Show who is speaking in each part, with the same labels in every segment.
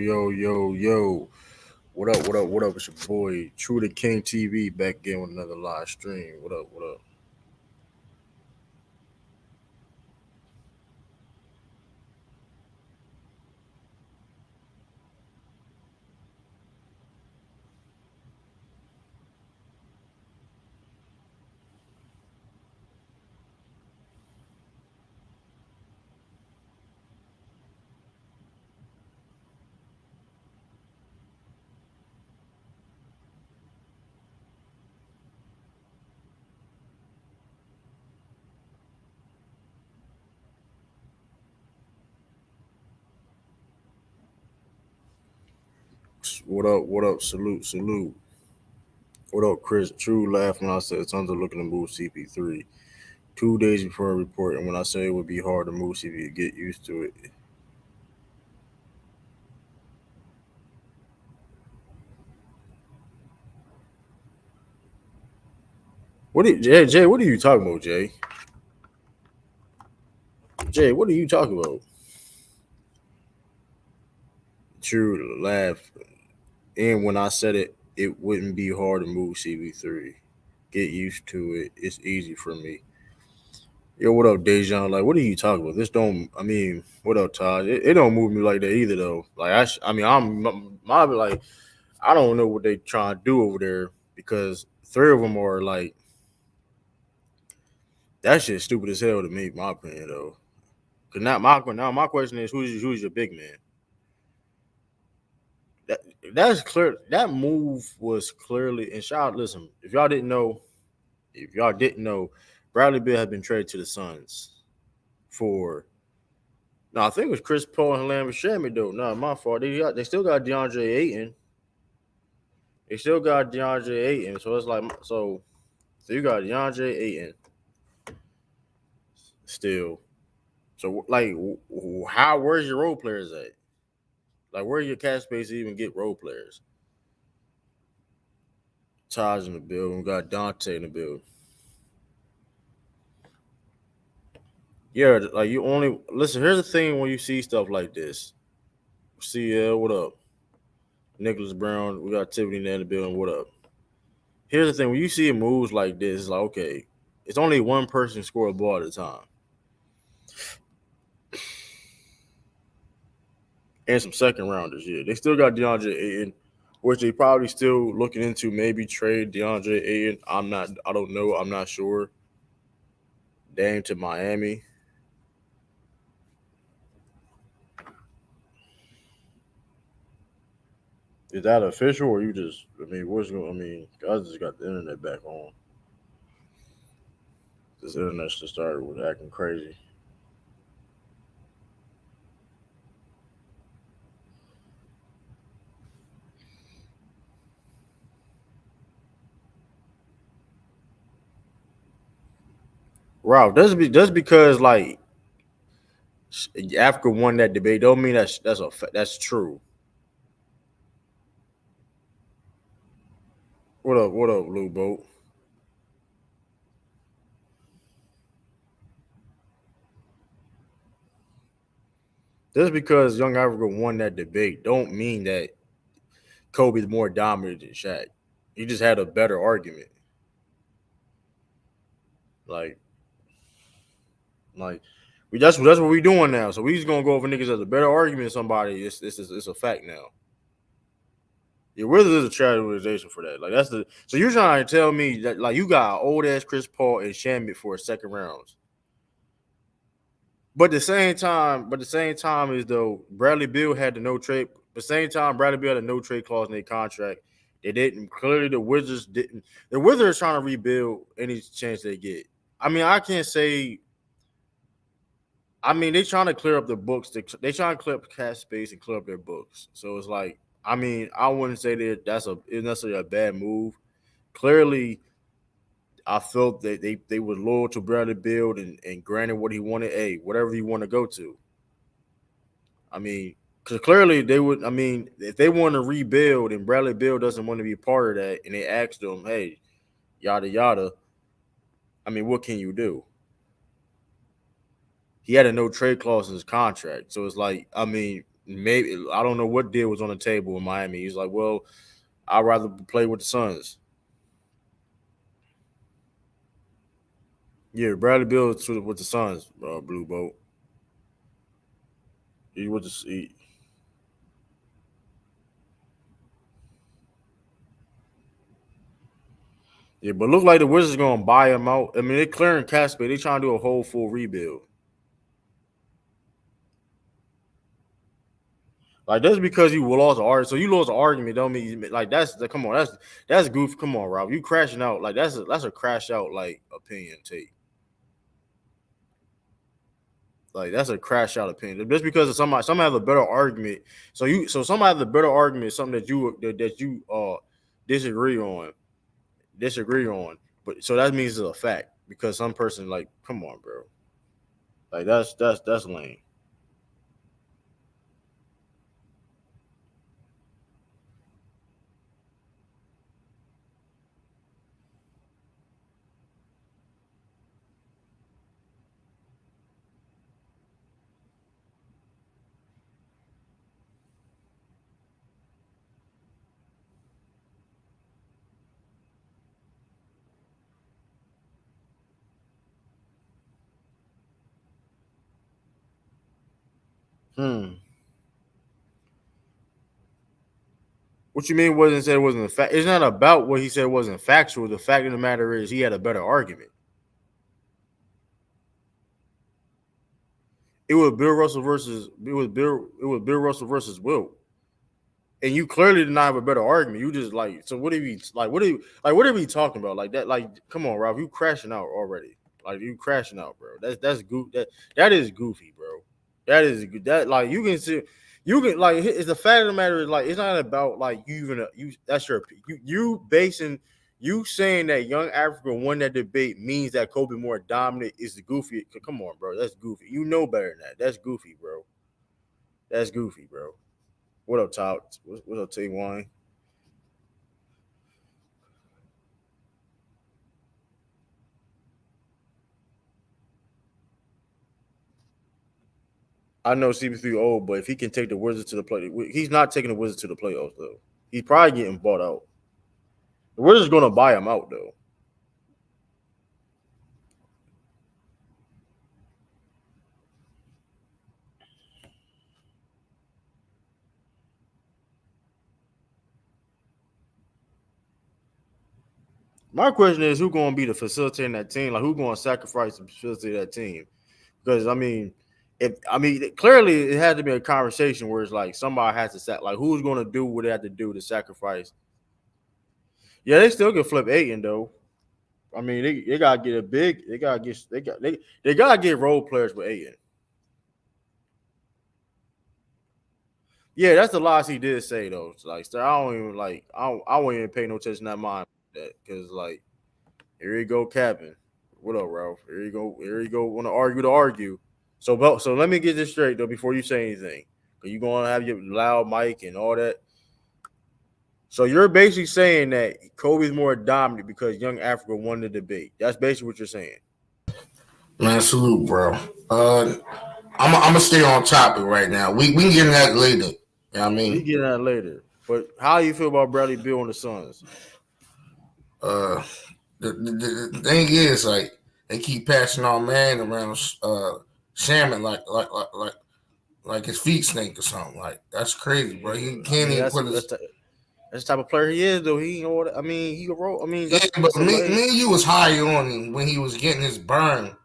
Speaker 1: Yo. What up? It's your boy, True to King TV, back again with another live stream. What up? What up? Salute. What up, Chris? True laughed when I said Suns are looking to move CP3 2 days before a report, and when I said it would be hard to move CP, get used to it. Jay? What are you talking about, Jay? Jay, what are you talking about? True laughed, and when I said it wouldn't be hard to move CP3. Get used to it. It's easy for me. Yo, what up, Dejan? Like, what are you talking about? This don't. I mean, what up, Todd? It don't move me like that either, though. Like, I mean, my like, I don't know what they trying to do over there because three of them are like, that shit stupid as hell to me, my opinion, though. Cause now my question is, who's your big man? That that's clear. That move was clearly. And shout out, listen, if y'all didn't know, Bradley Beal had been traded to the Suns for. No, I think it was Chris Paul and Lambert Shammy though. Not my fault. They still got DeAndre Ayton. They still got DeAndre Ayton. So it's like so you got DeAndre Ayton still. So like where's your role players at? Like where your cap space to even get role players? Taj in the building. We got Dante in the building. Yeah, like you only listen. Here's the thing: when you see stuff like this, CL, what up? Nicholas Brown, we got Tiffany in the building. What up? Here's the thing: when you see moves like this, it's like okay, it's only one person score a ball at a time, and some second rounders. Yeah, they still got DeAndre Ayton, which they probably still looking into maybe trade DeAndre Ayton. I'm not. I don't know. I'm not sure. Dame to Miami. Is that official or you just? I mean, what's going? I mean, guys just got the internet back on. This internet just started with acting crazy. Ralph, does because like Africa won that debate don't mean that's true. What up, Blue Boat? Just because Young Africa won that debate don't mean that Kobe's more dominant than Shaq. He just had a better argument. Like, like that's what we doing now. So we just gonna go over niggas as a better argument than somebody. It's a fact now. Yeah, Wizards is a charity organization for that. Like that's the so you're trying to tell me that like you got old ass Chris Paul and Shamit for a second rounds. But the same time is though Bradley Beal had the no trade. The same time Bradley Beal had a no trade clause in their contract. They didn't clearly the Wizards didn't. The Wizards are trying to rebuild any chance they get. I mean, I can't say. I mean, they trying to clear up the books. They trying to clear up cap space and clear up their books. So it's like, I mean, I wouldn't say that it's necessarily a bad move. Clearly, I felt that they were loyal to Bradley Beal and granted what he wanted. Hey, whatever you want to go to. I mean, because clearly they would. I mean, if they want to rebuild and Bradley Beal doesn't want to be a part of that, and they asked him, "Hey, yada yada," I mean, what can you do? He had a no trade clause in his contract, so it's like, I mean, maybe I don't know what deal was on the table in Miami. He's like, well, I'd rather play with the Suns. Yeah, Bradley Beal with the Suns, Blue Boat. He was the, yeah, but look like the Wizards gonna buy him out. I mean, they clearing cap space. They trying to do a whole full rebuild. Like that's because you lost an argument. So you lost an argument. Don't mean like come on. That's goof. Come on, Rob. You crashing out like that's a crash out like opinion take. Like that's a crash out opinion. Just because of somebody has a better argument. So somebody has a better argument, something that you disagree on. But so that means it's a fact because some person like, come on, bro. Like that's lame. Hmm. What you mean wasn't said wasn't a fact? It's not about what he said wasn't factual. The fact of the matter is he had a better argument. It was Bill Russell versus Will. And you clearly did not have a better argument. You just like so what are we like what are we talking about? Like that, like come on, Rob, you crashing out already. Like you crashing out, bro. That is goofy, bro. That like you can like it's the fact of the matter is like it's not about like you even you that's your you basing you saying that young Africa won that debate means that Kobe more dominant is the goofy. Come on, bro. That's goofy. You know better than that. That's goofy, bro. That's goofy, bro. What up, Top? What up, T1? I know CP3 old, but if he can take the Wizards to the play, he's not taking the Wizards to the playoffs though. He's probably getting bought out. The Wizards gonna buy him out though. My question is, who gonna be the facilitator in that team? Like, who gonna sacrifice to facilitate that team? Because I mean, if I mean, clearly it had to be a conversation where it's like somebody has to like, who's gonna do what they have to do to sacrifice? Yeah, they still can flip Aiton though. I mean, they gotta get a big. They gotta get role players with Aiton. Yeah, that's the lies he did say though. It's like, so I don't even like. I won't even pay no attention to that mind that because like here you go, Captain. What up, Ralph? Here you go. Here you go. Want to argue to argue. So let me get this straight though before you say anything. Cause you gonna have your loud mic and all that. So you're basically saying that Kobe's more dominant because Young Africa won the debate. That's basically what you're saying.
Speaker 2: Man, salute, bro. I'm gonna stay on topic right now. We can get into that later. You know what I
Speaker 1: We
Speaker 2: mean?
Speaker 1: get that later. But how do you feel about Bradley Beal and the Suns?
Speaker 2: Uh, the thing is, like, they keep passing our man around, Shaman like his feet stink or something. Like that's crazy, bro. He
Speaker 1: I
Speaker 2: can't
Speaker 1: mean,
Speaker 2: even
Speaker 1: that's
Speaker 2: put his.
Speaker 1: that's the type of player he is, though. He, I mean, he a role. I mean,
Speaker 2: Yeah, but
Speaker 1: that's a lane.
Speaker 2: me and you was high on him when he was getting his burn.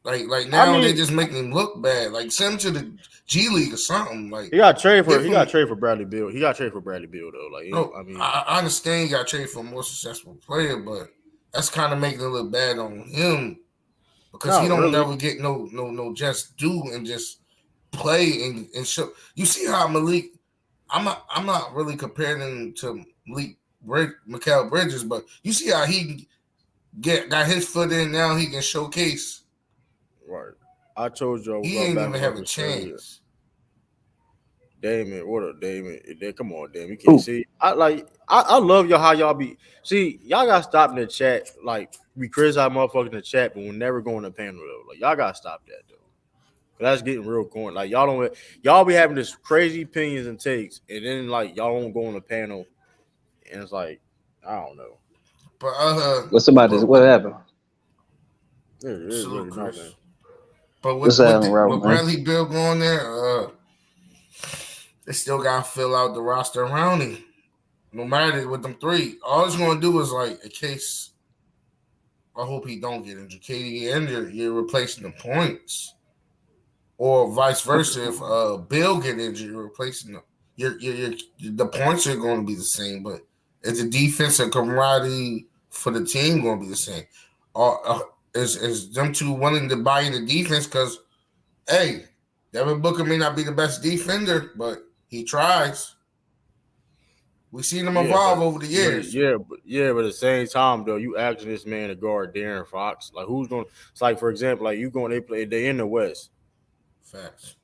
Speaker 2: Like
Speaker 1: I
Speaker 2: now they
Speaker 1: mean,
Speaker 2: just making him look bad. Like send him to the G League or something. Like
Speaker 1: he got
Speaker 2: give him.
Speaker 1: traded for Bradley Beal. He got traded for Bradley Beal though. Like,
Speaker 2: No,
Speaker 1: I mean,
Speaker 2: I understand you got traded for a more successful player, but that's kind of making it look bad on him because he
Speaker 1: not
Speaker 2: don't
Speaker 1: really.
Speaker 2: never get no just do and just play and show. You see how Malik? I'm not really comparing him to Mikal Bridges, but you see how he got his foot in now. He can showcase.
Speaker 1: Right. I told you I was
Speaker 2: He
Speaker 1: out
Speaker 2: ain't
Speaker 1: back
Speaker 2: even
Speaker 1: in
Speaker 2: have a
Speaker 1: Memphis earlier.
Speaker 2: chance.
Speaker 1: Damon, what up, Damon? Come on, Damon. You can't
Speaker 3: Who?
Speaker 1: see. I love y'all how y'all be. See, y'all gotta stop in the chat. Like we criticize motherfuckers in the chat, but we'll never go in the panel though. Like y'all gotta stop that though. That's getting real corny. Like y'all be having this crazy opinions and takes, and then like y'all won't go on the panel, and it's like I don't know.
Speaker 2: But
Speaker 3: What happened?
Speaker 1: It's really nothing.
Speaker 2: Chris. But
Speaker 3: What's happening, Rob, man?
Speaker 2: Bradley Beal going there, they still gotta fill out the roster around him. No matter with them three, all it's gonna do is like in case. I hope he don't get injured. KD get injured, you're replacing the points, or vice versa. If Bill get injured, you're replacing them. The points are going to be the same, but it's the defensive camaraderie for the team going to be the same. Is them two willing to buy in the defense? Because hey, Devin Booker may not be the best defender, but he tries. We've seen him evolve over the years.
Speaker 1: But at the same time though, you asking this man to guard De'Aaron Fox. Like who's going? It's like for example, like you going they in the West.
Speaker 2: Facts.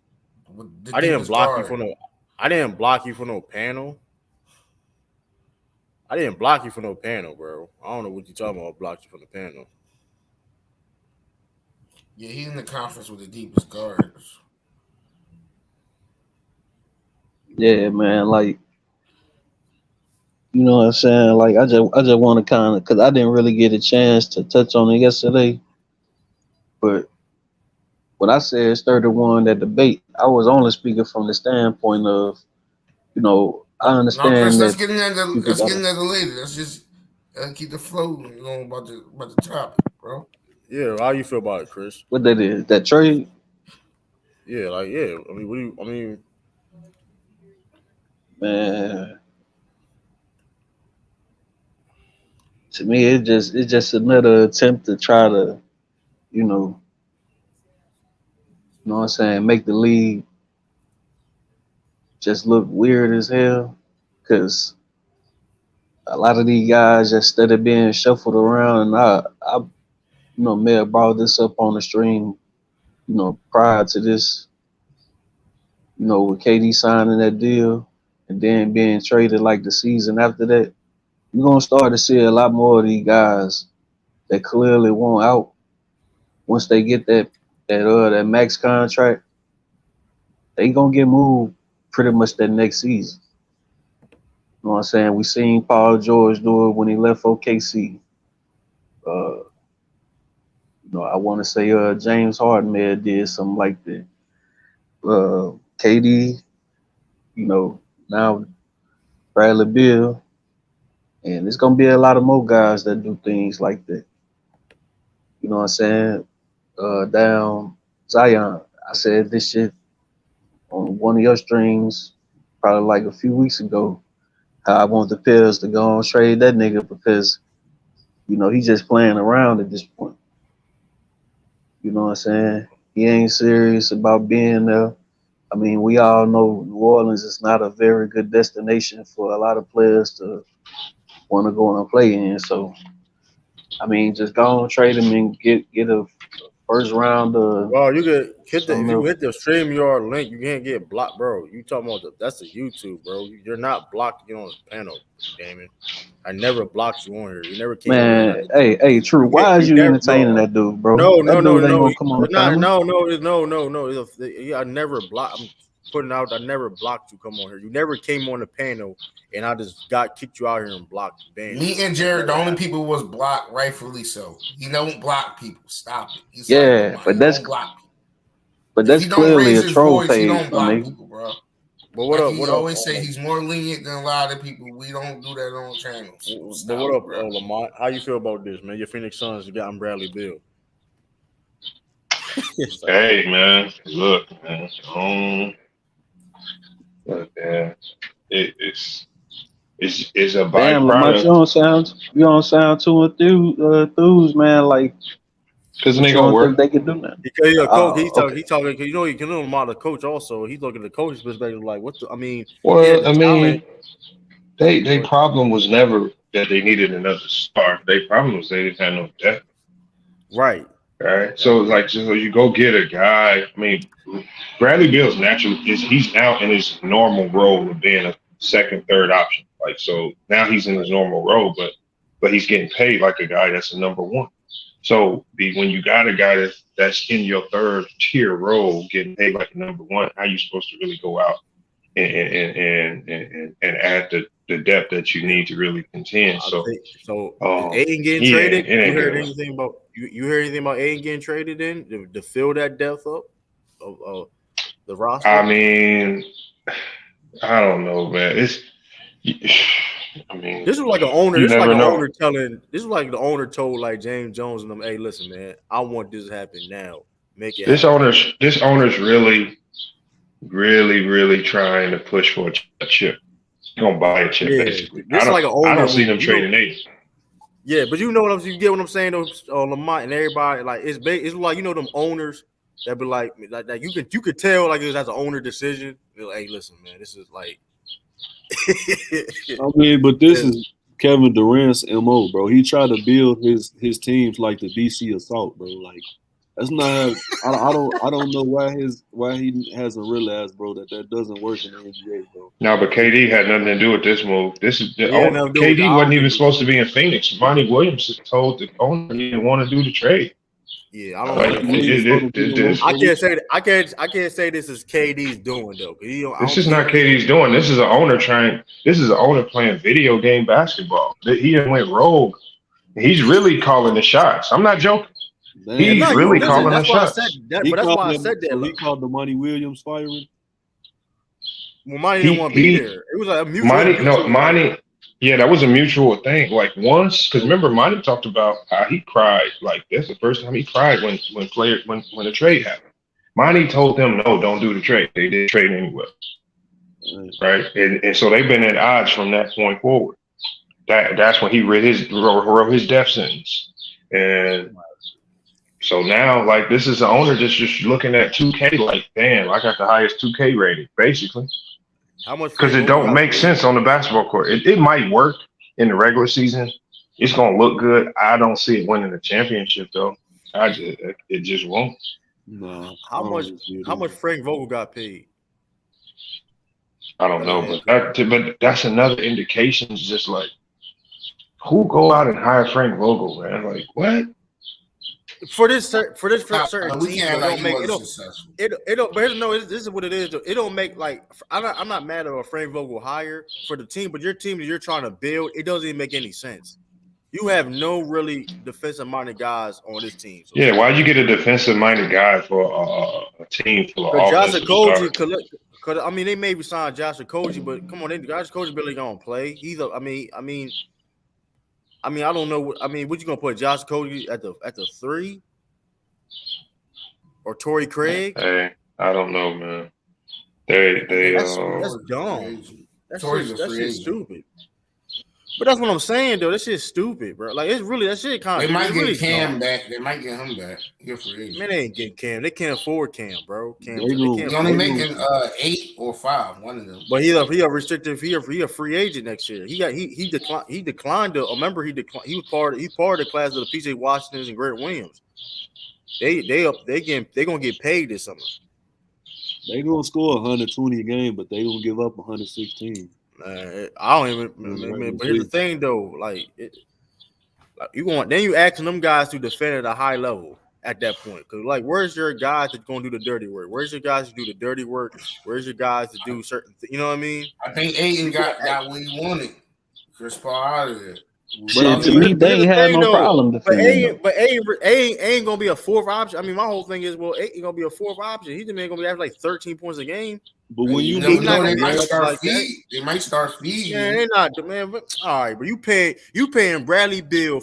Speaker 1: I didn't block you for no. I didn't block you for no panel. I didn't block you for no panel, bro. I don't know what you talking about. Blocked you from the panel.
Speaker 2: Yeah, he's in the conference with the deepest guards.
Speaker 3: Yeah, man. Like, you know what I'm saying? Like, I just want to kind of, because I didn't really get a chance to touch on it yesterday. But when I said stir the one that debate, I was only speaking from the standpoint of, you know, I understand
Speaker 2: Chris,
Speaker 3: that.
Speaker 2: Let's get into that later. Let's just keep the flow, you know, about the topic, bro.
Speaker 1: Yeah, how you feel about it, Chris?
Speaker 3: What that is? That trade?
Speaker 1: Yeah, like yeah. I mean,
Speaker 3: man. To me, it's just another attempt to try to, you know what I'm saying, make the league just look weird as hell. Because a lot of these guys, instead of being shuffled around, and I may have brought this up on the stream, you know, prior to this, you know, with KD signing that deal and then being traded like the season after that, you're going to start to see a lot more of these guys that clearly want out once they get that max contract. They going to get moved pretty much that next season. You know what I'm saying? We seen Paul George do it when he left OKC. I want to say James Harden may have did something like that. KD, you know, now Bradley Beal, and there's gonna be a lot of more guys that do things like that. You know what I'm saying? Down Zion, I said this shit on one of your streams probably like a few weeks ago. How I want the Pills to go and trade that nigga because, you know, he's just playing around at this point. You know what I'm saying? He ain't serious about being there. I mean, we all know New Orleans is not a very good destination for a lot of players to want to go and play in. So, I mean, just go and trade him and get a first round.
Speaker 1: Well, you could hit if you hit the StreamYard link, you can't get blocked, bro. You talking about that's the YouTube, bro. You're not blocked to get on the panel, damn it. I never blocked you on here. You never came on
Speaker 3: here. Hey, true. Why is you entertaining that dude, bro?
Speaker 1: No.
Speaker 3: Come on the panel.
Speaker 1: No. I never blocked. I'm putting out. I never blocked you. Come on here. You never came on the panel, and I just kicked you out here and blocked you.
Speaker 2: Me and Jared, the only people was blocked, rightfully so. He don't block people. Stop it.
Speaker 3: He's but that's block people. But that's clearly a troll page.
Speaker 2: He don't block people, bro.
Speaker 1: But what up?
Speaker 2: He always say he's more lenient than a lot of people. We don't do that on channels.
Speaker 1: But what up, Lamont? How you feel about this, man? Your Phoenix Suns got Bradley Beal.
Speaker 4: Hey, man. Look, man. It's a byproduct.
Speaker 3: Damn, Lamont, you don't sound too enthused, man. Like,
Speaker 4: because they gonna work.
Speaker 3: They can do that.
Speaker 1: Because he's talking. You know, Lamont, the coach also. He's looking at the coach's perspective. Like,
Speaker 4: Their problem was never that they needed another star. Their problem was they didn't have no depth.
Speaker 1: Right.
Speaker 4: So you go get a guy. I mean, Bradley Beal's he's now in his normal role of being a second, third option. Like, so now he's in his normal role, but he's getting paid like a guy that's a number one. So when you got a guy that's in your third tier role, getting paid like number one, how you supposed to really go out and add the depth that you need to really contend? So,
Speaker 1: so is Aiden getting
Speaker 4: yeah,
Speaker 1: traded?
Speaker 4: it ain't
Speaker 1: You heard
Speaker 4: good.
Speaker 1: anything about you heard anything about Aiden getting traded in to fill that depth up of the roster?
Speaker 4: I mean, I don't know, man. I mean,
Speaker 1: this is like an owner.
Speaker 4: you
Speaker 1: This is like
Speaker 4: never
Speaker 1: an
Speaker 4: know.
Speaker 1: owner telling. This is like the owner told like James Jones and them, "Hey, listen, man, I want this to happen now. Make it
Speaker 4: This
Speaker 1: happen."
Speaker 4: owner's really trying to push for a chip. He's gonna buy a chip,
Speaker 1: Yeah,
Speaker 4: basically.
Speaker 1: this is like an
Speaker 4: I
Speaker 1: owner
Speaker 4: don't see them
Speaker 1: move.
Speaker 4: trading Aiden.
Speaker 1: Yeah, but you know what you get what I'm saying though, Lamont and everybody like it's like them owners that be like you could tell like that's an owner decision. They're like, hey, listen, man, this is like.
Speaker 5: I mean, but this is Kevin Durant's MO, bro. He tried to build his teams like the DC Assault, bro. Like that's not. I don't know why he hasn't realized, bro, that doesn't work in the NBA, bro.
Speaker 4: No, but KD had nothing to do with this move. This is KD wasn't even supposed to be in Phoenix. Monty Williams told the owner he didn't want to do the trade.
Speaker 1: Yeah, I don't.
Speaker 4: I
Speaker 1: can't say that. I can't say this is KD's doing though.
Speaker 4: This is not KD's doing. This is an owner trying. This is an owner playing video game basketball. He went rogue. He's really calling the shots. I'm not joking. He's really calling the shots.
Speaker 1: But that's why I said that.
Speaker 5: So he called the Monty Williams firing.
Speaker 1: Well, Monty didn't want to be there. It was like a mutual.
Speaker 4: Monty. Yeah, that was a mutual thing. Like once, because remember, Monty talked about how he cried. Like that's the first time he cried when the trade happened. Monty told them, no, don't do the trade. They did trade anyway, right? And so they've been at odds from that point forward. That's when he wrote his death sentence. And so now, like this is the owner just looking at 2K. Like, damn, I got the highest 2K rating, basically.
Speaker 1: How much?
Speaker 4: Because it don't make sense on the basketball court. It might work in the regular season. It's gonna look good. I don't see it winning the championship though. It just won't.
Speaker 5: No.
Speaker 1: How much Frank Vogel got paid?
Speaker 4: I don't know, but that's another indication. It's just like who go out and hire Frank Vogel, man? Like what?
Speaker 1: For this certain
Speaker 2: we
Speaker 1: team,
Speaker 2: can't
Speaker 1: it
Speaker 2: like
Speaker 1: don't make it don't. But no, this is what it is. It don't make like I'm not mad at a Frank Vogel hire for the team, but your team that you're trying to build, it doesn't even make any sense. You have no really defensive-minded guys on this team. So
Speaker 4: yeah, why'd you get a defensive-minded guy for a team full of offensive stars?
Speaker 1: I mean, they maybe signed Josh Okogie, but come on, Josh Okogie barely gonna play. I don't know. I mean, what you gonna put Josh Okogie at the 3 or Torrey Craig?
Speaker 4: Hey, I don't know, man.
Speaker 1: That's dumb. That's just stupid. But that's what I'm saying, though. That shit's stupid, bro. Like it's really that shit kind of.
Speaker 2: They might get
Speaker 1: really
Speaker 2: Cam
Speaker 1: dumb.
Speaker 2: back. They might get him back.
Speaker 1: Man, they ain't get Cam. They can't afford Cam, bro.
Speaker 2: He's only making 8 or 5, one of them.
Speaker 1: But he a restricted. He a free agent next year. He declined to. Remember he declined. He was part of the class of the PJ Washingtons and Grant Williams. They gonna get paid this summer.
Speaker 5: They gonna score 120 a game, but they gonna give up 116.
Speaker 1: I don't even. But here's the thing, though. Like you asking them guys to defend at a high level at that point. Because like, where's your guys that's gonna do the dirty work? Where's your guys to do the dirty work? Where's your guys to do certain things? You know what I mean?
Speaker 2: I think Aiden got what he wanted. Chris Paul out of there.
Speaker 3: But to me, they ain't had no problem defending.
Speaker 1: But ain't gonna be a fourth option. I mean, my whole thing is, well, ain't gonna be a fourth option. He's gonna be averaging like 13 points a game.
Speaker 5: But when you
Speaker 2: they might start feeding. They might start feeding.
Speaker 1: Yeah, they're not, man. But, all right, but you paying Bradley Beal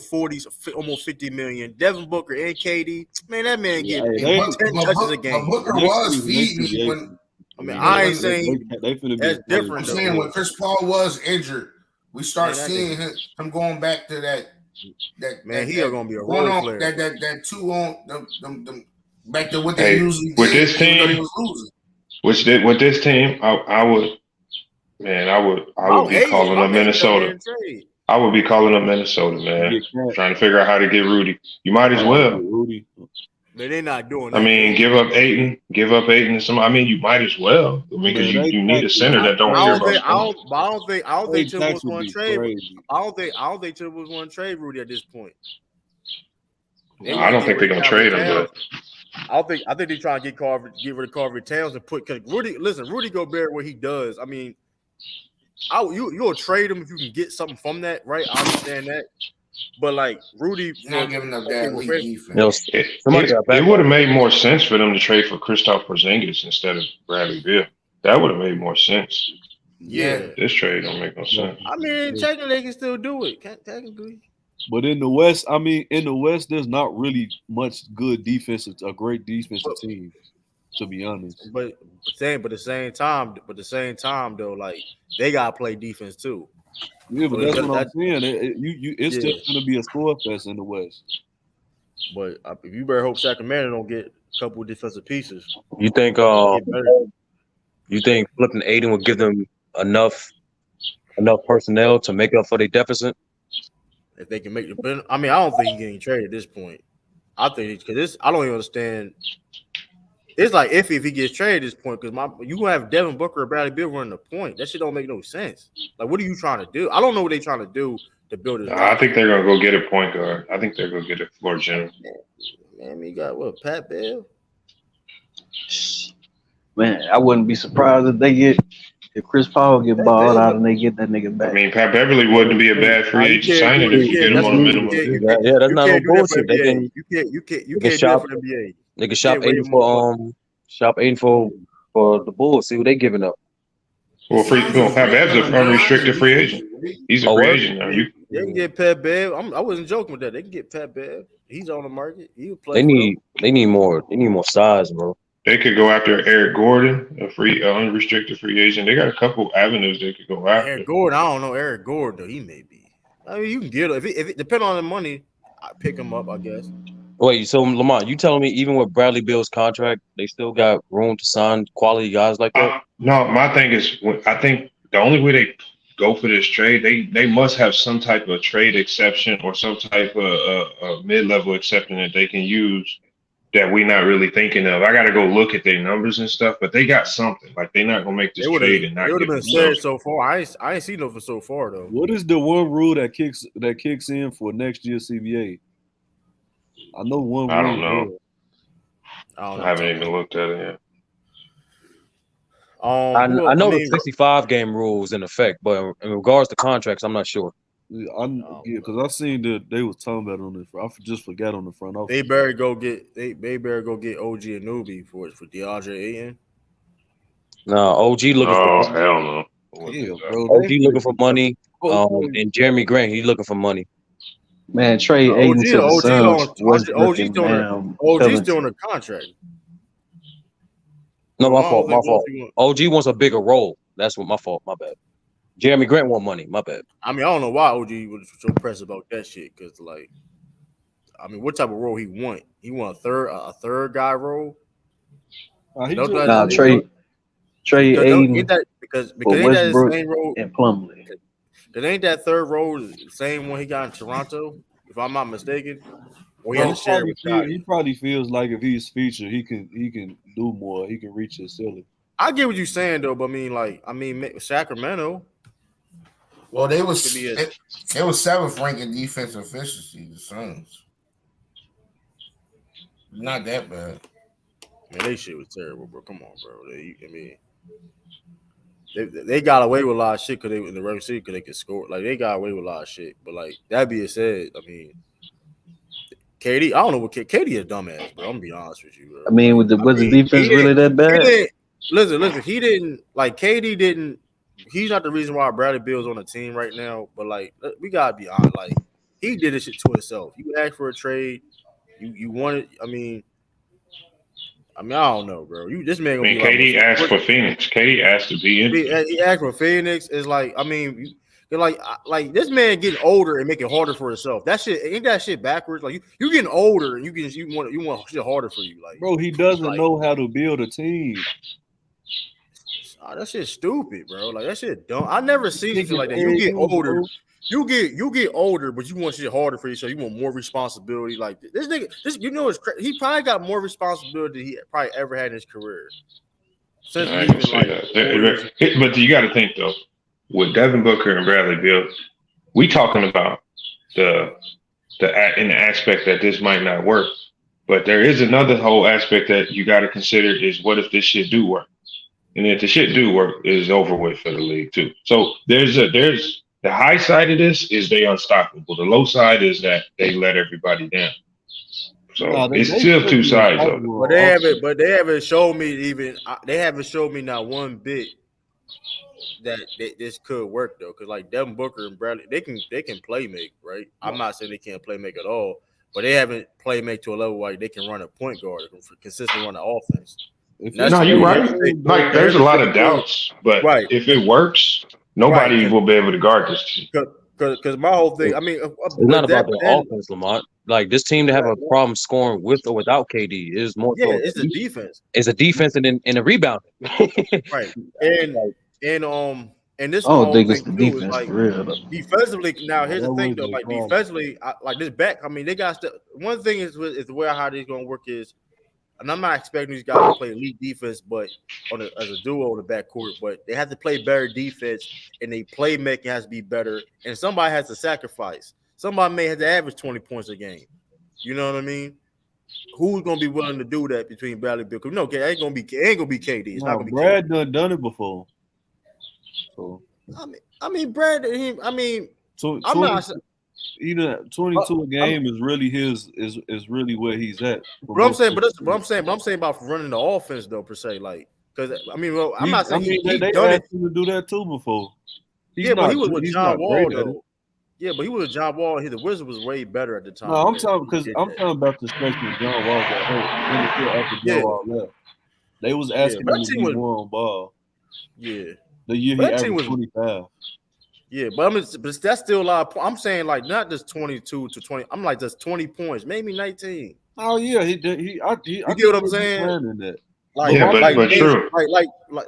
Speaker 1: almost 50 million, Devin Booker and KD. Man, that man getting 10 touches a game.
Speaker 2: Booker was feeding when.
Speaker 1: I mean, I ain't saying
Speaker 5: that's
Speaker 1: different.
Speaker 2: I'm saying when Chris Paul was injured, we start seeing him going back to that
Speaker 1: man. He are gonna be a role player.
Speaker 2: That 2 on them back to what they usually
Speaker 4: with
Speaker 2: did.
Speaker 4: This team. With this team, I would be calling up Minnesota. I would be calling up Minnesota, man. Trying to figure out how to get Rudy. You might as well.
Speaker 1: But they're not doing that.
Speaker 4: I mean, give up Ayton and some. I mean, you might as well. I mean, because you need a center that don't care about.
Speaker 1: I don't think Timberwolves going to trade. I don't think Timberwolves going to trade Rudy at this point.
Speaker 4: I don't think they're gonna trade him, but
Speaker 1: I think they're trying to get rid of Carver Towns and put because Rudy Gobert, what he does. I mean, you'll trade him if you can get something from that, right? I understand that, but like Rudy,
Speaker 2: not giving up that elite defense.
Speaker 4: It would have made more sense for them to trade for Kristaps Porzingis instead of Bradley Beal. That would have made more sense.
Speaker 2: Yeah,
Speaker 4: this trade don't make no sense.
Speaker 1: I mean, technically they can still do it. Technically.
Speaker 5: But in the West, there's not really much good defensive, a great defensive team, to be honest.
Speaker 1: But at the same time, though, like they gotta play defense too.
Speaker 5: Yeah, but that's what I'm saying. It's still gonna be a score fest in the West.
Speaker 1: But if you better hope Sacramento don't get a couple of defensive pieces.
Speaker 6: You think flipping Aiden will give them enough personnel to make up for their deficit?
Speaker 1: If they can make the, I mean, I don't think he's getting traded at this point. I think because I don't even understand. It's like if he gets traded at this point, because you gonna have Devin Booker or Bradley Beal running the point. That shit don't make no sense. Like, what are you trying to do? I don't know what they're trying to do to build this.
Speaker 4: I think they're gonna go get a point guard. I think they're gonna get a floor general.
Speaker 1: Man, we got what, Pat Beal?
Speaker 3: Man, I wouldn't be surprised if Chris Paul get balled out and they get that nigga back.
Speaker 4: I mean, Pat Beverly wouldn't be a bad free agent signing if you get him on a minimum.
Speaker 6: Yeah, that's not no bullshit.
Speaker 1: You can't do that for the NBA.
Speaker 6: They can shop Aiden for the Bulls. See what they giving up.
Speaker 4: Well, Pat Bev's an unrestricted free agent. He's a free agent now.
Speaker 1: They can get Pat Bev. I wasn't joking with that. They can get Pat Bev. He's on the market. He'll play.
Speaker 6: They need more size, bro.
Speaker 4: They could go after Eric Gordon, a unrestricted free agent. They got a couple avenues they could go after.
Speaker 1: Eric Gordon, I don't know Eric Gordon though. He may be. I mean, you can get him if it depends on the money. I pick him up, I guess.
Speaker 6: Wait, so Lamont, you telling me even with Bradley Beal's contract, they still got room to sign quality guys like that?
Speaker 4: No, my thing is, I think the only way they go for this trade, they must have some type of trade exception or some type of mid-level exception that they can use that we're not really thinking of. I got to go look at their numbers and stuff, but they got something. Like, they're not going to make this trade and not
Speaker 1: it would have
Speaker 4: get
Speaker 1: been said so far. I ain't seen nothing so far, though.
Speaker 5: What is the one rule that kicks in for next year's CBA? I know one.
Speaker 4: I don't know. I haven't even looked at it yet.
Speaker 6: I know the 65 game rule is in effect, but in regards to contracts, I'm not sure.
Speaker 5: Because I seen that they was talking about it on the. I just forgot on the front office.
Speaker 1: They better go get OG and Newbie for DeAndre Ayton.
Speaker 6: No, OG looking for.
Speaker 4: Hell no.
Speaker 5: Yeah, bro,
Speaker 6: OG looking for money. And Jeremy Grant, he's looking for money.
Speaker 3: Man, trade Aiden to the Suns.
Speaker 1: OG's still on a contract.
Speaker 6: No, my fault. OG wants a bigger role. That's what my fault. My bad. Jeremy Grant want money. My bad.
Speaker 1: I mean, I don't know why OG was so pressed about that shit. Because, like, I mean, what type of role he want? He want a third guy role?
Speaker 3: Trade Aiden
Speaker 1: because
Speaker 3: for
Speaker 1: ain't that
Speaker 3: Westbrook
Speaker 1: the same role
Speaker 3: and Plumlee.
Speaker 1: Because ain't that third role the same one he got in Toronto? If I'm not mistaken, or he had to share with Scottie.
Speaker 5: He probably feels like if he's featured, he can do more. He can reach his ceiling.
Speaker 1: I get what you're saying though, but I mean, Sacramento.
Speaker 2: Well, they was 7th ranked in defensive efficiency. The Suns, not that bad.
Speaker 1: Man, they shit was terrible, bro. Come on, bro. They got away with a lot of shit because they in the regular season because they could score. Like they got away with a lot of shit. But like that being said, I mean, KD, I don't know what KD is dumbass, bro. I'm gonna be honest with you, bro.
Speaker 3: I mean, was the defense really that bad?
Speaker 1: Listen. He didn't like KD didn't. He's not the reason why Bradley Beal's on the team right now. But like, we gotta be honest. Like, he did this shit to himself. You asked for a trade. You wanted. I mean, I don't know, bro. This man gonna be
Speaker 4: KD asked for Phoenix. KD asked to be in.
Speaker 1: He asked for Phoenix. Is like, I mean, like this man getting older and make it harder for himself. That shit ain't that shit backwards. Like you getting older and you want shit harder for you. Like,
Speaker 5: bro, he doesn't know how to build a team.
Speaker 1: That shit's stupid, bro. Like that shit dumb. I never seen anything like that. You get older. You get older, but you want shit harder for you, so you want more responsibility. Like this nigga, it's he probably got more responsibility than he probably ever had in his career.
Speaker 4: But you got to think though, with Devin Booker and Bradley Beal, we talking about the in the aspect that this might not work. But there is another whole aspect that you got to consider is what if this shit do work? And if the shit do work, it's over with for the league too. So there's the high side of this is they unstoppable. The low side is that they let everybody down. So it's still two sides of it.
Speaker 1: But they haven't showed me not one bit that this could work though. Because like Devin Booker and Bradley, they can play make, right? I'm not saying they can't play make at all, but they haven't play make to a level like they can run a point guard, consistently run the offense.
Speaker 4: No, you're right. Like there's a lot of doubts, but if it works, nobody will be able to guard this team.
Speaker 1: Because my whole thing, I mean,
Speaker 6: it's not about the offense, Lamont. Like this team to have a problem scoring with or without KD is more.
Speaker 1: Yeah, it's the defense.
Speaker 6: It's a defense and a rebounding.
Speaker 1: Right, and this.
Speaker 3: I don't think it's the defense
Speaker 1: like,
Speaker 3: for real.
Speaker 1: Defensively, now here's the thing though. Like defensively, like this back. I mean, they got one thing is the way how this going to work is. And I'm not expecting these guys to play elite defense, but as a duo on the backcourt. But they have to play better defense, and they playmaking has to be better. And somebody has to sacrifice. Somebody may have to average 20 points a game. You know what I mean? Who's gonna be willing to do that between Bradley Bill? No, it ain't gonna be KD. It's not gonna be
Speaker 5: Brad
Speaker 1: KD.
Speaker 5: done it before. So
Speaker 1: Brad. I'm not.
Speaker 5: Either 22 a game is really is really where he's at.
Speaker 1: But I'm saying about running the offense though per se, like because I'm not saying
Speaker 5: they
Speaker 1: done
Speaker 5: asked him to do that too before.
Speaker 1: But he was with John Wall though. Yeah, but he was with John Wall. The Wizard was way better at the time.
Speaker 5: No, I'm talking about the stretch when John Wall got hurt. After John Wall left, they was asking him to be more on ball.
Speaker 1: Yeah,
Speaker 5: the year he averaged 25.
Speaker 1: Yeah, but but that's still a lot. I'm saying like not just 22 to 20. I'm like just 20 points, maybe 19.
Speaker 5: Oh yeah, he
Speaker 1: you get what I'm saying?
Speaker 4: Like, yeah, but true.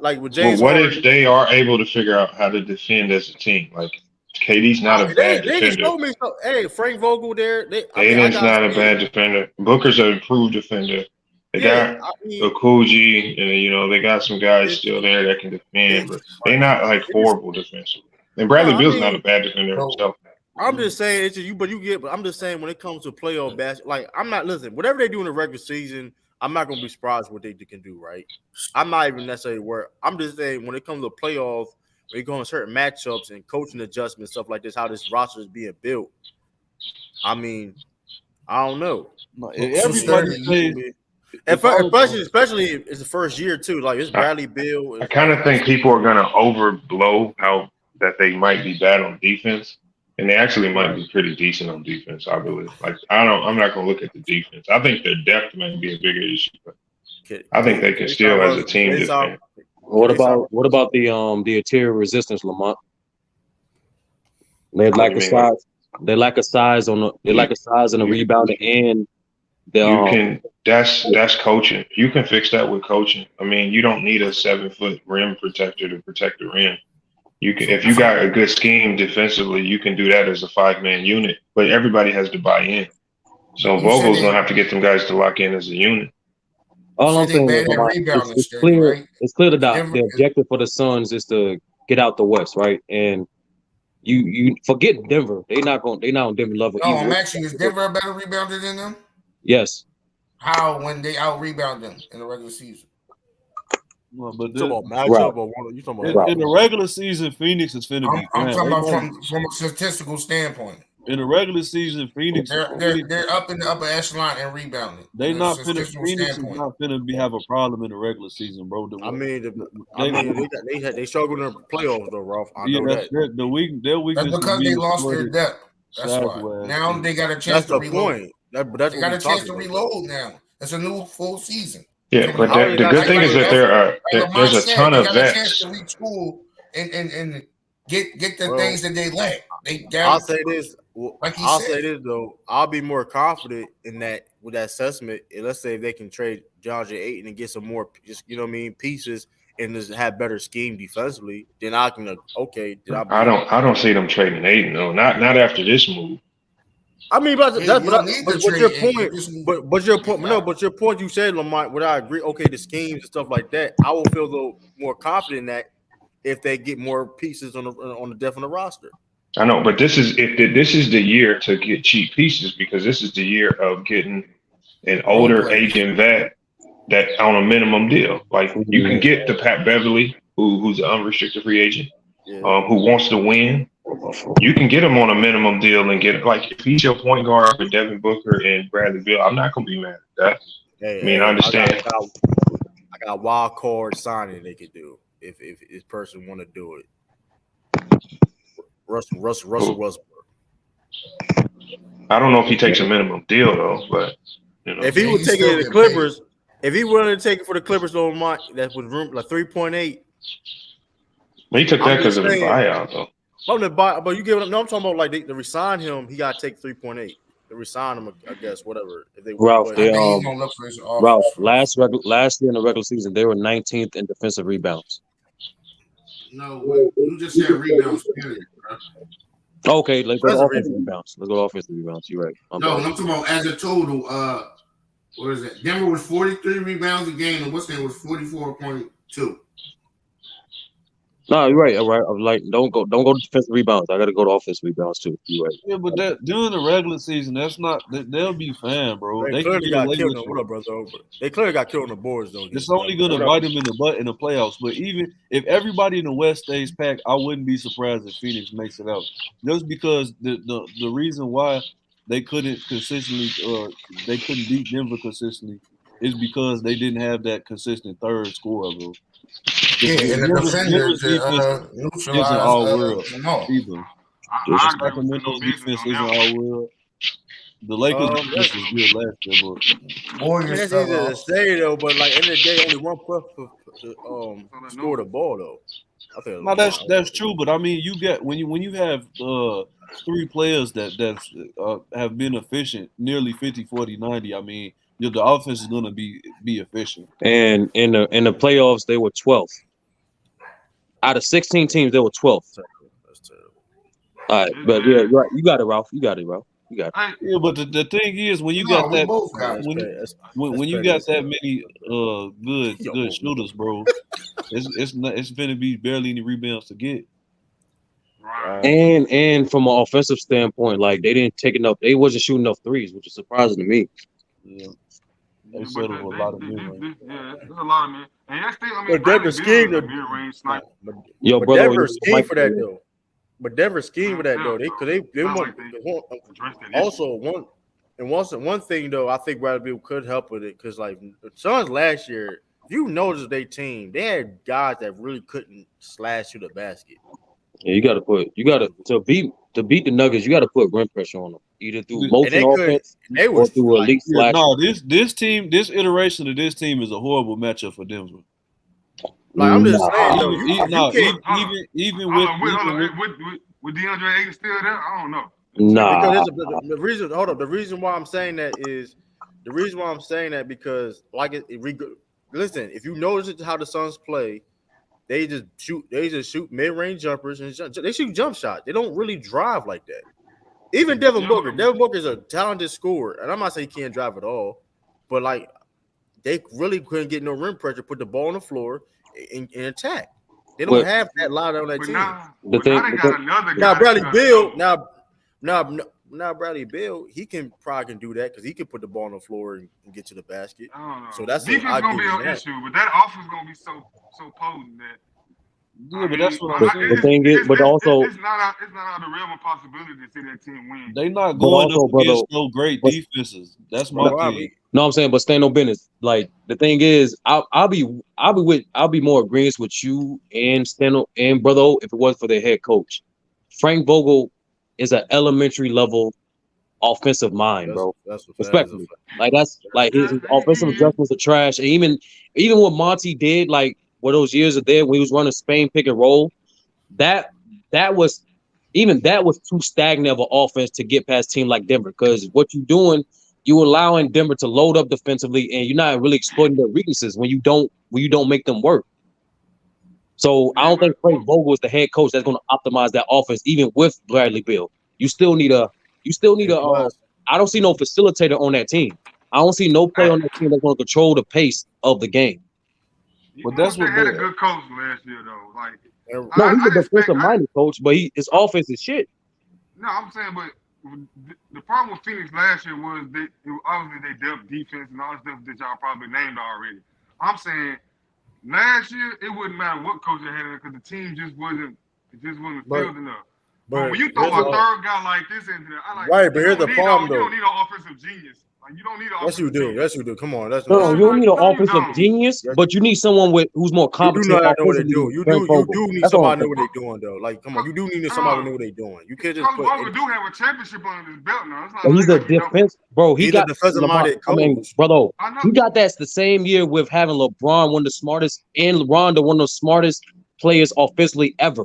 Speaker 1: Like with James.
Speaker 4: Well, what if they are able to figure out how to defend as a team? Like KD's not a bad defender.
Speaker 1: Hey, Frank Vogel there.
Speaker 4: Aiden's not a bad defender. Booker's an improved defender. They got Okuji, and they got some guys still there that can defend, but they're not like horrible defensively. And Bradley Beal's not a bad defender himself.
Speaker 1: I'm just saying it's you, but I'm just saying when it comes to playoff basketball, like I'm not whatever they do in the regular season, I'm not gonna be surprised what they can do, right? I'm not even necessarily worried. I'm just saying when it comes to playoffs, when you go on certain matchups and coaching adjustments, stuff like this, how this roster is being built. I mean, I don't know.
Speaker 5: Everybody
Speaker 1: especially it's the first year too. Like it's Bradley Beal.
Speaker 4: I kind of think people are gonna overblow how that they might be bad on defense, and they actually might be pretty decent on defense. I believe. Like I'm not gonna look at the defense. I think their depth might be a bigger issue, but I think they can still, as a team, defend.
Speaker 6: What about the interior resistance, Lamont? They lack a size. They lack a size on the. They lack a size in the rebounding and.
Speaker 4: That's coaching. You can fix that with coaching. I mean, you don't need a 7-foot rim protector to protect the rim. You can, if you got a good scheme defensively, you can do that as a 5-man unit. But everybody has to buy in. So Vogel's gonna have to get them guys to lock in as a unit.
Speaker 6: All I'm saying is it's clear. Right? It's clear that the objective for the Suns is to get out the West, right? And you forget Denver. They're not on Denver level.
Speaker 2: No, I'm asking, is Denver a better rebounder than them?
Speaker 6: Yes.
Speaker 2: How when they out rebound them in the regular season?
Speaker 5: Well, but
Speaker 1: you talking about matchup or what? You talking about
Speaker 5: in the regular season, Phoenix is finna be.
Speaker 2: I'm talking about from a statistical standpoint.
Speaker 5: In the regular season, Phoenix
Speaker 2: they're up in the upper echelon and rebounding.
Speaker 5: They not finna. Phoenix is not finna have a problem in the regular season, bro.
Speaker 1: They struggled in the playoffs though, Ralph. I know that.
Speaker 5: Their weakness.
Speaker 2: That's because they lost their depth. That's why. Now they got a chance to reload. They got a chance to reload now. It's a new full season.
Speaker 4: Yeah, but the good thing is that there's a ton of vets.
Speaker 2: They got a chance to retool and get the things that they lack.
Speaker 1: I'll say this. Say this though. I'll be more confident in that with that assessment. And let's say if they can trade DeAndre Ayton and get some more, just pieces and just have better scheme defensively, then I can
Speaker 4: I don't see them trading Ayton though. Not after this move.
Speaker 1: I mean, but your point you said, Lamont, would I agree? Okay, the schemes and stuff like that, I will feel a little more confident in that if they get more pieces on the depth on the roster.
Speaker 4: I know, but this is the year to get cheap pieces because this is the year of getting an older aging vet that on a minimum deal. Like you can get the Pat Beverly, who's an unrestricted free agent, who wants to win. You can get him on a minimum deal and get like if he's your point guard with Devin Booker and Bradley Beal, I'm not gonna be mad at that. I understand.
Speaker 1: I got a wild card signing they could do if this person want to do it. Russell Westbrook.
Speaker 4: I don't know if he takes a minimum deal though, but you know.
Speaker 1: If he would take it to the Clippers, if he willing to take it for the Clippers over Mike, that was room like 3.8.
Speaker 4: He took that because of the buyout though.
Speaker 1: But you give him. No, I'm talking about like they resign him. He got to take 3.8. They resign him, I guess, whatever. If they
Speaker 6: Ralph, last year in the regular season, they were 19th in defensive rebounds.
Speaker 2: No, you just said rebounds, period, bro.
Speaker 6: Okay, let's go to offensive rebounds. You're right.
Speaker 2: I'm talking about as a total. What is it? Denver was 43 rebounds a game, and Washington was 44.2.
Speaker 6: No, you're right. All right. I'm like, don't go to defensive rebounds. I got to go to offensive rebounds too. You're right.
Speaker 5: Yeah, but that during the regular season, that's not. They'll be fine, bro.
Speaker 1: They clearly got killed on what up, brother. They clearly got killed on the boards though.
Speaker 5: It's only gonna bite them in the butt in the playoffs. But even if everybody in the West stays packed, I wouldn't be surprised if Phoenix makes it out. Just because the reason why they couldn't consistently, they couldn't beat Denver consistently, is because they didn't have that consistent third scorer, bro.
Speaker 2: Yeah, and the defenders
Speaker 5: isn't all world either. The Sacramento defense isn't all world. The Lakers defense was good last year, but
Speaker 1: that's easy to say though. But like in the day, only one person scored the ball though. I think
Speaker 5: no, that's true. But I mean, you get when you have three players that have been efficient, nearly 50, 40, 90. I mean, the offense is gonna be efficient.
Speaker 6: And in the playoffs, they were 12th. Out of 16 teams, they were 12th. That's terrible. All right, but yeah, right. You got it, Ralph. You got it.
Speaker 5: Yeah, but the thing is, when you got that, when you got that many good shooters, bro, it's gonna be barely any rebounds to get.
Speaker 6: Right. And from an offensive standpoint, like they didn't take enough. They wasn't shooting enough threes, which is surprising to me.
Speaker 5: Yeah. They settled a lot of
Speaker 7: mid-range. Yeah, there's a lot of mid. And that's still, I mean,
Speaker 1: but Denver schemed the
Speaker 7: mid-range sniper.
Speaker 1: Yo, brother, Denver schemed for that though. But Denver schemed for that though. They want also one thing though. I think Bradley Beal could help with it because like the Suns last year, if you notice their team, they had guys that really couldn't slash to the basket.
Speaker 6: Yeah, you got to beat the Nuggets. You got to put rim pressure on them, either through motion offense or through elite slash.
Speaker 5: No, this iteration of this team is a horrible matchup for Denver.
Speaker 1: Like I'm just saying,
Speaker 7: even with DeAndre Ayton still there, I don't know.
Speaker 6: Nah,
Speaker 1: the reason why I'm saying that is because listen, if you notice how the Suns play. They just shoot mid-range jumpers and they shoot jump shots. They don't really drive like that. Even Devin Booker. Devin Booker is a talented scorer, and I'm not saying he can't drive at all, but like they really couldn't get no rim pressure, put the ball on the floor and attack. They don't have that lot on that team. Now Bradley Beal, now Bradley Beal, he probably can do that because he can put the ball on the floor and get to the basket. So that's
Speaker 7: defense gonna be an issue, but that offense gonna be so potent that.
Speaker 5: Yeah, but that's what I'm saying.
Speaker 6: The thing is, but also
Speaker 7: it's not out of the realm of possibility to see that team win.
Speaker 5: They not going up against no great defenses. That's my thing.
Speaker 6: No, I'm saying, but stand on business. Like the thing is, I'll be more agreeing with you and Stano and Brother O if it wasn't for their head coach. Frank Vogel is an elementary level offensive mind, bro. Respectfully, like that's like his offensive adjustments are trash. And even what Monty did, like what those years are there when he was running Spain pick and roll, that was too stagnant of an offense to get past a team like Denver. Because what you're doing, you allowing Denver to load up defensively, and you're not really exploiting their weaknesses when you don't make them work. So I don't think Frank Vogel is the head coach that's going to optimize that offense, even with Bradley Beal. You still need a. I don't see no facilitator on that team. I don't see no player on that team that's going to control the pace of the game.
Speaker 7: But that's what they had a good coach last year, though. Like,
Speaker 6: no, he's a defensive-minded coach, but his offense is shit.
Speaker 7: No, I'm saying, but the problem with Phoenix last year was that obviously they depth defense and all the stuff that y'all probably named already. I'm saying last year it wouldn't matter what coach they had because the team just wasn't filled enough. But when you throw a third guy like this into there,
Speaker 1: right. But here's the problem, though.
Speaker 7: You don't need an offensive genius. Like you don't need an
Speaker 1: Yes, you do. Yes, you do. Come on, that's
Speaker 6: no. You don't need an offensive genius, but you need someone who's more competent.
Speaker 1: You do know what they do. You do need somebody to know what they're doing, though. Like, come on, you do need somebody to know what they're doing. You can't just put.
Speaker 7: Coach do have a championship on his belt now. It's not
Speaker 6: he's a defense, bro. He got
Speaker 1: defensive-minded coach.
Speaker 6: I mean, brother, he got that the same year with having LeBron, one of the smartest, and Rondo, one of the smartest players offensively ever.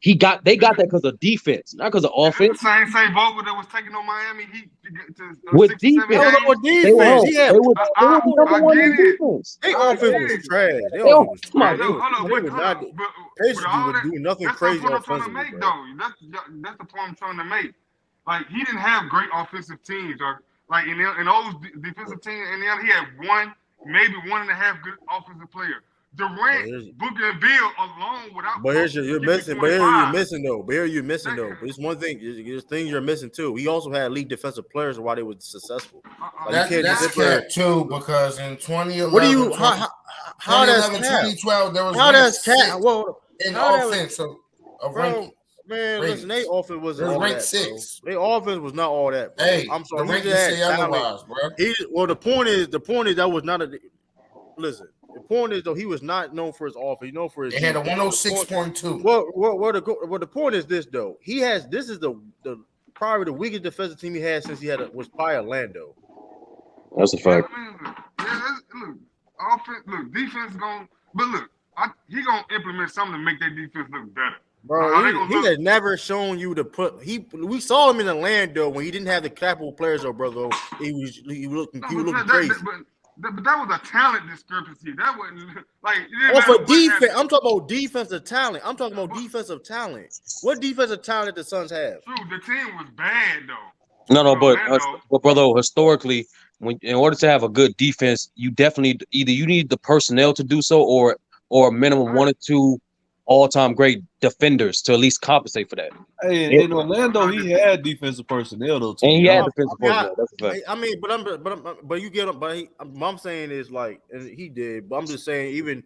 Speaker 6: They got that because of defense, not because of offense.
Speaker 7: Same Vogel that was taking on Miami Heat
Speaker 6: with defense. They were number one in defense.
Speaker 1: Their offense was trash. They would do nothing crazy offensively.
Speaker 7: That's the point I'm trying to make. Like he didn't have great offensive teams, or like in those defensive teams, and then he had maybe 1.5 good offensive players. Durant, Booker, and Beal alone without.
Speaker 1: But you're missing though. But it's one thing. There's things you're missing too. He also had elite defensive players while they were successful.
Speaker 2: That's cat too, because in 2011,
Speaker 1: what do you? How does
Speaker 2: 2012 there was
Speaker 1: how does cat? Well,
Speaker 2: in offense of
Speaker 1: ranking. Man, listen, their offense wasn't all that.
Speaker 2: 6.
Speaker 1: Their offense was not all that. Bro.
Speaker 2: Hey,
Speaker 1: I'm sorry.
Speaker 2: The ranking say otherwise, bro.
Speaker 1: The point is that was not a. Listen. The point is, though, he was not known for his offense. He's known for his.
Speaker 2: They had a 106.2.
Speaker 1: Well, the point is this, though. This is the probably the weakest defensive team he had since he was probably Orlando.
Speaker 6: That's a fact.
Speaker 7: Look, defense going, but look, he gonna implement something to make that defense look better.
Speaker 1: Bro, he has never shown you to put. We saw him in Orlando when he didn't have the capital players, though, brother. He was looking crazy.
Speaker 7: But that was a talent discrepancy. That wasn't like
Speaker 1: for defense. I'm talking about defensive talent. What defensive talent the Suns have?
Speaker 7: True, the team was bad though.
Speaker 6: No, but brother, historically, in order to have a good defense, you definitely you need the personnel to do so, or a minimum 1 or 2 all-time great defenders to at least compensate for that.
Speaker 5: Hey, in Orlando, he had defensive personnel though.
Speaker 6: And he had defensive personnel. That's a fact.
Speaker 1: I mean, but you get him. But I'm saying is like, and he did. But I'm just saying, even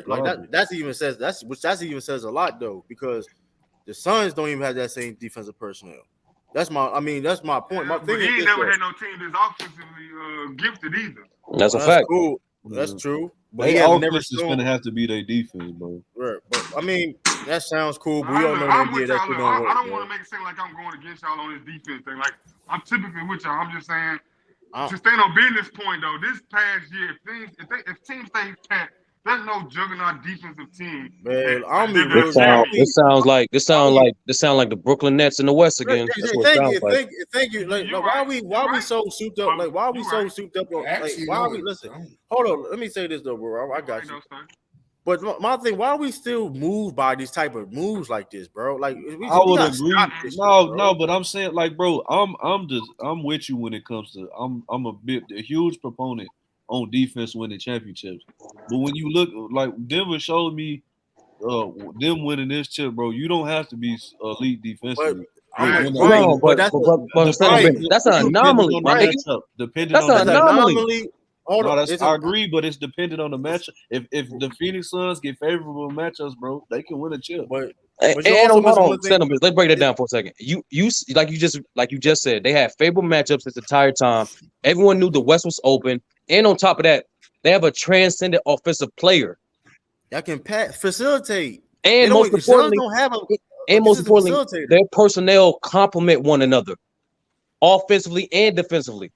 Speaker 1: like that even says a lot though, because the Suns don't even have that same defensive personnel. That's my point. My thing is,
Speaker 7: he never had no team that's offensively gifted either.
Speaker 6: That's a fact.
Speaker 1: Cool. That's true. But
Speaker 5: they offense is going to have to be their defense, bro.
Speaker 1: Right. But I mean, that sounds cool. But we all know that shit don't work.
Speaker 7: I don't want to make it seem like I'm going against y'all on this defense thing. Like I'm typically with y'all. I'm just saying to stand on business point though. This past year, if teams stay pat, there's no juggernaut defensive team.
Speaker 1: Man,
Speaker 6: this sounds like the Brooklyn Nets in the West again.
Speaker 1: Thank you. Like, why we so souped up? Like, why are we so souped up? Listen, hold on. Let me say this though, bro. I got you. But my thing, why are we still moved by these type of moves like this, bro? Like,
Speaker 5: I would agree. No, but I'm saying, like, bro, I'm with you when it comes to I'm a huge proponent on defense winning championships. But when you look, like Denver showed me them winning this chip, bro, you don't have to be elite defensively.
Speaker 6: But that's an anomaly.
Speaker 5: Depending on the anomaly. I agree, but it's dependent on the matchup. If the Phoenix Suns get favorable matchups, bro, they can win a chip.
Speaker 6: Let's break that down for a second. You like you just said, they had favorable matchups this entire time. Everyone knew the West was open, and on top of that, they have a transcendent offensive player
Speaker 1: that can facilitate.
Speaker 6: And most importantly, their personnel complement one another, offensively and defensively.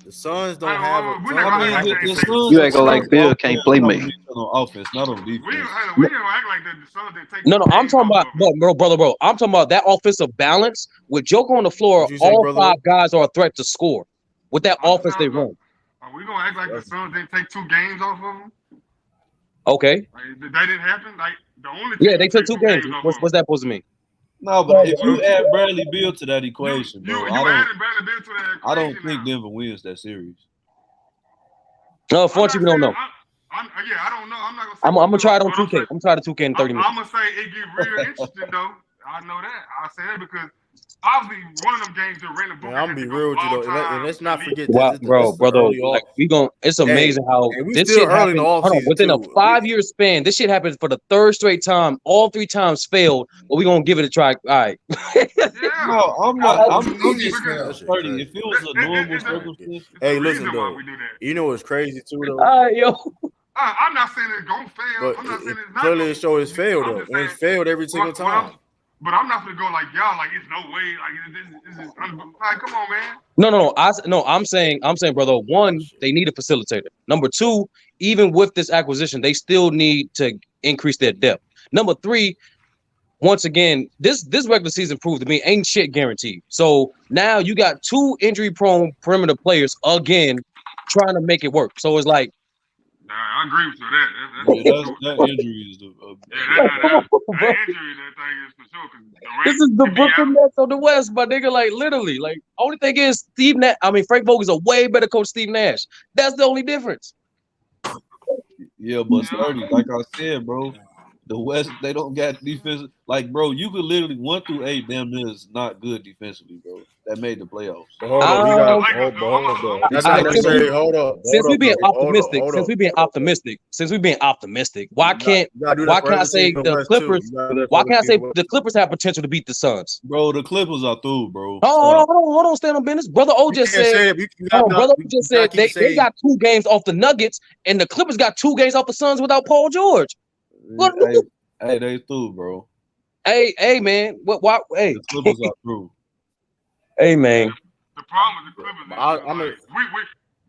Speaker 1: The Suns don't have
Speaker 3: you ain't gonna like Bill can't play me.
Speaker 5: On offense, not on defense.
Speaker 7: We don't act like the Suns didn't take.
Speaker 6: No, I'm talking about, bro. I'm talking about that offensive balance with Joker on the floor. All 5 guys are a threat to score with that offense they run.
Speaker 7: Are we gonna act like the Suns didn't take 2 games off of them?
Speaker 6: Okay.
Speaker 7: Like, that didn't happen. Like the only
Speaker 6: they took 2 games. What's that supposed to mean?
Speaker 5: No, but if you add Bradley Beal to that equation, bro, I don't think Denver wins that series.
Speaker 6: No, unfortunately, we don't know.
Speaker 7: I don't know. I'm not gonna say
Speaker 6: I'm gonna try it on 2K. I'm trying to 2K in 30 minutes.
Speaker 7: I'm gonna say it get real interesting though. I know that. I say that because obviously one of them games that Randall Booker
Speaker 1: Man, I'm
Speaker 7: had
Speaker 1: gonna
Speaker 7: to
Speaker 1: be
Speaker 7: go
Speaker 1: real with you though, and let's not
Speaker 7: elite.
Speaker 1: forget
Speaker 6: Wow,
Speaker 1: this. This
Speaker 6: bro,
Speaker 1: is the early
Speaker 6: like
Speaker 1: off.
Speaker 6: it's amazing how
Speaker 1: And we
Speaker 6: this
Speaker 1: still
Speaker 6: shit
Speaker 1: early in the
Speaker 6: happened. Hold on,
Speaker 1: offseason
Speaker 6: within a
Speaker 1: too.
Speaker 6: 5-year span, this shit happened for the third straight time. All 3 times failed, but we gonna give it a try. All right.
Speaker 7: Yeah.
Speaker 5: No, I'm
Speaker 2: How
Speaker 5: not.
Speaker 2: would you mean
Speaker 5: just
Speaker 2: it's fair?
Speaker 1: That shit
Speaker 5: 30.
Speaker 1: crazy.
Speaker 5: If it was a normal
Speaker 7: It's a
Speaker 5: circumstance,
Speaker 1: Hey,
Speaker 7: reason
Speaker 1: listen
Speaker 7: why
Speaker 1: though.
Speaker 7: we do that.
Speaker 1: You know what's crazy too though.
Speaker 6: All right, yo.
Speaker 7: I'm not saying it's gonna fail.
Speaker 1: But
Speaker 7: I'm not saying it's not
Speaker 1: clearly
Speaker 7: gonna
Speaker 1: it shows it's failed
Speaker 7: I'm
Speaker 1: though,
Speaker 7: just
Speaker 1: and it's
Speaker 7: saying
Speaker 1: failed every single time.
Speaker 7: but I'm not gonna go like y'all. Like it's no way. Like this is like come on, man.
Speaker 6: No. I'm saying, brother. One, they need a facilitator. Number 2, even with this acquisition, they still need to increase their depth. Number 3, once again, this regular season proved to me ain't shit guaranteed. So now you got 2 injury-prone perimeter players again trying to make it work. So it's like,
Speaker 7: Nah, I agree with you.
Speaker 5: that injury is
Speaker 7: That injury, that thing is for sure.
Speaker 6: this is the Brooklyn Nets of the West, my nigga. Like literally, like only thing is Steve Nash. I mean, Frank Vogel's a way better coach than Steve Nash. That's the only difference.
Speaker 5: Yeah, but 30, like I said, bro, the West, they don't got defense. Like, bro, you could literally 1 through 8 damn near is not good defensively, bro. That made the playoffs.
Speaker 1: But hold up, we got
Speaker 7: hold up.
Speaker 1: That's not necessarily. Hold up.
Speaker 6: Since we being optimistic, why can't I say the Clippers? Why can't I say the Clippers have potential to beat the Suns?
Speaker 5: Bro, the Clippers are through, bro.
Speaker 6: Hold on, stand on business. Brother O just said. Brother O just said they got 2 games off the Nuggets, and the Clippers got 2 games off the Suns without Paul George.
Speaker 5: Hey, they through, bro.
Speaker 6: Hey, man. Why? Hey,
Speaker 5: the Clippers are through.
Speaker 6: Hey, man.
Speaker 7: The problem with the Clippers is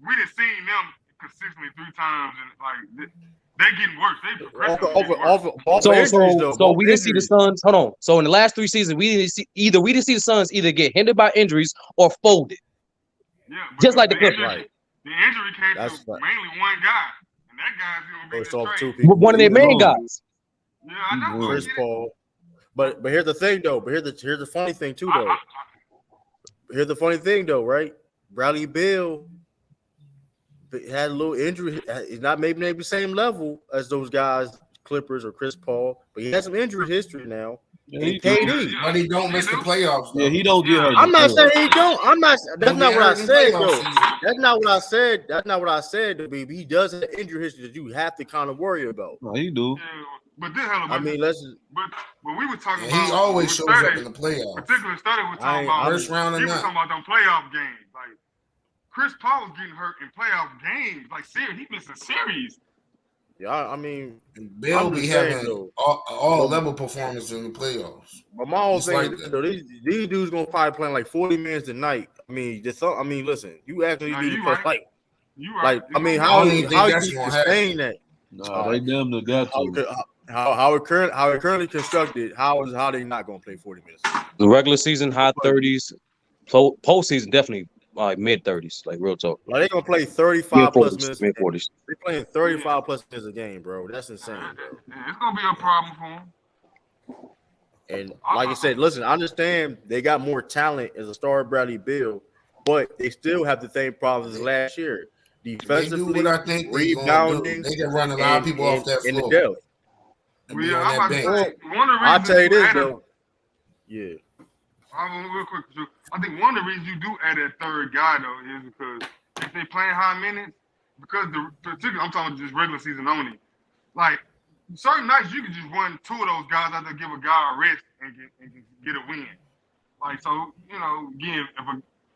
Speaker 7: we done seen them consistently 3 times, and like they getting worse.
Speaker 6: So we didn't see the Suns. Hold on. So in the last 3 seasons, we didn't see the Suns either get hindered by injuries or folded.
Speaker 7: Yeah,
Speaker 6: just like the Clippers.
Speaker 7: The injury came to mainly one guy, and that guy's gonna be the trade.
Speaker 6: One of their main guys.
Speaker 7: Yeah, I know.
Speaker 1: Chris Paul. But here's the thing though. But here's the funny thing too though. Here's the funny thing though, right? Bradley Beal had a little injury. He's not maybe the same level as those guys, Clippers or Chris Paul, but he has some injury history now.
Speaker 5: Yeah,
Speaker 1: KD,
Speaker 2: but he don't miss the playoffs. Though.
Speaker 5: Yeah, he don't get hurt.
Speaker 1: I'm not saying he don't. I'm not. That's not what I said, though.
Speaker 2: Season.
Speaker 1: That's not what I said. That's not what I said. To be, he does have injury history that you have to kind of worry about.
Speaker 5: No, he do.
Speaker 7: Yeah, but this hell,
Speaker 1: I mean, let's.
Speaker 7: But when we were talking about,
Speaker 2: he always shows up in the playoffs.
Speaker 7: Particularly study was talking about
Speaker 2: first round
Speaker 7: he
Speaker 2: and
Speaker 7: was talking about them playoff games. Like Chris Paul was getting hurt in playoff games. Like series, he missing series.
Speaker 1: Yeah, I mean,
Speaker 2: Bill be having all level performance in the playoffs.
Speaker 1: But my whole thing
Speaker 2: like
Speaker 1: is, though, these dudes gonna probably playing like 40 minutes a night. I mean, listen, you actually do
Speaker 7: right.
Speaker 1: like,
Speaker 7: you right.
Speaker 1: I mean, how you sustain that?
Speaker 5: No, they damn near got to.
Speaker 1: How it currently constructed, how they not gonna play 40 minutes?
Speaker 6: The regular season high 30s, postseason definitely like mid 30s, like real talk.
Speaker 1: Like they gonna play 35 plus minutes.
Speaker 6: Mid 40s.
Speaker 1: They playing 35 plus minutes a game, bro. That's insane, bro.
Speaker 7: Yeah, it's gonna be a problem for him.
Speaker 1: And like I said, listen, I understand they got more talent as a star Bradley Beal, but they still have the same problems as last year. Defensively,
Speaker 2: they do what I think
Speaker 1: rebounding,
Speaker 2: they can run a lot of people off that floor.
Speaker 1: In the depth. I'll tell you this though. Yeah.
Speaker 7: Real quick, I think one of the reasons you do add that third guy though is because if they playing high minutes, because particularly I'm talking just regular season only, like certain nights you can just run 2 of those guys out there, give a guy a rest and get a win. Like so, again,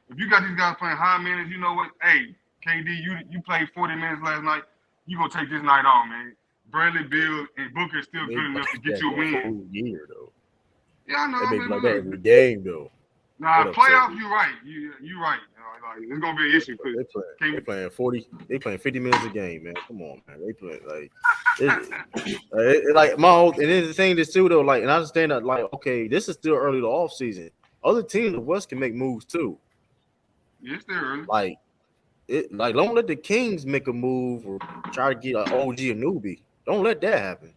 Speaker 7: if you got these guys playing high minutes, you know what? Hey, KD, you played 40 minutes last night. You gonna take this night off, man. Bradley Beal and Booker is still good enough to get you a win.
Speaker 1: Year though.
Speaker 7: Yeah, I know.
Speaker 1: They make like that every game though.
Speaker 7: Nah, playoffs, you're right. You're right. Like, it's gonna be an issue because
Speaker 1: they playing 40. They playing 50 minutes a game, man. Come on, man. They play like my whole. And then the thing is too though, like, and I understand that, like, okay, this is still early to off season. Other teams in the West can make moves too.
Speaker 7: Yes, they're early.
Speaker 1: Like don't let the Kings make a move or try to get an OG a newbie. Don't let that happen.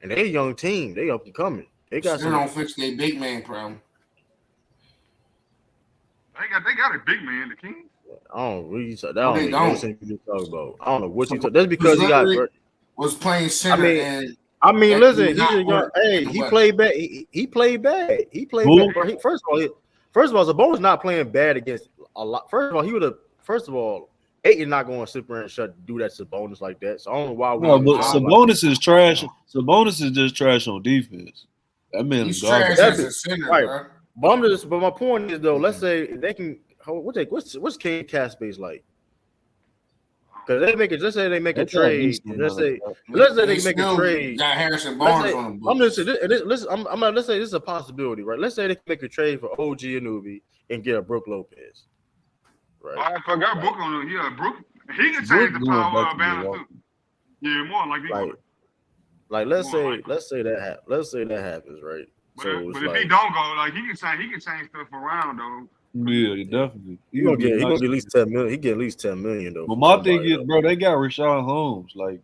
Speaker 1: And they a young team. They up and coming. They got
Speaker 2: still don't fix their big man problem.
Speaker 7: They got a big man, the Kings.
Speaker 1: I don't really talk.
Speaker 2: They don't.
Speaker 1: Talk about. I don't know what you talk. That's because he got
Speaker 2: was playing center.
Speaker 1: I mean,
Speaker 2: That
Speaker 1: listen,
Speaker 2: did
Speaker 1: he's a
Speaker 2: not
Speaker 1: young.
Speaker 2: work.
Speaker 1: Hey, he played bad. He played bad. He played
Speaker 5: Who?
Speaker 1: bad. Bro. First of all, Sabonis not playing bad against a lot. First of all, he would have. First of all, Aiton not going to sit there and do that to Sabonis like that. So I don't know why we.
Speaker 5: No, but
Speaker 1: I don't
Speaker 5: Sabonis is trash. Sabonis is just trash on defense. That man is
Speaker 2: He's
Speaker 5: garbage.
Speaker 2: trash as a center,
Speaker 1: Right.
Speaker 2: bro.
Speaker 1: But my point is though, let's say they can. What's King Cat space like? Because they make it. Let's say they make a
Speaker 5: That's not
Speaker 1: trade.
Speaker 5: decent,
Speaker 1: Let's say
Speaker 5: bro.
Speaker 1: they make a
Speaker 2: still
Speaker 1: trade.
Speaker 2: Got Harrison
Speaker 1: Let's
Speaker 2: Barnes
Speaker 1: say,
Speaker 2: on the
Speaker 1: I'm
Speaker 2: books.
Speaker 1: just listen. Let's say this is a possibility, right? Let's say they can make a trade for OG Anunoby and get a Brook Lopez, right?
Speaker 7: I forgot
Speaker 1: Right.
Speaker 7: Brook on it. Yeah, Brook. He can change
Speaker 5: Brook
Speaker 7: the
Speaker 5: going
Speaker 7: power
Speaker 5: back
Speaker 7: of
Speaker 5: to
Speaker 7: balance
Speaker 5: Milwaukee.
Speaker 7: too. Yeah, more like he.
Speaker 1: Like let's
Speaker 7: Well,
Speaker 1: say
Speaker 7: like-
Speaker 1: that happens, right?
Speaker 7: But,
Speaker 1: So
Speaker 7: but
Speaker 1: it's
Speaker 7: if
Speaker 1: like
Speaker 7: he don't go, like he can change stuff around though.
Speaker 5: Yeah, definitely.
Speaker 1: he gonna get at least 10 million. He get at least 10 million though.
Speaker 5: But
Speaker 1: from
Speaker 5: my thing
Speaker 1: somebody,
Speaker 5: is, bro, they got Rashawn Holmes. Like,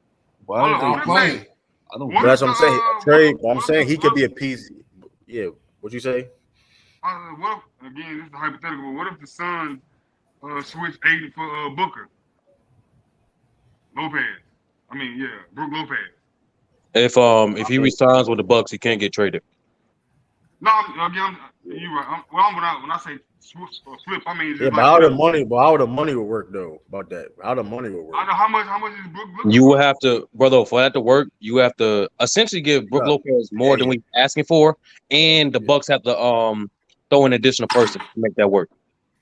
Speaker 5: why
Speaker 7: Hold
Speaker 5: did
Speaker 7: on,
Speaker 5: they?
Speaker 2: Don't play.
Speaker 5: I don't.
Speaker 7: What
Speaker 1: That's
Speaker 7: if
Speaker 1: what I'm
Speaker 7: the,
Speaker 1: saying. Trade.
Speaker 7: what
Speaker 1: I'm
Speaker 7: if
Speaker 1: saying
Speaker 7: the
Speaker 1: he could be a
Speaker 7: Bucks-
Speaker 1: piece. Yeah. What you say?
Speaker 7: What if, again, this is hypothetical. But what if the Suns switch Aiden for Booker? Lopez. I mean, yeah, Brook Lopez.
Speaker 6: If he resigns with the Bucks, he can't get traded.
Speaker 7: No, again, you're right. When I say flip, I mean
Speaker 1: Yeah, but how the money would work though? About that, how the money would work?
Speaker 7: I know how much is Brook looking
Speaker 6: You
Speaker 7: for?
Speaker 6: will have to, brother, for that to work, you have to essentially give Brook Lopez more than we're asking for, and the Bucks have to throw an additional person to make that work.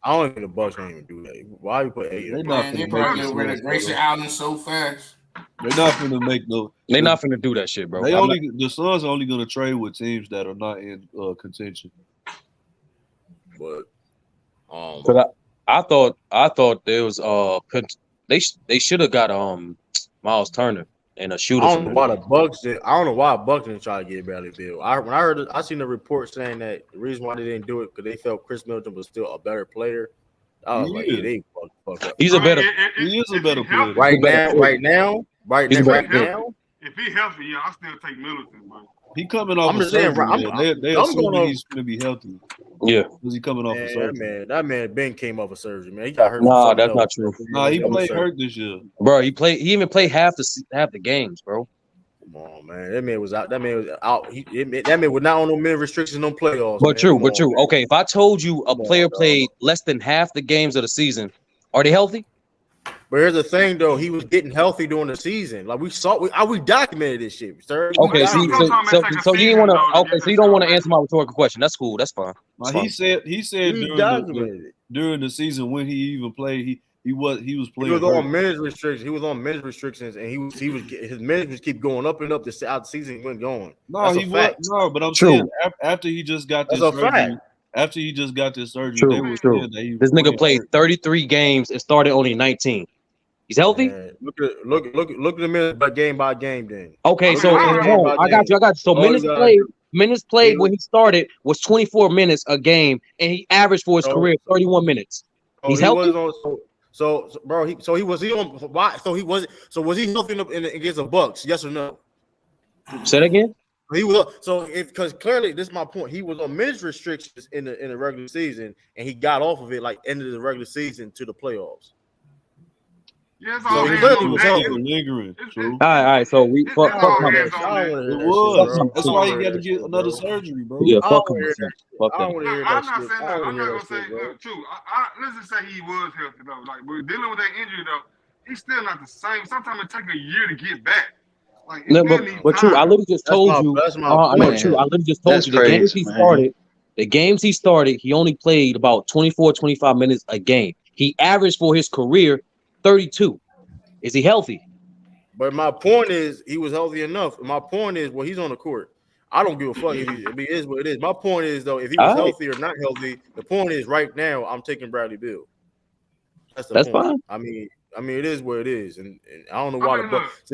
Speaker 1: I don't think the Bucks don't even do that. Why you put 8?
Speaker 5: They not
Speaker 2: Man, they
Speaker 5: finna
Speaker 2: probably
Speaker 5: make
Speaker 2: get rid
Speaker 5: the
Speaker 2: of Grayson Allen so fast.
Speaker 5: They're not finna make no.
Speaker 6: They're not finna do that shit, bro.
Speaker 5: The Suns are only gonna trade with teams that are not in contention.
Speaker 1: But
Speaker 6: I thought there was they should have got Miles Turner and a shooter.
Speaker 1: I don't know why the Bucks didn't try to get Bradley Beal. When I heard it, I seen the report saying that the reason why they didn't do it because they felt Chris Middleton was still a better player. I was like, yeah, they fuck up.
Speaker 6: He's a better.
Speaker 5: He is a better player.
Speaker 1: Right now.
Speaker 7: If he healthy, yeah, I still take Middleton, bro.
Speaker 5: He coming off.
Speaker 1: I'm just saying,
Speaker 5: they
Speaker 1: I'm
Speaker 5: assuming
Speaker 1: going
Speaker 5: he's gonna be healthy.
Speaker 6: Yeah.
Speaker 5: Was he coming off of surgery?
Speaker 1: That man Ben came off of surgery, man. He got hurt.
Speaker 6: Nah, that's not true.
Speaker 5: Nah, he played hurt this year,
Speaker 6: bro. He even played half the games, bro.
Speaker 1: Come on, man. That man was out. That man was out. That man was not on no minute restrictions, no playoffs.
Speaker 6: But
Speaker 1: man.
Speaker 6: true. Okay, if I told you a player played less than half the games of the season, are they healthy?
Speaker 1: But here's the thing, though. He was getting healthy during the season. Like we documented this shit, sir.
Speaker 6: Okay, so you didn't want to. Okay, so you don't want to answer my rhetorical question. That's cool. That's fine.
Speaker 5: He said during the season when he even played, he was playing.
Speaker 1: He was on minutes restrictions. He was on minutes restrictions, and his minutes just keep going up and up. The season went going.
Speaker 5: No, he was no, but I'm saying after he just got this surgery. After he just got this surgery, they were saying that
Speaker 6: this nigga played 33 games and started only 19. He's healthy.
Speaker 1: Man, look at the minutes by game. Then
Speaker 6: okay, so I got you. So minutes played when he started was 24 minutes a game, and he averaged for his career 31 minutes. He's healthy.
Speaker 1: Was he healthy against the Bucks? Yes or no?
Speaker 6: Say that again.
Speaker 1: He was because clearly this is my point. He was on minutes restrictions in the regular season, and he got off of it like end of the regular season to the playoffs.
Speaker 7: Yeah, it's
Speaker 1: So
Speaker 7: all
Speaker 1: he
Speaker 7: hands
Speaker 1: clearly
Speaker 7: on
Speaker 1: was
Speaker 7: deck.
Speaker 1: healthy.
Speaker 5: lingering. True.
Speaker 6: All right. So we fuck
Speaker 7: all
Speaker 6: my
Speaker 7: hands
Speaker 6: bad.
Speaker 7: on deck.
Speaker 5: It was. That's why he got to get another surgery, bro.
Speaker 6: Yeah,
Speaker 1: I
Speaker 6: fuck
Speaker 1: don't
Speaker 6: him.
Speaker 1: want to hear that.
Speaker 6: Fuck
Speaker 1: I don't
Speaker 6: him.
Speaker 1: want to hear
Speaker 7: I'm
Speaker 1: that
Speaker 7: not
Speaker 1: shit.
Speaker 7: saying
Speaker 1: I
Speaker 7: that.
Speaker 1: don't
Speaker 7: I'm
Speaker 1: want to
Speaker 7: not
Speaker 1: hear
Speaker 7: gonna
Speaker 1: that
Speaker 7: say
Speaker 1: shit, bro.
Speaker 7: look, true. Let's just say he was healthy though. Like, but dealing with that injury though, he's still not the same. Sometimes it take a year to get back. Like,
Speaker 6: No, but true. I literally just told you. I know, true. I literally just told you the games he started. The games he started, he only played about 24, 25 minutes a game. He averaged for his career 32. Is he healthy?
Speaker 1: But my point is, he was healthy enough. My point is, well, he's on the court. I don't give a fuck if he is what it is. My point is, though, if he was healthy or not healthy, the point is, right now, I'm taking Bradley Beal. That's
Speaker 6: fine.
Speaker 1: I mean, it is what it is, and I don't know why the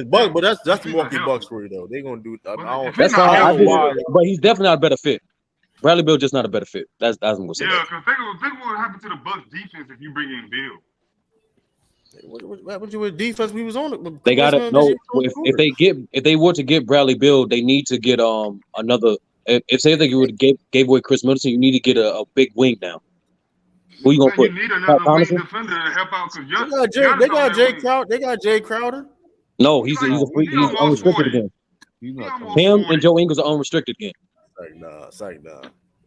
Speaker 1: Bucks, but that's the Milwaukee Bucks for you though. They're gonna do.
Speaker 6: That's fine. But he's definitely not a better fit. Bradley Beal just not a better fit. That's what I'm gonna say.
Speaker 7: Yeah, because think what happened to the Bucks defense if you bring in Beal.
Speaker 1: What happened to his defense? We was on it.
Speaker 6: They got to know if they were to get Bradley Beal, they need to get another. If say they would gave away Chris Middleton, you need to get a big wing now. Who you gonna put?
Speaker 7: You need another wing defender to help out because
Speaker 1: they got Jay Crowder.
Speaker 6: No, he's unrestricted again.
Speaker 5: He's not
Speaker 7: almost
Speaker 5: coming.
Speaker 6: Him
Speaker 7: 40.
Speaker 6: and Joe Ingles are unrestricted again.
Speaker 1: It's like nah.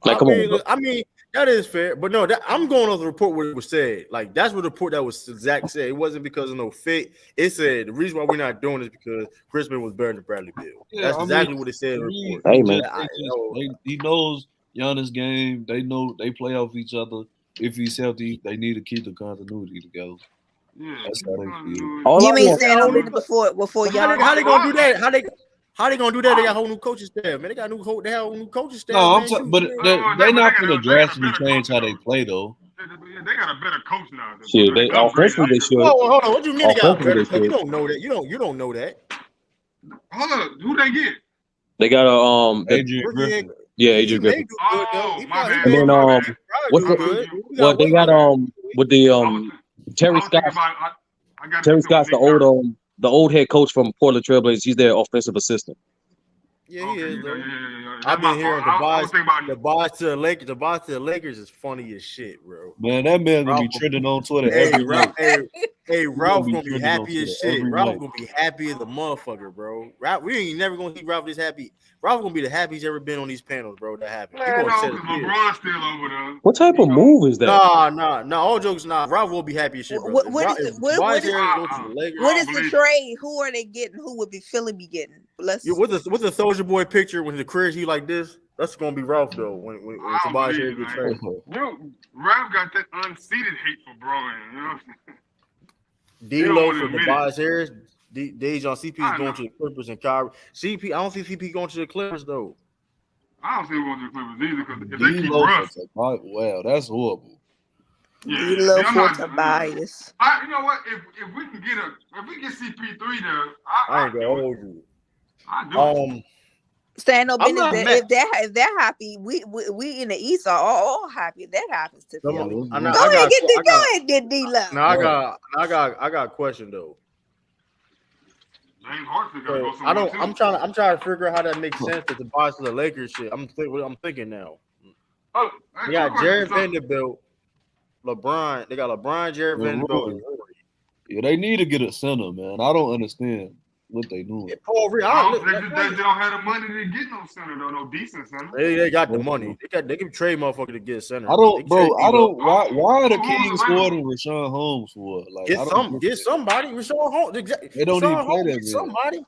Speaker 6: Like, come on, bro.
Speaker 1: I mean, that is fair, but no, I'm going off the report what it was said. Like that's what the report that was Zach said. It wasn't because of no fit. It said the reason why we're not doing this because Chrisman was better than Bradley Beal.
Speaker 5: Yeah,
Speaker 1: That's
Speaker 5: I
Speaker 1: exactly
Speaker 5: mean,
Speaker 1: what it said in the
Speaker 5: he-
Speaker 1: report.
Speaker 6: Hey, man.
Speaker 5: he knows Giannis' game. They know they play off each other. If he's healthy, they need to keep the continuity together.
Speaker 7: Yeah.
Speaker 5: That's how they feel.
Speaker 6: All
Speaker 8: You
Speaker 6: I
Speaker 8: mean
Speaker 6: want-
Speaker 8: stand on it before y'all?
Speaker 1: How they gonna do that? How they gonna do that? They got a whole new coaching staff, man. They got they have a new coaching staff.
Speaker 5: No,
Speaker 1: man.
Speaker 5: but they're not
Speaker 7: they
Speaker 5: going to
Speaker 7: got a
Speaker 5: drastically
Speaker 7: better
Speaker 5: change how
Speaker 7: coach,
Speaker 5: they play, though.
Speaker 7: They got a better coach now.
Speaker 6: Shit, they offensively they should.
Speaker 1: Hold on. What do you mean they got a
Speaker 6: Offensively,
Speaker 1: better
Speaker 6: they
Speaker 1: coach? You
Speaker 6: should.
Speaker 1: don't know that. You don't know that.
Speaker 7: Hold up, who they get?
Speaker 6: They got a
Speaker 5: Adrian Griffin.
Speaker 6: yeah, Adrian
Speaker 1: He may
Speaker 6: Griffin.
Speaker 1: do good, though.
Speaker 7: Oh,
Speaker 1: He
Speaker 7: my
Speaker 1: probably-
Speaker 7: bad.
Speaker 6: And then
Speaker 1: probably
Speaker 6: what's
Speaker 1: do
Speaker 6: the-
Speaker 1: good.
Speaker 6: Well, they got with the Terry Scott. Terry Scott's the old head coach from Portland Trailblazers. He's their offensive assistant.
Speaker 1: Yeah, he is. Though.
Speaker 7: Yeah.
Speaker 1: I've been hearing the
Speaker 7: boss.
Speaker 1: buys to the Lakers. The buys to the Lakers is funny as shit, bro.
Speaker 5: Man, that man going to be
Speaker 1: Ralph-
Speaker 5: trending on Twitter
Speaker 1: Hey,
Speaker 5: every
Speaker 1: Ralph,
Speaker 5: night.
Speaker 1: Ralph
Speaker 5: be
Speaker 1: gonna be
Speaker 5: trending on
Speaker 1: happy as
Speaker 5: Twitter
Speaker 1: shit.
Speaker 5: every
Speaker 1: Ralph
Speaker 5: night.
Speaker 1: gonna be happy as a motherfucker, bro. Ralph, we ain't never gonna see Ralph this happy. Ralph gonna be the happiest he's ever been on these panels, bro. That happened.
Speaker 7: Man, no, because LeBron's still over there.
Speaker 6: What type of move is that?
Speaker 1: Nah. All jokes, Ralph will be happy as shit, bro.
Speaker 8: What
Speaker 1: If
Speaker 8: is- what
Speaker 1: Tobias
Speaker 8: is-
Speaker 1: Harris go to the Lakers,
Speaker 8: What is the trade? Who are they getting? Who would be Philly be getting? Let's
Speaker 1: with the Soldier Boy picture when the career he like this, that's gonna be Ralph though. When
Speaker 7: I don't
Speaker 1: Tobias
Speaker 7: believe
Speaker 1: Harris
Speaker 7: it,
Speaker 1: get traded.
Speaker 7: Ralph got that unseated hate for Bron. You know what I'm saying?
Speaker 1: D-Lo
Speaker 7: don't
Speaker 1: for
Speaker 7: wanna admit
Speaker 1: Tobias Harris. Dejon CP
Speaker 7: I
Speaker 1: is going
Speaker 7: know.
Speaker 1: to the Clippers and Kyrie. CP, I don't see CP going to the Clippers though.
Speaker 7: I don't see him going to the Clippers either because if they keep
Speaker 5: D-Lo
Speaker 7: Russ,
Speaker 5: for Tobias. Wow, that's horrible.
Speaker 8: D-Lo
Speaker 7: I'm
Speaker 8: for
Speaker 7: not-
Speaker 8: Tobias.
Speaker 7: You know what? If we can get CP3 there,
Speaker 1: I ain't gonna hold you.
Speaker 7: I do.
Speaker 8: Stand up
Speaker 1: I'm
Speaker 8: in
Speaker 1: not
Speaker 8: it.
Speaker 1: mad.
Speaker 8: If they're happy, we in the East are all happy. If that happens to
Speaker 1: Come
Speaker 8: Philly.
Speaker 1: on.
Speaker 8: Go ahead, get D-Lo.
Speaker 1: Now I got a question though.
Speaker 7: James Harden got to
Speaker 1: So
Speaker 7: go somewhere too.
Speaker 1: I'm trying to figure out how that makes sense with the buys to the Lakers shit. I'm thinking now.
Speaker 7: Oh,
Speaker 1: They got Jared Vanderbilt, LeBron. They got LeBron, Jared Vanderbilt, and Rory.
Speaker 5: Yeah, they need to get a center, man. I don't understand what they doing.
Speaker 1: Yeah, Paul Reed.
Speaker 7: They don't have the money to get no center though, no decent center.
Speaker 1: They got the money. They can trade motherfucker to get a center.
Speaker 5: I don't. Why are the
Speaker 7: Who's
Speaker 5: Kings
Speaker 7: available?
Speaker 5: hoarding Rashawn Holmes for? Like,
Speaker 1: Get somebody. Rashawn Holmes.
Speaker 5: They don't even play that good.
Speaker 1: Somebody.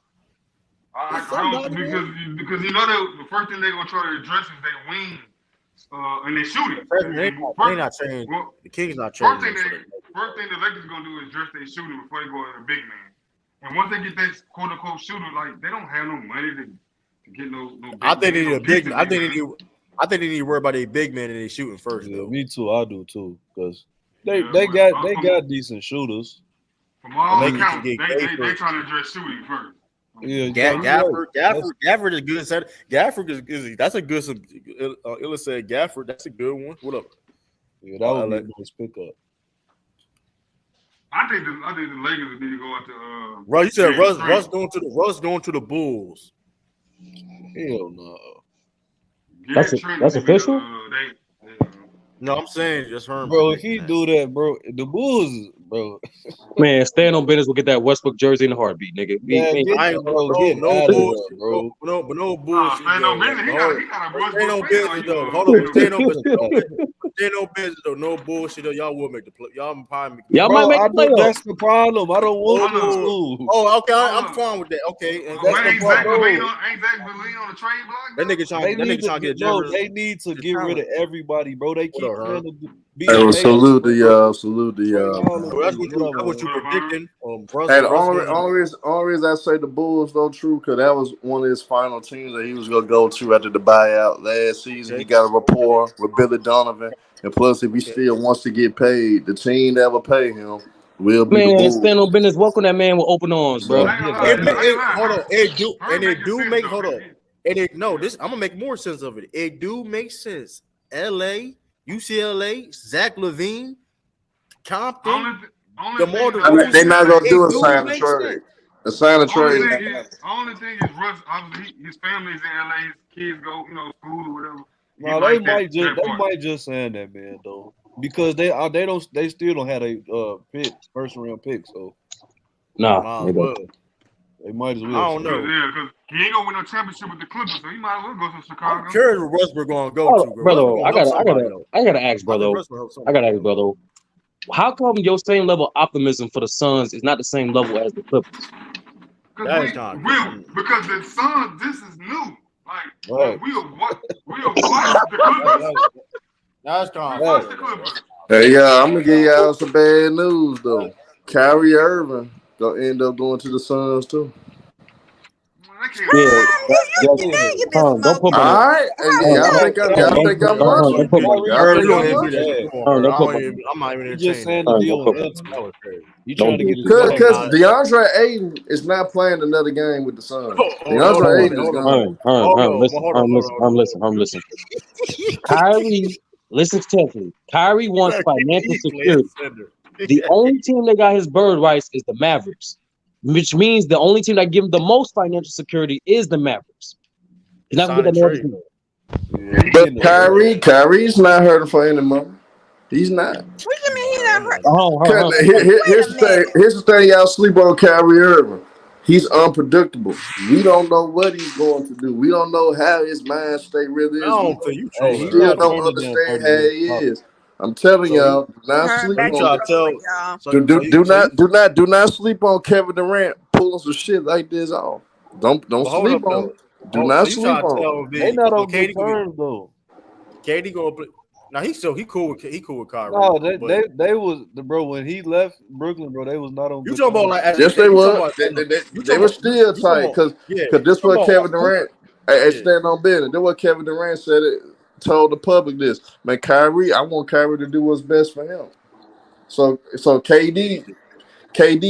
Speaker 7: I don't because you know the first thing they're gonna try to address is their wings and their shooting.
Speaker 1: They not changing. The Kings not changing.
Speaker 7: First thing the Lakers gonna do is address their shooting before they go to the big man. And once they get that quote unquote shooter, like they don't have no money to get no big
Speaker 1: I think they
Speaker 7: man,
Speaker 1: need a big.
Speaker 7: decent
Speaker 1: I think
Speaker 7: man.
Speaker 1: they need to worry about a big man and they shooting first.
Speaker 5: Yeah,
Speaker 1: Though.
Speaker 5: me too. I do too. Because they
Speaker 7: Yeah,
Speaker 5: got decent shooters.
Speaker 7: From all
Speaker 1: Lakers
Speaker 7: accounts,
Speaker 1: can get
Speaker 7: they
Speaker 1: first.
Speaker 7: trying to address shooting first.
Speaker 5: Yeah,
Speaker 1: Gafford is good. Gafford is that's a good. Illa said Gafford. That's a good one. What up?
Speaker 5: Yeah, that would be a nice pickup.
Speaker 7: I think the Lakers need to go out to
Speaker 1: Russ, you said
Speaker 7: James
Speaker 1: Russ going to the Bulls.
Speaker 5: Hell no.
Speaker 6: That's official?
Speaker 1: No, I'm saying just Herman.
Speaker 5: Bro, if he do that, bro, the Bulls, bro.
Speaker 6: Man, stand on business will get that Westbrook jersey in a heartbeat, nigga.
Speaker 5: Yeah,
Speaker 6: We-
Speaker 5: get
Speaker 1: I
Speaker 5: no
Speaker 1: ain't no
Speaker 5: bullshit,
Speaker 1: bullshit,
Speaker 5: bro.
Speaker 1: But no bullshit.
Speaker 7: Stand
Speaker 1: though.
Speaker 7: on business. He got a Westbrook
Speaker 1: Stay on
Speaker 7: fan,
Speaker 1: business
Speaker 7: though.
Speaker 1: though. Hold on, stay on business. Stay on business though. No bullshit though. Y'all will make the play. Y'all probably make.
Speaker 6: Y'all
Speaker 5: Bro,
Speaker 6: might make
Speaker 5: I
Speaker 6: the
Speaker 5: think
Speaker 6: playoffs.
Speaker 5: that's the problem. I don't want them to.
Speaker 1: Oh, okay. I'm fine with that. Okay. And
Speaker 7: But
Speaker 1: that's
Speaker 7: ain't
Speaker 1: the
Speaker 7: Zach
Speaker 1: problem.
Speaker 7: Levine on the trade block?
Speaker 1: That nigga trying to get Jefferson.
Speaker 5: They need to get rid of everybody, bro. They keep trying to be.
Speaker 9: Hey, well, salute to y'all. Salute to y'all.
Speaker 1: Oh, that's what you predicting.
Speaker 9: Hey, the only reason I say the Bulls though true because that was one of his final teams that he was gonna go to after the buyout last season. He got a rapport with Billy Donovan, and plus, if he still wants to get paid, the team that will pay him will be the
Speaker 6: Man,
Speaker 9: Bulls.
Speaker 6: stand on business. Welcome that man with open arms, bro.
Speaker 1: Hold on. It do make hold on. I'm gonna make more sense of it. It do make sense. LA, UCLA, Zach LaVine, Compton.
Speaker 9: They're not gonna do a sign a trade. A sign a trade.
Speaker 7: Only thing is Russ. Obviously, his family's in LA. His kids go, school or whatever.
Speaker 5: No, they might just sign that man though, because they still don't have a first round pick. So
Speaker 6: nah,
Speaker 5: They might as
Speaker 1: I
Speaker 5: well.
Speaker 1: don't know.
Speaker 7: Yeah, because he ain't gonna win no championship with the Clippers, so he might as well go to Chicago.
Speaker 1: I'm curious where Westbrook gonna go
Speaker 6: Oh,
Speaker 1: to, bro.
Speaker 6: brother,
Speaker 1: Westbrook
Speaker 6: I
Speaker 1: gonna help
Speaker 6: gotta
Speaker 1: somebody, though.
Speaker 6: I gotta ask,
Speaker 1: I think
Speaker 6: brother.
Speaker 1: Westbrook help
Speaker 6: I
Speaker 1: somebody.
Speaker 6: gotta ask, brother. How come your same level of optimism for the Suns is not the same level as the Clippers?
Speaker 1: That is kind of
Speaker 7: Because the Suns, this is new. Like
Speaker 5: Right.
Speaker 7: we'll watch the Clippers.
Speaker 1: That's kind
Speaker 7: We
Speaker 1: of
Speaker 7: watch the Clippers.
Speaker 9: Hey, yeah, I'm gonna give y'all some bad news though. Kyrie Irving gonna end up going to the Suns too.
Speaker 6: Yeah,
Speaker 8: You nagging this
Speaker 6: don't put
Speaker 8: motherfucker.
Speaker 6: money.
Speaker 9: All right, hey, y'all think I'm lucky?
Speaker 6: Don't put money.
Speaker 9: Y'all think
Speaker 1: you
Speaker 9: I'm
Speaker 1: don't
Speaker 9: lucky?
Speaker 1: see that. Come on,
Speaker 6: Don't
Speaker 1: bro.
Speaker 6: put money.
Speaker 1: I'm not even
Speaker 5: You just saying
Speaker 1: entertaining
Speaker 5: the
Speaker 1: that.
Speaker 5: deal
Speaker 6: Don't
Speaker 5: with
Speaker 6: put
Speaker 5: Anthony.
Speaker 1: That was crazy.
Speaker 5: You
Speaker 6: Don't
Speaker 5: trying to
Speaker 6: do
Speaker 5: get his
Speaker 9: Because
Speaker 5: bag.
Speaker 9: DeAndre Ayton is not playing another game with the Suns. DeAndre Ayton is gone.
Speaker 6: Listen. Kyrie, listen carefully. Kyrie wants financial security. The only team that got his bird rights is the Mavericks, which means the only team that give him the most financial security is the Mavericks. He's not gonna get that other team.
Speaker 9: But Kyrie's not hurting for any money. He's not.
Speaker 8: What you mean he not hurt?
Speaker 9: Here's the thing, y'all sleep on Kyrie Irving. He's unpredictable. We don't know what he's going to do. We don't know how his mind state really is.
Speaker 1: I don't think you trolling.
Speaker 9: We still don't understand how he is. I'm telling y'all, do not sleep on. Do not sleep on Kevin Durant pulling some shit like this off. Don't sleep on it. Do not sleep on it.
Speaker 5: They not on good terms though.
Speaker 1: KD gonna play. Now he cool with Kyrie.
Speaker 5: No, they was bro when he left Brooklyn, bro. They was not on.
Speaker 1: You talking about like
Speaker 9: yes, they were. They were still tight because this what Kevin Durant. Hey, stand on business. That's what Kevin Durant said. Told the public this, man. Kyrie, I want Kyrie to do what's best for him. So KD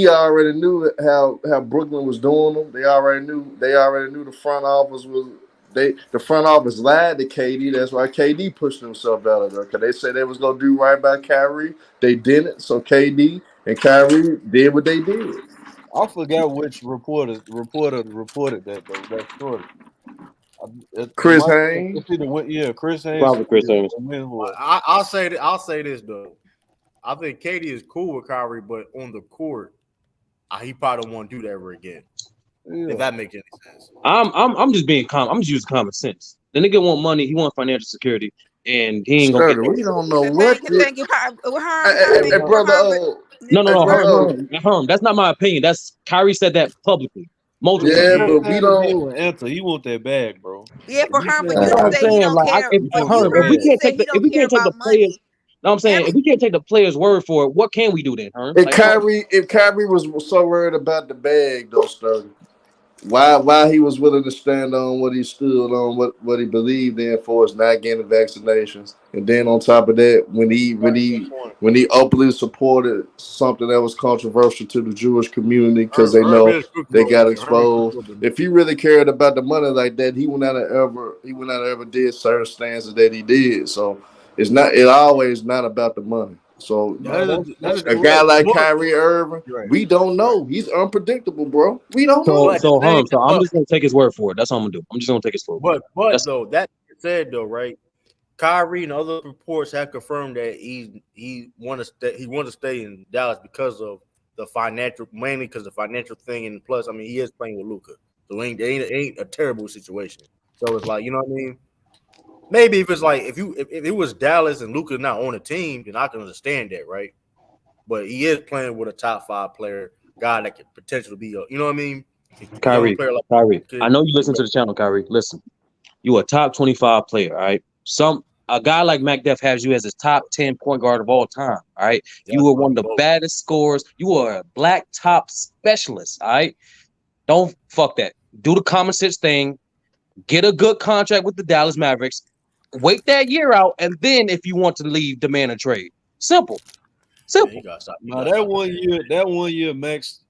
Speaker 9: already knew how Brooklyn was doing them. They already knew the front office was. The front office lied to KD. That's why KD pushed himself out of there. Because they said they was going to do right by Kyrie. They didn't. So KD and Kyrie did what they did.
Speaker 5: I forgot which reporter reported that though. That story.
Speaker 9: Chris Haynes.
Speaker 5: Chris Haynes.
Speaker 6: Probably Chris Haynes.
Speaker 1: I'll say this though. I think KD is cool with Kyrie, but on the court, he probably don't want to do that ever again. Yeah. If that makes any sense.
Speaker 6: I'm just being calm. I'm just using common sense. The nigga want money. He want financial security, and he ain't gonna get
Speaker 9: we don't know what.
Speaker 6: No. That's not my opinion. That's Kyrie said that publicly. Multiple
Speaker 9: times. But we don't
Speaker 5: answer. He want that bag, bro.
Speaker 8: Yeah, for Herm, but
Speaker 6: I'm saying if we can't take the players. No, I'm saying if we can't take the players' word for it, what can we do then, Herm?
Speaker 9: If Kyrie was so worried about the bag, though, Sturdy, why he was willing to stand on what he stood on, what he believed in for is not getting vaccinations, and then on top of that, when he openly supported something that was controversial to the Jewish community because they know they got exposed. If he really cared about the money like that, he would not have ever did certain stances that he did. So it always not about the money. So a guy like Kyrie Irving, we don't know. He's unpredictable, bro. We don't know.
Speaker 6: So I'm just gonna take his word for it. That's all I'm gonna do. I'm just gonna take his word.
Speaker 1: But though that said though, right? Kyrie and other reports have confirmed that he want to stay in Dallas because of the financial, mainly because of the financial thing, and plus, I mean, he is playing with Luka, so it ain't a terrible situation. So it's like, you know what I mean. Maybe if it's like if it was Dallas and Luka's not on the team, then I can understand that, right? But he is playing with a top 5 player, guy that could potentially be you know what I mean?
Speaker 6: Kyrie, I know you listen to the channel, Kyrie. Listen, you a top 25 player, all right? A guy like McDuff has you as his top 10 point guard of all time, all right? You were one of the baddest scorers. You are a black top specialist, all right? Don't fuck that. Do the common sense thing. Get a good contract with the Dallas Mavericks. Wait that year out, and then if you want to leave, demand a trade. Simple.
Speaker 5: Now that one year Max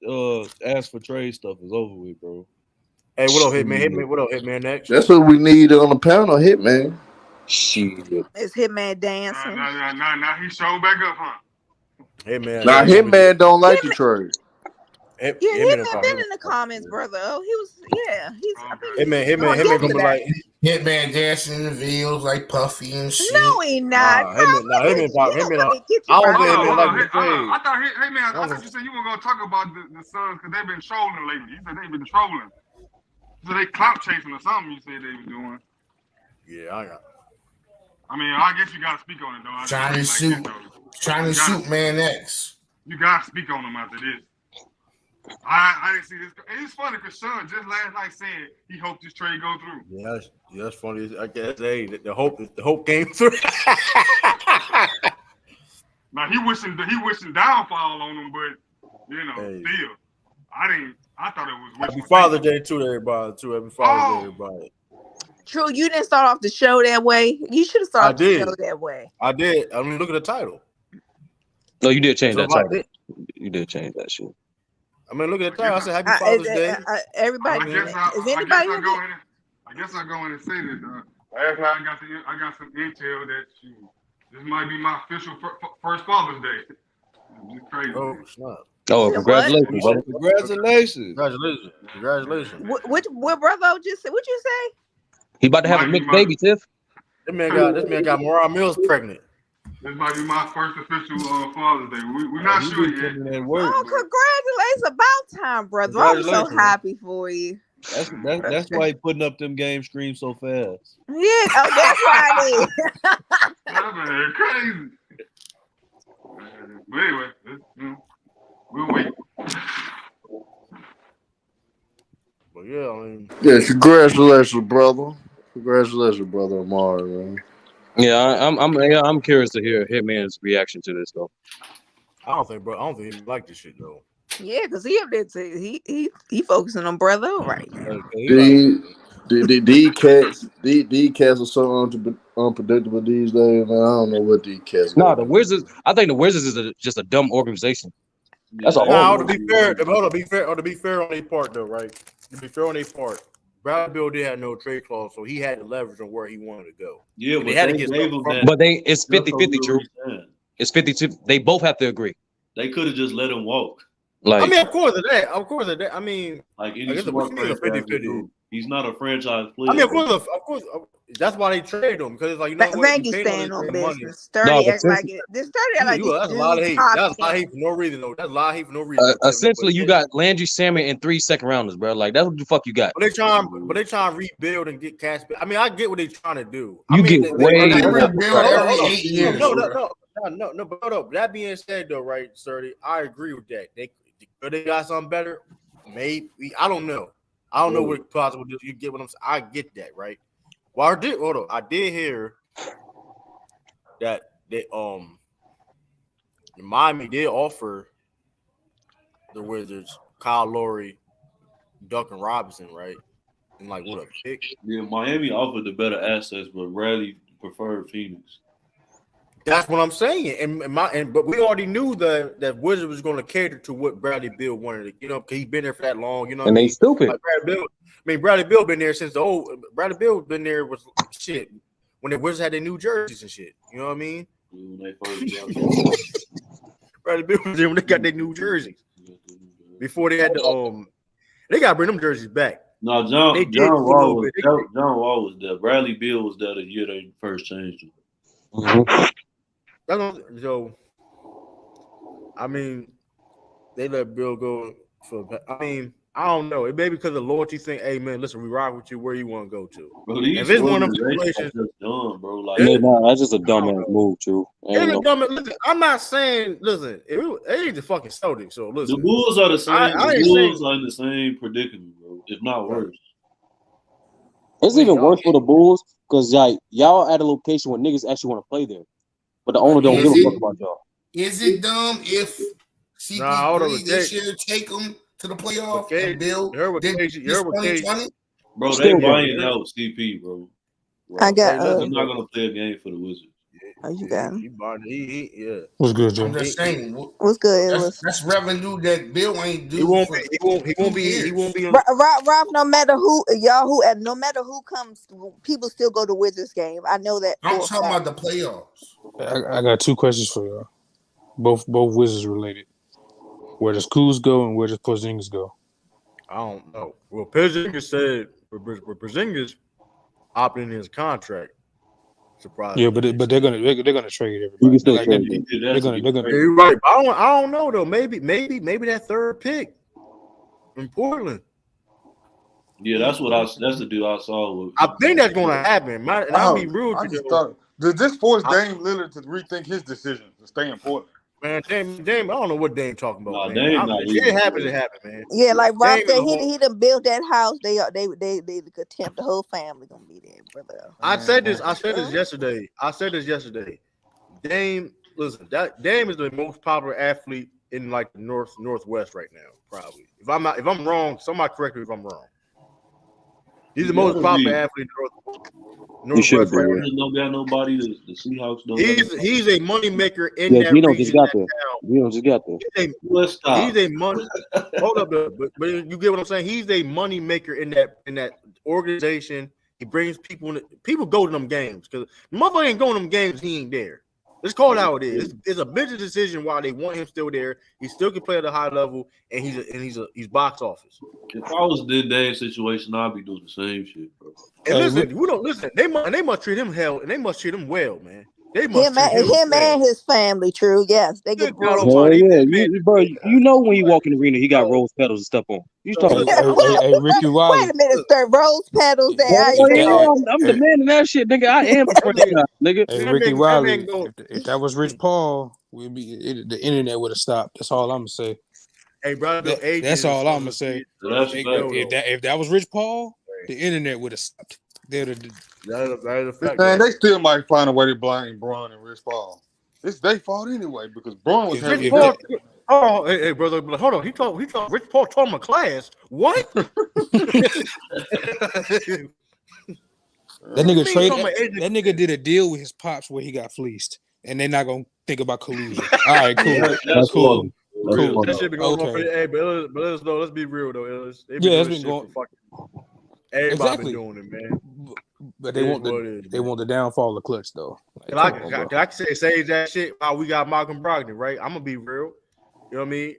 Speaker 5: asked for trade stuff is over with, bro.
Speaker 1: Hey, what up, Hitman? What up, Hitman? Next.
Speaker 9: That's what we need on the panel, Hitman.
Speaker 6: Shit.
Speaker 8: It's Hitman dancing.
Speaker 7: Nah, he showed back up, huh?
Speaker 1: Hitman.
Speaker 9: Now Hitman don't like the trade.
Speaker 8: Hitman been in the comments, brother. Oh, he was. Yeah, he's.
Speaker 1: Hitman gonna be like.
Speaker 2: Hitman dancing in the fields like Puffy and shit.
Speaker 8: No, he not.
Speaker 1: Nah, him and
Speaker 8: Get
Speaker 1: I
Speaker 8: your
Speaker 1: don't think
Speaker 8: brother.
Speaker 1: him like the
Speaker 7: Hold on.
Speaker 1: trade.
Speaker 7: I thought you said you were gonna talk about the Suns because they've been trolling lately. You said they've been trolling. So they clout chasing or something. You said they were doing.
Speaker 1: Yeah, I got.
Speaker 7: I mean, I guess you gotta speak on it though.
Speaker 2: Trying to shoot Man X.
Speaker 7: You gotta speak on them after this. I didn't see this. It's funny because Sean just last night said he hoped this trade go through.
Speaker 1: Yeah, that's funny. I guess the hope came through.
Speaker 7: Now he wishing downfall on them, but
Speaker 1: Hey.
Speaker 7: still, I thought it was
Speaker 1: Happy Father's Day to everybody. Happy Father's Day, everybody.
Speaker 8: True, you didn't start off the show that way. You should have started the
Speaker 1: did.
Speaker 8: show that way.
Speaker 1: I did. I mean, look at the title.
Speaker 6: No, you did change
Speaker 1: So
Speaker 6: that
Speaker 1: like
Speaker 6: title. You did change that shit.
Speaker 1: I mean, look at the title. I said Happy Father's Day.
Speaker 8: Everybody,
Speaker 7: I guess I go in and say this. Last night I got some intel that this might be my official first Father's Day. It's crazy.
Speaker 1: Oh, snap.
Speaker 6: Oh, congratulations, brother.
Speaker 5: Congratulations.
Speaker 1: Congratulations.
Speaker 8: What brother just said? What you say?
Speaker 6: He about to have a mixed baby, Tiff.
Speaker 1: This man got Mariah Mills pregnant.
Speaker 7: This might be my first official Father's Day. We're not sure yet.
Speaker 8: Oh, congratulations! About time, brother. I'm so happy for you.
Speaker 5: That's why he putting up them game streams so fast.
Speaker 8: Yeah, that's why it is.
Speaker 7: That man crazy. But anyway, we'll wait.
Speaker 1: But yeah, I mean,
Speaker 9: congratulations, brother. Congratulations, brother Amari, man.
Speaker 6: Yeah, I'm curious to hear Hitman's reaction to this though.
Speaker 1: I don't think he like this shit though.
Speaker 8: Yeah, because he up there he focusing on brother right now.
Speaker 9: These cats are so unpredictable these days, man. I don't know what these cats.
Speaker 6: No, the Wizards. I think the Wizards is just a dumb organization. That's all.
Speaker 1: Now, to be fair on their part though, right? To be fair on their part, Bradley Beal did have no trade clause, so he had the leverage on where he wanted to go.
Speaker 5: Yeah, but
Speaker 1: they had to get
Speaker 5: gave him that.
Speaker 6: But it's 50-50, Drew. It's 50-50. They both have to agree.
Speaker 5: They could have just let him walk.
Speaker 6: Like,
Speaker 1: I mean, of course of that. I mean,
Speaker 5: like any
Speaker 1: I guess
Speaker 5: smart
Speaker 1: a 50-50.
Speaker 5: He's not a franchise player.
Speaker 1: I mean, of course, that's why they trade him because it's like
Speaker 8: Vanky stand on business. Sturdy act like it. This Sturdy act like
Speaker 1: that's a lot of hate. That's a lot of hate for no reason though. That's a lot of hate for no reason.
Speaker 6: Essentially, you got Landry Salmon and 3 second rounders, bro. Like that's what the fuck you got.
Speaker 1: But they trying to rebuild and get cash. I mean, I get what they're trying to do.
Speaker 6: You get way.
Speaker 1: No, but hold up. That being said, though, right, Sturdy, I agree with that. They got something better. Maybe I don't know. I don't know what possible. You get what I'm saying. I get that, right? Well, I did hear that they Miami did offer the Wizards Kyle Lowry, Duncan Robinson, right? And like what a pick.
Speaker 5: Yeah, Miami offered the better assets, but Bradley preferred Phoenix.
Speaker 1: That's what I'm saying, but we already knew that Wizard was going to cater to what Bradley Beal wanted. Because he's been there for that long. You know,
Speaker 6: and they stupid.
Speaker 1: Like Bradley Beal been there since the old. Bradley Beal been there was shit when the Wizards had their new jerseys and shit. You know what I mean?
Speaker 5: When they first
Speaker 1: Bradley Beal was there when they got their new jerseys. Before they had the they got to bring them jerseys back.
Speaker 5: No, John Wall was there. Bradley Beal was there the year they first changed him.
Speaker 6: Mm-hmm.
Speaker 1: So, I mean, they let Bill go for. I mean, I don't know. It may be because of loyalty thing. Hey, man, listen, we rock with you where you want to go to.
Speaker 5: Bro,
Speaker 1: if it's one of them situations,
Speaker 5: dumb, bro. Like,
Speaker 6: that's just a dumbass move, too.
Speaker 1: Listen, I'm not saying. Listen, it ain't the fucking Celtics. So listen,
Speaker 5: the Bulls are the same. The Bulls are in the same predicament, bro. If not worse.
Speaker 6: It's even worse for the Bulls because y'all at a location where niggas actually want to play there. But the owner don't give a fuck about y'all.
Speaker 2: Is it dumb if CP3 this year take them to the playoff and Bill did this 2020?
Speaker 5: Bro, they buying out CP, bro.
Speaker 8: I got.
Speaker 5: They're not gonna play a game for the Wizards.
Speaker 8: Oh, you got him.
Speaker 1: Yeah.
Speaker 10: What's good, Joe?
Speaker 2: I'm just saying.
Speaker 8: What's good?
Speaker 2: That's revenue that Bill ain't do.
Speaker 1: He won't be.
Speaker 8: Rob, no matter who comes, people still go to Wizards game. I know that.
Speaker 2: I'm talking about the playoffs.
Speaker 10: I got 2 questions for y'all. Both Wizards related. Where does Kuz go and where does Porzingis go?
Speaker 1: I don't know. Well, Porzingis said, Porzingis, opting in his contract. Surprisingly.
Speaker 10: Yeah, but they're gonna trade everybody.
Speaker 6: You can still
Speaker 10: Like,
Speaker 6: trade
Speaker 10: they-
Speaker 6: him.
Speaker 10: they're gonna
Speaker 1: Yeah, you're right. But I don't know though. Maybe that third pick in Portland.
Speaker 5: Yeah, that's the deal I saw. With,
Speaker 1: I think that's going to happen. And I'll be real
Speaker 11: I
Speaker 1: to
Speaker 11: just
Speaker 1: you.
Speaker 11: thought, did this force Dame Lillard to rethink his decision to stay in Portland?
Speaker 1: Man, Dame, I don't know what Dame talking about.
Speaker 5: Nah,
Speaker 1: man.
Speaker 5: Dame not
Speaker 1: Shit
Speaker 5: leaving.
Speaker 1: happens, it happens, man.
Speaker 8: Yeah, like Rob
Speaker 1: Dame
Speaker 8: said,
Speaker 1: is a whole-
Speaker 8: he done built that house. They could tempt the whole family gonna be there, brother.
Speaker 1: I said this yesterday. Dame, listen, Dame is the most popular athlete in like the northwest right now, probably. If I'm wrong, somebody correct me if I'm wrong. He's the most popular athlete in the northwest right now.
Speaker 5: Don't got nobody. The Seahawks don't.
Speaker 1: He's a money maker in
Speaker 6: Yeah,
Speaker 1: that
Speaker 6: Gino
Speaker 1: region.
Speaker 6: just got there. Gino just got there.
Speaker 1: He's a money. Hold up, though, but you get what I'm saying. He's a money maker in that organization. He brings people. People go to them games because the motherfucker ain't going to them games. He ain't there. Let's call it how it is. It's a business decision why they want him still there. He still can play at a high level, and he's box office.
Speaker 5: If I was in the Dame situation, I'd be doing the same shit, bro.
Speaker 1: And listen. They must treat him hell, and they must treat him well, man. They must
Speaker 8: Him and his family. True, yes, they get
Speaker 1: God
Speaker 8: bullied.
Speaker 1: almighty.
Speaker 6: Yeah, bro. You know when you walk in the arena, he got rose petals and stuff on. You talking?
Speaker 10: Hey, Ricky Wiley.
Speaker 8: Wait a minute, sir. Rose petals.
Speaker 6: I'm demanding that shit, nigga. I am a franchise, nigga.
Speaker 10: Hey, Ricky Wiley. If that was Rich Paul, the internet would have stopped. That's all I'm gonna say.
Speaker 1: Hey, brother,
Speaker 10: That's all I'm gonna say. If that was Rich Paul, the internet would have stopped. That is
Speaker 1: a fact.
Speaker 11: Man, they still might find a way to blame Braun and Rich Paul. It's their fault anyway because Braun was having.
Speaker 1: Oh, hey, brother, hold on. He talked. Rich Paul taught him a class. What?
Speaker 10: That nigga did a deal with his pops where he got fleeced, and they're not gonna think about collusion. All right, cool.
Speaker 5: That's
Speaker 10: cool.
Speaker 1: Cool. That should be going on for the, hey, but let's be real though. It's been going. Everybody been doing it, man.
Speaker 10: But they want the downfall of Clutch though. Like,
Speaker 1: can I say that shit while we got Malcolm Brogdon, right? I'm gonna be real. You know what I mean?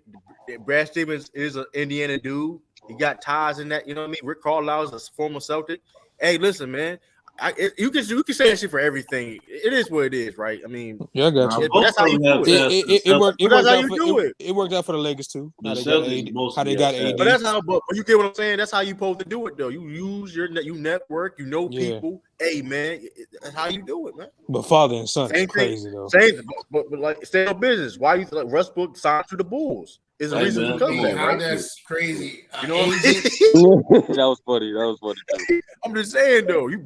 Speaker 1: Brad Stevens is an Indiana dude. He got ties in that. You know what I mean? Rick Carlisle is a former Celtic. Hey, listen, man. You can say that shit for everything. It is what it is, right? I mean,
Speaker 10: yeah, I got you.
Speaker 1: That's how you do it.
Speaker 10: It worked out for the Lakers too. How they got AD.
Speaker 1: But that's how. But you get what I'm saying? That's how you supposed to do it, though. You use you network. You know people. Hey, man, that's how you do it, man.
Speaker 10: But father and son is crazy though.
Speaker 1: But like stay on business. Why you like Westbrook signed to the Bulls? Is a reason because of that, right?
Speaker 2: That's crazy.
Speaker 1: You know what I'm saying?
Speaker 6: That was funny. Too.
Speaker 1: I'm just saying though.
Speaker 8: His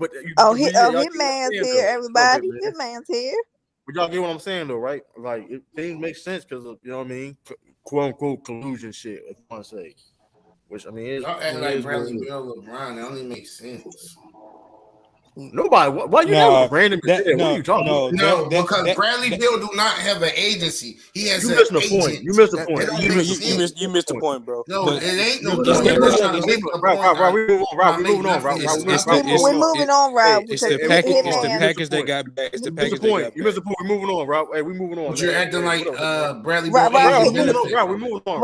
Speaker 8: man's here, everybody. His man's here.
Speaker 1: But y'all get what I'm saying though, right? Like things make sense because of, you know what I mean, quote unquote collusion shit. If you want to say, which I mean,
Speaker 2: y'all act like Bradley Beal, LeBron. That only makes sense.
Speaker 1: Nobody. Why you never random? What are you talking about?
Speaker 2: No, because Bradley Beal do not have an agency. He has an agent.
Speaker 1: You missed the point.
Speaker 10: You missed the point, bro.
Speaker 2: No, it ain't no point. We moving
Speaker 8: on, Rob.
Speaker 10: It's the package they got back. It's the package they got back.
Speaker 1: You missed the point. We're moving on, Rob. Hey, we moving on.
Speaker 2: But you're acting like Bradley
Speaker 1: Beal.
Speaker 2: We're
Speaker 1: moving on.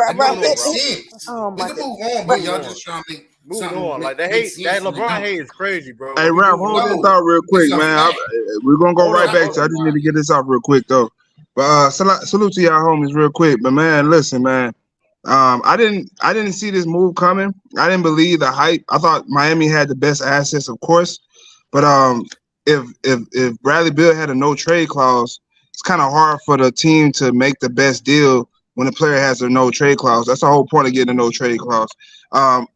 Speaker 8: Oh my
Speaker 2: God. Move on, but y'all just trying to make.
Speaker 1: Moving on, like that LeBron hate is crazy, bro.
Speaker 12: Hey, Rob, hold this thought real quick, man. We're gonna go right back to. I just need to get this off real quick though. But salute to y'all homies real quick. But man, listen, man. I didn't see this move coming. I didn't believe the hype. I thought Miami had the best assets, of course. But if Bradley Beal had a no trade clause, it's kind of hard for the team to make the best deal when the player has a no trade clause. That's the whole point of getting a no trade clause.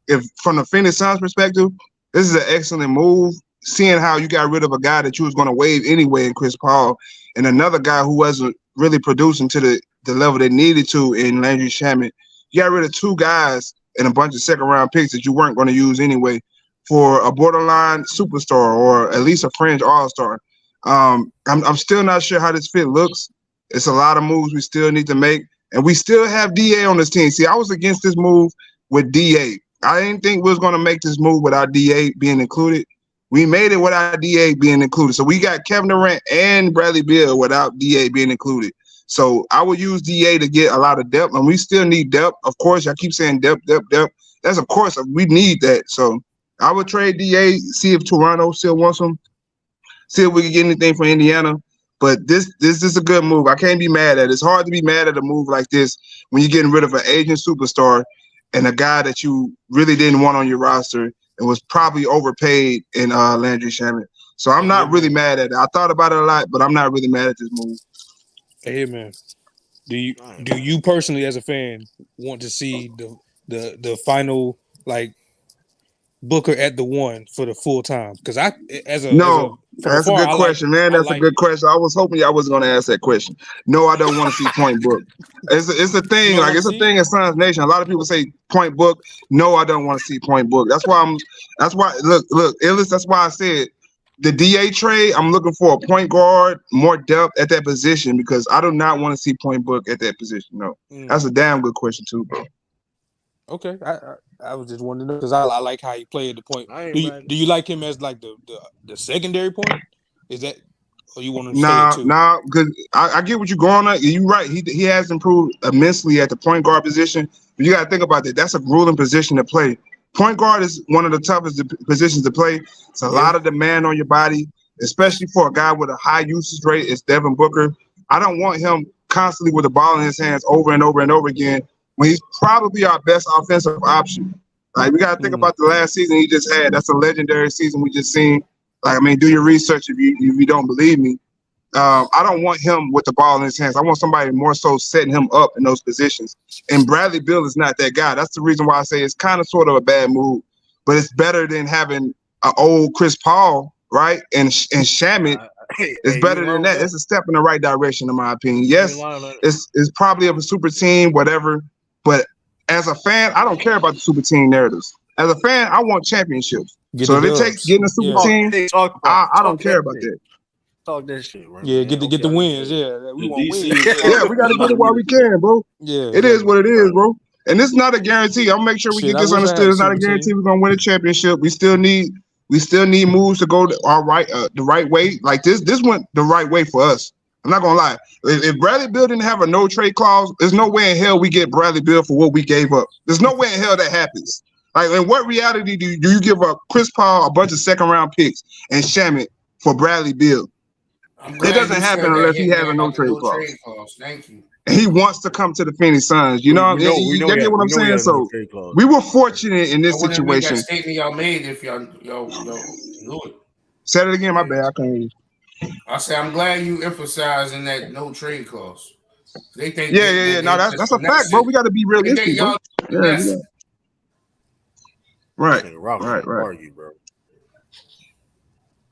Speaker 12: If from the Phoenix Suns perspective, this is an excellent move. Seeing how you got rid of a guy that you was going to waive anyway in Chris Paul, and another guy who wasn't really producing to the level they needed to in Landry Shamet. You got rid of two guys and a bunch of second-round picks that you weren't going to use anyway for a borderline superstar or at least a fringe all-star. I'm still not sure how this fit looks. It's a lot of moves we still need to make, and we still have DA on this team. See, I was against this move with DA. I didn't think we was going to make this move without DA being included. We made it without DA being included. So we got Kevin Durant and Bradley Beal without DA being included. So I would use DA to get a lot of depth, and we still need depth. Of course, I keep saying depth. That's of course we need that. So I would trade DA, see if Toronto still wants him, see if we can get anything from Indiana. But this is a good move. I can't be mad at it. It's hard to be mad at a move like this when you're getting rid of an aging superstar and a guy that you really didn't want on your roster and was probably overpaid in Landry Shamet. So I'm not really mad at it. I thought about it a lot, but I'm not really mad at this move.
Speaker 10: Hey man, do you personally as a fan want to see the final like Booker at the one for the full time? Because
Speaker 12: No, that's a good question, man. That's a good question. I was hoping y'all wasn't going to ask that question. No, I don't want to see Point Book. It's a thing. Like it's a thing in Suns Nation. A lot of people say Point Book. No, I don't want to see Point Book. That's why look, Illis. That's why I said the DA trade. I'm looking for a point guard, more depth at that position because I do not want to see Point Book at that position. No, that's a damn good question too, bro.
Speaker 10: Okay, I was just wondering because I like how he played the point. Do you like him as like the secondary point? Is that or you want him to stay too?
Speaker 12: Nah, because I get what you're going on. You're right. He has improved immensely at the point guard position. But you got to think about that. That's a grueling position to play. Point guard is one of the toughest positions to play. It's a lot of demand on your body, especially for a guy with a high usage rate. It's Devin Booker. I don't want him constantly with the ball in his hands over and over and over again when he's probably our best offensive option. Like, we got to think about the last season he just had. That's a legendary season we just seen. Like, I mean, do your research if you don't believe me. I don't want him with the ball in his hands. I want somebody more so setting him up in those positions. And Bradley Beal is not that guy. That's the reason why I say it's kind of sort of a bad move. But it's better than having an old Chris Paul, right? And Shamet. It's better than that. It's a step in the right direction, in my opinion. Yes, it's probably of a super team, whatever. But as a fan, I don't care about the super team narratives. As a fan, I want championships. So if it takes getting a super team, I don't care about that.
Speaker 1: Talk that shit, right?
Speaker 10: Yeah, get the wins. Yeah, we want wins.
Speaker 12: Yeah, we gotta get it while we can, bro. Yeah, it is what it is, bro. And it's not a guarantee. I'll make sure we get this understood. It's not a guarantee we're gonna win a championship. We still need moves to go the right way. Like this went the right way for us. I'm not gonna lie. If Bradley Beal didn't have a no trade clause, there's no way in hell we get Bradley Beal for what we gave up. There's no way in hell that happens. Like, in what reality do you give up Chris Paul, a bunch of second round picks, and Shamet for Bradley Beal? It doesn't happen unless he has a no trade clause.
Speaker 2: Thank you.
Speaker 12: And he wants to come to the Phoenix Suns. You know, you get what I'm saying? So we were fortunate in this situation.
Speaker 2: That statement y'all made if y'all do it.
Speaker 12: Say it again, my bad. I can't hear you.
Speaker 2: I say I'm glad you emphasizing that no trade clause. They think
Speaker 12: yeah. No, that's a fact, bro. We got to be realistic, bro. Yeah. Right. Argue, bro.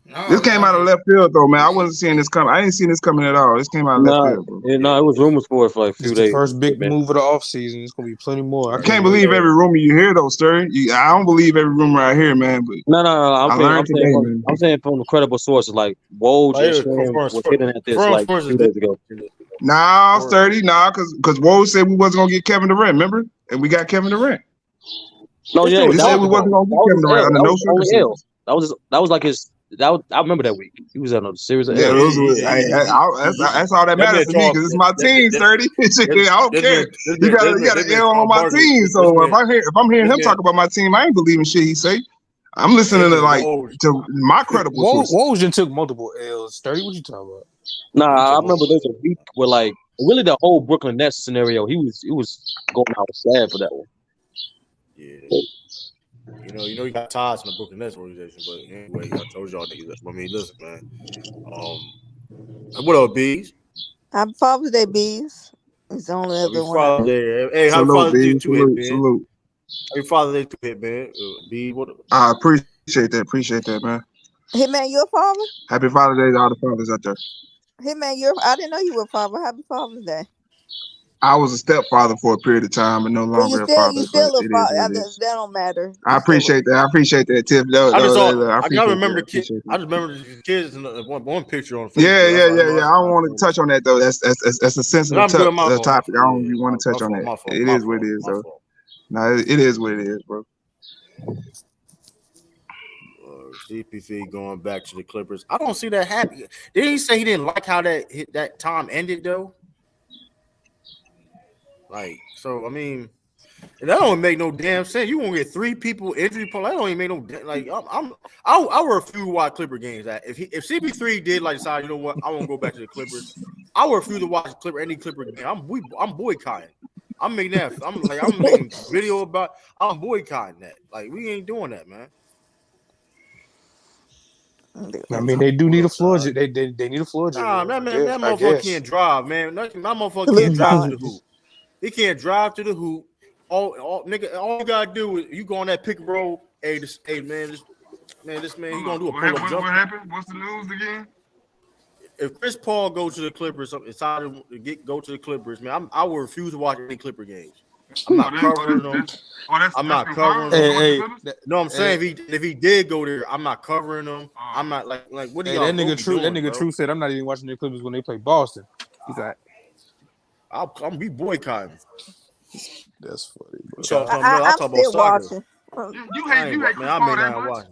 Speaker 12: No, this came out of left field, though, man. I wasn't seeing this coming. I didn't see this coming at all. This came out of left field, bro.
Speaker 6: No, it was rumors for it for like a few days.
Speaker 10: The first big move of the offseason. There's gonna be plenty more.
Speaker 12: I can't believe every rumor you hear, though, Sturry. I don't believe every rumor I hear, man. But
Speaker 6: no. I'm saying from credible sources like Woj and Sham was hitting at this like 2 days ago.
Speaker 12: Nah, Sturdy, because Woj said we wasn't gonna get Kevin Durant, remember? And we got Kevin Durant.
Speaker 6: No, yeah,
Speaker 12: he said we wasn't gonna get Kevin Durant under no circumstances.
Speaker 6: That was like his. I remember that week. He was on a series of
Speaker 12: that's all that matters to me because it's my team, Sturdy. I don't care. You got to L on my team. So if I'm hearing him talk about my team, I ain't believing shit he say. I'm listening to my credible sources.
Speaker 10: Woj took multiple L's. Sturdy, what you talking about?
Speaker 6: Nah, I remember there's a week where like really the whole Brooklyn Nets scenario. He was going out sad for that one.
Speaker 1: Yeah. You know, he got ties in the Brooklyn Nets organization, but anyway, I told y'all niggas. I mean, listen, man. What up, Bees?
Speaker 8: Happy Father's Day, Bees. It's the only other one.
Speaker 1: Father's Day. Hey, happy Father's Day to Hit, man. Salute. Happy Father's Day to Hit, man. Bees, what up?
Speaker 12: I appreciate that, man.
Speaker 8: Hitman, you a father?
Speaker 12: Happy Father's Day to all the fathers out there.
Speaker 8: Hitman, I didn't know you were a father. Happy Father's Day.
Speaker 12: I was a stepfather for a period of time, and no longer a father.
Speaker 8: You still a father. That don't matter.
Speaker 12: I appreciate that, Tiff.
Speaker 1: I gotta remember the kids. I just remember the kids in one picture on Facebook.
Speaker 12: Yeah. I don't want to touch on that though. That's a sensitive topic. I don't even want to touch on that. It is what it is, though. No, it is what it is, bro.
Speaker 1: CP3 going back to the Clippers. I don't see that happy. Didn't he say he didn't like how that time ended though? Like, so I mean, And that don't make no damn sense. You won't get 3 people injury. That don't even make no like. I refuse to watch Clipper games. That if CP3 did like decide, you know what, I won't go back to the Clippers. I would refuse to watch any Clipper game. I'm boycotting. I'm making that. I'm making video about. I'm boycotting that. Like we ain't doing that, man.
Speaker 10: I mean, they do need a floor. They need a floor general.
Speaker 1: Nah, that motherfucker can't drive, man. My motherfucker can't drive to the hoop. He can't drive to the hoop. All you gotta do is you go on that pick and roll. Hey, this man, he gonna do a pull up jump.
Speaker 7: What happened? What's the news again?
Speaker 1: If Chris Paul goes to the Clippers, decided to go to the Clippers, man, I will refuse to watch any Clipper games. I'm not covering them. I'm not covering them. No, I'm saying if he did go there, I'm not covering them. I'm not like what do y'all
Speaker 10: that nigga True? That nigga True said I'm not even watching the Clippers when they play Boston. He's like,
Speaker 1: I'm be boycotting.
Speaker 10: That's funny.
Speaker 8: I'm still watching.
Speaker 7: You hate Chris Paul that much?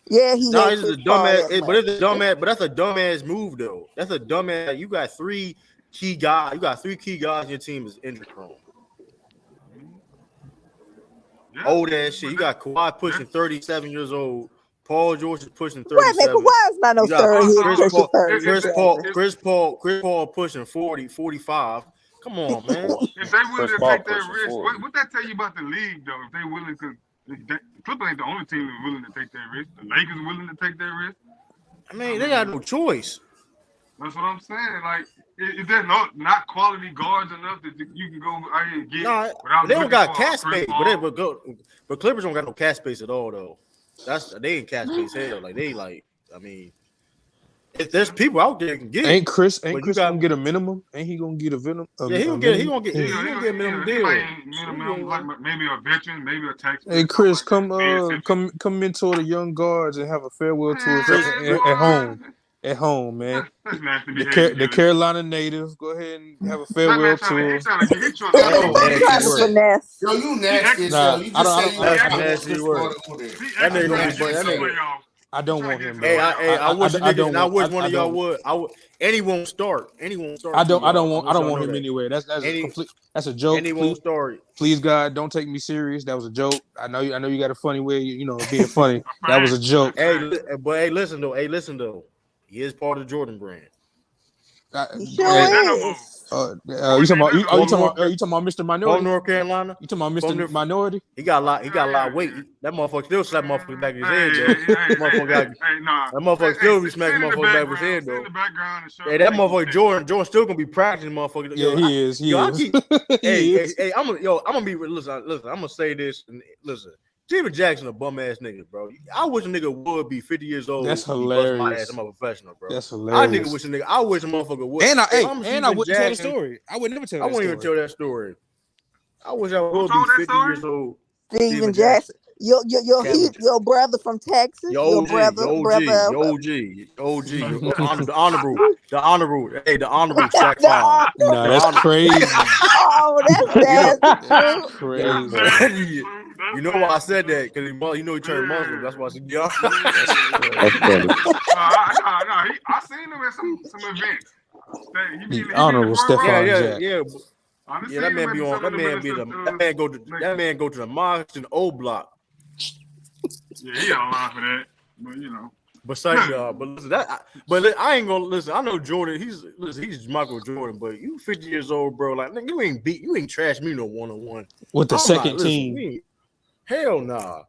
Speaker 8: Yeah, he hates
Speaker 1: Chris Paul that much. But it's a dumbass. But that's a dumbass move, though. That's a dumbass. You got 3 key guys. You got 3 key guys in your team is injury prone.
Speaker 7: Yeah.
Speaker 1: Old ass shit. You got Kawhi pushing 37 years old. Paul George is pushing 37.
Speaker 8: Kawhi's not no third.
Speaker 1: Chris Paul pushing 40, 45. Come on, man.
Speaker 7: If they willing to take that risk, what that tell you about the league, though? If they willing to, Clippers ain't the only team that's willing to take that risk. The Lakers willing to take that risk.
Speaker 1: I mean, they got no choice.
Speaker 7: That's what I'm saying. Like, is there not quality guards enough that you can go out here and get?
Speaker 1: Nah, they don't got cap space, but Clippers don't got no cap space at all, though. They ain't cap space hell. Like I mean. If there's people out there can get,
Speaker 10: ain't Chris gonna get a minimum? Ain't he gonna get a minimum?
Speaker 1: Yeah, he gonna get a minimum deal.
Speaker 7: Minimum, like maybe a veteran, maybe a tax.
Speaker 10: Hey Chris, come mentor the young guards and have a farewell tour at home, man. The Carolina native, go ahead and have a farewell tour.
Speaker 2: Yo, you nasty.
Speaker 1: That nigga
Speaker 10: I don't want him.
Speaker 1: Hey, I wish one of y'all would. And won't start.
Speaker 10: I don't want him anywhere. That's a joke.
Speaker 1: And he won't start.
Speaker 10: Please God, don't take me serious. That was a joke. I know you got a funny way, being funny. That was a joke.
Speaker 1: Hey, listen though. He is part of the Jordan brand.
Speaker 8: He sure is.
Speaker 10: You talking about Mr. Minority?
Speaker 1: From North Carolina.
Speaker 10: You talking about Mr. Minority?
Speaker 1: He got a lot of weight. That motherfucker still slap motherfucker back in his head, though. That motherfucker still be smacking motherfucker back in his head, though. Hey, that motherfucker Jordan still gonna be practicing, motherfucker.
Speaker 10: Yeah, he is.
Speaker 1: Hey, I'm gonna be listen. I'm gonna say this and listen. Steven Jackson a bum ass nigga, bro. I wish a nigga would be 50 years old.
Speaker 10: That's hilarious.
Speaker 1: My ass, I'm a professional, bro.
Speaker 10: That's hilarious.
Speaker 1: I wish a motherfucker would.
Speaker 10: And I wouldn't tell the story. I would never tell.
Speaker 1: I wouldn't even tell that story. I wish I would be 50 years old.
Speaker 8: Steven Jackson. Your brother from Texas. Your brother.
Speaker 1: The honorable Shaq Five.
Speaker 10: No, that's crazy.
Speaker 8: Oh, that's
Speaker 10: crazy.
Speaker 1: You know why I said that? Because he turned Muslim. That's why I said, yeah.
Speaker 7: I seen him at some events.
Speaker 10: The honorable Stefan Jack.
Speaker 1: Yeah, that man be on. That man go to the mosque in O Block.
Speaker 7: Yeah, he don't lie for that. But
Speaker 1: But I ain't gonna listen. I know Jordan. He's Michael Jordan. But you 50 years old, bro. Like you ain't trashed me no 1-on-1
Speaker 10: with the second team.
Speaker 1: Hell nah.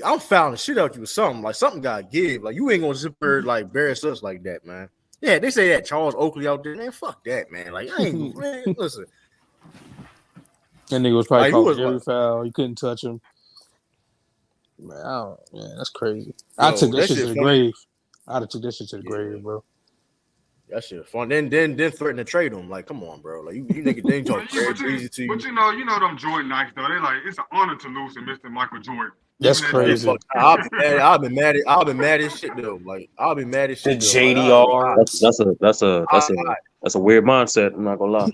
Speaker 1: I'm fouling shit out you with something. Like something gotta give. Like you ain't gonna zip her like embarrass us like that, man. Yeah, they say that Charles Oakley out there, man. Fuck that, man. Like I ain't man, listen.
Speaker 10: That nigga was probably called every foul. You couldn't touch him. Man, that's crazy. I took that shit to the grave. I'd have took that shit to the grave, bro.
Speaker 1: That shit fun. Then threaten to trade him. Like, come on, bro. Like you niggas they talk crazy to you.
Speaker 7: But you know them Jordan Knights though. They like it's an honor to lose to Mr. Michael Jordan.
Speaker 10: That's crazy.
Speaker 1: I've been mad as shit though. Like I'll be mad as shit.
Speaker 6: The JDR. That's a weird mindset. I'm not gonna lie.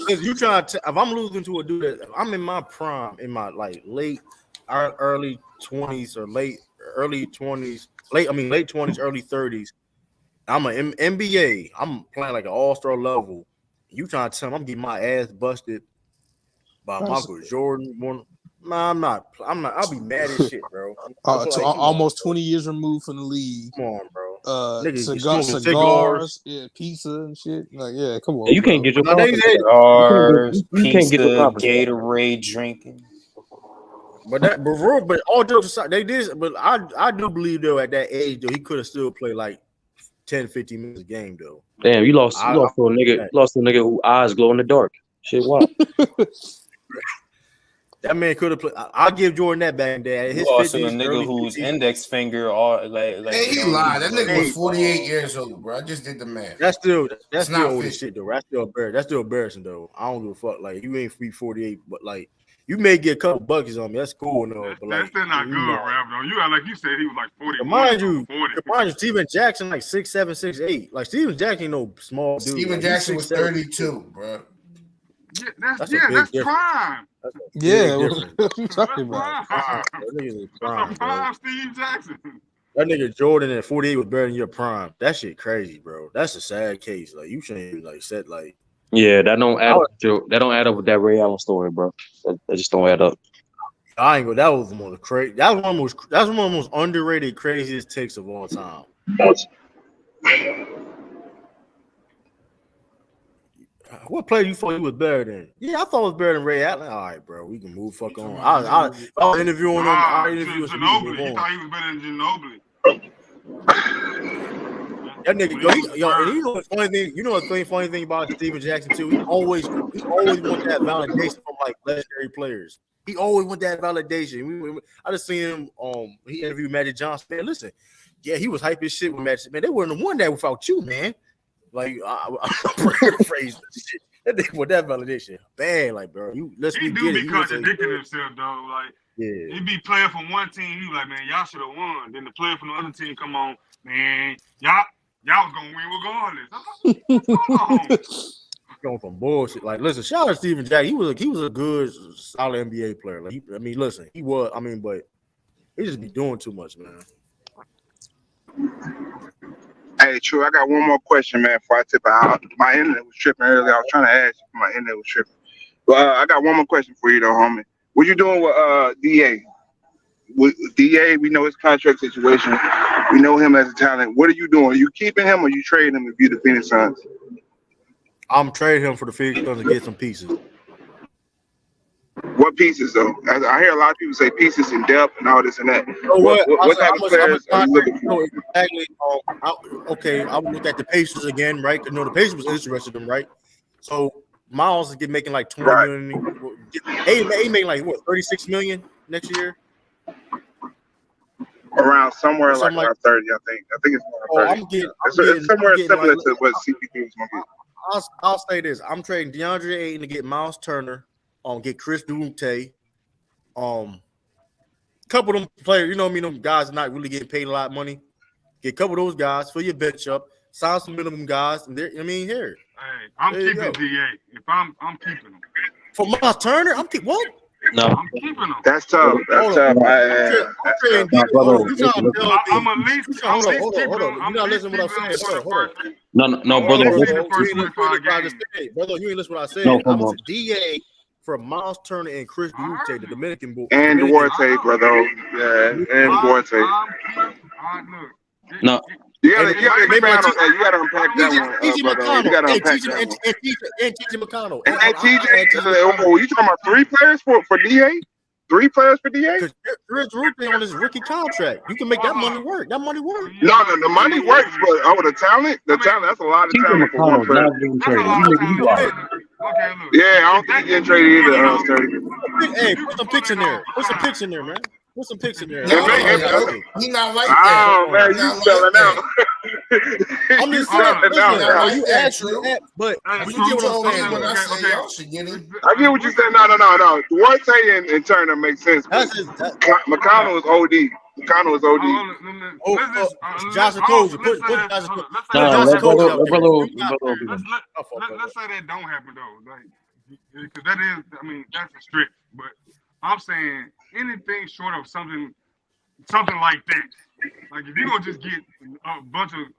Speaker 1: You trying to? If I'm losing to a dude that I'm in my prime, in my like late 20s or late 20s, late 20s, early 30s. I'm an NBA. I'm playing like an all-star level. You trying to tell me I'm getting my ass busted by Michael Jordan. Nah, I'm not. I'll be mad as shit, bro.
Speaker 10: Almost 20 years removed from the league.
Speaker 1: Come on, bro.
Speaker 10: Cigars, yeah, pizza and shit. Like, yeah, come on.
Speaker 6: You can't get your
Speaker 13: cigars,
Speaker 6: you can't get your
Speaker 13: pizza, Gatorade drinking.
Speaker 1: But all jokes aside, they did. But I do believe though at that age though he could have still played like 10, 15 minutes a game though.
Speaker 6: Damn, you lost to a nigga who eyes glow in the dark. Shit, wow.
Speaker 1: That man could have played. I'll give Jordan that back in there.
Speaker 13: His also a nigga whose index finger all like.
Speaker 2: Hey, he lied. That nigga was 48 years old, bro. I just did the math.
Speaker 1: That's still old as shit though. That's still embarrassing though. I don't give a fuck. Like you ain't free 48, but like you may get a couple buckets on me. That's cool, no. But like
Speaker 7: that's still not good, rap though. You act like you said he was like 40.
Speaker 1: Mind you, Steven Jackson like 6'7", 6'8". Like Steven Jackson ain't no small dude.
Speaker 2: Steven Jackson was 32, bro.
Speaker 7: Yeah, that's prime.
Speaker 10: Yeah, what you talking about?
Speaker 7: Prime Steve Jackson.
Speaker 1: That nigga Jordan at 48 was better than your prime. That shit crazy, bro. That's a sad case. Like you shouldn't even like said like.
Speaker 6: Yeah, that don't add up. That don't add up with that Ray Allen story, bro. That just don't add up.
Speaker 1: I ain't go. That was one of the crazy. That's one of the most underrated, craziest takes of all time. What player you thought he was better than? Yeah, I thought it was better than Ray Allen. All right, bro, we can move fuck on. I was interviewing him. I interviewed
Speaker 7: Ginobili. He thought he was better than Ginobili.
Speaker 1: That nigga, you know the funny thing about Steven Jackson too? He always want that validation from like legendary players. He always want that validation. I just seen him. He interviewed Magic Johnson. Man, listen, yeah, he was hype as shit with Magic. Man, they wouldn't have won that without you, man. Like I'm paraphrasing shit. That nigga with that validation, bad. Like, bro, he
Speaker 7: do be contradicting himself, though. Like, yeah, he be playing from one team. He be like, man, y'all should have won. Then the player from the other team come on, man, y'all was gonna win regardless.
Speaker 1: Going from bullshit. Like, listen, shout out to Steven Jackson. He was a good, solid NBA player. Like, listen, he was. But he just be doing too much, man.
Speaker 12: Hey, True, I got one more question, man, before I tip out. My internet was tripping earlier. I was trying to ask you, my internet was tripping. But I got one more question for you, though, homie. What you doing with DA? With DA, we know his contract situation. We know him as a talent. What are you doing? Are you keeping him or you trading him if you're the Phoenix Suns?
Speaker 1: I'm trading him for the Phoenix Suns to get some pieces.
Speaker 12: What pieces, though? I hear a lot of people say pieces in depth and all this and that. What type of players are you looking for?
Speaker 1: Exactly. I would look at the Pacers again, right? Because the Pacers was interested in them, right? So Miles is making like 20 million. He making like what, 36 million next year?
Speaker 12: Around somewhere like around 30, I think. I think it's around 30. It's somewhere similar to what CP2 is going to get.
Speaker 1: I'll say this: I'm trading DeAndre Ayton to get Miles Turner. Get Chris Duarte. Couple of them players, you know what I mean? Them guys not really getting paid a lot of money. Get a couple of those guys, fill your bench up, sign some minimum guys, and here.
Speaker 7: Hey, I'm keeping DA. If I'm keeping them.
Speaker 1: For Miles Turner, I'm keeping what?
Speaker 6: No,
Speaker 7: I'm keeping them.
Speaker 12: That's tough. That's tough.
Speaker 7: I'm at least. Hold on. You're not listening to what I'm saying.
Speaker 6: Hold on. No, brother.
Speaker 1: Brother, you ain't listen to what I said.
Speaker 6: No,
Speaker 1: I'm DA for Miles Turner and Chris Duarte, the Dominican boy.
Speaker 12: And Duarte, brother. Yeah, and Duarte.
Speaker 6: No.
Speaker 12: You gotta unpack that one, brother. You gotta unpack that one.
Speaker 1: And TJ McConnell.
Speaker 12: And TJ, you talking about 3 players for DA? 3 players for DA?
Speaker 1: Because Chris Duarte on his rookie contract. You can make that money work. That money work.
Speaker 12: No, the money works, but the talent, that's a lot of talent for one player.
Speaker 7: Okay, look.
Speaker 12: Yeah, I don't think he getting traded either.
Speaker 1: Hey, put some picks in there. Put some picks in there, man. Put some picks in there.
Speaker 2: He not like that.
Speaker 12: Oh, man, you selling out.
Speaker 1: I'm just saying. You actually, but you get what I'm saying.
Speaker 2: When I say y'all should get it.
Speaker 12: I get what you said. No. Duarte and Turner makes sense. McConnell is OD. McConnell is OD.
Speaker 1: Johnson Coach. Put Johnson Coach.
Speaker 7: Let's say that don't happen though, because that is. That's a strict. But I'm saying anything short of something like that. Like if you're gonna just get a bunch of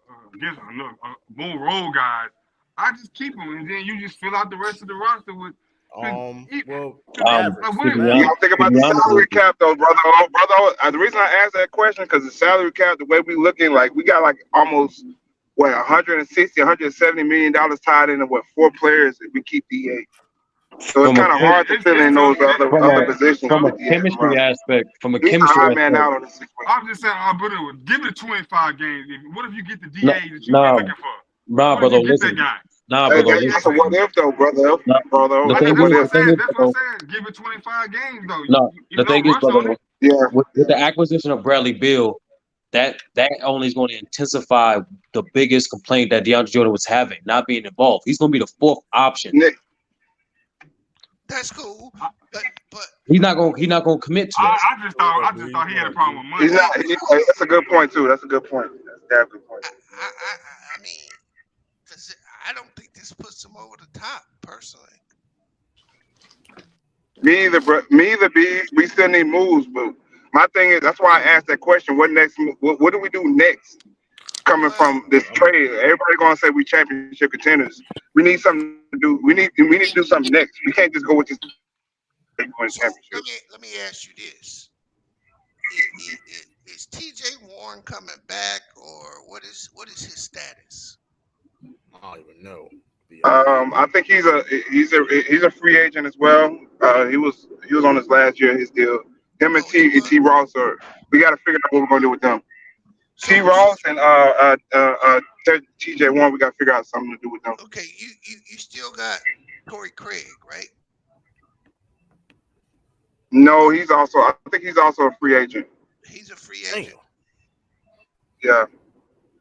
Speaker 7: more role guys, I just keep them, and then you just fill out the rest of the roster with
Speaker 1: Well,
Speaker 6: Um,
Speaker 1: average.
Speaker 6: to be
Speaker 11: You
Speaker 6: honest,
Speaker 11: gotta think
Speaker 6: to
Speaker 11: about
Speaker 6: be
Speaker 11: the
Speaker 6: honest
Speaker 11: salary
Speaker 6: with you,
Speaker 11: cap, though, brother. The reason I asked that question because the salary cap, the way we looking, like we got like almost 160, 170 million dollars tied into 4 players if we keep DA. So it's
Speaker 6: from a
Speaker 11: kind of
Speaker 6: chem-
Speaker 11: hard to
Speaker 7: It's
Speaker 11: fill in those
Speaker 7: tough. It,
Speaker 6: from
Speaker 11: other
Speaker 6: a
Speaker 11: positions
Speaker 6: from a
Speaker 11: with DA on the
Speaker 6: chemistry
Speaker 11: roster.
Speaker 6: aspect, from a
Speaker 11: He's the
Speaker 6: chemistry
Speaker 11: odd man
Speaker 6: aspect,
Speaker 11: out on this situation.
Speaker 7: I'm just saying, I'll put it with give it 25 games. What if you get the DA
Speaker 6: nah,
Speaker 7: that you've been
Speaker 6: nah,
Speaker 7: looking for?
Speaker 6: nah,
Speaker 7: What if
Speaker 6: brother,
Speaker 7: you get that
Speaker 6: listen,
Speaker 7: guy?
Speaker 6: nah,
Speaker 11: Hey,
Speaker 6: brother,
Speaker 11: that's a
Speaker 6: listen.
Speaker 11: what if though, brother.
Speaker 6: Nah,
Speaker 11: Brother,
Speaker 6: the
Speaker 11: that's a
Speaker 6: thing
Speaker 7: That's
Speaker 11: what
Speaker 6: is,
Speaker 7: what
Speaker 6: the
Speaker 7: I'm
Speaker 11: if.
Speaker 6: thing
Speaker 7: saying.
Speaker 6: is,
Speaker 7: That's what I'm
Speaker 6: brother,
Speaker 7: saying. Give it 25 games though.
Speaker 6: no, the
Speaker 7: No
Speaker 6: thing is,
Speaker 7: rush on
Speaker 6: brother,
Speaker 7: it.
Speaker 11: Yeah.
Speaker 6: with the acquisition of Bradley Beal, that only is going to intensify the biggest complaint that DeAndre Jordan was having, not being involved. He's going to be the fourth option.
Speaker 11: Nick,
Speaker 14: That's cool, but
Speaker 6: He's not going to commit to that.
Speaker 7: I just thought he had a problem with
Speaker 11: he's
Speaker 7: money.
Speaker 11: not. That's a good point too. That's a good point. That's a damn good point.
Speaker 14: I mean, I don't think this puts him over the top personally.
Speaker 11: Me either, bro. Me either. B. We still need moves, but my thing is that's why I asked that question. What next? What do we do next? Coming from this trade, everybody gonna say we championship contenders. We need something to do. We need to do something next. We can't just go with this championship.
Speaker 14: Let me ask you this: is T.J. Warren coming back, or what is his status?
Speaker 1: I don't even know.
Speaker 11: I think he's a free agent as well. He was on his last year of his deal. Him and T Ross are. We got to figure out what we're gonna do with them. T Ross and T.J. Warren, we got to figure out something to do with them.
Speaker 14: Okay, you still got Torrey Craig, right?
Speaker 11: No, I think he's also a free agent.
Speaker 14: He's a free agent.
Speaker 11: Yeah,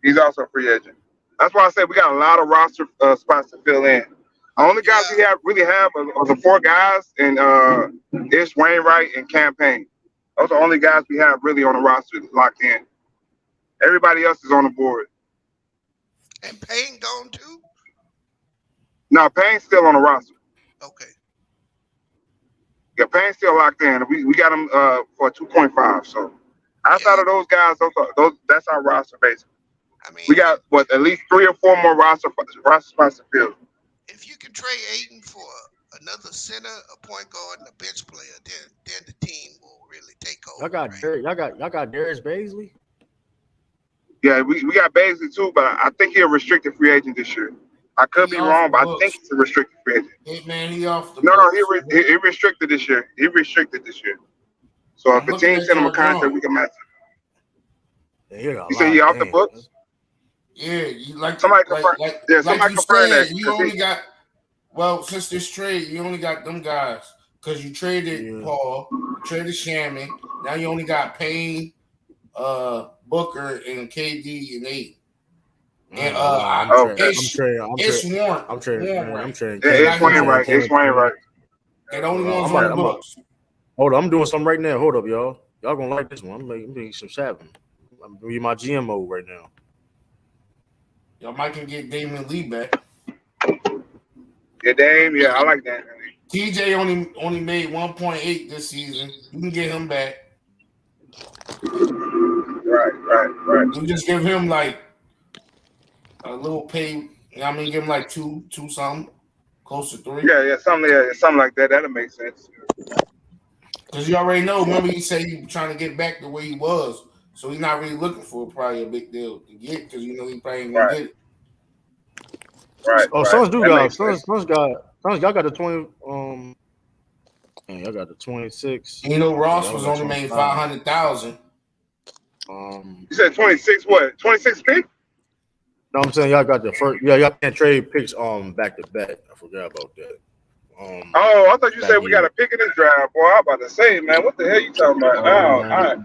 Speaker 11: he's also a free agent. That's why I said we got a lot of roster spots to fill in. The only guys we really have are the 4 guys and Ish Wainwright and Campaign. Those are the only guys we have really on the roster locked in. Everybody else is on the board.
Speaker 14: And Payne gone too?
Speaker 11: No, Payne's still on the roster.
Speaker 14: Okay.
Speaker 11: Yeah, Payne's still locked in. We got him for 2.5. So outside of those guys, that's our roster basically.
Speaker 14: I mean,
Speaker 11: we got at least 3 or 4 more roster spots to fill.
Speaker 14: If you can trade Ayton for another center, a point guard, and a bench player, then the team will really take over.
Speaker 1: Y'all got Darius Baisley?
Speaker 11: Yeah, we got Baisley too, but I think he's a restricted free agent this year. I could be wrong, but I think he's a restricted free agent.
Speaker 2: Hey man, he off the
Speaker 11: No, he restricted this year. So if the team send him a contract, we can match it. You say he off the books?
Speaker 2: Yeah, you
Speaker 11: somebody confirm. Somebody confirm that.
Speaker 2: You only got since this trade, you only got them guys because you traded Paul, you traded Shammy. Now you only got Payne, Booker, and KD and 8. And
Speaker 1: I'm trading.
Speaker 2: It's Warren.
Speaker 1: I'm trading.
Speaker 11: It's Wainwright.
Speaker 2: They're the only ones on the books.
Speaker 1: Hold on, I'm doing something right now. Hold up, y'all. Y'all gonna like this one. I'm making some happen. I'm doing my GMO right now.
Speaker 2: Y'all might can get Damian Lee back.
Speaker 11: Yeah, Dame. Yeah, I like that.
Speaker 2: TJ only made 1.8 this season. You can get him back.
Speaker 11: Right.
Speaker 2: You just give him like a little pay. I mean, give him like two something, close to 3.
Speaker 11: Yeah, something like that. That'll make sense.
Speaker 2: Because you already know. Remember, he said he was trying to get back the way he was, so he's not really looking for probably a big deal to get because he probably ain't gonna get it.
Speaker 11: Right.
Speaker 1: Oh, Suns do got Suns y'all got the 20. Y'all got the 26.
Speaker 2: Ross was only made 500,000.
Speaker 11: You said 26. What? 26 pick?
Speaker 1: No, I'm saying y'all got the first. Yeah, y'all can't trade picks back to back. I forgot about that.
Speaker 11: I thought you said we got a pick in this draft. Boy, I'm about to say, man, what the hell you talking about? All right.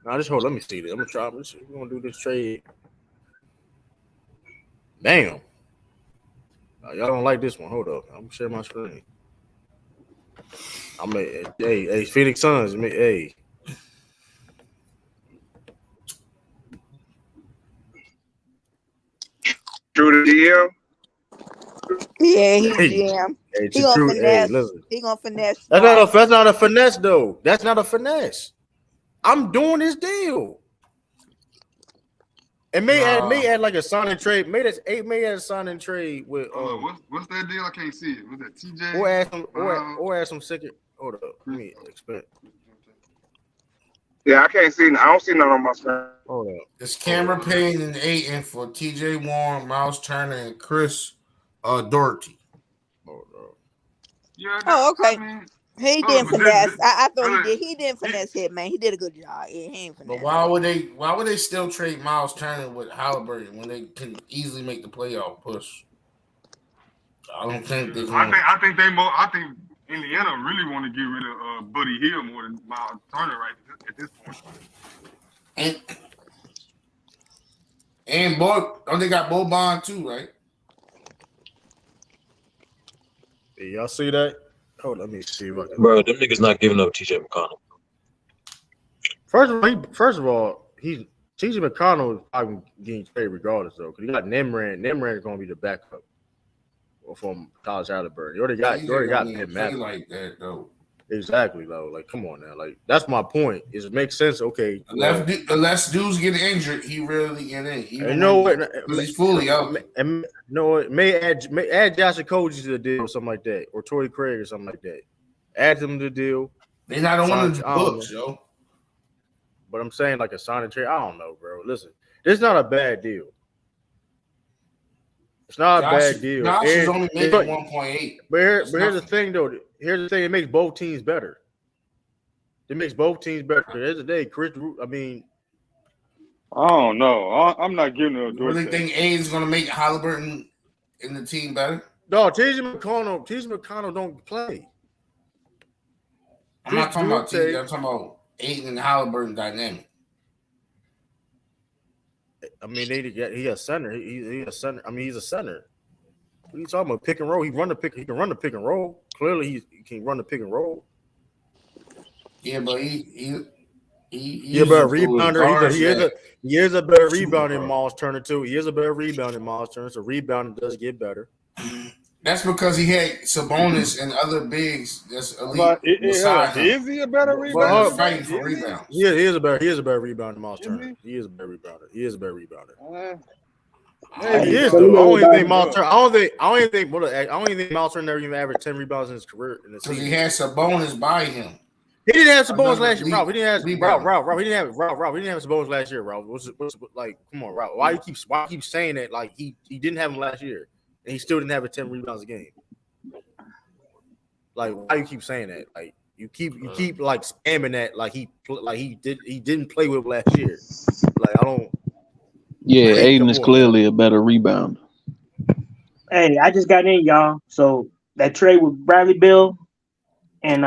Speaker 1: Now just hold. Let me see this. I'm gonna try. We're gonna do this trade. Damn. Y'all don't like this one. Hold up. I'm gonna share my screen. Hey, Phoenix Suns. Hey.
Speaker 11: Drew the DM.
Speaker 8: Yeah, he's GM. He gonna finesse. He gonna finesse.
Speaker 1: That's not a finesse though. That's not a finesse. I'm doing this deal. It may add like a signing trade. May add a signing trade with.
Speaker 7: What's that deal? I can't see it. Was that TJ?
Speaker 1: Or add some second. Hold up. Let me expect.
Speaker 11: Yeah, I can't see. I don't see none on my screen.
Speaker 1: Hold up.
Speaker 2: It's Cameron Payne and Ayton for TJ Warren, Miles Turner, and Chris Doherty.
Speaker 1: Hold up.
Speaker 7: Yeah.
Speaker 8: Oh, okay.
Speaker 7: I mean,
Speaker 8: He didn't finesse. I thought he did. He didn't finesse hit, man. He did a good job. Yeah, he ain't finesse.
Speaker 2: But why would they still trade Miles Turner with Halliburton when they can easily make the playoff push? I don't think they.
Speaker 7: I think Indiana really want to get rid of Buddy Hield more than Miles Turner right at this point.
Speaker 2: And they got Boban too, right?
Speaker 1: Yeah, y'all see that? Hold on, let me see what.
Speaker 6: Bro, them niggas not giving up TJ McConnell.
Speaker 1: First of all, TJ McConnell is probably getting traded regardless though, because you got Nemran. Nemran is going to be the backup from College Halliburton. You already got him like that though. Exactly though. Like, come on now. Like, that's my point. Is it makes sense? Okay.
Speaker 2: Unless dudes get injured, he really get in.
Speaker 1: You know what?
Speaker 2: He's fully out.
Speaker 1: And no, may add Josh Okogie to the deal or something like that, or Torrey Craig or something like that. Add them to the deal.
Speaker 2: They're not on the books, yo.
Speaker 1: But I'm saying like a signing trade. I don't know, bro. Listen, this is not a bad deal. It's not a bad deal.
Speaker 2: Josh is only making 1.8.
Speaker 1: But here's the thing, though. Here's the thing. It makes both teams better. It makes both teams better. At the end of the day,
Speaker 7: I don't know. I'm not giving it a
Speaker 2: do. Really think Aiden's going to make Halliburton in the team better?
Speaker 1: No, TJ McConnell don't play.
Speaker 2: I'm not talking about TJ. I'm talking about Aiden and Halliburton dynamic.
Speaker 1: I mean, he a center. He a center. I mean, he's a center. What are you talking about? Pick and roll. He can run the pick and roll. Clearly, he can run the pick and roll.
Speaker 2: Yeah, but he
Speaker 1: a better rebounder. He is a better rebounder than Miles Turner too. He is a better rebounder than Miles Turner. So rebounding does get better.
Speaker 2: That's because he had Sabonis and other bigs that's elite.
Speaker 7: Is he a better rebounder?
Speaker 2: Fighting for rebounds.
Speaker 1: Yeah, he is a better rebounder than Miles Turner. He is a better rebounder. He is a better rebounder. He is. I don't even think Miles Turner. I don't even think Miles Turner never even averaged 10 rebounds in his career.
Speaker 2: Because he had Sabonis by him.
Speaker 1: He didn't have Sabonis last year, Ralph. He didn't have Ralph. He didn't have Sabonis last year, Ralph. What's like? Come on, Ralph. Why you keep saying that? Like he didn't have him last year, and he still didn't have 10 rebounds a game. Like, why you keep saying that? Like you keep like spamming that. Like he didn't play with last year. Like I don't.
Speaker 3: Yeah, Aiden is clearly a better rebounder.
Speaker 15: Hey, I just got in, y'all. So that trade with Bradley Beal and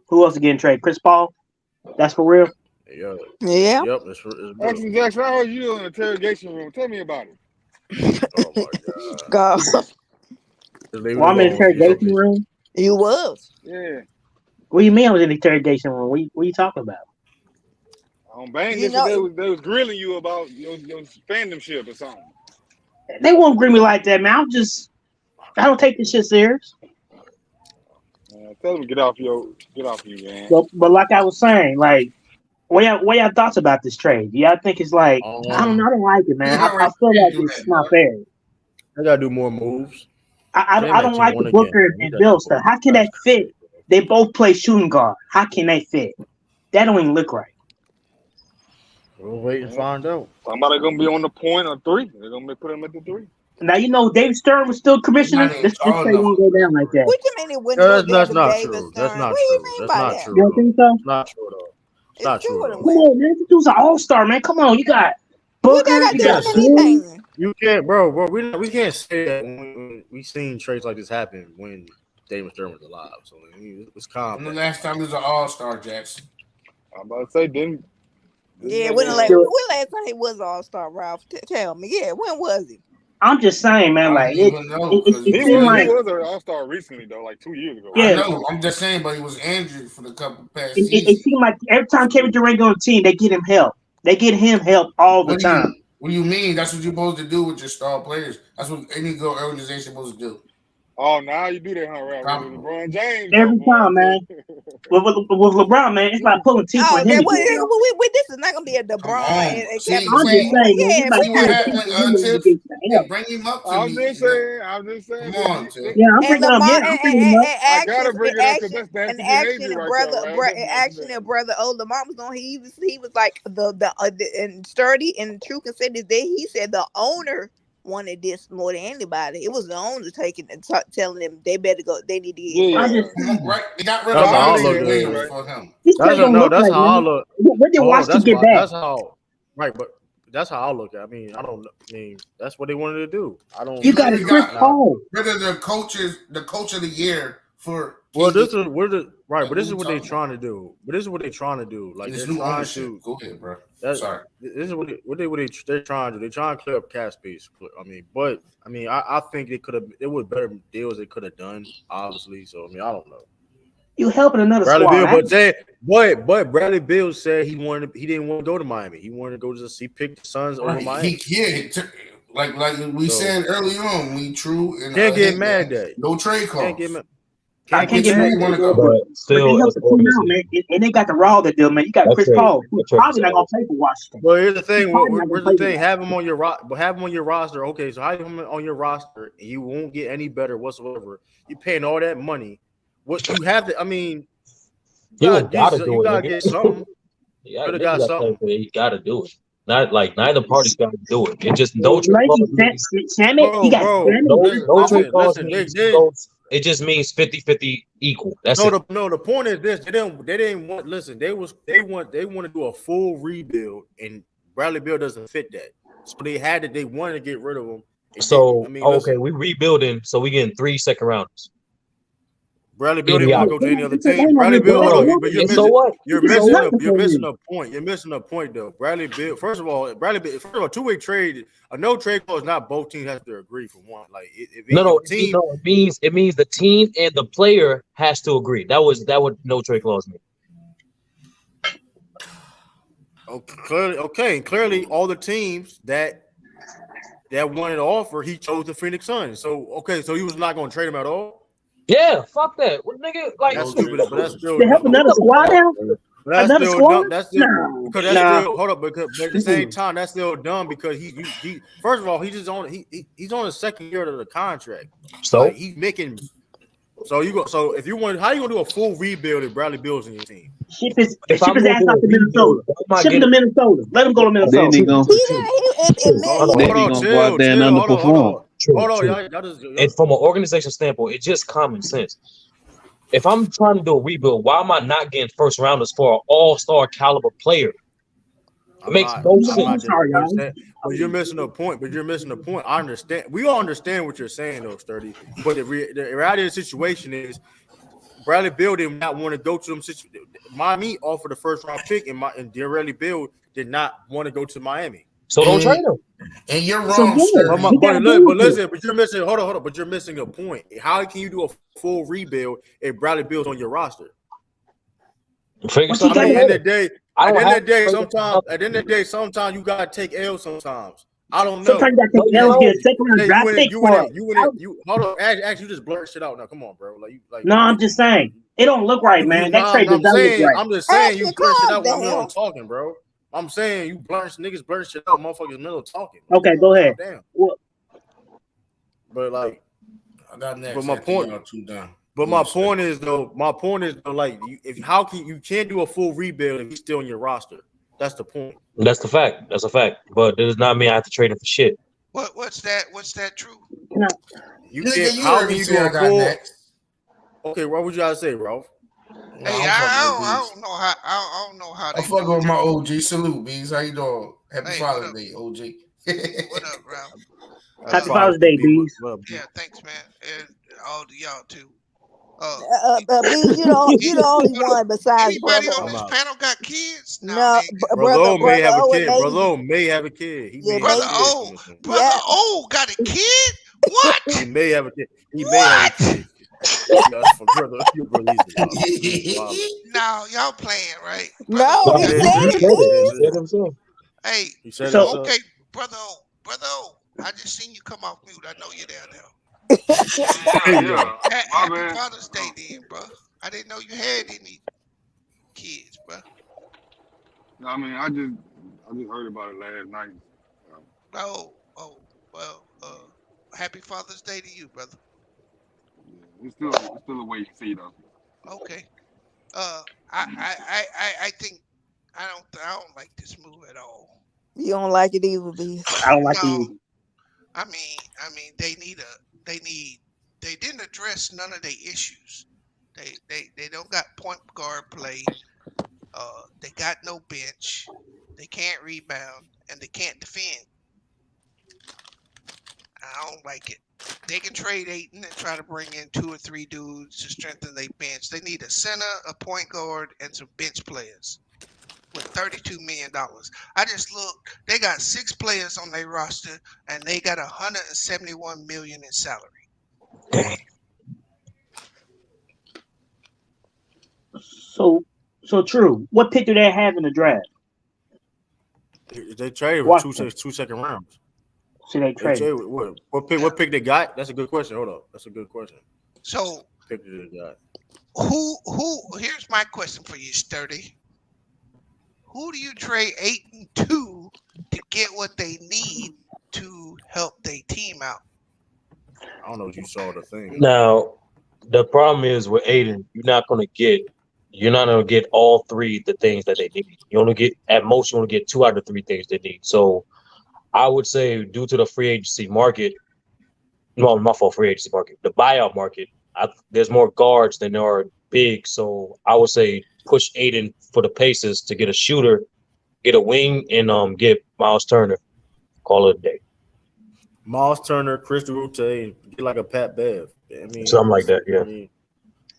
Speaker 15: who else again trade? Chris Paul? That's for real?
Speaker 1: Yeah.
Speaker 8: Yep,
Speaker 1: that's
Speaker 7: Actually, Jackson, I heard you in the interrogation room. Tell me about it.
Speaker 1: Oh my God.
Speaker 15: Well, I'm in the interrogation room?
Speaker 8: You was.
Speaker 7: Yeah.
Speaker 15: What do you mean I was in the interrogation room? What are you talking about?
Speaker 7: On Bang, they was grilling you about your fandomship or something.
Speaker 15: They won't grill me like that, man. I don't take this shit serious.
Speaker 7: Tell them get off you, man.
Speaker 15: But like I was saying, like, what y'all thoughts about this trade? Y'all think it's like I don't like it, man. I feel like it's not fair.
Speaker 1: I gotta do more moves.
Speaker 15: I don't like the Booker and Bill stuff. How can that fit? They both play shooting guard. How can they fit? That don't even look right.
Speaker 1: We'll wait and find out.
Speaker 7: Somebody gonna be on the point or three. They're gonna put him at the three.
Speaker 15: Now you know David Stern was still commissioner. This trade won't go down like that.
Speaker 8: What you mean it wouldn't
Speaker 1: that's
Speaker 8: go
Speaker 1: not
Speaker 8: down
Speaker 1: true.
Speaker 8: with
Speaker 1: That's not
Speaker 8: what do you
Speaker 1: true.
Speaker 8: mean
Speaker 1: That's
Speaker 8: by
Speaker 1: not
Speaker 8: that?
Speaker 1: true.
Speaker 15: You don't think so?
Speaker 1: It's not true though. It's not true.
Speaker 15: Come on, man. This dude's an all-star, man. Come on, you got Booker.
Speaker 1: You can't, bro. We can't say that when we seen trades like this happen when David Stern was alive. So it's calm.
Speaker 2: When the last time he was an all-star, Jackson?
Speaker 7: I'm about to say didn't.
Speaker 8: Yeah, when last time he was all-star, Ralph? Tell me. Yeah, when was he?
Speaker 15: I'm just saying, man. Like it seemed like
Speaker 7: he was an all-star recently, though, like 2 years ago.
Speaker 15: Yeah,
Speaker 2: I know. I'm just saying, but he was injured for the couple past seasons.
Speaker 15: It seemed like every time Kevin Durant on the team, they get him help. They get him help all the time.
Speaker 2: What do you mean? That's what you're supposed to do with your star players. That's what any good organization is supposed to do.
Speaker 7: Oh, now you do that, huh, Ralph? With LeBron James, though,
Speaker 15: Every
Speaker 7: boy.
Speaker 15: time, man. With LeBron, man, it's like pulling teeth
Speaker 8: Oh,
Speaker 15: with him
Speaker 8: that
Speaker 15: again, yo.
Speaker 8: this is not gonna be a
Speaker 2: Come
Speaker 8: LeBron
Speaker 2: on.
Speaker 8: and
Speaker 2: See,
Speaker 8: Kevin
Speaker 15: I'm just
Speaker 8: Durant.
Speaker 15: saying, man,
Speaker 8: Yeah,
Speaker 15: it's like
Speaker 2: see what
Speaker 15: pulling
Speaker 8: man.
Speaker 15: teeth
Speaker 2: happened,
Speaker 15: with him
Speaker 2: Tiff?
Speaker 15: against the
Speaker 2: Hey,
Speaker 15: hell.
Speaker 2: bring him up to
Speaker 7: I'm
Speaker 2: me.
Speaker 7: just saying. I'm just saying.
Speaker 2: Come on, Tiff.
Speaker 15: Yeah, I'm
Speaker 8: And
Speaker 15: bringing up.
Speaker 8: Lamar
Speaker 15: Yeah, I'm bringing him up.
Speaker 8: and
Speaker 7: I
Speaker 8: action
Speaker 7: gotta bring
Speaker 8: and
Speaker 7: it up because
Speaker 8: action
Speaker 7: that's
Speaker 8: and
Speaker 7: nasty
Speaker 8: action
Speaker 7: behavior
Speaker 8: and
Speaker 7: right there,
Speaker 8: brother
Speaker 7: right? That's nasty
Speaker 8: action
Speaker 7: behavior.
Speaker 8: and brother. Oh, Lamar was on. He was like the and sturdy and true can say this day. He said the owner wanted this more than anybody. It was the owner taking and telling them they better go. They need to get his
Speaker 15: I'm
Speaker 8: ass.
Speaker 15: just
Speaker 2: Right? They got rid
Speaker 1: That's
Speaker 2: of
Speaker 1: how I
Speaker 2: Monty
Speaker 1: look at
Speaker 2: Williams
Speaker 1: it.
Speaker 2: for him.
Speaker 15: this trade don't look
Speaker 1: That's
Speaker 15: right,
Speaker 1: how I
Speaker 15: man.
Speaker 1: look.
Speaker 15: When did
Speaker 1: Hold on,
Speaker 15: Washington get back?
Speaker 1: that's how. Right, but that's how I look at it. I mean, I don't. I mean, that's what they wanted to do. I don't.
Speaker 15: You got a Chris Paul.
Speaker 2: Rid of the coach of the year for.
Speaker 1: Well, this is what the right, but this is what they're trying to do. But this is what they're trying to do. Like
Speaker 2: This
Speaker 1: they're
Speaker 2: new
Speaker 1: trying
Speaker 2: ownership.
Speaker 1: to.
Speaker 2: Go ahead, bro.
Speaker 1: Sorry. This is what they're trying to do. They're trying to clear up cap space. I mean, I think they could have. It was better deals they could have done. Obviously, so I mean, I don't know.
Speaker 15: You helping another
Speaker 1: Bradley
Speaker 15: squad,
Speaker 1: Beal, but Bradley Beal said he didn't want to go to Miami. He wanted to go to he picked the Suns over Miami.
Speaker 2: Like we said early on, we true and
Speaker 1: can't get mad at that.
Speaker 2: No trade calls.
Speaker 15: Can't get mad at that.
Speaker 6: But still,
Speaker 15: they help the team out, man. And they got the raw that deal, man. You got Chris Paul, who's probably not gonna play for Washington.
Speaker 1: Well, here's the thing.
Speaker 15: He's probably not
Speaker 1: Here's
Speaker 15: gonna
Speaker 1: the
Speaker 15: play
Speaker 1: thing. Have him on your roster. Okay, so have him on your roster, and you won't get any better whatsoever. You're paying all that money. What you have to? I mean,
Speaker 6: you gotta do
Speaker 1: you
Speaker 6: it.
Speaker 1: gotta get something.
Speaker 6: Yeah,
Speaker 1: Could have got something.
Speaker 6: You gotta do it. Not like neither party's got to do it. It just
Speaker 15: no trade clause.
Speaker 6: It just means 50-50 equal. That's it.
Speaker 1: The point is this: they didn't want. Listen, they want to do a full rebuild, and Bradley Beal doesn't fit that. So they wanted to get rid of him.
Speaker 6: So we rebuilding, so we getting 3 second rounders.
Speaker 1: Bradley Beal didn't want to go to any other team. Bradley Beal, but you're missing a point. You're missing a point though. Bradley Beal. First of all, two-way trade. A no trade clause. Not both teams have to agree for one. Like
Speaker 6: it means the team and the player has to agree. That would no trade clause mean.
Speaker 1: Clearly, all the teams that wanted to offer, he chose the Phoenix Suns. So he was not going to trade him at all.
Speaker 6: Yeah, fuck that. What nigga like?
Speaker 1: That's stupid, but that's still.
Speaker 15: They help another squad out.
Speaker 1: Another squad. That's still because that's
Speaker 15: Nah.
Speaker 1: still. Hold up, because at the same time, that's still dumb because he first of all he's on the second year of the contract.
Speaker 6: So
Speaker 1: like, he's making. So if you want, how you gonna do a full rebuild if Bradley Beal's in your team?
Speaker 15: Ship his ass out to Minnesota. Ship him to Minnesota. Let him go to Minnesota.
Speaker 3: Then he gonna go out there and underperform.
Speaker 1: Hold on, y'all
Speaker 6: and from an organization standpoint, it's just common sense. If I'm trying to do a rebuild, why am I not getting first rounders for an all-star caliber player? It makes no sense.
Speaker 1: But you're missing a point. I understand. We all understand what you're saying, though, Sturdy. But the reality of the situation is, Bradley Beal did not want to go to them. Miami offered a first-round pick, and Bradley Beal did not want to go to Miami.
Speaker 6: So don't trade him.
Speaker 2: And you're wrong, Sturdy.
Speaker 1: But you're missing. Hold on. But you're missing a point. How can you do a full rebuild if Bradley Beal's on your roster?
Speaker 6: At the
Speaker 1: end of the day, sometimes you gotta take L. Sometimes I don't know.
Speaker 15: Sometimes you gotta take L. Get a second round draft pick for it.
Speaker 1: Hold on. Actually, you just blurt shit out now. Come on, bro.
Speaker 15: No, I'm just saying it don't look right, man. That trade does not look right.
Speaker 1: I'm just saying you blurt shit out while I'm talking, bro. I'm saying you niggas blurt shit out, motherfuckers middle talking.
Speaker 15: Okay, go ahead.
Speaker 1: Damn.
Speaker 15: Well,
Speaker 2: but like, I got next.
Speaker 1: But my point. But my point is though, like, how can you can't do a full rebuild if he's still on your roster? That's the point.
Speaker 6: That's the fact. That's a fact. But it does not mean I have to trade him for shit.
Speaker 14: What's that true?
Speaker 1: You can't. How can you do a full? Okay, what would you guys say, Ralph?
Speaker 14: Hey, I don't know how. I don't know how.
Speaker 2: I fuck with my OG. Salute, Bees. How you doing? Happy Father's Day, OG.
Speaker 14: What up, Ralph?
Speaker 15: Happy Father's Day, Bees.
Speaker 14: Yeah, thanks, man, and all to y'all too.
Speaker 8: Bees, you the only one besides
Speaker 14: anybody
Speaker 8: brother.
Speaker 14: on this panel got kids?
Speaker 8: No,
Speaker 1: brother may have a kid. Brother may have a kid.
Speaker 14: Brother O got a kid. What?
Speaker 1: He may have a kid.
Speaker 14: Now y'all playing, right?
Speaker 8: No, he said
Speaker 6: it.
Speaker 14: Hey,
Speaker 1: so
Speaker 14: okay, brother O, I just seen you come off mute. I know you're there now.
Speaker 7: Yeah. My
Speaker 14: Happy
Speaker 7: bad.
Speaker 14: Father's Day, then, bro. I didn't know you had any kids, bro.
Speaker 7: I mean, I just heard about it last night.
Speaker 14: Oh, well, happy Father's Day to you, brother.
Speaker 7: It's still a wait and see though.
Speaker 14: Okay. I think I don't like this move at all.
Speaker 8: You don't like it either, Beal.
Speaker 15: I don't like
Speaker 14: No,
Speaker 15: it.
Speaker 14: I mean, they didn't address none of their issues. They don't got point guard play. They got no bench. They can't rebound and they can't defend. I don't like it. They can trade Ayton and try to bring in 2 or 3 dudes to strengthen their bench. They need a center, a point guard, and some bench players with $32 million. I just looked. They got 6 players on their roster, and they got $171 million in salary.
Speaker 15: So true. What pick do they have in the draft?
Speaker 1: They traded with two second rounds.
Speaker 15: See, they traded.
Speaker 1: What pick they got? That's a good question. Hold up. That's a good question.
Speaker 14: So
Speaker 1: pick did they got?
Speaker 14: Who? Here's my question for you, Sturdy. Who do you trade Ayton to get what they need to help their team out?
Speaker 1: I don't know if you saw the thing.
Speaker 6: Now, the problem is with Aiden, you're not gonna get all 3 the things that they need. You only get at most you only get 2 out of 3 things they need. So I would say due to the free agency market, no, not for free agency market, the buyout market, there's more guards than there are big. So I would say push Aiden for the Pacers to get a shooter, get a wing, and get Miles Turner. Call it a day.
Speaker 1: Miles Turner, Chris Duarte, get like a Pat Bev. I mean,
Speaker 6: something like that. Yeah.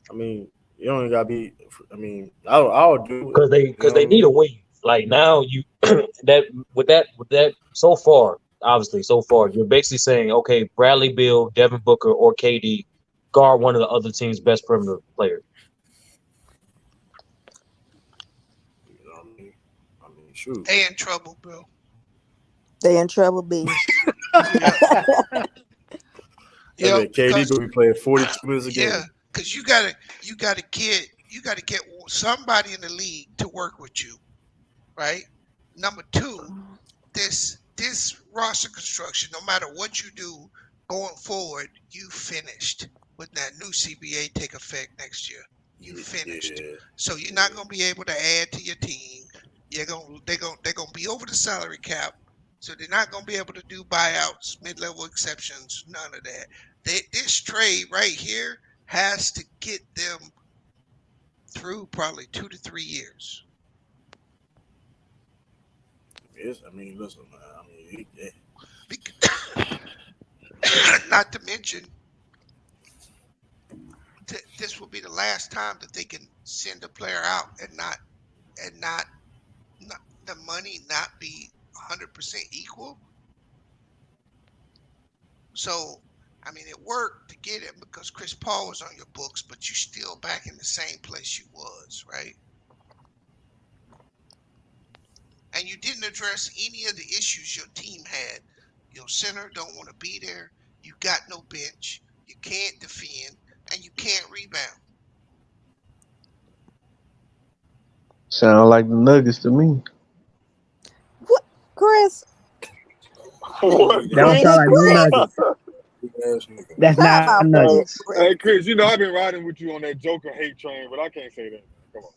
Speaker 1: I mean, you don't even gotta be. I mean, I'll do
Speaker 6: because they need a wing. Like now, you that with that so far, obviously so far, you're basically saying, okay, Bradley Beal, Devin Booker, or KD guard one of the other team's best perimeter players.
Speaker 1: You know what I mean, shoot.
Speaker 14: They in trouble, bro.
Speaker 8: They in trouble, Beal.
Speaker 1: Yeah, KD gonna be playing 42 minutes a game.
Speaker 14: Yeah, because you gotta get somebody in the league to work with you, right? Number 2, this roster construction, no matter what you do going forward, you finished with that new CBA take effect next year. You finished, so you're not gonna be able to add to your team. They're gonna be over the salary cap. So they're not going to be able to do buyouts, mid-level exceptions, none of that. This trade right here has to get them through probably 2 to 3 years.
Speaker 1: Yes, I mean, listen, man. I mean,
Speaker 14: not to mention, this will be the last time that they can send a player out and not the money not be 100% equal. So, I mean, it worked to get him because Chris Paul was on your books, but you're still back in the same place you was, right? And you didn't address any of the issues your team had. Your center don't want to be there. You got no bench. You can't defend, and you can't rebound.
Speaker 3: Sound like the Nuggets to me.
Speaker 8: What, Chris?
Speaker 15: That don't sound like no Nuggets. That's not Nuggets.
Speaker 7: Hey, Chris, you know I've been riding with you on that Joker hate train, but I can't say that. Come on.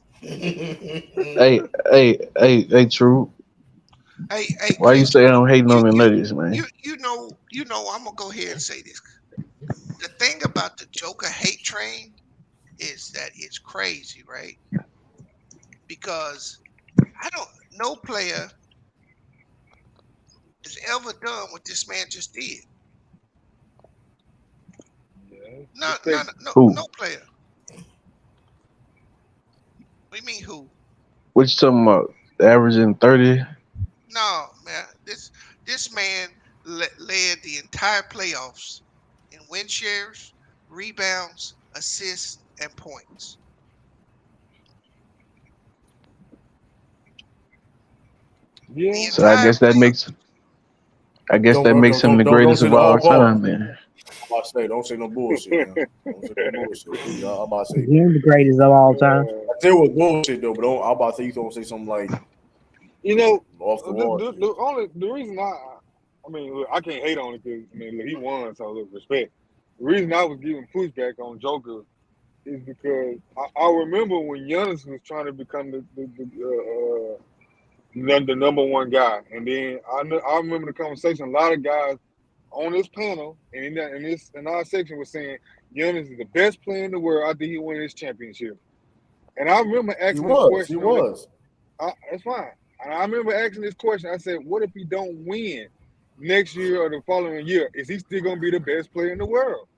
Speaker 3: Hey, true.
Speaker 14: Hey,
Speaker 3: why
Speaker 14: Chris,
Speaker 3: you say I'm hating on the Nuggets, man?
Speaker 14: You know, I'm gonna go ahead and say this. The thing about the Joker hate train is that it's crazy, right? Because no player has ever done what this man just did. No player. What do you mean who?
Speaker 3: What you talking about? Averaging 30?
Speaker 14: No, man. This man led the entire playoffs in win shares, rebounds, assists, and points.
Speaker 7: Yeah.
Speaker 3: So I guess that makes him the greatest of all time, man.
Speaker 1: about to say, don't say no bullshit, man. Don't say no bullshit. Yeah, I'm about to say.
Speaker 15: He's the greatest of all time.
Speaker 1: I tell you what bullshit though, but I'm about to say you don't say something like
Speaker 7: You know,
Speaker 1: off the wall.
Speaker 7: the reason I mean, look, I can't hate on it because I mean, look, he won, so look, respect. The reason I was giving pushback on Joker is because I remember when Giannis was trying to become the number one guy, and then I remember the conversation. A lot of guys on this panel and in our section was saying Giannis is the best player in the world after he won his championship. And I remember asking this question.
Speaker 1: He was.
Speaker 7: That's fine. And I remember asking this question. I said, "What if he don't win next year or the following year? Is he still going to be the best player in the world?"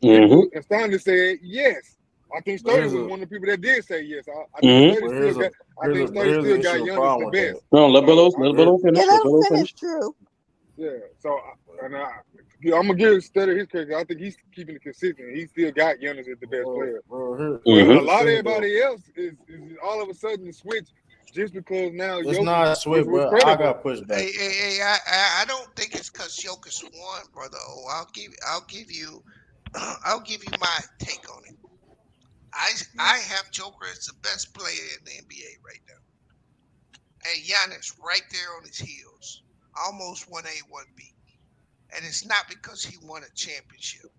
Speaker 6: Mm-hmm.
Speaker 7: And Stanley said yes. I think Sturdy was one of the people that did say yes. I think Sturdy still got Giannis the best.
Speaker 6: No, let Beal finish.
Speaker 8: Yeah, let him finish. True.
Speaker 7: Yeah. So I'm gonna give Sturdy his credit. I think he's keeping it consistent. He still got Giannis as the best player. A lot of everybody else is all of a sudden switch just because now
Speaker 1: it's not switch. But I got pushed back.
Speaker 14: Hey, I don't think it's because Jokic won, brother. Oh, I'll give you my take on it. I have Joker as the best player in the NBA right now. And Giannis right there on his heels. Almost 1A, 1B. And it's not because he won a championship.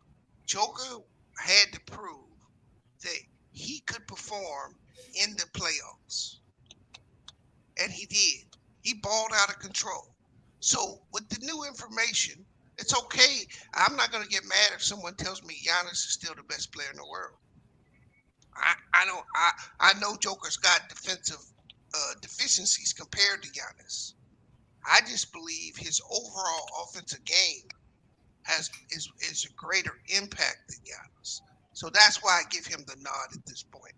Speaker 14: Joker had to prove that he could perform in the playoffs. And he did. He balled out of control. So with the new information, it's okay. I'm not going to get mad if someone tells me Giannis is still the best player in the world. I know Joker's got defensive deficiencies compared to Giannis. I just believe his overall offensive game is a greater impact than Giannis. So that's why I give him the nod at this point.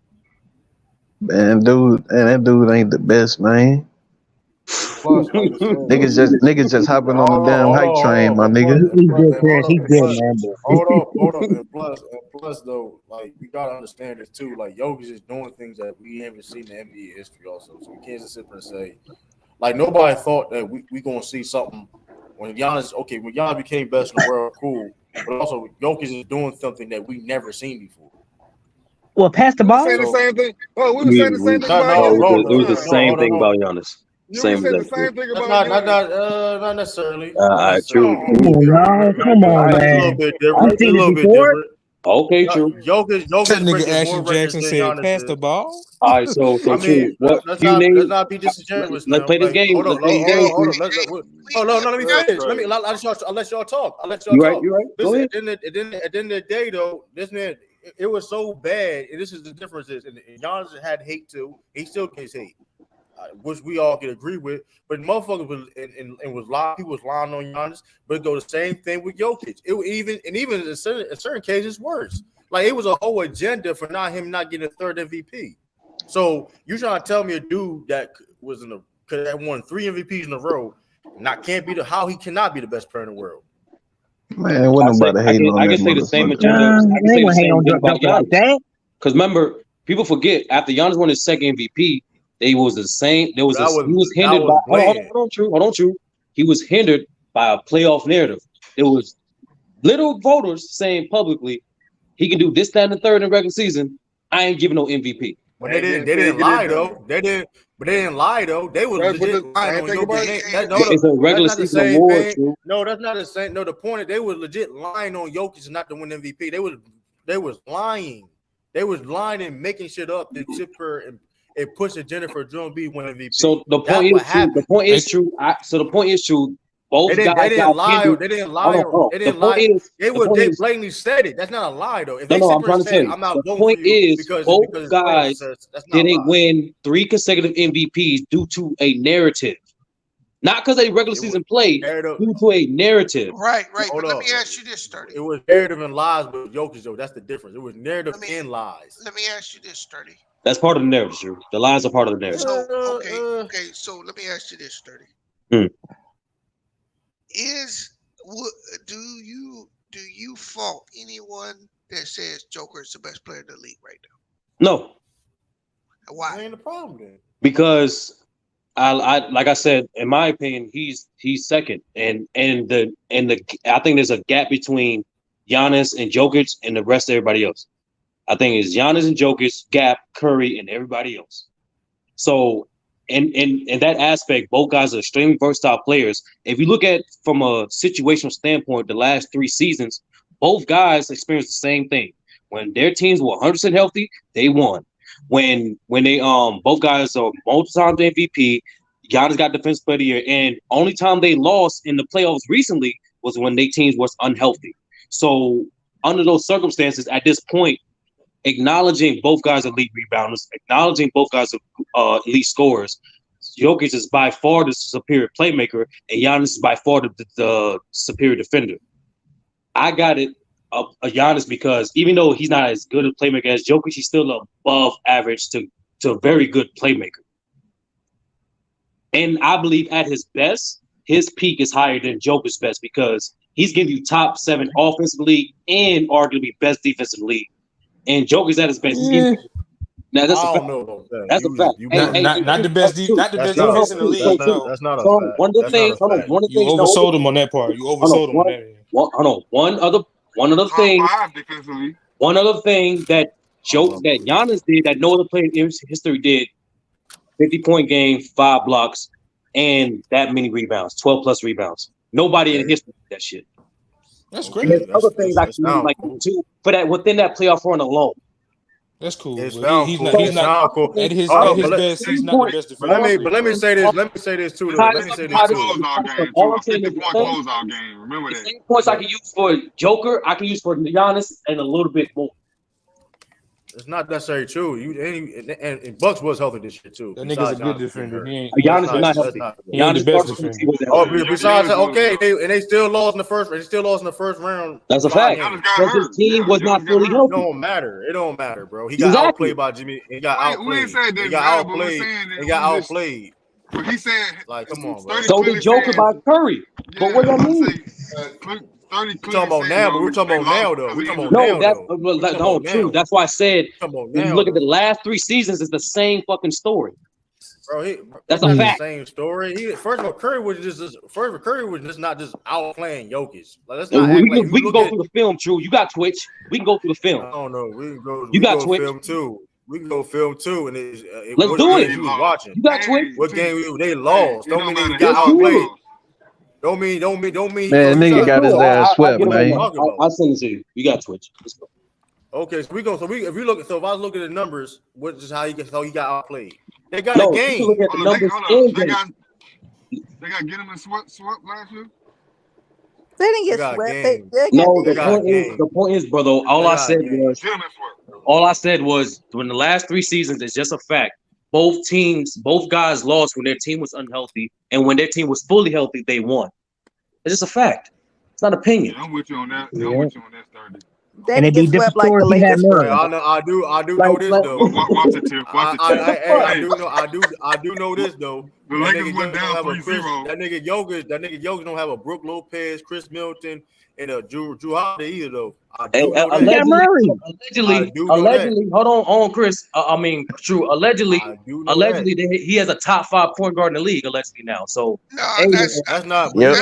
Speaker 3: Man, that dude ain't the best, man. Niggas just hopping on the damn hype train, my nigga.
Speaker 15: He's good, Chris. He's good, man.
Speaker 1: Hold up. And plus, though, like we gotta understand this too. Like Jokic is doing things that we haven't seen in NBA history, also. So we can't just sit there and say, like nobody thought that we gonna see something when Giannis became best in the world, cool. But also, Jokic is doing something that we never seen before.
Speaker 15: Well, pass the ball.
Speaker 7: We were saying the same thing. Oh, we were saying the same thing about
Speaker 6: Giannis. It was the same thing about Giannis.
Speaker 7: Same thing about
Speaker 1: not necessarily.
Speaker 6: True.
Speaker 15: Come on, man.
Speaker 1: I've seen it before.
Speaker 6: Okay, true.
Speaker 1: Jokic
Speaker 10: that nigga Ashton Jackson said, "Pass the ball."
Speaker 6: All right, so true. What
Speaker 1: let's not be disingenuous.
Speaker 6: Let's play this game.
Speaker 1: Hold on. Let me finish. I'll let y'all talk.
Speaker 6: You right. Go ahead.
Speaker 1: At the end of the day, though, this man, it was so bad, and this is the difference. And Giannis had hate too. He still gets hate, which we all can agree with. But motherfuckers was and was lying. People was lying on Giannis. But it go the same thing with Jokic. Even in certain cases worse. Like it was a whole agenda for him not getting a third MVP. So you trying to tell me a dude that could have won 3 MVPs in a row, how he cannot be the best player in the world?
Speaker 3: Man, wasn't nobody hating on that.
Speaker 6: I can say the same agenda. Because remember, people forget after Giannis won his second MVP, he was hindered by. Hold on, true. He was hindered by a playoff narrative. There was little voters saying publicly he can do this, that, and the third in the regular season. I ain't giving no MVP.
Speaker 1: But they didn't lie though. They didn't lie though. They were legit lying on Jokic.
Speaker 6: It's a regular season award.
Speaker 1: No, that's not the same. No, the point is they were legit lying on Jokic not to win MVP. They was lying. They was lying and making shit up to chip her and push Jennifer Jones B win MVP.
Speaker 6: So the point is true. The point is true. Both
Speaker 1: they
Speaker 6: guys
Speaker 1: didn't lie. They didn't lie. They didn't lie. They blatantly said it. That's not a lie though. If they
Speaker 6: I'm trying to tell you.
Speaker 1: I'm not
Speaker 6: the point is both guys didn't win 3 consecutive MVPs due to a narrative. Not because they regular season play, due to a narrative.
Speaker 14: Right. But let me ask you this, Sturdy.
Speaker 1: It was narrative and lies with Jokic, though. That's the difference. It was narrative and lies.
Speaker 14: Let me ask you this, Sturdy.
Speaker 6: That's part of the narrative, Drew. The lies are part of the narrative.
Speaker 14: So, okay. So let me ask you this, Sturdy. Do you fault anyone that says Joker is the best player in the league right now?
Speaker 6: No.
Speaker 14: Why?
Speaker 1: That ain't the problem then.
Speaker 6: Because I like I said, in my opinion, he's second, and I think there's a gap between Giannis and Jokic and the rest of everybody else. I think it's Giannis and Jokic, Gap, Curry, and everybody else. So in that aspect, both guys are extremely versatile players. If you look at from a situational standpoint, the last 3 seasons, both guys experienced the same thing. When their teams were 100% healthy, they won. When they both guys are multiple-time MVP, Giannis got Defensive Player of the Year, and only time they lost in the playoffs recently was when their teams was unhealthy. So under those circumstances, at this point, acknowledging both guys are elite rebounders, acknowledging both guys are elite scorers, Jokic is by far the superior playmaker, and Giannis is by far the superior defender. I got it a Giannis because even though he's not as good a playmaker as Jokic, he's still above average to a very good playmaker. And I believe at his best, his peak is higher than Jokic's best because he's giving you top 7 offensive league and arguably best defensive league. And Jokic's at his best. Now that's a fact. That's a fact.
Speaker 10: Not the best defense in the league.
Speaker 1: That's not a fact.
Speaker 10: One of the things. You oversold him on that part. You oversold him on that.
Speaker 6: Hold on. One other thing. One other thing that Giannis did that no other player in history did: 50-point game, 5 blocks, and that many rebounds, 12+ rebounds. Nobody in history did that shit.
Speaker 10: That's great.
Speaker 6: There's other things I can like too, for that within that playoff run alone.
Speaker 10: That's cool.
Speaker 1: He's
Speaker 10: not
Speaker 1: cool.
Speaker 10: At his best, he's not the best defender.
Speaker 1: But let me say this. Let me say this too.
Speaker 7: Remember that.
Speaker 6: Same points I can use for Joker, I can use for Giannis, and a little bit more.
Speaker 1: It's not necessarily true. And Bucks was healthy this year too.
Speaker 10: That nigga's a good defender.
Speaker 6: Giannis is not healthy.
Speaker 10: He ain't the best defender.
Speaker 1: Oh, besides, okay, they still lost in the first. They still lost in the first round.
Speaker 6: That's a fact. His team was not fully healthy.
Speaker 1: It don't matter. It don't matter, bro. He got outplayed by Jimmy. He got outplayed. He got outplayed. He got outplayed.
Speaker 7: But he said,
Speaker 1: like, come on, bro.
Speaker 6: So did Joker by Curry. But what does that mean?
Speaker 1: We're talking about now, but we're talking about now, though. We're talking about
Speaker 6: no, true. That's why I said when you look at the last 3 seasons, it's the same fucking story.
Speaker 1: Bro,
Speaker 6: that's a fact.
Speaker 1: The same story. First of all, Curry was just not just outplaying Jokic. Like, let's not
Speaker 6: we can go through the film. True, you got Twitch. We can go through the film.
Speaker 1: I don't know. We can go.
Speaker 6: You got Twitch.
Speaker 1: Film too. We can go film too, and
Speaker 6: let's do it.
Speaker 1: You was watching.
Speaker 6: You got Twitch.
Speaker 1: What game they lost? Don't mean they got outplayed. Don't mean.
Speaker 3: Man, nigga got his ass swept, man.
Speaker 6: I'll send it to you. You got Twitch.
Speaker 1: Okay, so if I was looking at the numbers, what is how he got outplayed? They got a game.
Speaker 6: You look at the numbers
Speaker 7: they got get him in swept last year.
Speaker 8: They didn't get swept.
Speaker 6: The point is, brother. All I said was when the last 3 seasons, it's just a fact. Both guys lost when their team was unhealthy, and when their team was fully healthy, they won. It's just a fact. It's not opinion.
Speaker 7: I'm with you on that. I'm with you on that, 30.
Speaker 8: They didn't get swept like the Lakers.
Speaker 1: I do know this though.
Speaker 7: Watch it, Tiff.
Speaker 1: I do know this though.
Speaker 7: The Lakers went down 3-0.
Speaker 1: That nigga Jokic don't have a Brook Lopez, Chris Middleton, and a Drew Holiday either though.
Speaker 6: Allegedly, hold on, Chris. True. Allegedly, he has a top 5 point guard in the league. Allegedly now. So
Speaker 1: that's not.
Speaker 3: Yep.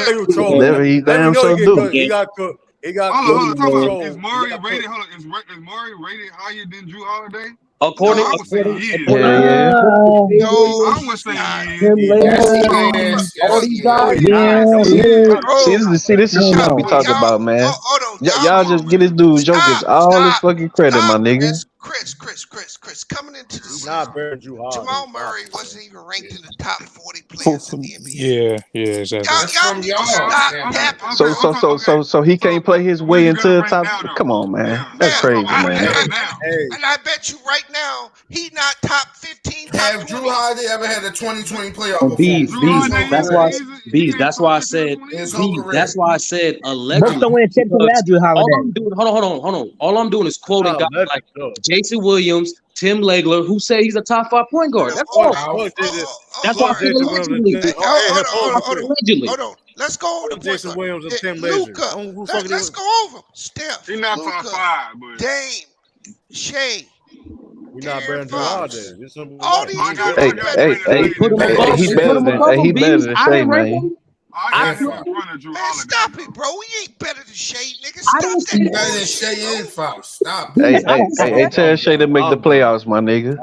Speaker 3: He damn so do.
Speaker 1: He got cooked.
Speaker 7: Is Murray rated? Is Murray rated higher than Drew Holiday?
Speaker 6: According,
Speaker 7: I would say he is.
Speaker 3: I
Speaker 7: would say he is.
Speaker 3: All these guys. See, this is shit we talk about, man. Y'all just get this dude Jokic all his fucking credit, my nigga.
Speaker 14: Chris, coming into the season,
Speaker 1: not better Drew Holiday.
Speaker 14: Jamal Murray wasn't even ranked in the top 40 players in the NBA.
Speaker 10: Yeah, exactly.
Speaker 14: Y'all need to stop tapping.
Speaker 3: So he can't play his way into the top. Come on, man. That's crazy, man.
Speaker 14: And I bet you right now he not top 15.
Speaker 2: Have Drew Holiday ever had a 2020 playoff
Speaker 6: performance? That's why I said allegedly. Hold on. All I'm doing is quoting guys like Jason Williams, Tim Legler, who say he's a top 5 point guard. That's all. That's why I said allegedly.
Speaker 14: Hold on. Let's go over
Speaker 1: Jason Williams and Tim
Speaker 14: Legler. Let's go over Steph.
Speaker 7: He's not top 5, but
Speaker 14: Dame, Shea.
Speaker 1: You're not better than Drew Holiday.
Speaker 14: All these
Speaker 3: Hey, he's better than Shea, man.
Speaker 7: I got him in front of Drew
Speaker 14: Man,
Speaker 7: Holiday.
Speaker 14: stop it, bro. We ain't better than Shea, nigga.
Speaker 15: I
Speaker 14: Stop
Speaker 15: don't
Speaker 14: that
Speaker 15: see
Speaker 2: Better than
Speaker 14: bullshit,
Speaker 2: Shea
Speaker 14: bro.
Speaker 2: and Fox. Stop
Speaker 3: Hey,
Speaker 2: it.
Speaker 3: tell Shay to make the playoffs, my nigga.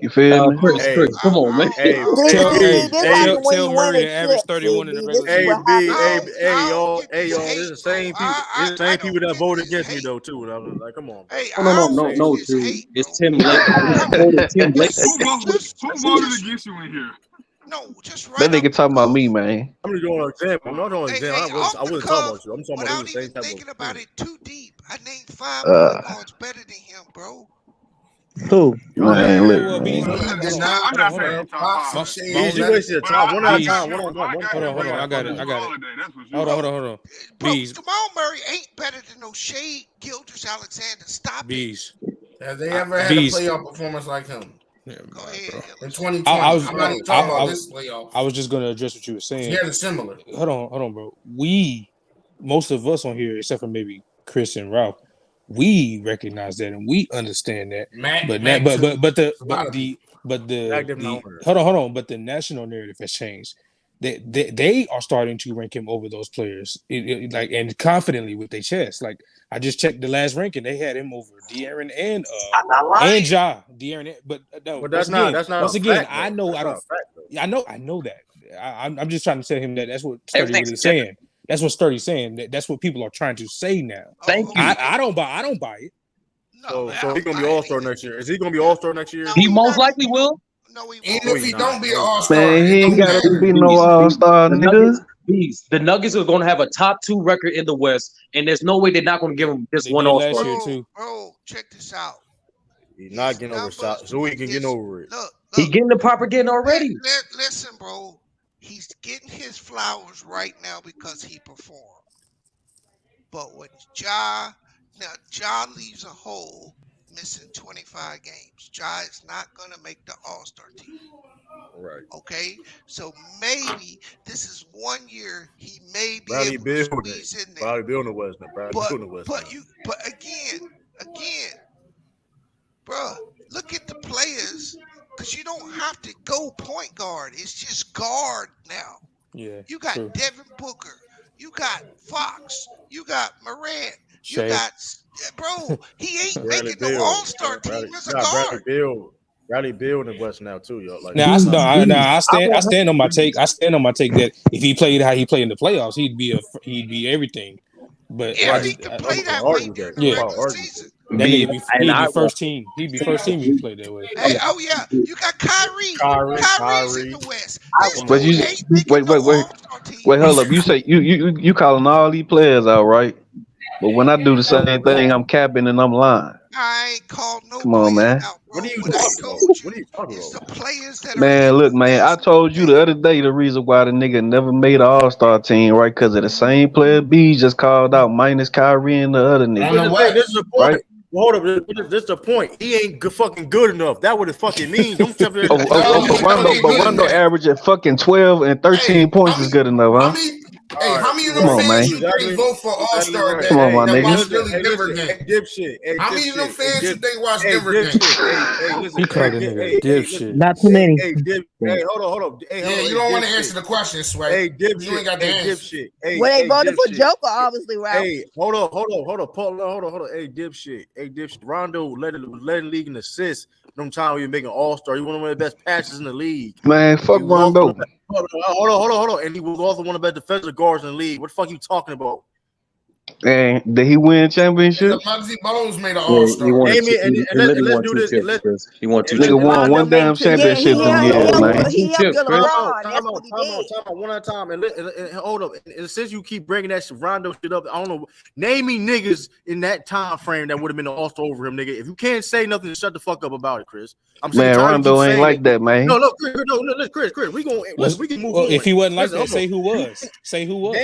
Speaker 3: You feel me?
Speaker 6: Chris, come on, man.
Speaker 1: Hey,
Speaker 8: See, this happen when
Speaker 10: tell
Speaker 8: you win
Speaker 10: Murray
Speaker 8: a
Speaker 10: to average
Speaker 8: chip.
Speaker 10: 31
Speaker 8: See,
Speaker 10: in the
Speaker 8: B,
Speaker 10: regular
Speaker 8: this is what
Speaker 1: B,
Speaker 8: happens.
Speaker 1: y'all,
Speaker 14: This
Speaker 1: this
Speaker 14: hate,
Speaker 1: is the same
Speaker 14: bro.
Speaker 1: people. This is the same people that
Speaker 14: get
Speaker 1: voted
Speaker 14: this
Speaker 1: against me
Speaker 14: hate.
Speaker 1: though too. And I was like, come on, bro.
Speaker 14: Hey,
Speaker 6: No,
Speaker 14: I don't
Speaker 6: no,
Speaker 14: get this
Speaker 6: dude.
Speaker 14: hate,
Speaker 6: It's
Speaker 14: bro.
Speaker 6: Tim Lake. I voted Tim Lake.
Speaker 7: Who voted against you in here?
Speaker 14: No, just
Speaker 3: That
Speaker 14: right
Speaker 3: nigga
Speaker 14: off
Speaker 3: talking about me, man.
Speaker 1: I'm just doing an example. I'm not doing an
Speaker 14: Hey,
Speaker 1: example.
Speaker 14: off
Speaker 1: I
Speaker 14: the
Speaker 1: wasn't talking
Speaker 14: cuff,
Speaker 1: about you. I'm talking about
Speaker 14: without
Speaker 1: this the
Speaker 14: even
Speaker 1: same type
Speaker 14: thinking
Speaker 1: of
Speaker 14: about it too deep, I named 5 point
Speaker 3: Uh,
Speaker 14: guards better than him, bro.
Speaker 15: Who?
Speaker 3: Man, look,
Speaker 10: Well,
Speaker 3: man.
Speaker 7: I'm
Speaker 2: did
Speaker 7: not
Speaker 2: not.
Speaker 7: saying you top
Speaker 2: Fox and
Speaker 7: five.
Speaker 2: Shea
Speaker 10: My
Speaker 2: is
Speaker 1: Bees, you
Speaker 10: only
Speaker 2: better.
Speaker 1: wasted your
Speaker 7: But
Speaker 1: time. One at a
Speaker 10: Bees.
Speaker 1: time.
Speaker 7: hold on, I got him
Speaker 10: Hold on.
Speaker 7: way
Speaker 10: I got
Speaker 7: above
Speaker 10: it.
Speaker 7: Drew Holiday. That's for sure.
Speaker 10: Hold on.
Speaker 14: Bro,
Speaker 10: Bees.
Speaker 14: Jamal Murray ain't better than no Shea Gilgeous-Alexander. Stop
Speaker 10: Bees.
Speaker 2: Have they ever had a
Speaker 10: Bees.
Speaker 2: playoff performance like him?
Speaker 14: Go ahead,
Speaker 2: In
Speaker 14: Ellis.
Speaker 2: 2020.
Speaker 10: I was
Speaker 2: I'm not even talking about
Speaker 10: I
Speaker 2: this playoff.
Speaker 10: was just gonna address what you were saying.
Speaker 2: Very similar.
Speaker 10: Hold on, bro. Most of us on here, except for maybe Chris and Ralph, we recognize that and we understand that.
Speaker 2: Matt,
Speaker 10: But
Speaker 2: Matt
Speaker 10: that,
Speaker 2: too.
Speaker 10: but
Speaker 2: A lot of people.
Speaker 10: the hold on. But the national narrative has changed. They are starting to rank him over those players, like and confidently with their chest. Like I just checked the last ranking, they had him over De'Aaron and Ja. De'Aaron, but no.
Speaker 1: But that's not a fact,
Speaker 10: I
Speaker 1: though.
Speaker 10: know
Speaker 1: That's
Speaker 10: I
Speaker 1: not
Speaker 10: don't.
Speaker 1: a fact, though.
Speaker 10: Yeah, I know that. I'm just trying to tell him that that's what Sturdy
Speaker 6: Everything's
Speaker 10: really
Speaker 6: subjective.
Speaker 10: saying. That's what Sturdy's saying. That's what people are trying to say now.
Speaker 6: Thank you.
Speaker 10: I don't buy it.
Speaker 1: So he's gonna be All-Star next year. Is he gonna be All-Star next year?
Speaker 6: He most likely will.
Speaker 14: No, he
Speaker 2: Even
Speaker 14: won't.
Speaker 2: if he don't be an all-star,
Speaker 3: Man, he
Speaker 2: it
Speaker 3: ain't
Speaker 2: don't
Speaker 3: gotta
Speaker 2: matter.
Speaker 3: be no all-star,
Speaker 6: The
Speaker 3: nigga.
Speaker 6: The Nuggets are going to have a top 2 record in the West, and there's no way they're not going to give him just one All-Star.
Speaker 14: Bro, check this out.
Speaker 1: He's not getting over shot, so he can get over it.
Speaker 14: Look,
Speaker 6: He getting the proper getting already.
Speaker 14: Listen, bro. He's getting his flowers right now because he performed. But when Ja leaves a hole missing 25 games, Ja is not going to make the All-Star team.
Speaker 1: Right.
Speaker 14: Okay? So maybe this is 1 year he may be
Speaker 1: Bradley
Speaker 14: able to
Speaker 1: Beal,
Speaker 14: squeeze in there.
Speaker 1: Bradley Beal in the West now. Bradley Beal in the West now.
Speaker 14: But again, bruh, look at the players, because you don't have to go point guard. It's just guard now.
Speaker 10: Yeah.
Speaker 14: You got
Speaker 10: true.
Speaker 14: Devin Booker. You got Fox. You got Morant.
Speaker 10: Shea.
Speaker 14: You got, bro, he ain't
Speaker 1: Bradley
Speaker 14: making no
Speaker 1: Beal.
Speaker 14: All-Star team as a guard.
Speaker 1: Bradley Beal in the West now too, yo. Like
Speaker 10: Now I stand on my take. I stand on my take that if he played how he played in the playoffs, he'd be everything. But
Speaker 14: Yeah, he can play that way during the regular season.
Speaker 10: That nigga he'd be first team. He'd be first team if he played that way.
Speaker 14: Hey, oh yeah, you got Kyrie. Kyrie's in the West. This
Speaker 3: But
Speaker 14: dude
Speaker 3: you
Speaker 14: ain't making no All-Star team.
Speaker 3: wait, hold up. You say you calling all these players out, right? But when I do the same thing, I'm capping and I'm lying.
Speaker 14: I ain't called no
Speaker 3: Come on, man.
Speaker 14: out, bro.
Speaker 1: What are you
Speaker 14: What I
Speaker 1: talking
Speaker 14: told
Speaker 1: about?
Speaker 14: you
Speaker 1: What are you talking
Speaker 14: is
Speaker 1: about?
Speaker 14: the players that are
Speaker 3: Man, look, man. I told you the other day the reason why the nigga never made an All-Star team, right? Because of the same player B just called out minus Kyrie and the other nigga.
Speaker 1: But this is the point.
Speaker 3: Right?
Speaker 1: Well, hold up, this is the point. He ain't fucking good enough. That's what it fucking means. Don't tell me
Speaker 3: But Rondo averaging fucking 12 and 13 points is good enough, huh?
Speaker 2: How many of
Speaker 3: Come
Speaker 2: them
Speaker 3: on, man.
Speaker 2: fans you think vote for All-Star
Speaker 3: Come on, my
Speaker 2: that watch
Speaker 3: nigga.
Speaker 2: Philly Denver games? How many of them fans you think watch Denver games?
Speaker 10: He called that nigga dipshit.
Speaker 15: Not too many.
Speaker 1: Hey, hold up.
Speaker 2: Yeah, you don't want to answer the question, Sway.
Speaker 1: Hey,
Speaker 2: You ain't got the answer.
Speaker 8: Well, they voted for Joker, obviously, right?
Speaker 1: Hey, hold up. Hold on. Hey, dipshit. Rondo led the league in assists. Them time he making All-Star. He one of the best passers in the league.
Speaker 3: Man, fuck Rondo.
Speaker 1: Hold on. And he was also one of the best defensive guards in the league. What the fuck you talking about?
Speaker 3: And did he win championship?
Speaker 2: Monty Bones made an All-Star.
Speaker 6: He won
Speaker 1: Let's do this.
Speaker 6: He won 2
Speaker 3: Nigga won one damn championship them years, man.
Speaker 8: He helped your LeBron. That's what he
Speaker 1: Time
Speaker 8: did.
Speaker 1: out, one at a time. And hold up. And since you keep bringing that Rondo shit up, I don't know. Name me niggas in that time frame that would have been an All-Star over him, nigga. If you can't say nothing, shut the fuck up about it, Chris.
Speaker 3: Man, Rondo ain't like that, man.
Speaker 1: No, Chris. We can move on.
Speaker 10: If he wasn't like that, say who was. Say who was.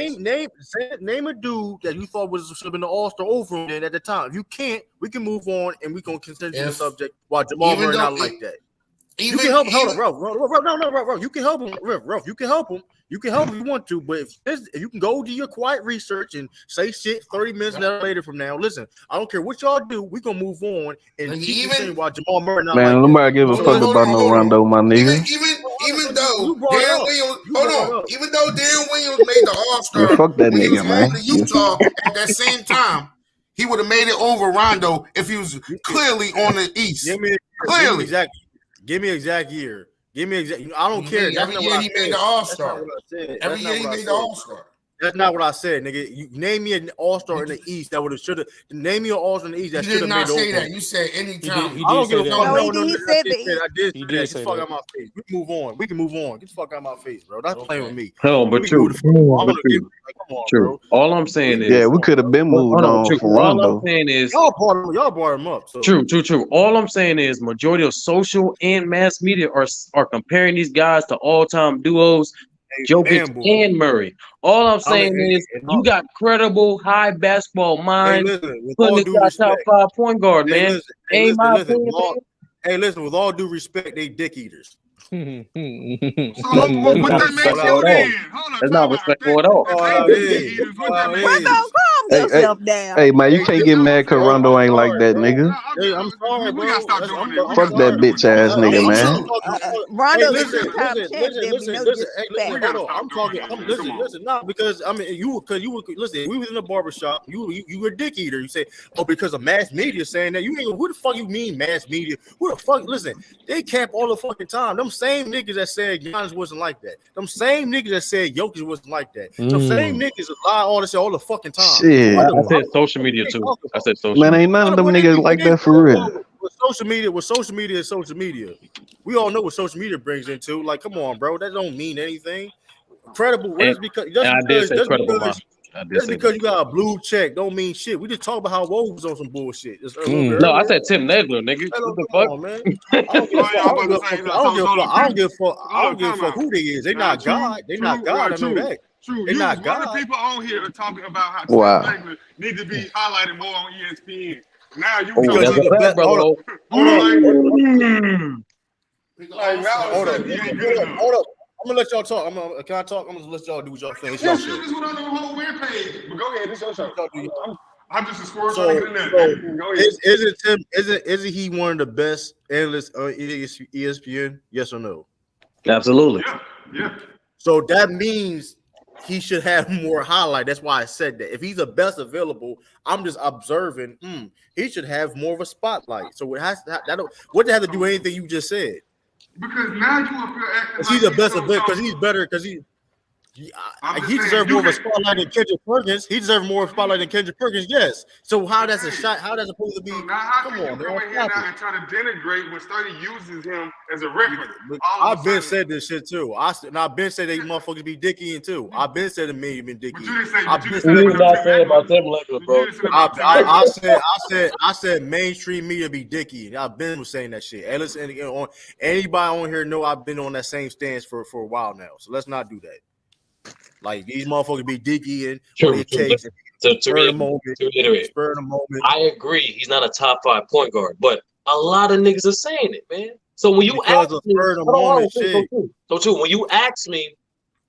Speaker 1: Name a dude that you thought should have been the All-Star over him then at the time. If you can't, we can move on and we gonna continue the subject while Jamal Murray not like that. You can help him. Hold on, Ralph. You can help him. Ralph, you can help him. You can help if you want to, but if you can go do your quiet research and say shit 30 minutes later from now, listen, I don't care what y'all do, we're gonna move on and keep saying while Jamal Murray not
Speaker 3: man,
Speaker 1: like
Speaker 3: nobody give a fuck about no Rondo, my nigga.
Speaker 2: even though
Speaker 1: You brought it
Speaker 2: Darren
Speaker 1: up.
Speaker 2: Williams,
Speaker 1: You brought it
Speaker 2: hold on,
Speaker 1: up.
Speaker 2: even though Darren Williams made the All
Speaker 3: Man,
Speaker 2: Star
Speaker 3: fuck that
Speaker 2: when he was
Speaker 3: nigga, man.
Speaker 2: going to Utah at that same time, he would have made it over Rondo if he was clearly on the East.
Speaker 1: Give me
Speaker 2: Clearly.
Speaker 1: Give me exact year. Give me exact. I don't care. That's
Speaker 2: Every
Speaker 1: not
Speaker 2: year
Speaker 1: what I
Speaker 2: he
Speaker 1: said.
Speaker 2: made the All Star.
Speaker 1: That's not what I said.
Speaker 2: Every
Speaker 1: That's
Speaker 2: year
Speaker 1: not
Speaker 2: he
Speaker 1: what I
Speaker 2: made the
Speaker 1: said.
Speaker 2: All Star.
Speaker 1: That's not what I said, nigga. You name me an All-Star in the East that would have should have. Name me an All-Star in the East that
Speaker 2: You
Speaker 1: should
Speaker 2: did
Speaker 1: have made
Speaker 2: not
Speaker 1: the
Speaker 2: say
Speaker 1: All-Star.
Speaker 2: that. You said anytime.
Speaker 1: I don't give a fuck.
Speaker 8: No,
Speaker 1: No,
Speaker 8: he said that.
Speaker 1: I did
Speaker 10: He
Speaker 1: say
Speaker 10: did
Speaker 1: that. Get
Speaker 10: say
Speaker 1: the fuck
Speaker 10: that.
Speaker 1: out of my face. We can move on. We can move on. Get the fuck out of my face, bro. That's playing with me.
Speaker 6: Hold on, but
Speaker 1: We can
Speaker 6: true.
Speaker 1: move the fuck on. I
Speaker 6: But
Speaker 1: don't give.
Speaker 6: true.
Speaker 1: Like, come on,
Speaker 6: True.
Speaker 1: bro.
Speaker 6: All I'm saying is,
Speaker 3: Yeah, we could have been moved
Speaker 6: hold on,
Speaker 3: on
Speaker 6: true.
Speaker 3: from
Speaker 6: All I'm
Speaker 3: Rondo.
Speaker 6: saying is,
Speaker 1: Y'all brought him up. So
Speaker 6: true. All I'm saying is, majority of social and mass media are comparing these guys to all-time duos, Jokic and Murray. All I'm saying is, you got credible, high basketball mind
Speaker 1: with
Speaker 6: putting
Speaker 1: all
Speaker 6: this
Speaker 1: due
Speaker 6: guy top
Speaker 1: respect.
Speaker 6: 5 point guard, man. Ain't my opinion, man.
Speaker 1: Hey, listen. With all due respect, they dick eaters.
Speaker 7: So what that makes you then? Hold on,
Speaker 6: that's not respectful at all.
Speaker 3: Hey, man, you can't get mad because Rondo ain't like that, nigga.
Speaker 1: Hey, I'm sorry, bro.
Speaker 7: We gotta stop doing this.
Speaker 3: Fuck that bitch ass nigga, man.
Speaker 8: Rondo
Speaker 1: Hey,
Speaker 8: is a top champ. There'll be no disrespect.
Speaker 1: Hold on. I'm talking. Listen. No, because I mean, you were listen. We was in the barbershop. You were a dick eater. You say, oh, because of mass media saying that. You ain't. Who the fuck you mean mass media? Who the fuck? Listen, they camp all the fucking time. Them same niggas that said Giannis wasn't like that. Them same niggas that said Jokic wasn't like that. Them same niggas lie all this shit all the fucking time.
Speaker 3: Shit.
Speaker 6: I said social media too. I said social.
Speaker 3: Man, ain't none of them niggas like that for real.
Speaker 1: With social media is social media. We all know what social media brings into. Like, come on, bro. That don't mean anything. Credible. Just because you got a blue check don't mean shit. We just talk about how Woe was on some bullshit.
Speaker 6: No, I said Tim Nedler, nigga. What the fuck?
Speaker 1: On, man. I don't give a fuck who they is. They not God. They not God. I know that.
Speaker 7: True.
Speaker 1: They not God.
Speaker 7: A lot of people on here are talking about how Tim Nedler need to be highlighted more on ESPN. Now you
Speaker 1: because he's the best. Hold up. Hold up. I'm gonna let y'all talk. Can I talk? I'm gonna let y'all do what y'all think.
Speaker 7: Yeah, this went on the whole web page. But go ahead, this your show. I'm just a squirrel trying to get in there. Go ahead.
Speaker 1: Isn't he one of the best analysts on ESPN? Yes or no?
Speaker 6: Absolutely.
Speaker 7: Yeah.
Speaker 1: So that means he should have more highlight. That's why I said that. If he's the best available, I'm just observing. He should have more of a spotlight. So it has to. What does it have to do with anything you just said?
Speaker 7: Because now you will feel acting
Speaker 1: he's the best available. Because he's better. Because he deserves more of a spotlight than Kendrick Perkins. He deserves more spotlight than Kendrick Perkins. Yes. So how that's a shot? How that's supposed to be?
Speaker 7: So now how come on, go in here now and try to denigrate when Sturdy uses him as a reference?
Speaker 1: I've been said this shit too. I've been said that you motherfuckers be dickying too. I've been said it may have been dicky. I said mainstream media be dicky. I've been saying that shit. And listen, anybody on here know I've been on that same stance for a while now. So let's not do that. Like these motherfuckers be dicky and what it takes. Spur the moment.
Speaker 6: I agree. He's not a top 5 point guard, but a lot of niggas are saying it, man. So when you ask me, when you ask me,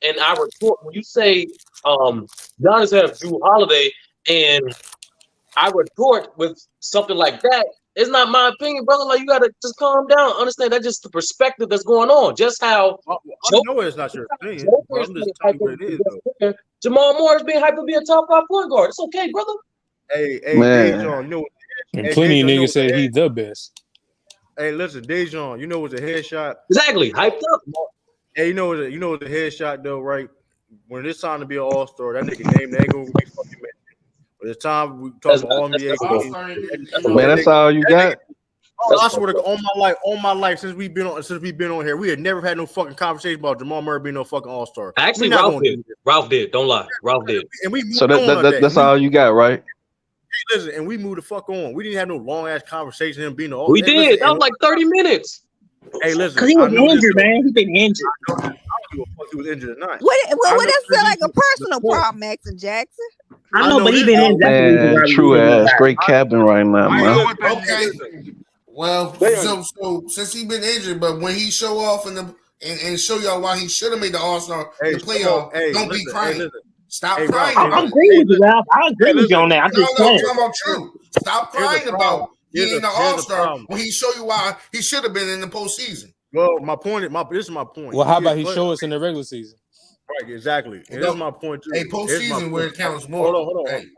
Speaker 6: and I report, when you say Giannis had Drew Holiday, and I report with something like that, it's not my opinion, brother. Like you gotta just calm down, understand that's just the perspective that's going on. Just how
Speaker 1: I know it's not your opinion. I'm just telling you what it is.
Speaker 6: Jamal Murray is being hyped to be a top 5 point guard. It's okay, brother.
Speaker 1: Hey, Dejon, you know what?
Speaker 10: And plenty of niggas say he's the best.
Speaker 1: Hey, listen, Dejon, you know what's a headshot?
Speaker 6: Exactly, hyped up.
Speaker 1: Hey, you know what's a headshot though, right? When it's time to be an all-star, that nigga name ain't gonna be fucking mentioned. By the time we talk about all NBA,
Speaker 3: man, that's all you got.
Speaker 1: I swear to God, on my life, since we've been on here, we had never had no fucking conversation about Jamal Murray being no fucking all-star.
Speaker 6: Actually, Ralph did. Don't lie, Ralph did.
Speaker 1: And we
Speaker 3: so that's all you got, right?
Speaker 1: Hey, listen, and we moved the fuck on. We didn't have no long ass conversation. Him being the
Speaker 6: we did. Listen, that was like 30 minutes.
Speaker 1: Hey, listen,
Speaker 15: because he was injured, man. He's been injured.
Speaker 1: I don't give a fuck. He was injured tonight.
Speaker 8: What that feel like a personal problem, Max and Jackson?
Speaker 15: I know, but he been injured.
Speaker 3: Man, true ass, straight captain right now, man.
Speaker 2: Okay. Well, so since he been injured, but when he show off and show y'all why he should have made the All-Star in the playoff, don't be crying. Stop crying.
Speaker 15: I agree with you, Ralph. I agree with you on that. I'm just saying.
Speaker 2: I'm talking about true. Stop crying about being in the All-Star when he show you why he should have been in the postseason.
Speaker 1: Well, my point is this is my point.
Speaker 10: Well, how about he
Speaker 1: play,
Speaker 10: show us in the regular season?
Speaker 1: Right, exactly. And this is my point too.
Speaker 2: Hey, postseason where it counts more.
Speaker 1: Hold on.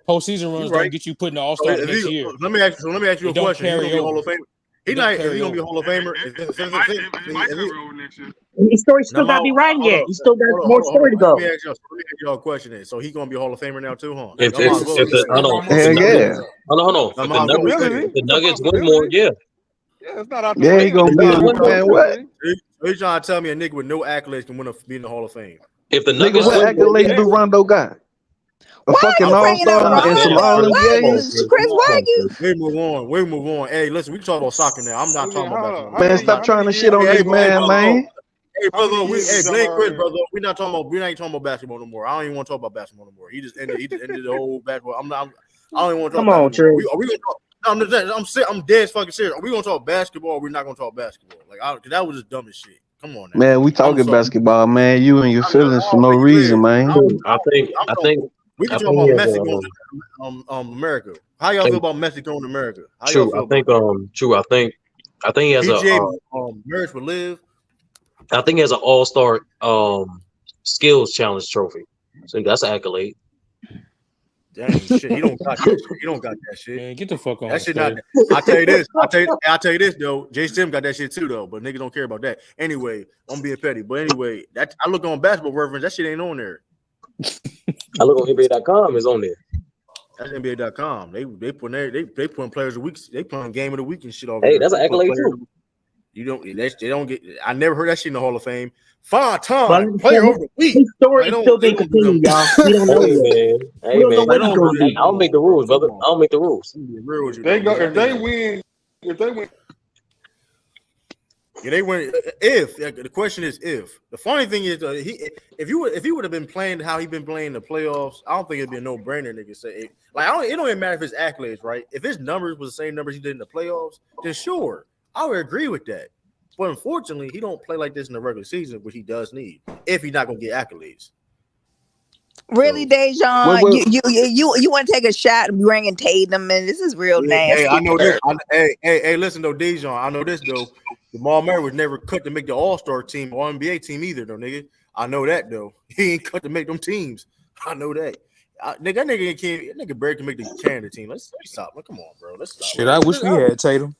Speaker 10: Postseason runs don't get you put in the All Star next year.
Speaker 1: Let me ask you a question. He's gonna be a Hall of Famer. Is he gonna be a Hall of Famer?
Speaker 15: His story still got to be writing yet. He still got more story to go.
Speaker 1: Let me ask y'all a question then. So he's gonna be a Hall of Famer now too, huh?
Speaker 6: If the Nuggets win more, yeah.
Speaker 7: Yeah, it's not out
Speaker 3: Yeah, he gonna be a man. What?
Speaker 1: He's trying to tell me a nigga with no accolades can be in the Hall of Fame.
Speaker 6: If the
Speaker 3: Nuggets, what accolades do Rondo got? A fucking all-star and some all-NBAs.
Speaker 8: Chris, why you?
Speaker 1: We move on. Hey, listen, we can talk about soccer now. I'm not talking about basketball.
Speaker 3: Man, stop trying to shit on this man.
Speaker 1: Hey, brother, blame Chris, brother. We ain't talking about basketball no more. I don't even want to talk about basketball no more. He just ended the whole basketball. I don't even want to talk. Come on, Trey. Are we gonna talk? I'm dead fucking serious. Are we gonna talk basketball or we're not gonna talk basketball? Cause that was just dumb as shit. Come on,
Speaker 3: man. We talking basketball, man. You and your feelings for no reason, man.
Speaker 6: I think
Speaker 1: we can talk about Messi going to America. How y'all feel about Messi going to America?
Speaker 6: True. I think he has
Speaker 1: marriage with Liv.
Speaker 6: I think he has an all-star skills challenge trophy. So that's an accolade.
Speaker 1: Dang shit, he don't got that shit. He don't got that shit.
Speaker 10: Man, get the fuck on.
Speaker 1: That shit not. I tell you this. I tell you this though. Jay Sim got that shit too though, but niggas don't care about that. Anyway, I'm being petty. But anyway, that I look on Basketball Reference. That shit ain't on there.
Speaker 6: I look on NBA.com. Is on there.
Speaker 1: That's NBA.com. They putting players of the week. They putting game of the week and shit all.
Speaker 6: Hey, that's an accolade too.
Speaker 1: You don't. They don't get. I never heard that shit in the Hall of Fame. Fine time. Player of the week.
Speaker 15: His story still being continued, y'all. We don't know yet.
Speaker 6: Hey man. I don't make the rules, brother. I don't make the rules.
Speaker 7: If they win. Yeah,
Speaker 1: they win. If the question is if. The funny thing is, if he would have been playing how he been playing the playoffs, I don't think it'd be a no brainer. Nigga say it don't even matter if his accolades right. If his numbers was the same numbers he did in the playoffs, then sure, I would agree with that. But unfortunately, he don't play like this in the regular season, which he does need if he's not gonna get accolades.
Speaker 8: Really, Dejan, you want to take a shot bringing Tatum, and this is real nasty.
Speaker 1: Hey, I know this. Hey, listen though, Dejan, I know this though. Jamal Murray was never cut to make the All-Star team or NBA team either, though, nigga. I know that though. He ain't cut to make them teams. I know that. That nigga Barry can make the Canada team. Let's stop. Come on, bro. Let's stop.
Speaker 10: Shit, I wish we had Tatum.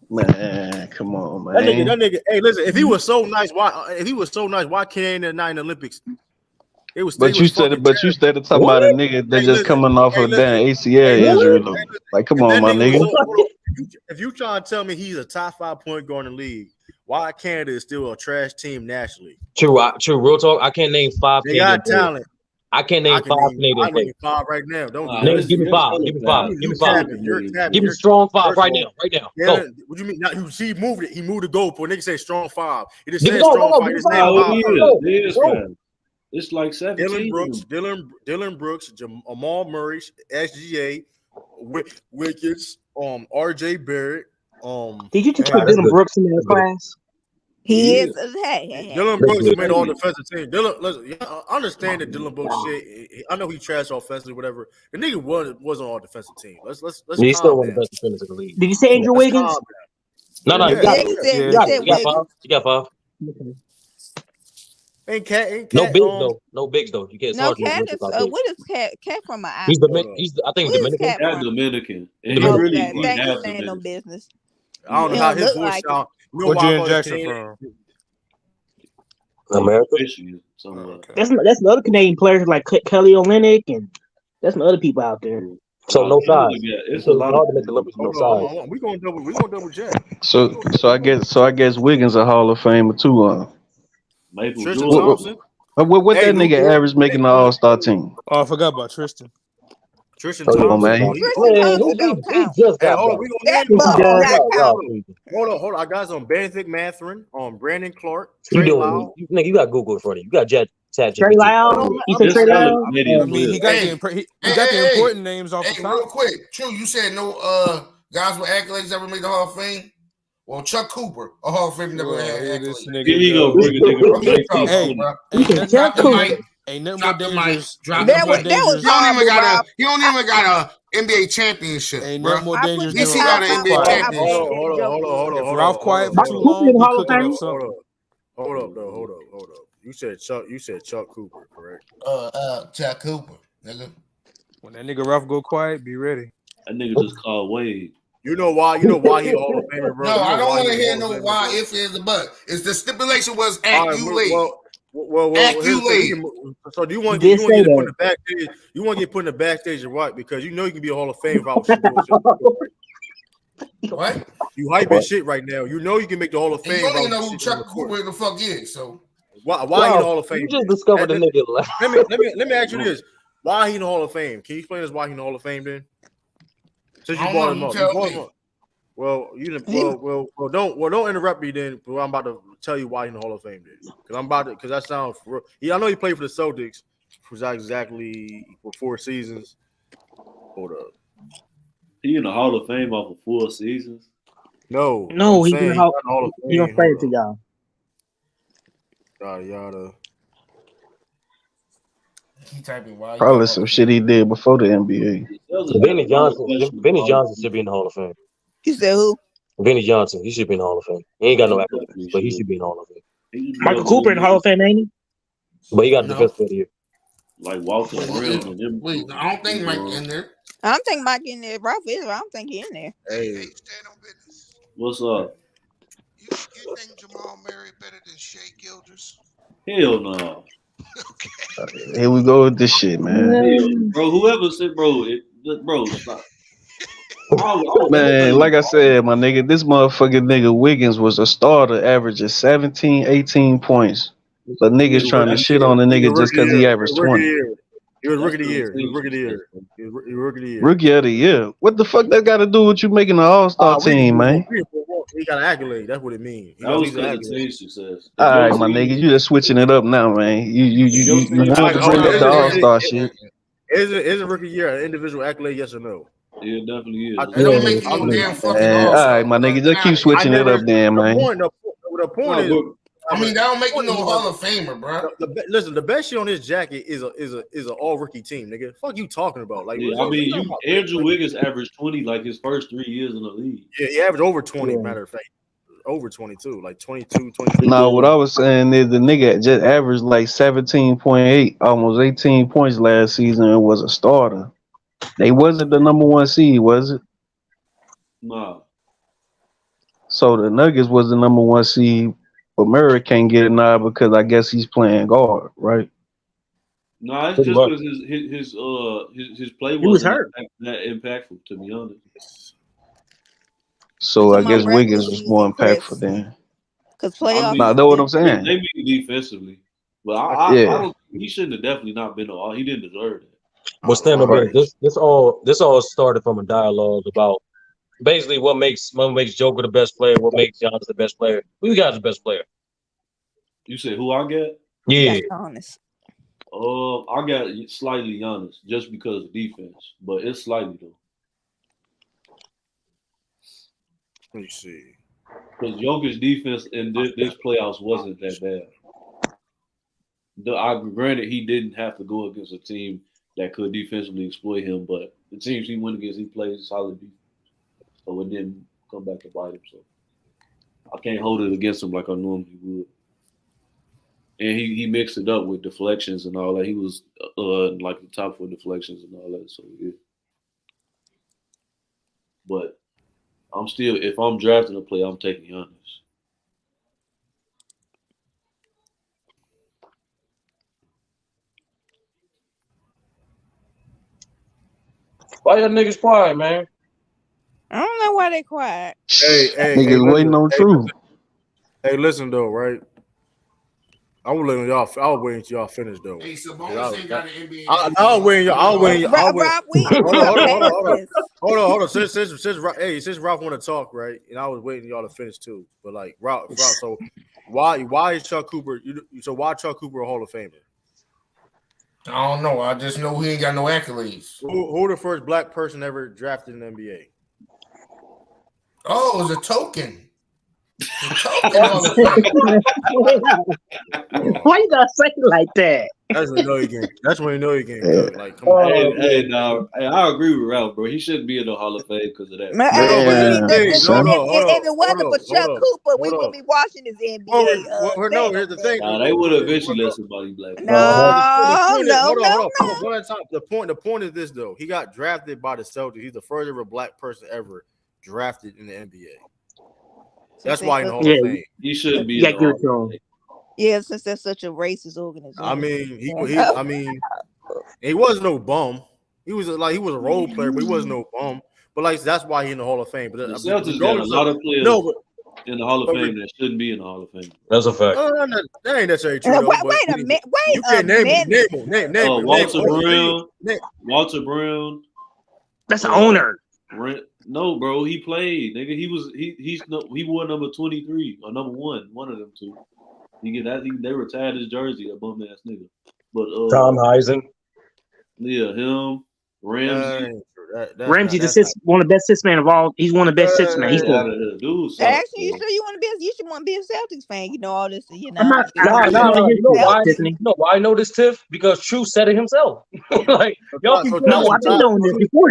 Speaker 3: Man, come on, man.
Speaker 1: That nigga. Hey, listen. If he was so nice, why can't he not in the Olympics?
Speaker 3: But you said talking about a nigga that just coming off of damn ACL injury. Like, come on, my nigga.
Speaker 1: If you trying to tell me he's a top 5 point guard in the league, why Canada is still a trash team nationally?
Speaker 6: True. Real talk. I can't name 5.
Speaker 1: They got talent.
Speaker 6: I can't name 5 Canadian players.
Speaker 1: I name 5 right now.
Speaker 6: Give me 5. Give me 5. Give me 5. Give me strong 5 right now. Right now.
Speaker 1: Yeah,
Speaker 6: go.
Speaker 1: What you mean? Now, he moved it. He moved the goal for nigga say strong 5. He just said strong 5.
Speaker 5: It is, man. It's like 17.
Speaker 1: Dylan Brooks, Jamal Murray, SGA, Wickets, RJ Barrett.
Speaker 15: Did you just put Dylan Brooks in that class?
Speaker 8: He is.
Speaker 1: Dylan Brooks made all defensive team. Listen, I understand that Dylan Brooks shit. I know he trash offensively, whatever. The nigga wasn't all defensive team. Let's.
Speaker 6: He's still one of the best defenders in the league.
Speaker 15: Did you say Andrew Wiggins?
Speaker 6: No, you got 5. You got 5.
Speaker 1: Ain't Cat.
Speaker 6: No bigs though. You can't.
Speaker 8: No Cat is. What is Cat from my eye?
Speaker 6: He's I think Dominican.
Speaker 5: Dominican.
Speaker 8: Thank you, saying no business.
Speaker 1: I don't know how his voice sound.
Speaker 10: Where'd Jaren Jackson from?
Speaker 6: America.
Speaker 15: That's the other Canadian players like Kelly Olynyk, and that's some other people out there.
Speaker 6: So no size.
Speaker 5: It's a lot
Speaker 6: hard to make the Olympics no size.
Speaker 1: We gonna double check.
Speaker 3: So I guess Wiggins a Hall of Famer too.
Speaker 1: Tristan Thompson.
Speaker 3: What that nigga average making the All-Star team?
Speaker 10: Oh, I forgot about Tristan.
Speaker 1: Tristan Thompson,
Speaker 3: man.
Speaker 6: He just got
Speaker 1: hold on. I got some Benedict Mathurin, Brandon Clark.
Speaker 6: You got Google in front of you. You got Chat.
Speaker 15: Trey Lyle. You said Trey Lyle.
Speaker 10: I mean, he got the important names off the top.
Speaker 2: Real quick, True. You said no guys with accolades ever made the Hall of Fame. Well, Chuck Cooper, a Hall of Fame never had accolades.
Speaker 5: Here you go, bring a nigga.
Speaker 15: Chuck Cooper.
Speaker 10: Ain't nothing more
Speaker 2: Drop the mic.
Speaker 10: dangerous.
Speaker 2: Drop
Speaker 10: Ain't
Speaker 2: the
Speaker 10: nothing more
Speaker 2: mic.
Speaker 8: that was
Speaker 10: dangerous.
Speaker 2: He don't even
Speaker 8: horrible,
Speaker 2: got
Speaker 8: Rob.
Speaker 2: a. He don't even got a NBA championship,
Speaker 10: Ain't
Speaker 2: bro.
Speaker 10: nothing more
Speaker 8: I put
Speaker 10: dangerous
Speaker 2: At
Speaker 10: than
Speaker 2: least he
Speaker 8: I
Speaker 2: got
Speaker 10: Ralph
Speaker 2: an
Speaker 10: being
Speaker 8: put
Speaker 2: NBA
Speaker 10: quiet.
Speaker 8: how
Speaker 2: championship.
Speaker 8: bad that joke was.
Speaker 10: If Ralph quiet for
Speaker 15: Mike
Speaker 10: too
Speaker 15: Cooper
Speaker 10: long,
Speaker 15: in the
Speaker 10: he
Speaker 15: Hall of
Speaker 10: cooking up
Speaker 15: Fame.
Speaker 10: something.
Speaker 1: Hold up. You said Chuck Cooper, correct?
Speaker 2: Chuck Cooper, nigga.
Speaker 10: When that nigga Ralph go quiet, be ready.
Speaker 3: That nigga just called Wade.
Speaker 1: You know why he a Hall of Famer, bro?
Speaker 2: No, I don't want to
Speaker 1: he a
Speaker 2: hear
Speaker 1: Hall of
Speaker 2: no
Speaker 1: Famer,
Speaker 2: why,
Speaker 1: bro?
Speaker 2: if, is, the but. It's the stipulation was
Speaker 1: All right,
Speaker 2: Accolades.
Speaker 1: well, here's the thing. So do you want
Speaker 15: He
Speaker 1: to
Speaker 15: did
Speaker 1: get
Speaker 15: say
Speaker 1: put in
Speaker 15: that.
Speaker 1: the backstage? You want to get put in the backstage and what? Because you know you can be a Hall of Fame without shit doing shit.
Speaker 2: What?
Speaker 1: You hyping shit right now. You know you can make the Hall of
Speaker 2: And
Speaker 1: Fame
Speaker 2: you don't even
Speaker 1: without
Speaker 2: know who
Speaker 1: shit on the
Speaker 2: Chuck
Speaker 1: court.
Speaker 2: Cooper the fuck is. So
Speaker 1: Why he in
Speaker 6: Wow,
Speaker 1: the Hall of Fame?
Speaker 6: you just discovered the nigga.
Speaker 1: Let me ask you this: why he in the Hall of Fame? Can you explain us why he in the Hall of Fame then? Since you
Speaker 2: I don't
Speaker 1: brought
Speaker 2: know.
Speaker 1: him
Speaker 2: You
Speaker 1: up,
Speaker 2: tell me.
Speaker 1: Well, don't interrupt me then. But I'm about to tell you why he's in the Hall of Fame then, because that sounds. I know he played for the Celtics for exactly for 4 seasons. Hold up.
Speaker 3: He in the Hall of Fame off of 4 seasons.
Speaker 1: No,
Speaker 15: No, he's in the Hall.
Speaker 1: Hall of
Speaker 15: He gonna
Speaker 1: Fame.
Speaker 15: say it to y'all.
Speaker 1: Yada.
Speaker 2: He typing why.
Speaker 3: Probably some shit he did before the NBA.
Speaker 6: Benny Johnson should be in the Hall of Fame.
Speaker 8: You said who?
Speaker 6: Benny Johnson, he should be in the Hall of Fame. He ain't got no accolades, but he should be in the Hall of Fame.
Speaker 15: Michael Cooper in the Hall of Fame, ain't he?
Speaker 6: But he got
Speaker 2: No.
Speaker 6: defense player of the year.
Speaker 3: Like Walter Brown and them.
Speaker 2: Wait, I don't think Mike in there.
Speaker 8: I don't think Mike in there. Ralph is. I don't think he in there.
Speaker 2: Hey, stand on business.
Speaker 3: What's up?
Speaker 14: You think Jamal Murray better than Shea Gilders?
Speaker 3: Hell no.
Speaker 16: Here we go with this shit, man.
Speaker 3: Hell, bro, whoever said, bro, stop.
Speaker 16: Man, like I said, my nigga, this motherfucking nigga Wiggins was a starter, averaging 17, 18 points. But niggas trying to shit on the nigga just because he averaged 20.
Speaker 1: He was rookie of the year. He was rookie of the year. He was rookie of the year.
Speaker 16: Rookie of the year. What the fuck that got to do with you making an all-star team, man?
Speaker 1: He got an accolade. That's what it means.
Speaker 3: That was because of team success.
Speaker 16: All right, my nigga, you just switching it up now, man. You want to bring up the all-star shit?
Speaker 1: Is a rookie year an individual accolade? Yes or no?
Speaker 3: Yeah, it definitely is.
Speaker 2: It don't make you no damn fucking
Speaker 16: all
Speaker 2: all-star.
Speaker 16: right, my nigga, just keep switching it up, then, man.
Speaker 1: The point is,
Speaker 2: I mean, that don't make you no Hall of Famer, bro.
Speaker 1: Listen, the best shit on this jacket is a all rookie team, nigga. Fuck you talking about? Like,
Speaker 3: yeah, I mean, Andrew Wiggins averaged 20 like his first 3 years in the league.
Speaker 1: Yeah, he averaged over 20. Matter of fact, over 22, like 22, 23.
Speaker 16: No, what I was saying is the nigga just averaged like 17.8, almost 18 points last season and was a starter. They wasn't the number 1 seed, was it?
Speaker 3: Nah.
Speaker 16: So the Nuggets was the number 1 seed, but Murray can't get it now because I guess he's playing guard, right?
Speaker 3: No, it's just because his play wasn't that impactful, to be honest.
Speaker 16: So I guess Wiggins was more impactful then.
Speaker 8: Cause playoffs.
Speaker 16: Nah, that's what I'm saying.
Speaker 3: They mean defensively, but I don't. He shouldn't have definitely not been. He didn't deserve that.
Speaker 6: But stand up, this all started from a dialogue about basically what makes Joker the best player, what makes Giannis the best player. Who got the best player?
Speaker 3: You said who I get?
Speaker 6: Yeah.
Speaker 8: Giannis.
Speaker 3: I got slightly Giannis just because of defense, but it's slightly though.
Speaker 1: Let me see.
Speaker 3: Because Jokic defense in this playoffs wasn't that bad. Granted, he didn't have to go against a team that could defensively exploit him, but the teams he went against, he played solid defense. So it didn't come back to bite him. So I can't hold it against him like I normally would. And he mixed it up with deflections and all that. He was like the top for deflections and all that. So yeah. But I'm still, if I'm drafting a player, I'm taking Giannis.
Speaker 6: Why y'all niggas quiet, man?
Speaker 8: I don't know why they quiet.
Speaker 1: Hey,
Speaker 16: niggas waiting on truth.
Speaker 1: Hey, listen though, right? I was letting y'all. I was waiting till y'all finish though.
Speaker 2: Hey, Sabonis ain't got an NBA.
Speaker 1: I'll wait. I'll wait.
Speaker 8: Rob, we
Speaker 1: Hold on. Since Ralph want to talk, right? And I was waiting y'all to finish too. But like Ralph, so why is Chuck Cooper? So why Chuck Cooper a Hall of Famer?
Speaker 2: I don't know. I just know he ain't got no accolades.
Speaker 1: Who the first black person ever drafted in the NBA?
Speaker 2: Oh, it was a token.
Speaker 15: Why you gotta say it like that?
Speaker 1: That's when you know you getting. That's when you know you getting cooked. Like, come on.
Speaker 5: Hey, dog. Hey, I agree with Ralph, bro. He shouldn't be in the Hall of Fame because of that.
Speaker 8: Man,
Speaker 1: No, but this
Speaker 8: if
Speaker 1: thing. No, no, hold
Speaker 8: if it
Speaker 1: on,
Speaker 8: wasn't for Chuck Cooper, we
Speaker 1: hold
Speaker 8: would
Speaker 1: on.
Speaker 8: be watching this
Speaker 1: Well,
Speaker 8: NBA.
Speaker 1: no, here's the thing.
Speaker 5: Nah, they would have eventually let somebody black.
Speaker 8: No,
Speaker 1: Hold on.
Speaker 8: no.
Speaker 1: One at a time. The point is this though. He got drafted by the Celtics. He's the first ever black person ever drafted in the NBA. That's why in the Hall of Fame.
Speaker 5: He shouldn't be in the Hall of Fame.
Speaker 8: Yeah, since that's such a racist organization.
Speaker 1: I mean, he wasn't no bum. He was a role player, but he wasn't no bum. But like that's why he's in the Hall of Fame. But
Speaker 5: The Celtics got a lot of players in the Hall of Fame that shouldn't be in the Hall of Fame.
Speaker 6: That's a fact.
Speaker 1: That ain't necessarily true. Though,
Speaker 8: wait a minute. Wait
Speaker 1: you can name
Speaker 5: Walter Brown.
Speaker 15: That's the owner.
Speaker 5: No, bro, he played. Nigga, he wore number 23 or number 1, one of them two. They retired his jersey, a bum ass nigga. But
Speaker 6: Tom Heisen.
Speaker 5: Yeah, him, Ramsey.
Speaker 15: Ramsey's one of the best six man of all. He's one of the best six man. He's
Speaker 8: Actually, you sure you want to be? You should want to be a Celtics fan. You know all this. You know.
Speaker 15: No.
Speaker 6: You know why I know this, Tiff? Because True said it himself. Like y'all keep
Speaker 15: no, I've been doing this before.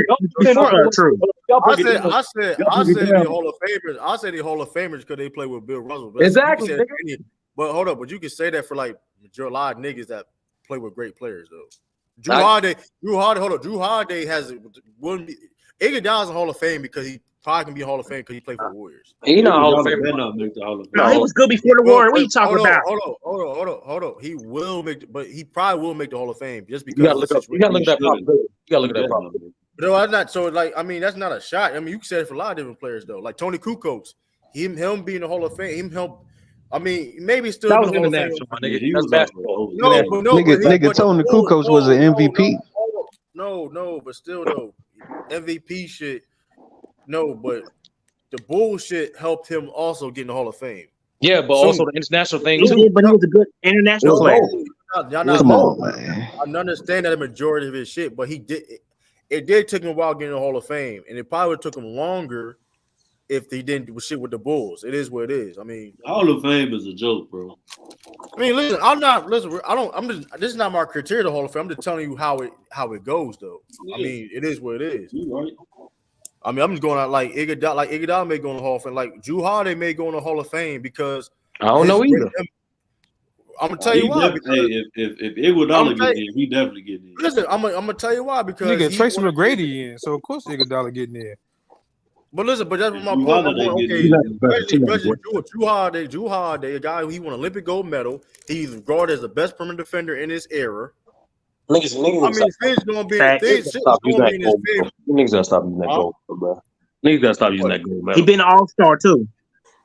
Speaker 15: True.
Speaker 1: I said the Hall of Famers. I said the Hall of Famers because they play with Bill Russell. But
Speaker 6: exactly.
Speaker 1: But hold up, but you can say that for like a lot of niggas that play with great players though. Drew Holiday. Hold up. Drew Holiday wouldn't be. Iguodala's in Hall of Fame because he probably can be Hall of Fame because he played for the Warriors.
Speaker 6: He not Hall of Fame.
Speaker 15: No, he was good before the war. What are you talking about?
Speaker 1: Hold on. He will but he probably will make the Hall of Fame just because.
Speaker 6: You gotta look at that probability.
Speaker 1: No, I'm not. So like, I mean, that's not a shot. I mean, you can say it for a lot of different players though. Like Tony Kukoc, him being in the Hall of Fame, I mean, maybe still
Speaker 6: that was
Speaker 1: in the Hall of Fame.
Speaker 6: International, my nigga. That's basketball.
Speaker 16: Nigga, Tony Kukoc was an MVP.
Speaker 1: No, but still though, MVP shit. No, but the bullshit helped him also get in the Hall of Fame.
Speaker 6: Yeah, but also the international thing
Speaker 15: He
Speaker 6: too.
Speaker 15: did, but he was a good international player.
Speaker 1: Come on, man. I understand that the majority of his shit, but he did. It did take him a while getting in the Hall of Fame, and it probably took him longer if he didn't do shit with the Bulls. It is what it is. I mean,
Speaker 5: Hall of Fame is a joke, bro.
Speaker 1: I mean, listen. This is not my criteria. The Hall of Fame. I'm just telling you how it goes, though. Yeah. I mean, it is what it is.
Speaker 5: You right.
Speaker 1: I mean, I'm just going out like Iguodala may go in the Hall of Fame. Like Drew Holiday may go in the Hall of Fame because
Speaker 6: I don't know either.
Speaker 1: I'm gonna tell you why.
Speaker 5: If Iguodala get in, he definitely get in.
Speaker 1: Listen, I'm gonna tell you why because
Speaker 10: nigga Tracy McGrady in, so of course Iguodala getting in.
Speaker 1: But listen, but that's my point. Okay, Drew Holiday, a guy who won Olympic gold medal. He's regarded as the best perimeter defender in his era.
Speaker 6: Niggas
Speaker 1: gonna be in his favor.
Speaker 6: Niggas gotta stop using that gold, bro. Niggas gotta stop using that gold medal.
Speaker 15: He been an all-star too.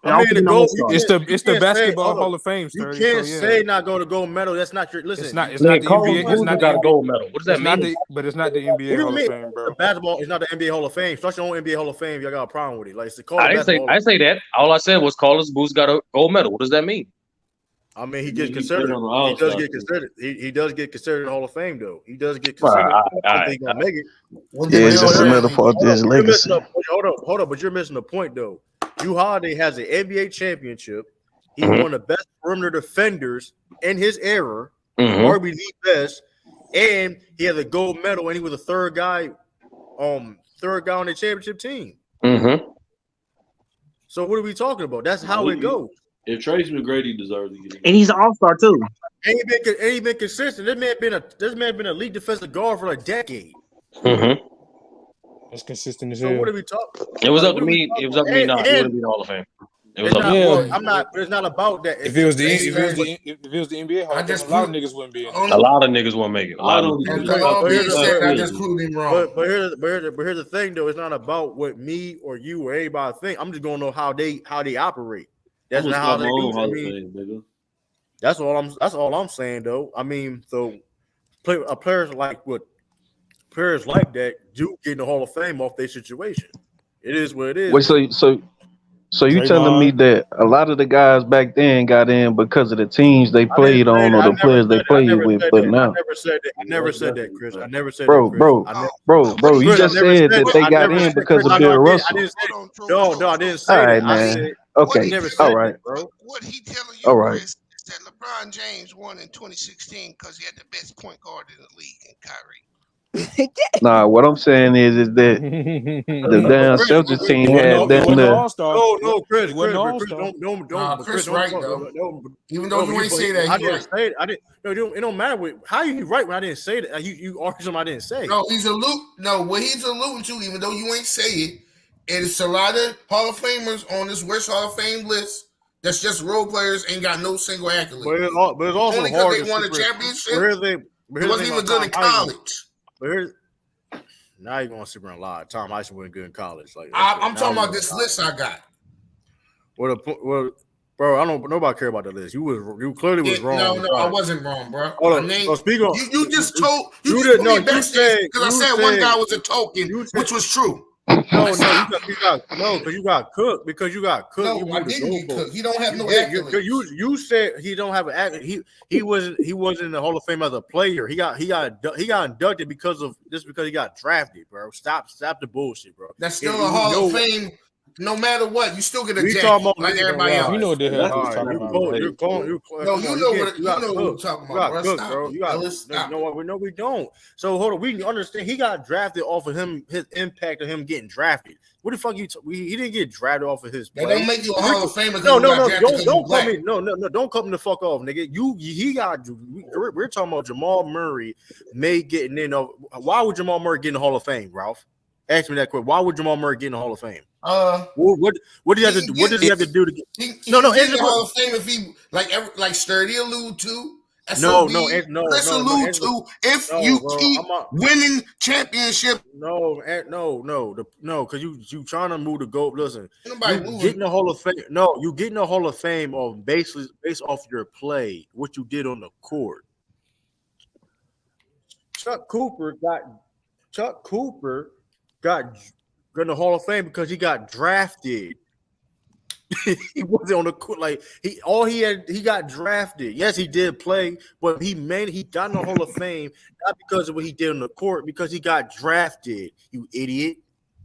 Speaker 1: I mean,
Speaker 10: it's the basketball Hall of Fame.
Speaker 1: You can't say not go to gold medal. That's not your. Listen,
Speaker 10: it's not the NBA. It's not
Speaker 6: got a gold medal. What does that mean?
Speaker 10: But it's not the NBA Hall of Fame, bro.
Speaker 1: Basketball is not the NBA Hall of Fame. Especially on NBA Hall of Fame, y'all got a problem with it. Like it's called.
Speaker 6: I didn't say that. All I said was Carlos Booth got a gold medal. What does that mean?
Speaker 1: I mean, he gets considered. He does get considered. He does get considered in the Hall of Fame, though. He does get considered. He's gonna make it.
Speaker 16: Yeah, it's just a metaphor for his legacy.
Speaker 1: Hold up, but you're missing the point, though. Drew Holiday has an NBA championship. He's one of the best perimeter defenders in his era, arguably the best, and he has a gold medal, and he was the third guy on the championship team. So what are we talking about? That's how it goes.
Speaker 5: If Tracy McGrady deserves to get in,
Speaker 15: and he's an all-star too.
Speaker 1: And he been consistent. This man been a elite defensive guard for a decade.
Speaker 10: That's consistent as
Speaker 1: hell.
Speaker 10: So
Speaker 1: what are we talking?
Speaker 6: It was up to me. It was up to me not. He wouldn't be in the Hall of Fame. It was up to me.
Speaker 1: I'm not. It's not about that.
Speaker 10: If it was the NBA Hall of Fame, a lot of niggas wouldn't be in.
Speaker 6: A lot of niggas won't make it.
Speaker 2: I just proved him wrong.
Speaker 1: But here's the thing, though. It's not about what me or you or anybody think. I'm just gonna know how they operate. That's not how they do. I mean, that's all I'm saying, though. I mean, so players like that do get in the Hall of Fame off their situation. It is what it is.
Speaker 16: Wait, so you telling me that a lot of the guys back then got in because of the teams they played on or the players they played with, but now
Speaker 1: I never said that, Chris. I never said
Speaker 16: bro,
Speaker 1: that,
Speaker 16: bro. You just said that they got in because of Bill Russell.
Speaker 1: No, I didn't say
Speaker 16: all right,
Speaker 1: that.
Speaker 16: man. Okay,
Speaker 1: Never
Speaker 16: all
Speaker 1: said
Speaker 16: right,
Speaker 1: that, bro.
Speaker 14: What he telling
Speaker 16: all
Speaker 14: you,
Speaker 16: right.
Speaker 14: Chris, is that LeBron James won in 2016 because he had the best point guard in the league in Kyrie.
Speaker 16: Nah, what I'm saying is that the
Speaker 1: But
Speaker 16: damn
Speaker 1: Chris,
Speaker 16: Celtics team
Speaker 10: He wasn't
Speaker 16: had
Speaker 10: no, he
Speaker 16: damn
Speaker 10: wasn't no
Speaker 16: the.
Speaker 10: all-star.
Speaker 1: no, Chris,
Speaker 10: He wasn't no
Speaker 1: Chris,
Speaker 10: all-star.
Speaker 1: don't,
Speaker 2: Chris
Speaker 1: Chris,
Speaker 2: right though. Even though
Speaker 1: no,
Speaker 2: you ain't say that,
Speaker 1: I
Speaker 2: he
Speaker 1: didn't
Speaker 2: right.
Speaker 1: say it. I didn't. No, it don't matter what. How you right when I didn't say that? You argue something I didn't say.
Speaker 2: No, what he's alluding to, even though you ain't say it, it's a lot of Hall of Famers on this West Hall of Fame list that's just role players, ain't got no single accolade.
Speaker 1: But it's also
Speaker 2: only
Speaker 1: hard
Speaker 2: because they
Speaker 1: to
Speaker 2: won a
Speaker 1: separate.
Speaker 2: championship.
Speaker 1: It
Speaker 2: wasn't even good in college.
Speaker 1: But here's now you're going to sit around and lie. Tom Hyson wasn't good in college. Like
Speaker 2: I'm talking about this list I got.
Speaker 1: Well, bro, I don't. Nobody care about the list. You clearly was wrong.
Speaker 2: No, I wasn't wrong, bro.
Speaker 1: Speak on.
Speaker 2: You just told
Speaker 1: you
Speaker 2: just
Speaker 1: did no. You said
Speaker 2: because I said one guy was a token, which was true.
Speaker 1: No, because you got cooked. Because you got cooked.
Speaker 2: No, I didn't get cooked. He don't have no accolades.
Speaker 1: You said he don't have an accolade. He wasn't in the Hall of Fame as a player. He got inducted because he got drafted, bro. Stop the bullshit, bro.
Speaker 2: That's still a Hall of Fame. No matter what, you still get a jacket like everybody else.
Speaker 10: You know what the hell he's talking about.
Speaker 2: No, you know what we're talking about,
Speaker 1: bro. You got no, we don't. So hold on, we understand he got drafted off of him, his impact of him getting drafted. What the fuck he didn't get drafted off of his play.
Speaker 2: That don't make you a Hall of Famer.
Speaker 1: Don't cut me the fuck off, nigga. We're talking about Jamal Murray getting in. Why would Jamal Murray get in the Hall of Fame, Ralph? Ask me that quick. Why would Jamal Murray get in the Hall of Fame? What do you have to do? What does he have to do to get?
Speaker 2: No. Answer the Hall of Fame if he like Sturdy allude to.
Speaker 1: No.
Speaker 2: Chris allude to if you keep winning championship.
Speaker 1: No, because you trying to move the goal. Listen, you get in the Hall of Fame. No, you get in the Hall of Fame based off your play, what you did on the court. Chuck Cooper got in the Hall of Fame because he got drafted. He wasn't on the court. Like he got drafted. Yes, he did play, but he got in the Hall of Fame not because of what he did on the court, because he got drafted. You idiot.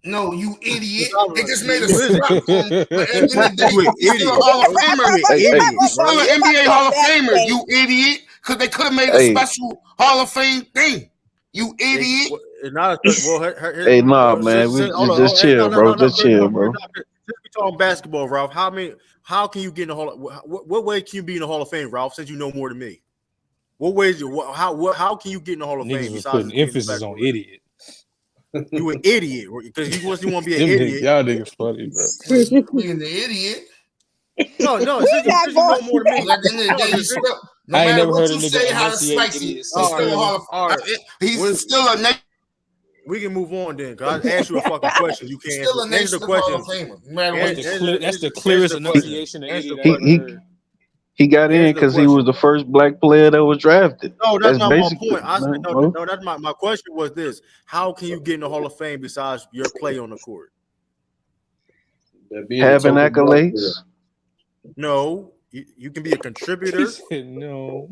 Speaker 2: No, you idiot. They just made a swap. He's still a Hall of Famer. He's still an NBA Hall of Famer, you idiot. Because they could have made a special Hall of Fame thing. You idiot.
Speaker 16: Hey, nah, man. Just chill, bro. Just chill, bro.
Speaker 1: We talking basketball, Ralph. How can you get in the Hall? What way can you be in the Hall of Fame, Ralph? Since you know more than me, what ways? How can you get in the Hall of Fame?
Speaker 10: Niggas putting emphasis on idiot.
Speaker 1: You an idiot because you want to be an idiot.
Speaker 10: Y'all niggas funny, bro.
Speaker 2: Being the idiot.
Speaker 1: No. Since you know more than me.
Speaker 2: At the end of the day, no
Speaker 10: I ain't
Speaker 2: matter
Speaker 10: never
Speaker 2: what
Speaker 10: heard
Speaker 2: you
Speaker 10: a nigga
Speaker 2: say, how to
Speaker 10: enunciate
Speaker 2: slice it,
Speaker 10: idiot.
Speaker 2: he's still a Hall of Fame. He's still a nation.
Speaker 1: We can move on then, because I asked you a fucking question. You can't answer the question.
Speaker 10: That's the clearest enunciation of idiot.
Speaker 16: He got in because he was the first black player that was drafted.
Speaker 1: No, that's not my point. No, that's my question was this: how can you get in the Hall of Fame besides your play on the court?
Speaker 16: Having accolades?
Speaker 1: No, you can be a contributor.
Speaker 10: No,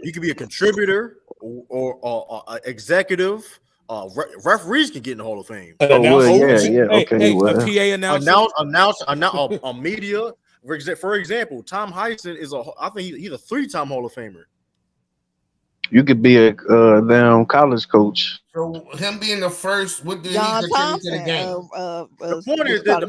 Speaker 1: you can be a contributor or executive. Referees can get in the Hall of Fame.
Speaker 16: Yeah. Okay,
Speaker 10: a PA
Speaker 1: announce on media. For example, Tom Hyson I think he's a 3-time Hall of Famer.
Speaker 16: You could be a damn college coach.
Speaker 2: So him being the first, what did he contribute to the game?
Speaker 1: The point is that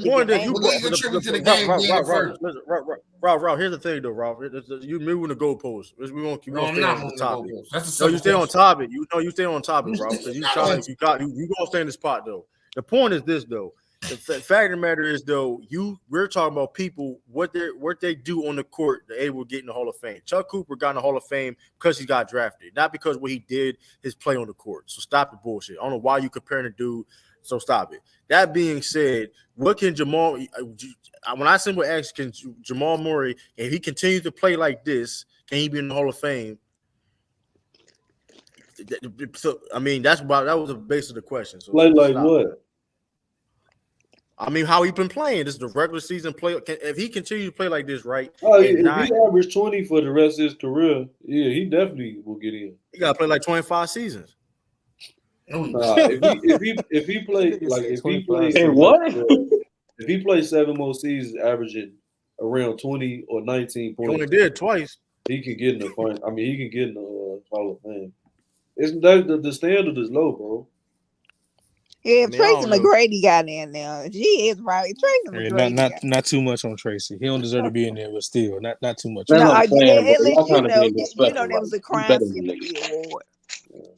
Speaker 1: Ralph, here's the thing though, Ralph. You moving the goalposts. We won't stay on the topic. No, you stay on topic. You stay on topic, Ralph. Because you gonna stay in the spot though. The point is this though. The fact of the matter is, though, we're talking about people, what they do on the court, they're able to get in the Hall of Fame. Chuck Cooper got in the Hall of Fame because he got drafted, not because what he did, his play on the court. So stop the bullshit. I don't know why you comparing the dude, so stop it. That being said, what can Jamal, when I simply ask, can Jamal Murray, if he continues to play like this, can he be in the Hall of Fame? So, I mean, that was the base of the question. So
Speaker 5: like what?
Speaker 1: I mean, how he been playing? This is the regular season play. If he continues to play like this, right?
Speaker 5: If he averaged 20 for the rest of his career, yeah, he definitely will get in.
Speaker 1: He got to play like 25 seasons.
Speaker 5: If he plays like if he plays,
Speaker 6: what?
Speaker 5: If he plays 7 more seasons, averaging around 20 or 19
Speaker 1: He
Speaker 5: points,
Speaker 1: only did twice.
Speaker 5: he can get in the front. I mean, he can get in the Hall of Fame. The standard is low, bro.
Speaker 8: Yeah,
Speaker 1: I mean, I
Speaker 8: Tracy
Speaker 1: don't know.
Speaker 8: McGrady got in there. She is right. Tracy
Speaker 10: I mean,
Speaker 8: McGrady.
Speaker 10: not too much on Tracy. He don't deserve to be in there, but still, not too much.
Speaker 6: That's
Speaker 8: No,
Speaker 6: what I'm saying, bro.
Speaker 8: at least
Speaker 6: Y'all trying to be
Speaker 8: you know
Speaker 6: disrespectful,
Speaker 8: there
Speaker 6: like
Speaker 8: was a
Speaker 6: you
Speaker 8: crime
Speaker 6: better than
Speaker 8: sympathy
Speaker 6: niggas.
Speaker 8: award.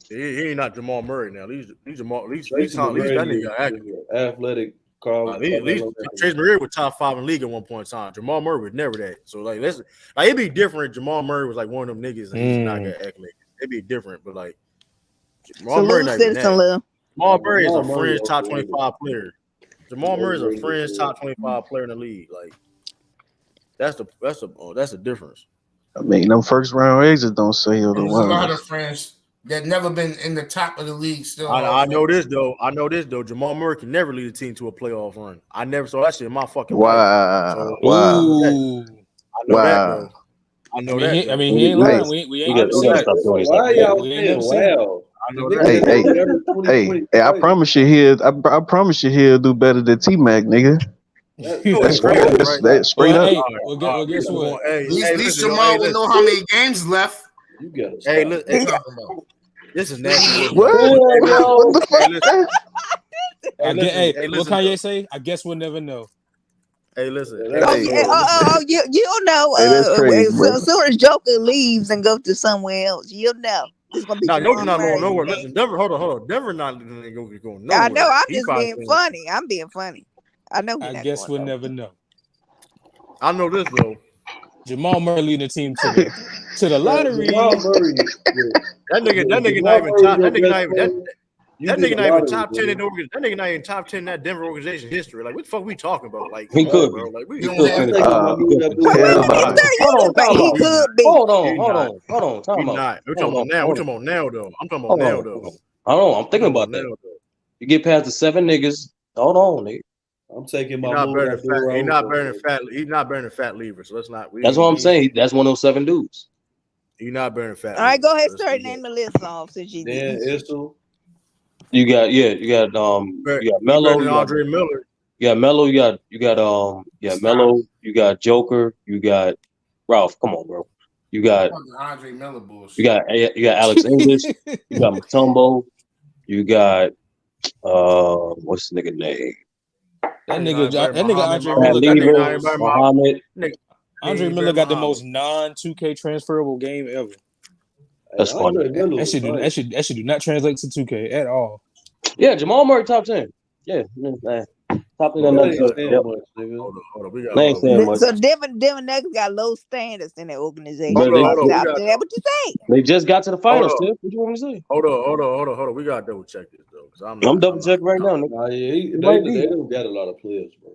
Speaker 1: He ain't not Jamal Murray now. At least Jamal. At least
Speaker 5: Tracy
Speaker 1: that
Speaker 5: McGrady
Speaker 1: nigga
Speaker 5: is
Speaker 1: accurate.
Speaker 5: athletic.
Speaker 1: At least Tracy McGrady was top 5 in the league at one point in time. Jamal Murray was never that. So like, it'd be different. Jamal Murray was like one of them niggas, and he's not got accolades. It'd be different, but like Jamal Murray not even that. Jamal Murray is a fringe top 25 player. Jamal Murray is a fringe top 25 player in the league. Like that's a difference.
Speaker 16: I mean, them first round exits don't say you're the
Speaker 2: There's a lot
Speaker 16: one.
Speaker 2: of friends that never been in the top of the league. Still,
Speaker 1: I know this though. Jamal Murray can never lead a team to a playoff run. I never saw that shit in my fucking life. So,
Speaker 16: Wow.
Speaker 1: I know that though. I know that.
Speaker 10: I mean, he ain't lying. We ain't never seen that.
Speaker 5: Why y'all saying wow?
Speaker 1: I know that.
Speaker 16: Hey, I promise you I promise you he'll do better than T-Mac, nigga. That's straight up.
Speaker 10: Well, guess what?
Speaker 2: At least Jamal will know how many games left.
Speaker 5: You gotta
Speaker 1: Hey, look, this is nasty.
Speaker 16: What the fuck?
Speaker 10: Hey, what Kanye say? I guess we'll never know.
Speaker 1: Hey, listen.
Speaker 8: You'll know.
Speaker 16: Hey, that's crazy,
Speaker 8: as soon as Joker leaves and goes to somewhere else, you'll know. It's gonna be
Speaker 1: Joker's not going nowhere. Listen, Denver, hold on. Denver not going nowhere.
Speaker 8: I know. I'm just being funny. I'm being funny. I know.
Speaker 10: I guess we'll never know.
Speaker 1: I know this though.
Speaker 10: Jamal Murray leading the team to the lottery.
Speaker 5: Jamal Murray,
Speaker 1: that nigga not even top. That nigga not even top 10 in the organization. That nigga not even top 10 in that Denver organization history. Like, what the fuck we talking about? Like,
Speaker 6: he could
Speaker 1: bro. Like, we
Speaker 6: Hold on.
Speaker 1: Time out. We're talking about now. We're talking about now, though. I'm talking about now, though.
Speaker 6: Hold on. I'm thinking about that. You get past the 7 niggas. Hold on, nigga.
Speaker 5: I'm taking my
Speaker 1: He's not better than Fat Lever. So let's not.
Speaker 6: That's what I'm saying. That's one of those 7 dudes.
Speaker 1: You're not better than Fat.
Speaker 8: All right, go ahead, start name the list off since you did.
Speaker 6: You got Melo,
Speaker 1: Andre Miller.
Speaker 6: You got Melo, you got Melo, you got Joker, you got Ralph. Come on, bro. You got
Speaker 2: Andre Miller bullshit.
Speaker 6: You got Alex English, you got Mutombo, you got what's the nigga name?
Speaker 10: That nigga Andre Miller.
Speaker 6: Muhammad.
Speaker 10: Andre Miller got the most non-2K transferable game ever.
Speaker 6: That's funny.
Speaker 10: That should do not translate to 2K at all.
Speaker 6: Yeah, Jamal Murray top 10. Yeah, top 10.
Speaker 1: Hold on.
Speaker 8: So Denver Nuggets got low standards in their organization.
Speaker 6: What
Speaker 8: you say?
Speaker 6: They just got to the finals, Tiff. What you want me to say?
Speaker 1: Hold on. We gotta double check this though.
Speaker 6: I'm double checking right now.
Speaker 5: They don't got a lot of players, bro.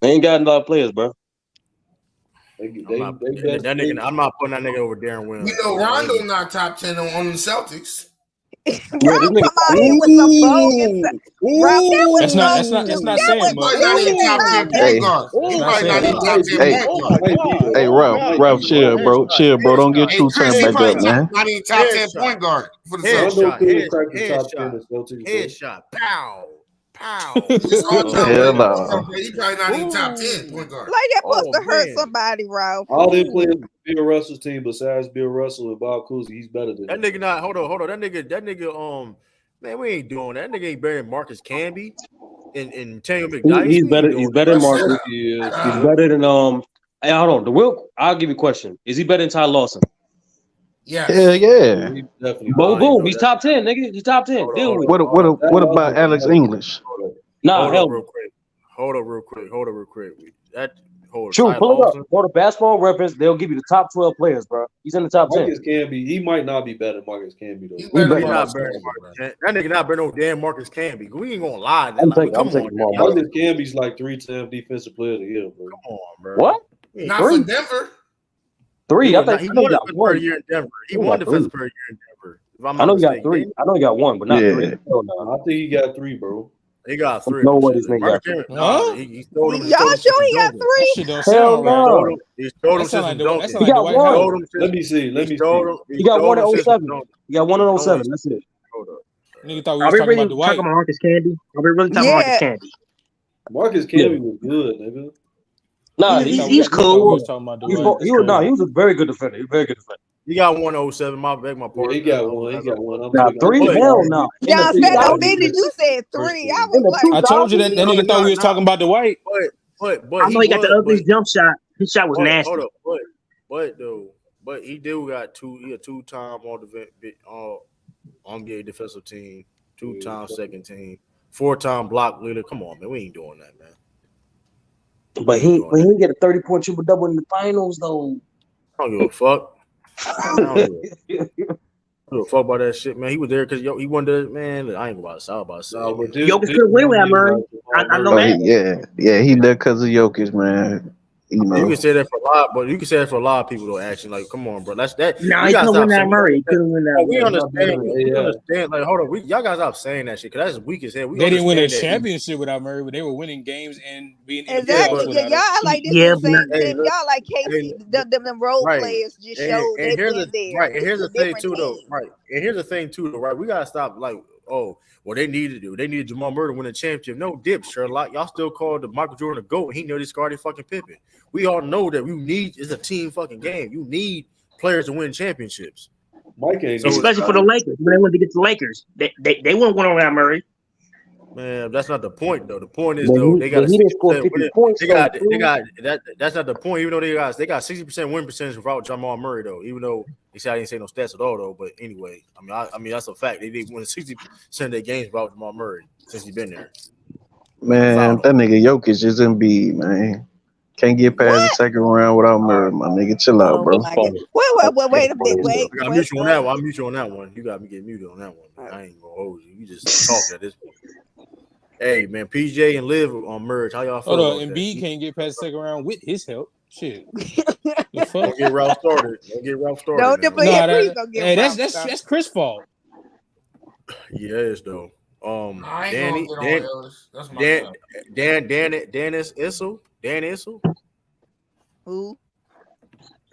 Speaker 6: They ain't got a lot of players, bro.
Speaker 1: I'm not putting that nigga over Darren Williams.
Speaker 2: You know, Rondo not top 10 on the Celtics.
Speaker 8: Bro, come out here with some bogus.
Speaker 10: That's not saying much.
Speaker 16: Hey, Ralph, chill, bro. Don't get too turned back up, man.
Speaker 2: Not even top 10 point guard for the Celtics.
Speaker 1: Headshot. Pow.
Speaker 2: Hell no. He probably not even top 10 point guard.
Speaker 8: Like that supposed to hurt somebody, Ralph.
Speaker 5: All them players Bill Russell's team besides Bill Russell and Bob Cousy, he's better than
Speaker 1: that nigga. Not hold on. That nigga. Man, we ain't doing that. Nigga ain't better than Marcus Camby and Daniel McDyess.
Speaker 6: He's better than Marcus. He's better than Hey, hold on. I'll give you a question. Is he better than Ty Lawson?
Speaker 2: Yeah.
Speaker 16: Hell yeah.
Speaker 6: Boom. He's top 10, nigga. He's top 10.
Speaker 16: What about Alex English?
Speaker 6: Nah, hell.
Speaker 1: Hold up real quick.
Speaker 6: True, pull it up. Go to Basketball Reference. They'll give you the top 12 players, bro. He's in the top 10.
Speaker 5: Marcus Camby, he might not be better than Marcus Camby though.
Speaker 1: He's not better than Marcus. That nigga not better than no damn Marcus Camby. We ain't gonna lie.
Speaker 5: Marcus Camby's like 3-time defensive player of the year, bro.
Speaker 1: Come on, bro.
Speaker 6: What?
Speaker 2: Not for Denver.
Speaker 6: 3. I think
Speaker 1: he won defensive per year in Denver. He won defensive per year in Denver.
Speaker 6: I know he got 3. I know he got 1, but not 3.
Speaker 5: I think he got 3, bro.
Speaker 1: He got 3.
Speaker 6: No way this nigga got 3.
Speaker 8: Y'all sure he got 3?
Speaker 6: Hell no.
Speaker 1: He stole him since
Speaker 6: he got 1.
Speaker 5: Let me see.
Speaker 6: He got 1 in 07. He got 1 in 07. That's it.
Speaker 10: Nigga thought we was talking about Dwight.
Speaker 15: Talking about Marcus Candy? Are we really talking about Marcus Candy?
Speaker 5: Marcus Camby was good, nigga.
Speaker 6: Nah,
Speaker 15: he's cool.
Speaker 6: He was a very good defender. He was a very good defender.
Speaker 1: He got 107. My part.
Speaker 5: He got one.
Speaker 6: Nah, three? Hell no.
Speaker 8: John said no minute. You said 3. I was like,
Speaker 10: I told you that nigga thought we was talking about the white.
Speaker 1: But
Speaker 15: I know he got the ugliest jump shot. His shot was nasty.
Speaker 1: Hold up, but he do got he a 2-time all NBA defensive team, 2-time second team, 4-time block leader. Come on, man, we ain't doing that, man.
Speaker 6: But he didn't get a 30-point triple double in the finals though.
Speaker 1: I don't give a fuck. I don't give a fuck about that shit, man. He was there because he wasn't there, man. I ain't about to say.
Speaker 15: Jokic could win without Murray. I know that.
Speaker 16: Yeah, he there because of Jokic, man. You know.
Speaker 1: You can say that for a lot, but you can say that for a lot of people though. Actually, like, come on, bro, that's that.
Speaker 15: No, he couldn't win that Murray. He couldn't win that.
Speaker 1: We understand. We understand. Like, hold on, y'all guys stop saying that shit because that's weak as hell.
Speaker 10: They didn't win a championship without Murray, but they were winning games and being in the playoffs without him.
Speaker 8: Y'all like this. Y'all like Casey. Them role players just showed they've been there.
Speaker 1: Right, and here's the thing too, though. Right, and here's the thing too, though. Right, we gotta stop like, they needed Jamal Murray to win a championship. No dip, Sherlock. Y'all still called the Michael Jordan a GOAT. He knew he scarred fucking Pippen. We all know that it's a team fucking game. You need players to win championships.
Speaker 15: Especially for the Lakers. When they wanted to get to the Lakers, they wouldn't win around Murray.
Speaker 1: Man, that's not the point though. The point is though they got 60%. That's not the point. Even though they got 60% win percentage without Jamal Murray though. Even though they said I didn't say no stats at all though. But anyway, I mean that's a fact. They did win 60% of their games without Jamal Murray since he's been there.
Speaker 16: Man, that nigga Jokic is Embiid, man. Can't get past the second round without Murray, my nigga. Chill out, bro.
Speaker 8: Wait a minute.
Speaker 1: I'm mute you on that one. I'm mute you on that one. You got me getting muted on that one. I ain't gonna hold you. You just talking at this point. Hey man, PJ and Liv on merge. How y'all feel?
Speaker 10: Hold on, Embiid can't get past the second round with his help. Shit.
Speaker 1: Don't get Ralph started.
Speaker 10: Hey, that's Chris' fault.
Speaker 1: Yeah, it is though.
Speaker 2: Dan
Speaker 1: Issel.
Speaker 8: Who?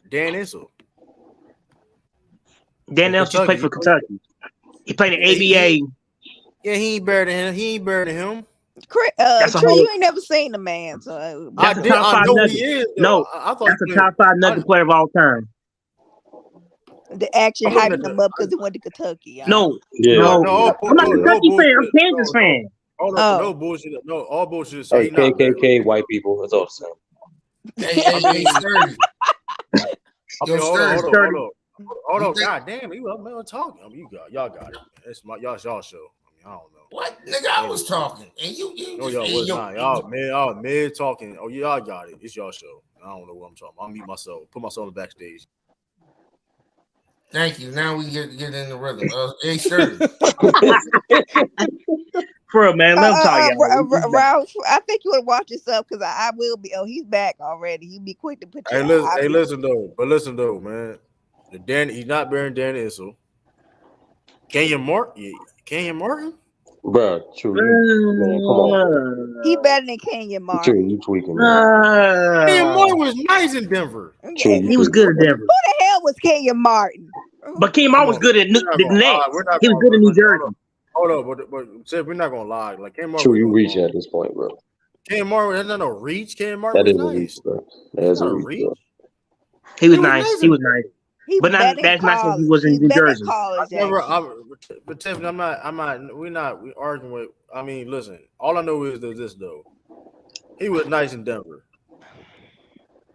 Speaker 1: Dan Issel.
Speaker 15: Dan Issel played for Kentucky. He played in ABA.
Speaker 1: Yeah, he ain't better than him.
Speaker 8: Trey, you ain't never seen the man. So
Speaker 15: that's a top 5 nugget. No, that's a top 5 nugget player of all time.
Speaker 8: The action hyping him up because he went to Kentucky.
Speaker 15: No. I'm not a Kentucky fan. I'm a Kansas fan.
Speaker 1: No bullshit. No, all bullshit.
Speaker 6: Hey, KKK, white people. That's all the
Speaker 1: same. Hold on. God damn, you up talking. Y'all got it. It's y'all show. I don't know.
Speaker 2: What nigga? I was talking, and you.
Speaker 1: No, y'all was not. Y'all mid talking. Oh, y'all got it. It's y'all show. I don't know what I'm talking about. I'll mute myself. Put myself on the backstage.
Speaker 2: Thank you. Now we get in the rhythm. 8:30.
Speaker 15: For real, man. Let him talk, y'all.
Speaker 8: Ralph, I think you would watch yourself because I will be. Oh, he's back already. He'll be quick to put.
Speaker 1: Listen though, man. He's not bearing Dan Issel. Kenyon Martin?
Speaker 6: Bro, true. Man, come on.
Speaker 8: He better than Kenyon Martin.
Speaker 6: True, you tweaking, man.
Speaker 1: Kenyon Martin was nice in Denver.
Speaker 15: He was good in Denver.
Speaker 8: Who the hell was Kenyon Martin?
Speaker 15: But Kenyon Martin was good at the Nets. He was good in New Jersey.
Speaker 1: Hold on, but we're not gonna lie. Like Kenyon Martin.
Speaker 6: True, you reach at this point, bro.
Speaker 1: Kenyon Martin, that's not no reach. Kenyon Martin.
Speaker 6: That is a reach, bro. That is a reach, bro.
Speaker 15: He was nice. He was nice. But that's not because he was in New Jersey.
Speaker 1: But Tiffany, we're arguing with. I mean, listen. All I know is this though. He was nice in Denver.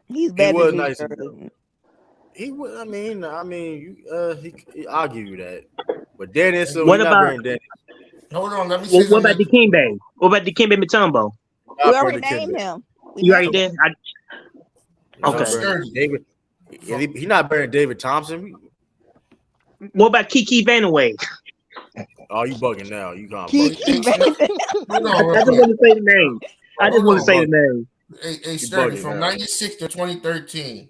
Speaker 8: He's better.
Speaker 1: He was nice in Denver. He was. I mean, I'll give you that. But Dennis,
Speaker 15: what about
Speaker 1: Dennis?
Speaker 2: Hold on, let me see.
Speaker 15: What about Dikembe? What about Dikembe Mutombo?
Speaker 8: We already named him.
Speaker 15: You already did?
Speaker 1: Okay. David. Yeah, he's not better than David Thompson.
Speaker 15: What about Kiki Vanaway?
Speaker 1: Oh, you bugging now. You gone.
Speaker 15: I just want to say the name.
Speaker 2: Hey, Sturdy, from 96 to 2013.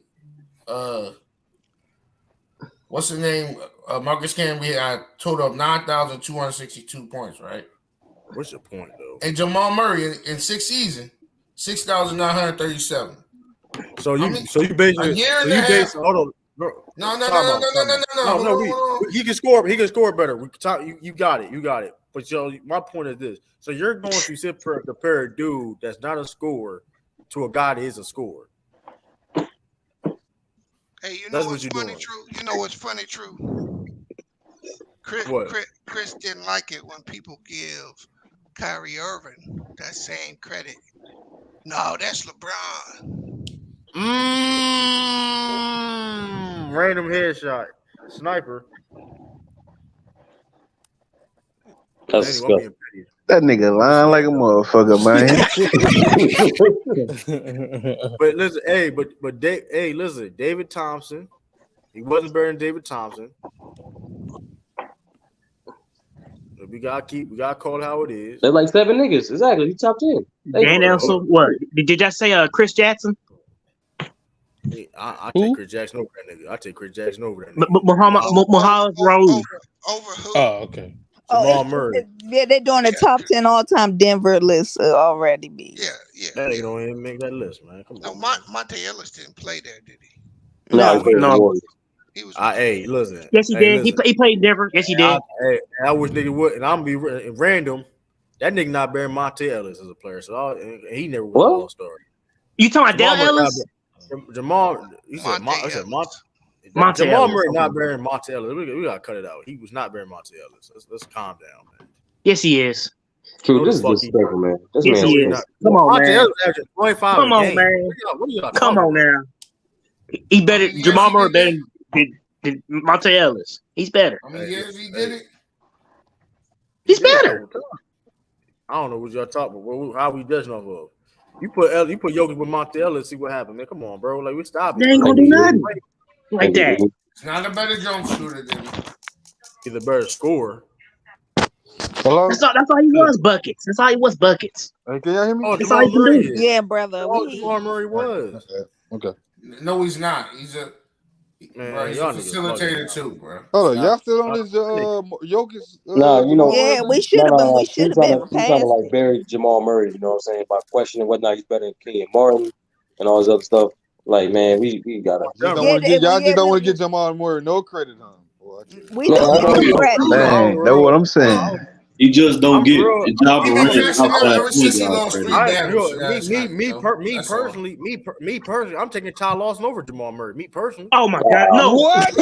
Speaker 2: What's the name? Marcus Camby had a total of 9,262 points, right?
Speaker 1: What's your point, though?
Speaker 2: And Jamal Murray in 6 seasons, 6,937.
Speaker 1: So you basically hold on. No. He can score. He can score better. You got it. But my point is this: so you're going to compare a dude that's not a scorer to a guy that is a scorer.
Speaker 14: Hey, you know what's funny, True? You know what's funny, True? Chris didn't like it when people give Kyrie Irving that same credit. No, that's LeBron.
Speaker 1: Random headshot, sniper.
Speaker 6: That's
Speaker 16: that nigga lying like a motherfucker,
Speaker 1: man. But listen, listen, David Thompson. He wasn't better than David Thompson. We gotta call it how it is.
Speaker 6: They're like 7 niggas. Exactly. He top 10.
Speaker 15: Dan Nelson, what? Did y'all say Chris Jackson?
Speaker 1: I take Chris Jackson over that nigga. I take Chris Jackson over that nigga.
Speaker 15: Muhammad Raoul.
Speaker 14: Over who?
Speaker 10: Oh, okay.
Speaker 1: Jamal Murray.
Speaker 8: Yeah, they're doing the top 10 all-time Denver list already.
Speaker 14: Yeah.
Speaker 1: That ain't gonna even make that list, man. Come on.
Speaker 14: Monte Ellis didn't play there, did he?
Speaker 15: No.
Speaker 14: He was.
Speaker 1: Hey, listen.
Speaker 15: Yes, he did. He played Denver. Yes, he did.
Speaker 1: I wish nigga would, and I'm gonna be random. That nigga not bearing Monte Ellis as a player, so he never was an all-star.
Speaker 15: You talking about Dale Ellis?
Speaker 1: Jamal, you said Monte Jamal Murray not bearing Monte Ellis. We gotta cut it out. He was not bearing Monte Ellis. Let's calm down, man.
Speaker 15: Yes, he is.
Speaker 6: True, this is disrespectful, man.
Speaker 15: Yes, he is. Come on, man. Come on, man. Come on now. He better. Jamal Murray better than Monte Ellis. He's better.
Speaker 2: How many years he did it?
Speaker 15: He's better.
Speaker 1: I don't know what y'all talking about. How we judging off of? You put Jokic with Monte Ellis, see what happens, man. Come on, bro. Like we stop it.
Speaker 15: They ain't gonna do nothing like that.
Speaker 2: It's not a better jump shooter than him.
Speaker 1: He's a better scorer.
Speaker 17: Hello?
Speaker 15: That's all he was, buckets. That's all he was, buckets.
Speaker 17: Hey, can y'all hear me?
Speaker 1: Oh,
Speaker 15: That's all he can do.
Speaker 8: Yeah, brother.
Speaker 1: Jamal Murray was.
Speaker 17: Okay.
Speaker 2: No, he's not. He's a
Speaker 1: man.
Speaker 2: He's a facilitator too, bro.
Speaker 17: Hold on, y'all still on this Jokic?
Speaker 6: No, you know.
Speaker 8: Yeah, we should have been. We should have been
Speaker 6: He's trying to like bury Jamal Murray. You know what I'm saying? By questioning whether or not he's better than Kenyon Martin and all this other stuff. Like, man, we gotta.
Speaker 17: Y'all just don't want to give Jamal Murray no credit, huh?
Speaker 8: We don't give him credit.
Speaker 16: Man, that's what I'm saying.
Speaker 5: He just don't get the job
Speaker 1: Me personally, I'm taking Ty Lawson over Jamal Murray. Me personally.
Speaker 15: Oh my God, no!
Speaker 17: What?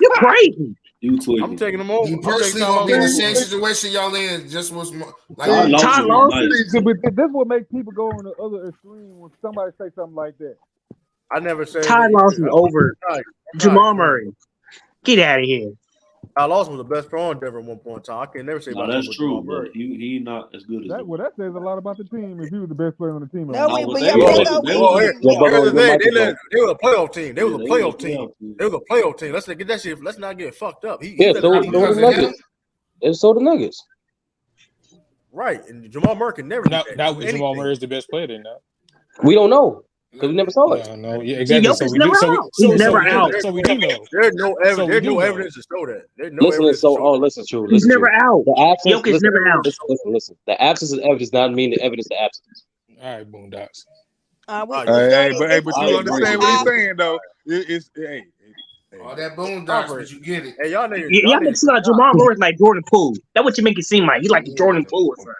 Speaker 15: You're crazy.
Speaker 5: You tweaking.
Speaker 1: I'm taking him over.
Speaker 2: You personally gonna be in the same situation y'all in. Just was more like
Speaker 17: Ty Lawson. But this will make people go on the other extreme when somebody say something like that.
Speaker 1: I never said
Speaker 15: Ty Lawson over Jamal Murray. Get out of here.
Speaker 1: Ty Lawson was the best player on Denver at one point in time. I can never say about
Speaker 5: that's true, but he not as good as
Speaker 17: that. Well, that says a lot about the team. If he was the best player on the team,
Speaker 1: they were a playoff team. They was a playoff team. They was a playoff team. Let's get that shit. Let's not get fucked up.
Speaker 6: So the Nuggets.
Speaker 1: Right, and Jamal Murray can never.
Speaker 10: Now Jamal Murray is the best player. Then now
Speaker 6: we don't know. Because we never saw it.
Speaker 10: No, yeah, exactly.
Speaker 15: He's never out.
Speaker 1: So we do know. There's no evidence. There's no evidence to show that. There's no evidence.
Speaker 6: Listen, true.
Speaker 15: He's never out.
Speaker 6: Jokic's
Speaker 15: never out.
Speaker 6: Listen. The absence of evidence doesn't mean the evidence of absence.
Speaker 10: All right, Boondocks.
Speaker 17: But you understand what he's saying, though.
Speaker 2: All that Boondocks, but you get it.
Speaker 1: Hey, y'all niggas.
Speaker 15: Y'all make it seem like Jamal Murray's like Jordan Poole. That's what you make it seem like. He's like Jordan Poole or something.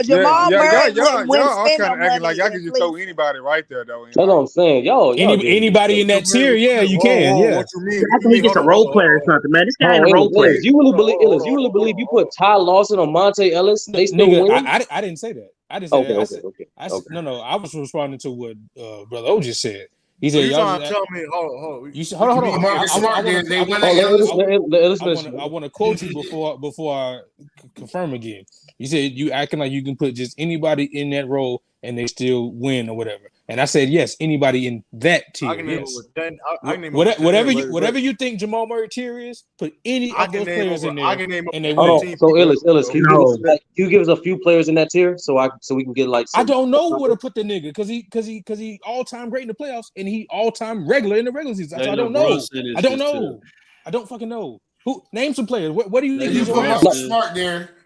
Speaker 8: Jamal Murray
Speaker 17: y'all all kind of acting like y'all can just throw anybody right there, though.
Speaker 6: That's what I'm saying.
Speaker 10: Anybody in that tier, yeah, you can. Yeah.
Speaker 2: What you mean?
Speaker 15: I think he's just a role player or something, man. This guy ain't a role player.
Speaker 6: You really believe you put Ty Lawson on Monte Ellis? They still win?
Speaker 10: I didn't say that. I didn't say that. Okay. No. I was responding to what Brother O just said. He said,
Speaker 1: "Y'all tell me, hold on.
Speaker 10: I want to quote you before I confirm again. You said you acting like you can put just anybody in that role and they still win or whatever. And I said yes, anybody in that tier. Whatever you think Jamal Murray tier is, put any of those players in there. And they win.
Speaker 6: So Illis, can you give us a few players in that tier so we can get like?
Speaker 10: I don't know where to put the nigga because he all time great in the playoffs and he all time regular in the regular season. So I don't know. I don't fucking know. Who name some players? What do you think he's around?
Speaker 2: Smart there.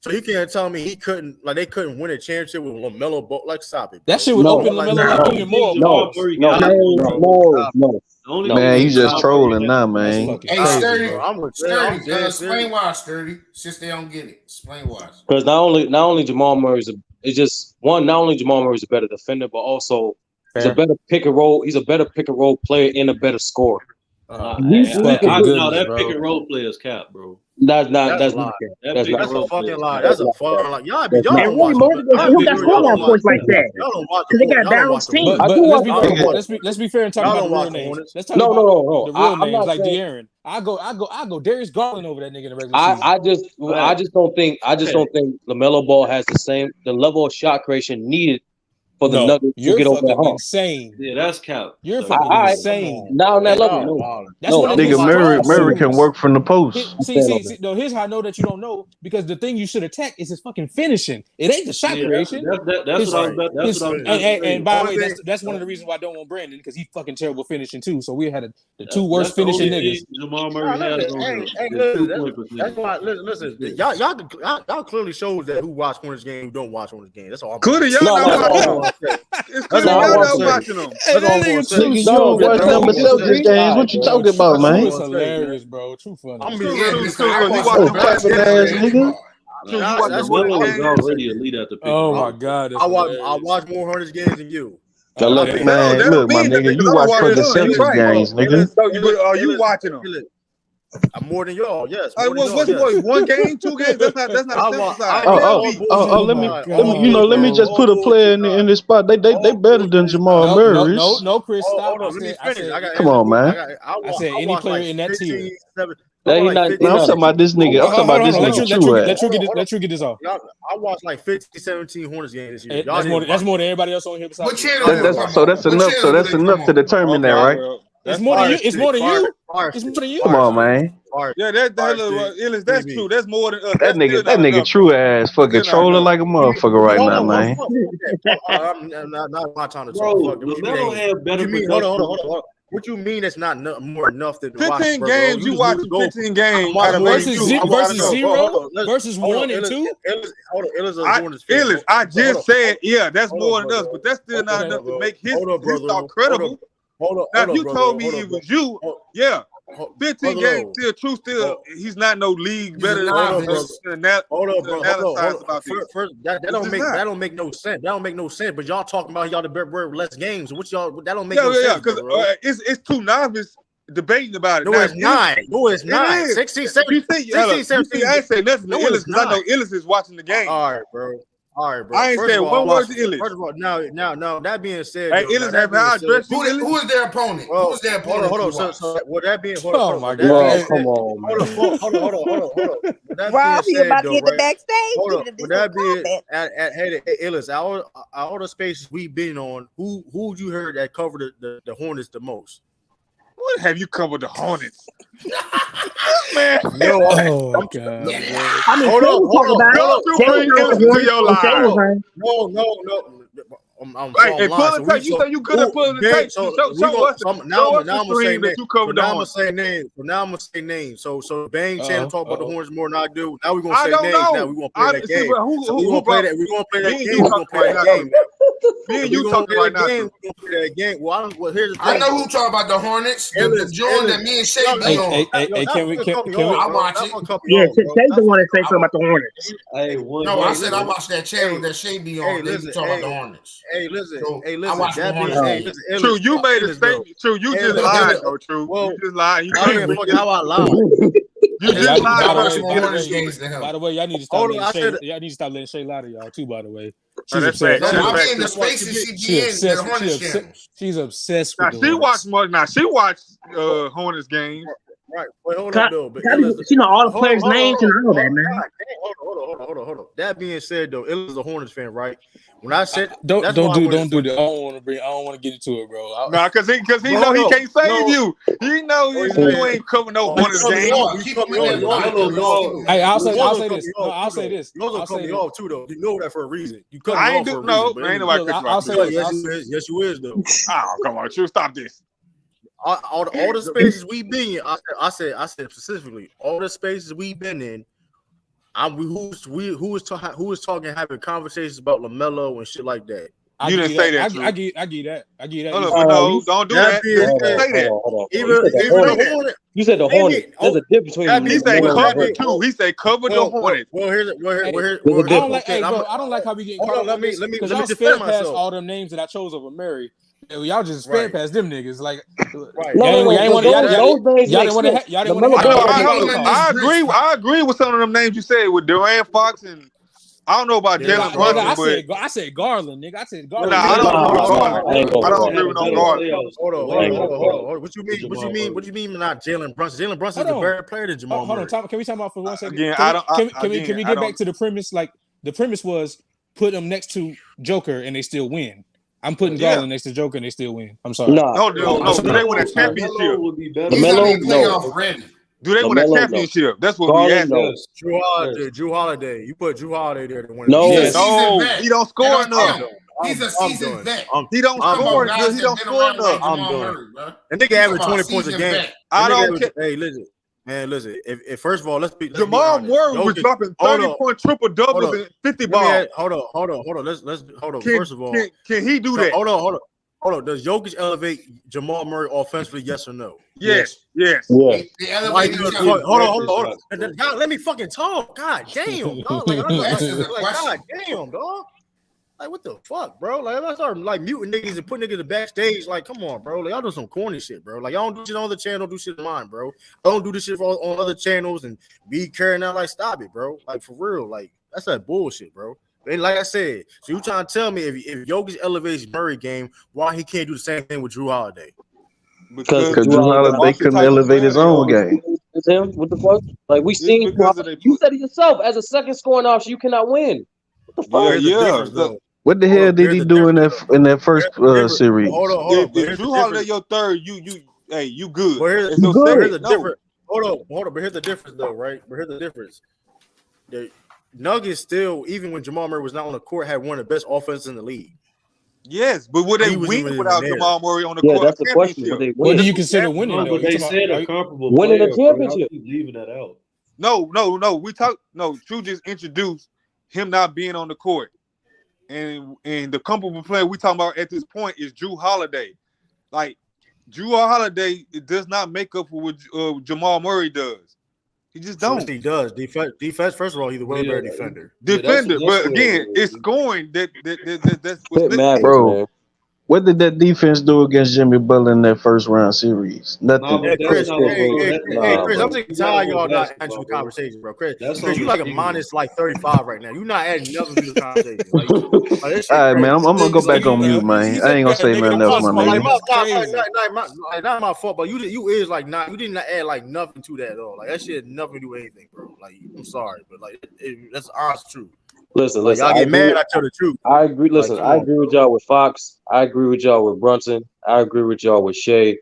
Speaker 1: So he can't tell me he couldn't, like they couldn't win a championship with Lamelo Ball. Like, stop it, bro.
Speaker 10: That shit would open Lamelo up even more.
Speaker 6: No,
Speaker 16: Man, you just trolling now, man.
Speaker 2: Hey, Sturdy,
Speaker 1: dead
Speaker 2: explain why, Sturdy. Since they don't get it, explain why.
Speaker 6: Because not only Jamal Murray is just one. Not only Jamal Murray is a better defender, but also He's a better pick and roll. He's a better pick and roll player and a better scorer.
Speaker 5: That pick and roll player is cap, bro.
Speaker 6: That's
Speaker 1: a lie.
Speaker 6: That's
Speaker 1: a fucking lie. That's a fucking lie. Y'all
Speaker 15: And
Speaker 1: don't watch.
Speaker 15: really, who got scoreline points like that?
Speaker 1: Y'all don't watch.
Speaker 15: Because they got a balanced team.
Speaker 10: But let's be fair and talk about the real names. Let's talk about the real names like De'Aaron. I go Darius Garland over that nigga in the regular season.
Speaker 6: I just don't think LaMelo Ball has the level of shot creation needed for the Nuggets to get over that hump.
Speaker 10: Insane.
Speaker 5: Yeah, that's cap.
Speaker 10: You're fucking insane.
Speaker 6: Now on that level,
Speaker 16: nigga, Murray can work from the post.
Speaker 10: See, no, here's how I know that you don't know, because the thing you should attack is his fucking finishing. It ain't the shot creation.
Speaker 5: That's what I was about.
Speaker 10: And by the way, that's one of the reasons why I don't want Brandon, because he's fucking terrible finishing too. So we had the two worst finishing niggas.
Speaker 5: Jamal Murray has
Speaker 1: that's why. Listen, y'all clearly shows that who watch Hornets game, who don't watch Hornets game. That's all.
Speaker 17: Clearly, y'all not watching. It's clearly y'all not watching them.
Speaker 16: You don't watch them Celtics games. What you talking about, man?
Speaker 10: It's hilarious, bro. Too funny.
Speaker 5: Already elite at the pick.
Speaker 10: Oh my god!
Speaker 1: I watch more Hornets games than you.
Speaker 16: Man, look, my nigga, you watch for the Celtics games, nigga.
Speaker 17: Are you watching them?
Speaker 1: I'm more than y'all, yes.
Speaker 17: What's 1 game, 2 games? That's not
Speaker 16: let me just put a player in this spot. They better than Jamal Murray.
Speaker 10: No, Chris, stop.
Speaker 16: Come on, man.
Speaker 10: I said any player in that tier.
Speaker 16: I'm talking about this nigga. I'm talking about this nigga true ass.
Speaker 10: Let you get this off.
Speaker 1: I watched like 15, 17 Hornets games this year.
Speaker 10: That's more than everybody else on here.
Speaker 16: So that's enough to determine that, right?
Speaker 10: It's more than you. It's more than you. It's more than you.
Speaker 16: Come on, man.
Speaker 17: Yeah, that's true. That's more than us.
Speaker 16: That nigga true ass fucking trolling like a motherfucker right now, man.
Speaker 1: I'm not my time to talk. Hold on. What you mean it's not more enough than
Speaker 17: 15 games? You watch 15 games
Speaker 10: versus 0 versus 1 and 2.
Speaker 17: Illis, I just said, yeah, that's more than us, but that's still not enough to make his thought credible. Now, if you told me it was you, yeah, 15 games still, he's not no league better than us.
Speaker 1: Hold on, bro. First, that don't make no sense. That don't make no sense. But y'all talking about y'all the better less games. What y'all? That don't make no sense.
Speaker 17: Because it's too novice debating about it.
Speaker 1: No, it's not. No, it's not. 16, 17.
Speaker 17: I ain't say nothing to Illis because I know Illis is watching the game.
Speaker 1: All right, bro. I ain't
Speaker 17: saying one word to Illis.
Speaker 1: First of all, now that being said,
Speaker 17: hey, Illis, have I addressed you?
Speaker 2: Who is their opponent? Who is their opponent?
Speaker 1: Hold on. So with that being, hold
Speaker 6: on. Come on, man.
Speaker 1: Hold on.
Speaker 8: Rob, you about to get the backstage?
Speaker 1: Hold on. With that being, hey, Illis, all the spaces we've been on, who you heard that covered the Hornets the most?
Speaker 17: What have you covered the Hornets?
Speaker 1: Man,
Speaker 10: no, oh god.
Speaker 15: I mean, hold on.
Speaker 1: No. I'm
Speaker 17: hey, pull the tape. You say you could have pulled the tape. Show us the stream that you covered the Hornets.
Speaker 1: Now I'm gonna say names. So Bang Channel talk about the Hornets more than I do. Now we're gonna say names. Now we're gonna play that game. We're gonna play that game. We're gonna play that game.
Speaker 17: Me and you talking right now.
Speaker 1: Well, here's the thing.
Speaker 2: I know who talking about the Hornets. The joint that me and Shay be on.
Speaker 10: Hey, can we?
Speaker 2: I watch it.
Speaker 15: Yeah, Shay's the one that say something about the Hornets.
Speaker 2: No, I said I watch that channel that Shay be on. They be talking about the Hornets.
Speaker 1: Hey, listen.
Speaker 17: True, you made a statement. True, you just lied. True, you just lied.
Speaker 1: How I lied.
Speaker 17: You just lied.
Speaker 10: By the way, y'all need to stop letting Shay lie to y'all too. By the way,
Speaker 2: she's obsessed. I'm in the spaces she be in. The Hornets channels.
Speaker 10: She's obsessed with.
Speaker 17: Now she watched more. Now she watched Hornets games.
Speaker 1: Right. Wait, hold on, though.
Speaker 15: She know all the players' names and all that, man.
Speaker 1: Hold on. That being said, though, Ill is a Hornets fan, right? When I said
Speaker 10: don't do that. I don't want to get into it, bro.
Speaker 17: Nah, because he know he can't save you. He know you ain't covering no Hornets game.
Speaker 10: Hey, I'll say this. No, I'll say this.
Speaker 1: You're gonna cut me off too, though. You know that for a reason. You cut
Speaker 17: me
Speaker 1: off for a reason.
Speaker 17: Ain't nobody cut you off.
Speaker 1: Yes, you is, though.
Speaker 17: Oh, come on, True, stop this.
Speaker 1: All the spaces we've been in, I said specifically, all the spaces we've been in, who was talking, having conversations about LaMelo and shit like that.
Speaker 17: You didn't say that.
Speaker 10: I get that.
Speaker 17: No, don't do that. Say
Speaker 6: that. You said the Hornets. There's a difference between.
Speaker 17: He said cover too. He said cover the Hornets.
Speaker 1: Well, here's
Speaker 10: I don't like how we get.
Speaker 1: Hold on, let me defend myself.
Speaker 10: All them names that I chose over Murray. Y'all just sped past them niggas. Like,
Speaker 1: right.
Speaker 6: No, those names
Speaker 10: y'all
Speaker 6: make
Speaker 10: didn't want to.
Speaker 6: sense.
Speaker 10: Y'all didn't want to.
Speaker 17: I agree with some of them names you said with Durant, Fox, and I don't know about Jalen Brunson,
Speaker 10: I said Garland, nigga. I said Garland.
Speaker 17: Nah, I don't agree with Garland. I don't agree with no Garland.
Speaker 1: Hold on. What you mean not Jalen Brunson? Jalen Brunson is a better player than Jamal Murray.
Speaker 10: Hold on, can we talk about for 1 second?
Speaker 17: Again,
Speaker 10: Can we get back to the premise? Like the premise was put them next to Joker and they still win. I'm putting Garland next to Joker and they still win. I'm sorry.
Speaker 17: No. Do they win a championship? Do they win a championship? That's what we asked.
Speaker 1: Drew Holiday. You put Drew Holiday there to win.
Speaker 17: No, he don't score enough.
Speaker 2: He's a seasoned vet.
Speaker 17: He don't score enough. He don't score enough.
Speaker 1: I'm done. And nigga average 20 points a game.
Speaker 17: I don't care.
Speaker 1: Hey, listen. Man, listen. If first of all, let's be
Speaker 17: Jamal Murray was dropping 30-point triple doubles and 50 balls.
Speaker 1: Hold on. Let's hold on. First of all,
Speaker 17: can he do that?
Speaker 1: Hold on. Does Jokic elevate Jamal Murray offensively? Yes or no?
Speaker 17: Yes.
Speaker 1: Hold on. God, let me fucking talk. God damn, dog. God damn, dog. Like, what the fuck, bro? Like, I start like muting niggas and putting niggas in the backstage. Like, come on, bro. Like, y'all do some corny shit, bro. Like, y'all don't do shit on other channel, do shit on mine, bro. I don't do this shit on other channels and be carrying out. Like, stop it, bro. Like, for real. Like, that's that bullshit, bro. And like I said, so you trying to tell me if Jokic elevates Murray game, why he can't do the same thing with Drew Holiday?
Speaker 16: Because Drew Holiday couldn't elevate his own game.
Speaker 6: Him? What the fuck? Like we seen, you said it yourself. As a second scoring option, you cannot win. What the fuck?
Speaker 17: Yeah.
Speaker 16: What the hell did he do in that first series?
Speaker 17: Hold on. If Drew Holiday your third, you good.
Speaker 1: Here's the difference. Hold on. But here's the difference, though, right? But here's the difference. The Nuggets still, even when Jamal Murray was not on the court, had one of the best offenses in the league.
Speaker 17: Yes, but would they win without Jamal Murray on the court?
Speaker 6: Yeah, that's the question.
Speaker 10: What do you consider winning?
Speaker 5: But they said a comparable
Speaker 6: winning a
Speaker 5: player,
Speaker 6: championship.
Speaker 5: Leaving that out.
Speaker 17: No. True just introduced him not being on the court. And the comparable player we talking about at this point is Drew Holiday. Like Drew Holiday, it does not make up for what Jamal Murray does. He just don't.
Speaker 1: He does. Defense. First of all, he's a way better defender.
Speaker 17: But again, it's scoring that's what's
Speaker 6: matters,
Speaker 16: bro.
Speaker 6: Man.
Speaker 16: What did that defense do against Jimmy Butler in that first round series? Nothing.
Speaker 1: Hey, Chris, I'm sick and tired of y'all not answering the conversation, bro. Chris, you like a minus like 35 right now. You're not adding nothing to the conversation. Like,
Speaker 16: all right, man. I'm gonna go back on mute, man. I ain't gonna say nothing else, my
Speaker 1: nigga. Not my fault, but you is like not. You did not add like nothing to that at all. Like that shit had nothing to do with anything, bro. Like I'm sorry, but like that's honest truth.
Speaker 6: Listen.
Speaker 1: Y'all get mad. I tell the truth.
Speaker 6: I agree. Listen, I agree with y'all with Fox. I agree with y'all with Brunson. I agree with y'all with Shea,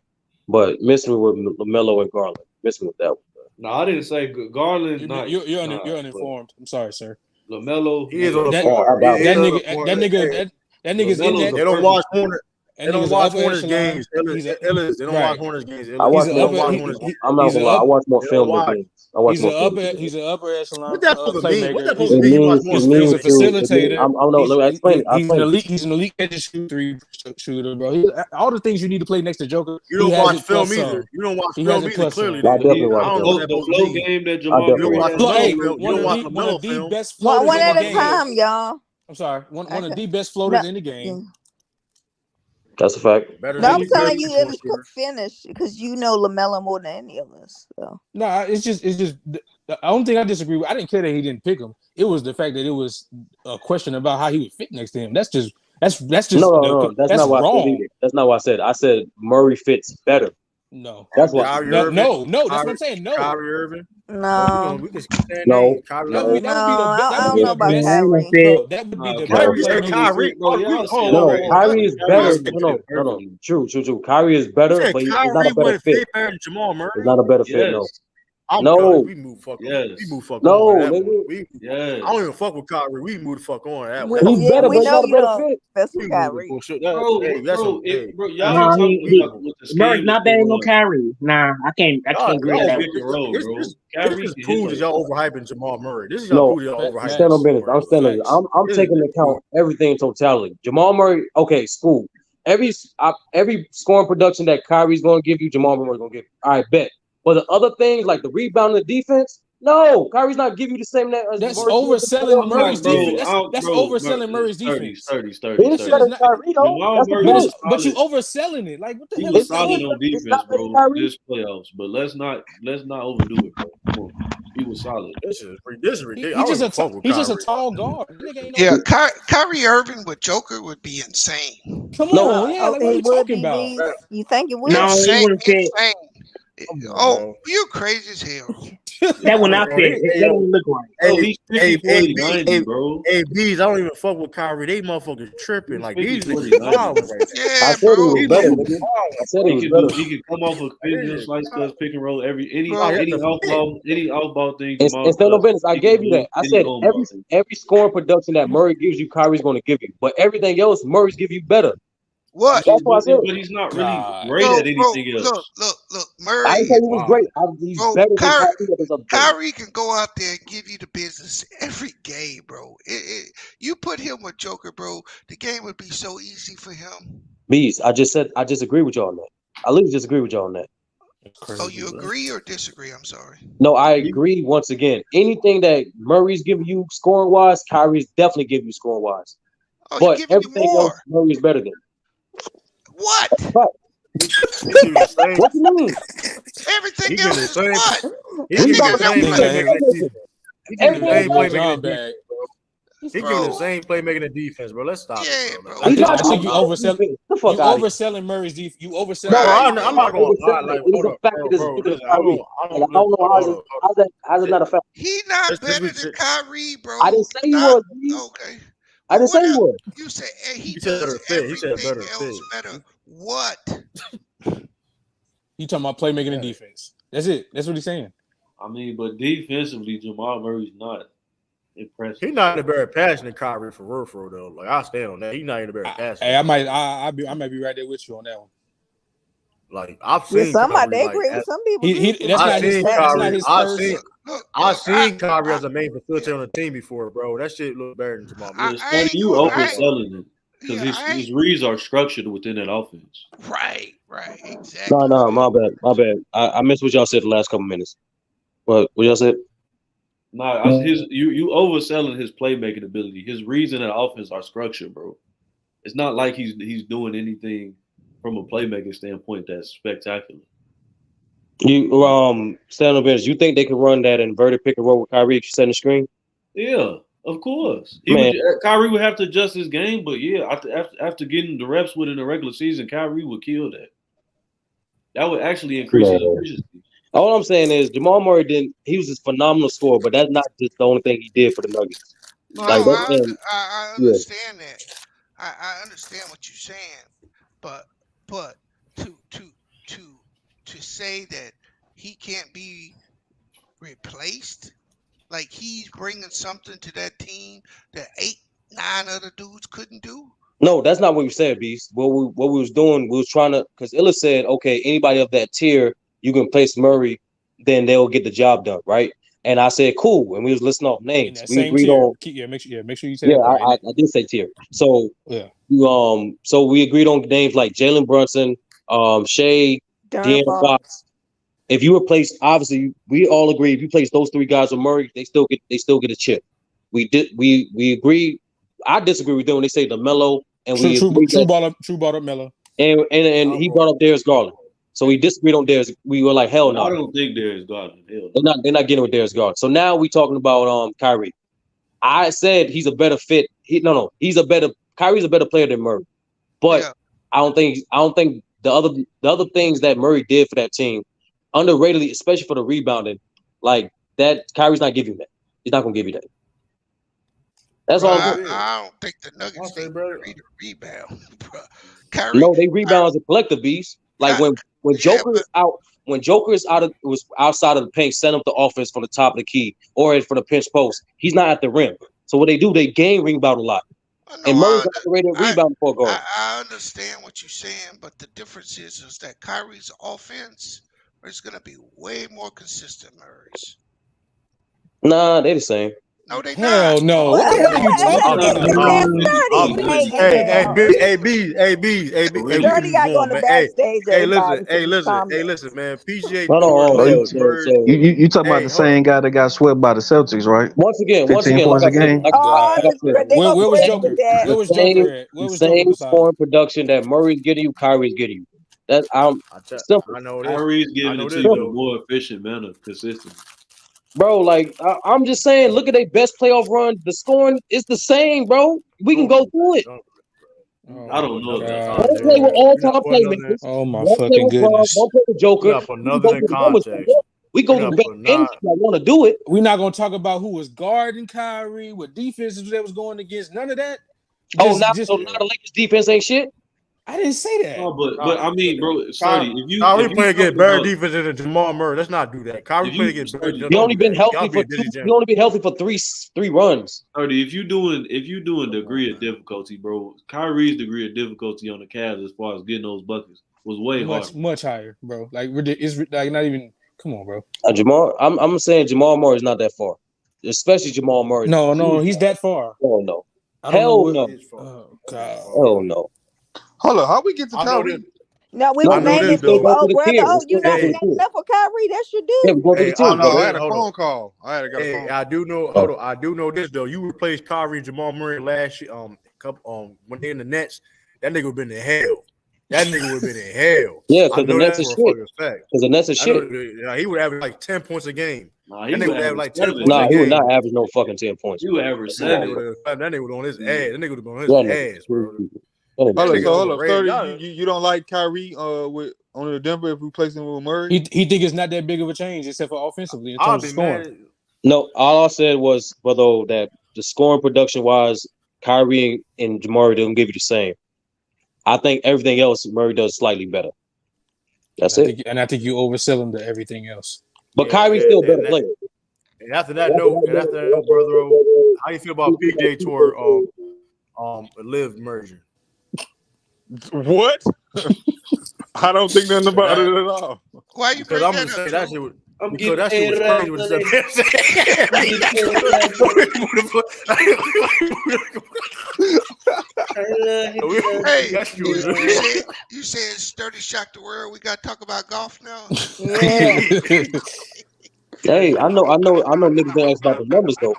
Speaker 6: but miss me with Lamelo and Garland. Miss me with that one.
Speaker 5: No, I didn't say Garland.
Speaker 10: You're uninformed. I'm sorry, sir.
Speaker 5: Lamelo,
Speaker 1: he is on the
Speaker 10: floor. That nigga's in that.
Speaker 1: They don't watch Hornets. They don't watch Hornets games. They don't watch Hornets games.
Speaker 6: I'm not gonna lie. I watch more film than games.
Speaker 10: He's an upper echelon.
Speaker 1: What that supposed to mean? What that supposed to
Speaker 10: mean? He's a facilitator.
Speaker 6: Let me explain.
Speaker 10: He's an elite catch and shoot shooter, bro. All the things you need to play next to Joker.
Speaker 1: You don't watch film either. You don't watch film either. Clearly,
Speaker 6: I definitely watch
Speaker 5: the flow game that Jamal Murray
Speaker 10: one of the best floaters
Speaker 8: one
Speaker 10: in the
Speaker 8: at a
Speaker 10: game.
Speaker 8: time, y'all.
Speaker 10: I'm sorry. One of the best floaters in the game.
Speaker 6: That's a fact.
Speaker 8: No, I'm telling you, it was quick finish because you know LaMelo more than any of us. So.
Speaker 10: No, it's just the only thing I disagree with. I didn't care that he didn't pick him. It was the fact that it was a question about how he would fit next to him. That's just
Speaker 6: no. That's not what I said either. That's not what I said. I said Murray fits better.
Speaker 10: No,
Speaker 6: that's what.
Speaker 10: No, that's what I'm saying. No,
Speaker 1: Kyrie Irving.
Speaker 8: No,
Speaker 6: no.
Speaker 8: I don't know about Kyrie.
Speaker 10: That would be the
Speaker 1: Kyrie.
Speaker 6: No, Kyrie is better. No. True. Kyrie is better, but he's not a better fit.
Speaker 1: Jamal Murray.
Speaker 6: He's not a better fit. No.
Speaker 1: No, we move fuck on. We move fuck on. I don't even fuck with Kyrie. We move the fuck on that one.
Speaker 6: He's better, but he's not a better fit.
Speaker 8: That's with Kyrie.
Speaker 15: Murray's not better than Kyrie. Nah, I can't agree with that.
Speaker 1: This proves that y'all overhyping Jamal Murray. This is y'all overhyping.
Speaker 6: Stand on business. I'm taking into account everything in totality. Jamal Murray, okay, school. Every scoring production that Kyrie's going to give you, Jamal Murray's going to give you. All right, bet. But the other things like the rebound and the defense, No, Kyrie's not giving you the same net as
Speaker 10: That's
Speaker 6: Murray.
Speaker 10: overselling Murray's defense. That's
Speaker 5: Bro,
Speaker 10: overselling Murray's defense.
Speaker 6: It's better than Kyrie, though.
Speaker 5: Jamal
Speaker 6: That's the
Speaker 5: Murray
Speaker 10: But
Speaker 5: was
Speaker 6: point.
Speaker 10: it's but you
Speaker 5: solid.
Speaker 10: overselling it. Like what the
Speaker 5: He
Speaker 10: hell
Speaker 5: was
Speaker 10: is
Speaker 5: solid
Speaker 10: that?
Speaker 5: on
Speaker 6: It's
Speaker 5: defense,
Speaker 6: not better than
Speaker 5: bro.
Speaker 6: Kyrie.
Speaker 5: This playoffs, but let's not overdo it, bro. Come on, he was solid.
Speaker 1: This is ridiculous. I
Speaker 10: He's
Speaker 1: don't
Speaker 10: just
Speaker 1: even
Speaker 10: a
Speaker 1: fuck with
Speaker 10: he's just a
Speaker 1: Kyrie.
Speaker 10: tall guard. Nigga ain't
Speaker 14: Yeah,
Speaker 10: no.
Speaker 14: Kyrie Irving with Joker would be insane.
Speaker 10: Come
Speaker 6: No,
Speaker 10: on, yeah. Like what are
Speaker 8: It
Speaker 10: you
Speaker 8: would
Speaker 10: talking
Speaker 8: be
Speaker 10: about?
Speaker 8: bees. You think it would?
Speaker 15: No, he
Speaker 14: Insane,
Speaker 15: wouldn't fit.
Speaker 14: insane.
Speaker 1: Come on,
Speaker 14: Oh,
Speaker 1: bro.
Speaker 14: you crazy as hell.
Speaker 15: That would not
Speaker 1: Bro,
Speaker 15: fit. That wouldn't look right.
Speaker 5: Bro,
Speaker 1: Hey,
Speaker 5: he's
Speaker 1: hey,
Speaker 5: 50, 40, 90, bro.
Speaker 1: hey, bees. I don't even fuck with Kyrie. They motherfuckers tripping.
Speaker 5: He's
Speaker 1: Like
Speaker 5: 50,
Speaker 1: these
Speaker 5: 40,
Speaker 1: niggas
Speaker 5: 90.
Speaker 1: wilding right now.
Speaker 6: I
Speaker 14: Yeah,
Speaker 6: said he
Speaker 14: bro.
Speaker 6: was
Speaker 1: These
Speaker 6: better,
Speaker 1: niggas
Speaker 6: nigga.
Speaker 1: wilding.
Speaker 6: I said he
Speaker 5: He
Speaker 6: was
Speaker 5: can
Speaker 6: better.
Speaker 5: do. He can come off a
Speaker 1: Like,
Speaker 5: pin, slice cuts, pick and roll, any
Speaker 14: Bro,
Speaker 5: off ball thing.
Speaker 6: And
Speaker 5: Jamal
Speaker 6: stand no
Speaker 5: does.
Speaker 6: business. I
Speaker 5: He can
Speaker 6: gave you
Speaker 5: do
Speaker 6: that. I
Speaker 5: any
Speaker 6: said
Speaker 5: on ball thing.
Speaker 6: every scoring production that Murray gives you, Kyrie's going to give you. But everything else, Murray's give you better.
Speaker 14: what?
Speaker 6: That's why I said.
Speaker 5: But he's not really
Speaker 10: God.
Speaker 5: great
Speaker 14: Bro,
Speaker 5: at anything
Speaker 14: look,
Speaker 5: else.
Speaker 14: look.
Speaker 6: I
Speaker 14: Murray,
Speaker 6: didn't say he was
Speaker 1: wow.
Speaker 6: great. He's
Speaker 14: bro,
Speaker 6: better than Kyrie. That is a better.
Speaker 14: Kyrie can go out there and give you the business every game, bro. You put him with Joker, bro, the game would be so easy for him.
Speaker 6: Bees, I just agree with y'all on that. I literally just agree with y'all on that.
Speaker 14: Oh, you agree or disagree? I'm sorry.
Speaker 6: No, I agree once again. Anything that Murray's giving you scoring wise, Kyrie's definitely giving you scoring wise.
Speaker 14: Oh,
Speaker 6: But
Speaker 14: he's giving you
Speaker 6: everything else,
Speaker 14: more.
Speaker 6: Murray's better than.
Speaker 14: What?
Speaker 6: Right.
Speaker 1: He give you the same.
Speaker 6: What you mean?
Speaker 14: Everything
Speaker 1: He give you
Speaker 14: else
Speaker 1: the
Speaker 14: is
Speaker 1: same.
Speaker 14: what?
Speaker 1: He
Speaker 14: This
Speaker 1: give you the
Speaker 14: nigga
Speaker 1: same
Speaker 14: don't
Speaker 10: play.
Speaker 1: playmaking and defense. He give you the
Speaker 6: Everything
Speaker 1: same
Speaker 6: else,
Speaker 1: playmaking
Speaker 10: John
Speaker 1: and defense,
Speaker 10: back.
Speaker 1: bro. He give you
Speaker 14: Bro,
Speaker 1: the same playmaking and defense, bro. Let's stop
Speaker 14: yeah,
Speaker 1: it, bro.
Speaker 14: bro.
Speaker 10: I
Speaker 6: he's
Speaker 10: think
Speaker 6: not
Speaker 10: I think you
Speaker 6: talking
Speaker 10: overselling.
Speaker 6: defense. Get the fuck
Speaker 10: You
Speaker 6: out of here.
Speaker 10: overselling Murray's defense. You overselling.
Speaker 1: Bro,
Speaker 14: Right,
Speaker 1: I'm
Speaker 14: bro.
Speaker 1: not gonna lie.
Speaker 6: Overselling
Speaker 1: Like,
Speaker 6: it. It is
Speaker 1: hold
Speaker 6: a
Speaker 1: up,
Speaker 6: fact
Speaker 1: bro,
Speaker 6: that is
Speaker 1: bro.
Speaker 6: bigger than
Speaker 1: Listen, I
Speaker 6: Kyrie.
Speaker 1: don't.
Speaker 6: Like, I don't know
Speaker 1: Hold
Speaker 6: how's
Speaker 1: up,
Speaker 6: it
Speaker 1: hold up.
Speaker 6: how's it not a fact.
Speaker 14: He not
Speaker 1: Let's
Speaker 14: better
Speaker 1: be
Speaker 14: than Kyrie, bro.
Speaker 6: I didn't say he
Speaker 14: Not
Speaker 6: was. Bees.
Speaker 14: okay.
Speaker 6: I
Speaker 14: But
Speaker 6: didn't say
Speaker 14: what
Speaker 6: he
Speaker 14: else?
Speaker 6: was.
Speaker 14: You say he
Speaker 1: He said
Speaker 14: does
Speaker 1: better fit. He said
Speaker 14: everything
Speaker 1: better
Speaker 14: else
Speaker 1: fit.
Speaker 14: better. What?
Speaker 10: You talking about playmaking and
Speaker 1: Yeah.
Speaker 10: defense? That's it. That's what he's saying.
Speaker 5: I mean, but defensively, Jamal Murray's not impressive.
Speaker 1: He's not a better passer than Kyrie for real though. Like I stand on that. He's not even a better passer.
Speaker 10: Hey, I might be right there with you on that one.
Speaker 1: Like I've
Speaker 8: Yeah,
Speaker 1: seen
Speaker 8: somebody
Speaker 1: Kyrie.
Speaker 8: they
Speaker 1: Like
Speaker 8: agree with some people. agree with
Speaker 10: That's
Speaker 8: you.
Speaker 10: not his first. That's not his first.
Speaker 1: I've seen Kyrie as a main facilitator on the team before, bro. That shit look better than Jamal Murray.
Speaker 5: It's you overselling it because his reads are structured within that offense.
Speaker 14: Right, exactly.
Speaker 6: No, my bad. I missed what y'all said the last couple minutes. What y'all said?
Speaker 5: Nah, you overselling his playmaking ability. His reads in that offense are structured, bro. It's not like he's doing anything from a playmaking standpoint that's spectacular.
Speaker 6: You stand on bench. You think they can run that inverted pick and roll with Kyrie setting the screen?
Speaker 5: Yeah, of course. Kyrie would have to adjust his game, but yeah, after getting the reps with in the regular season, Kyrie would kill that. That would actually increase his efficiency.
Speaker 6: All I'm saying is Jamal Murray he was a phenomenal scorer, but that's not just the only thing he did for the Nuggets.
Speaker 14: No, I understand that. I understand what you're saying, but to say that he can't be replaced, like he's bringing something to that team that 8-9 other dudes couldn't do.
Speaker 6: No, that's not what we said, Beast. What we was doing, we was trying to, because Illa said, okay, anybody of that tier, you can place Murray, then they'll get the job done, right? And I said, cool. And we was listing off names. We agreed
Speaker 10: tier.
Speaker 6: on.
Speaker 10: Make sure you say. Yeah,
Speaker 6: I did say tier. So
Speaker 10: yeah,
Speaker 6: so we agreed on names like Jalen Brunson, Shea, De'Aaron Fox. If you replace, obviously, we all agree. If you place those three guys with Murray, they still get a chip. We agree. I disagree with them when they say Lamelo, and
Speaker 10: true brought up Melo,
Speaker 6: and he brought up Darius Garland. So we disagreed on Darius. We were like, hell no.
Speaker 5: I don't think Darius Garland.
Speaker 6: They're not getting with Darius Garland. So now we talking about Kyrie. I said he's a better fit. Kyrie's a better player than Murray. But yeah. I don't think the other things that Murray did for that team, underratedly, especially for the rebounding, like that, Kyrie's not giving you that. He's not gonna give you that. That's all.
Speaker 14: I don't think the Nuggets need Murray to rebound.
Speaker 6: Kyrie, no, they rebound as a collective beast. Like when Joker is out, when Joker is was outside of the paint, set up the offense from the top of the key or for the pinch post, he's not at the rim. So what they do, they gain rebound a lot. And Murray's underrated rebound for guard.
Speaker 14: I understand what you're saying, but the difference is that Kyrie's offense is going to be way more consistent than Murray's.
Speaker 6: Nah, they're the same.
Speaker 14: No, they
Speaker 10: Hell
Speaker 14: not.
Speaker 10: no. What the hell are you talking about?
Speaker 8: Sturdy got going to backstage.
Speaker 1: Hey,
Speaker 8: Everybody
Speaker 1: listen,
Speaker 8: for these comments.
Speaker 1: listen, man. PGA
Speaker 6: Hold
Speaker 1: Tour,
Speaker 6: on,
Speaker 16: Bro,
Speaker 1: Lamelo Murray.
Speaker 16: you talking about
Speaker 1: Hey,
Speaker 16: the
Speaker 1: hold
Speaker 16: same guy that got swept by the Celtics, right?
Speaker 6: Once again,
Speaker 16: 15
Speaker 6: like
Speaker 16: points
Speaker 6: I
Speaker 16: a
Speaker 6: said,
Speaker 16: game.
Speaker 6: like I said,
Speaker 8: They gonna
Speaker 10: Where was
Speaker 8: play with
Speaker 10: Joker?
Speaker 8: that.
Speaker 10: Where
Speaker 6: the
Speaker 10: was
Speaker 6: same,
Speaker 10: Joker at? Where
Speaker 6: the
Speaker 10: was Joker
Speaker 6: same
Speaker 10: beside him?
Speaker 6: scoring production that Murray's getting you, Kyrie's getting you. That's simple.
Speaker 1: I know this.
Speaker 5: Kyrie's
Speaker 1: I
Speaker 5: giving
Speaker 1: know
Speaker 5: it
Speaker 1: this
Speaker 5: to you in a
Speaker 1: though.
Speaker 5: more efficient manner, consistently.
Speaker 6: Bro, like I'm just saying, look at their best playoff run. The scoring is the same, bro. We can go through it.
Speaker 5: I don't know that.
Speaker 6: Don't play with all-time playmakers.
Speaker 10: Oh my
Speaker 6: Don't play
Speaker 10: fucking
Speaker 6: with Bron.
Speaker 10: goodness.
Speaker 6: Don't play with Joker.
Speaker 1: You're not putting
Speaker 6: We can
Speaker 1: nothing
Speaker 6: go
Speaker 1: in
Speaker 6: through the numbers.
Speaker 1: context.
Speaker 6: We go through games. I want to do it.
Speaker 10: We're not gonna talk about who was guarding Kyrie, what defenses that was going against. None of that.
Speaker 6: So now the Lakers defense ain't shit.
Speaker 10: I didn't say that.
Speaker 5: No, but I mean, bro, Sturdy, if you
Speaker 1: Kyrie playing
Speaker 5: talk
Speaker 1: against better
Speaker 5: about-
Speaker 1: defense than Jamal Murray. Let's not do that. Kyrie playing against better.
Speaker 6: He only been healthy for he only been healthy for three runs.
Speaker 5: Sturdy, if you doing degree of difficulty, bro, Kyrie's degree of difficulty on the Cavs as far as getting those buckets was way harder.
Speaker 10: Much higher, bro. Like it's like not even. Come on, bro.
Speaker 6: Jamal, I'm saying Jamal Murray is not that far, especially Jamal Murray.
Speaker 10: No, he's that far.
Speaker 6: Oh no,
Speaker 10: I don't
Speaker 6: hell
Speaker 10: know
Speaker 6: no.
Speaker 10: Oh God.
Speaker 6: Oh no.
Speaker 17: Hold on, how we get to Kyrie?
Speaker 8: No, we was naming people. Oh, brother, you not saying enough for Kyrie? That should do.
Speaker 6: Yeah, we go to the
Speaker 17: Oh
Speaker 6: team.
Speaker 17: no, I had a phone call. I had got a phone.
Speaker 1: I do know. Hold on, I do know this though. You replaced Kyrie and Jamal Murray last year. When they in the Nets, that nigga would have been in hell. That nigga would have been in hell.
Speaker 6: Yeah, because the Nets is shit. Because the Nets is shit.
Speaker 1: He would average like 10 points a game.
Speaker 5: Nah,
Speaker 1: that nigga would average like 10 points.
Speaker 6: Nah, he would not average no fucking 10 points.
Speaker 5: He would average 7.
Speaker 1: That nigga would on his ass. That nigga would have on his ass, bro.
Speaker 17: Hold up, 30. You don't like Kyrie with on the Denver if we place him with Murray?
Speaker 10: He think it's not that big of a change except for offensively in terms of scoring.
Speaker 6: No, all I said was, brother, that the scoring production wise, Kyrie and Murray don't give you the same. I think everything else Murray does slightly better. That's it.
Speaker 10: And I think you oversell him to everything else.
Speaker 6: But Kyrie's still a better player.
Speaker 1: And after that note, brother, how you feel about PJ Tour Live merger?
Speaker 17: What? I don't think nothing about it at all.
Speaker 14: Why you
Speaker 1: because
Speaker 14: bring
Speaker 1: I'm
Speaker 14: that
Speaker 1: just saying
Speaker 14: up,
Speaker 1: that
Speaker 14: Joe?
Speaker 1: shit was because that shit was crazy with
Speaker 14: Hey, you said Sturdy shocked the world. We got to talk about golf now.
Speaker 6: Hey, I know niggas don't ask about the numbers though.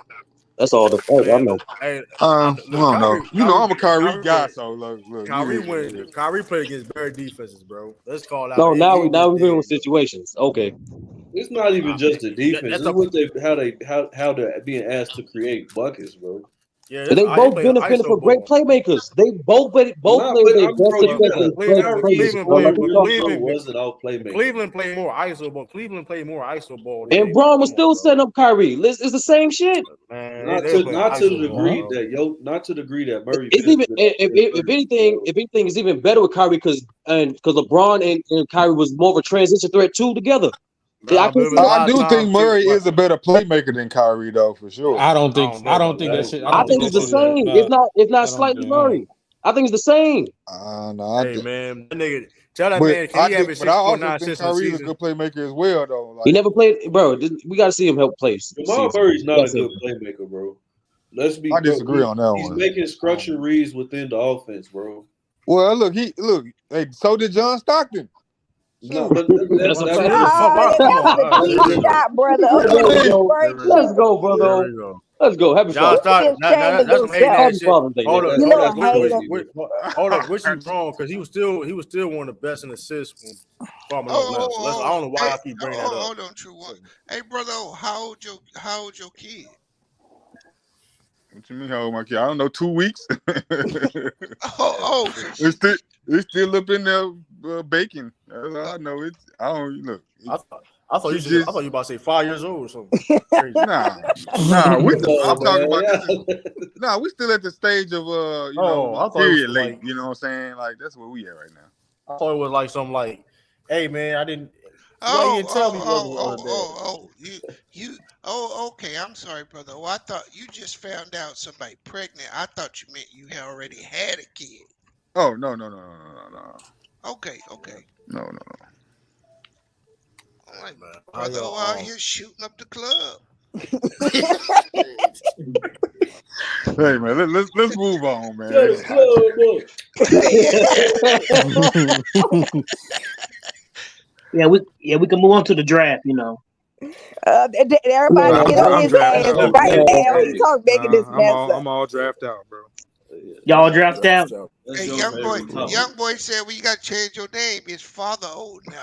Speaker 6: That's all the fuck I know.
Speaker 17: I don't know. You know, I'm a Kyrie guy, so look.
Speaker 1: Kyrie played against better defenses, bro. Let's call out.
Speaker 6: No, now we're dealing with situations. Okay.
Speaker 5: It's not even just the defense. It's what how they're being asked to create buckets, bro.
Speaker 6: Yeah, they both benefited from great playmakers. They both played their best defense.
Speaker 5: Wasn't all playmakers.
Speaker 1: Cleveland played more ISO ball.
Speaker 6: And Braun was still setting up Kyrie. It's the same shit.
Speaker 1: Man,
Speaker 5: not to the degree that Murray.
Speaker 6: It's even if anything is even better with Kyrie because LeBron and Kyrie was more of a transition threat too together.
Speaker 17: I do think Murray is a better playmaker than Kyrie, though, for sure.
Speaker 10: I don't think that shit.
Speaker 6: I think it's the same. If not slightly Murray. I think it's the same.
Speaker 17: No,
Speaker 1: hey man, that nigga, tell that man. Can he have a 6.9
Speaker 17: think Kyrie's a good playmaker as well, though. Like,
Speaker 6: he never played, bro. We got to see him help play.
Speaker 5: Jamal Murray's not a good playmaker, bro.
Speaker 17: I disagree on that one.
Speaker 5: He's making structured reads within the offense, bro.
Speaker 17: Well, look. Hey, so did John Stockton.
Speaker 5: No, but
Speaker 8: that's a shot, brother.
Speaker 6: Let's go, brother. Let's go. Happy
Speaker 1: Hold up, which is wrong because he was still one of the best in assists from I don't know why I keep bringing that up.
Speaker 14: Hold on, True One. Hey, brother, how old your kid?
Speaker 17: What you mean, how old my kid? I don't know, 2 weeks. It's still up in there baking. I know it. I don't look.
Speaker 1: I thought you were about to say 5 years old or something.
Speaker 17: Nah. I'm talking about. We still at the stage of period late. You know what I'm saying? Like that's where we at right now.
Speaker 1: I thought it was like something like, hey man, I didn't.
Speaker 14: Okay. I'm sorry, brother. Well, I thought you just found out somebody pregnant. I thought you meant you had already had a kid.
Speaker 17: Oh no.
Speaker 14: Okay.
Speaker 17: No.
Speaker 14: All right, brother, out here shooting up the club.
Speaker 17: Hey man, let's move on, man.
Speaker 15: We can move on to the draft.
Speaker 8: Everybody get on his ass right now. He talk making this mess up.
Speaker 17: I'm all drafted out, bro.
Speaker 15: Y'all draft out.
Speaker 14: Hey, young boy said, "Well, you got to change your name. His father old now."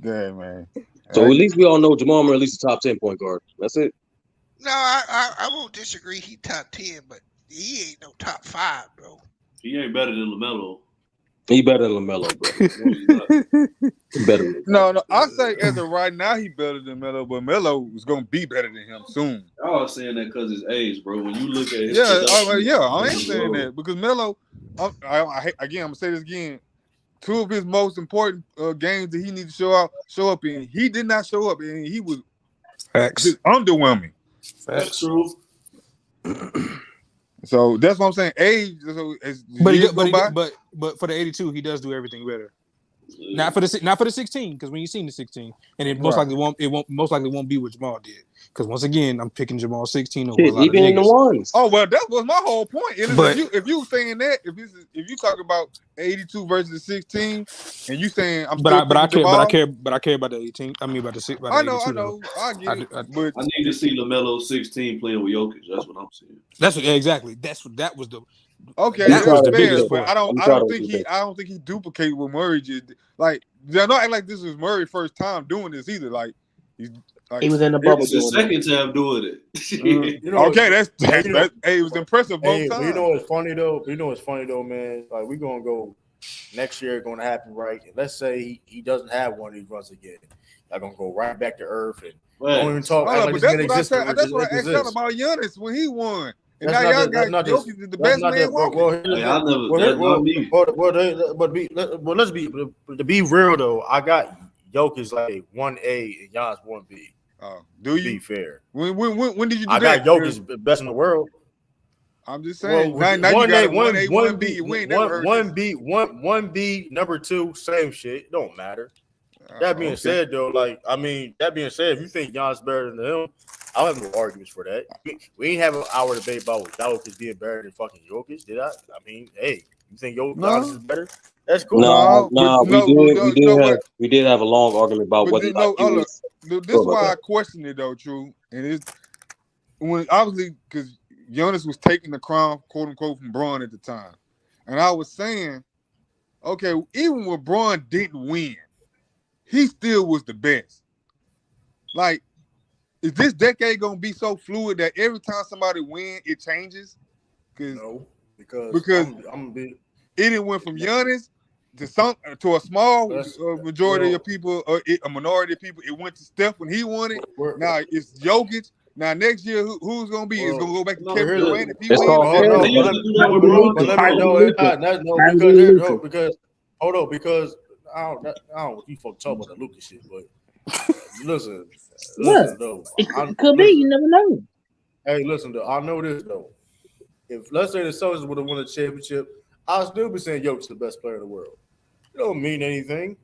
Speaker 17: Damn, man.
Speaker 6: So at least we all know Jamal Murray at least a top 10 point guard. That's it.
Speaker 14: No, I won't disagree. He top 10, but he ain't no top 5, bro.
Speaker 5: He ain't better than LaMelo.
Speaker 6: He better than LaMelo, bro. He better than
Speaker 17: No, I say as of right now, he better than Melo, but Melo is gonna be better than him soon.
Speaker 5: I was saying that because his age, bro. When you look at his
Speaker 17: I ain't saying that because Melo. Again, I'm gonna say this again. 2 of his most important games that he need to show up in, he did not show up, and he was just underwhelming.
Speaker 5: That's true.
Speaker 17: So that's what I'm saying. Age,
Speaker 10: but for the 82, he does do everything better. Yeah. Not for the 16, because when you seen the 16, and it most likely won't be what Jamal did. Because once again, I'm picking Jamal 16 over a lot
Speaker 6: even
Speaker 10: of
Speaker 6: in the ones.
Speaker 17: Oh well, that was my whole point. If you saying that, if you talk about 82 versus 16, and you saying I care about
Speaker 10: the 18. I mean about the 6.
Speaker 17: I know. I get it. But
Speaker 5: I need to see LaMelo 16 playing with Jokic. That's what I'm saying.
Speaker 10: That's what exactly. That was the.
Speaker 17: Okay, that was the biggest point. I don't think he duplicated what Murray just did. Like, they're not acting like this was Murray's first time doing this either. Like,
Speaker 15: he was in the bubble.
Speaker 5: It's the second time doing it.
Speaker 17: It was impressive both times.
Speaker 1: You know what's funny though, man. Like, we're gonna go next year. It's gonna happen, right? And let's say he doesn't have one of these runs again. I'm gonna go right back to earth and don't even talk.
Speaker 17: But that's what I asked y'all about Giannis when he won. And now y'all got Jokic the best man walking.
Speaker 1: To be real though, I got Jokic like 1A and Giannis 1B.
Speaker 17: Do you?
Speaker 1: Be fair.
Speaker 17: When did you do
Speaker 1: I
Speaker 17: that?
Speaker 1: got Jokic best in the world.
Speaker 17: I'm just saying. Now you got 1A, 1B. We ain't never heard
Speaker 1: 1B, number 2, same shit. Don't matter. That being said, though, if you think Giannis better than him, I don't have no arguments for that. We ain't have an hour debate about Jokic being better than fucking Jokic, did I? I mean, hey, you think Giannis is better? That's cool.
Speaker 6: We did have a long argument about whether.
Speaker 17: This is why I question it though, True, and it's when obviously because Giannis was taking the crown, quote unquote, from Braun at the time, and I was saying, okay, even when Braun didn't win, he still was the best. Like, is this decade gonna be so fluid that every time somebody wins, it changes?
Speaker 1: No, because
Speaker 17: it went from Giannis to a small majority of people, a minority of people. It went to Steph when he won it. Now it's Jokic. Now next year, who's gonna be? It's gonna go back to Kevin Durant if he wins.
Speaker 1: Because I don't know what you folks talk about the Lucas shit, but listen, though.
Speaker 15: It could be, you never know.
Speaker 1: Hey, listen, though, I know this though. If let's say the Celtics would have won a championship, I'll still be saying Jokic's the best player in the world. It don't mean anything.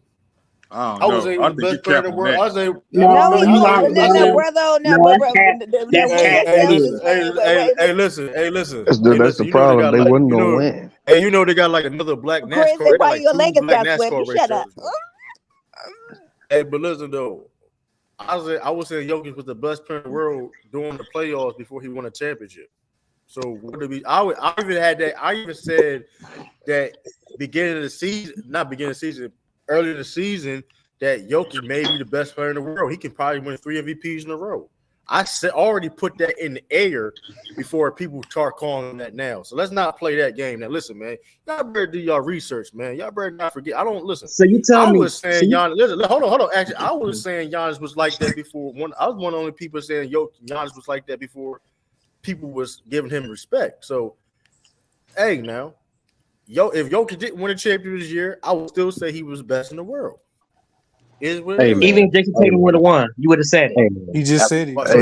Speaker 17: I would say the best player in the world. I say Hey, listen.
Speaker 16: That's the problem. They wasn't gonna win.
Speaker 1: And you know they got like another black NASCAR.
Speaker 8: Why you a Lakers fan? Shut up.
Speaker 1: Hey, but listen though, I would say Jokic was the best player in the world during the playoffs before he won a championship. So what did we? I even had that. I even said that beginning of the season, early in the season, that Jokic may be the best player in the world. He can probably win 3 MVPs in a row. I already put that in the air before people start calling him that now. So let's not play that game. Now listen, man, y'all better do y'all research, man. Y'all better not forget. I don't listen.
Speaker 15: So you tell me.
Speaker 1: I was saying Giannis. Listen, hold on. Actually, I was saying Giannis was like that before. I was one of the only people saying Giannis was like that before people was giving him respect. So, hey, now, if Jokic didn't win a championship this year, I would still say he was best in the world.
Speaker 15: Even Jason Tatum would have won. You would have said it.
Speaker 10: He just said it.
Speaker 1: So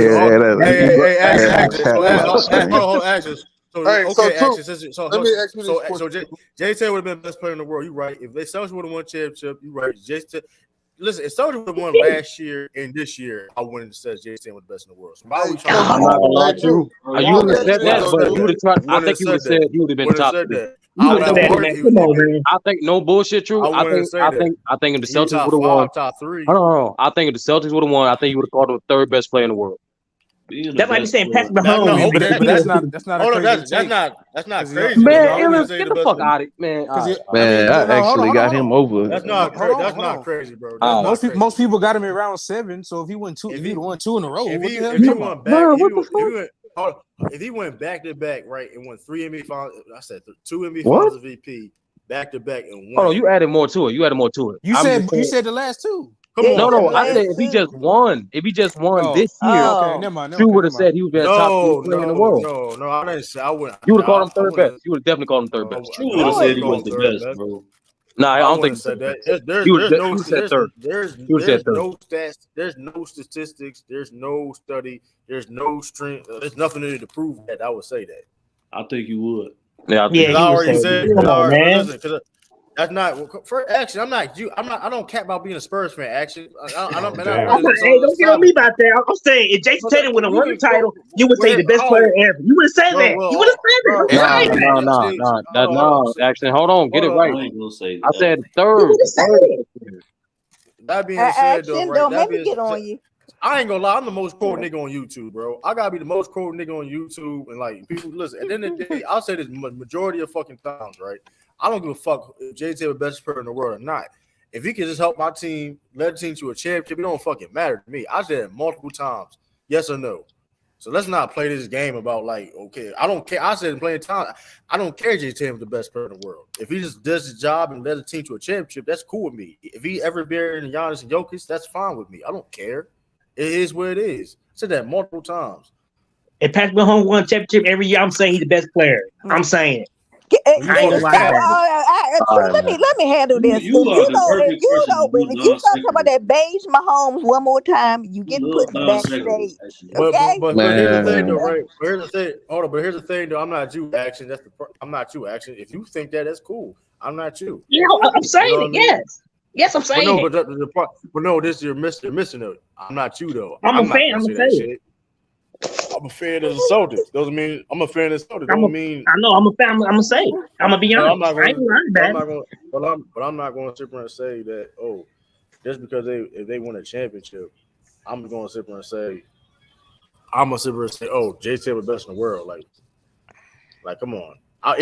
Speaker 1: Jay Taylor would have been the best player in the world. You're right. If they Celtics would have won a championship, you're right. listen, if Celtics would have won last year and this year, I wouldn't have said Jason was the best in the world. So why are we trying to?
Speaker 6: I'm not gonna lie to you. You would have said that, but you would have tried. I think you would have said he would have been top three.
Speaker 1: I would have argued.
Speaker 15: Come on, man.
Speaker 6: I think no bullshit, true. I think if the Celtics would have won,
Speaker 1: top three.
Speaker 6: Hold on. I think if the Celtics would have won, I think you would have called him the third best player in the world.
Speaker 15: That might be saying Patrick Mahomes,
Speaker 10: but that's not
Speaker 1: that's not crazy.
Speaker 6: Man, get the fuck out of it, man.
Speaker 16: Man, I actually got him over.
Speaker 1: That's not crazy, bro.
Speaker 10: Most people got him in round 7. So if he won 2, if he won 2 in a row,
Speaker 1: if he went back to back, right, and won 3 NBA finals, I said 2 NBA finals MVP back to back and 1.
Speaker 6: Hold on, you added more to it. You
Speaker 10: said the last 2.
Speaker 6: No. I said if he just won, this year,
Speaker 10: never mind.
Speaker 6: You would have said he was the top 3 player in the world.
Speaker 1: No, I didn't say I wouldn't.
Speaker 6: You would have called him third best. You would have definitely called him third best.
Speaker 5: You would have said he was the best, bro.
Speaker 6: Nah, I don't think
Speaker 1: said that. There's no statistics. There's no study. There's no strength. There's nothing in it to prove that. I would say that.
Speaker 5: I think you would.
Speaker 6: Yeah,
Speaker 1: I already said. Listen, that's not for action. I'm not you. I don't care about being a Spurs fan. Action. I don't.
Speaker 15: Hey, don't get on me about that. I'm saying if Jason Tatum would have won the title, you would say the best player ever. You would have said that. You would have said that.
Speaker 6: No. Actually, hold on. Get it right. I said third.
Speaker 1: That being said, though, right?
Speaker 8: Don't make me get on you.
Speaker 1: I ain't gonna lie, I'm the most quoted nigga on YouTube, bro. I gotta be the most quoted nigga on YouTube, and like people listen. At the end of the day, I'll say this majority of fucking times, right? I don't give a fuck if JT the best player in the world or not. If he can just help my team, let the team to a championship, it don't fucking matter to me. I said it multiple times, yes or no. So let's not play this game about like, okay, I don't care. I said in playing time, I don't care JT is the best player in the world. If he just does his job and led the team to a championship, that's cool with me. If he ever better than Giannis and Jokic, that's fine with me. I don't care. It is what it is. I said that multiple times.
Speaker 15: If Patrick Mahomes won a championship every year, I'm saying he's the best player. I'm saying it.
Speaker 8: Let me handle this. If you start talking about that beige Mahomes one more time, you get put backstage. Okay?
Speaker 1: But here's the thing, though, right? Here's the thing. Hold on, but here's the thing, though. I'm not you, action. I'm not you, action. If you think that, that's cool. I'm not you.
Speaker 15: Yeah, I'm saying it. Yes. Yes, I'm saying
Speaker 1: it. But no, this you're missing it. I'm not you, though.
Speaker 15: I'm a fan.
Speaker 1: I'm a fan of the Celtics. Doesn't mean I'm a fan of the Celtics.
Speaker 15: I know I'm a fan. I'm gonna say. I'm gonna be honest. I'm not
Speaker 1: going to sit there and say that. Oh, just because if they win a championship, I'm going to sit there and say. I'm gonna sit there and say, oh, JT was best in the world. Like, come on.
Speaker 10: Brother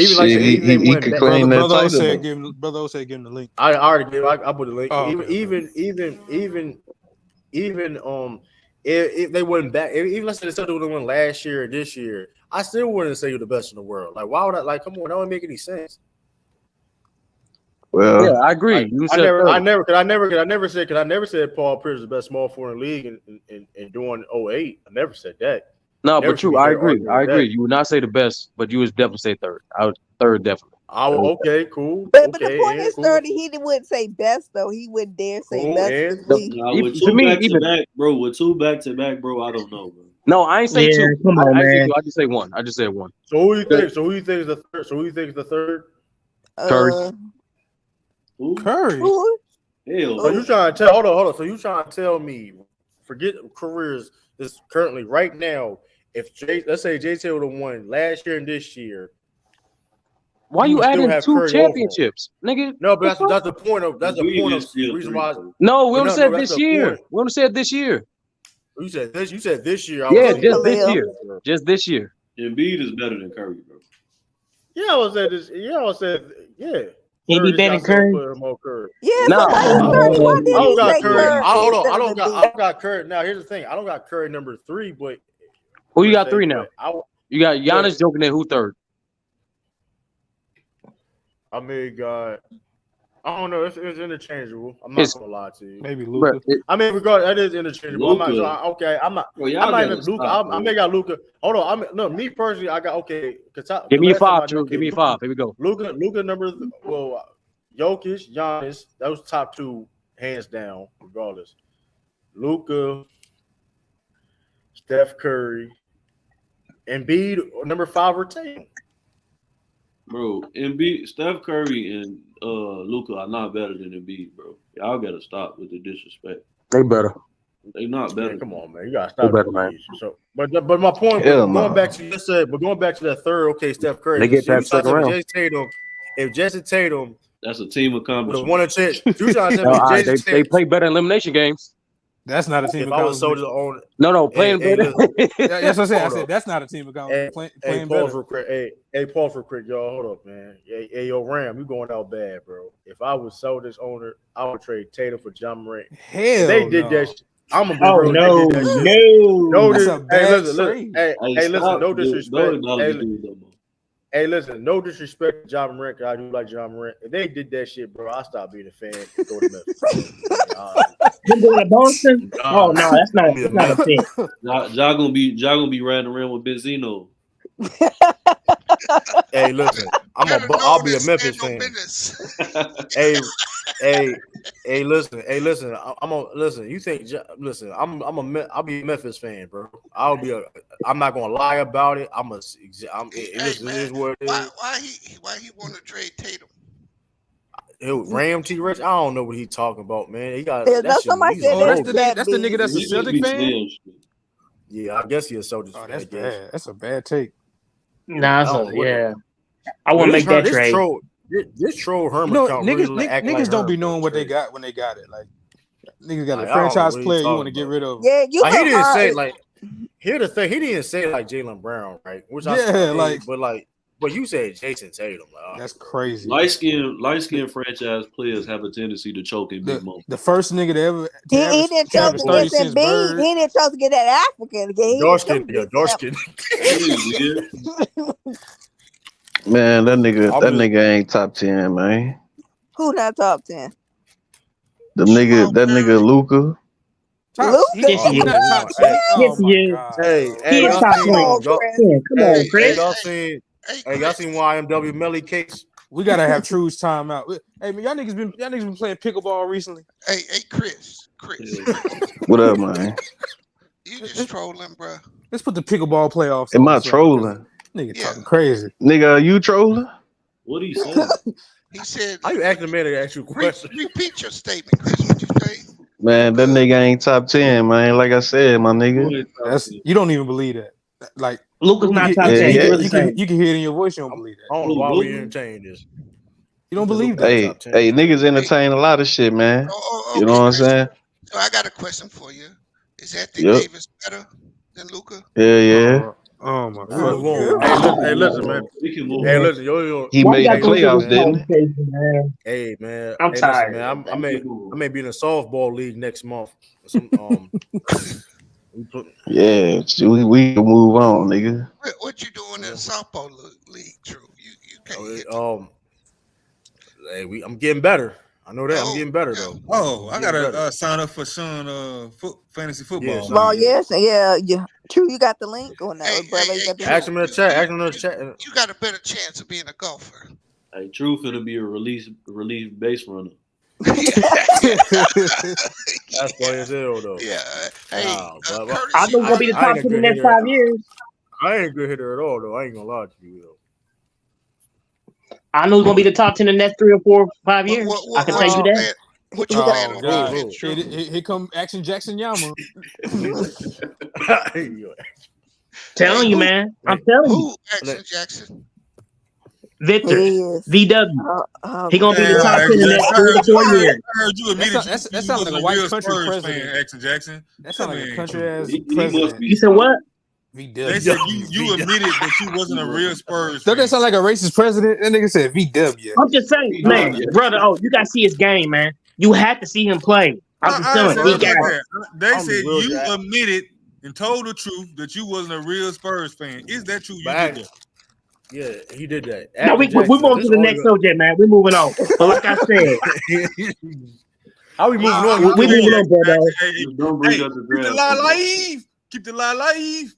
Speaker 10: said give him the link.
Speaker 1: I already gave. I put the link.
Speaker 10: Oh,
Speaker 1: Even if they went back, even let's say the Celtics would have won last year or this year, I still wouldn't say you're the best in the world. Like, why would I? Like, come on, that wouldn't make any sense.
Speaker 16: Well,
Speaker 6: yeah, I agree.
Speaker 1: I never said Paul Pierce is the best small forward in the league and doing 08. I never said that.
Speaker 6: No, but true. I agree. You would not say the best, but you would definitely say third. I would third definitely.
Speaker 1: Okay, cool.
Speaker 8: But the point is, 30, he wouldn't say best though. He wouldn't dare say best.
Speaker 5: With two back to back, bro, I don't know, bro.
Speaker 6: No, I ain't say two.
Speaker 15: Come on, man.
Speaker 6: I just say one. I just said one.
Speaker 1: So who you think is the third? So who you think is the third?
Speaker 6: Curry.
Speaker 10: Curry.
Speaker 5: Hell.
Speaker 1: So you trying to tell? Hold on. So you trying to tell me? Forget careers. This currently right now. If let's say JT would have won last year and this year.
Speaker 6: Why you adding 2 championships, nigga?
Speaker 1: No, but that's the point of reason why.
Speaker 6: No, we only said this year. We only said this year.
Speaker 1: You said this. You said this year.
Speaker 6: Yeah, just this year. Just this year.
Speaker 5: Embiid is better than Curry, bro.
Speaker 1: Yeah, I was said this. Yeah, I was said yeah.
Speaker 15: Embiid better than Curry.
Speaker 8: Yeah,
Speaker 6: no.
Speaker 8: I
Speaker 1: don't got Curry. I don't got Curry. Now here's the thing. I don't got Curry number 3, but
Speaker 6: who you got 3 now? You got Giannis, Jokic, and who third?
Speaker 1: I mean, God, I don't know. It's interchangeable. I'm not gonna lie to you.
Speaker 10: Maybe Luka.
Speaker 1: I mean, regardless, that is interchangeable. I'm not even Luka. I may got Luka. Hold on. Me personally, I got okay.
Speaker 6: Give me a 5, Drew. Give me a 5. Here we go.
Speaker 1: Luka number. Well, Jokic, Giannis. Those top 2, hands down, regardless. Luka, Steph Curry, Embiid, number 5 or Tatum.
Speaker 5: Bro, Embiid, Steph Curry, and Luka are not better than Embiid, bro. Y'all gotta stop with the disrespect.
Speaker 6: They better.
Speaker 5: They not better.
Speaker 1: Man, come on, man. You gotta
Speaker 6: They
Speaker 1: stop
Speaker 6: better,
Speaker 1: doing
Speaker 6: man.
Speaker 1: these. So, but my point,
Speaker 16: Hell
Speaker 1: going
Speaker 16: no.
Speaker 1: back to you said, but going back to that third, okay, Steph Curry.
Speaker 6: They get past
Speaker 1: You trying
Speaker 6: second
Speaker 1: to
Speaker 6: round.
Speaker 1: tell me Jason Tatum, if Jason Tatum
Speaker 5: That's a team
Speaker 1: would have
Speaker 5: accomplishment.
Speaker 1: won a chance, you trying to tell
Speaker 6: No,
Speaker 1: me
Speaker 6: all right,
Speaker 1: Jason
Speaker 6: they
Speaker 1: Tatum,
Speaker 6: play better in elimination games.
Speaker 10: That's not a team
Speaker 1: if I was sold
Speaker 10: accomplishment.
Speaker 1: on,
Speaker 6: No,
Speaker 1: hey,
Speaker 6: playing better.
Speaker 1: listen,
Speaker 10: Yeah, that's what I said. I
Speaker 1: hold
Speaker 10: said
Speaker 1: up.
Speaker 10: that's not a team accomplishment. Playing
Speaker 1: Pause
Speaker 10: better.
Speaker 1: real quick. Hey, pause real quick, y'all. Hold up, man. Hey, yo, Ram, you going out bad, bro. If I was Celtics owner, I would trade Tatum for John Morant. If they
Speaker 10: Hell
Speaker 1: did
Speaker 10: no.
Speaker 1: that shit, I'm gonna be
Speaker 15: Oh
Speaker 1: real.
Speaker 15: no,
Speaker 1: They did that shit.
Speaker 15: no.
Speaker 10: That's a
Speaker 1: Hey,
Speaker 10: bad
Speaker 1: listen.
Speaker 10: trade.
Speaker 1: Hey, listen.
Speaker 5: Stop.
Speaker 1: No
Speaker 5: Don't
Speaker 1: disrespect.
Speaker 5: acknowledge dudes no more.
Speaker 1: Hey, listen. No disrespect to John Morant. 'Cause I do like John Morant. If they did that shit, bro, I stop being a fan and go to Memphis. Bro.
Speaker 15: Them going to Boston? Oh no, that's not a fit.
Speaker 5: Y'all gonna be riding around with Benzino.
Speaker 1: Hey, listen. I'll be a Memphis fan. Hey, listen. I'm a listen. You think? Listen, I'll be a Memphis fan, bro. I'm not gonna lie about it. Listen, it is what it is.
Speaker 14: Why he want to trade Tatum?
Speaker 1: Ram T Rex. I don't know what he's talking about, man. He got
Speaker 8: Yeah,
Speaker 1: that shit.
Speaker 8: somebody
Speaker 1: He's
Speaker 8: said
Speaker 1: a
Speaker 10: that's the nigga that's a
Speaker 5: He just
Speaker 10: Celtic
Speaker 5: be
Speaker 10: fan.
Speaker 5: saying shit.
Speaker 1: Yeah, I guess he's a Celtics
Speaker 10: Oh,
Speaker 1: fan.
Speaker 10: that's
Speaker 1: I guess.
Speaker 10: bad. That's a bad take.
Speaker 15: Nah,
Speaker 1: I don't know what
Speaker 15: yeah.
Speaker 1: the-
Speaker 15: I want to
Speaker 1: This
Speaker 15: make that
Speaker 1: this
Speaker 15: trade.
Speaker 1: This troll Herman
Speaker 10: You know,
Speaker 1: account really
Speaker 10: niggas don't be knowing what they got when they got it. Like niggas got a
Speaker 1: I don't know
Speaker 10: franchise
Speaker 1: what he
Speaker 10: player you
Speaker 1: talking
Speaker 10: want to get
Speaker 1: about.
Speaker 10: rid of.
Speaker 8: Yeah, you
Speaker 1: Like, he
Speaker 8: can
Speaker 1: didn't say
Speaker 8: hard.
Speaker 1: like. Here's the thing. He didn't say like Jaylen Brown, right? Which I
Speaker 10: Yeah,
Speaker 1: say,
Speaker 10: like
Speaker 1: but you said Jason Tatum. Like,
Speaker 10: that's crazy.
Speaker 5: Light skinned franchise players have a tendency to choke in big moments.
Speaker 10: The first nigga to ever
Speaker 8: He didn't chose
Speaker 10: average 30
Speaker 8: against
Speaker 10: since
Speaker 8: Embiid.
Speaker 10: Bird.
Speaker 8: He didn't chose to get that African again.
Speaker 1: dark skin.
Speaker 16: Man, that nigga ain't top 10, man.
Speaker 8: Who not top 10?
Speaker 16: That nigga Luka.
Speaker 15: Yes, he is.
Speaker 10: Not top 10.
Speaker 15: Yes, he is. He is top 20. Come on, Chris.
Speaker 1: Y'all seen YMW Melly case?
Speaker 10: We gotta have True's timeout. Hey man, y'all niggas been playing pickleball recently.
Speaker 14: Hey, Chris.
Speaker 16: What up, man?
Speaker 14: You just trolling, bro.
Speaker 10: Let's put the pickleball playoffs.
Speaker 16: Am I trolling?
Speaker 10: Nigga talking crazy.
Speaker 16: Nigga, are you trolling?
Speaker 5: What do you say?
Speaker 14: He said.
Speaker 1: How you asking me to ask you a question?
Speaker 14: Repeat your statement, Chris. What you say?
Speaker 16: Man, that nigga ain't top 10, man. Like I said, my nigga.
Speaker 10: You don't even believe that. Like
Speaker 15: Luka's not top 10.
Speaker 10: You can hear it in your voice. You don't believe that.
Speaker 1: I don't know why we entertain this.
Speaker 10: You don't believe that.
Speaker 16: Hey, niggas entertain a lot of shit, man. You know what I'm saying?
Speaker 14: So I got a question for you. Is Anthony Davis better than Luka?
Speaker 16: Yeah.
Speaker 10: Oh my
Speaker 1: god. Hey, listen, man. Hey, listen, yo.
Speaker 16: He made the playoffs, didn't he?
Speaker 1: Hey, man.
Speaker 15: I'm tired.
Speaker 1: Listen, man. I may be in a softball league next month.
Speaker 16: Yeah, we can move on, nigga.
Speaker 14: What you doing in a softball league, Drew? You can't
Speaker 1: Hey, I'm getting better. I know that. I'm getting better though.
Speaker 17: Oh, I gotta sign up for Sean fantasy football.
Speaker 8: Well, yes, yeah. True, you got the link or no, brother? You got the
Speaker 1: Ask him in the chat.
Speaker 14: You got a better chance of being a golfer.
Speaker 5: Hey, True finna be a relief base runner.
Speaker 1: That's funny as hell though.
Speaker 14: Yeah. Hey,
Speaker 15: I know gonna be the top 10 in the next 5 years.
Speaker 1: I ain't a good hitter at all though. I ain't gonna lie to you though.
Speaker 15: I know he's gonna be the top 10 in the next 3 or 4, 5 years. I can tell you that.
Speaker 14: What you
Speaker 10: oh God! Here come Action Jackson Yama.
Speaker 15: Telling you, man. I'm telling you.
Speaker 14: Who Action Jackson?
Speaker 15: Victor, VW. He gonna be the top 10 in the next 3 to 4 years.
Speaker 17: I heard you admitted
Speaker 10: that sounds like a white country president.
Speaker 17: Fan, Action Jackson.
Speaker 10: That sounds like a country ass
Speaker 15: president. You said what?
Speaker 10: VW.
Speaker 17: They said you admitted that you wasn't a real Spurs
Speaker 10: fan. Doesn't that sound like a racist president? That nigga said VW.
Speaker 15: I'm just saying, man, brother. Oh, you gotta see his game, man. You had to see him play. I'm just telling you.
Speaker 17: They said you admitted and told the truth that you wasn't a real Spurs fan. Is that true? You did that.
Speaker 1: Yeah, he did that.
Speaker 15: No, we move on to the next subject, man. We're moving on. But like I said,
Speaker 1: how we moving on?
Speaker 15: We moving on, brother.
Speaker 17: Keep the lie live.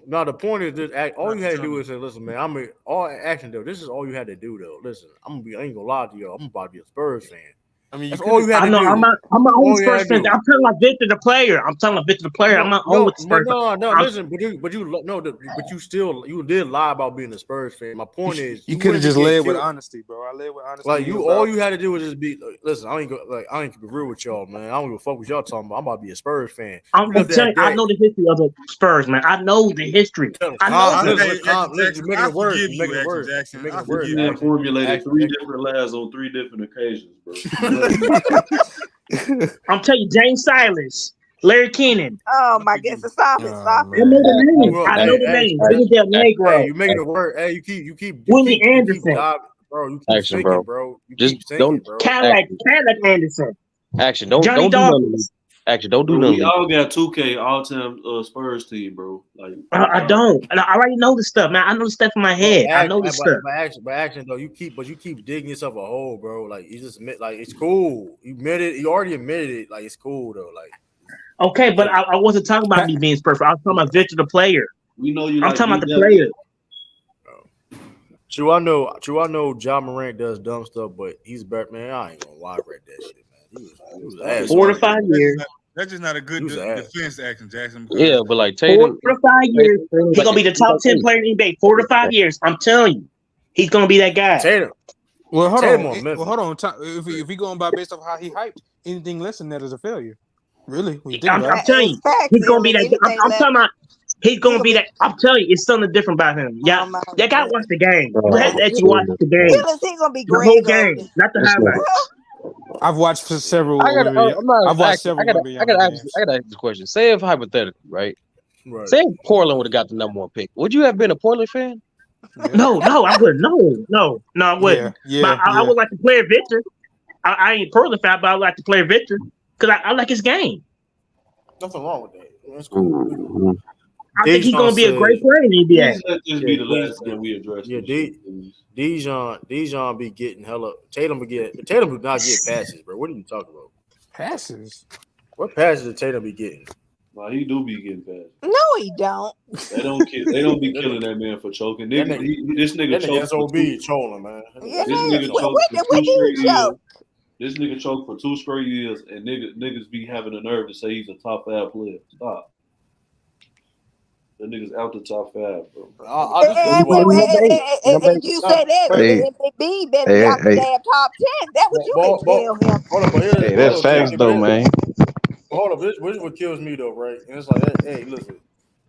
Speaker 1: No, the point is this: all you had to do is say, "Listen, man, all action though. This is all you had to do, though. Listen, I ain't gonna lie to y'all. I'm about to be a Spurs fan.
Speaker 10: I mean,
Speaker 1: That's all you had
Speaker 15: I
Speaker 1: to
Speaker 15: know.
Speaker 1: do.
Speaker 15: I'm not only
Speaker 1: All you
Speaker 15: Spurs
Speaker 1: had to
Speaker 15: fan.
Speaker 1: do.
Speaker 15: I'm talking about Victor the player. I'm not on with the Spurs.
Speaker 1: No.
Speaker 15: I'm-
Speaker 1: Listen, but you did lie about being a Spurs fan. My point is,
Speaker 10: you
Speaker 1: you
Speaker 10: could have
Speaker 1: wouldn't
Speaker 10: just
Speaker 1: get
Speaker 10: led with
Speaker 1: killed.
Speaker 10: honesty, bro. I led with honesty.
Speaker 1: Like
Speaker 10: here,
Speaker 1: you,
Speaker 10: bro.
Speaker 1: all you had to do was just be. Listen, I ain't gonna be real with y'all, man. I don't give a fuck what y'all talking about. I'm about to be a Spurs fan.
Speaker 15: I'm telling you, I know the history of the Spurs, man. I know the history. I know
Speaker 1: Listen,
Speaker 17: Jackson,
Speaker 1: you're making
Speaker 17: I
Speaker 1: it worse.
Speaker 17: forgive
Speaker 1: You're making
Speaker 17: you,
Speaker 1: it worse.
Speaker 17: Action Jackson.
Speaker 1: You're making
Speaker 17: I
Speaker 1: it worse.
Speaker 5: You have formulated
Speaker 1: Action,
Speaker 5: three
Speaker 1: Action.
Speaker 5: different lies on 3 different occasions, bro.
Speaker 15: I'm telling you, James Silas, Larry Keenan.
Speaker 8: Oh my goodness, stop it, stop
Speaker 15: I
Speaker 8: it.
Speaker 15: know the names.
Speaker 1: Well,
Speaker 15: I know the names. Billy Del
Speaker 1: Hey,
Speaker 15: Negro.
Speaker 1: you making it worse. Hey, you keep
Speaker 15: Willie Anderson.
Speaker 1: diving, bro. You keep
Speaker 6: Action,
Speaker 1: thinking,
Speaker 6: bro.
Speaker 1: bro. You
Speaker 6: Just
Speaker 1: keep thinking,
Speaker 6: don't
Speaker 1: bro.
Speaker 15: Cadillac Anderson.
Speaker 6: action. Don't
Speaker 15: Johnny
Speaker 6: do nothing.
Speaker 15: Dawkins.
Speaker 6: Action. Don't do
Speaker 5: Bro,
Speaker 6: nothing.
Speaker 5: we all got 2K all-time Spurs team, bro. Like
Speaker 15: I don't. And I already know the stuff, man. I know the stuff in my head. I know the stuff.
Speaker 1: But action though, you keep digging yourself a hole, bro. Like you just admit, like it's cool. You admitted, you already admitted it. Like it's cool though. Like
Speaker 15: Okay, but I wasn't talking about me being Spurs. I was talking about Victor the player.
Speaker 5: we know you.
Speaker 15: I'm
Speaker 5: like
Speaker 15: talking about the
Speaker 5: BW.
Speaker 15: player.
Speaker 1: True, I know John Morant does dumb stuff, but he's better, man. I ain't gonna lie, read that shit, man. He was an ass.
Speaker 15: 4 to 5 years.
Speaker 17: That's just not a good
Speaker 1: He was an ass.
Speaker 17: defense, Action Jackson.
Speaker 6: Yeah, but like
Speaker 15: 4
Speaker 6: Tatum,
Speaker 15: to 5 years. He's gonna be the top 10 player in the NBA. 4 to 5 years. I'm telling you, he's gonna be that guy.
Speaker 1: Tatum.
Speaker 10: Well, hold
Speaker 1: Tatum
Speaker 10: on.
Speaker 1: on Memphis.
Speaker 10: Well, hold on. If we going by based off how he hyped, anything less than that is a failure. Really? When you think
Speaker 15: I'm
Speaker 10: about it.
Speaker 15: telling you, he's gonna be that. I'm talking about. He's gonna be that. I'm telling you, it's something different about him. Yeah, you gotta watch the game. You have to actually watch the game.
Speaker 8: He's gonna be
Speaker 15: The
Speaker 8: Greg
Speaker 15: whole game, not the highlights.
Speaker 10: I've watched several.
Speaker 6: I'm not.
Speaker 10: I've watched
Speaker 6: Actually,
Speaker 10: several.
Speaker 6: I gotta ask this question. Say if hypothetically, right? Say if Portland would have got the #1 pick, would you have been a Portland fan?
Speaker 15: No, I wouldn't. No, I wouldn't.
Speaker 10: Yeah,
Speaker 15: but I would like to play Victor. I ain't Portland fan, but I would like to play Victor because I like his game.
Speaker 1: Nothing wrong with that. That's cool.
Speaker 15: I think he's gonna be a great player in the NBA.
Speaker 5: Please let this be the last thing we address.
Speaker 1: Yeah, Dijon be getting hella. Tatum do not get passes, bro. What are you talking about?
Speaker 10: Passes?
Speaker 1: What passes did Tatum be getting?
Speaker 5: Well, he do be getting passes.
Speaker 8: No, he don't.
Speaker 5: They don't be killing that man for choking. This nigga choked.
Speaker 1: SOB trolling, man.
Speaker 8: Yeah,
Speaker 5: This nigga choked for 2 straight years. This nigga choked for 2 straight years, and niggas be having the nerve to say he's a top 5 player. Stop. The niggas out the top 5, bro.
Speaker 8: If you say that, Embiid better be out the damn top 10. That's what you need to tell him.
Speaker 1: Hold on, but
Speaker 16: Hey, that's facts though, man.
Speaker 1: Hold up, this is what kills me though, right? And it's like, hey, listen,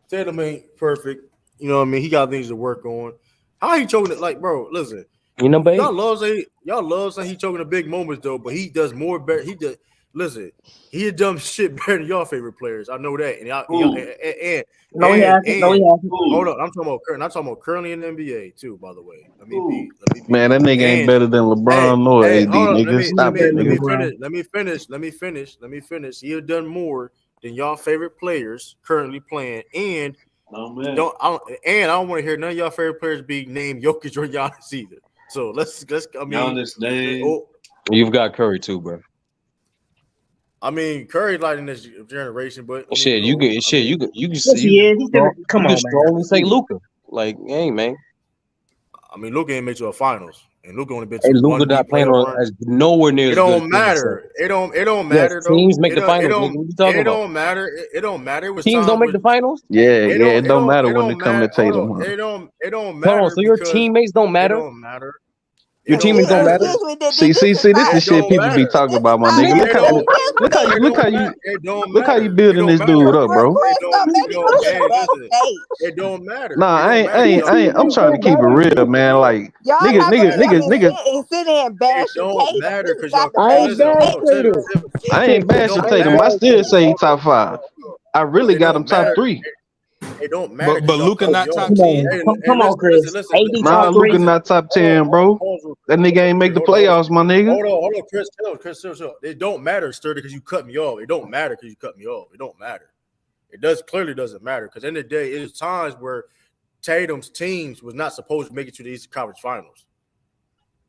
Speaker 1: Tatum ain't perfect. You know what I mean? He got things to work on. How he choking it? Like, bro, listen.
Speaker 6: You know, baby.
Speaker 1: Y'all love saying he choking the big moments though, but he does more better. He does. Listen, he had done shit better than y'all favorite players. I know that. And
Speaker 15: he hasn't.
Speaker 1: Hold on, I'm talking about currently in the NBA too. By the way,
Speaker 16: Man, that nigga ain't better than LeBron nor AD, nigga. Stop it, nigga.
Speaker 1: Let me finish. He had done more than y'all favorite players currently playing, and I don't want to hear none of y'all favorite players be named Jokic or Giannis either. So let's. I mean,
Speaker 5: Giannis name.
Speaker 6: You've got Curry too, bro.
Speaker 1: I mean, Curry's like in this generation, but
Speaker 6: you can
Speaker 15: come on,
Speaker 6: strongly say Luka. Like, hey, man.
Speaker 1: I mean, Luka ain't made to a finals, and Luka only been to
Speaker 6: and Luka not playing on as nowhere near.
Speaker 1: It don't matter. It don't matter.
Speaker 6: Yes, teams make the finals.
Speaker 1: It don't matter. It don't matter.
Speaker 6: Teams don't make the finals.
Speaker 16: Yeah, it don't matter when it comes to Tatum.
Speaker 1: It don't matter.
Speaker 6: Hold on, so your teammates don't matter.
Speaker 1: It don't matter.
Speaker 6: Your teammates don't matter.
Speaker 16: See, this is the shit people be talking about, my nigga. Look how you building this dude up, bro.
Speaker 1: It don't matter.
Speaker 16: Nah, I ain't. I'm trying to keep it real, man. Like
Speaker 8: niggas sit there and bash
Speaker 1: it don't matter because y'all.
Speaker 16: I ain't bashing Tatum. I still say he top 5. I really got him top 3.
Speaker 1: It don't matter.
Speaker 10: But Luka not top 10.
Speaker 15: Come on, Chris.
Speaker 16: Nah, Luka not top 10, bro. That nigga ain't make the playoffs, my nigga.
Speaker 1: Hold on, Chris. It don't matter, Sturdy, because you cut me off. It don't matter because you cut me off. It don't matter. It clearly doesn't matter because in the day, it is times where Tatum's teams was not supposed to make it to the Eastern Conference Finals.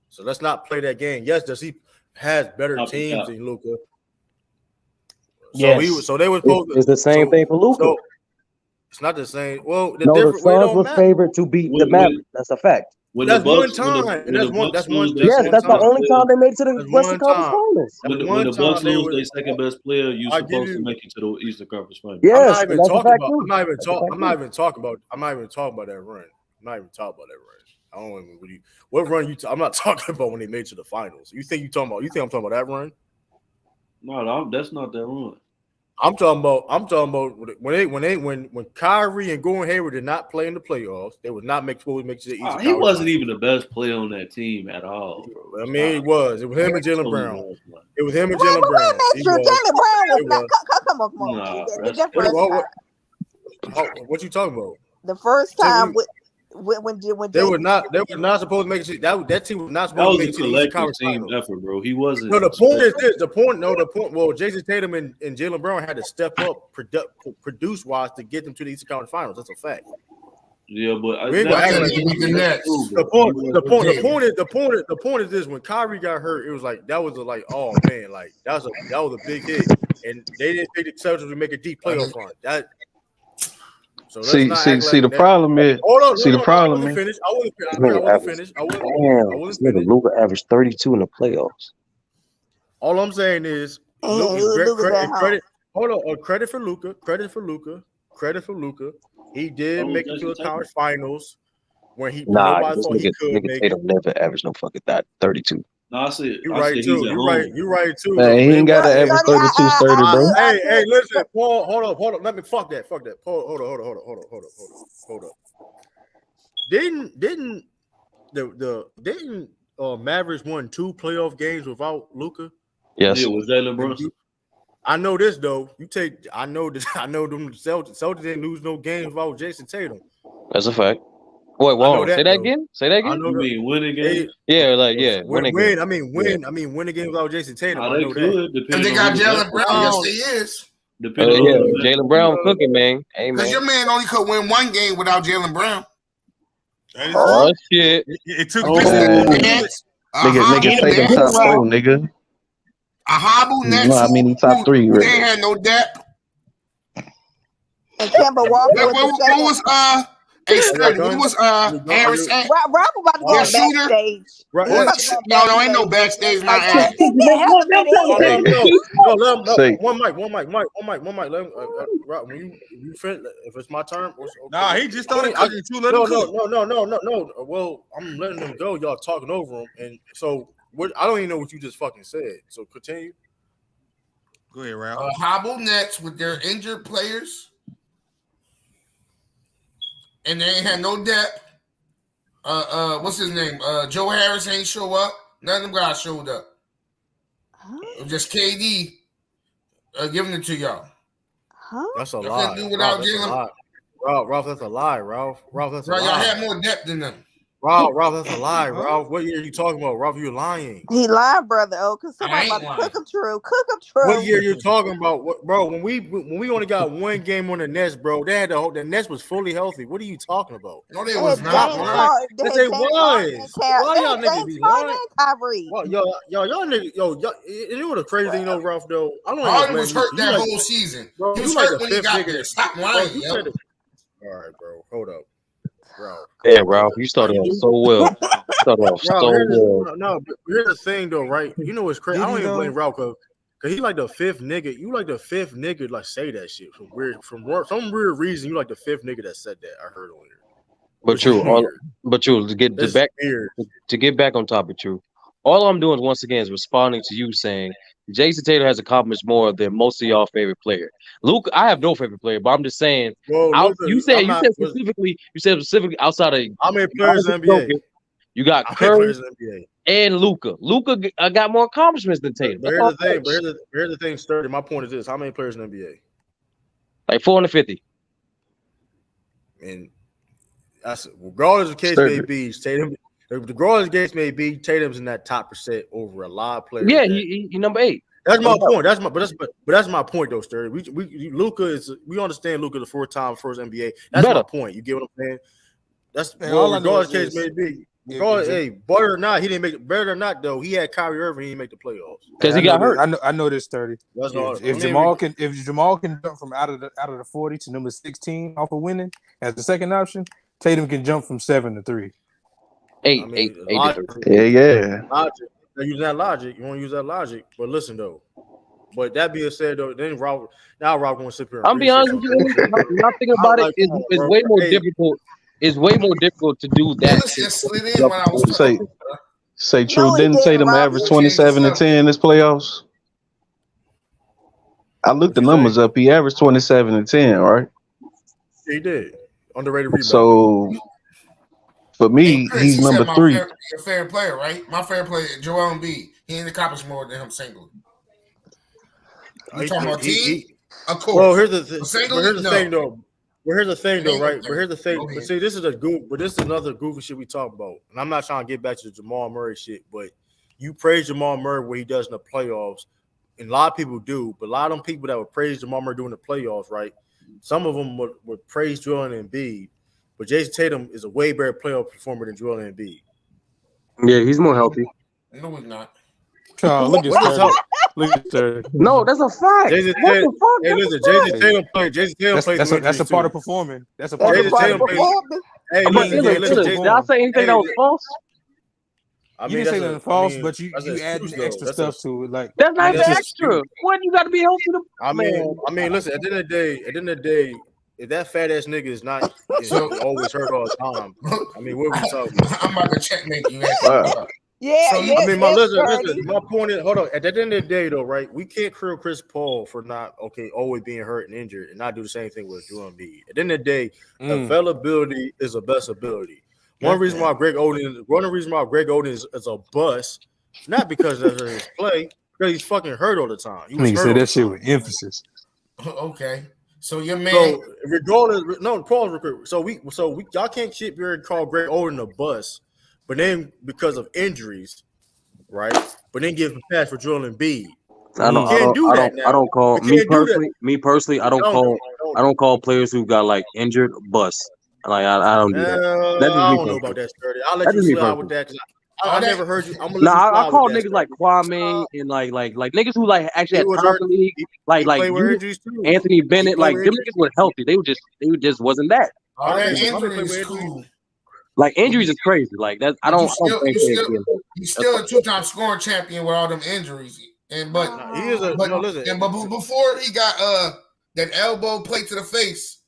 Speaker 1: So let's not play that game. Yes, does he has better teams than Luka? So they were supposed to.
Speaker 6: It's the same thing for Luka.
Speaker 1: So, it's not the same. Well,
Speaker 6: the Suns was favored to beat the Mavericks. That's a fact.
Speaker 5: when the
Speaker 1: That's one
Speaker 5: Bucks when the
Speaker 1: time.
Speaker 5: when the Bucks lose their
Speaker 15: Yes,
Speaker 5: second
Speaker 15: that's the
Speaker 5: best
Speaker 15: only
Speaker 5: player,
Speaker 15: time they made it to the
Speaker 1: That's
Speaker 15: Western
Speaker 1: one
Speaker 15: Conference
Speaker 1: time.
Speaker 15: Finals.
Speaker 1: That's
Speaker 5: when
Speaker 1: one
Speaker 5: the
Speaker 1: time
Speaker 5: Bucks
Speaker 1: they
Speaker 5: lose
Speaker 1: were.
Speaker 5: their second best player, you
Speaker 1: I give
Speaker 5: supposed to
Speaker 1: you.
Speaker 5: make it to the Eastern Conference Finals.
Speaker 1: I'm
Speaker 15: Yes,
Speaker 1: not even
Speaker 15: and that's a
Speaker 1: talking
Speaker 15: fact
Speaker 1: about.
Speaker 15: too.
Speaker 1: I'm not even
Speaker 15: That's a fact
Speaker 1: I'm
Speaker 15: too.
Speaker 1: not even talking about. I'm not even talking about that run. I'm not even talking about that run. I don't even really. What run you? I'm not talking about when they made it to the finals. You think I'm talking about that run?
Speaker 5: No, that's not that run.
Speaker 1: I'm talking about when Kyrie and Gordon Hayward did not play in the playoffs. They would not supposed to make it to the Eastern
Speaker 5: He
Speaker 1: Conference
Speaker 5: wasn't
Speaker 1: Finals.
Speaker 5: even the best player on that team at all, bro.
Speaker 1: I mean, it was him and Jalen Brown. It was him and
Speaker 8: Wait,
Speaker 1: Jalen
Speaker 8: but wait
Speaker 1: Brown.
Speaker 8: a minute, Drew. Jalen Brown was not. Come on.
Speaker 5: Nah,
Speaker 8: The first time.
Speaker 1: What you talking about?
Speaker 8: The first time when
Speaker 1: they were not supposed to make it. That team was not
Speaker 5: that
Speaker 1: supposed
Speaker 5: was
Speaker 1: to
Speaker 5: a
Speaker 1: make it to the Eastern
Speaker 5: collective
Speaker 1: Conference
Speaker 5: team
Speaker 1: Finals.
Speaker 5: effort, bro. He wasn't.
Speaker 1: No, the point is this. The point. Well, Jason Tatum and Jalen Brown had to step up produce wise to get them to the Eastern Conference Finals. That's a fact.
Speaker 5: Yeah, but
Speaker 1: We ain't gonna act like
Speaker 2: The
Speaker 1: the point is this: when Kyrie got hurt, it was like that was oh man, like that was a big hit, and they didn't think the Celtics would make a deep playoff run. That. So let's
Speaker 16: See,
Speaker 1: not
Speaker 16: see,
Speaker 1: act
Speaker 16: see.
Speaker 1: like
Speaker 16: The
Speaker 1: that.
Speaker 16: problem is,
Speaker 1: Hold on,
Speaker 16: see, the
Speaker 1: I
Speaker 16: problem
Speaker 1: wasn't
Speaker 16: is,
Speaker 1: finished. I wasn't finished. I
Speaker 6: Damn,
Speaker 1: wasn't
Speaker 6: this nigga
Speaker 1: finished.
Speaker 6: Luka averaged 32 in the playoffs.
Speaker 1: All I'm saying is, credit. Hold on, credit for Luka. He did make it to the conference finals when
Speaker 6: Nah,
Speaker 1: nobody
Speaker 6: this
Speaker 1: thought he could
Speaker 6: nigga
Speaker 1: make it.
Speaker 6: Tatum never averaged no fucking 32.
Speaker 5: No, I said
Speaker 1: You're right too. You're right too.
Speaker 16: man, he ain't got to average 32-30, bro.
Speaker 1: Hey, listen, Paul. Hold on. Let me fuck that. Paul, hold up. Didn't Mavericks won 2 playoff games without Luka?
Speaker 6: Yes.
Speaker 5: Yeah, was Jalen Brunson.
Speaker 1: I know this though. I know them Celtics didn't lose no games without Jason Tatum.
Speaker 6: That's a fact. Wait, whoa. Say that again?
Speaker 1: I know
Speaker 5: you mean win again?
Speaker 6: Win again.
Speaker 1: I mean win again without Jason Tatum. I know that.
Speaker 2: And they got Jalen Brown. Yes, they is.
Speaker 6: Jalen Brown cooking, man. Hey, man.
Speaker 2: Because your man only could win 1 game without Jalen Brown.
Speaker 6: Oh shit!
Speaker 17: It took
Speaker 16: nigga Tatum top 4, nigga.
Speaker 2: A Habu Nets.
Speaker 16: No, I mean he top 3.
Speaker 2: They
Speaker 16: Right?
Speaker 2: ain't had no depth.
Speaker 8: And Kemba Walker
Speaker 2: What was Hey, Sturdy, what was Harris at?
Speaker 8: Rob about to go on backstage.
Speaker 2: No, ain't no backstage. My ass.
Speaker 1: One mic. Let him, Rob, when you finish, if it's my turn.
Speaker 17: Nah, he just started cooking too. Let him cook.
Speaker 1: No. Well, I'm letting them go. Y'all talking over him, and so I don't even know what you just fucking said. So continue.
Speaker 17: Go ahead, Ralph.
Speaker 2: Hobble Nets with their injured players. And they ain't had no depth. What's his name? Joe Harris ain't show up. None of them guys showed up. It was just KD giving it to y'all.
Speaker 1: That's a lie.
Speaker 2: Do without Jalen.
Speaker 1: Ralph, that's a lie, Ralph. That's a lie.
Speaker 2: Y'all had more depth than them.
Speaker 1: Ralph, that's a lie, Ralph. What year are you talking about, Ralph? You're lying.
Speaker 8: He lied, brother. Oh, because somebody about to cook him true.
Speaker 1: What year you talking about, bro? When we only got 1 game on the Nets, bro, the Nets was fully healthy. What are you talking about?
Speaker 2: No, they was not.
Speaker 1: Yes, they was. Why y'all niggas be lying?
Speaker 8: Kyrie.
Speaker 1: Y'all niggas, you know what the crazy thing though, Ralph? Though I don't know.
Speaker 2: Harden was hurt that whole season. He was hurt when he got there. Stop lying, yo.
Speaker 1: All right, bro. Hold up. Ralph.
Speaker 6: Yeah, Ralph, you started off so well.
Speaker 1: No, but here's the thing though, right? You know what's crazy? I don't even blame Ralph because he like the 5th nigga. You like the 5th nigga like say that shit from some weird reason. You like the 5th nigga that said that. I heard on here.
Speaker 6: But true, to get back on topic, true. All I'm doing once again is responding to you saying Jason Tatum has accomplished more than most of y'all favorite player. Luke, I have no favorite player, but I'm just saying. You said specifically outside of
Speaker 1: how many players in the NBA?
Speaker 6: You got Curry and Luka. Luka got more accomplishments than Tatum.
Speaker 1: But here's the thing, Sturdy. My point is this: how many players in the NBA?
Speaker 6: Like 450.
Speaker 1: And that's regardless of the case may be, Tatum. Regardless of the case may be, Tatum's in that top percent over a lot of players.
Speaker 6: Yeah, he number 8.
Speaker 1: That's my point. That's my point though, Sturdy. We understand Luka the 4-time first NBA. That's my point. You get what I'm saying? That's regardless of the case may be. Better or not, he didn't make it. Better or not, though, he had Kyrie Irving. He didn't make the playoffs
Speaker 6: because he got hurt.
Speaker 10: I know this 30. If Jamal can jump from out of the 40 to number 16 off of winning as the second option, Tatum can jump from 7 to 3.
Speaker 1: I mean, logic.
Speaker 16: Yeah.
Speaker 1: Logic. They use that logic. You want to use that logic, but listen though. But that being said, though, then Rob going to sit here and
Speaker 6: I'm be honest with you. When I think about it, it's way more difficult. It's way more difficult to do that.
Speaker 2: Slid in when I was talking.
Speaker 16: Say true.
Speaker 8: No, he
Speaker 16: didn't Tatum
Speaker 8: Rob.
Speaker 16: average 27 and 10 this playoffs? I looked the numbers up. He averaged 27 and 10, right?
Speaker 1: He did. Underrated rebound.
Speaker 16: So for me,
Speaker 2: Chris,
Speaker 16: he's
Speaker 2: you
Speaker 16: number
Speaker 2: said
Speaker 16: 3.
Speaker 2: Your favorite player, right? My favorite player, Joel Embiid. He ain't accomplished more than him singly. You talking about team? Of course.
Speaker 1: Well, here's the thing. Here's the thing, though, right? But here's the thing. But see, this is another goofy shit we talk about. And I'm not trying to get back to the Jamal Murray shit, but you praise Jamal Murray what he does in the playoffs, and a lot of people do. But a lot of them people that would praise Jamal Murray during the playoffs, right? Some of them would praise Joel Embiid, but Jason Tatum is a way better playoff performer than Joel Embiid.
Speaker 6: Yeah, he's more healthy.
Speaker 2: No, he's not.
Speaker 10: Oh, look at Look at Sturdy.
Speaker 6: No, that's a fact.
Speaker 1: Jason
Speaker 6: What
Speaker 1: Tatum,
Speaker 6: the fuck?
Speaker 1: hey, listen, Jason Tatum played. Jason Tatum played.
Speaker 10: That's a part of performing. That's a part of
Speaker 8: performing.
Speaker 1: Hey,
Speaker 6: did I say anything that was false?
Speaker 10: You didn't say nothing false, but you add extra stuff to it. Like
Speaker 6: that's not even extra. What you got to be healthy to?
Speaker 1: I mean, listen. At the end of the day, if that fat ass nigga is not always hurt all the time, I mean, what are we talking about?
Speaker 2: I'm about to checkmate you.
Speaker 8: Yeah,
Speaker 1: so, I mean, listen. My point is, hold on. At the end of the day, though, right? We can't credit Chris Paul for not always being hurt and injured, and not do the same thing with Joel Embiid. At the end of the day, availability is the best ability. One reason why Greg Oden is a bust, not because of his play, because he's fucking hurt all the time. He
Speaker 10: said that shit with emphasis.
Speaker 2: Okay. So your man.
Speaker 1: So regardless, no, pause real quick. So we y'all can't sit here and call Greg Oden a bust, but then because of injuries, right? But then give him a pass for Joel Embiid.
Speaker 6: I don't call players who got like injured bust. Like I don't do that.
Speaker 1: I don't know about that, Sturdy. I'll let you slide with that. I never heard you.
Speaker 6: I call niggas like Kwame and like niggas who like actually had time for league, like Anthony Bennett. Like them niggas were healthy. They just wasn't that.
Speaker 2: All that injury is cool.
Speaker 6: Like injuries is crazy. Like that. I don't.
Speaker 2: He's still a 2-time scoring champion with all them injuries. But before he got that elbow plate to the face,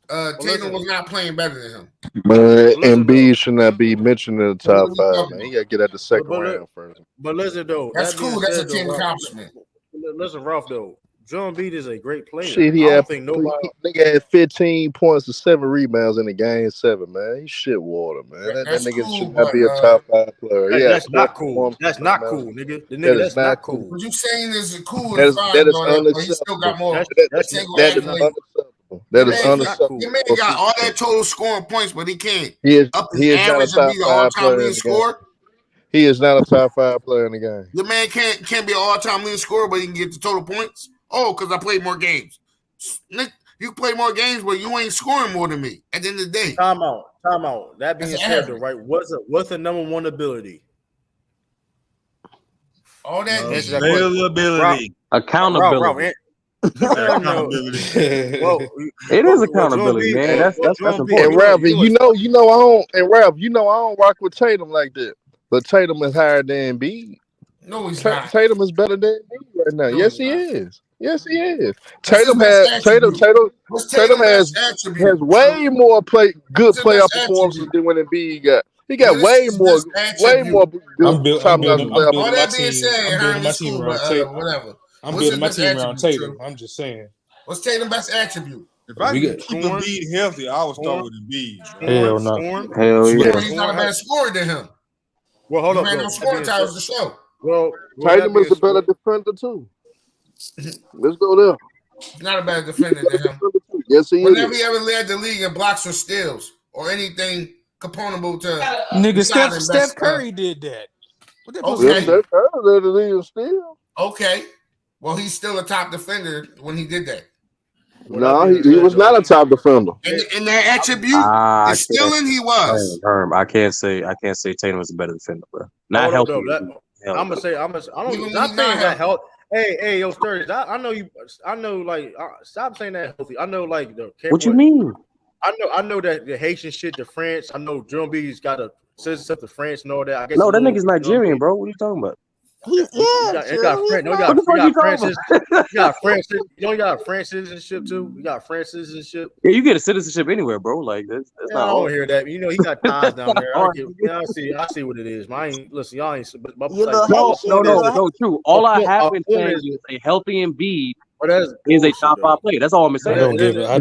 Speaker 2: Tatum was not playing better than him.
Speaker 9: But Embiid should not be mentioned in the top 5, man. He got to get out the second round first.
Speaker 1: But listen, though.
Speaker 2: That's cool. That's a team accomplishment.
Speaker 1: Listen, Ralph, though. Joel Embiid is a great player.
Speaker 9: Shit, he had 15 points and 7 rebounds in the game 7, man. He's shit water, man. That nigga should not be a top 5 player.
Speaker 1: That's not cool. That's not cool, nigga. The nigga, that's not cool.
Speaker 2: What you saying is cool.
Speaker 9: That is unacceptable.
Speaker 2: He still got more.
Speaker 9: That is unacceptable. That is unacceptable.
Speaker 2: Your man got all that total scoring points, but he can't.
Speaker 9: He is not a top 5 player in the game. He is not a top 5 player in the game.
Speaker 2: Your man can't be an all-time leading scorer, but he can get the total points. Oh, because I played more games. Nick, you play more games, but you ain't scoring more than me at the end of the day.
Speaker 1: Time out. That being said, though, right? What's the number one ability?
Speaker 2: All that
Speaker 17: availability,
Speaker 6: accountability.
Speaker 1: Well,
Speaker 6: it is accountability, man. That's important.
Speaker 9: And Ralph, I don't rock with Tatum like that. But Tatum is higher than Embiid.
Speaker 2: No, he's not.
Speaker 9: Tatum is better than Embiid right now.
Speaker 2: No,
Speaker 9: yes, he is. Yes, he is.
Speaker 2: Tatum has
Speaker 9: way more good playoff performances than when Embiid got. He got way more.
Speaker 10: I'm building
Speaker 2: my team around Tatum. Whatever.
Speaker 10: I'm building my team around Tatum. I'm just saying.
Speaker 2: What's Tatum's best attribute?
Speaker 17: If I can keep Embiid healthy, I would start with Embiid.
Speaker 10: Hell no.
Speaker 6: Hell yeah.
Speaker 2: He's not a better scorer than him.
Speaker 1: Well, hold on.
Speaker 2: No scoring titles to show.
Speaker 9: Well, Tatum is a better defender too. Let's go there.
Speaker 2: He's not a better defender than him.
Speaker 9: Yes, he is.
Speaker 2: Whenever he ever led the league in blocks or steals or anything componable to
Speaker 10: nigga, Steph Curry did that. What that
Speaker 2: okay.
Speaker 9: Steph Curry led the league in steals.
Speaker 2: Okay. Well, he's still a top defender when he did that.
Speaker 9: No, he was not a top defender.
Speaker 2: And that attribute is still in. He was.
Speaker 6: I can't say Tatum was a better defender, bro. Not healthy.
Speaker 1: I'm gonna say not saying that healthy. Hey, yo, Sturdy. I know. Like, stop saying that healthy. I know, like the.
Speaker 6: What you mean?
Speaker 1: I know that the Haitian shit, the France. I know Joel Embiid's got a citizenship to France and all that. I guess
Speaker 6: No, that nigga's Nigerian, bro. What are you talking about?
Speaker 8: He got
Speaker 6: What the fuck you talking about?
Speaker 1: You got France. You got France citizenship too. You got France citizenship.
Speaker 6: Yeah, you get a citizenship anywhere, bro. Like that's
Speaker 1: Yeah,
Speaker 6: not
Speaker 1: I don't
Speaker 6: hard.
Speaker 1: hear that. You know, he got ties down there.
Speaker 6: hard.
Speaker 1: I see what it is. Listen, y'all ain't. But
Speaker 8: You
Speaker 1: like,
Speaker 8: little
Speaker 6: No, true. All I have been
Speaker 1: point
Speaker 6: saying
Speaker 1: is
Speaker 6: is a healthy Embiid
Speaker 1: is
Speaker 6: a top 5 player. That's all I'm
Speaker 10: I
Speaker 6: saying.
Speaker 10: don't give a damn. I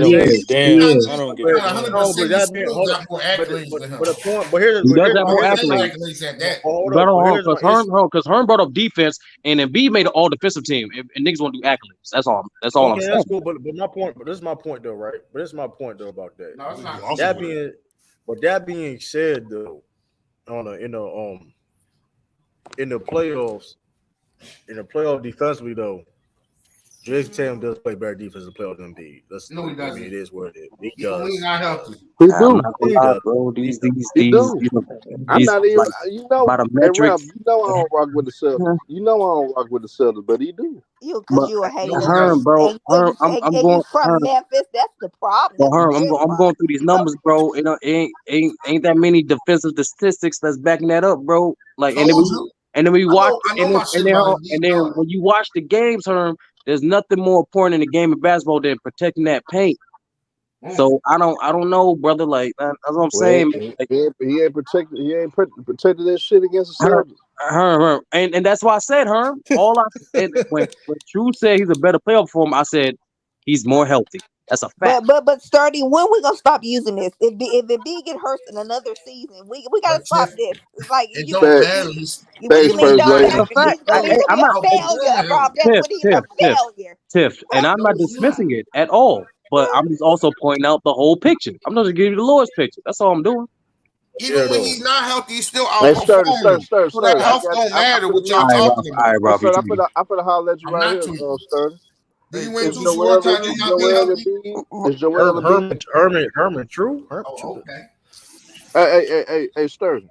Speaker 10: don't give a damn.
Speaker 1: No, but that being hold on. But the point. But here's
Speaker 6: He does have more
Speaker 1: here's
Speaker 6: accolades.
Speaker 1: hold
Speaker 6: But
Speaker 1: on.
Speaker 6: because Herm brought up defense, and Embiid made an all defensive team, and niggas want to do accolades. That's all. That's all I'm saying.
Speaker 1: That's cool. But my point. But this is my point though, right? But this is my point though about that.
Speaker 2: No, it's not.
Speaker 1: That being said though, in the playoffs defensively though, Jason Tatum does play better defense in the playoffs than Embiid.
Speaker 2: No, he doesn't.
Speaker 1: It is what it is. He does.
Speaker 2: He's not healthy.
Speaker 6: He do, bro. These
Speaker 9: I'm not even.
Speaker 6: like,
Speaker 9: You know,
Speaker 6: by the
Speaker 9: hey, Ram,
Speaker 6: metrics.
Speaker 9: you know I don't rock with the Celtics. You know I don't rock with the Celtics, but he do.
Speaker 8: Because you a hater.
Speaker 6: Herm, bro. Herm, I'm going.
Speaker 8: You from
Speaker 6: Herm,
Speaker 8: Memphis. That's the problem.
Speaker 6: But Herm,
Speaker 8: That's the
Speaker 6: I'm going through these numbers, bro. You know, ain't that many defensive statistics that's backing that up, bro. Like, and then we watch, and then when you watch the games, Herm, there's nothing more important in the game of basketball than protecting that paint. So I don't know, brother. Like that's what I'm saying.
Speaker 9: He ain't protected. He ain't protected that shit against the Celtics.
Speaker 6: Herm, and that's why I said, Herm. When True said he's a better player for him, I said he's more healthy. That's a fact.
Speaker 8: But Sturdy, when we gonna stop using this? If Embiid get hurt in another season, we gotta stop this. It's like
Speaker 2: it
Speaker 8: you
Speaker 2: don't matter.
Speaker 8: He's gonna be a failure, Rob. That's what he's a failure.
Speaker 6: Tiff, and I'm not dismissing it at all. But I'm just also pointing out the whole picture. I'm not just giving you the Lord's picture. That's all I'm doing.
Speaker 2: Even when he's not healthy, he's still outperforming. So that health don't matter what y'all talking about.
Speaker 6: All right, Rob.
Speaker 9: I'm gonna holler at you right here, Sturdy.
Speaker 2: Then you went too short time. You're not healthy.
Speaker 9: Is Joel
Speaker 1: Herman true?
Speaker 9: Okay. Hey, Sturdy.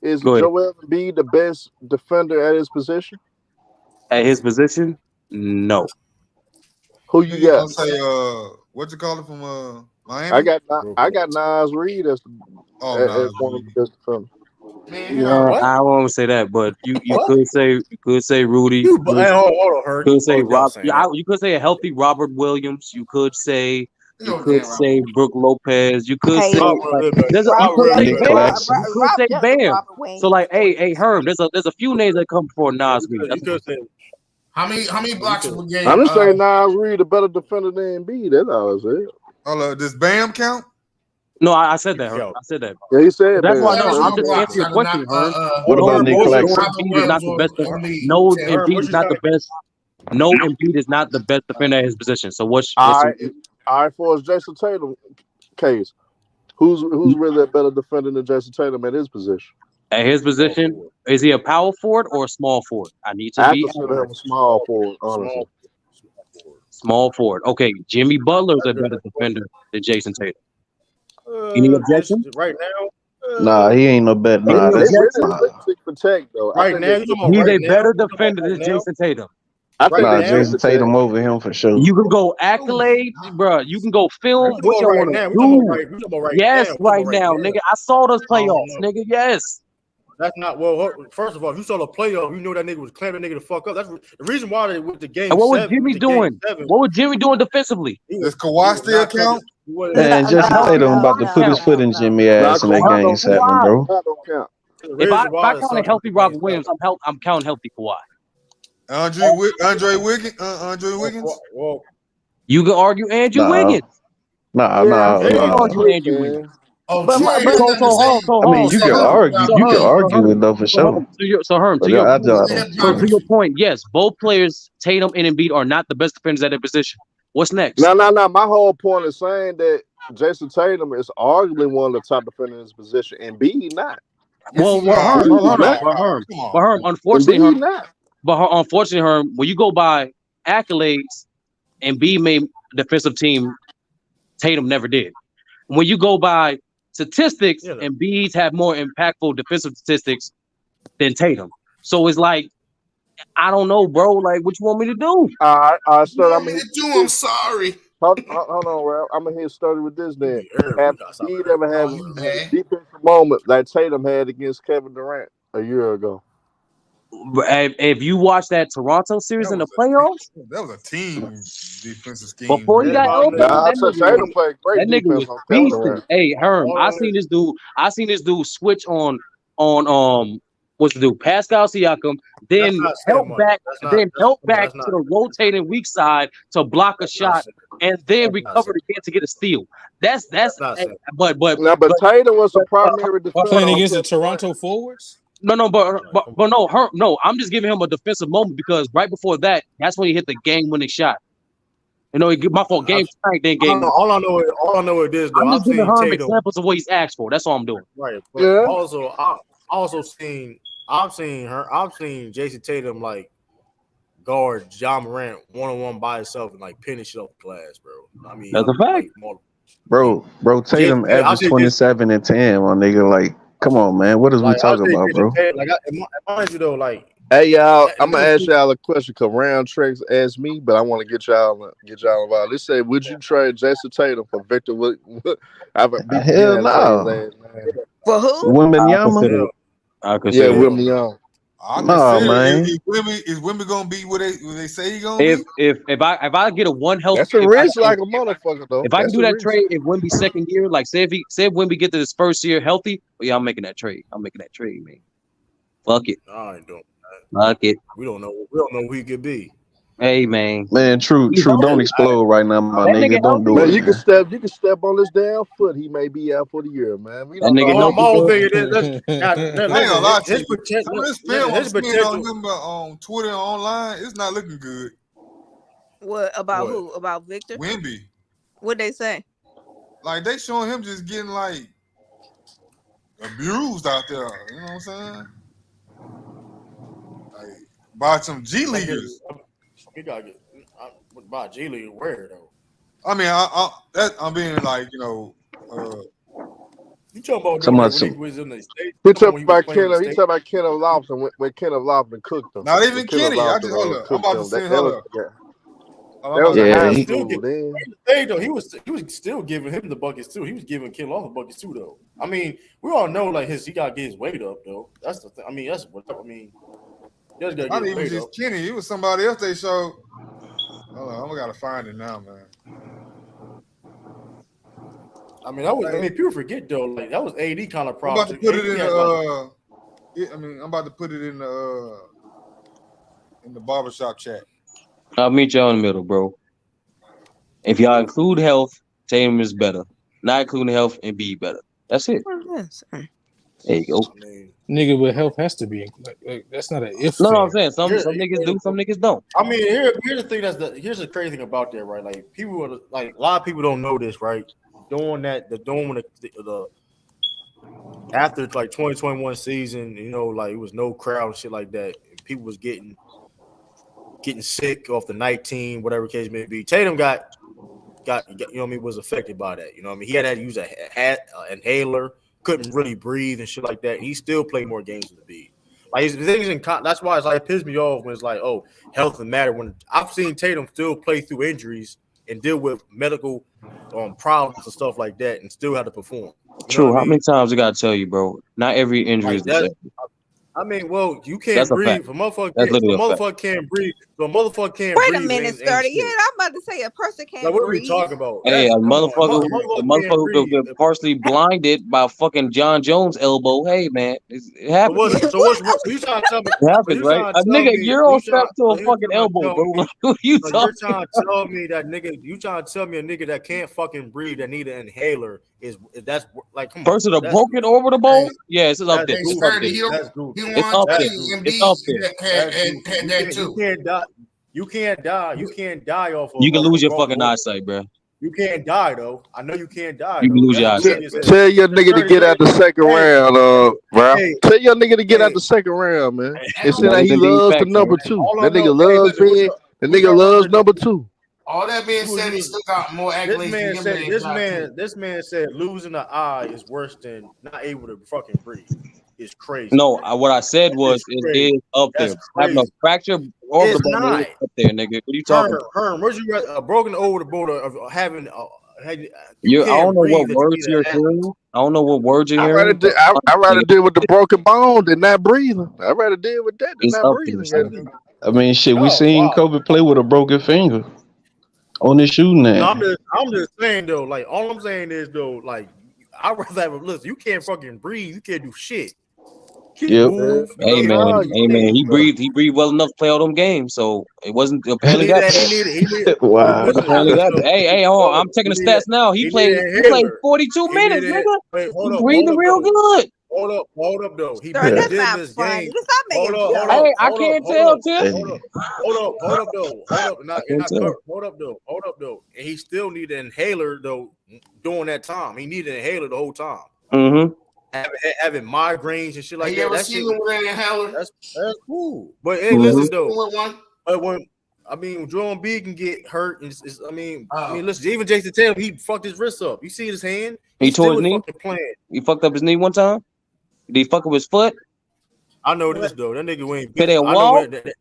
Speaker 9: Is Joel Embiid the best defender at his position?
Speaker 6: At his position? No.
Speaker 9: Who you got?
Speaker 17: Say, what you call it from Miami?
Speaker 9: I got Nas Reed as one of the best defenders.
Speaker 6: Yeah, I won't say that, but you could say Rudy.
Speaker 1: Hold on,
Speaker 6: could say Rob. You could say a healthy Robert Williams. You could say Brooke Lopez. You could say Bam. So like, hey, Herm. There's a few names that come before Nas Reed.
Speaker 2: How many blocks per game?
Speaker 9: I'm just saying Nas Reed a better defender than Embiid. That's all I said.
Speaker 17: Hold on, does Bam count?
Speaker 6: No, I said that. I said that.
Speaker 9: Yeah, he said
Speaker 6: that's
Speaker 9: Bam.
Speaker 6: why I'm just answering your question, Herm.
Speaker 16: What about Nick Claxton?
Speaker 6: Embiid is not the best. No, Embiid is not the best. No, Embiid is not the best defender at his position. So what's
Speaker 9: all right, for his Jason Tatum case, who's really a better defender than Jason Tatum at his position?
Speaker 6: At his position, is he a power forward or a small forward? I need to be
Speaker 9: a small forward, honestly.
Speaker 6: Small forward. Okay, Jimmy Butler's a better defender than Jason Tatum. Any objection?
Speaker 1: Right now?
Speaker 16: Nah, he ain't no better. Nah,
Speaker 9: that's protect though.
Speaker 1: Right now,
Speaker 6: he's a better defender than Jason Tatum.
Speaker 16: Jason Tatum over him for sure.
Speaker 6: You can go accolades, bro. You can go film. What you want to do? Yes, right now, nigga. I saw those playoffs, nigga. Yes.
Speaker 1: That's not first of all, if you saw the playoff, you know that nigga was clamping nigga the fuck up. That's the reason why they went to game.
Speaker 6: And what was Jimmy doing? What was Jimmy doing defensively?
Speaker 17: Does Kawhi still count?
Speaker 16: Man, Jason Tatum about to put his foot in Jimmy ass in that game 7, bro.
Speaker 6: If I count a healthy Robert Williams, I'm counting healthy Kawhi.
Speaker 17: Andre Wiggins.
Speaker 6: You can argue Andrew Wiggins.
Speaker 16: Nah.
Speaker 6: You can argue Andrew Wiggins.
Speaker 16: I mean, you can argue it though for sure.
Speaker 6: So Herm, to your point, yes, both players, Tatum and Embiid, are not the best defenders at their position. What's next?
Speaker 9: No. My whole point is saying that Jason Tatum is arguably one of the top defenders in his position, and Embiid not.
Speaker 6: Well, Herm, unfortunately, Herm, when you go by accolades, Embiid made defensive team, Tatum never did. When you go by statistics, Embiid have more impactful defensive statistics than Tatum. So it's like, I don't know, bro. Like, what you want me to do?
Speaker 2: I'm sorry.
Speaker 9: Hold on, Ralph. I'm gonna hit started with this. Then
Speaker 1: We
Speaker 9: have
Speaker 1: gotta stop
Speaker 9: Embiid
Speaker 1: that.
Speaker 9: ever
Speaker 14: Oh,
Speaker 9: have
Speaker 14: you
Speaker 9: a
Speaker 14: bad.
Speaker 9: defensive moment like Tatum had against Kevin Durant a year ago?
Speaker 6: If you watch that Toronto series in the playoffs,
Speaker 17: That was a team defensive scheme.
Speaker 6: before he got
Speaker 1: Everybody
Speaker 6: elbowed,
Speaker 1: knew.
Speaker 9: Nah, Tatum played great
Speaker 6: that nigga
Speaker 9: defense
Speaker 6: was
Speaker 9: on Kevin
Speaker 6: beasting.
Speaker 9: Durant.
Speaker 6: Hey, Herm,
Speaker 1: All
Speaker 6: I
Speaker 1: on
Speaker 6: seen
Speaker 1: this.
Speaker 6: this dude switch on what's the dude? Pascal Siakam,
Speaker 1: That's
Speaker 6: then
Speaker 1: not saying much.
Speaker 6: help
Speaker 1: That's
Speaker 6: back
Speaker 1: not.
Speaker 6: to the rotating weak side to block a
Speaker 1: That's not
Speaker 6: shot,
Speaker 1: saying.
Speaker 6: and then
Speaker 1: That's not saying.
Speaker 6: recovered again to get a steal. That's
Speaker 1: That's not saying.
Speaker 6: but
Speaker 9: Now, but Tatum was a primary
Speaker 10: Playing
Speaker 9: defender on
Speaker 10: against the
Speaker 9: Kevin Durant.
Speaker 10: Toronto forwards.
Speaker 6: no, but no, I'm just giving him a defensive moment because right before that, that's when he hit the game-winning shot. You know, my fault. Game time, then game.
Speaker 1: All I know it is though.
Speaker 6: I'm
Speaker 1: I've
Speaker 6: just giving
Speaker 1: seen
Speaker 6: Herm
Speaker 1: Tatum.
Speaker 6: examples of what he's asked for. That's all I'm doing.
Speaker 1: Right, but
Speaker 9: Yeah.
Speaker 1: I've seen Jason Tatum like guard John Morant 1-on-1 by himself and like finish it off the glass, bro. I mean,
Speaker 6: That's a fact.
Speaker 16: Bro, Tatum averaged 27 and 10, my nigga. Like, come on, man. What is we talking about, bro?
Speaker 1: Like, mind you though, like,
Speaker 9: hey y'all, I'm gonna ask y'all a question because Round Tricks asked me, but I want to get y'all involved. They say, would you trade Jason Tatum for Victor?
Speaker 16: Hell no.
Speaker 8: For who?
Speaker 16: Wembanyama?
Speaker 6: I could
Speaker 9: Yeah, Wembanyama.
Speaker 16: No, man.
Speaker 17: Is Wemby gonna be what they say he gonna be?
Speaker 6: If I get a one health,
Speaker 9: that's a risk like a motherfucker though.
Speaker 6: If I can do that trade, if Wemby second year, like say if Wemby get to his first year healthy, well, yeah, I'm making that trade. I'm making that trade, man. Fuck it.
Speaker 1: I ain't doing that.
Speaker 6: Fuck it.
Speaker 1: We don't know who he could be.
Speaker 6: Hey, man.
Speaker 16: Man, true. Don't explode right now, my nigga. Don't do
Speaker 9: man,
Speaker 16: it.
Speaker 9: You can step on this damn foot. He may be out for the year, man. We don't
Speaker 6: know.
Speaker 1: My whole thing is
Speaker 17: His potential on him on Twitter and online, it's not looking good.
Speaker 8: What about who? About Victor?
Speaker 17: Wemby.
Speaker 8: What'd they say?
Speaker 17: Like they showing him just getting like abused out there. You know what I'm saying? Like by some G leaguers.
Speaker 1: He gotta get by G League where though.
Speaker 17: I mean, I'm being like, you know,
Speaker 1: you talking about when he was in the States?
Speaker 9: He talking about Kenneth. He talking about Kenneth Lofton when Kenneth Lofton cooked him.
Speaker 17: Not even Kenny. I just hold up. I'm about to send her.
Speaker 1: He was still giving him the buckets too. He was giving Ken Lofton the buckets too, though. I mean, we all know like he gotta get his weight up though. That's the thing. I mean, that's what I mean.
Speaker 17: Not even just Kenny. It was somebody else they showed. Hold on, I gotta find it now, man.
Speaker 1: I mean, people forget though. Like that was AD kind of
Speaker 17: problem. I'm about to put it in I'm about to put it in the barbershop chat.
Speaker 6: I'll meet y'all in the middle, bro. If y'all include health, Tatum is better. Not including health, and be better. That's it. There you go.
Speaker 10: Nigga with health has to be like that's not an if.
Speaker 6: No, I'm saying some niggas do, some niggas don't.
Speaker 1: I mean, here's the thing. Here's the crazy thing about that, right? Like people are like a lot of people don't know this, right? Doing when the after like 2021 season, you know, like it was no crowd and shit like that. And people was getting sick off the night team, whatever case may be. Tatum got you know what I mean, was affected by that. You know what I mean? He had to use a inhaler, couldn't really breathe and shit like that. He still played more games than Embiid. Like that's why it's like it pisses me off when it's like, oh, health and matter. When I've seen Tatum still play through injuries and deal with medical problems and stuff like that, and still have to perform.
Speaker 6: True. How many times I gotta tell you, bro? Not every injury is the same.
Speaker 1: I mean, well, you can't breathe. If a motherfucker can't breathe, so a motherfucker can't breathe.
Speaker 8: Wait a minute, Sturdy. Yeah, I'm about to say a person can't
Speaker 1: what
Speaker 8: breathe.
Speaker 1: are we talking about?
Speaker 6: Hey, a motherfucker who get partially blinded by fucking John Jones' elbow. Hey, man, it happens.
Speaker 1: So you trying to tell me?
Speaker 6: It happens, right? A nigga, you're all strapped to a fucking elbow, bro. What you talking?
Speaker 1: You're trying to tell me that nigga? You trying to tell me a nigga that can't fucking breathe that need an inhaler that's like come
Speaker 6: person a broken orbital bone? Yeah, it's up there. It's up there.
Speaker 14: It's up there. Had that too.
Speaker 1: You can't die off of.
Speaker 6: You can lose your fucking eyesight, bro.
Speaker 1: You can't die though. I know you can't die.
Speaker 6: You can lose your eyesight.
Speaker 9: Tell your nigga to get out the second round, bro. Tell your nigga to get out the second round, man. It said that he loves the number 2. That nigga loves being. The nigga loves number 2.
Speaker 14: All that being said, he still got more accolades.
Speaker 1: This man said losing the eye is worse than not able to fucking breathe. It's crazy.
Speaker 6: No, what I said was it is up there. Having a fractured off
Speaker 1: It's
Speaker 6: the ball
Speaker 1: not.
Speaker 6: up there, nigga. What are you talking about?
Speaker 1: Herm, where'd you rather a broken over the boat of having you
Speaker 6: I
Speaker 1: can't
Speaker 6: don't know
Speaker 1: breathe
Speaker 6: what
Speaker 1: if you
Speaker 6: words
Speaker 1: need
Speaker 6: you're
Speaker 1: an
Speaker 6: hearing. I don't know what words you're
Speaker 9: I'd rather
Speaker 6: hearing.
Speaker 9: deal, I'd rather deal with the broken bone than not breathing. I'd rather deal with that than
Speaker 6: It's
Speaker 9: not
Speaker 6: up there,
Speaker 9: breathing.
Speaker 6: son.
Speaker 9: Goddamn.
Speaker 16: I mean, shit, we
Speaker 1: Oh
Speaker 16: seen
Speaker 1: wow.
Speaker 16: Kobe play with a broken finger on his shooting
Speaker 1: No,
Speaker 16: now.
Speaker 1: I'm just saying though, like all I'm saying is though, like I'd rather have a listen, you can't fucking breathe, you can't do shit. You
Speaker 16: Yep.
Speaker 1: move, you
Speaker 6: Hey
Speaker 1: can't
Speaker 6: man,
Speaker 1: move,
Speaker 6: hey man, he
Speaker 1: bro.
Speaker 6: breathed well enough to play all them games, so it wasn't
Speaker 1: He
Speaker 6: apparently
Speaker 1: needed
Speaker 6: that bad.
Speaker 1: he needed
Speaker 16: Wow.
Speaker 6: Apparently that bad. Hey, hold on, I'm checking the stats now. He
Speaker 1: he
Speaker 6: played
Speaker 1: needed an
Speaker 6: 42
Speaker 1: He
Speaker 6: minutes,
Speaker 1: needed
Speaker 6: nigga.
Speaker 1: wait,
Speaker 6: He breathing real
Speaker 1: though.
Speaker 6: good.
Speaker 1: Hold up though. He
Speaker 8: Sir,
Speaker 1: barely
Speaker 8: that's
Speaker 1: did
Speaker 8: not
Speaker 1: this
Speaker 8: funny.
Speaker 1: game.
Speaker 8: Stop making jokes.
Speaker 6: Hey, I can't tell, Tim.
Speaker 1: Hold up though.
Speaker 6: I can't tell.
Speaker 1: Hold up though. And he still needed an inhaler though during that time. He needed an inhaler the whole time.
Speaker 6: Mm-hmm.
Speaker 1: Having migraines and shit like
Speaker 2: Have
Speaker 1: that.
Speaker 2: you ever
Speaker 1: That
Speaker 2: seen
Speaker 1: shit
Speaker 2: him with an inhaler?
Speaker 1: that's cool. But hey,
Speaker 6: Mm-hmm.
Speaker 1: listen though.
Speaker 2: With one?
Speaker 1: But when Joel Embiid can get hurt, and I mean, listen, even Jason Tatum, he fucked his wrist up. You see his hand?
Speaker 6: He tore his
Speaker 1: still
Speaker 6: knee.
Speaker 1: fucking playing.
Speaker 6: He fucked up his knee one time. Did he fuck up his foot?
Speaker 1: I know this though. That nigga went.
Speaker 6: Could they
Speaker 1: I know
Speaker 6: walk?
Speaker 1: that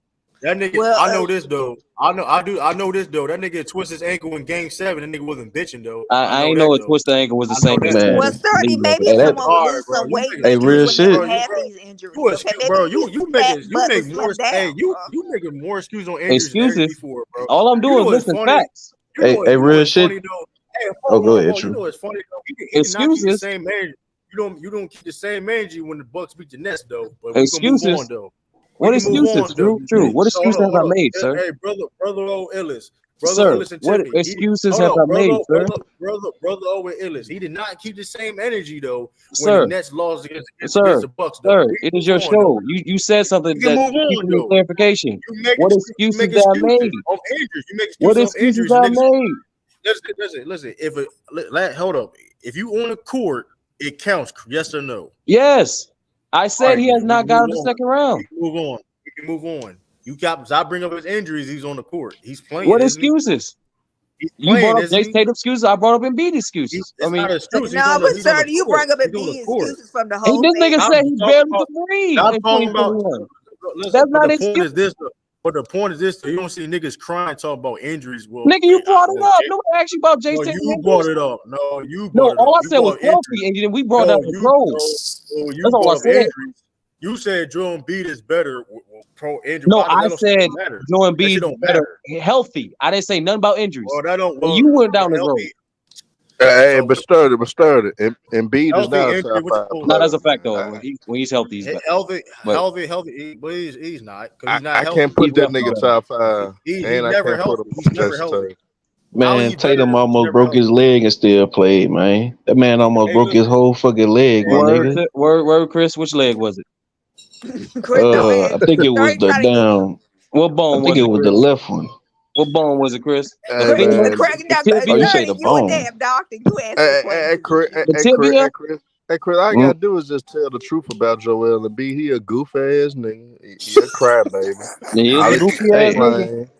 Speaker 1: nigga.
Speaker 8: Well,
Speaker 1: I know this though. I know this though. That nigga twisted his ankle in Game 7. That nigga wasn't bitching though.
Speaker 6: I ain't know a twisted ankle was the same as
Speaker 16: Man.
Speaker 8: well, Sturdy, maybe
Speaker 16: Hey,
Speaker 8: if
Speaker 16: that,
Speaker 8: someone would lose some weight,
Speaker 16: hey,
Speaker 8: maybe
Speaker 16: real
Speaker 8: he wouldn't
Speaker 16: shit.
Speaker 8: have had these injuries.
Speaker 1: You
Speaker 8: Okay, maybe
Speaker 1: bro,
Speaker 8: if
Speaker 1: you
Speaker 8: his
Speaker 1: make
Speaker 8: fat
Speaker 1: it. You
Speaker 8: butt
Speaker 1: make
Speaker 8: was
Speaker 1: more.
Speaker 8: slimmed down.
Speaker 1: Hey, you making more excuses on injuries than ever
Speaker 6: excuses.
Speaker 1: before, bro.
Speaker 6: All I'm doing is
Speaker 1: what's
Speaker 6: listing
Speaker 1: funny?
Speaker 6: facts.
Speaker 16: Hey, real
Speaker 1: what's
Speaker 16: shit.
Speaker 1: funny though? Hey,
Speaker 16: Oh, go ahead,
Speaker 1: you
Speaker 16: True.
Speaker 1: know what's funny though? He did not keep the
Speaker 6: Excuses.
Speaker 1: same energy. You don't keep the same energy when the Bucks beat the Nets though. But we gonna move
Speaker 6: Excuses.
Speaker 1: on though.
Speaker 6: What
Speaker 1: We can move
Speaker 6: excuses?
Speaker 1: on though.
Speaker 6: True. What
Speaker 1: So, hold
Speaker 6: excuses have I
Speaker 1: up.
Speaker 6: made, sir?
Speaker 1: Hey, brother O Illis.
Speaker 6: Sir,
Speaker 1: Illis and
Speaker 6: what
Speaker 1: Tiffany.
Speaker 6: excuses have I made, sir?
Speaker 1: Brother O Illis. He did not keep the same energy though when
Speaker 6: Sir.
Speaker 1: the Nets lost against
Speaker 6: Sir,
Speaker 1: the Bucks though.
Speaker 6: sir, it is your show. You said something
Speaker 1: We can
Speaker 6: that
Speaker 1: move
Speaker 6: needs
Speaker 1: on
Speaker 6: some
Speaker 1: though.
Speaker 6: clarification.
Speaker 1: You make
Speaker 6: What
Speaker 1: excuses
Speaker 6: excuses that I made?
Speaker 1: on injuries. You make
Speaker 6: What
Speaker 1: excuses on
Speaker 6: excuses
Speaker 1: injuries.
Speaker 6: I made?
Speaker 1: Listen. Hold up. If you on the court, it counts. Yes or no?
Speaker 6: Yes. I said
Speaker 1: Right,
Speaker 6: he
Speaker 1: then,
Speaker 6: has
Speaker 1: we
Speaker 6: not
Speaker 1: can
Speaker 6: got out
Speaker 1: move
Speaker 6: the
Speaker 1: on.
Speaker 6: second round.
Speaker 1: We can move on. You got. I bring up his injuries. He's on the court. He's playing.
Speaker 6: What
Speaker 1: isn't he?
Speaker 6: excuses?
Speaker 1: He's
Speaker 6: You
Speaker 1: playing,
Speaker 6: brought up
Speaker 1: isn't
Speaker 6: Jason
Speaker 1: he?
Speaker 6: Tatum excuses. I brought up Embiid excuses.
Speaker 1: It's not an excuse.
Speaker 8: No, but
Speaker 1: He's on
Speaker 8: sir,
Speaker 1: the
Speaker 8: you
Speaker 1: court.
Speaker 8: bring up
Speaker 1: He's on the
Speaker 8: Embiid's
Speaker 1: court.
Speaker 8: excuses from the
Speaker 6: Hey,
Speaker 8: whole
Speaker 6: this
Speaker 8: thing.
Speaker 6: nigga
Speaker 1: I'm
Speaker 6: said he
Speaker 1: talking
Speaker 6: barely
Speaker 1: about.
Speaker 6: could breathe
Speaker 1: I'm
Speaker 6: in
Speaker 1: talking about.
Speaker 6: 2021.
Speaker 1: Listen,
Speaker 6: That's
Speaker 1: but
Speaker 6: not
Speaker 1: the
Speaker 6: an
Speaker 1: point
Speaker 6: excuse.
Speaker 1: is this. But the point is this: you don't see niggas crying talking about injuries. Well,
Speaker 6: Nigga, you brought it up. Nobody asked you about Jason Tatum
Speaker 1: you brought
Speaker 6: injuries.
Speaker 1: it up. No, you
Speaker 6: No,
Speaker 1: brought it
Speaker 6: all
Speaker 1: up.
Speaker 6: I
Speaker 1: You
Speaker 6: said was
Speaker 1: brought injuries.
Speaker 6: healthy, and then we brought out the pros.
Speaker 1: You
Speaker 6: That's all I
Speaker 1: brought up
Speaker 6: said.
Speaker 1: injuries. You said Joel Embiid is better with pro injury.
Speaker 6: No,
Speaker 1: That
Speaker 6: I
Speaker 1: don't
Speaker 6: said
Speaker 1: matter.
Speaker 6: Joel
Speaker 1: That shit
Speaker 6: Embiid
Speaker 1: don't
Speaker 6: better
Speaker 1: matter.
Speaker 6: healthy. I didn't say nothing about injuries.
Speaker 1: Well, that don't.
Speaker 6: And you went down this road.
Speaker 1: healthy.
Speaker 9: Hey, but sturdy. Embiid is
Speaker 1: Healthy
Speaker 9: not a
Speaker 1: injury.
Speaker 9: top
Speaker 1: What you
Speaker 9: 5
Speaker 1: supposed
Speaker 6: Not
Speaker 9: player.
Speaker 6: as a fact though. When he's healthy, he's better.
Speaker 1: Healthy.
Speaker 6: But
Speaker 1: But he's not because he's not
Speaker 9: I
Speaker 1: healthy.
Speaker 9: can't put
Speaker 6: he's
Speaker 9: that
Speaker 6: definitely
Speaker 9: nigga
Speaker 6: better.
Speaker 9: top 5,
Speaker 1: He's
Speaker 9: and I
Speaker 1: never
Speaker 9: can't put
Speaker 1: healthy.
Speaker 9: him
Speaker 1: He's
Speaker 9: on
Speaker 1: never
Speaker 9: Jason
Speaker 1: healthy.
Speaker 9: Tatum.
Speaker 1: How
Speaker 16: Man,
Speaker 1: he better
Speaker 16: Tatum
Speaker 1: if he's
Speaker 16: almost
Speaker 1: never
Speaker 16: broke
Speaker 1: healthy?
Speaker 16: his leg and still played, man. That man almost
Speaker 1: Hey,
Speaker 16: broke his
Speaker 1: listen.
Speaker 16: whole fucking leg, my nigga.
Speaker 6: Word, Chris. Which leg was it?
Speaker 8: Chris don't
Speaker 16: I think it was
Speaker 8: Sturdy
Speaker 16: the
Speaker 8: trying to get
Speaker 16: down.
Speaker 6: What
Speaker 16: I
Speaker 6: bone
Speaker 16: think
Speaker 6: was
Speaker 16: it
Speaker 6: it,
Speaker 16: was the
Speaker 6: Chris?
Speaker 16: left one.
Speaker 6: What bone was it, Chris?
Speaker 9: Hey,
Speaker 6: The femur?
Speaker 9: man.
Speaker 6: The
Speaker 16: Oh, you
Speaker 6: tibia?
Speaker 16: say the
Speaker 8: Sturdy, you a
Speaker 16: bone?
Speaker 8: damn doctor. You ask the
Speaker 9: Hey,
Speaker 8: question.
Speaker 9: Chris, all you gotta do is just tell the truth about Joel Embiid. He a goof ass nigga. He a crybaby.
Speaker 6: He is
Speaker 9: All
Speaker 6: a
Speaker 9: he do
Speaker 6: goofy
Speaker 9: is
Speaker 6: ass nigga.
Speaker 9: complain.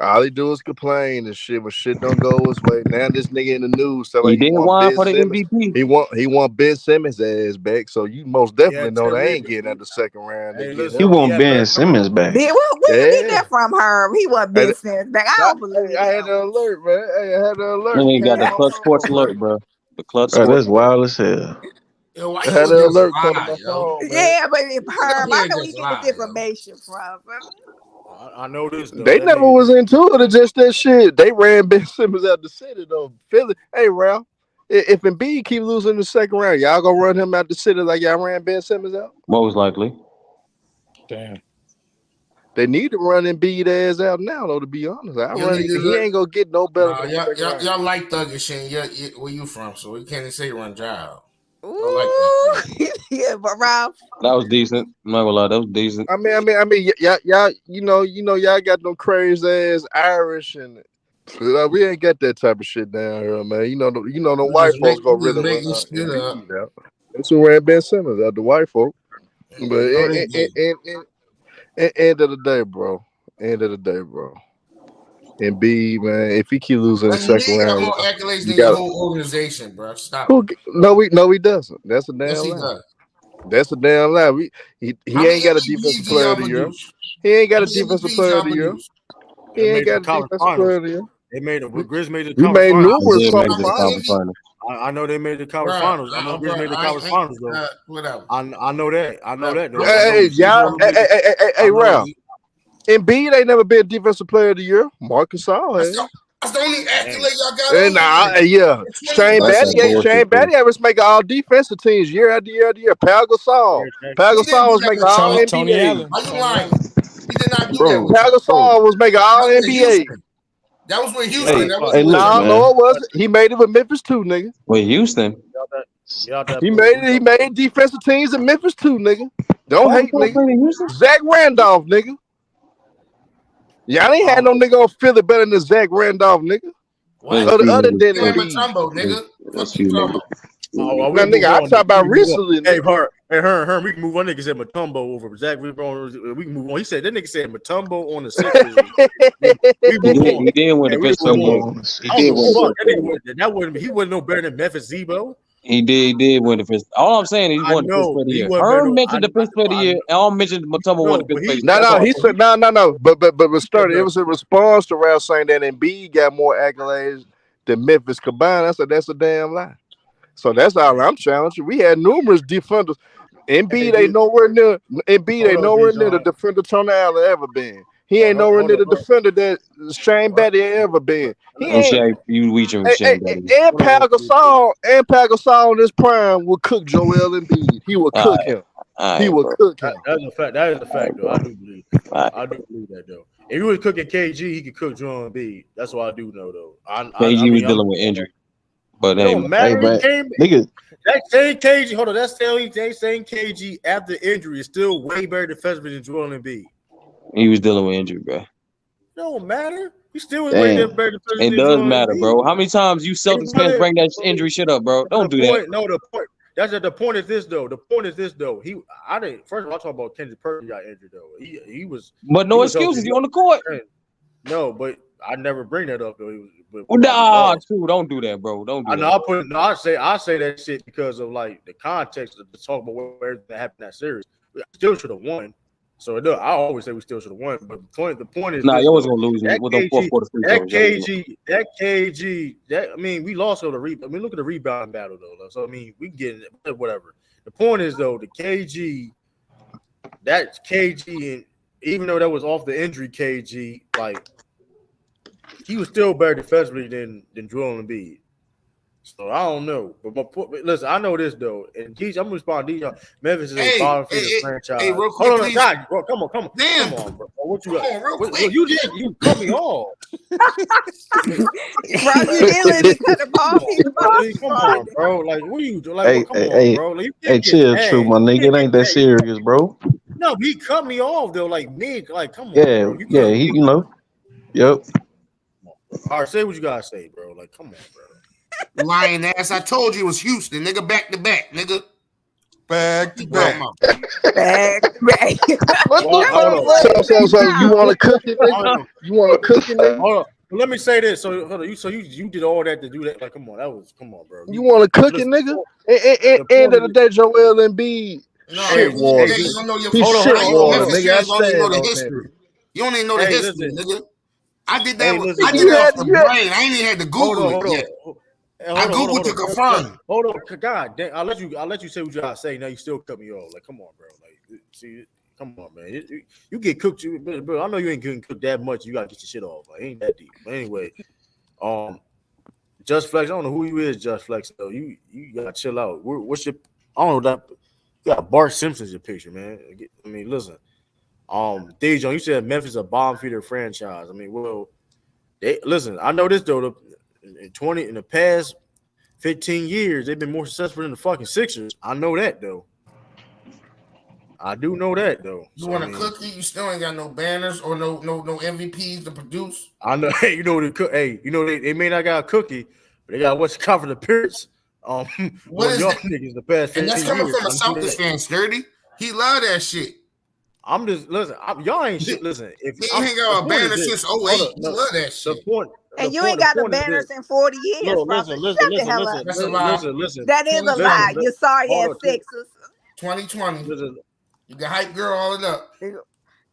Speaker 9: All he do is complain and shit when shit don't go his way. Now this nigga in the news telling
Speaker 6: He
Speaker 9: he
Speaker 6: did
Speaker 9: want
Speaker 6: whine
Speaker 9: Ben
Speaker 6: for the
Speaker 9: Simmons.
Speaker 6: MVP.
Speaker 9: He want Ben Simmons ass back. So you most definitely know they ain't getting at the second round. They get
Speaker 16: He
Speaker 9: him.
Speaker 16: want Ben Simmons back.
Speaker 8: Where you get
Speaker 9: Yeah.
Speaker 8: that from, Herb? He wasn't Ben Simmons back. I don't believe
Speaker 9: I had
Speaker 8: him.
Speaker 9: the alert, man. Hey, I had the alert.
Speaker 6: And he
Speaker 9: Came
Speaker 6: got the
Speaker 9: on my
Speaker 6: clutch sports
Speaker 9: phone,
Speaker 6: alert,
Speaker 9: man.
Speaker 6: bro. The clutch
Speaker 16: Bro,
Speaker 6: sports
Speaker 16: that's wild as hell.
Speaker 2: Yo, why
Speaker 9: I
Speaker 2: you
Speaker 9: had the
Speaker 2: always
Speaker 9: alert
Speaker 2: just
Speaker 9: come on
Speaker 2: lie,
Speaker 9: my
Speaker 2: yo?
Speaker 9: phone, man.
Speaker 8: Yeah, but Herb, I
Speaker 2: Here
Speaker 8: know where you
Speaker 2: just
Speaker 8: get this
Speaker 2: lie, yo.
Speaker 8: information from.
Speaker 1: I know this though.
Speaker 9: They
Speaker 1: That
Speaker 9: never
Speaker 1: nigga.
Speaker 9: was into it. It's just that shit. They ran Ben Simmons out the city though. Philly. Hey, Ralph. If Embiid keep losing in the second round, y'all gonna run him out the city like y'all ran Ben Simmons out?
Speaker 6: Most likely.
Speaker 10: Damn.
Speaker 9: They need to run Embiid ass out now, though. To be honest, he ain't gonna get no better
Speaker 2: Nah,
Speaker 9: than the second round.
Speaker 2: y'all like thuggish shit. Where you from? So we can't even say run job.
Speaker 8: Ooh,
Speaker 2: like that.
Speaker 8: yeah, but Ralph.
Speaker 6: That was decent. I'm not gonna lie, that was decent.
Speaker 9: I mean, y'all, you know, y'all got them crazy ass Irish and we ain't got that type of shit down here, man. You know, the white folks gonna really run Embiid out. That's who ran Ben Simmons out, the white folk. But end of the day, bro. Embiid, man, if he keep losing the second
Speaker 2: Embiid got
Speaker 9: round,
Speaker 2: more accolades
Speaker 9: you
Speaker 2: than your
Speaker 9: got
Speaker 2: whole organization, bro. Stop.
Speaker 9: no, he doesn't. That's a damn
Speaker 2: Yes, he
Speaker 9: lie.
Speaker 2: does.
Speaker 9: That's a damn lie. He
Speaker 2: How many
Speaker 9: ain't got a
Speaker 2: MVPs
Speaker 9: defensive
Speaker 2: do
Speaker 9: player
Speaker 2: y'all
Speaker 9: of the year.
Speaker 2: produce?
Speaker 9: He ain't got
Speaker 2: How
Speaker 9: a
Speaker 2: many
Speaker 9: defensive
Speaker 2: MVPs
Speaker 9: player of
Speaker 2: y'all
Speaker 9: the year.
Speaker 2: produce?
Speaker 9: He
Speaker 1: They
Speaker 9: ain't
Speaker 1: made
Speaker 9: got
Speaker 1: the
Speaker 9: a
Speaker 1: conference
Speaker 9: defensive player
Speaker 1: finals.
Speaker 9: of the year.
Speaker 1: They made the Grizz made the
Speaker 9: We
Speaker 1: conference
Speaker 9: made
Speaker 1: finals.
Speaker 9: numerous
Speaker 6: Did make it
Speaker 9: conference
Speaker 6: to the
Speaker 9: finals.
Speaker 6: conference final.
Speaker 1: I know they made the conference
Speaker 2: Bruh,
Speaker 1: finals. I know Grizz made the conference
Speaker 2: I
Speaker 1: finals though.
Speaker 2: whatever.
Speaker 1: I know that. I know that though. I know
Speaker 9: Hey, y'all. Hey, Ralph. Embiid ain't never been defensive player of the year. Marcus Gasol has.
Speaker 2: That's the only accolade y'all got
Speaker 9: And
Speaker 2: on there.
Speaker 9: yeah, Shane Battier was making all defensive teams year after year after year. Pau Gasol was making all NBA.
Speaker 10: Tony Allen.
Speaker 2: Are you lying? He did not do
Speaker 9: Bro,
Speaker 2: that with
Speaker 9: Pau Gasol was making all NBA.
Speaker 2: That was with Houston.
Speaker 3: Hey,
Speaker 2: That
Speaker 3: hey,
Speaker 2: wasn't
Speaker 3: look, man.
Speaker 9: No, it wasn't. He made it with Memphis too, nigga.
Speaker 6: With Houston.
Speaker 9: He made defensive teams in Memphis too, nigga. Don't hate, nigga. Zach Randolph, nigga. Y'all ain't had no nigga on Philly better than Zach Randolph, nigga. Other than Embiid.
Speaker 2: nigga.
Speaker 6: That's you, nigga.
Speaker 9: Now, nigga, I talk about recently.
Speaker 1: Hey, her, we can move on. Nigga said Mutombo over Zach. We can move on. He said that nigga said Mutombo on the Sixers.
Speaker 6: He did win the Pittsburgh game. He did win the
Speaker 1: He wasn't no better than Memphis Zebo.
Speaker 6: He did win the Pittsburgh. All I'm saying, he won the Pittsburgh of the year. Herm mentioned the Pittsburgh of the year, and I mentioned Mutombo won the Pittsburgh.
Speaker 9: No, he said no. But Sturdy, it was a response to Ralph saying that Embiid got more accolades than Memphis combined. I said that's a damn lie. So that's all I'm challenging. We had numerous defenders. Embiid ain't nowhere near. Embiid ain't nowhere near the defender Tony Allen ever been. He ain't nowhere near the defender that Shane Battier ever been. He ain't.
Speaker 6: You reaching with Shane Battier.
Speaker 9: And Pau Gasol in his prime would cook Joel Embiid. He would cook him. He would cook him.
Speaker 1: That's a fact. That is a fact, though. I do believe. I do believe that, though. If he was cooking KG, he could cook Joel Embiid. That's what I do know, though.
Speaker 6: KG was dealing with injury. But
Speaker 1: it don't matter.
Speaker 3: Nigga.
Speaker 1: That same KG, hold on, that same KG after injury is still way better defensively than Joel Embiid.
Speaker 6: He was dealing with injury, bro.
Speaker 1: It don't matter. He still was way better defensively.
Speaker 6: It does matter, bro. How many times you Celtics fans bring that injury shit up, bro? Don't do that.
Speaker 1: No, the point. The point is this though. I didn't. First of all, I talk about Kendrick Perkins got injured though. He was.
Speaker 6: But no excuses. You on the court.
Speaker 1: No, but I never bring that up though.
Speaker 6: True. Don't do that, bro. Don't do that.
Speaker 1: I say that shit because of like the context of the talk about what everything happened in that series. We still should have won. So I always say we still should have won. But the point is,
Speaker 6: you always gonna lose with those fourth quarter free throws.
Speaker 1: That KG. I mean, we lost over the rebound. I mean, look at the rebound battle though. So I mean, we can get it, whatever. The point is though, the KG. That KG, and even though that was off the injury, KG like. He was still better defensively than Joel Embiid. So I don't know. But listen, I know this though. And I'm gonna respond to DJ. Memphis is a bottom feeder franchise.
Speaker 2: Hey, real quick,
Speaker 1: hold on, God, bro, come on.
Speaker 2: Damn.
Speaker 1: Come on, bro. What you
Speaker 2: got?
Speaker 1: Real quick. You cut me off.
Speaker 8: Bro, you did let me cut the ball.
Speaker 1: Come on, bro. Like, what are you doing? Like, come on, bro. Like,
Speaker 3: hey, chill, true, my nigga. It ain't that serious, bro.
Speaker 1: No, he cut me off though. Like, me, like, come on.
Speaker 3: Yeah,
Speaker 1: bro.
Speaker 3: he, Yep.
Speaker 1: All right, say what you gotta say, bro. Like, come on, bro.
Speaker 2: Lying ass. I told you it was Houston, nigga. Back to back, nigga.
Speaker 17: Back to back.
Speaker 8: Back to back.
Speaker 9: So you want to cook it, nigga? You want to cook it, nigga?
Speaker 1: Hold on. Let me say this. So hold on. You did all that to do that. Like, come on, bro.
Speaker 9: You want to cook it, nigga? End of the day, Joel Embiid. Shit water.
Speaker 2: You don't know your
Speaker 9: shit water, nigga. I
Speaker 2: stand on the history. You don't even know the history, nigga. I did that. I did that off the brain. I ain't even had to Google it yet. I googled to confirm.
Speaker 1: Hold on, God, I'll let you say what you gotta say. Now you still cut me off. Like, come on, bro. Like, see, come on, man. You get cooked, but I know you ain't getting cooked that much. You gotta get your shit off. Like, ain't that deep. But anyway, Just Flex. I don't know who you is, Just Flex. Though you gotta chill out. What's your? I don't know that. You got Bart Simpson's your picture, man. I mean, listen. Dejon, you said Memphis is a bomb feeder franchise. I mean, well, listen. I know this though. In the past 15 years, they've been more successful than the fucking Sixers. I know that though. I do know that though.
Speaker 2: You want a cookie? You still ain't got no banners or no MVPs to produce.
Speaker 1: I know. Hey, they may not got a cookie, but they got what's covered appearance.
Speaker 2: What is
Speaker 1: y'all
Speaker 2: that?
Speaker 1: niggas the past 15
Speaker 2: and that's coming
Speaker 1: years.
Speaker 2: from a Celtics fan, Sturdy. He love that shit.
Speaker 1: I'm just listen. Y'all ain't shit. Listen, if
Speaker 2: he ain't got a banner since 08, he love that shit.
Speaker 8: And you ain't got a banner in 40 years.
Speaker 1: No, listen.
Speaker 8: That is a lie. You sorry ass Sixers.
Speaker 2: 2020. You can hype girl all it up.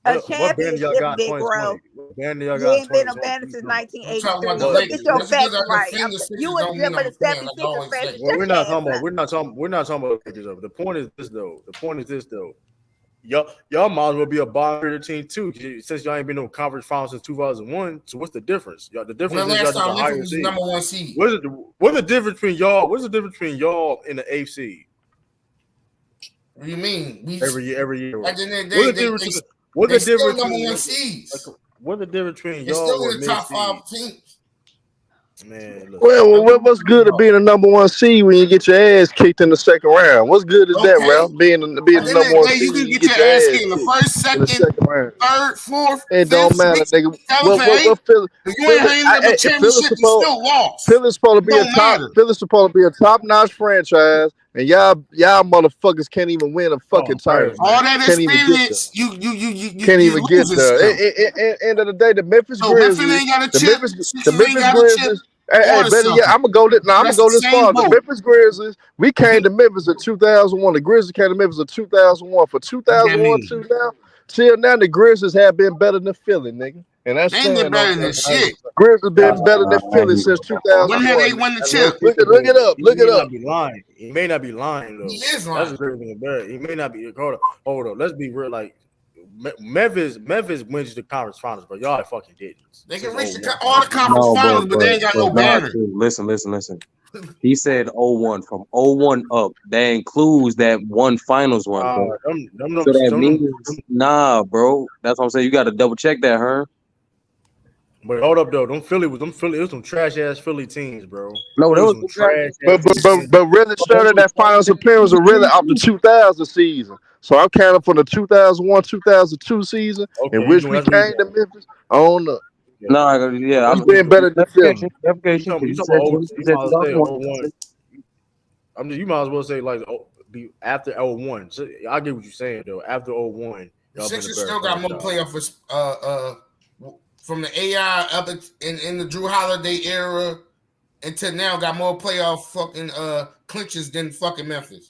Speaker 8: A
Speaker 1: What band y'all
Speaker 8: championship,
Speaker 1: got in
Speaker 8: big
Speaker 1: 2020?
Speaker 8: bro.
Speaker 1: What band y'all
Speaker 8: You
Speaker 1: got in
Speaker 8: ain't been a
Speaker 1: 2020?
Speaker 8: banner since
Speaker 2: I'm talking about
Speaker 8: 1983.
Speaker 2: the
Speaker 8: Look,
Speaker 2: Lakers.
Speaker 8: get your
Speaker 2: Just because
Speaker 8: facts
Speaker 2: I
Speaker 8: right.
Speaker 2: defend the Sixers
Speaker 8: You was
Speaker 2: don't
Speaker 8: there
Speaker 2: mean
Speaker 8: for
Speaker 2: I'm
Speaker 8: the
Speaker 2: a fan. I
Speaker 8: 76ers
Speaker 2: always
Speaker 8: fan.
Speaker 2: say.
Speaker 1: Well,
Speaker 8: Shut
Speaker 1: we're
Speaker 8: your
Speaker 1: not
Speaker 8: ass
Speaker 1: talking about.
Speaker 8: up.
Speaker 1: We're not talking about Lakers though. The point is this though. The point is this though. Y'all might as well be a bottom team too, since y'all ain't been in conference finals since 2001. So what's the difference? Y'all, the difference
Speaker 2: When
Speaker 1: is y'all
Speaker 2: last
Speaker 1: just a
Speaker 2: time Memphis
Speaker 1: higher
Speaker 2: was the
Speaker 1: seed.
Speaker 2: number 1 seed?
Speaker 1: What's the difference between y'all? What's the difference between y'all and the eighth seed?
Speaker 2: What do you mean?
Speaker 1: Every year.
Speaker 2: At the end of the
Speaker 1: What's
Speaker 2: day,
Speaker 1: the difference? What's the
Speaker 2: still
Speaker 1: difference
Speaker 2: number
Speaker 1: between
Speaker 2: 1 seeds.
Speaker 1: what's the difference between
Speaker 2: It's
Speaker 1: y'all
Speaker 2: still
Speaker 1: or
Speaker 2: in the
Speaker 1: mid
Speaker 2: top
Speaker 1: seed?
Speaker 2: 5 teams.
Speaker 1: Man, look.
Speaker 9: Well, what's good at being a number 1 seed when you get your ass kicked in the second round? What's good is that, Ralph? Being the number 1 seed,
Speaker 2: You can
Speaker 9: you
Speaker 2: get your ass kicked in the first,
Speaker 9: in the
Speaker 2: second,
Speaker 9: second round.
Speaker 2: third, fourth,
Speaker 9: It
Speaker 2: fifth,
Speaker 9: don't matter,
Speaker 2: sixth,
Speaker 9: nigga.
Speaker 2: seventh, and eighth.
Speaker 9: What Philly?
Speaker 2: If you ain't hanging up a championship, you still lost.
Speaker 9: Philly's supposed to be
Speaker 2: Don't matter.
Speaker 9: Philly's supposed to be a top-notch franchise, and y'all motherfuckers can't even win a fucking title.
Speaker 2: All that
Speaker 9: Can't even get there.
Speaker 2: experience, you
Speaker 9: Can't even get
Speaker 2: losing
Speaker 9: there.
Speaker 2: still.
Speaker 9: End of the day, the Memphis
Speaker 2: So Memphis
Speaker 9: Grizzlies,
Speaker 2: ain't got a
Speaker 9: the
Speaker 2: chip.
Speaker 9: Memphis
Speaker 2: Sixers ain't got a chip.
Speaker 9: Grizzlies. Hey,
Speaker 2: Or the
Speaker 9: better yet,
Speaker 2: Celtics.
Speaker 9: I'm gonna go. I'm gonna
Speaker 2: That's
Speaker 9: go
Speaker 2: the
Speaker 9: this
Speaker 2: same
Speaker 9: far. The
Speaker 2: boat.
Speaker 9: Memphis Grizzlies. We came to Memphis in 2001. The Grizzlies came to Memphis in 2001. For 2001 to now, till now, the Grizzlies have been better than Philly, nigga. And that's
Speaker 2: They ain't been
Speaker 9: saying on
Speaker 2: better than shit.
Speaker 9: Grizzlies been better than Philly since
Speaker 2: When
Speaker 9: 2001.
Speaker 2: have they won the chip?
Speaker 9: Look it up.
Speaker 1: He
Speaker 9: Look
Speaker 1: may
Speaker 9: it up.
Speaker 1: not be lying. He may not be lying though.
Speaker 2: He is
Speaker 1: That's
Speaker 2: lying.
Speaker 1: the great thing about it. He may not be. Hold on. Let's be real. Like Memphis wins the conference finals, but y'all fucking didn't.
Speaker 2: They can reach all the conference
Speaker 6: No,
Speaker 2: finals, but they ain't got no banner.
Speaker 6: Listen. He said 01 from 01 up. That includes that one finals run, bro. So that means nah, bro. That's what I'm saying. You got to double check that, huh?
Speaker 1: But hold up though, them Philly it was some trash ass Philly teams, bro.
Speaker 6: No, that was
Speaker 1: some trash.
Speaker 9: But really started that finals appearance was really off the 2000 season. So I'm counting from the 2001, 2002 season, in which we came to Memphis on up.
Speaker 6: Nah, yeah,
Speaker 9: We been better than Philly.
Speaker 1: You talking about 01. You might as well say like be after 01. So I get what you're saying though. After 01,
Speaker 2: the Sixers still got more playoffs from the AI up in the Drew Holiday era until now, got more playoff fucking clinches than fucking Memphis.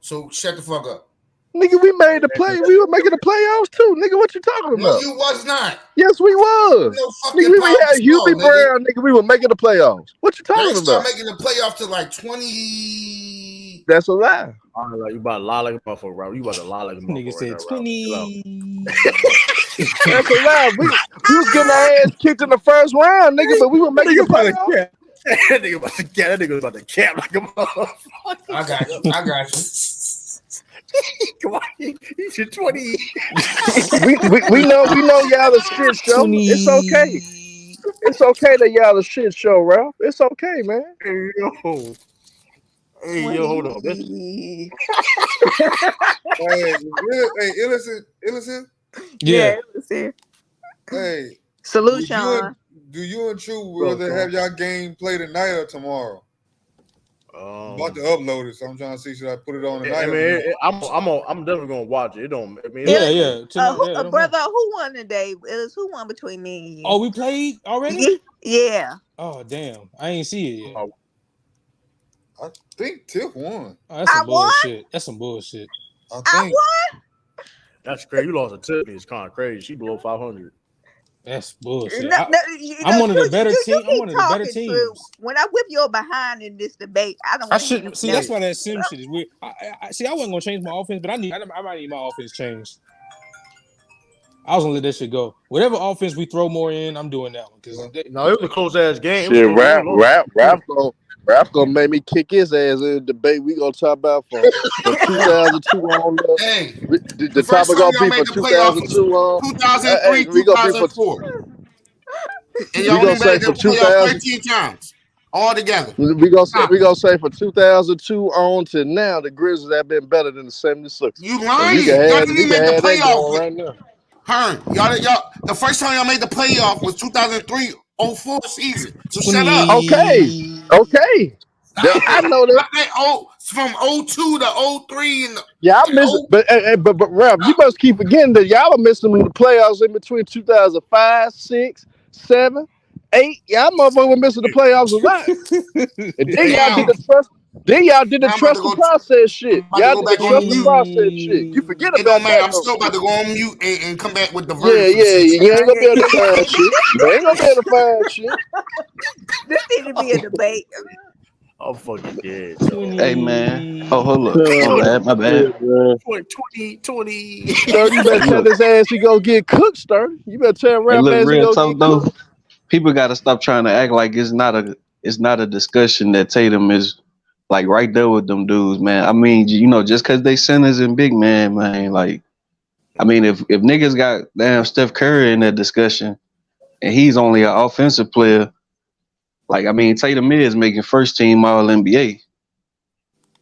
Speaker 2: So shut the fuck up.
Speaker 9: Nigga, we made the play. We were making the playoffs too. Nigga, what you talking about?
Speaker 2: No, you was not.
Speaker 9: Yes, we was.
Speaker 2: No
Speaker 9: Nigga, we had Hubie Brown. Nigga, we were making the playoffs. What you talking about?
Speaker 2: Start making the playoffs to like 20.
Speaker 9: That's a lie.
Speaker 1: Like you about to lie like a motherfucker, bro. You about to lie like a motherfucker.
Speaker 10: Nigga said 20.
Speaker 9: That's a lie. We was getting our ass kicked in the first round, nigga, but we were making the playoffs.
Speaker 1: That nigga about to cap like a motherfucker.
Speaker 2: I got you.
Speaker 1: Come on, he's 20.
Speaker 9: we know y'all a shit show. It's okay. It's okay that y'all a shit show, Ralph. It's okay, man.
Speaker 1: Hey, yo, hold on.
Speaker 17: Hey, Illison?
Speaker 10: Yeah.
Speaker 17: Hey.
Speaker 8: Salute, Sean.
Speaker 17: Do you and True rather have y'all game play tonight or tomorrow? I'm about to upload it, so I'm trying to see should I put it on tonight.
Speaker 1: I mean, I'm definitely gonna watch it. It don't. I mean,
Speaker 8: Brother, who won today? Who won between me and you?
Speaker 10: Oh, we played already?
Speaker 8: Yeah.
Speaker 10: Oh, damn. I ain't see it yet.
Speaker 17: I think Tiff won.
Speaker 10: Oh, that's some bullshit. That's some bullshit.
Speaker 8: I won?
Speaker 1: That's crazy. You lost a Tiffany. It's kind of crazy. She below 500.
Speaker 10: That's bullshit.
Speaker 8: I'm
Speaker 10: one of the better teams. I'm one of the better teams.
Speaker 8: When I whip your behind in this debate, I
Speaker 10: shouldn't see. That's why that sim shit is weird. I wasn't gonna change my offense, but I might need my offense changed. I was gonna let that shit go. Whatever offense we throw more in, I'm doing that one.
Speaker 1: No, it was a close ass game.
Speaker 9: Shit, Rap gonna make me kick his ass in the debate. We gonna talk about from 2002 on.
Speaker 2: Hey,
Speaker 9: the topic gonna be from 2002 on.
Speaker 2: 2003, 2004. And y'all only made the playoff 13 times all together.
Speaker 9: We gonna say from 2002 on to now, the Grizzlies have been better than the 76ers.
Speaker 2: You lying? Y'all didn't even make the playoff
Speaker 9: right now.
Speaker 2: Y'all. The first time y'all made the playoff was 2003-04 season. So shut up.
Speaker 9: Okay. I know that.
Speaker 2: From 02 to 03 and
Speaker 9: I miss it, but Ralph, you must keep forgetting that y'all are missing the playoffs in between 2005, 6, 7, 8. Y'all motherfuckers were missing the playoffs a lot. And then y'all did the trust. Then y'all did the
Speaker 2: Now I'm about to
Speaker 9: trust the
Speaker 2: go.
Speaker 9: process shit.
Speaker 2: I'm about to
Speaker 9: Y'all
Speaker 2: go
Speaker 9: did the
Speaker 2: back on
Speaker 9: trust the
Speaker 2: mute.
Speaker 9: process shit. You forget
Speaker 2: It don't
Speaker 9: about
Speaker 2: matter.
Speaker 9: that
Speaker 2: I'm
Speaker 9: though.
Speaker 2: still about to go on mute and come back with the
Speaker 9: Yeah,
Speaker 2: verdict for the
Speaker 9: yeah.
Speaker 2: season.
Speaker 9: You ain't gonna be able to find shit. You ain't gonna be able to find shit.
Speaker 8: This need to be a debate.
Speaker 1: I'm fucking dead.
Speaker 16: Hey man. Oh, hold up. My bad.
Speaker 1: 20.
Speaker 9: Sturdy, you better tell his ass he go get cooked, Sturdy. You better tell
Speaker 16: Hey,
Speaker 9: rap
Speaker 16: look,
Speaker 9: ass he
Speaker 16: real
Speaker 9: go
Speaker 16: talk
Speaker 9: get
Speaker 16: though.
Speaker 9: cooked.
Speaker 16: People got to stop trying to act like it's not a discussion that Tatum is like right there with them dudes, man. I mean, just because they centers and big man, like, I mean, if niggas got damn Steph Curry in that discussion and he's only an offensive player, like, I mean, Tatum is making first team All NBA.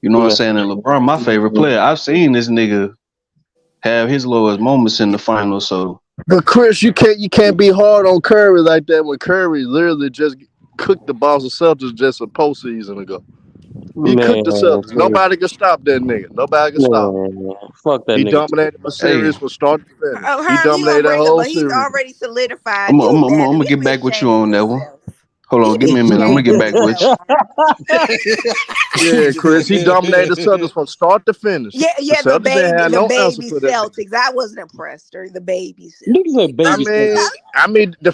Speaker 16: You know what I'm saying? And LeBron, my favorite player. I've seen this nigga have his lowest moments in the finals, so.
Speaker 9: But Chris, you can't be hard on Curry like that when Curry literally just cooked the Boston Celtics just a postseason ago. He cooked the Celtics. Nobody can stop that nigga. Nobody can stop him.
Speaker 6: Fuck that
Speaker 9: He
Speaker 6: nigga.
Speaker 9: dominated the series from start to finish. He
Speaker 8: Herm, you gonna
Speaker 9: dominated that
Speaker 8: bring it,
Speaker 9: whole
Speaker 8: but he's
Speaker 9: series.
Speaker 8: already solidified.
Speaker 16: I'm
Speaker 8: You better.
Speaker 16: gonna
Speaker 8: He
Speaker 16: get
Speaker 8: be
Speaker 16: back with you
Speaker 8: ashamed
Speaker 16: on
Speaker 8: of
Speaker 16: that one.
Speaker 8: himself.
Speaker 16: Hold
Speaker 8: He
Speaker 16: on, give
Speaker 8: be
Speaker 16: me a minute. I'm gonna
Speaker 8: ashamed
Speaker 16: get
Speaker 8: of
Speaker 16: back with
Speaker 8: himself.
Speaker 16: you.
Speaker 9: Yeah, Chris, he dominated the Celtics from start to finish.
Speaker 8: Yeah,
Speaker 9: The
Speaker 8: yeah,
Speaker 9: Celtics didn't have
Speaker 8: the
Speaker 9: no answer
Speaker 8: baby
Speaker 9: for that nigga.
Speaker 8: Celtics. I wasn't impressed during the baby
Speaker 6: Niggas
Speaker 8: Celtics.
Speaker 6: are baby Celtics.
Speaker 9: I mean, a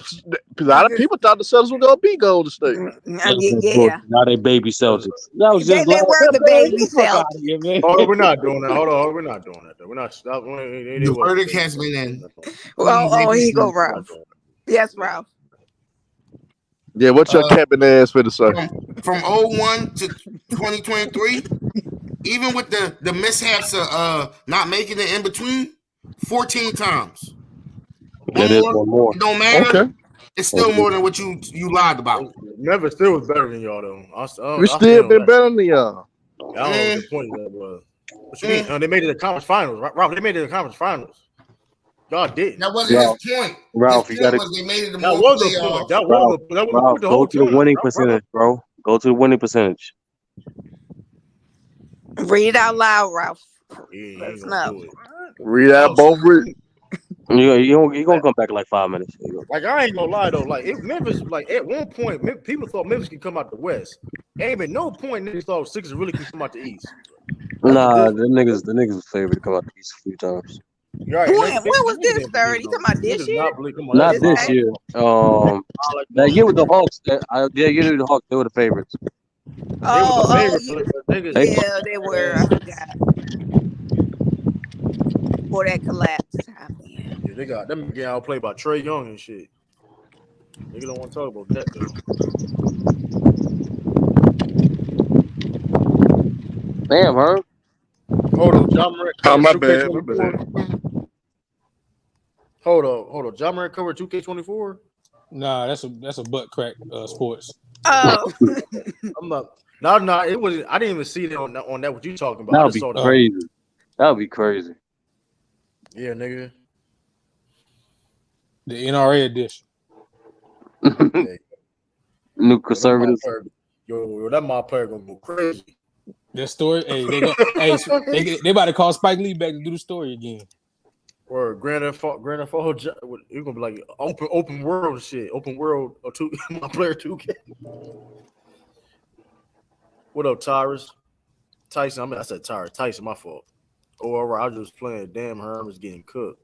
Speaker 9: lot of people thought the Celtics were gonna beat Golden State.
Speaker 8: Yeah.
Speaker 6: Now they baby Celtics. That was
Speaker 8: They
Speaker 6: just last.
Speaker 8: were the
Speaker 6: Man, get
Speaker 8: baby
Speaker 6: the fuck out of
Speaker 8: Celtics.
Speaker 6: here, man.
Speaker 1: Oh, we're not doing that. Hold on, we're not doing that though. We're not stopping.
Speaker 2: The verdict has been in.
Speaker 8: Oh, here you go, Ralph. Yes, Ralph.
Speaker 9: Yeah, what's your capping ass for the say?
Speaker 2: From 01 to 2023, even with the mishaps of not making it in between, 14 times.
Speaker 6: That is one more.
Speaker 2: It don't matter.
Speaker 9: Okay.
Speaker 2: It's still more than what you lied about.
Speaker 1: Memphis still was better than y'all though.
Speaker 9: We still been better than y'all.
Speaker 1: I don't know what the point of that was. What you mean? They made it to the conference finals, right? Rob, they made it to the conference finals. Y'all did.
Speaker 2: That wasn't his point.
Speaker 6: Ralph,
Speaker 2: his
Speaker 6: you gotta.
Speaker 2: point was they made it to
Speaker 1: That
Speaker 2: more
Speaker 1: was
Speaker 2: playoffs.
Speaker 1: a point. That
Speaker 6: Ralph,
Speaker 1: was the
Speaker 6: go
Speaker 1: whole
Speaker 6: to the
Speaker 1: time.
Speaker 6: winning percentage, bro. Go to the winning percentage.
Speaker 8: Read it out loud, Ralph.
Speaker 1: He
Speaker 8: Let us
Speaker 1: ain't gonna
Speaker 8: know.
Speaker 1: do it.
Speaker 9: Read out both.
Speaker 6: You gonna come back in like 5 minutes.
Speaker 1: Like I ain't gonna lie though, like Memphis, like at one point, people thought Memphis could come out the West. Ain't been no point niggas thought Sixers really could come out the East.
Speaker 6: Nah, the niggas was favored to come out the East a few times.
Speaker 1: Right?
Speaker 8: When was this, 30? You talking about this year?
Speaker 6: Not this year. That year with the Hawks, that year with the Hawks, they were the favorites.
Speaker 8: Yeah, they were. I forgot. Before that collapse happened.
Speaker 1: Yeah, they got them getting outplayed by Trae Young and shit. Niggas don't want to talk about that though.
Speaker 6: Damn, huh?
Speaker 1: Hold on, John Morant.
Speaker 9: Oh, my
Speaker 1: 2K24.
Speaker 9: bad.
Speaker 1: Hold on. John Morant covered 2K24.
Speaker 10: Nah, that's a butt crack sports.
Speaker 8: Oh,
Speaker 1: I'm not. No, it was. I didn't even see it on that. What you talking about?
Speaker 6: That
Speaker 1: I
Speaker 6: would
Speaker 1: just
Speaker 6: be
Speaker 1: saw
Speaker 6: crazy. That would be crazy.
Speaker 1: Yeah, nigga.
Speaker 10: The NRA edition.
Speaker 6: New conservatives.
Speaker 1: Yo, that my player gonna go crazy.
Speaker 10: That story, hey, they about to call Spike Lee back to do the story again.
Speaker 1: Or Grand Theft Auto, it's gonna be like open world shit, open world or two. My player 2K. What up, Tyrus? Tyson? I said Tyrus. Tyson, my fault. Oh, all right. I was just playing. Damn, Herm is getting cooked.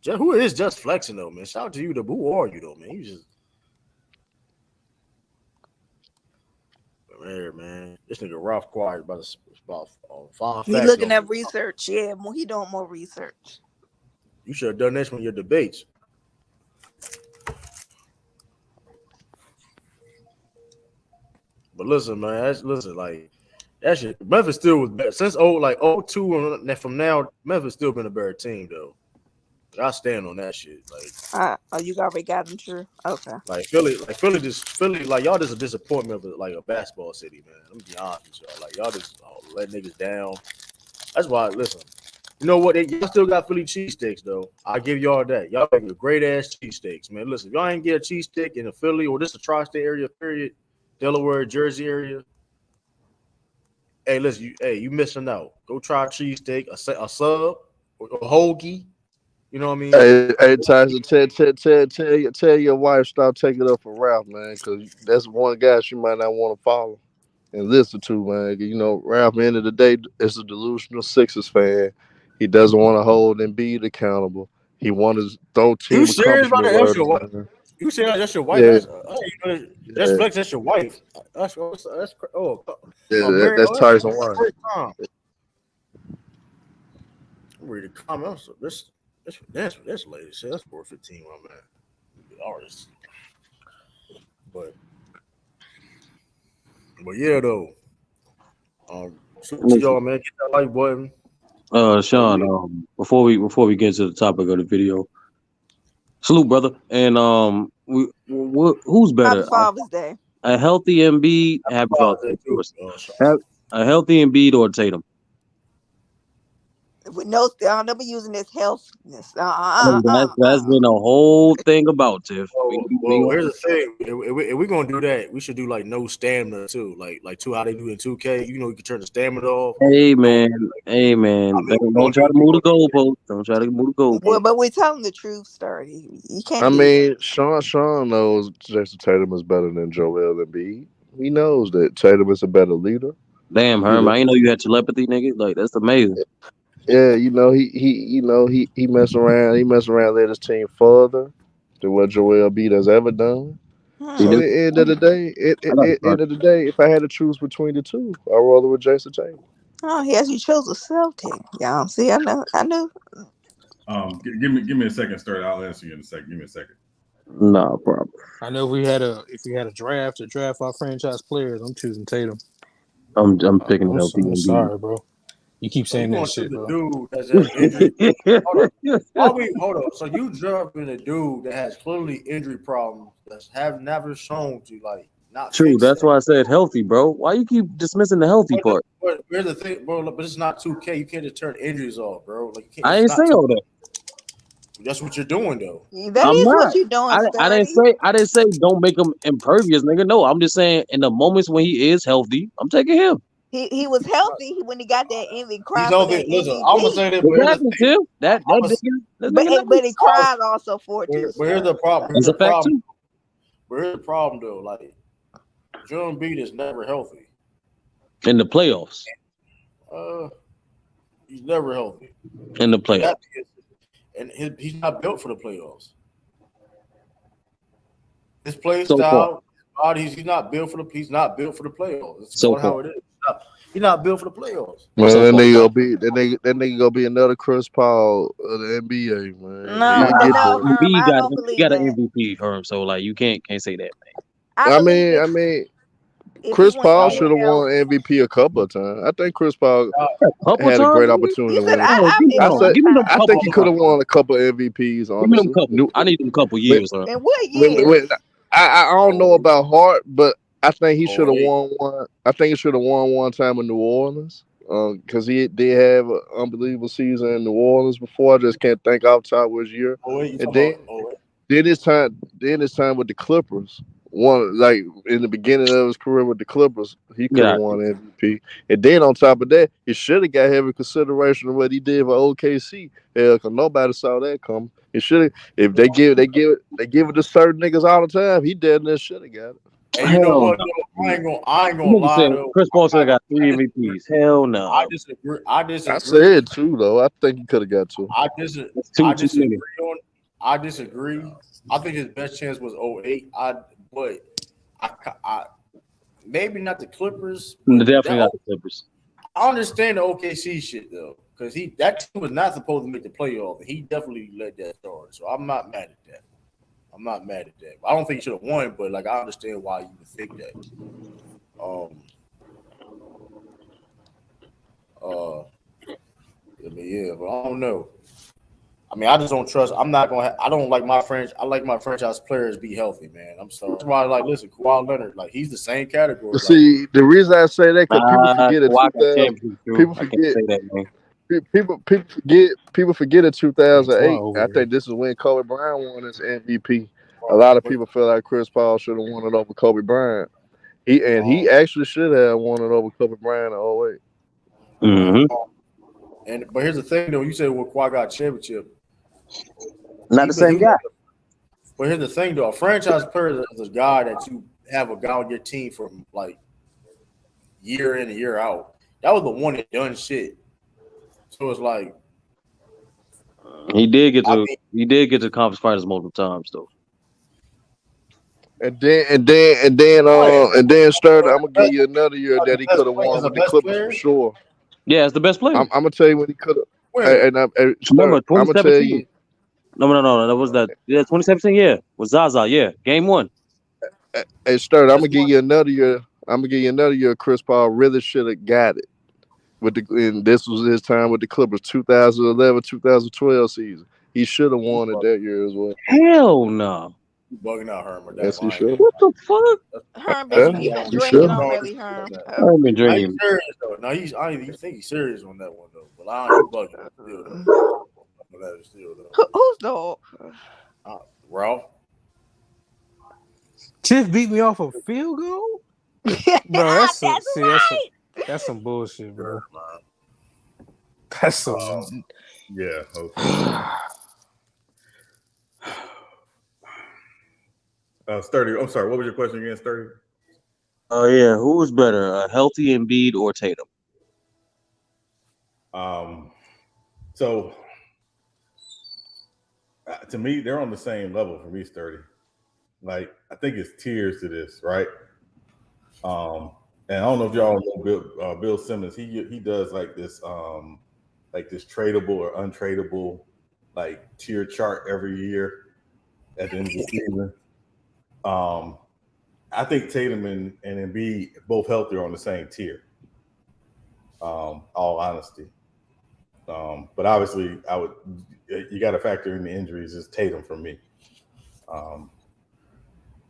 Speaker 1: Who is just flexing though, man? Shout out to you. Who are you though, man? You just. Man, this nigga Ralph quiet about 5
Speaker 8: he
Speaker 1: facts.
Speaker 8: looking at research. Yeah, he doing more research.
Speaker 1: You should have done this when your debates. But listen, man, like that shit. Memphis still was better since 02 and from now. Memphis still been a better team though. I stand on that shit. Like,
Speaker 8: you already got them true. Okay.
Speaker 1: Like Philly, like y'all just a disappointment of like a basketball city, man. Let me be honest with y'all. Like y'all just let niggas down. That's why. Listen, you know what? Y'all still got Philly cheesesteaks though. I give y'all that. Y'all make a great ass cheesesteaks, man. Listen, if y'all ain't get a cheesesteak in a Philly or this a tri-state area, period, Delaware, Jersey area. Hey, listen, you missing out. Go try a cheesesteak, a sub, or a hoagie. You know what I mean?
Speaker 9: Hey, Tyson, tell your wife stop taking up for Ralph, man, because that's one guy she might not want to follow. and listen to, man. You know, Ralph, at the end of the day, is a delusional Sixers fan. He doesn't want to hold Embiid accountable. He wants to throw
Speaker 1: You
Speaker 9: team
Speaker 1: serious about
Speaker 9: accomplishment
Speaker 1: that? That's
Speaker 9: words,
Speaker 1: your wife.
Speaker 9: man.
Speaker 1: You serious? That's your wife?
Speaker 9: Yeah,
Speaker 1: That's
Speaker 9: yeah,
Speaker 1: flex. That's your wife. That's
Speaker 9: yeah.
Speaker 1: Mary.
Speaker 9: That's
Speaker 1: Oh,
Speaker 9: Tyson White.
Speaker 1: great time. I'm ready to comment. That's lady. That's 4:15, my man. Artist. But yeah though. To y'all, man, get that like button.
Speaker 6: Sean, before we get to the topic of the video, salute, brother. And who's better?
Speaker 8: Happy Father's Day.
Speaker 6: A healthy Embiid, happy Father's Day, of course. A healthy Embiid or Tatum?
Speaker 8: With no, I'm never using this healthness.
Speaker 6: That's been a whole thing about Tiff.
Speaker 1: Well, here's the thing. If we're gonna do that, we should do like no stamina too. Like how they do in 2K. You know, you can turn the stamina off.
Speaker 6: Hey man. Don't try to move the goalpost. Don't try to move the goalpost.
Speaker 8: Well, but we're telling the truth, Sturdy. You can't.
Speaker 9: I mean, Sean knows Jason Tatum is better than Joel Embiid. He knows that Tatum is a better leader.
Speaker 6: Damn, Herm, I didn't know you had telepathy, nigga. Like that's amazing.
Speaker 9: Yeah, you know he messed around. He messed around, led his team further than what Joel Embiid has ever done. So at the end of the day, if I had to choose between the two, I'd rather with Jason Tatum.
Speaker 8: Oh, he actually chose a Celtic. Y'all see, I knew.
Speaker 18: Give me a second, Sturdy. I'll answer you in a second. Give me a second.
Speaker 6: No problem.
Speaker 10: I know if we had a draft to draft our franchise players, I'm choosing Tatum.
Speaker 6: I'm picking healthy.
Speaker 10: I'm sorry, bro. You keep saying that shit,
Speaker 1: the
Speaker 10: bro.
Speaker 1: dude that's injury. Hold on. So you dropping a dude that has clearly injury problems that have never shown to like not.
Speaker 6: True. That's why I said healthy, bro. Why you keep dismissing the healthy part?
Speaker 1: But here's the thing, bro. But it's not 2K. You can't just turn injuries off, bro. Like you can't,
Speaker 6: I ain't say all that.
Speaker 1: That's what you're doing, though.
Speaker 8: That is what you're doing.
Speaker 6: I didn't say don't make him impervious, nigga. No, I'm just saying in the moments when he is healthy, I'm taking him.
Speaker 8: He was healthy when he got that MVP.
Speaker 1: He's healthy. Listen, I'm gonna say that.
Speaker 8: But he cried also for it too.
Speaker 1: But here's the problem.
Speaker 6: It's a fact too.
Speaker 1: But here's the problem, though. Like, Joel Embiid is never healthy
Speaker 6: in the playoffs.
Speaker 1: He's never healthy
Speaker 6: in the playoffs,
Speaker 1: and he's not built for the playoffs. His play style, he's not built for the. He's not built for the playoffs. That's how it is. He's not built for the playoffs.
Speaker 9: Man, that nigga gonna be another Chris Paul of the NBA, man.
Speaker 6: He got an MVP for him, so like you can't say that, man.
Speaker 9: I mean, Chris Paul should have won MVP a couple of times. I think Chris Paul had a great opportunity to win. I think he could have won a couple of MVPs. Honestly,
Speaker 6: I need him a couple years.
Speaker 8: In what year?
Speaker 9: I don't know about Hart, but I think he should have won one. I think he should have won one time in New Orleans because he did have an unbelievable season in New Orleans before. I just can't think off top which year. And then his time with the Clippers. One like in the beginning of his career with the Clippers, he could have won MVP. And then on top of that, he should have got heavy consideration of what he did for OKC. Hell, cause nobody saw that coming. He should have. If they give it to certain niggas all the time, he dead and should have got it.
Speaker 1: And you know what? I ain't gonna lie though.
Speaker 6: Chris Paul should have got 3 MVPs. Hell no.
Speaker 1: I disagree.
Speaker 9: I said 2 though. I think he could have got 2.
Speaker 1: I disagree. I think his best chance was 08. But I maybe not the Clippers.
Speaker 6: Definitely not the Clippers.
Speaker 1: I understand the OKC shit though, because that team was not supposed to make the playoff, and he definitely led that start. So I'm not mad at that. I don't think he should have won, but like I understand why you would think that. But I don't know. I mean, I just don't trust. I don't like my French. I like my franchise players be healthy, man. I'm sorry. That's why, like, listen, Kawhi Leonard, like, he's the same category.
Speaker 9: See, the reason I say that because people forget in 2008. I think this is when Kobe Bryant won his MVP. A lot of people feel like Chris Paul should have won it over Kobe Bryant. He actually should have won it over Kobe Bryant in 08.
Speaker 6: Mm-hmm.
Speaker 1: But here's the thing, though. You said Kawhi got a championship.
Speaker 6: Not the same guy.
Speaker 1: But here's the thing, though. A franchise player is a guy that you have a guy on your team for, like, year in and year out. That was the one that done shit. So it's like
Speaker 6: he did get to conference finals multiple times though.
Speaker 9: And then Sturdy, I'm gonna give you another year that he could have won with the Clippers for sure.
Speaker 6: Yeah, it's the best player.
Speaker 9: I'm gonna tell you when he could have.
Speaker 6: Remember,
Speaker 9: I'm gonna tell you.
Speaker 6: No. That was that. Yeah, 2017. Yeah, with Zaza. Yeah, game 1.
Speaker 9: Hey, Sturdy, I'm gonna give you another year. Chris Paul really should have got it and this was his time with the Clippers, 2011, 2012 season. He should have won it that year as well.
Speaker 6: Hell no.
Speaker 1: You bugging out, Herman.
Speaker 9: Yes, he should.
Speaker 6: What the fuck?
Speaker 8: Herman, you been drinking already, Herman.
Speaker 6: I've been drinking.
Speaker 1: No, I don't think he's serious on that one though. But I don't bugging still though.
Speaker 8: Who's dog?
Speaker 1: Ralph.
Speaker 10: Tiff beat me off a field goal? Bro, that's some bullshit, bro. That's some
Speaker 18: yeah. Sturdy, I'm sorry. What was your question again, Sturdy?
Speaker 6: Oh yeah, who was better, a healthy Embiid or Tatum?
Speaker 18: So to me, they're on the same level for me, Sturdy. Like I think it's tiers to this, right? And I don't know if y'all know Bill Simmons. He does like this tradable or untradeable like tier chart every year at the end of the season. I think Tatum and Embiid both healthy are on the same tier. All honesty. But obviously you got to factor in the injuries. It's Tatum for me.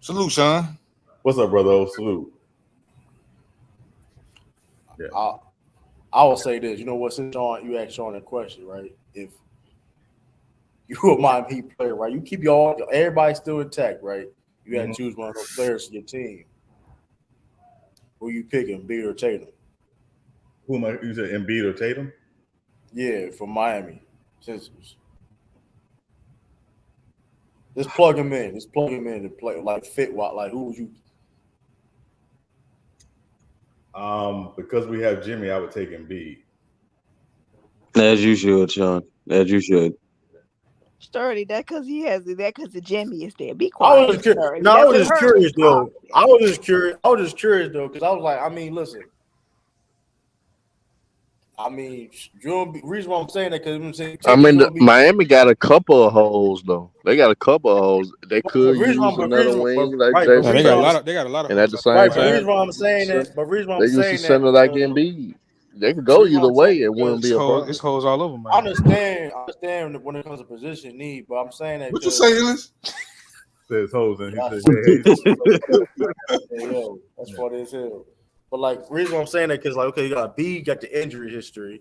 Speaker 19: Salute, Sean.
Speaker 18: What's up, brother? Salute.
Speaker 1: Yeah. I will say this. You know what? Since you asked Sean a question, right? If you a Miami Heat player, right? You keep everybody still intact, right? You got to choose one of those players for your team. Who you picking, Embiid or Tatum?
Speaker 18: Who am I? You said Embiid or Tatum?
Speaker 1: Yeah, from Miami. Just plug him in. Just plug him in to play like fit. Like who would you?
Speaker 18: Because we have Jimmy, I would take Embiid.
Speaker 6: As you should, Sean. As you should.
Speaker 8: Sturdy, that because he has it. That because the Jimmy is there. Be quiet.
Speaker 1: I was just curious though. I was just curious though, because I was like, I mean, listen. I mean, reason why I'm saying that because
Speaker 9: Miami got a couple of holes though. They got a couple of holes. They could use another wing like
Speaker 10: they got a lot of.
Speaker 9: And at the same time,
Speaker 1: the reason why I'm saying that,
Speaker 9: they used to center like Embiid. They could go either way. It wouldn't be a problem.
Speaker 10: It's holes all over, man.
Speaker 1: I understand when it comes to position need, but I'm saying that.
Speaker 19: What you say, Ellis?
Speaker 18: Says holes and he says,
Speaker 1: hey, that's funny as hell. But like, the reason I'm saying that because like, okay, you got B, got the injury history,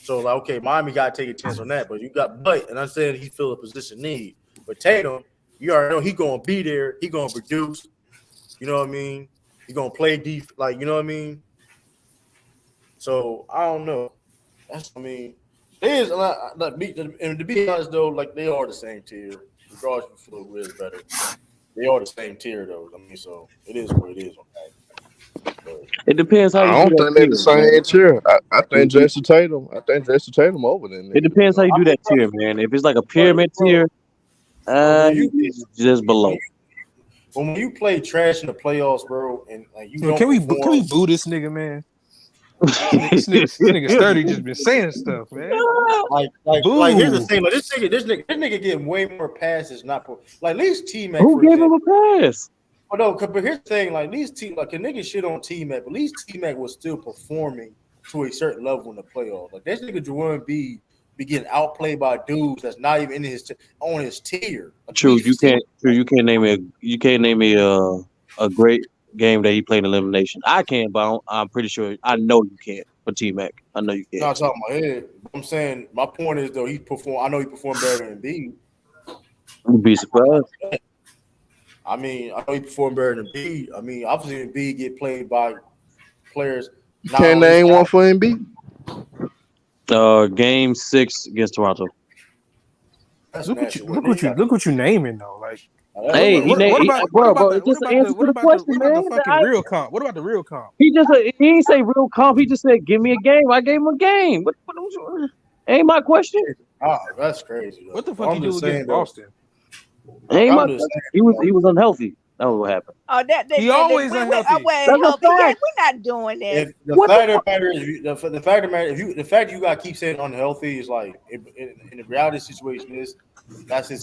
Speaker 1: so like, okay, Miami got to take a chance on that. But you got and I'm saying he feel a position need. But Tatum, you already know he gonna be there. He gonna produce. You know what I mean? He gonna play deep, like you know what I mean. So I don't know. There's a lot. And to be honest though, like they are the same tier. Regardless of who is better, they are the same tier though. I mean, so it is what it is. Okay.
Speaker 6: It depends how you
Speaker 9: I don't think they're the same tier. I think Jason Tatum. I think Jason Tatum over them.
Speaker 6: It depends how you do that tier, man. If it's like a pyramid tier, just below.
Speaker 1: When you play trash in the playoffs, bro, and like you
Speaker 10: can we boo this nigga, man? this nigga Sturdy just been saying stuff, man.
Speaker 1: Like here's the thing, like this nigga getting way more passes, not like at least T-Mac.
Speaker 6: Who gave him a pass?
Speaker 1: Oh no, but here's the thing, like these like a nigga shit on T-Mac, but at least T-Mac was still performing to a certain level in the playoffs. Like this nigga Joel Embiid be getting outplayed by dudes that's not even in on his tier. Like,
Speaker 6: True, you can't name me a great game that he played in elimination. I can, but I'm pretty sure I know you can't for T-Mac. I know you can't.
Speaker 1: Not talking about head. I'm saying my point is though I know he performed better than Embiid.
Speaker 6: You'd be surprised.
Speaker 1: I mean, I know he performed better than Embiid. I mean, obviously Embiid get played by players.
Speaker 9: You can't name one for Embiid.
Speaker 6: Game 6 against Toronto.
Speaker 10: Look what you naming though. Like
Speaker 6: Hey,
Speaker 10: What about
Speaker 6: bro,
Speaker 10: the
Speaker 6: it just answers to the question, man.
Speaker 10: fucking real comp? What about the real comp?
Speaker 6: He ain't say real comp. He just said, "Give me a game." I gave him a game. What ain't my question?
Speaker 1: Oh, that's crazy. Though.
Speaker 10: What the fuck he do against Boston?
Speaker 6: Ain't my he was unhealthy. That was what happened.
Speaker 8: Oh,
Speaker 10: He always unhealthy.
Speaker 8: That's a fact. We're not doing that.
Speaker 1: If the fact of the matter is, the fact of the matter, the fact you got to keep saying unhealthy is like in the reality situation is that's who he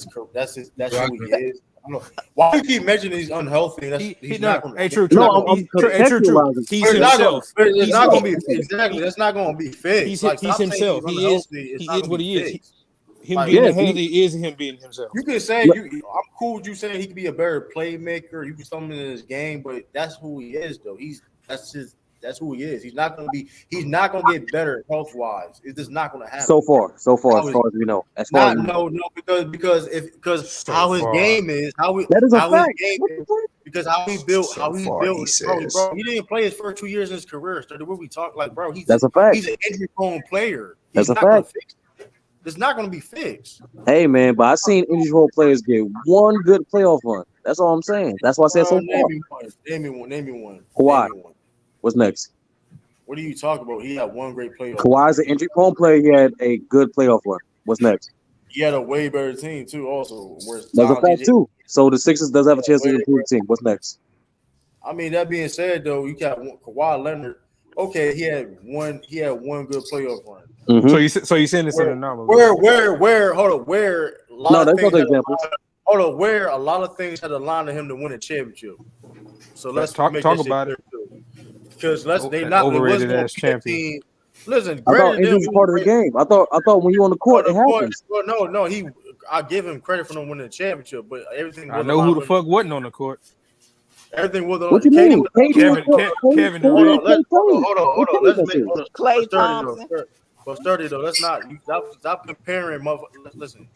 Speaker 1: is. I don't know. Why you keep mentioning he's unhealthy? He's not going to.
Speaker 10: Hey, true. He's himself.
Speaker 1: It's not going to be exactly. That's not going to be fixed.
Speaker 10: He's himself. He is what he is. Him being unhealthy is him being himself.
Speaker 1: You can say I'm cool with you saying he could be a better playmaker. You can something in his game, but that's who he is, though. That's who he is. He's not gonna get better health wise. It's just not gonna happen.
Speaker 6: So far as we know.
Speaker 1: Because how his game is, because how he built, bro, he didn't play his first 2 years in his career. So what we talk like, bro, he's a fact. He's an injury prone player.
Speaker 6: That's a fact.
Speaker 1: It's not going to be fixed.
Speaker 6: Hey man, but I seen injury prone players get one good playoff run. That's all I'm saying. That's why I said so far.
Speaker 1: Name me one.
Speaker 6: Kawhi. What's next?
Speaker 1: What are you talking about? He had one great playoff.
Speaker 6: Kawhi's an injury prone player. He had a good playoff run. What's next?
Speaker 1: He had a way better team too. Also,
Speaker 6: that's a fact too. So the Sixers does have a chance to improve the team. What's next?
Speaker 1: I mean, that being said, though, you got Kawhi Leonard. Okay, he had one good playoff run.
Speaker 6: Mm-hmm.
Speaker 10: So you saying this in anomaly?
Speaker 1: Where? Hold on. Where?
Speaker 6: That's not the example.
Speaker 1: Hold on. Where a lot of things had aligned to him to win a championship. So let's
Speaker 10: talk about it.
Speaker 1: Because they not
Speaker 10: overrated as champion.
Speaker 1: Listen,
Speaker 6: I thought injury was part of the game. I thought when you on the court, it happens.
Speaker 1: Well, no. I give him credit for them winning the championship, but everything.
Speaker 10: I know who the fuck wasn't on the court.
Speaker 1: Everything was on.
Speaker 6: What you mean?
Speaker 10: Kevin
Speaker 1: Durant. Hold on. Let's make
Speaker 8: Klay Thompson.
Speaker 1: But sturdy though, that's not. Stop comparing. Listen,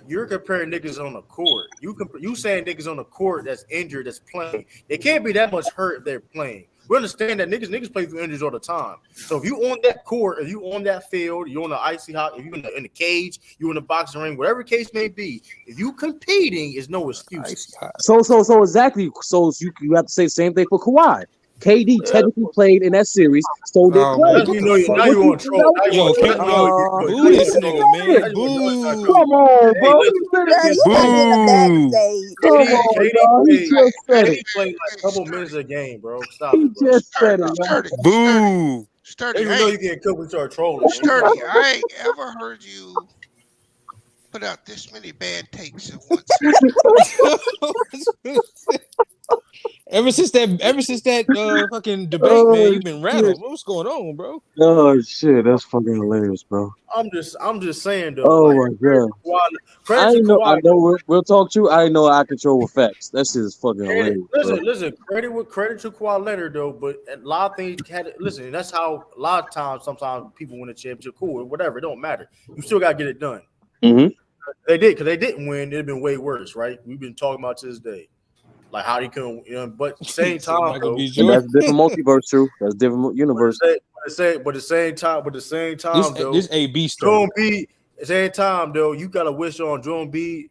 Speaker 1: you're comparing niggas on the court. You saying niggas on the court that's injured, that's playing. They can't be that much hurt if they're playing. We understand that niggas play through injuries all the time. So if you on that court, if you on that field, you on the icy hot, if you in the cage, you in the boxing ring, whatever case may be, if you competing, is no excuse.
Speaker 6: So exactly. So you have to say the same thing for Kawhi. KD technically played in that series, so did Klay.
Speaker 1: Now you want to troll.
Speaker 10: Boo this nigga, man. Boo.
Speaker 6: Come on, bro.
Speaker 10: Boo.
Speaker 6: He just said it.
Speaker 1: He played like a couple minutes a game, bro. Stop
Speaker 6: He
Speaker 1: it, bro.
Speaker 6: just said it.
Speaker 10: Boo.
Speaker 14: Sturdy,
Speaker 1: Even though you getting cooked when you start trolling.
Speaker 14: Sturdy, I ain't ever heard you put out this many bad takes at once.
Speaker 10: Ever since that fucking debate, man, you've been rattled. What's going on, bro?
Speaker 6: Oh shit, that's fucking hilarious, bro.
Speaker 1: I'm just saying though.
Speaker 6: Oh my god. I know we'll talk to you. I know I control with facts. That shit is fucking hilarious.
Speaker 1: Listen. Credit to Kawhi Leonard though, but a lot of things listen. That's how a lot of times. Sometimes people win a championship, cool, whatever. It don't matter. You still gotta get it done.
Speaker 6: Mm-hmm.
Speaker 1: They did because they didn't win. It'd been way worse, right? We've been talking about to this day. Like how he couldn't, but at the same time, though,
Speaker 6: that's different multiverse, too. That's different universe.
Speaker 1: But at the same time, though,
Speaker 10: this AB story.
Speaker 1: At the same time, though, you gotta wish on Joel B.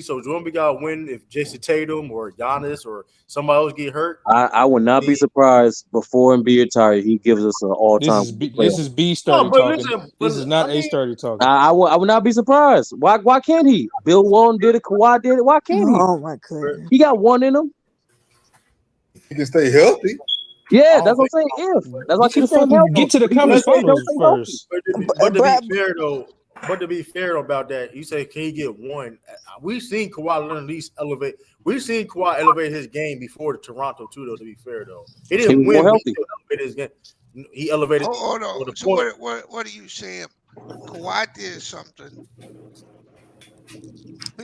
Speaker 1: So Joel B gotta win if Jason Tatum or Giannis or somebody else get hurt.
Speaker 6: I would not be surprised before Embiid retired. He gives us an all-time.
Speaker 10: This is B Sturdy talking. This is not A Sturdy talking.
Speaker 6: I would not be surprised. Why can't he? Bill Walton did it. Kawhi did it. Why can't he?
Speaker 8: Oh my goodness.
Speaker 6: He got one in him.
Speaker 12: He can stay healthy.
Speaker 6: Yeah, that's what I'm saying. That's why I keep saying
Speaker 10: get to the conference finals first.
Speaker 1: But to be fair about that, you say, can he get one? We've seen Kawhi Leonard at least elevate. We've seen Kawhi elevate his game before the Toronto too, though. To be fair, though, he didn't win. He elevated his game. He elevated.
Speaker 14: Hold on. So what are you saying? Kawhi did something.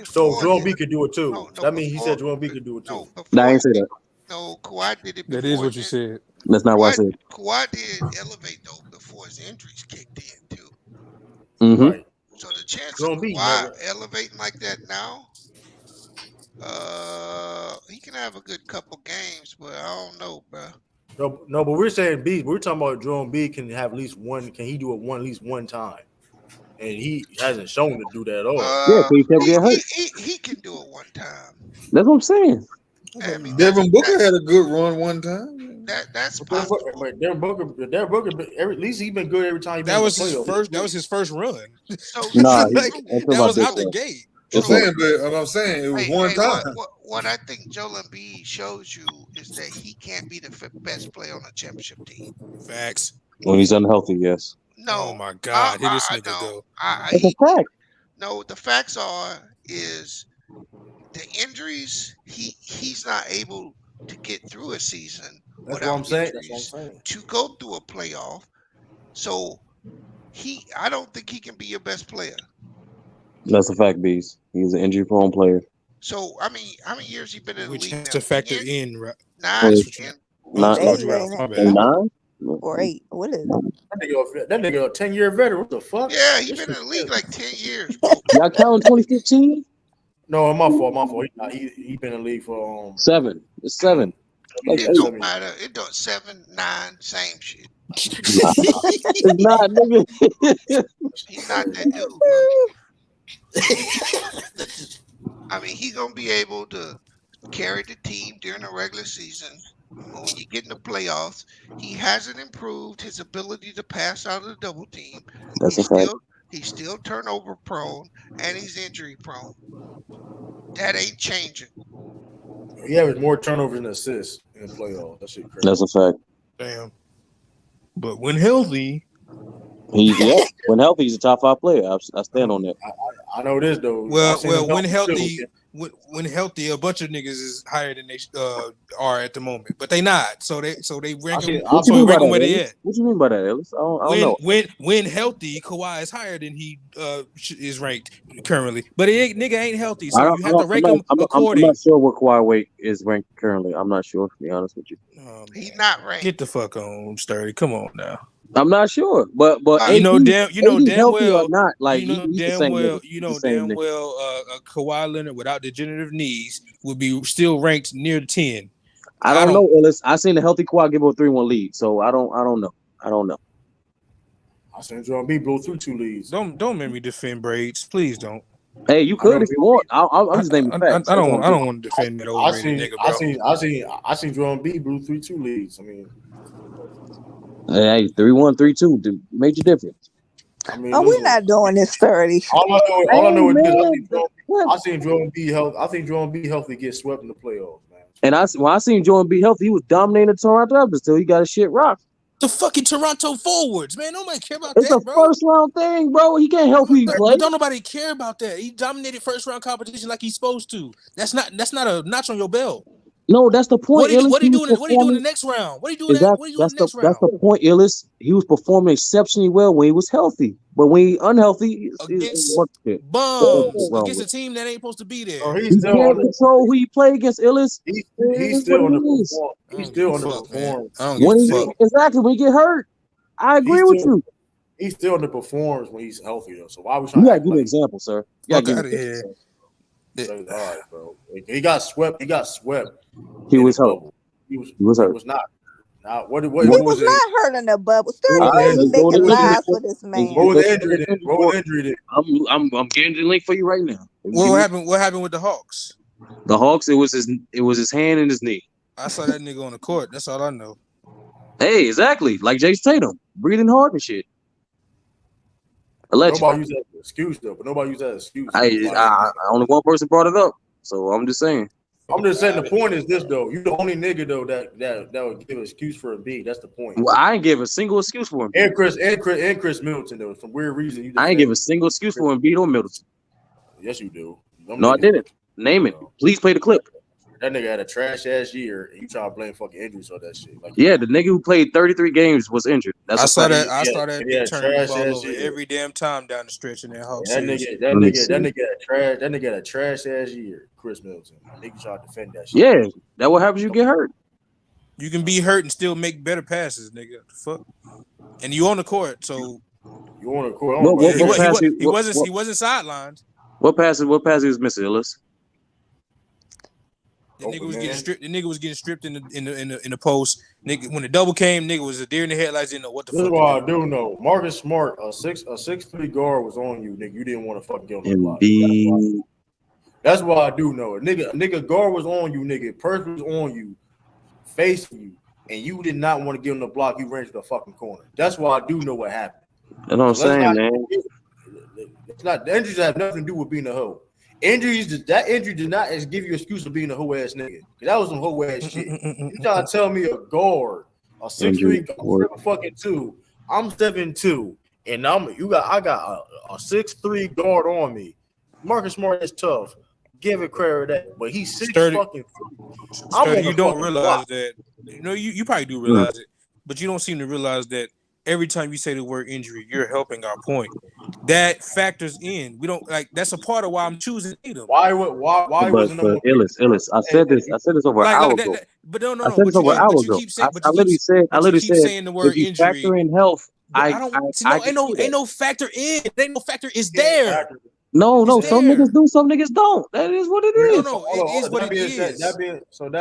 Speaker 1: So Joel B could do it too. That means he said Joel B could do it too.
Speaker 6: No, I ain't say that.
Speaker 14: No, Kawhi did it before.
Speaker 10: That is what you said.
Speaker 6: That's not what I said.
Speaker 14: Kawhi did elevate though before his injuries kicked in too.
Speaker 6: Mm-hmm.
Speaker 1: Right.
Speaker 14: So the chance of Kawhi elevating like that now, he can have a good couple games, but I don't know, bro.
Speaker 1: No, but we're saying B. We're talking about Joel B can have at least one. Can he do it at least one time? and he hasn't shown to do that at all.
Speaker 6: Yeah, so he kept getting hurt.
Speaker 14: He can do it one time.
Speaker 6: That's what I'm saying.
Speaker 14: I mean,
Speaker 17: Devin Booker had a good run one time.
Speaker 14: That's possible.
Speaker 1: But Devin Booker, at least he's been good every time.
Speaker 10: That was his first. That was his first run.
Speaker 14: So
Speaker 6: Nah,
Speaker 10: like, that was out the gate.
Speaker 17: I'm saying it was one time.
Speaker 14: What I think Joel Embiid shows you is that he can't be the best player on a championship team.
Speaker 10: Facts.
Speaker 6: When he's unhealthy, yes.
Speaker 10: No. Oh my God, here this nigga go.
Speaker 6: It's a fact.
Speaker 14: No, the facts is the injuries. He's not able to get through a season without injuries to go through a playoff. So I don't think he can be your best player.
Speaker 6: That's a fact, Bees. He's an injury-prone player.
Speaker 14: So I mean, how many years he been in the league now?
Speaker 10: To factor in, right?
Speaker 14: 9.
Speaker 6: 9
Speaker 8: or 8. What is it?
Speaker 1: That nigga a 10-year veteran. What the fuck?
Speaker 14: Yeah, he been in the league like 10 years.
Speaker 6: Y'all counting 2015?
Speaker 1: No, my fault. He been in the league for
Speaker 6: 7. It's 7. Like
Speaker 14: It don't matter. It don't 7, 9, same shit.
Speaker 6: It's not, nigga.
Speaker 14: He's not that dude. I mean, he's gonna be able to carry the team during the regular season. When you get in the playoffs, he hasn't improved his ability to pass out of the double team.
Speaker 6: That's a fact.
Speaker 14: He's still turnover prone and he's injury prone. That ain't changing.
Speaker 1: He has more turnovers than assists in the playoffs. That shit crazy.
Speaker 6: That's a fact.
Speaker 10: Damn. But when healthy,
Speaker 6: when healthy, he's a top 5 player. I stand on that.
Speaker 1: I know this though.
Speaker 10: Well, when healthy, a bunch of niggas is higher than they are at the moment, but they not. So they rank them. So rank them where they at.
Speaker 6: What you mean by that, Ellis? I don't know.
Speaker 10: When healthy, Kawhi is higher than he is ranked currently, but nigga ain't healthy, so you have to rank him according.
Speaker 6: I'm not sure what Kawhi weight is ranked currently. I'm not sure, to be honest with you.
Speaker 14: He's not ranked.
Speaker 10: Get the fuck on, Sturdy. Come on now.
Speaker 6: I'm not sure, but
Speaker 10: you know damn well
Speaker 6: not like
Speaker 10: damn well Kawhi Leonard without degenerative knees would be still ranked near the 10.
Speaker 6: I don't know, Ellis. I seen a healthy Kawhi give a 3-1 lead, so I don't know.
Speaker 1: I seen Joel Embiid blow through 2 leads.
Speaker 10: Don't make me defend Braids, please don't.
Speaker 6: Hey, you could if you want. I'm just naming facts.
Speaker 10: I don't want to defend that overrated nigga, bro.
Speaker 1: I seen Joel Embiid blew through 2 leads. I mean.
Speaker 6: Hey, 3-1, 3-2, major difference.
Speaker 1: I mean,
Speaker 8: we're not doing this 30.
Speaker 1: All I know is this. I seen Joel Embiid healthy. I think Joel Embiid healthy get swept in the playoffs, man.
Speaker 6: And I seen Joel Embiid healthy, he was dominating the Toronto Raptors till he got his shit rocked.
Speaker 10: The fucking Toronto forwards, man. Nobody care about
Speaker 6: it's
Speaker 10: that,
Speaker 6: bro. It's a first-round thing, bro. He can't help who he play.
Speaker 10: Don't nobody care about that. He dominated first-round competition like he's supposed to. That's not a notch on your belt.
Speaker 6: No, that's the point.
Speaker 10: What are you doing in the next round? What are you doing? What are you doing in the next round?
Speaker 6: That's the point, Illis. He was performing exceptionally well when he was healthy, but when he unhealthy,
Speaker 10: against a team that ain't supposed to be there.
Speaker 6: He can't control who he play against, Illis.
Speaker 1: He's still underperformed. He's still underperformed.
Speaker 6: Exactly when he get hurt. I agree with you.
Speaker 1: He still underperforms when he's healthy though. So why we trying?
Speaker 6: You gotta give an example, sir.
Speaker 10: Fuck out of here.
Speaker 1: All right, bro. He got swept.
Speaker 6: He was hurt.
Speaker 1: He was hurt. He was not. Now, what
Speaker 8: he was not hurt in the bubble. Sturdy making lies for this man.
Speaker 1: What was the injury?
Speaker 6: I'm getting the link for you right now.
Speaker 10: What happened with the Hawks?
Speaker 6: The Hawks. It was his hand and his knee.
Speaker 10: I saw that nigga on the court. That's all I know.
Speaker 6: Hey, exactly. Like Jason Tatum, breathing hard and shit. Allegedly.
Speaker 1: Nobody used that as an excuse though. But nobody used that as an excuse.
Speaker 6: Only one person brought it up, so I'm just saying.
Speaker 1: I'm just saying the point is this though. You the only nigga though that would give an excuse for Embiid. That's the point.
Speaker 6: Well, I ain't give a single excuse for him.
Speaker 1: And Chris Middleton though. For weird reason,
Speaker 6: I ain't give a single excuse for Embiid or Middleton.
Speaker 1: Yes, you do.
Speaker 6: No, I didn't. Name it. Please play the clip.
Speaker 1: That nigga had a trash ass year, and you trying to blame fucking injuries on that shit. Like,
Speaker 6: yeah, the nigga who played 33 games was injured.
Speaker 10: I saw that. I saw that turning the ball over every damn time down the stretch in that Hawks.
Speaker 1: That nigga had a trash ass year. Chris Middleton. Nigga trying to defend that shit.
Speaker 6: Yeah, that what happens. You get hurt.
Speaker 10: You can be hurt and still make better passes, nigga. Fuck. And you on the court, so
Speaker 1: you on the court.
Speaker 10: He wasn't sidelined.
Speaker 6: What pass he was missing, Ellis?
Speaker 10: The nigga was getting stripped. The nigga was getting stripped in the post. Nigga, when the double came, nigga was a deer in the headlights. Didn't know what the
Speaker 1: This
Speaker 10: fuck.
Speaker 1: is what I do know. Marcus Smart, a 6'3" guard was on you, nigga. You didn't want to fucking get on the block. That's why I do know. A nigga guard was on you, nigga. Purse was on you, facing you, and you did not want to get on the block. You ran to the fucking corner. That's why I do know what happened.
Speaker 6: That's what I'm saying, man.
Speaker 1: It's not the injuries have nothing to do with being a hoe. That injury did not give you an excuse of being a hoe ass nigga. That was some hoe ass shit. You trying to tell me a guard, a 6'3", 7'2", I'm 7'2", and I got a 6'3" guard on me. Marcus Smart is tough. Give it credit that, but he's 6 fucking.
Speaker 10: You don't realize that. You know, you probably do realize it, but you don't seem to realize that. Every time you say the word injury, you're helping our point. That factors in. We don't like. That's a part of why I'm choosing Tatum.
Speaker 6: Why wasn't Illis? I said this over an hour ago.
Speaker 10: But no.
Speaker 6: I said this over an hour ago. I literally said
Speaker 10: saying the word
Speaker 6: if you
Speaker 10: injury.
Speaker 6: factor in health,
Speaker 10: ain't no factor in. Ain't no factor is there.
Speaker 6: No, some niggas do, some niggas don't. That is what it is.
Speaker 10: No, it is what it is.
Speaker 1: That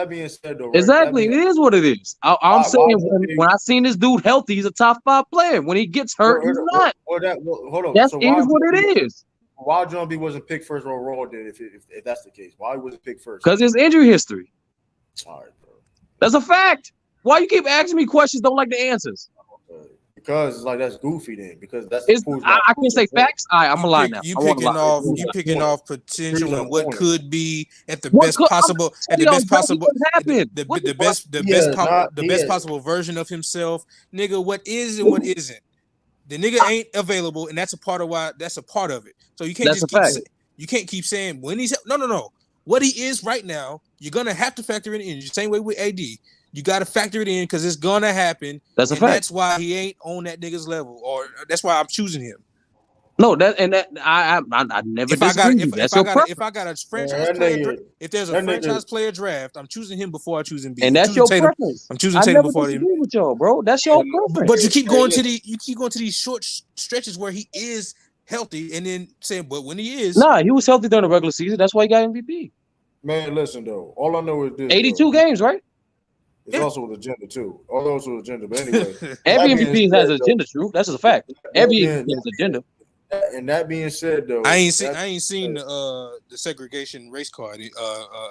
Speaker 1: being said, though, right?
Speaker 6: Exactly, it is what it is. I'm saying when I seen this dude healthy, he's a top 5 player. When he gets hurt, he's not.
Speaker 1: Hold on.
Speaker 6: That is what it is.
Speaker 1: Why John B wasn't picked first overall? Then, if that's the case, why he wasn't picked first?
Speaker 6: Because his injury history.
Speaker 1: All right, bro.
Speaker 6: That's a fact. Why you keep asking me questions? Don't like the answers.
Speaker 1: Because it's like that's goofy then. Because that's
Speaker 6: I can say facts. I'm a lie now.
Speaker 10: You picking off potential and what could be at the best possible the best possible version of himself. Nigga, what is and what isn't. The nigga ain't available, and that's a part of why. That's a part of it. So you can't you can't keep saying when he's no. What he is right now, you're gonna have to factor in injury. Same way with AD. You got to factor it in because it's gonna happen.
Speaker 6: That's a fact.
Speaker 10: That's why he ain't on that nigga's level, or that's why I'm choosing him.
Speaker 6: No, I never disagree.
Speaker 10: If I got a franchise player, if there's a franchise player draft, I'm choosing him before I choose Embiid.
Speaker 6: And that's your preference.
Speaker 10: I'm choosing Tatum before
Speaker 6: him. With y'all, bro. That's your preference.
Speaker 10: But you keep going to these short stretches where he is healthy, and then saying, but when he is,
Speaker 6: he was healthy during the regular season. That's why he got MVP.
Speaker 1: Man, listen though. All I know is this:
Speaker 6: 82 games, right?
Speaker 1: It's also an agenda too. Also an agenda, but anyway.
Speaker 6: Every MVP has an agenda, true. That's just a fact. Every MVP has an agenda.
Speaker 1: And that being said, though,
Speaker 10: I ain't seen the segregation race card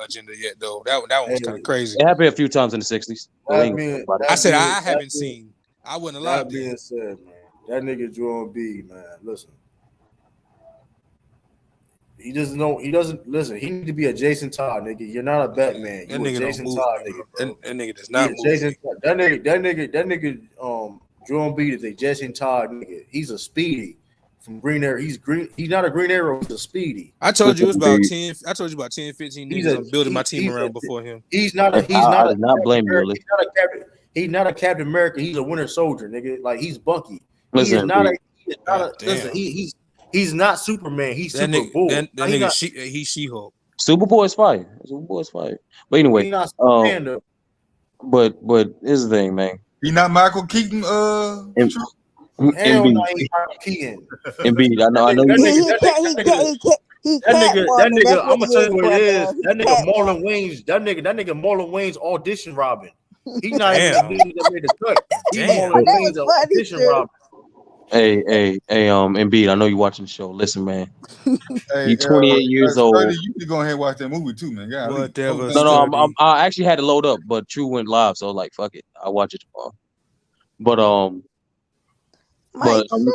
Speaker 10: agenda yet, though. That one was kind of crazy.
Speaker 6: It happened a few times in the 60s.
Speaker 10: I haven't seen. I wouldn't allow
Speaker 1: that. Being said, man, that nigga Joel B, man, listen. He doesn't know. He doesn't listen. He need to be a Jason Todd, nigga. You're not a Batman. You a Jason Todd, nigga. Bro.
Speaker 10: That nigga does not move.
Speaker 1: That nigga. Joel B is a Jason Todd nigga. He's a speedy from Green Arrow. He's green. He's not a Green Arrow. He's a speedy.
Speaker 10: I told you it was about 10. I told you about 10, 15 niggas. I'm building my team around before him.
Speaker 1: He's not a Captain America. He's a Winter Soldier, nigga. Like he's Bucky. He's not Superman. He's Superboy.
Speaker 10: That nigga, he's She-Hulk.
Speaker 6: Superboy's fire. But anyway, but here's the thing, man.
Speaker 17: He not Michael Keaton.
Speaker 1: Hell no, he's Michael Keaton.
Speaker 6: Embiid, I know.
Speaker 1: That nigga. I'm gonna tell you what it is. That nigga Marlon Wayne's. That nigga Marlon Wayne's audition Robin. He's not even that made the cut. He's Marlon Wayne's audition Robin.
Speaker 6: Hey, Embiid, I know you're watching the show. Listen, man. You're 28 years old.
Speaker 17: You can go ahead and watch that movie too, man.
Speaker 6: No, I actually had to load up, but True went live, so like, fuck it, I'll watch it tomorrow. But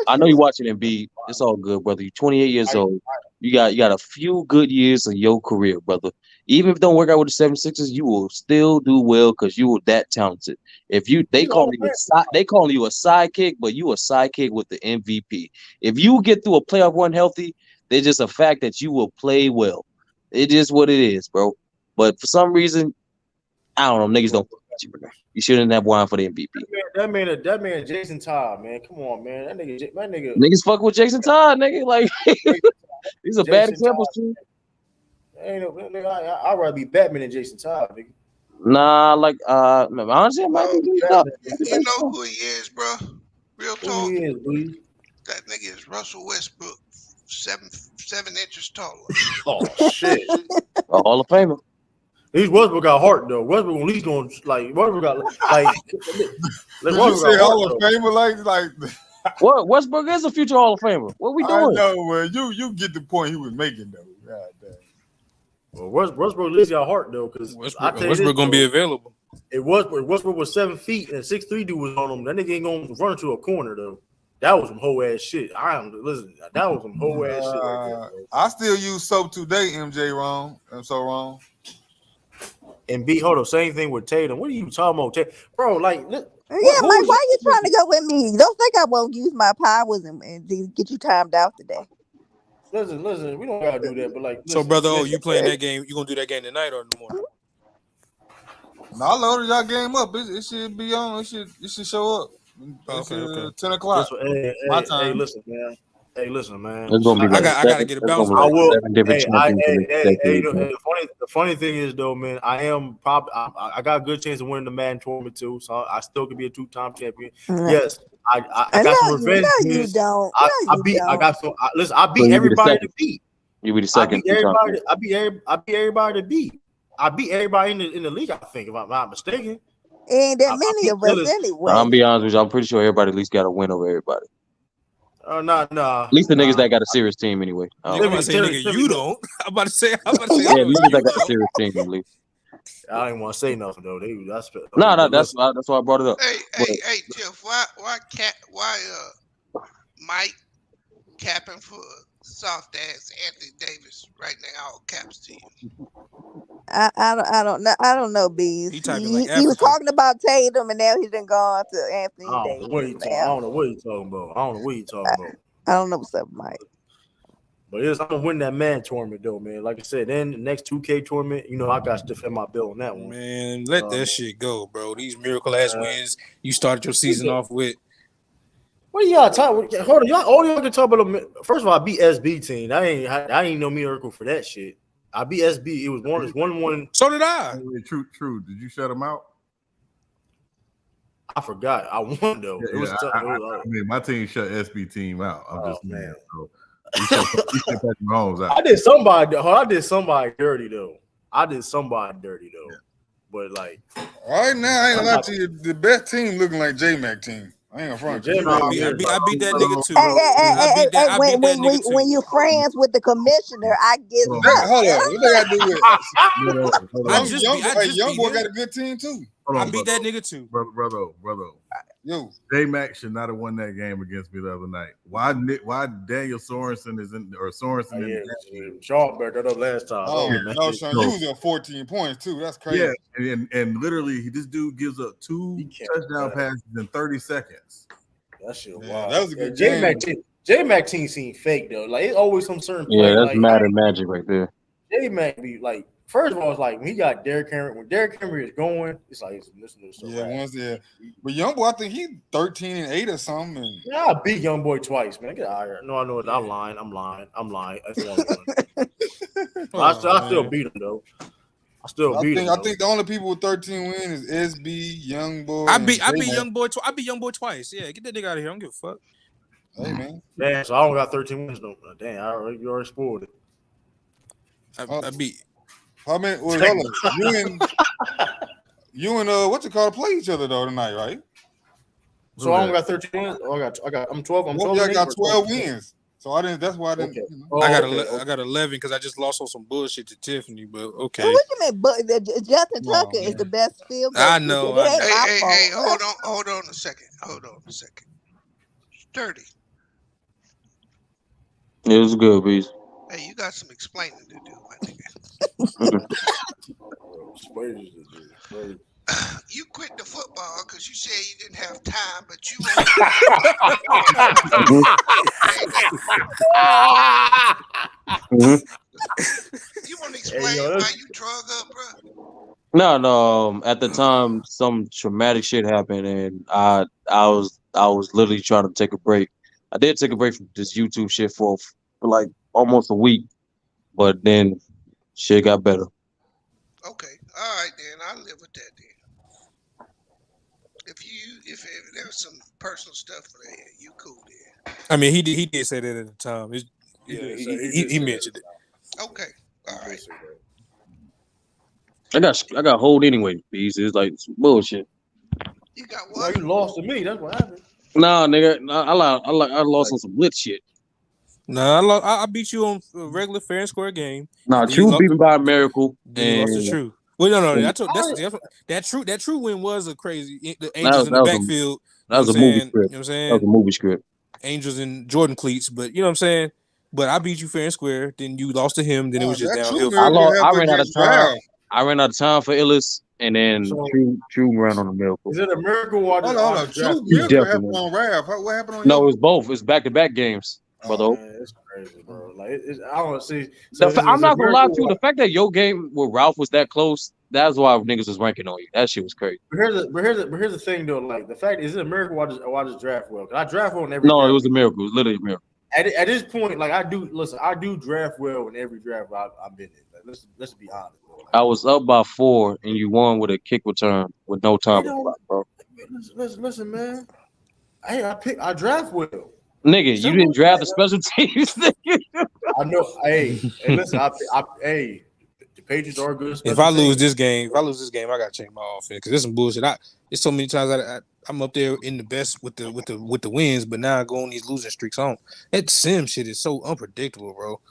Speaker 6: I know you're watching Embiid. It's all good, brother. You're 28 years old. You got a few good years of your career, brother. Even if it don't work out with the 76ers, you will still do well because you were that talented. They call you a sidekick, but you a sidekick with the MVP. If you get through a playoff run healthy, there's just a fact that you will play well. It is what it is, bro. But for some reason, I don't know, niggas don't fuck with you, bro. You shouldn't have won for the MVP.
Speaker 1: That man, Jason Todd, man. Come on, man. That nigga.
Speaker 6: Niggas fuck with Jason Todd, nigga. Like these are bad examples, too.
Speaker 1: Ain't no nigga. I'd rather be Batman than Jason Todd, nigga.
Speaker 6: Nah, like honestly, I might be
Speaker 14: You know who he is, bro. Real talk.
Speaker 1: Who he is, please?
Speaker 14: That nigga is Russell Westbrook, 7 inches taller.
Speaker 1: Oh shit.
Speaker 6: A Hall of Famer.
Speaker 1: He's Westbrook got heart though. Westbrook at least going like Westbrook got like.
Speaker 17: Did you say Hall of Famer like?
Speaker 6: What Westbrook is a future Hall of Famer. What we doing?
Speaker 17: I know, man. You get the point he was making though. God damn.
Speaker 1: Well, Westbrook at least got heart though, because
Speaker 10: Westbrook gonna be available.
Speaker 1: Westbrook was 7 feet and 6'3" dude was on him. That nigga ain't gonna run into a corner though. That was some whole ass shit. Listen. That was some whole ass shit. Right there, bro.
Speaker 17: I still use soap today. MJ wrong. I'm so wrong.
Speaker 1: And hold up, same thing with Tatum. What are you talking about, Tatum? Bro? Like,
Speaker 8: Mike, why you trying to go with me? Don't think I won't use my powers and get you timed out today.
Speaker 1: Listen, we don't gotta do that, but like,
Speaker 10: so brother, you playing that game? You gonna do that game tonight or in the morning?
Speaker 17: No, I loaded y'all game up. It should be on. It should show up.
Speaker 10: Okay.
Speaker 17: 10 o'clock.
Speaker 1: My time. Hey, listen, man.
Speaker 6: It's gonna be
Speaker 10: I gotta get a bounce.
Speaker 1: I will.
Speaker 6: The
Speaker 1: funny thing is though, man, I got a good chance of winning the Madden tournament too, so I still could be a 2-time champion. Yes, I got some revenge.
Speaker 8: No, you don't.
Speaker 1: I beat everybody to beat.
Speaker 6: You be the second.
Speaker 1: I beat everybody to beat. I beat everybody in the league. I think, if I'm not mistaken.
Speaker 8: Ain't that many of us anyway.
Speaker 6: I'm be honest with you. I'm pretty sure everybody at least got a win over everybody.
Speaker 1: Nah.
Speaker 6: At least the niggas that got a serious team anyway.
Speaker 10: I'm about to say, nigga, you don't. I'm about to say,
Speaker 6: yeah, niggas that got a serious team at least.
Speaker 1: I didn't want to say nothing though.
Speaker 6: That's why I brought it up.
Speaker 14: Hey, Jeff, why Mike capping for soft ass Anthony Davis right now? All caps to you.
Speaker 8: I don't know, Bees. He was talking about Tatum, and now he's been gone to Anthony Davis.
Speaker 1: I don't know what he's talking about.
Speaker 8: I don't know what's up, Mike.
Speaker 1: But I'm gonna win that man tournament though, man. Like I said, then the next 2K tournament, I got to defend my bill on that one.
Speaker 10: Man, let that shit go, bro. These miracle ass wins you started your season off with.
Speaker 1: What are y'all talking? Hold on, all y'all can talk about. First of all, I beat SB team. I ain't no miracle for that shit. I beat SB. It was 1-1.
Speaker 10: So did I.
Speaker 17: True. Did you shut him out?
Speaker 1: I forgot. I won though. It was tough.
Speaker 17: I mean, my team shut SB team out. I'm just man. So he shut Patrick Mahomes out.
Speaker 1: I did somebody dirty though. Yeah. But like,
Speaker 17: right now, I ain't gonna lie to you. The best team looking like J-Mac team. I ain't gonna front.
Speaker 10: I beat that nigga too.
Speaker 8: When you friends with the commissioner, I get.
Speaker 17: Hold on, what they got to do with? Young boy got a good team too.
Speaker 10: I beat that nigga too,
Speaker 17: brother. Yo, J-Mac should not have won that game against me the other night. Why Daniel Sorensen is in or Sorensen in the game?
Speaker 1: Sean backed that up last time.
Speaker 17: No, Sean, you was at 14 points too. That's crazy. Yeah, and literally, this dude gives up 2 touchdown passes in 30 seconds.
Speaker 1: That shit wild.
Speaker 17: That was a good
Speaker 1: J-Mac team seemed fake though. Like it's always some certain.
Speaker 6: Yeah, that's Madden magic right there.
Speaker 1: J-Mac be like. First of all, it's like when he got Derrick Henry. When Derrick Henry is going, it's like
Speaker 17: But young boy, I think he 13-8 or something.
Speaker 1: Yeah, I beat young boy twice, man. Get out of here. No, I know it. I'm lying. That's I still beat him though. I
Speaker 17: think the only people with 13 wins is SB, young boy.
Speaker 10: I beat young boy. I beat young boy twice. Yeah, get that nigga out of here. I don't give a fuck.
Speaker 17: Hey man.
Speaker 1: Damn, so I don't got 13 wins though. Damn, you already spoiled it.
Speaker 10: I beat.
Speaker 17: How many? Hold on. You and what you call play each other though tonight, right?
Speaker 1: So I only got 13 wins. I'm 12. I'm 12.
Speaker 17: I got 12 wins. So I didn't. That's why I didn't.
Speaker 10: Okay. I got 11 because I just lost on some bullshit to Tiffany. But okay.
Speaker 8: What you mean? But Justin Tucker is the best field goal.
Speaker 10: I know.
Speaker 14: Hey, hold on a second. Sturdy.
Speaker 6: It was good, Beast.
Speaker 14: Hey, you got some explaining to do, my nigga. You quit the football because you said you didn't have time, but you you want to explain why you drug up, bro?
Speaker 6: No. At the time, some traumatic shit happened, and I was literally trying to take a break. I did take a break from this YouTube shit for like almost a week, but then shit got better.
Speaker 14: Okay, all right then. I live with that then. If there's some personal stuff there, you cool then.
Speaker 10: I mean, he did say that at the time. He mentioned it.
Speaker 14: Okay, all right.
Speaker 6: I got hold anyway. Bees is like some bullshit.
Speaker 14: You got
Speaker 1: Well,
Speaker 14: what?
Speaker 1: you lost to me. That's what happened.
Speaker 6: Nah, nigga, I lost on some lit shit.
Speaker 10: Nah, I beat you on a regular fair and square game.
Speaker 6: Nah, True beat me by a miracle.
Speaker 10: Then you lost to True. Well, no. That True win was a crazy. The Angels in the backfield.
Speaker 6: That was a movie script.
Speaker 10: You know what I'm saying?
Speaker 6: That was a movie script.
Speaker 10: Angels and Jordan cleats, but you know what I'm saying. But I beat you fair and square. Then you lost to him. Then it was just downhill.
Speaker 6: I ran out of time. I ran out of time for Illis, and then True ran on a miracle.
Speaker 1: Is it a miracle? Hold
Speaker 17: on. True miracle happened on Rav. What happened on?
Speaker 6: No, it's both. It's back-to-back games, brother.
Speaker 1: Man, it's crazy, bro. Like I don't see.
Speaker 6: I'm not gonna lie to you. The fact that your game with Ralph was that close, that's why niggas was ranking on you. That shit was crazy.
Speaker 1: But here's the thing though. Like the fact is it a miracle? Why does draft well? Cause I draft well in every.
Speaker 6: No,
Speaker 1: draft.
Speaker 6: It was a miracle. It was literally a miracle.
Speaker 1: At this point, like I do draft well in every draft I've been in. Like, let's be honest. Bro. Like,
Speaker 6: I was up by 4, and you won with a kick return with no time, bro.
Speaker 1: Listen, man. I draft well.
Speaker 6: Nigga, you didn't draft the special teams.
Speaker 1: I know. Hey, listen. The Patriots are good.
Speaker 10: If I lose this game, I gotta change my offense because there's some bullshit. It's so many times I'm up there in the best with the wins, but now I go on these losing streaks. That sim shit is so unpredictable, bro.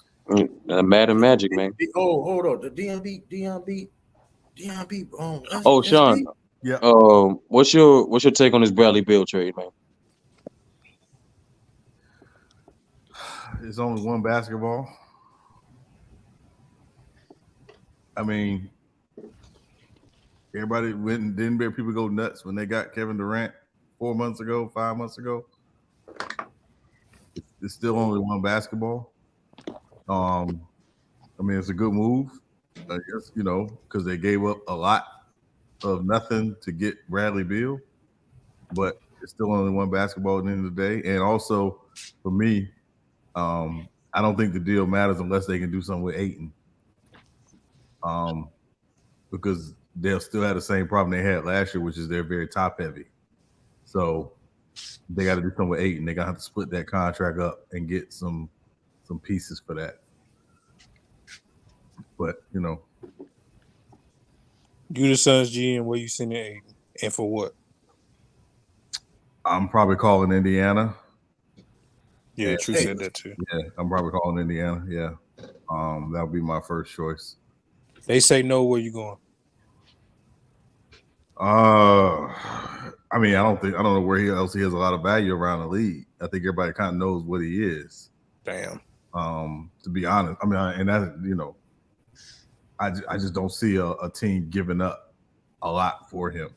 Speaker 6: Madden Magic, man.
Speaker 1: Oh, hold on. The Dion beat.
Speaker 6: Sean.
Speaker 18: Yeah.
Speaker 6: What's your take on this Bradley Beal trade, man?
Speaker 18: It's only one basketball. I mean, everybody didn't people go nuts when they got Kevin Durant 4 months ago, 5 months ago. It's still only one basketball. I mean, it's a good move, I guess, because they gave up a lot of nothing to get Bradley Beal, but it's still only one basketball at the end of the day. And also, for me, I don't think the deal matters unless they can do something with Ayton. Because they'll still have the same problem they had last year, which is they're very top heavy. So they got to do something with Ayton. They're gonna have to split that contract up and get some pieces for that. But
Speaker 10: you the Suns GM, where you sending Ayton, and for what?
Speaker 18: I'm probably calling Indiana.
Speaker 10: Yeah, True said that too.
Speaker 18: Yeah, I'm probably calling Indiana. Yeah, that would be my first choice.
Speaker 10: They say no. Where you going?
Speaker 18: I mean, I don't know where else he has a lot of value around the league. I think everybody kind of knows what he is.
Speaker 10: Damn.
Speaker 18: To be honest, I mean, and that's I just don't see a team giving up a lot for him.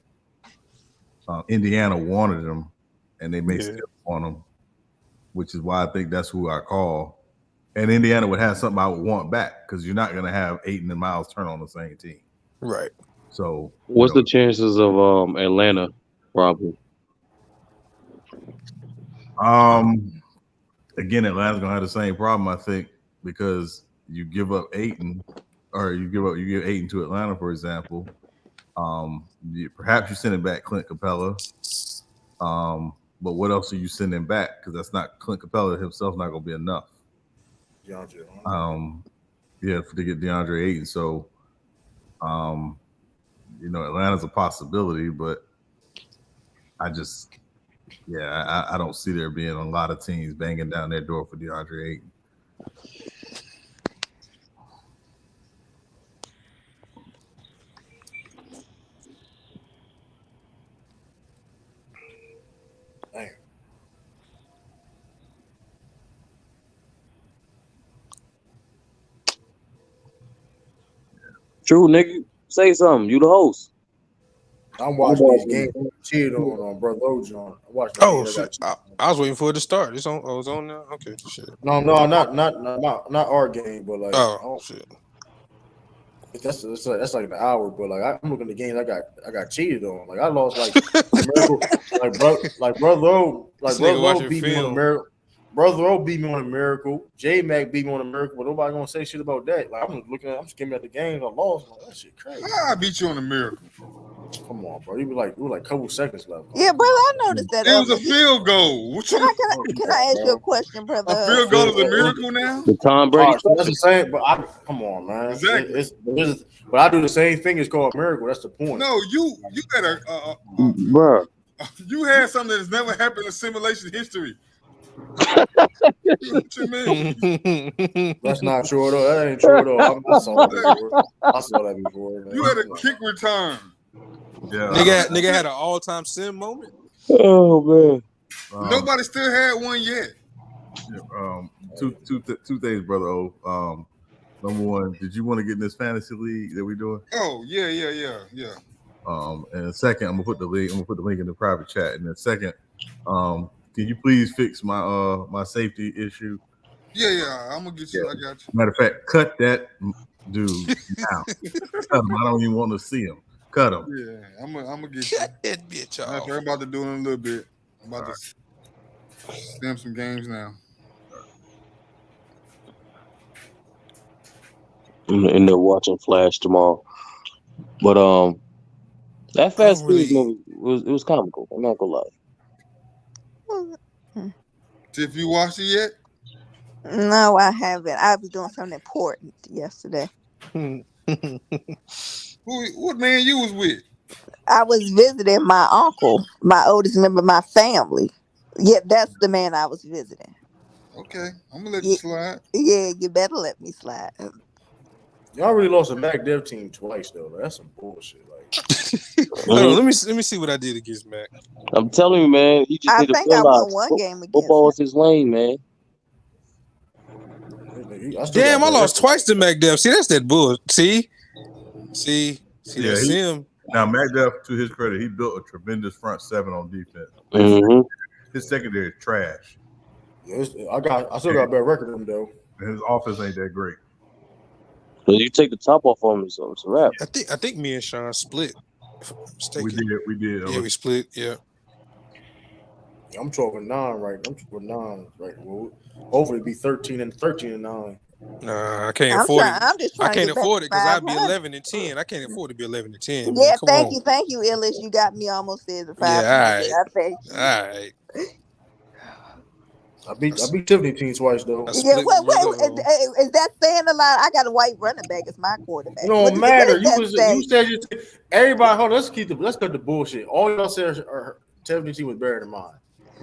Speaker 18: Indiana wanted him, and they may still want him, which is why I think that's who I call. And Indiana would have something I would want back because you're not going to have Ayton and Miles Turner on the same team.
Speaker 10: Right.
Speaker 18: So
Speaker 6: what's the chances of Atlanta probably?
Speaker 18: Again, Atlanta's going to have the same problem, I think, because you give up Ayton or you give Ayton to Atlanta, for example. Perhaps you send back Clint Capella. But what else are you sending back? Because that's not Clint Capella himself not going to be enough.
Speaker 1: DeAndre.
Speaker 18: To get DeAndre Ayton. So, Atlanta's a possibility, but I don't see there being a lot of teams banging down their door for DeAndre Ayton.
Speaker 6: True, nigga. Say something. You the host.
Speaker 1: I'm watching this game. Cheated on Brother Ojon.
Speaker 10: I was waiting for it to start. It's on. Oh, it's on now. Okay, shit.
Speaker 1: No, not our game, but like,
Speaker 10: shit.
Speaker 1: That's like an hour, but like I'm looking at the games I got cheated on. Like I lost Brother O beat me on a miracle. Brother O beat me on a miracle. J Mac beat me on a miracle, but nobody gonna say shit about that. Like I'm skimming at the games I lost. Like, that shit crazy.
Speaker 17: I beat you on a miracle.
Speaker 1: Come on, bro. You were like a couple seconds left.
Speaker 8: Yeah, brother, I noticed that.
Speaker 17: It was a field goal. What you
Speaker 8: Can I ask you a question, brother?
Speaker 17: A field goal is a miracle now?
Speaker 6: The Tom Brady.
Speaker 1: So that's the same, but come on, man.
Speaker 17: Exactly.
Speaker 1: But I do the same thing. It's called a miracle. That's the point.
Speaker 17: No, you got
Speaker 6: Bro.
Speaker 17: You had something that's never happened in simulation history. What you mean?
Speaker 1: That's not true though. That ain't true though. I saw that before. Man.
Speaker 17: You had a kick return.
Speaker 18: Yeah.
Speaker 10: Nigga had an all-time sim moment.
Speaker 6: Oh man.
Speaker 17: Nobody still had one yet.
Speaker 18: Two things, brother O. Number one, did you want to get in this fantasy league that we're doing?
Speaker 17: Oh, yeah.
Speaker 18: And the second, I'm gonna put the link in the private chat. And then second, can you please fix my my safety issue?
Speaker 17: Yeah. I'm gonna get you. I got you.
Speaker 18: Matter of fact, cut that dude now. Cut him. I don't even want to see him. Cut him.
Speaker 17: Yeah, I'm gonna get you.
Speaker 10: Cut that bitch off.
Speaker 17: I'm about to do it in a little bit. I'm about to stem some games now.
Speaker 6: And they're watching Flash tomorrow. But that Fast Food movie was comical. I'm not gonna lie.
Speaker 17: If you watched it yet?
Speaker 8: No, I haven't. I was doing something important yesterday.
Speaker 17: What man you was with?
Speaker 8: I was visiting my uncle, my oldest member of my family. Yeah, that's the man I was visiting.
Speaker 17: Okay, I'm gonna let you slide.
Speaker 8: Yeah, you better let me slide.
Speaker 1: Y'all really lost a Mac Dev team twice though. That's some bullshit.
Speaker 10: Hold on, let me see what I did against Mac.
Speaker 6: I'm telling you, man. You just
Speaker 8: I
Speaker 6: need to
Speaker 8: think I
Speaker 6: realize
Speaker 8: won one game against
Speaker 6: football is his lane, man.
Speaker 10: Damn, I lost twice to Mac Dev. See, that's that bull. See, that's him.
Speaker 18: Now, Mac Def, to his credit, he built a tremendous front seven on defense. His secondary is trash.
Speaker 1: Yeah, I still got a better record than him though.
Speaker 18: And his offense ain't that great.
Speaker 6: But you take the top off on him, so it's a wrap.
Speaker 10: I think me and Sean split.
Speaker 18: We did.
Speaker 10: Yeah, we split. Yeah.
Speaker 1: I'm 12-9 right. I'm 12-9 right. Well, hopefully it'd be 13-9.
Speaker 10: Nah, I can't afford it.
Speaker 8: I'm just trying
Speaker 10: I can't
Speaker 8: to get
Speaker 10: afford it
Speaker 8: back
Speaker 10: because
Speaker 8: to
Speaker 10: I'd be
Speaker 8: 500.
Speaker 10: 11-10. I can't afford to be 11-10. Man.
Speaker 8: Yeah,
Speaker 10: Come on.
Speaker 8: thank you, Illis. You got me almost there to 500.
Speaker 10: Yeah,
Speaker 8: I thank you.
Speaker 10: all right.
Speaker 1: I beat Tiffany team twice though.
Speaker 8: Yeah, wait, is that saying a lot? I got a white running back as my quarterback.
Speaker 1: It don't matter. You said everybody. Hold on. Let's cut the bullshit. All y'all said Tiffany team was better than mine.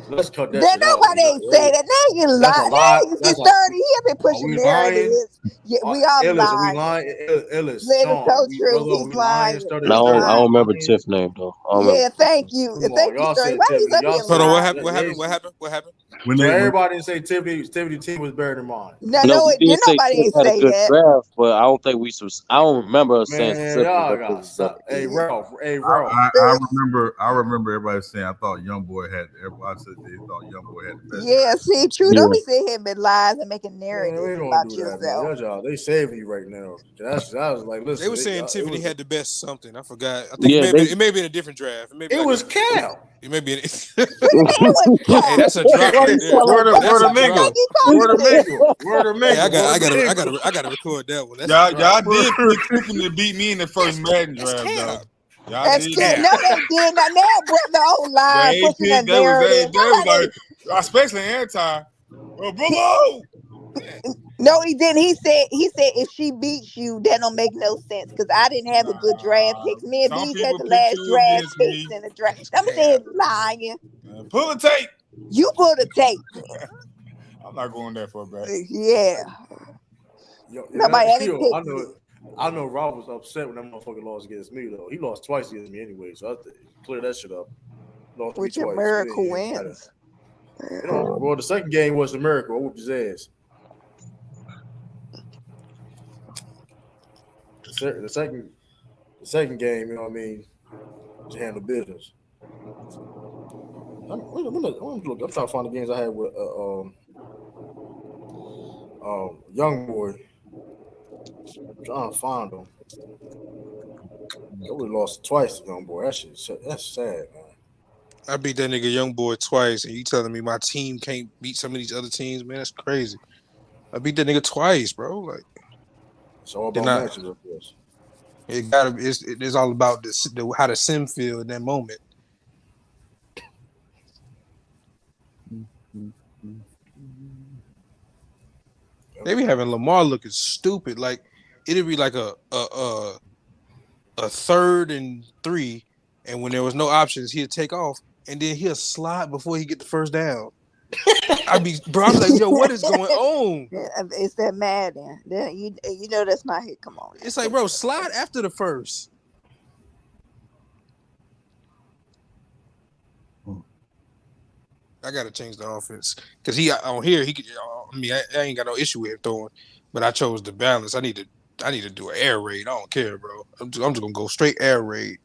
Speaker 1: So let's cut that.
Speaker 8: Nobody ain't say that. Now you lying. Now you see 30. He have been pushing narratives. Yeah, we all lying.
Speaker 1: Illis.
Speaker 8: So true. He's lying.
Speaker 6: I don't remember Tiff's name though.
Speaker 8: Yeah, thank you. Thank you, sir. Why you let me
Speaker 10: Hold on. What happened?
Speaker 1: When everybody didn't say Tiffany team was better than mine.
Speaker 8: No, nobody ain't say that.
Speaker 6: Draft, but I don't think I don't remember us saying specifically.
Speaker 1: Hey, Ralph.
Speaker 18: I remember everybody saying I thought Young Boy had. Everybody said they thought Young Boy had the best.
Speaker 8: Yeah, see, true. Don't be sitting here with lies and making narratives about yourself.
Speaker 1: They saving you right now. I was like, listen.
Speaker 10: They were saying Tiffany had the best something. I forgot. I think it may be in a different draft.
Speaker 1: It was Cal.
Speaker 10: It may be. Hey,
Speaker 8: that's
Speaker 10: a drop.
Speaker 1: Word of Mingle.
Speaker 10: Hey, I gotta record that one.
Speaker 17: Y'all did Tiffany beat me in the first Madden draft, though.
Speaker 8: That's true. No, they did not. Now, brother, old lie, pushing a narrative.
Speaker 17: Like, especially anti. Brother.
Speaker 8: No, he didn't. He said if she beats you, that don't make no sense because I didn't have a good draft picks. Me and Bees had the last draft picks in the draft. I'm saying lying.
Speaker 17: Pull the tape.
Speaker 8: You pull the tape.
Speaker 17: I'm not going there for a bet.
Speaker 8: Yeah.
Speaker 1: I know Rob was upset when that motherfucker lost against me though. He lost twice against me anyway, so I have to clear that shit up.
Speaker 8: Which a miracle wins.
Speaker 1: Well, the second game was a miracle. I whooped his ass. The second game, you know what I mean, to handle business. I'm trying to find the games I had with Young Boy. I'm trying to find them. I would have lost twice to Young Boy. That's sad, man.
Speaker 10: I beat that nigga Young Boy twice, and you telling me my team can't beat some of these other teams, man? That's crazy. I beat that nigga twice, bro. Like,
Speaker 1: it's all about matches, of course.
Speaker 10: It's all about how the sim feel in that moment. They be having Lamar looking stupid. Like it'd be like a 3rd and 3, and when there was no options, he'd take off, and then he'll slide before he get the first down. I'm like, yo, what is going on?
Speaker 8: It's that Madden. You know that's not hit. Come on.
Speaker 10: It's like, bro, slide after the first. I gotta change the offense because on here he could. I mean, I ain't got no issue with him throwing, but I chose the balance. I need to do an air raid. I don't care, bro. I'm just gonna go straight air raid.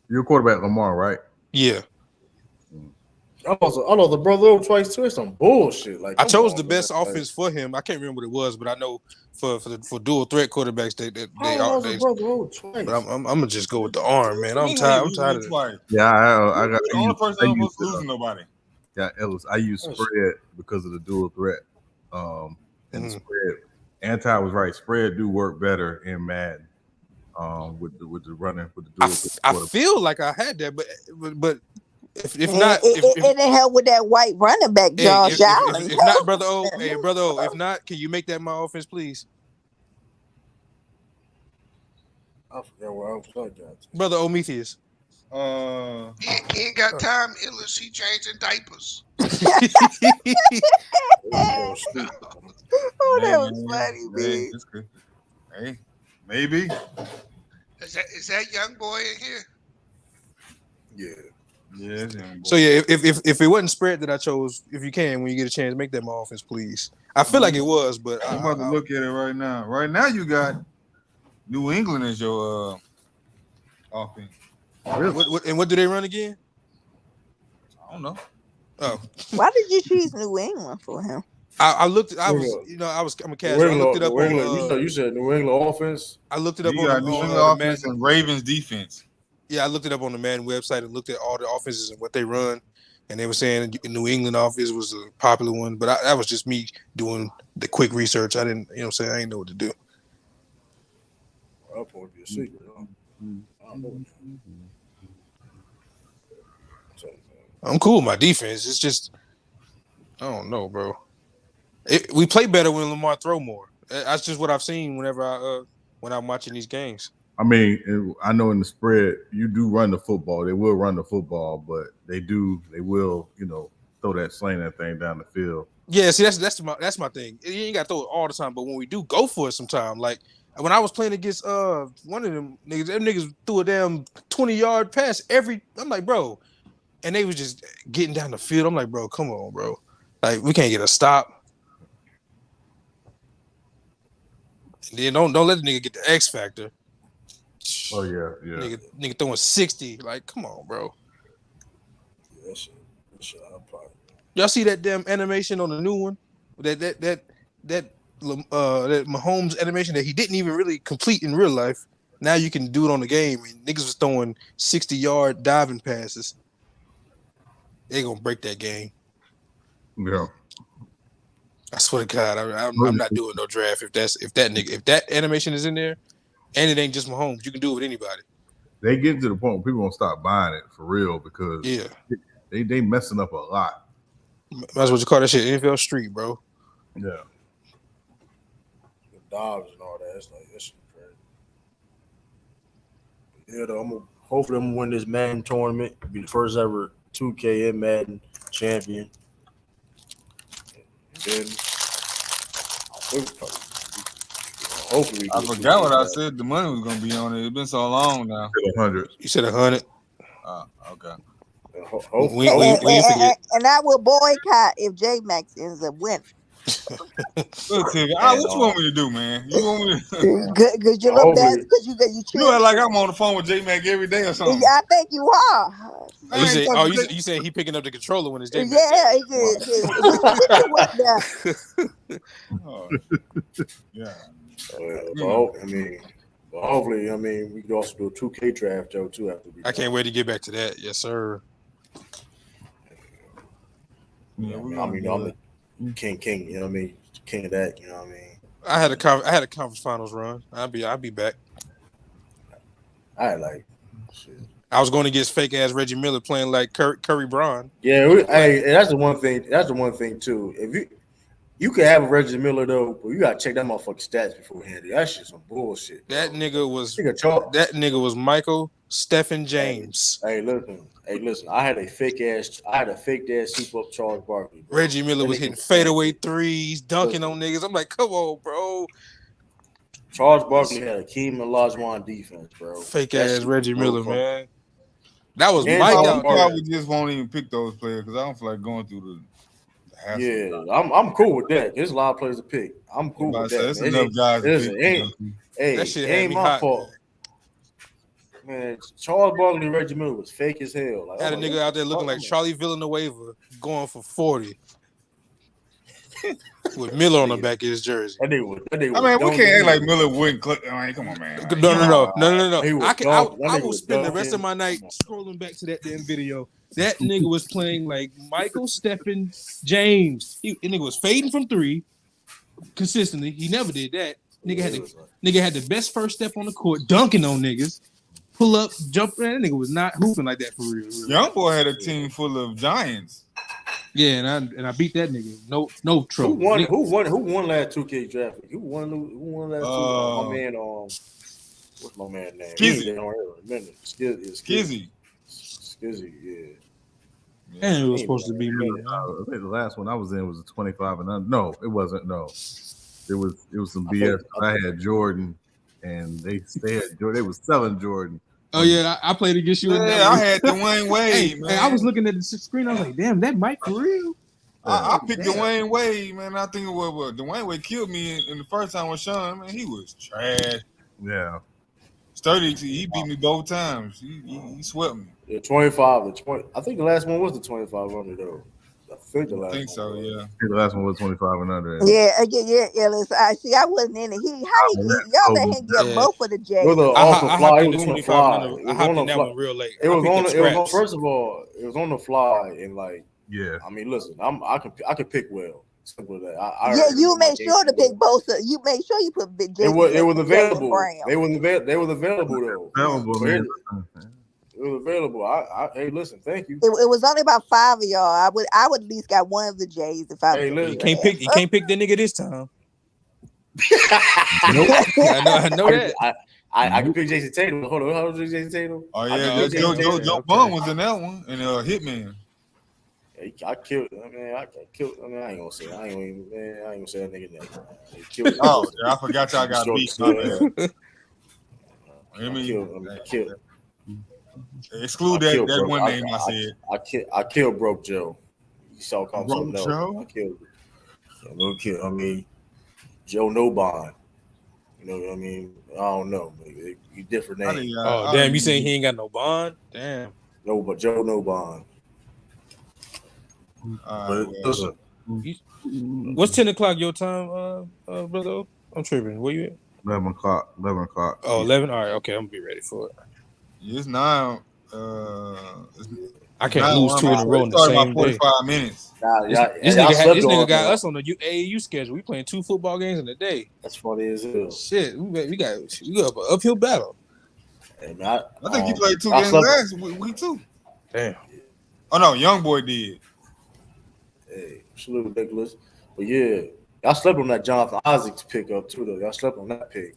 Speaker 18: You're a quarterback, Lamar, right?
Speaker 10: Yeah.
Speaker 1: I know the brother twice too. It's some bullshit. Like
Speaker 10: I chose the best offense for him. I can't remember what it was, but I know for dual threat quarterbacks they are. But I'm gonna just go with the arm, man. I'm tired of it.
Speaker 18: Yeah, I got.
Speaker 17: The only person I'm supposed to lose nobody.
Speaker 18: Yeah, Ellis. I use spread because of the dual threat. And spread. Anti was right. Spread do work better in Madden. With the running with the dual.
Speaker 10: I feel like I had that, but. If not,
Speaker 8: it didn't help with that white running back, Josh Allen.
Speaker 10: If not, brother O, if not, can you make that my offense, please?
Speaker 1: I forgot where I was like that.
Speaker 10: Brother Ometheus.
Speaker 14: He ain't got time unless he changing diapers.
Speaker 8: Oh, that was funny, man.
Speaker 17: Hey, maybe.
Speaker 14: Is that young boy in here?
Speaker 1: Yeah.
Speaker 17: Yeah.
Speaker 10: So yeah, if it wasn't spread that I chose, if you can, when you get a chance, make that my offense, please. I feel like it was, but
Speaker 17: I'm about to look at it right now. Right now, you got New England as your offense.
Speaker 10: What do they run again?
Speaker 17: I don't know.
Speaker 10: Oh,
Speaker 8: why did you choose New England for him?
Speaker 10: I'm a casual. I looked it up on.
Speaker 1: You said New England offense.
Speaker 10: I looked it up
Speaker 17: you
Speaker 10: on
Speaker 17: got
Speaker 10: the
Speaker 17: New England offense and Ravens defense.
Speaker 10: Yeah, I looked it up on the Madden website and looked at all the offenses and what they run, and they were saying the New England offense was a popular one. But that was just me doing the quick research. I didn't, I didn't know what to do.
Speaker 1: I'll probably be a secret. I don't know.
Speaker 10: I'm cool with my defense. It's just, I don't know, bro. We play better when Lamar throw more. That's just what I've seen whenever when I'm watching these games.
Speaker 18: I mean, I know in the spread you do run the football. They will run the football, but they will, throw that sling that thing down the field.
Speaker 10: Yeah, see, that's my thing. You ain't got to throw it all the time, but when we do go for it sometime, like when I was playing against one of them niggas threw a damn 20-yard pass I'm like, bro, and they was just getting down the field. I'm like, bro, come on, bro. Like, we can't get a stop. And then don't let the nigga get the X factor.
Speaker 18: Oh yeah.
Speaker 10: Nigga throwing 60. Like, come on, bro.
Speaker 1: Yeah, that shit,
Speaker 10: y'all see that damn animation on the new one? That Mahomes animation that he didn't even really complete in real life. Now you can do it on the game. And niggas was throwing 60-yard diving passes. They gonna break that game.
Speaker 18: Yeah.
Speaker 10: I swear to God, I'm not doing no draft if that animation is in there, and it ain't just Mahomes. You can do it with anybody.
Speaker 18: They get to the point where people gonna start buying it for real because they messing up a lot.
Speaker 10: That's what you call that shit, NFL Street, bro.
Speaker 18: Yeah.
Speaker 1: The dogs and all that. It's like that shit crazy. Yeah, though, hopefully I'm gonna win this Madden tournament. Be the first ever 2K in Madden champion. Then hopefully
Speaker 17: I forgot what I said. The money was gonna be on it. It's been so long now.
Speaker 18: 100.
Speaker 10: You said 100.
Speaker 17: Okay.
Speaker 8: And I will boycott if J Max ends up winning.
Speaker 17: Look, Tigger, what you want me to do, man? You want me to?
Speaker 8: Because you look bad because you
Speaker 17: You act like I'm on the phone with J Mac every day or something.
Speaker 8: I think you are.
Speaker 10: You saying he picking up the controller when it's J Mac?
Speaker 8: Yeah, he did.
Speaker 17: Yeah.
Speaker 1: Hopefully, we could also do a 2K draft, Joe, too. After
Speaker 10: I can't wait to get back to that. Yes, sir.
Speaker 1: Yeah, I'm the king. You know what I mean? King of that. You know what I mean?
Speaker 10: I had a conference finals run. I'll be back.
Speaker 1: I like shit.
Speaker 10: I was going against fake ass Reggie Miller playing like Curry Braun.
Speaker 1: Yeah, hey, that's the one thing. That's the one thing too. If you can have a Reggie Miller though, but you gotta check that motherfucking stats beforehand. That shit's some bullshit. Bro.
Speaker 10: That nigga was Michael Stephen James.
Speaker 1: Hey, listen. I had a fake ass super up Charles Barkley. Bro.
Speaker 10: Reggie Miller was hitting fadeaway threes, dunking on niggas. I'm like, come on, bro.
Speaker 1: Charles Barkley had a Akeem Olajuwon defense, bro.
Speaker 10: Fake ass Reggie Miller, man. That was Mike out
Speaker 17: there. We just won't even pick those players because I don't feel like going through the hassle.
Speaker 1: Yeah, I'm cool with that. There's a lot of players to pick. I'm cool with that.
Speaker 17: There's enough guys to pick.
Speaker 1: Hey,
Speaker 10: that shit
Speaker 1: ain't my fault. Man, Charles Barkley and Reggie Miller was fake as hell. Like,
Speaker 10: had a nigga out there looking like Charlie Villanueva going for 40. With Miller on the back of his jersey.
Speaker 17: I mean, we can't act like Miller wouldn't click. I mean, come on, man.
Speaker 10: No. I will spend the rest of my night scrolling back to that damn video. That nigga was playing like Michael Stephen James. That nigga was fading from three consistently. He never did that. Nigga had the best first step on the court, dunking on niggas. Pull up, jump. Man, that nigga was not hooping like that for real.
Speaker 17: Young boy had a team full of giants.
Speaker 1: Yeah,
Speaker 10: and I beat that nigga. No trouble.
Speaker 1: Who won last 2K draft? Who won last 2K? My man, what's my man name?
Speaker 10: Skizzy.
Speaker 1: Skizzy, yeah.
Speaker 10: And it was supposed to be me.
Speaker 18: I think the last one I was in was a 25 and under. No, it wasn't. No, it was some BS. I had Jordan, and they had Jordan. They was selling Jordan.
Speaker 10: Oh yeah, I played against you.
Speaker 17: Yeah, I had Dwayne Wade, man.
Speaker 10: I was looking at the screen. I was like, "Damn, that Mike for real."
Speaker 17: I picked Dwayne Wade, man. I think it was Dwayne Wade killed me in the first time with Sean. Man, he was trash.
Speaker 18: Yeah,
Speaker 17: sturdy. He beat me both times. He swept me.
Speaker 1: Yeah, 25 to 20. I think the last one was the 25 under though. I think
Speaker 17: so. Yeah.
Speaker 18: I think the last one was 25 and under.
Speaker 8: Yeah. Listen, I wasn't in it. Y'all let him get both of the J's.
Speaker 1: It was on the fly.
Speaker 10: I hopped in that one real late.
Speaker 1: It was on. First of all, it was on the fly, and like,
Speaker 18: yeah.
Speaker 1: I mean, listen, I can pick well. Simple as that.
Speaker 8: You made sure to pick both. You made sure you put Big J.
Speaker 1: It was available. They was available though. It was available. Hey, listen, thank you.
Speaker 8: It was only about 5 of y'all. I would at least got one of the J's if I.
Speaker 1: Hey, listen,
Speaker 10: you can't pick the nigga this time. I know that.
Speaker 1: I can pick Jason Tatum. Hold on, how was Jason Tatum?
Speaker 17: Oh yeah, Joe Bun was in that one, and Hitman.
Speaker 1: I killed. I mean, I ain't gonna say. I ain't gonna say that nigga name.
Speaker 17: Oh, yeah, I forgot y'all got beat.
Speaker 1: I killed.
Speaker 17: Exclude that one name I said.
Speaker 1: I killed Broke Joe. You saw
Speaker 17: Broke Joe?
Speaker 1: I killed him. I mean, Joe No Bond. You know what I mean? I don't know. You different name.
Speaker 10: Damn! You saying he ain't got no bond? Damn.
Speaker 1: No, but Joe No Bond.
Speaker 10: What's 10 o'clock your time, brother? I'm tripping. Where you at?
Speaker 18: 11 o'clock. 11 o'clock.
Speaker 10: Oh, 11? All right, okay. I'm going to be ready for it.
Speaker 17: It's now.
Speaker 10: I can't lose 2 in a row in the same
Speaker 17: 45 minutes.
Speaker 10: This nigga got us on the AAU schedule. We playing 2 football games in a day.
Speaker 1: That's funny as hell.
Speaker 10: Shit, we got an uphill battle.
Speaker 1: Hey, man,
Speaker 17: I think you played 2 games last week too.
Speaker 10: Damn.
Speaker 17: Oh no, Young Boy did.
Speaker 1: Hey, it's a little ridiculous, but yeah, y'all slept on that Jonathan Isaac's pick up too, though. Y'all slept on that pick.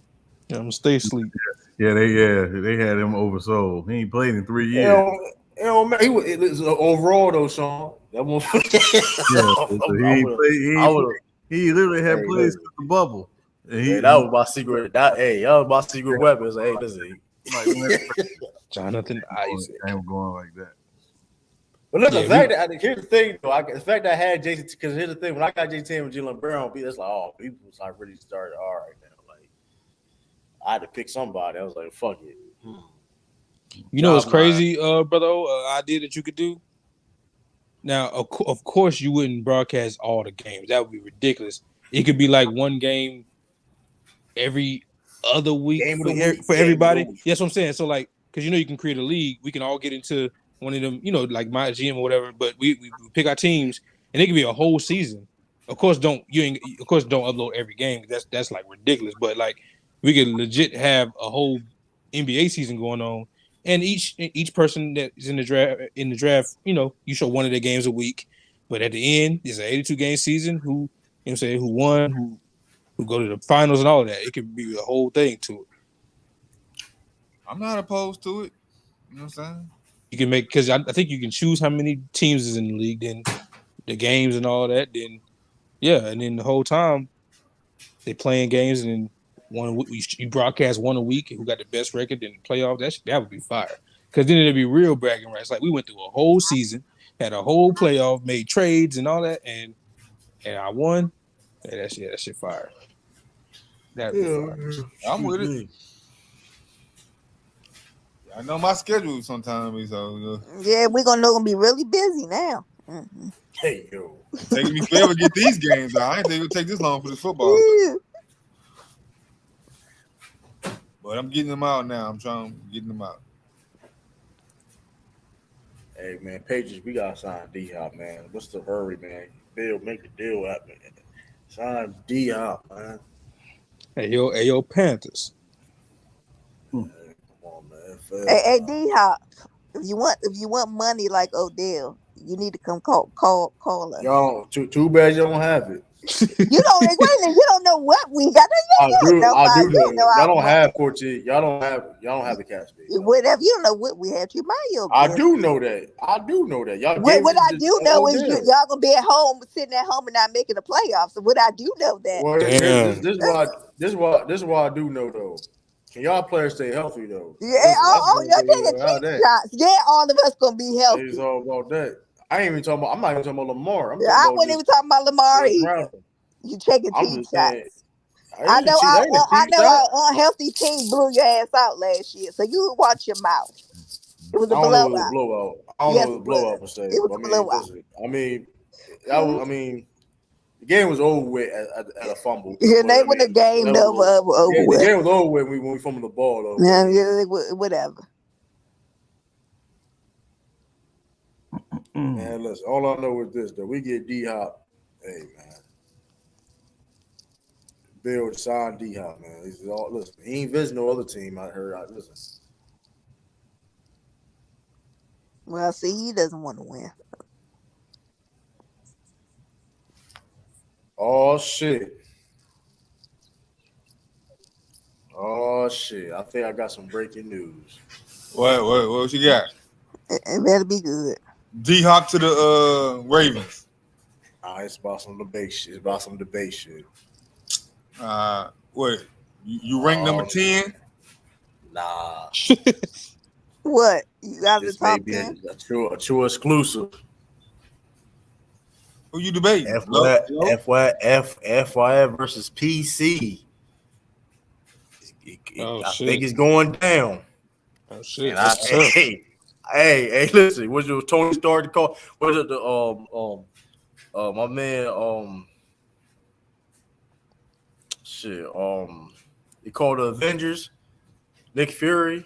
Speaker 10: Yeah, I'm gonna stay asleep.
Speaker 18: Yeah, they had him oversold. He ain't played in 3 years.
Speaker 1: It was overall though, Sean. That one.
Speaker 18: He literally had plays with the bubble.
Speaker 1: That was my secret. That was my secret weapon. Hey, listen.
Speaker 10: Jonathan Isaac.
Speaker 18: I'm going like that.
Speaker 1: But look, here's the thing, though. The fact that I had Jason, because here's the thing: when I got Jason and Jalen Brown, that's like, oh, people was like really started. All right, now, like I had to pick somebody. I was like, fuck it.
Speaker 10: You know what's crazy, brother? Idea that you could do. Now, of course, you wouldn't broadcast all the games. That would be ridiculous. It could be like one game every other week for everybody. That's what I'm saying. So, like, because you know you can create a league, we can all get into one of them, you know, like my GM or whatever. But we pick our teams, and it could be a whole season. Of course, don't upload every game. That's like ridiculous. But like, we could legit have a whole NBA season going on, and each person that is in the draft, you show one of their games a week, but at the end, it's an 82 game season. Who who won, who go to the finals and all of that. It could be the whole thing to it.
Speaker 17: I'm not opposed to it. You know what I'm saying?
Speaker 10: You can make because I think you can choose how many teams is in the league, then the games and all that. Then and then the whole time they playing games, and then you broadcast one a week. Who got the best record in the playoff? That would be fire. Because then it'd be real bragging rights. Like we went through a whole season, had a whole playoff, made trades and all that, and I won. Yeah, that shit fire. That'd be fire.
Speaker 17: I'm with it. I know my schedule sometimes, so
Speaker 8: yeah, we're gonna be really busy now. Mm-hmm.
Speaker 1: Hey yo,
Speaker 17: taking me forever to get these games out. I ain't think it'll take this long for this football. But I'm getting them out now. I'm trying to get them out.
Speaker 1: Hey man, Patriots, we gotta sign D-Hop, man. What's the hurry, man? Bill, make the deal happen. Sign D-Hop, man.
Speaker 10: Hey yo, Panthers.
Speaker 8: Hey, D-Hop, if you want money like Odell, you need to come call us.
Speaker 1: Y'all, too bad you don't have it.
Speaker 8: You don't know what we got.
Speaker 1: I do know. Y'all don't have Cortez. Y'all don't have the cash space.
Speaker 8: Whatever, you don't know what we have. You buy your.
Speaker 1: I do know that. Y'all.
Speaker 8: What I do know is y'all gonna be at home, sitting at home, and not making the playoffs. So what I do know that.
Speaker 1: Well, this is why I do know though. Can y'all players stay healthy though?
Speaker 8: Yeah. You're taking cheap shots. Yeah, all of us gonna be healthy.
Speaker 1: It's all about that. I ain't even talking about. I'm not even talking about Lamar.
Speaker 8: I wasn't even talking about Lamar. You taking cheap shots. I know our unhealthy team blew your ass out last year, so you watch your mouth. It was a blowout.
Speaker 1: I don't know what the blowout was saying.
Speaker 8: It was a blowout.
Speaker 1: I mean, the game was over with at a fumble.
Speaker 8: Yeah, they were the game over with.
Speaker 1: The game was over with when we fumbled the ball though.
Speaker 8: Yeah, whatever.
Speaker 1: Man, listen, all I know is this though. We get D-Hop. Hey man. Bill signed D-Hop, man. Listen, he ain't visiting no other team. I heard. Listen.
Speaker 8: Well, see, he doesn't want to win.
Speaker 1: Oh shit! I think I got some breaking news.
Speaker 17: What you got?
Speaker 8: It better be good.
Speaker 17: D-Hop to the Ravens.
Speaker 1: It's about some debate shit.
Speaker 17: What? You rank number 10?
Speaker 1: Nah.
Speaker 8: What? You got the top 10?
Speaker 1: A true exclusive.
Speaker 17: Who you debating?
Speaker 1: FYF versus PC. I think it's going down.
Speaker 10: Oh shit!
Speaker 1: Hey, listen. Was it Tony Stark to call? Was it the my man he called the Avengers, Nick Fury.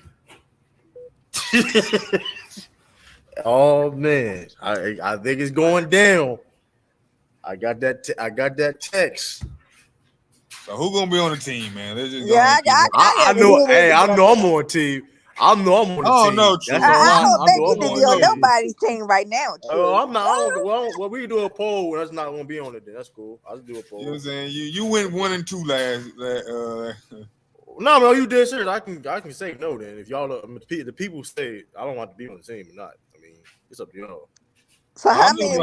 Speaker 1: Oh man, I think it's going down. I got that text.
Speaker 17: So who gonna be on the team, man?
Speaker 1: I know. Hey, I know I'm on the team. I know I'm on the team.
Speaker 17: Oh no,
Speaker 8: I don't think you need to be on nobody's team right now.
Speaker 1: I'm not. Well, we can do a poll. That's not gonna be on it. Then that's cool. I'll do a poll.
Speaker 17: You know what I'm saying? You went 1 and 2 last.
Speaker 1: No, you did serious. I can say no. Then if y'all the people say I don't want to be on the team or not. I mean, it's up to y'all.
Speaker 8: So how many?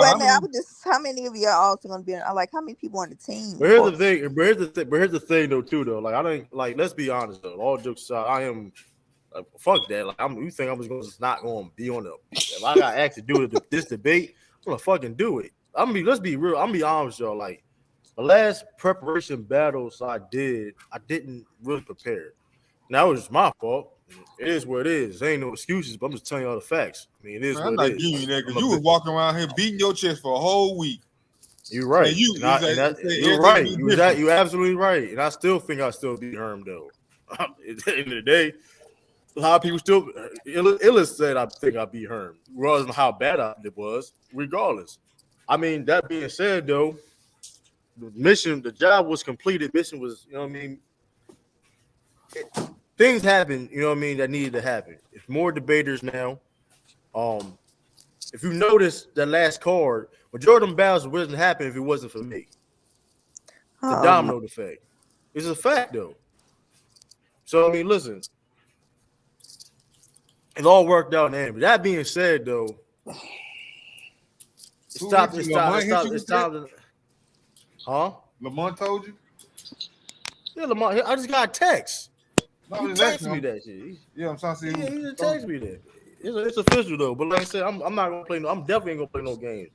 Speaker 8: How many of y'all also gonna be? Like how many people on the team?
Speaker 1: But here's the thing. But here's the thing though too though. Like I don't like. Let's be honest though. All jokes aside, I am. Fuck that. Like you think I'm just not going to be on the? If I got asked to do this debate, I'm gonna fucking do it. Let's be real. I'm gonna be honest, y'all. Like the last preparation battles I didn't really prepare. Now it was my fault. It is what it is. There ain't no excuses, but I'm just telling y'all the facts. I mean, it is what it is.
Speaker 17: You that you was walking around here beating your chest for a whole week.
Speaker 1: You're right. You're right. You're absolutely right. And I still think I still beat Herm though. At the end of the day. A lot of people still Illis said I think I beat Herm, regardless of how bad it was, regardless. I mean, that being said though, the job was completed. Mission was, you know what I mean? things happen, you know what I mean, that needed to happen. It's more debaters now. If you notice that last card, majority of them battles wouldn't happen if it wasn't for me. The domino effect. It's a fact though. So I mean, listen, it all worked out in the end. But that being said, though, it's time. Huh?
Speaker 17: Lamont told you?
Speaker 1: Yeah, Lamont. I just got a text.
Speaker 17: No,
Speaker 1: He texted me that shit.
Speaker 17: Yeah, I'm trying to see.
Speaker 1: Yeah, he just texted me that. It's official though. But like I said, I'm not gonna play. I'm definitely ain't gonna play no games.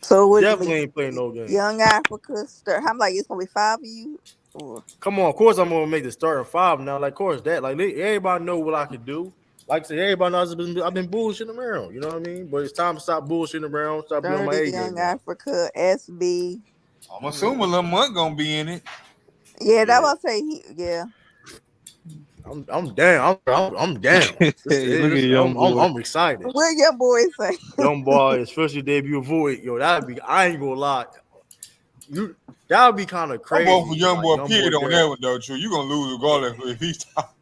Speaker 8: So
Speaker 1: definitely ain't playing no games.
Speaker 8: Young Africa start. I'm like, it's gonna be 5 of you. Or...
Speaker 1: Come on, of course I'm gonna make the starting 5 now. Like, of course that. Like, everybody know what I can do. Like I said, everybody knows I've been bullshitting around. You know what I mean? But it's time to stop bullshitting around. Stop being on my A game.
Speaker 8: Young Africa, SB.
Speaker 17: I'm assuming Lamont gonna be in it.
Speaker 8: Yeah, that was say yeah.
Speaker 1: I'm down. I'm down. I'm excited.
Speaker 8: What your boy say?
Speaker 1: Young boy, especially debut Void. Yo, that'd be. I ain't gonna lie. That would be kind of crazy.
Speaker 17: I'm going for young boy. Period on that one though. True, you gonna lose regardless if he's top.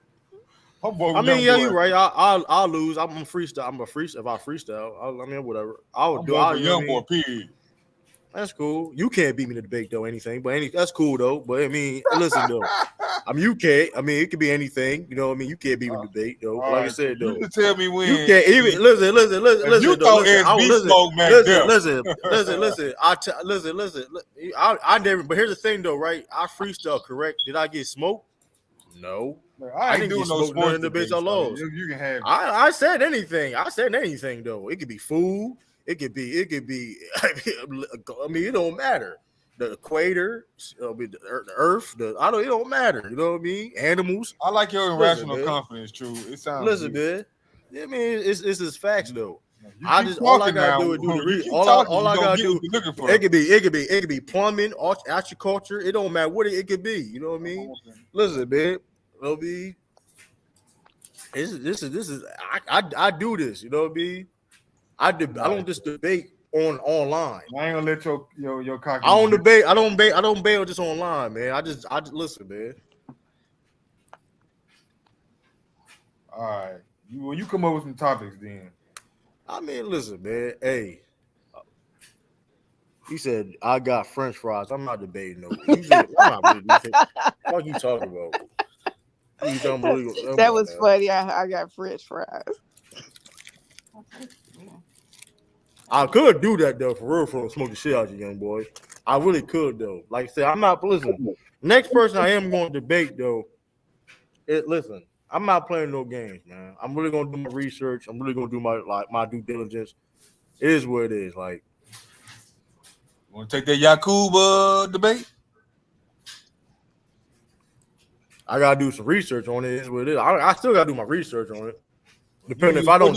Speaker 1: I mean, yeah, you're right. I'll lose. I'm a freestyle. I'm a freestyle. If I freestyle, I mean, whatever. I'll do.
Speaker 17: I'm young boy. Period.
Speaker 1: That's cool. You can't beat me in the debate though. Anything, but that's cool though. But I mean, listen though. I mean, you can't. I mean, it could be anything. You know what I mean? You can't beat me in the debate though. Like I said though,
Speaker 17: you can tell me when.
Speaker 1: You can't even listen.
Speaker 17: You thought SB smoke, man.
Speaker 1: Listen. I never. But here's the thing though, right? I freestyle correct. Did I get smoked? No.
Speaker 17: Man, I ain't doing no sports
Speaker 1: debates. I lost.
Speaker 17: You can have.
Speaker 1: I said anything. I said anything though. It could be food. It could be. I mean, it don't matter. The equator, the earth. It don't matter. You know what I mean? Animals.
Speaker 17: I like your irrational confidence. True. It sounds.
Speaker 1: Listen, man. I mean, it's just facts though. All I gotta do is do the read. All I gotta do. It could be plumbing, agriculture. It don't matter what it could be. You know what I mean? Listen, man. It'll be. This is. I do this. You know what I mean? I don't just debate online.
Speaker 17: I ain't gonna let your cocky.
Speaker 1: I don't debate. I don't bail just online, man. I just listen, man.
Speaker 17: All right. You come up with some topics then.
Speaker 1: I mean, listen, man. Hey, he said I got French fries. I'm not debating no. I'm not really. What you talking about?
Speaker 8: That was funny. I got French fries.
Speaker 1: I could do that though, for real, smoke the shit out of you, young boy. I really could though. Like I said, I'm not listen. Next person I am going to debate though. Listen, I'm not playing no games, man. I'm really gonna do my research. I'm really gonna do my due diligence. It is what it is. Like,
Speaker 17: want to take that Yakub debate?
Speaker 1: I gotta do some research on it. Is what it is. I still gotta do my research on it. Depending if I don't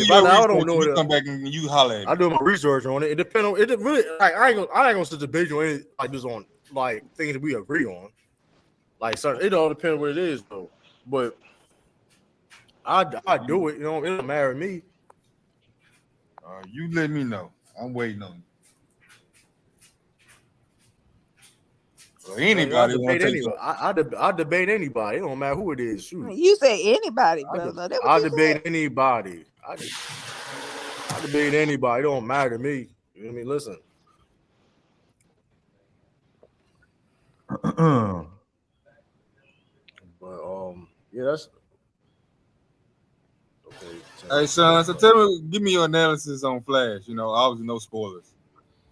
Speaker 1: know it,
Speaker 17: come back and you holler at me.
Speaker 1: I do my research on it. It depends on it. Really, like I ain't gonna sit debate on it like this on like things that we agree on. Like, so it all depends what it is though. But I do it. You know, it don't matter to me.
Speaker 17: You let me know. I'm waiting on you. Well, anybody want to take
Speaker 1: I debate anybody. It don't matter who it is. Shoot.
Speaker 8: You say anybody, brother.
Speaker 1: I debate anybody. I debate anybody. It don't matter to me. You know what I mean? Listen. But yeah, that's okay.
Speaker 17: Hey, son. So tell me, give me your analysis on Flash. You know, obviously no spoilers.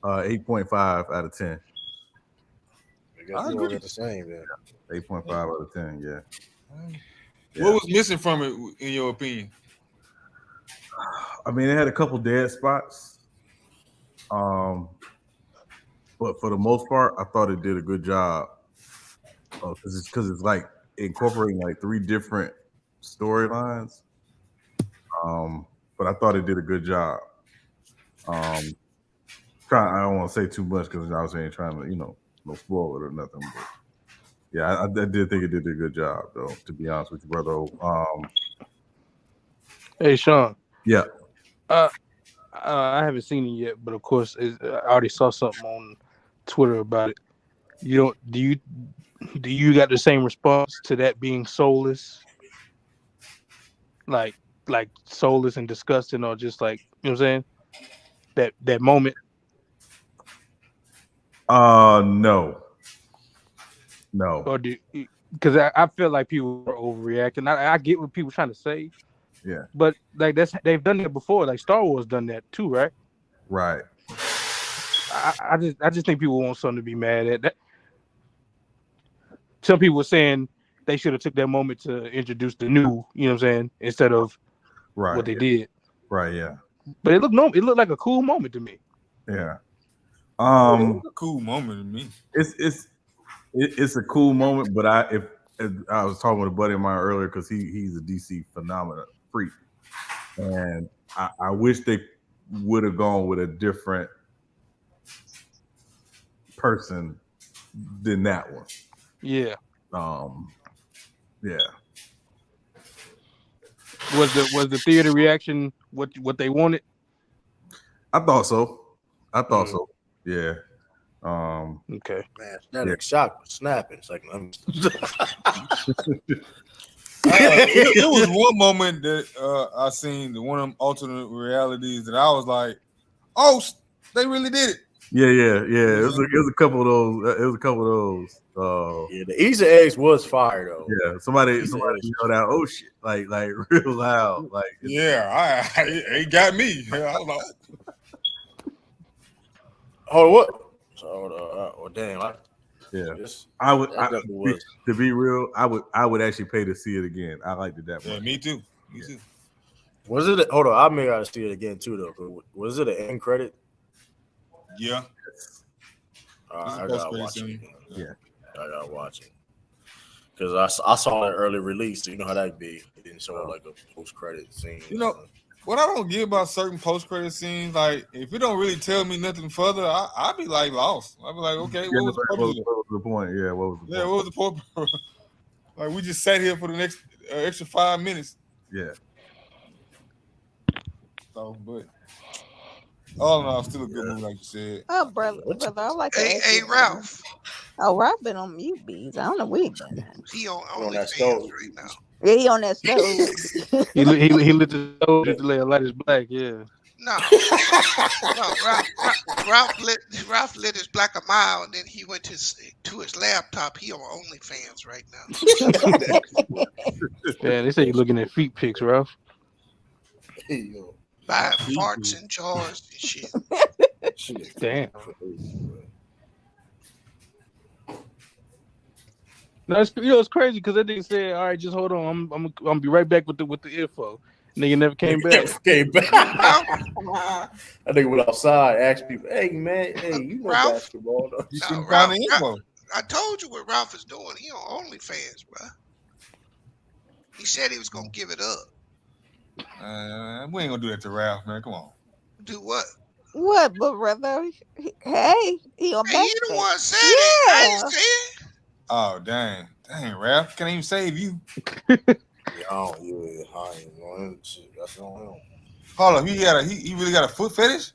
Speaker 18: 8.5 out of 10.
Speaker 1: I agree. The same, yeah.
Speaker 18: 8.5 out of 10, yeah.
Speaker 17: What was missing from it, in your opinion?
Speaker 18: I mean, it had a couple dead spots. But for the most part, I thought it did a good job. Because it's like incorporating like 3 different storylines. But I thought it did a good job. I don't want to say too much because I was ain't trying to, no spoil it or nothing. But yeah, I did think it did a good job, though, to be honest with you, brother.
Speaker 10: Hey, Sean.
Speaker 18: Yeah.
Speaker 10: I haven't seen it yet, but of course, I already saw something on Twitter about it. You don't do you got the same response to that being soulless? Like soulless and disgusting, or just like, you know what I'm saying? That moment.
Speaker 18: No.
Speaker 10: Or do, because I feel like people are overreacting. I get what people trying to say,
Speaker 18: Yeah.
Speaker 10: but like they've done that before. Like Star Wars done that too, right?
Speaker 18: Right.
Speaker 10: I just think people want something to be mad at. That some people were saying they should have took that moment to introduce the new, you know what I'm saying, instead of what they did.
Speaker 18: Right. Yeah.
Speaker 10: But it looked like a cool moment to me.
Speaker 18: Yeah.
Speaker 17: It's a cool moment to me.
Speaker 18: It's a cool moment, but if I was talking with a buddy of mine earlier because he's a DC phenomenon freak, and I wish they would have gone with a different person than that one.
Speaker 10: Yeah.
Speaker 18: Yeah.
Speaker 10: Was the theater reaction what they wanted?
Speaker 18: I thought so. Yeah.
Speaker 10: Okay.
Speaker 1: Man, that shock was snapping. It's like
Speaker 17: It was one moment that I seen, one of them alternate realities that I was like, "Oh, they really did it."
Speaker 18: Yeah. It was a couple of those.
Speaker 1: Yeah, the Easter eggs was fire though.
Speaker 18: Yeah, somebody yelled out, "Oh shit!" like real loud. Like
Speaker 17: Yeah, it got me. I was like,
Speaker 1: "Oh, what?" So, damn.
Speaker 18: I would. To be real, I would actually pay to see it again. I liked it that much.
Speaker 17: Yeah, me too. Me too.
Speaker 1: Was it? Hold on, I may gotta see it again too though. Was it an end credit?
Speaker 17: Yeah.
Speaker 1: I gotta watch it.
Speaker 18: Yeah,
Speaker 1: I gotta watch it because I saw an early release. So you know how that be. It didn't show like a post credit scene.
Speaker 17: You know what I don't get about certain post credit scenes, like if it don't really tell me nothing further, I be like lost. I be like, okay, what was the purpose?
Speaker 18: What was the point? Yeah, what was the point?
Speaker 17: Yeah, what was the point? Like we just sat here for the next extra 5 minutes.
Speaker 18: Yeah.
Speaker 17: So, but all in all, still a good movie, like you said.
Speaker 8: Oh, brother, I like to ask
Speaker 14: Hey,
Speaker 8: you
Speaker 14: Ralph.
Speaker 8: Oh, Ralph been on mute, bees. I don't know where he been.
Speaker 14: He on
Speaker 1: that
Speaker 14: OnlyFans
Speaker 1: stove
Speaker 14: right now.
Speaker 8: Yeah, he on that stove.
Speaker 10: he lit the stove just to lay a light is black. Yeah.
Speaker 14: No, Ralph lit his black a mile, and then he went to his laptop. He on OnlyFans right now.
Speaker 10: Yeah, they say you're looking at feet pics, Ralph.
Speaker 14: Buying farts and jars and shit.
Speaker 10: Damn. No, it's crazy because that nigga said, "All right, just hold on. I'm gonna be right back with the info." Nigga never came back.
Speaker 1: I think went outside, asked people, "Hey man, you know
Speaker 14: Ralph?
Speaker 1: basketball? Though. You
Speaker 14: No, Ralph, I told you what Ralph is doing. He on OnlyFans, bro. He said he was gonna give it up.
Speaker 17: We ain't gonna do that to Ralph, man. Come on.
Speaker 14: Do what?
Speaker 8: What, but brother? Hey, he on
Speaker 14: Hey, you the one said it. I ain't say it.
Speaker 17: Oh dang, Ralph can't even save you.
Speaker 1: I ain't going shit. That's on him.
Speaker 17: Hold on, he really got a foot fetish?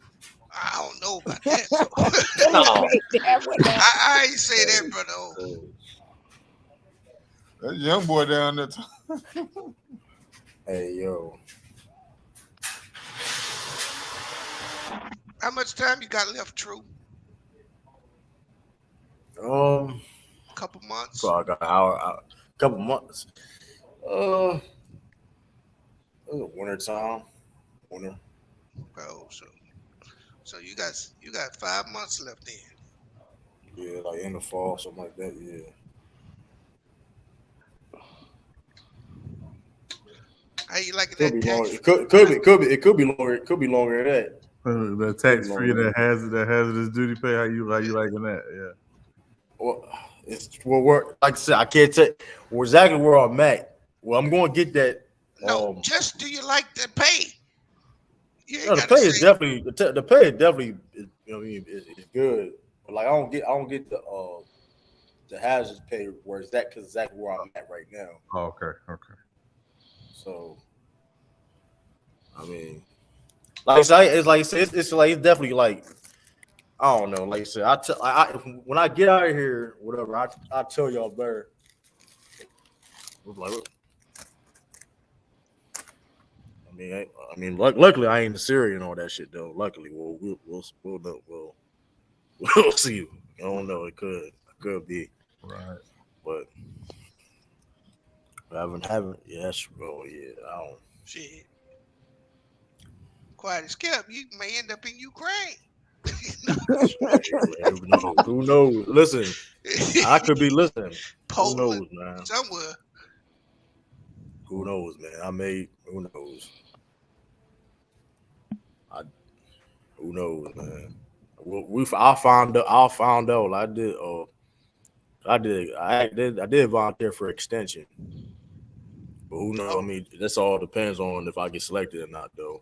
Speaker 14: I don't know about that. I ain't say that, brother.
Speaker 17: That young boy down there.
Speaker 1: Hey yo.
Speaker 14: How much time you got left, True? Couple months.
Speaker 1: So I got an hour, couple months. Winter time. Winter.
Speaker 14: Oh, so you got 5 months left in.
Speaker 1: Yeah, like in the fall, something like that. Yeah.
Speaker 14: How you liking
Speaker 1: Could
Speaker 14: that
Speaker 1: be longer.
Speaker 14: tax?
Speaker 1: It could be longer. It could be longer than that.
Speaker 18: The tax free that hazardous duty pay. How you liking that? Yeah.
Speaker 1: Well, like I said, I can't tell exactly where I'm at. Well, I'm going to get that.
Speaker 14: No, just do you like the pay?
Speaker 1: The pay is definitely the pay is definitely is good. But like I don't get the hazardous pay where it's that because exactly where I'm at right now.
Speaker 18: Oh, okay.
Speaker 1: So, I mean, like I say, it's definitely like I don't know. Like I said, when I get out of here, whatever, I tell y'all better. Like, I mean, luckily I ain't the Syrian and all that shit though. Luckily, we'll know. We'll see. I don't know. It could be
Speaker 18: right,
Speaker 1: but I haven't. Yes, bro. Yeah, I don't.
Speaker 14: Shit. Quiet as kept, you may end up in Ukraine.
Speaker 1: Who knows? Listen, I could be listening.
Speaker 14: Poland,
Speaker 1: who knows, man?
Speaker 14: Somewhere.
Speaker 1: Who knows, man? Who knows? Who knows, man? I found out. I did volunteer for extension. But who knows? I mean, that's all depends on if I get selected or not, though.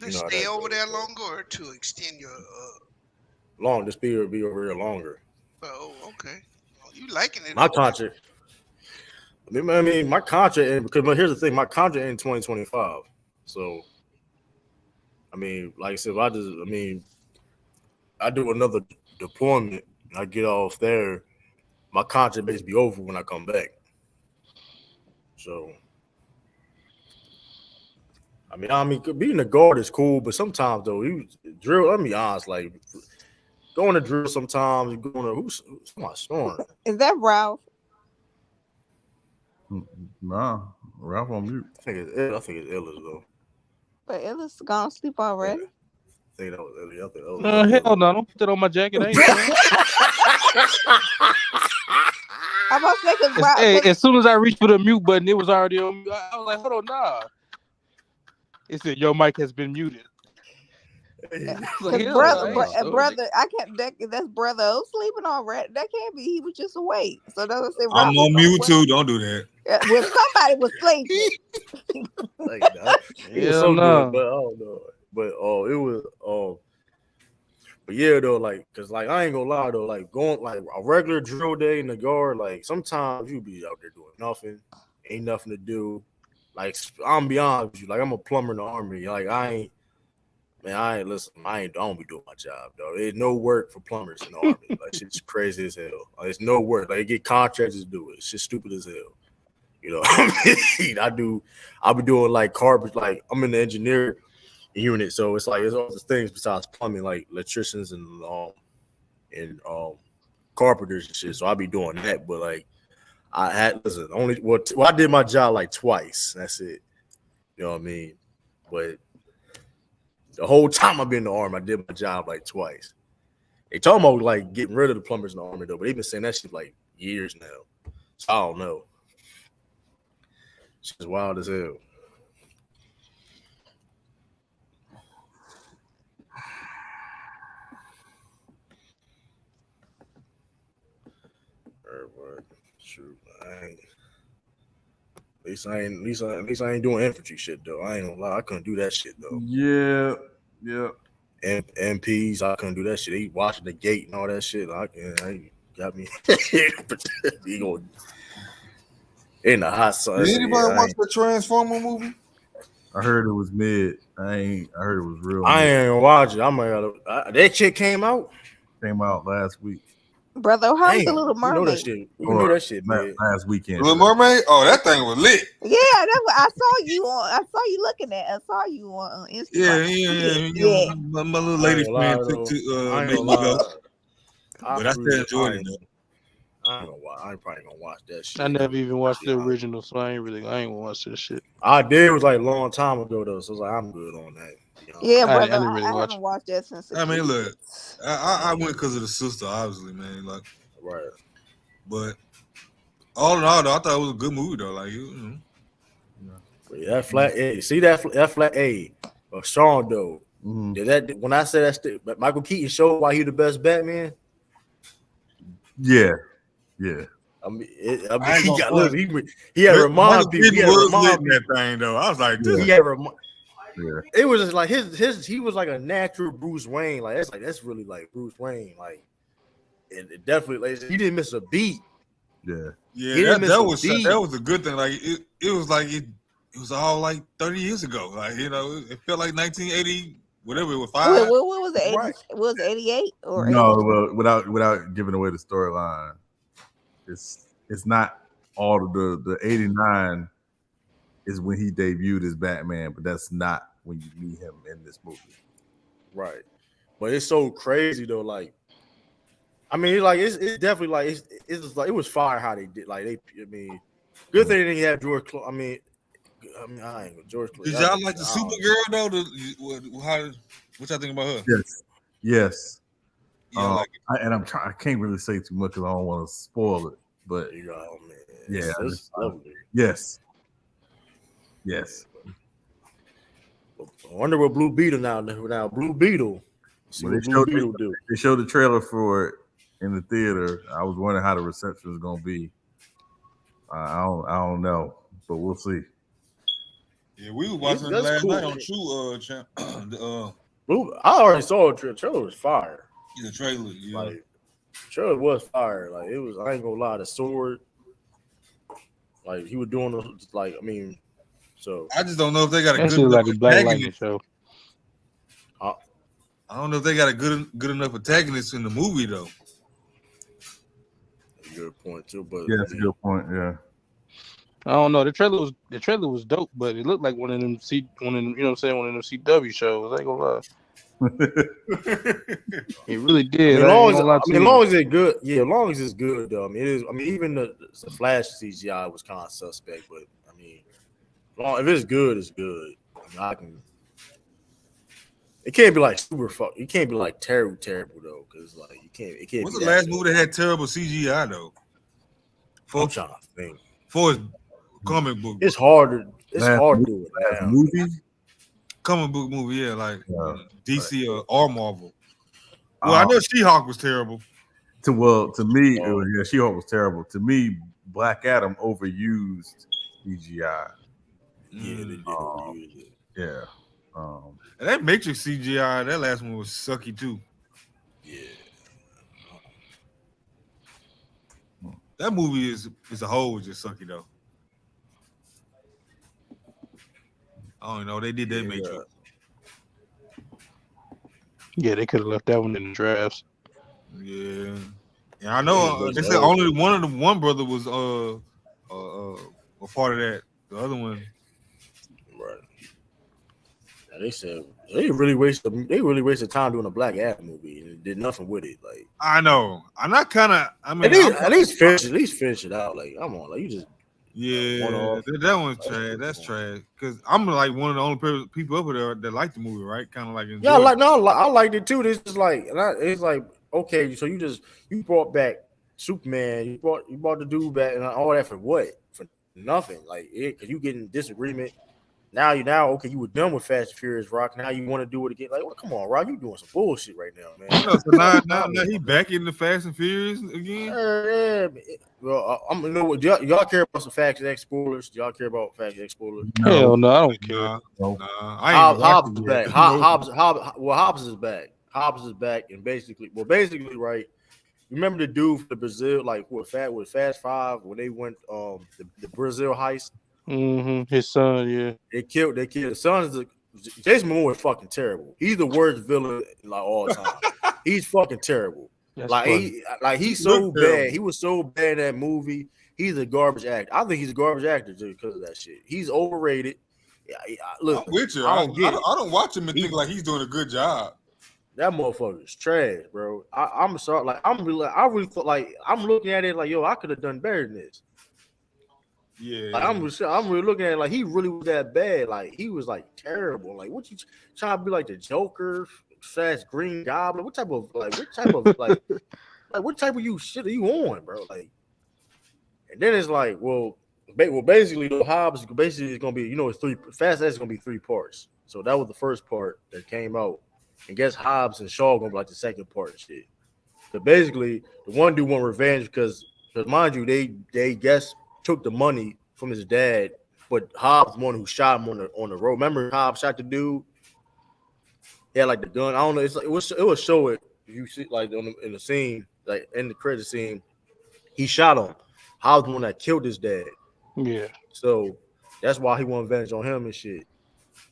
Speaker 14: To stay over there longer or to extend your
Speaker 1: long. This be over here longer.
Speaker 14: Oh, okay. Well, you liking it?
Speaker 1: My contract. I mean, my contract. Because here's the thing, my contract in 2025. So, I mean, like I said, I do another deployment. And I get off there. My contract basically be over when I come back. So. I mean, being a guard is cool, but sometimes though, drill. Let me honest, like going to drill. Sometimes you're going to who's my snoring?
Speaker 8: Is that Ralph?
Speaker 18: Nah, Ralph on mute.
Speaker 1: I think it's Ellis though.
Speaker 8: But Ellis gone sleep already.
Speaker 1: I think that was Ellis.
Speaker 10: No, hell no! Don't put that on my jacket. I ain't
Speaker 8: I'm about to say because Ralph.
Speaker 10: As soon as I reached for the mute button, it was already on mute. I was like, hold on, nah. It said your mic has been muted.
Speaker 8: Brother, I can't. That's brother O sleeping already. That can't be. He was just awake. So that's what I say.
Speaker 17: I'm on mute too. Don't do that.
Speaker 8: Well, somebody was sleeping.
Speaker 1: It was so good, but I don't know. But it was but yeah though, like, cause like I ain't gonna lie though, like going like a regular drill day in the guard, like sometimes you be out there doing nothing, ain't nothing to do. Like I'm be honest with you, like I'm a plumber in the army. Like I don't be doing my job, though. There's no work for plumbers in the army. Like shit's crazy as hell. Like, there's no work. Like they get contractors to do it. It's just stupid as hell. You know, I'll be doing like carpet, like I'm in the engineer unit, so it's like there's all these things besides plumbing, like electricians and carpenters and shit. So I'll be doing that, but like I did my job like twice. That's it. You know what I mean? But the whole time I've been in the army, I did my job like twice. They talking about like getting rid of the plumbers in the army though, but they've been saying that shit like years now. So I don't know. It's just wild as hell. Shoot, at least I ain't doing infantry shit though. I ain't gonna lie, I couldn't do that shit though.
Speaker 18: Yeah.
Speaker 1: MPs, I couldn't do that shit. They watching the gate and all that shit. I got me. He going in the hot sun.
Speaker 17: Did anybody watch the Transformer movie?
Speaker 18: I heard it was mid. I heard it was real.
Speaker 1: I ain't gonna watch it. That shit came out.
Speaker 18: Came out last week.
Speaker 8: Brother, how's the Little Mermaid?
Speaker 1: You know that shit, man.
Speaker 18: Last weekend.
Speaker 17: Little Mermaid? Oh, that thing was lit.
Speaker 8: Yeah, that's what I saw you on. I saw you looking at. I saw you on Instagram.
Speaker 17: Yeah. My little lady friend took to make me go. But I still enjoyed it though.
Speaker 1: I ain't probably gonna watch that shit.
Speaker 10: I never even watched the original, so I ain't gonna watch that shit.
Speaker 1: I did. It was like a long time ago though, so I was like, I'm good on that. You know?
Speaker 8: Yeah, brother. I haven't watched that since.
Speaker 17: I mean, look, I went because of the sister, obviously, man. Like,
Speaker 1: right.
Speaker 17: But all in all, though, I thought it was a good movie, though. Like, you know.
Speaker 1: Yeah, that flat A. See that flat A of Sean though. Mm-hmm. That when I said that, Michael Keaton showed why he the best Batman.
Speaker 18: Yeah.
Speaker 1: I mean, he had to remind people. He had to remind
Speaker 17: that thing though. I was like,
Speaker 1: he had to yeah. It was just like his he was like a natural Bruce Wayne. Like that's really like Bruce Wayne. Like it definitely like he didn't miss a beat.
Speaker 17: Yeah, that was a good thing. Like it was like it was all like 30 years ago. Like, you know, it felt like 1980 whatever it was,
Speaker 8: What
Speaker 17: 5.
Speaker 8: was it? 80,
Speaker 17: Right.
Speaker 8: was it 88 or
Speaker 18: No,
Speaker 8: 80?
Speaker 18: well, without giving away the storyline, it's not all of the 89 is when he debuted as Batman, but that's not when you meet him in this movie.
Speaker 1: Right. But it's so crazy though. Like, I mean, like it's definitely like it's like it was fire how they did. Like good thing they didn't have George. I mean, I ain't George.
Speaker 17: Did y'all like the Supergirl though? What y'all think about her?
Speaker 18: Yes.
Speaker 17: Yeah, I like it.
Speaker 18: And I can't really say too much because I don't want to spoil it. But
Speaker 1: man,
Speaker 18: yeah,
Speaker 1: it's lovely.
Speaker 18: Yes.
Speaker 1: I wonder what Blue Beetle now. Blue Beetle. See what Blue Beetle do.
Speaker 18: They showed the trailer for it in the theater. I was wondering how the reception was gonna be. I don't know, but we'll see.
Speaker 17: Yeah, we were watching it last night on True Champ.
Speaker 1: I already saw the trailer was fire.
Speaker 17: The trailer, yeah.
Speaker 1: Like, trailer was fire. Like, it was, I ain't gonna lie, the sword. Like, he was doing like, I mean, so
Speaker 17: I just don't know if they got a
Speaker 10: That
Speaker 17: good
Speaker 10: shit
Speaker 17: enough
Speaker 10: like a Black Lightning
Speaker 17: antagonist.
Speaker 10: show.
Speaker 17: I don't know if they got a good enough antagonist in the movie though.
Speaker 1: Good point too, but
Speaker 18: yeah, that's a good point. Yeah.
Speaker 10: I don't know. The trailer was dope, but it looked like one of them you know what I'm saying, one of them CW shows. I ain't gonna lie. It really did.
Speaker 1: As long as it's good, yeah. As long as it's good, though. I mean, it is. I mean, even the Flash CGI was kind of suspect, but I mean, if it's good, it's good. I mean, it can't be like super fuck. It can't be like terrible though, because like you can't. It can't.
Speaker 17: What's
Speaker 1: be
Speaker 17: the last
Speaker 1: good.
Speaker 17: movie that had terrible CGI though?
Speaker 1: I'm trying to think.
Speaker 17: For his comic book,
Speaker 1: it's hard to do it now.
Speaker 18: Movie.
Speaker 17: Comic book movie, yeah, like DC or Marvel. Well, I know She-Hulk was terrible.
Speaker 18: To me, it was, She-Hulk was terrible. To me, Black Adam overused CGI.
Speaker 1: Yeah, they did overuse it.
Speaker 18: Yeah.
Speaker 17: And that Matrix CGI, that last one was sucky too.
Speaker 1: Yeah.
Speaker 17: That movie is a whole was just sucky though. I don't know. They did that Matrix.
Speaker 10: Yeah, they could have left that one in the drafts.
Speaker 17: Yeah. Yeah, I know. They said only one brother was a part of that. The other one,
Speaker 1: right? Yeah, they said they really wasted time doing a Black Adam movie and did nothing with it. Like
Speaker 17: I know. I'm not kind of. I mean,
Speaker 1: at least finish it out. Like I'm on. Like you just.
Speaker 17: Yeah, that one's trash. That's trash. Because I'm like one of the only people up there that like the movie, right? Kind of like enjoy it.
Speaker 1: I liked it too. This is like, it's like okay, so you brought back Superman, you brought the dude back, and all that for what? For nothing. Like because you getting disagreement. Now okay, you were done with Fast and Furious, Rock. Now you want to do it again? Like, well, come on, Rock, you doing some bullshit right now, man.
Speaker 17: So now he back in the Fast and Furious again.
Speaker 1: Well, I'm you know what y'all care about some Facts X spoilers? Do y'all care about Facts X spoilers?
Speaker 10: Hell no, I don't care.
Speaker 1: Hobbs is back. Hobbs is back. Hobbs is back, and basically, right. Remember the dude from Brazil, like with Fast Five when they went the Brazil heist.
Speaker 10: Mm-hmm. His son, yeah. They
Speaker 1: killed. The son Jason Momoa is fucking terrible. He's the worst villain like all time. He's fucking terrible. He's so bad. Terrible. He was so bad in that movie. He's a garbage actor. I think he's a garbage actor just because of that shit. He's overrated. Look,
Speaker 17: I'm with you. I don't watch him and think like he's doing a good job.
Speaker 1: That motherfucker's trash, bro. I'm sorry. Like I really thought like I'm looking at it like yo, I could have done better than this.
Speaker 17: Yeah,
Speaker 1: like, I'm really looking at it like he really was that bad. Like he was like terrible. Like what you trying to be like the Joker / Green Goblin? What type of you shit are you on, bro? Like, and then it's like, basically the Hobbs basically is gonna be it's Fast X is gonna be 3 parts. So that was the first part that came out, and guess Hobbs and Shaw gonna be like the second part and shit. So basically, the one dude want revenge because mind you, they took the money from his dad, but Hobbs the one who shot him on the road. Remember Hobbs shot the dude? He had like the gun. I don't know. It's like, it was show it. You see like in the scene, like in the credit scene, he shot him. Hobbs the one that killed his dad.
Speaker 10: Yeah.
Speaker 1: So that's why he want revenge on him and shit.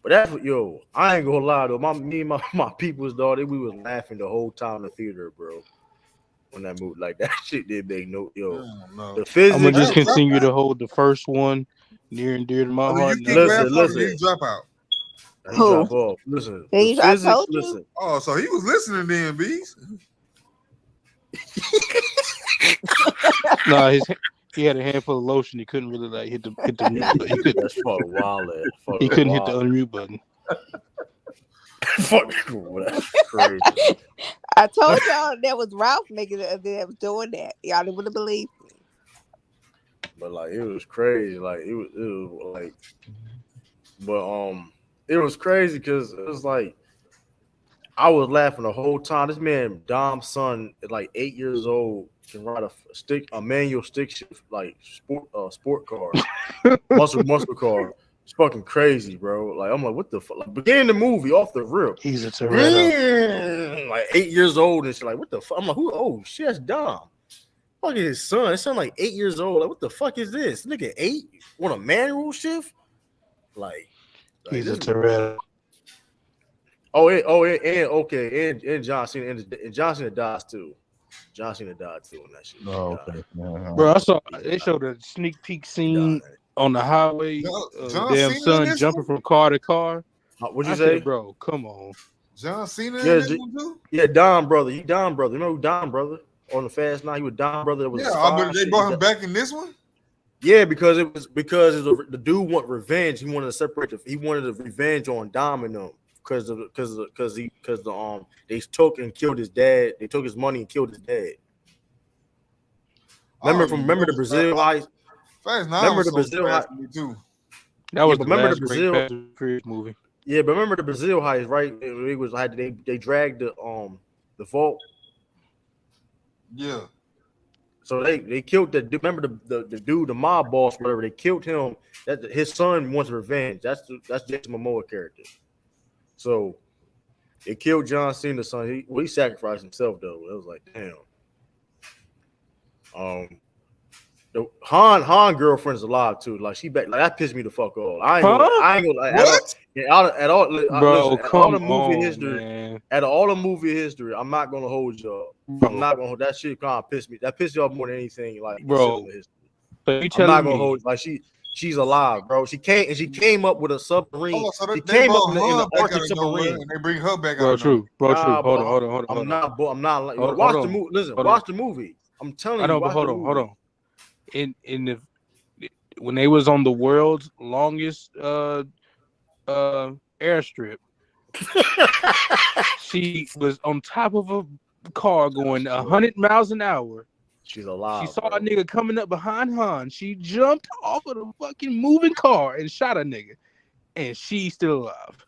Speaker 1: But that's what I ain't gonna lie though. Me and my people's dog, we was laughing the whole time in the theater, bro. When that movie, like that shit did make no the physics.
Speaker 10: I'm gonna just continue to hold the first one near and dear to my heart.
Speaker 1: Listen.
Speaker 12: He drop out.
Speaker 1: He drop off. Listen, the
Speaker 8: I
Speaker 1: physics.
Speaker 8: told you.
Speaker 1: Listen.
Speaker 12: Oh, so he was listening then, Bees.
Speaker 10: Nah, he had a handful of lotion. He couldn't really like hit the mute button. He couldn't.
Speaker 1: That's fucking wild.
Speaker 10: He couldn't hit the unmute button.
Speaker 1: Fuck, that's crazy.
Speaker 8: I told y'all that was Ralph making that was doing that. Y'all didn't want to believe me.
Speaker 1: But like it was crazy. Like it was like, but it was crazy because it was like I was laughing the whole time. This man Dom's son at like 8 years old can ride a manual stick shift like sport car, muscle car. It's fucking crazy, bro. Like I'm like, what the fuck? Like, beginning the movie off the rip.
Speaker 10: He's a Toretto.
Speaker 1: Like 8 years old and shit. Like, what the fuck? I'm like, who? Oh shit, that's Dom. Fuck is his son? His son like 8 years old. Like, what the fuck is this? Nigga 8 on a manual shift? Like
Speaker 10: he's a Toretto.
Speaker 1: And John Cena and John Cena dies too. John Cena died too on that shit.
Speaker 18: Oh, okay.
Speaker 10: Bro, I saw they showed a sneak peek scene on the highway. Damn son jumping from car to car.
Speaker 1: What'd you say,
Speaker 10: said, bro? Come on.
Speaker 12: John Cena in this one too?
Speaker 1: Yeah, Don brother. You Don brother. You know who Don brother on the Fast 9? He was Don brother. That was
Speaker 12: but they brought him back in this one.
Speaker 1: Yeah, because the dude wanted revenge. He wanted to separate. He wanted a revenge on Dom and them because they took and killed his dad. They took his money and killed his dad. Remember the Brazil heist?
Speaker 12: Remember the Brazil heist
Speaker 10: too. That was
Speaker 1: remember the Brazil
Speaker 10: Furious movie.
Speaker 1: Yeah, but remember the Brazil heist, right? It was like they dragged the vault.
Speaker 12: Yeah.
Speaker 1: So they killed the remember the dude, the mob boss, whatever. They killed him. That his son wants revenge. That's Jason Momoa character. So they killed John Cena's son. He sacrificed himself though. It was like damn. The Han girlfriend's alive too. Like she back. Like that pissed me the fuck off. I ain't gonna like, at all.
Speaker 10: Bro,
Speaker 1: listen,
Speaker 10: come
Speaker 1: all the movie
Speaker 10: on,
Speaker 1: history.
Speaker 10: Man.
Speaker 1: Out of all the movie history, I'm not gonna hold y'all. I'm not gonna hold that shit. Kind of pissed me. That pissed y'all more than anything. Like
Speaker 10: bro,
Speaker 1: so I'm not gonna hold. Like she's alive, bro. She came up with a submarine.
Speaker 12: So
Speaker 1: she came up in the Arctic submarine.
Speaker 12: And they bring her back
Speaker 10: bro,
Speaker 12: out.
Speaker 10: True. Hold on.
Speaker 1: I'm not like watch the movie. Listen, watch the movie. I'm telling you.
Speaker 10: I know, but hold on. When they was on the world's longest airstrip, she was on top of a car going 100 miles an hour.
Speaker 1: She's alive.
Speaker 10: She saw a nigga coming up behind Han. She jumped off of the fucking moving car and shot a nigga, and she's still alive.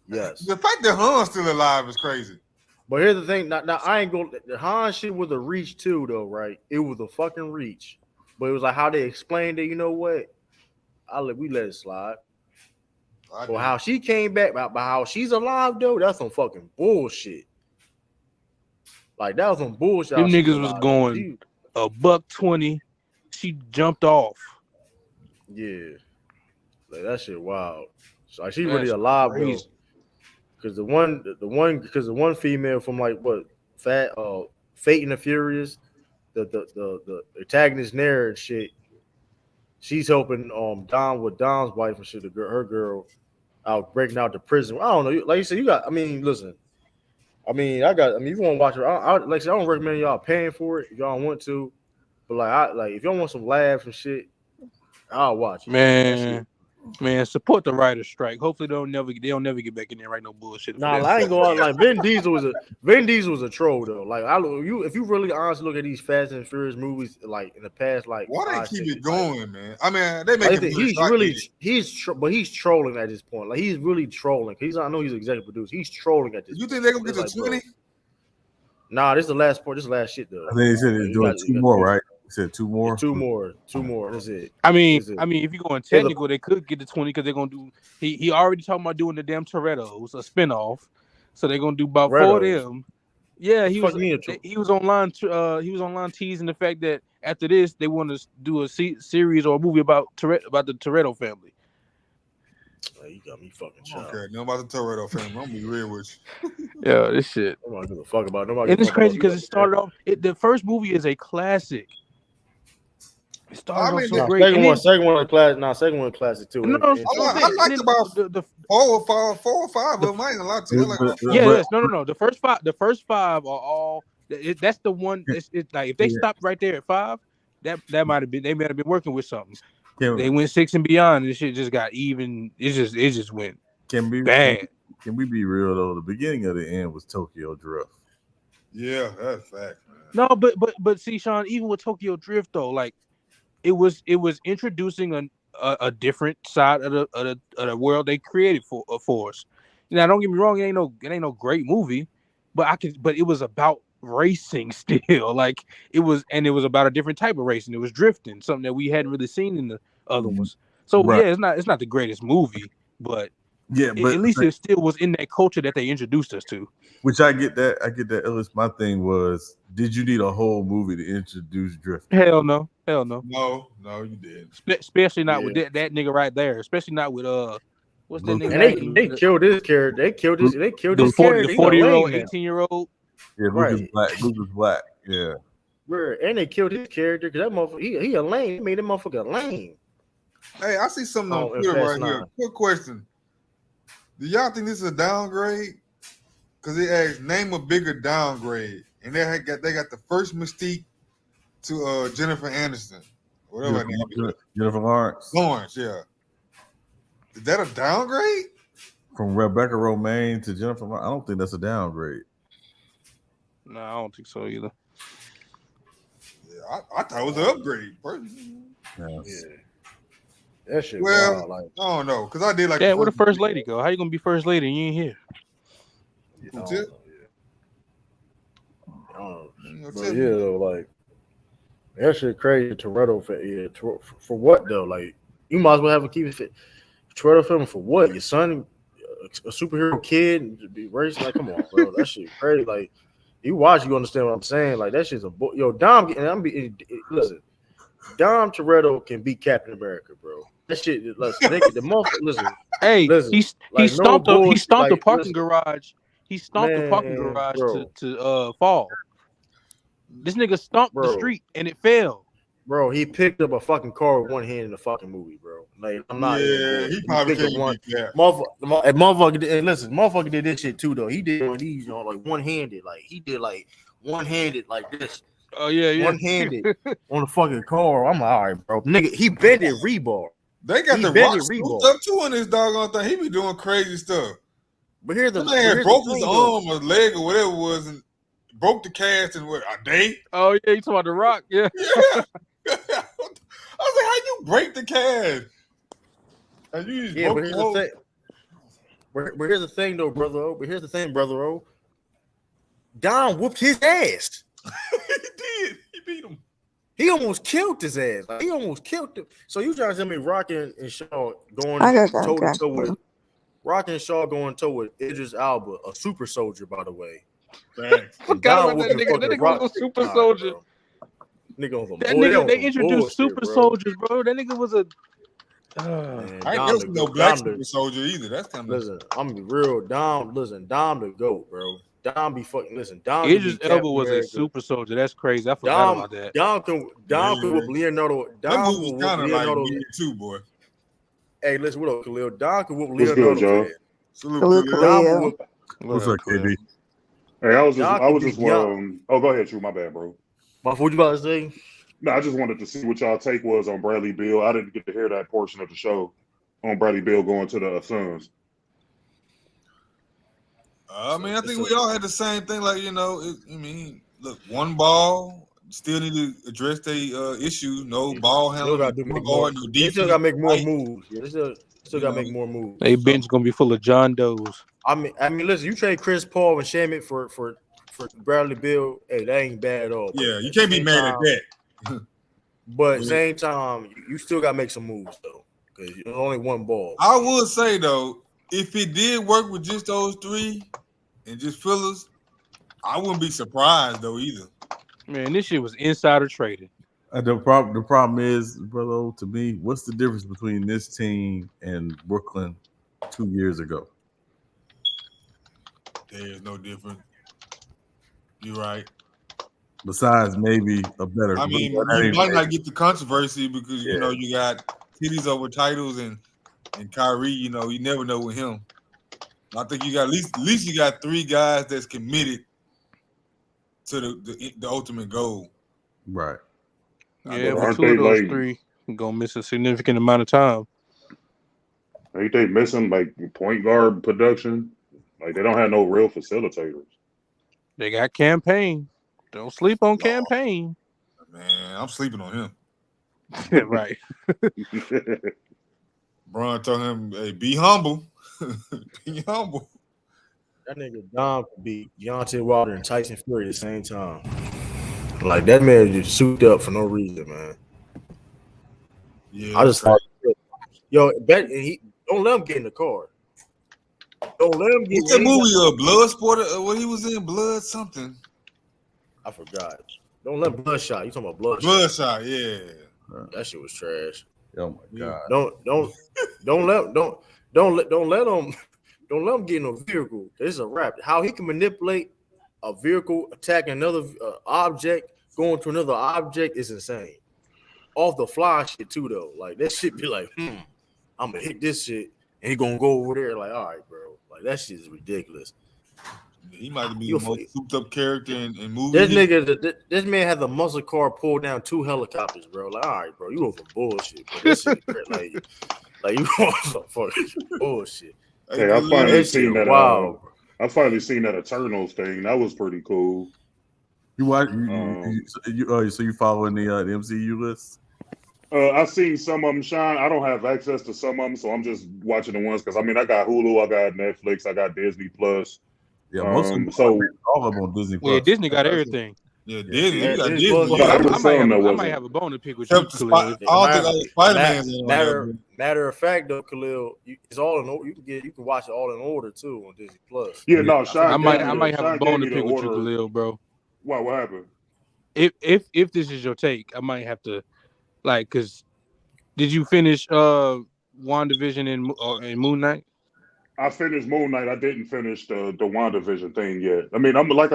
Speaker 1: Yes.
Speaker 12: The fact that Han's still alive is crazy.
Speaker 1: But here's the thing. Now I ain't gonna. The Han shit was a reach too, though, right? It was a fucking reach. But it was like how they explained it. You know what? We let it slide. But how she came back, about how she's alive though, that's some fucking bullshit. Like that was some bullshit.
Speaker 10: Them niggas was going $120. She jumped off.
Speaker 1: Yeah, like that shit wild. So like, she really alive though. Because the one female from like what Fate and the Furious. The antagonist there and shit. She's helping Dom with Dom's wife and shit. Her girl out breaking out the prison. I don't know. Like you said, you got. I mean, listen. I mean, if you want to watch it, like I said, I don't recommend y'all paying for it if y'all want to. But like if y'all want some laughs and shit, I'll watch it.
Speaker 10: Man, support the writer's strike. Hopefully they'll never get back in there and write no bullshit.
Speaker 1: Nah, I ain't going like Vin Diesel was a troll though. Like if you really honestly look at these Fast and Furious movies, like in the past, like
Speaker 12: why they keep it going, man? I mean, they make
Speaker 1: he's trolling at this point. Like he's really trolling. I know he's executive producer. He's trolling at this.
Speaker 12: You think they're gonna get to 20?
Speaker 1: Nah, this is the last part. This is the last shit though.
Speaker 18: I think they said they're doing 2 more, right? Said 2 more.
Speaker 1: 2 more. That's it.
Speaker 10: I mean, if you're going technical, they could get to 20 because they're gonna do. He already talking about doing the damn Toretto's, a spinoff. So they're gonna do about 4 of them. Yeah, he was online. He was online teasing the fact that after this they want to do a series or a movie about the Toretto family.
Speaker 1: You got me fucking
Speaker 17: I
Speaker 1: child.
Speaker 17: don't care. No about the Toretto family. I'm gonna be real with you.
Speaker 10: Yeah, this shit.
Speaker 1: Nobody give a fuck about nobody.
Speaker 10: And it's
Speaker 1: Fuck about
Speaker 10: crazy because it started off. The first movie is a classic. It started off so great.
Speaker 1: Second one was classic too.
Speaker 10: No,
Speaker 17: I liked about
Speaker 10: the
Speaker 17: 4 or 5 of them. I ain't a lot to.
Speaker 10: No. The first five are all. That's the one. It's like if they stopped right there at 5, that might have been they might have been working with something. They went 6 and beyond, and this shit just got even. It just went bad.
Speaker 18: Can we be real though? The beginning of the end was Tokyo Drift.
Speaker 17: Yeah, that's fact.
Speaker 10: No, but see, Sean, even with Tokyo Drift though, like it was introducing a different side of the world they created for us. Now, don't get me wrong, it ain't no great movie, but it was about racing still. Like it was about a different type of racing. It was drifting, something that we hadn't really seen in the other ones. So
Speaker 18: Right.
Speaker 10: yeah, it's not the greatest movie, but
Speaker 18: yeah, but
Speaker 10: at least it still was in that culture that they introduced us to.
Speaker 18: Which I get that. At least my thing was, did you need a whole movie to introduce drift?
Speaker 10: Hell no.
Speaker 17: No, you did.
Speaker 10: Especially not with that nigga right there. Especially not with what's that nigga?
Speaker 1: And they killed his character. They killed his character.
Speaker 10: The 40-year-old, 18-year-old.
Speaker 18: Yeah, Lucas Black. Yeah.
Speaker 1: And they killed his character because that motherfucker, he a lame. He made that motherfucker lame.
Speaker 17: Hey, I see something on Twitter right here. Quick question. Do y'all think this is a downgrade? Because they asked, name a bigger downgrade. And they got the first Mystique to Jennifer Aniston. Whatever her name is.
Speaker 18: Jennifer Lawrence.
Speaker 17: Lawrence, yeah. Is that a downgrade?
Speaker 18: From Rebecca Romaine to Jennifer Lawrence? I don't think that's a downgrade.
Speaker 10: No, I don't think so either.
Speaker 17: Yeah, I thought it was an upgrade.
Speaker 1: Yeah. That shit.
Speaker 17: Well,
Speaker 1: wild,
Speaker 17: I don't know, because I did like.
Speaker 10: Yeah, where the first lady go? How you gonna be first lady and you ain't here?
Speaker 1: But yeah, though, like that shit crazy. Toretto for what though? Like you might as well have a keep it fit. Toretto film for what? Your son, a superhero kid, to be racing? Like, come on, bro. That shit crazy. Like you watch, you understand what I'm saying? Like that shit's Dom. And listen. Dom Toretto can beat Captain America, bro. That shit, listen, the motherfucker. Listen,
Speaker 10: hey,
Speaker 1: listen,
Speaker 10: he stomped the parking garage. He stomped the parking garage to fall. This nigga stomped the street and it fell.
Speaker 1: Bro, he picked up a fucking car with one hand in the fucking movie, bro. Like I'm not.
Speaker 17: Yeah, he probably can't beat that.
Speaker 1: Motherfucker did this shit too, though. He did one of these, like one-handed, like he did like one-handed like this.
Speaker 10: Oh yeah.
Speaker 1: One-handed on the fucking car. I'm like, all right, bro. Nigga, he bended rebar.
Speaker 17: They got the Rock scooped up too in this doggone thing. He be doing crazy stuff.
Speaker 1: But here's the
Speaker 17: man broke his arm or leg or whatever it was and broke the cast in what, a day?
Speaker 10: Oh yeah, you talking about the Rock? Yeah.
Speaker 17: I was like, how you break the cast? And you just broke
Speaker 1: but here's the thing. But here's the thing, though, brother. Don whooped his ass.
Speaker 17: He did. He beat him.
Speaker 1: He almost killed his ass. Like, he almost killed him. So you trying to tell me Rock and Shaw going toe to toe with Rock and Shaw going toe with Idris Elba, a super soldier, by the way.
Speaker 10: Forgot about that nigga. That nigga was a super soldier.
Speaker 1: They
Speaker 10: introduced super soldiers, bro. That nigga was a.
Speaker 17: I ain't never no black super soldier either. That's kind of.
Speaker 1: Listen, I'm gonna be real. Dom the GOAT, bro. Dom be fucking. Listen, Dom.
Speaker 10: Idris Elba was a super soldier. That's crazy. I forgot about that.
Speaker 1: Dom can with Leonardo. Dom can with Leonardo
Speaker 17: too, boy.
Speaker 1: Hey, listen, what up, Khalil? Dom can with Leonardo.
Speaker 17: Salute, Khalil.
Speaker 18: What's up, KB?
Speaker 20: Hey, I was just oh, go ahead, Drew. My bad, bro.
Speaker 1: What you about to say?
Speaker 20: No, I just wanted to see what y'all take was on Bradley Beal. I didn't get to hear that portion of the show on Bradley Beal going to the Suns.
Speaker 17: I mean, I think we all had the same thing. Like, look, one ball, still need to address the issue. No ball handling, no defense.
Speaker 1: They still got to make more moves. Yeah, they still got to make more moves.
Speaker 10: They bench gonna be full of John Does.
Speaker 1: I mean, listen, you trade Chris Paul and Shamet for Bradley Beal. Hey, that ain't bad at all.
Speaker 17: Yeah, you can't be mad at that.
Speaker 1: But at the same time, you still got to make some moves though, because there's only one ball.
Speaker 17: I would say though, if it did work with just those three and just fillers, I wouldn't be surprised though either.
Speaker 10: Man, this shit was insider trading.
Speaker 18: The problem is, brother, to me, what's the difference between this team and Brooklyn 2 years ago.
Speaker 17: There's no difference. You're right.
Speaker 18: Besides, maybe a better.
Speaker 17: I mean, you might not get the controversy because you know you got titties over titles and Kyrie. You know, you never know with him. I think you got at least you got 3 guys that's committed to the ultimate goal.
Speaker 18: Right.
Speaker 10: Yeah, but 2 of those 3 gonna miss a significant amount of time.
Speaker 20: Ain't they missing like point guard production? Like they don't have no real facilitators.
Speaker 10: They got Campaign. Don't sleep on Campaign.
Speaker 17: Man, I'm sleeping on him.
Speaker 10: Right.
Speaker 17: Bron told him, "Hey, be humble. Be humble."
Speaker 1: That nigga Dom could be Deontay Wilder and Tyson Fury at the same time. Like that man just souped up for no reason, man.
Speaker 17: Yeah,
Speaker 1: I just thought, yo, bet he don't let him get in the car. Don't let him get.
Speaker 17: What's that movie? Bloodsport? What he was in? Blood something.
Speaker 1: I forgot. Don't let Bloodshot. You talking about Bloodshot?
Speaker 17: Bloodshot, yeah.
Speaker 1: That shit was trash.
Speaker 18: Oh my god.
Speaker 1: Don't let him get in a vehicle. It's a rap. How he can manipulate a vehicle, attack another object, going to another object is insane. Off the fly shit too though. Like that shit be like, I'm gonna hit this shit and he gonna go over there. Like, all right, bro. Like that shit is ridiculous.
Speaker 17: He might be the most souped up character in movies.
Speaker 1: This man had the muscle car pull down 2 helicopters, bro. Like, all right, bro, you going for bullshit, bro. This shit, like you going for fucking bullshit.
Speaker 20: Hey, I finally seen that. Wow. I finally seen that Eternals thing. That was pretty cool.
Speaker 18: You watch? So you following the MCU list?
Speaker 20: I've seen some of them shine. I don't have access to some of them, so I'm just watching the ones because I mean I got Hulu, I got Netflix, I got Disney Plus.
Speaker 18: Yeah, most of them, all of them on Disney Plus.
Speaker 10: Yeah, Disney got everything.
Speaker 17: Yeah, Disney. You got
Speaker 10: Disney. I might have a bone to pick with you, Khalil.
Speaker 17: I don't think all Spider-Man's
Speaker 1: Matter of fact, though, Khalil, it's all in order. You can watch it all in order too on Disney Plus.
Speaker 20: Yeah, no,
Speaker 10: I might have a bone to pick with you, Khalil, bro.
Speaker 20: What happened?
Speaker 10: If this is your take, I might have to because did you finish WandaVision and Moon Knight?
Speaker 20: I finished Moon Knight. I didn't finish the WandaVision thing yet. I mean, I'm gonna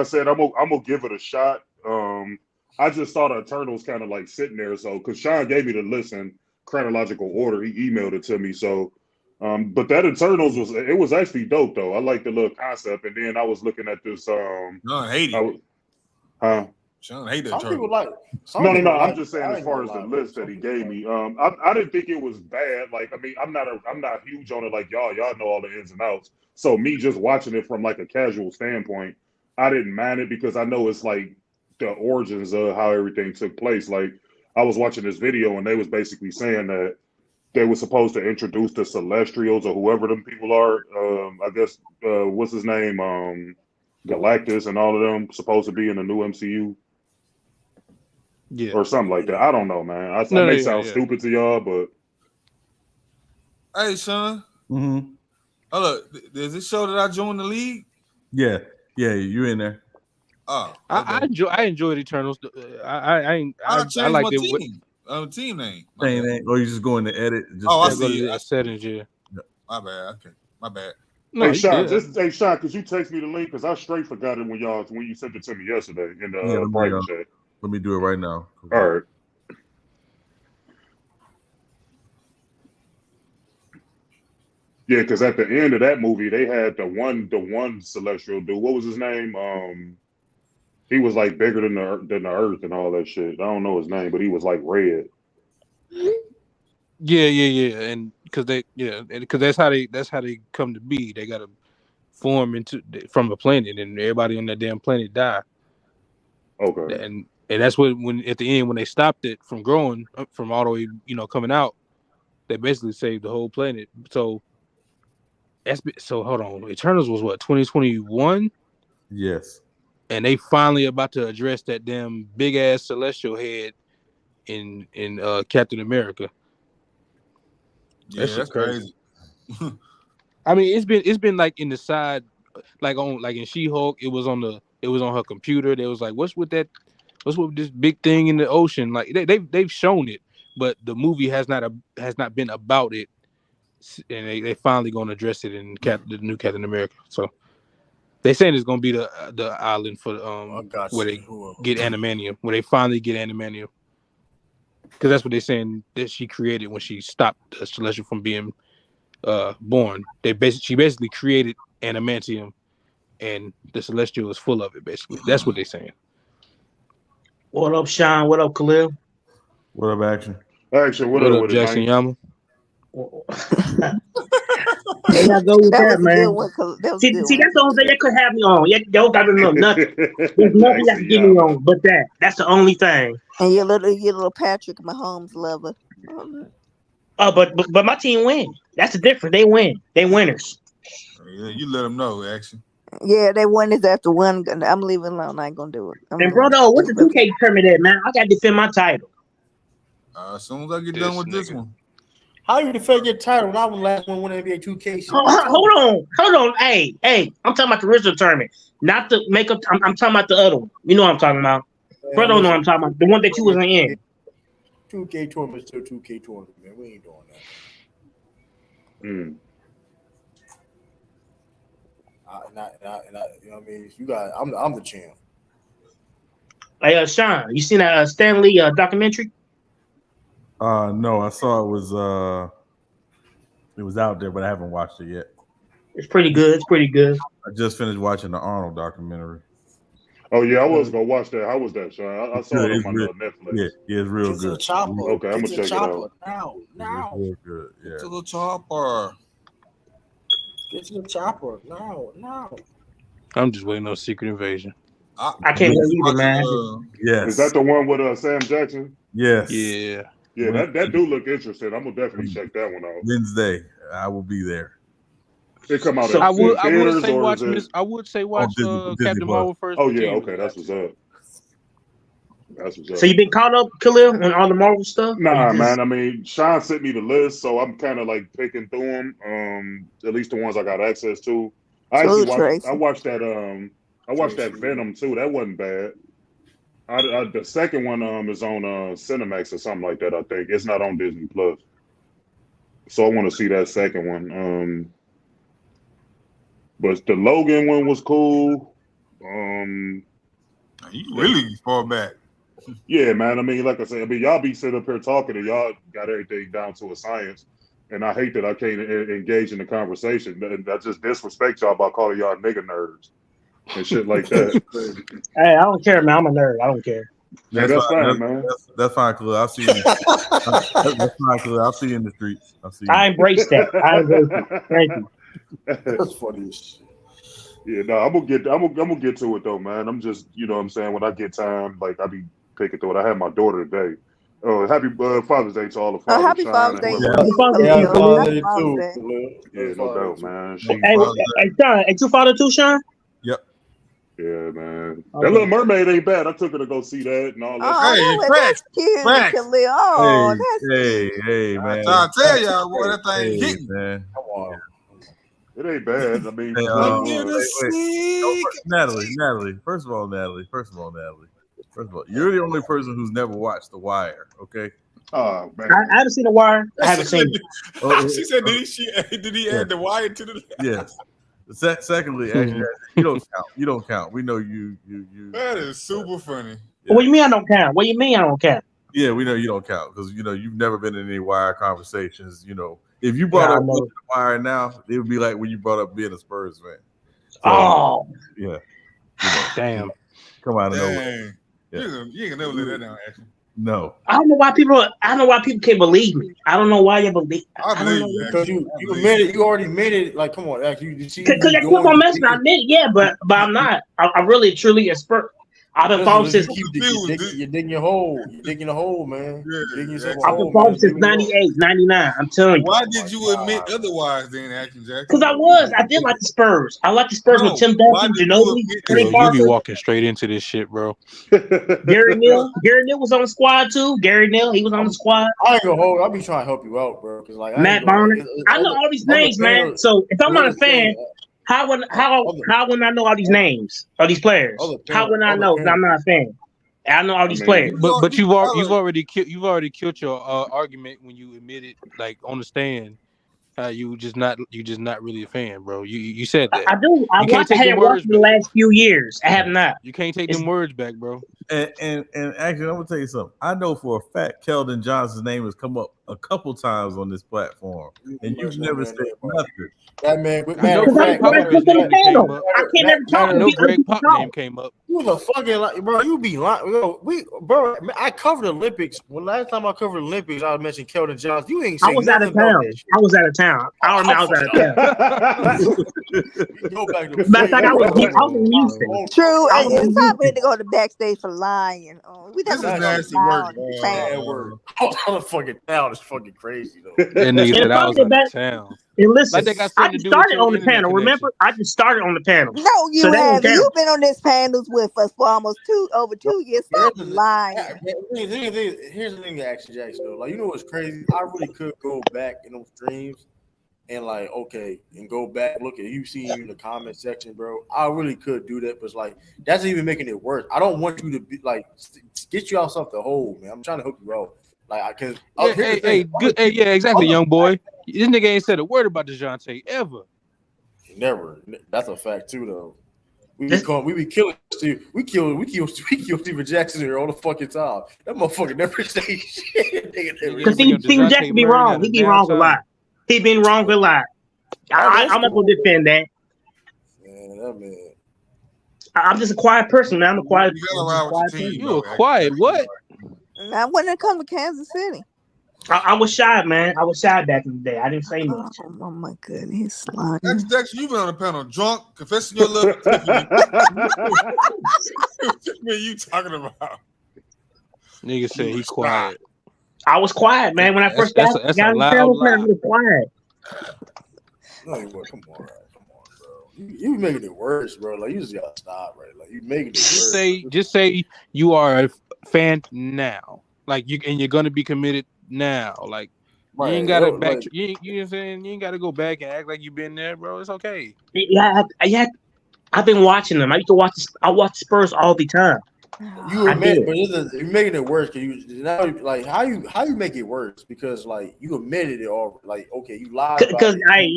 Speaker 20: give it a shot. I just saw the Eternals kind of like sitting there, so because Sean gave me the list in chronological order, he emailed it to me. So, but that Eternals was actually dope though. I like the little concept, and then I was looking at this.
Speaker 17: I hate it. Sean hate that.
Speaker 1: Some people like.
Speaker 20: No. I'm just saying as far as the list that he gave me. I didn't think it was bad. Like, I mean, I'm not huge on it like y'all. Y'all know all the ins and outs. So me just watching it from like a casual standpoint, I didn't mind it because I know it's like the origins of how everything took place. Like, I was watching this video and they was basically saying that they were supposed to introduce the Celestials or whoever them people are. I guess what's his name? Galactus and all of them supposed to be in the new MCU.
Speaker 10: Yeah,
Speaker 20: or something like that. I don't know, man. I may sound stupid to y'all, but
Speaker 17: hey, Sean.
Speaker 18: Mm-hmm.
Speaker 17: Oh, look, does it show that I joined the league?
Speaker 18: Yeah, you're in there.
Speaker 17: Oh,
Speaker 10: I enjoyed Eternals. I
Speaker 17: changed
Speaker 10: like
Speaker 17: my
Speaker 10: it.
Speaker 17: Team name.
Speaker 18: Or you just go in the edit.
Speaker 17: I see it.
Speaker 10: Settings. Yeah.
Speaker 17: My bad. Okay, my bad.
Speaker 20: No, Sean, Sean, could you text me the link? Because I straight forgot it when you sent it to me yesterday in the private chat.
Speaker 18: Let me do it right now.
Speaker 20: All right. Yeah, because at the end of that movie, they had the one celestial dude. What was his name? He was like bigger than the Earth and all that shit. I don't know his name, but he was like red.
Speaker 10: Yeah, and because that's how they come to be. They gotta form from a planet, and everybody on that damn planet die.
Speaker 20: Okay.
Speaker 10: And that's when at the end when they stopped it from growing from all the way coming out, they basically saved the whole planet. So hold on, Eternals was what 2021?
Speaker 18: Yes.
Speaker 10: And they finally about to address that damn big ass celestial head in Captain America.
Speaker 17: Yeah, that's crazy.
Speaker 10: I mean, it's been like in the side, like in She-Hulk, it was on her computer. They was like, what's with this big thing in the ocean? Like they've shown it, but the movie has not been about it and they finally going to address it in the new Captain America. So they saying it's going to be the island for where they get animanium, where they finally get animanium, because that's what they're saying that she created when she stopped the Celestial from being born. She basically created adamantium, and the Celestial is full of it. Basically, that's what they're saying.
Speaker 15: What up, Sean? What up, Khalil?
Speaker 18: What up, Action?
Speaker 20: Action,
Speaker 10: What up, Jackson Yama?
Speaker 15: There y'all go with
Speaker 8: That
Speaker 15: that,
Speaker 8: was a good
Speaker 15: man.
Speaker 8: one. That was a
Speaker 15: See,
Speaker 8: good
Speaker 15: that's
Speaker 8: one.
Speaker 15: the only thing that could have me on. Y'all got to know nothing. There's nothing that can get me on but that. That's the only thing.
Speaker 8: And your little Patrick Mahomes lover.
Speaker 15: But my team win. That's the difference. They win. They winners.
Speaker 17: Yeah, you let them know, Action.
Speaker 8: Yeah, they won this after one. I'm leaving alone. I ain't gonna do it.
Speaker 15: And brother, what's the 2K tournament at, man? I got to defend my title.
Speaker 17: As soon as I get done with this one.
Speaker 1: How you defend your title when I was the last one winning NBA 2K?
Speaker 15: Hold on. Hey, I'm talking about the original tournament, not the makeup. I'm talking about the other one. You know what I'm talking about. Brother, don't know what I'm talking about. The one that you wasn't in.
Speaker 1: 2K tournament, still 2K tournament, man. We ain't doing that.
Speaker 20: Mm.
Speaker 1: You know what I mean? You got. I'm the champ.
Speaker 15: Hey, Sean, you seen that Stanley documentary?
Speaker 18: No, I saw it was out there, but I haven't watched it yet.
Speaker 15: It's pretty good.
Speaker 18: I just finished watching the Arnold documentary.
Speaker 20: Oh yeah, I was gonna watch that. How was that, Sean? I saw it on my Netflix.
Speaker 18: Yeah, it's real good.
Speaker 20: Okay, I'm gonna check it out.
Speaker 18: Now. It's real good. Yeah.
Speaker 17: Get to the chopper.
Speaker 1: Get to the chopper. No.
Speaker 10: I'm just waiting on Secret Invasion.
Speaker 15: I can't believe it, man.
Speaker 18: Yes.
Speaker 20: Is that the one with Sam Jackson?
Speaker 18: Yes.
Speaker 10: Yeah.
Speaker 20: Yeah, that do look interesting. I'm gonna definitely check that one out.
Speaker 18: Wednesday, I will be there.
Speaker 20: It come out.
Speaker 10: So I would say watch Captain
Speaker 20: Plus?
Speaker 10: Marvel first.
Speaker 20: Oh yeah, okay, that's what's up. That's what's up.
Speaker 15: So you been caught up, Khalil, on all the Marvel stuff?
Speaker 20: Nah, man. I mean, Sean sent me the list, so I'm kind of like picking through them. At least the ones I got access to. I watched that. I watched that Venom too. That wasn't bad. The second one is on Cinemax or something like that. I think it's not on Disney Plus. So I want to see that second one. But the Logan one was cool.
Speaker 17: You really far back.
Speaker 20: Yeah, man. I mean, like I said, y'all be sitting up here talking and y'all got everything down to a science. And I hate that I can't engage in the conversation. I just disrespect y'all by calling y'all nigga nerds and shit like that.
Speaker 15: Hey, I don't care, man. I'm a nerd. I don't care.
Speaker 20: Yeah, that's fine, man.
Speaker 18: That's fine, Khalil. I'll see you. That's fine, Khalil. I'll see you in the streets.
Speaker 15: I embrace that. Thank you.
Speaker 1: That's funny as shit.
Speaker 20: Yeah, no, I'm gonna get to it though, man. I'm just, you know what I'm saying, when I get time, like I be picking through it. I had my daughter today. Happy Father's Day to all the fathers.
Speaker 8: Happy Father's Day.
Speaker 15: Happy Father's Day,
Speaker 20: too. Yeah, no doubt, man.
Speaker 15: Hey, Sean, ain't you father too, Sean?
Speaker 18: Yep.
Speaker 20: Yeah, man.
Speaker 15: Okay.
Speaker 20: That Little Mermaid ain't bad. I took her to go see that and all that.
Speaker 8: Oh, that's cute. Khalil. Oh, that's
Speaker 18: hey, man.
Speaker 17: I tell y'all, boy, that thing hitting.
Speaker 18: Man.
Speaker 1: Come on.
Speaker 20: It ain't bad. I mean,
Speaker 18: Natalie. First of all, Natalie. You're the only person who's never watched The Wire. Okay.
Speaker 20: Oh man,
Speaker 15: I haven't seen The Wire. I haven't seen it.
Speaker 17: She said, "Did he add The Wire to the?"
Speaker 18: Yes. Secondly, actually, you don't count. We know you.
Speaker 17: That is super funny.
Speaker 15: Yeah. What do you mean I don't count? What do you mean I don't count?
Speaker 18: Yeah, we know you don't count because you've never been in any Wire conversations. If you brought up The Wire now, it would be like when you brought up being a Spurs fan. So, yeah.
Speaker 10: Damn.
Speaker 18: Come on,
Speaker 17: yeah. You ain't gonna never let that down, actually.
Speaker 18: No.
Speaker 15: I don't know why people can't believe me. I don't know why you believe.
Speaker 17: I believe you
Speaker 1: because you admitted. You already admitted. Like, come on, you see.
Speaker 15: Because I keep on messing. I admit, yeah, but I'm not. I really, truly, a Spurs. I've been following since
Speaker 1: you're digging your hole. You're digging a hole, man.
Speaker 15: I've been following since 98, 99. I'm telling you.
Speaker 17: Why did you admit otherwise then, Action Jackson?
Speaker 15: Because I did like the Spurs. I like the Spurs with Tim Duncan, Ginobili,
Speaker 10: Tony Parker. You be walking straight into this shit, bro.
Speaker 15: Gary Neal was on the squad too. Gary Neal, he was on the squad.
Speaker 1: I ain't gonna hold. I'll be trying to help you out, bro. Because like
Speaker 15: Matt Barner. I know all these names, man. So if I'm not a fan. How would I know all these names, all these players? How would I know if I'm not a fan? I know all these players.
Speaker 10: But you've already killed your argument when you admitted, like on the stand, You just not really a fan, bro. You said that.
Speaker 15: I do. I haven't watched the last few years. I have not.
Speaker 10: You can't take them words back, bro.
Speaker 18: And actually, I'm gonna tell you something. I know for a fact Keldon Johnson's name has come up a couple times on this platform, and you've never said nothing.
Speaker 1: That man,
Speaker 10: I know Greg Pop name came up.
Speaker 1: You was a fucking like, bro. You be lying, bro. I covered the Olympics. When last time I covered the Olympics, I mentioned Keldon Johnson. You ain't.
Speaker 15: I was out of town. I was out of town. I remember I was out of town.
Speaker 1: Go back to
Speaker 15: matter of fact, I was in Houston.
Speaker 8: True, and it's time we had to go to backstage for lying. We
Speaker 1: This is nasty work, bro. Out of fucking town is fucking crazy though.
Speaker 10: That nigga said I was out of town.
Speaker 15: And listen,
Speaker 10: Like
Speaker 15: I just started on the panel. Remember, I just started on the panel.
Speaker 8: No, you haven't. You've been on this panels with us for almost over 2 years. Stop lying.
Speaker 1: Here's the thing, Action Jackson. Though, like, you know what's crazy? I really could go back in those streams and like, okay, and go back look at you see you in the comment section, bro. I really could do that, but it's like that's even making it worse. I don't want you to be like get you out something to hold, man. I'm trying to hook you out. Like I can.
Speaker 10: Yeah, exactly, young boy. This nigga ain't said a word about DeJounte ever.
Speaker 1: Never. That's a fact too, though. We be killing Steve. We kill Steven Jackson here all the fucking time. That motherfucker never say shit.
Speaker 15: Because Steven Jackson be wrong. He be wrong a lot. He been wrong a lot. I'm not gonna defend that.
Speaker 1: Man, that man.
Speaker 15: I'm just a quiet person, man. I'm a quiet person.
Speaker 10: You a quiet what?
Speaker 8: Not when it comes to Kansas City.
Speaker 15: I was shy, man. I was shy back in the day. I didn't say much.
Speaker 8: Oh my goodness, lying.
Speaker 17: Jackson, you've been on the panel drunk, confessing your love. What you talking about?
Speaker 10: Nigga said he quiet.
Speaker 15: I was quiet, man. When I first got on the panel, I was quiet.
Speaker 1: No, come on, bro. You making it worse, bro. Like you just gotta stop, right? Like you making it worse.
Speaker 10: Just say you are a fan now. Like you're gonna be committed now. Like right. You ain't gotta back. You know what I'm saying? You ain't gotta go back and act like you've been there, bro. It's okay.
Speaker 15: Yeah. I've been watching them. I used to watch. I watch Spurs all the time.
Speaker 1: You admit, but you're making it worse. Cause you now like how you make it worse because like you admitted it all. Like okay, you lied.
Speaker 15: Because I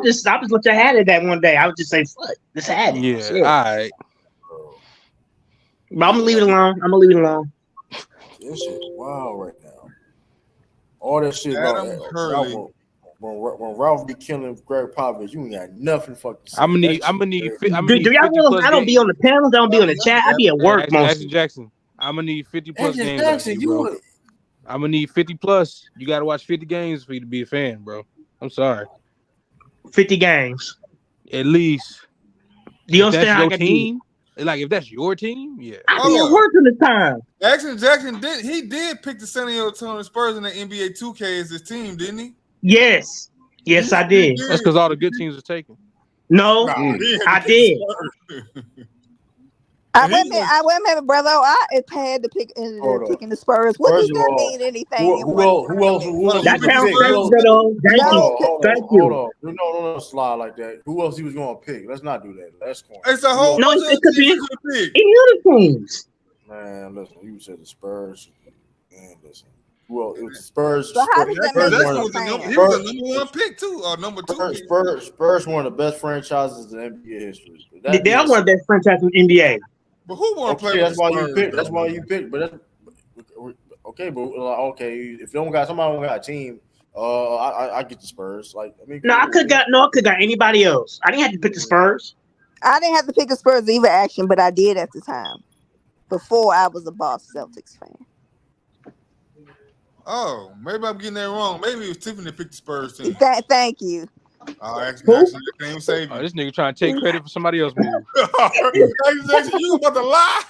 Speaker 15: just looked at it that one day. I would just say, "Fuck, this had it."
Speaker 10: Yeah, all right.
Speaker 15: But I'm gonna leave it alone.
Speaker 1: This shit wow right now. All that shit about when Ralph be killing Greg Popovich, you ain't got nothing fucking.
Speaker 10: I'm gonna need.
Speaker 15: Do y'all realize I don't be on the panels? I don't be on the chat. I be at work mostly.
Speaker 10: Jackson, I'm gonna need 50 plus games. I'm gonna need 50 plus. You gotta watch 50 games for you to be a fan, bro. I'm sorry.
Speaker 15: 50 games
Speaker 10: at least.
Speaker 15: Do you understand how I got
Speaker 10: team? Like if that's your team, yeah.
Speaker 15: I be at work in the time.
Speaker 17: Jackson did pick the San Antonio Spurs in the NBA 2K as his team, didn't he?
Speaker 15: Yes, I did.
Speaker 10: That's because all the good teams are taken.
Speaker 15: No, I did.
Speaker 8: I went, brother. I had to pick picking the Spurs. What does that mean? Anything?
Speaker 1: Who else?
Speaker 15: That counts, Thank you.
Speaker 1: Hold on. No, slide like that. Who else he was going to pick? Let's not do that. That's corny.
Speaker 17: It's a whole.
Speaker 15: No, it could be any other teams.
Speaker 1: Man, listen. You said the Spurs. Man, listen. Well, it was the Spurs.
Speaker 8: So how does that make
Speaker 17: he was the number one pick too, or number two.
Speaker 1: Spurs one of the best franchises in NBA history.
Speaker 15: They are one of the best franchises in NBA.
Speaker 17: But who want to play?
Speaker 1: That's why you pick. That's why you pick. But okay, but okay, if you don't got somebody who got a team, I get the Spurs. Like I mean,
Speaker 15: I could got anybody else. I didn't have to pick the Spurs.
Speaker 8: I didn't have to pick the Spurs either, action, but I did at the time. Before I was a Boston Celtics fan.
Speaker 17: Oh, maybe I'm getting that wrong. Maybe it was Tiffany picked the Spurs team.
Speaker 8: Thank you.
Speaker 17: Actually, can't even save you.
Speaker 10: This nigga trying to take credit for somebody else's move.
Speaker 17: You about to lie?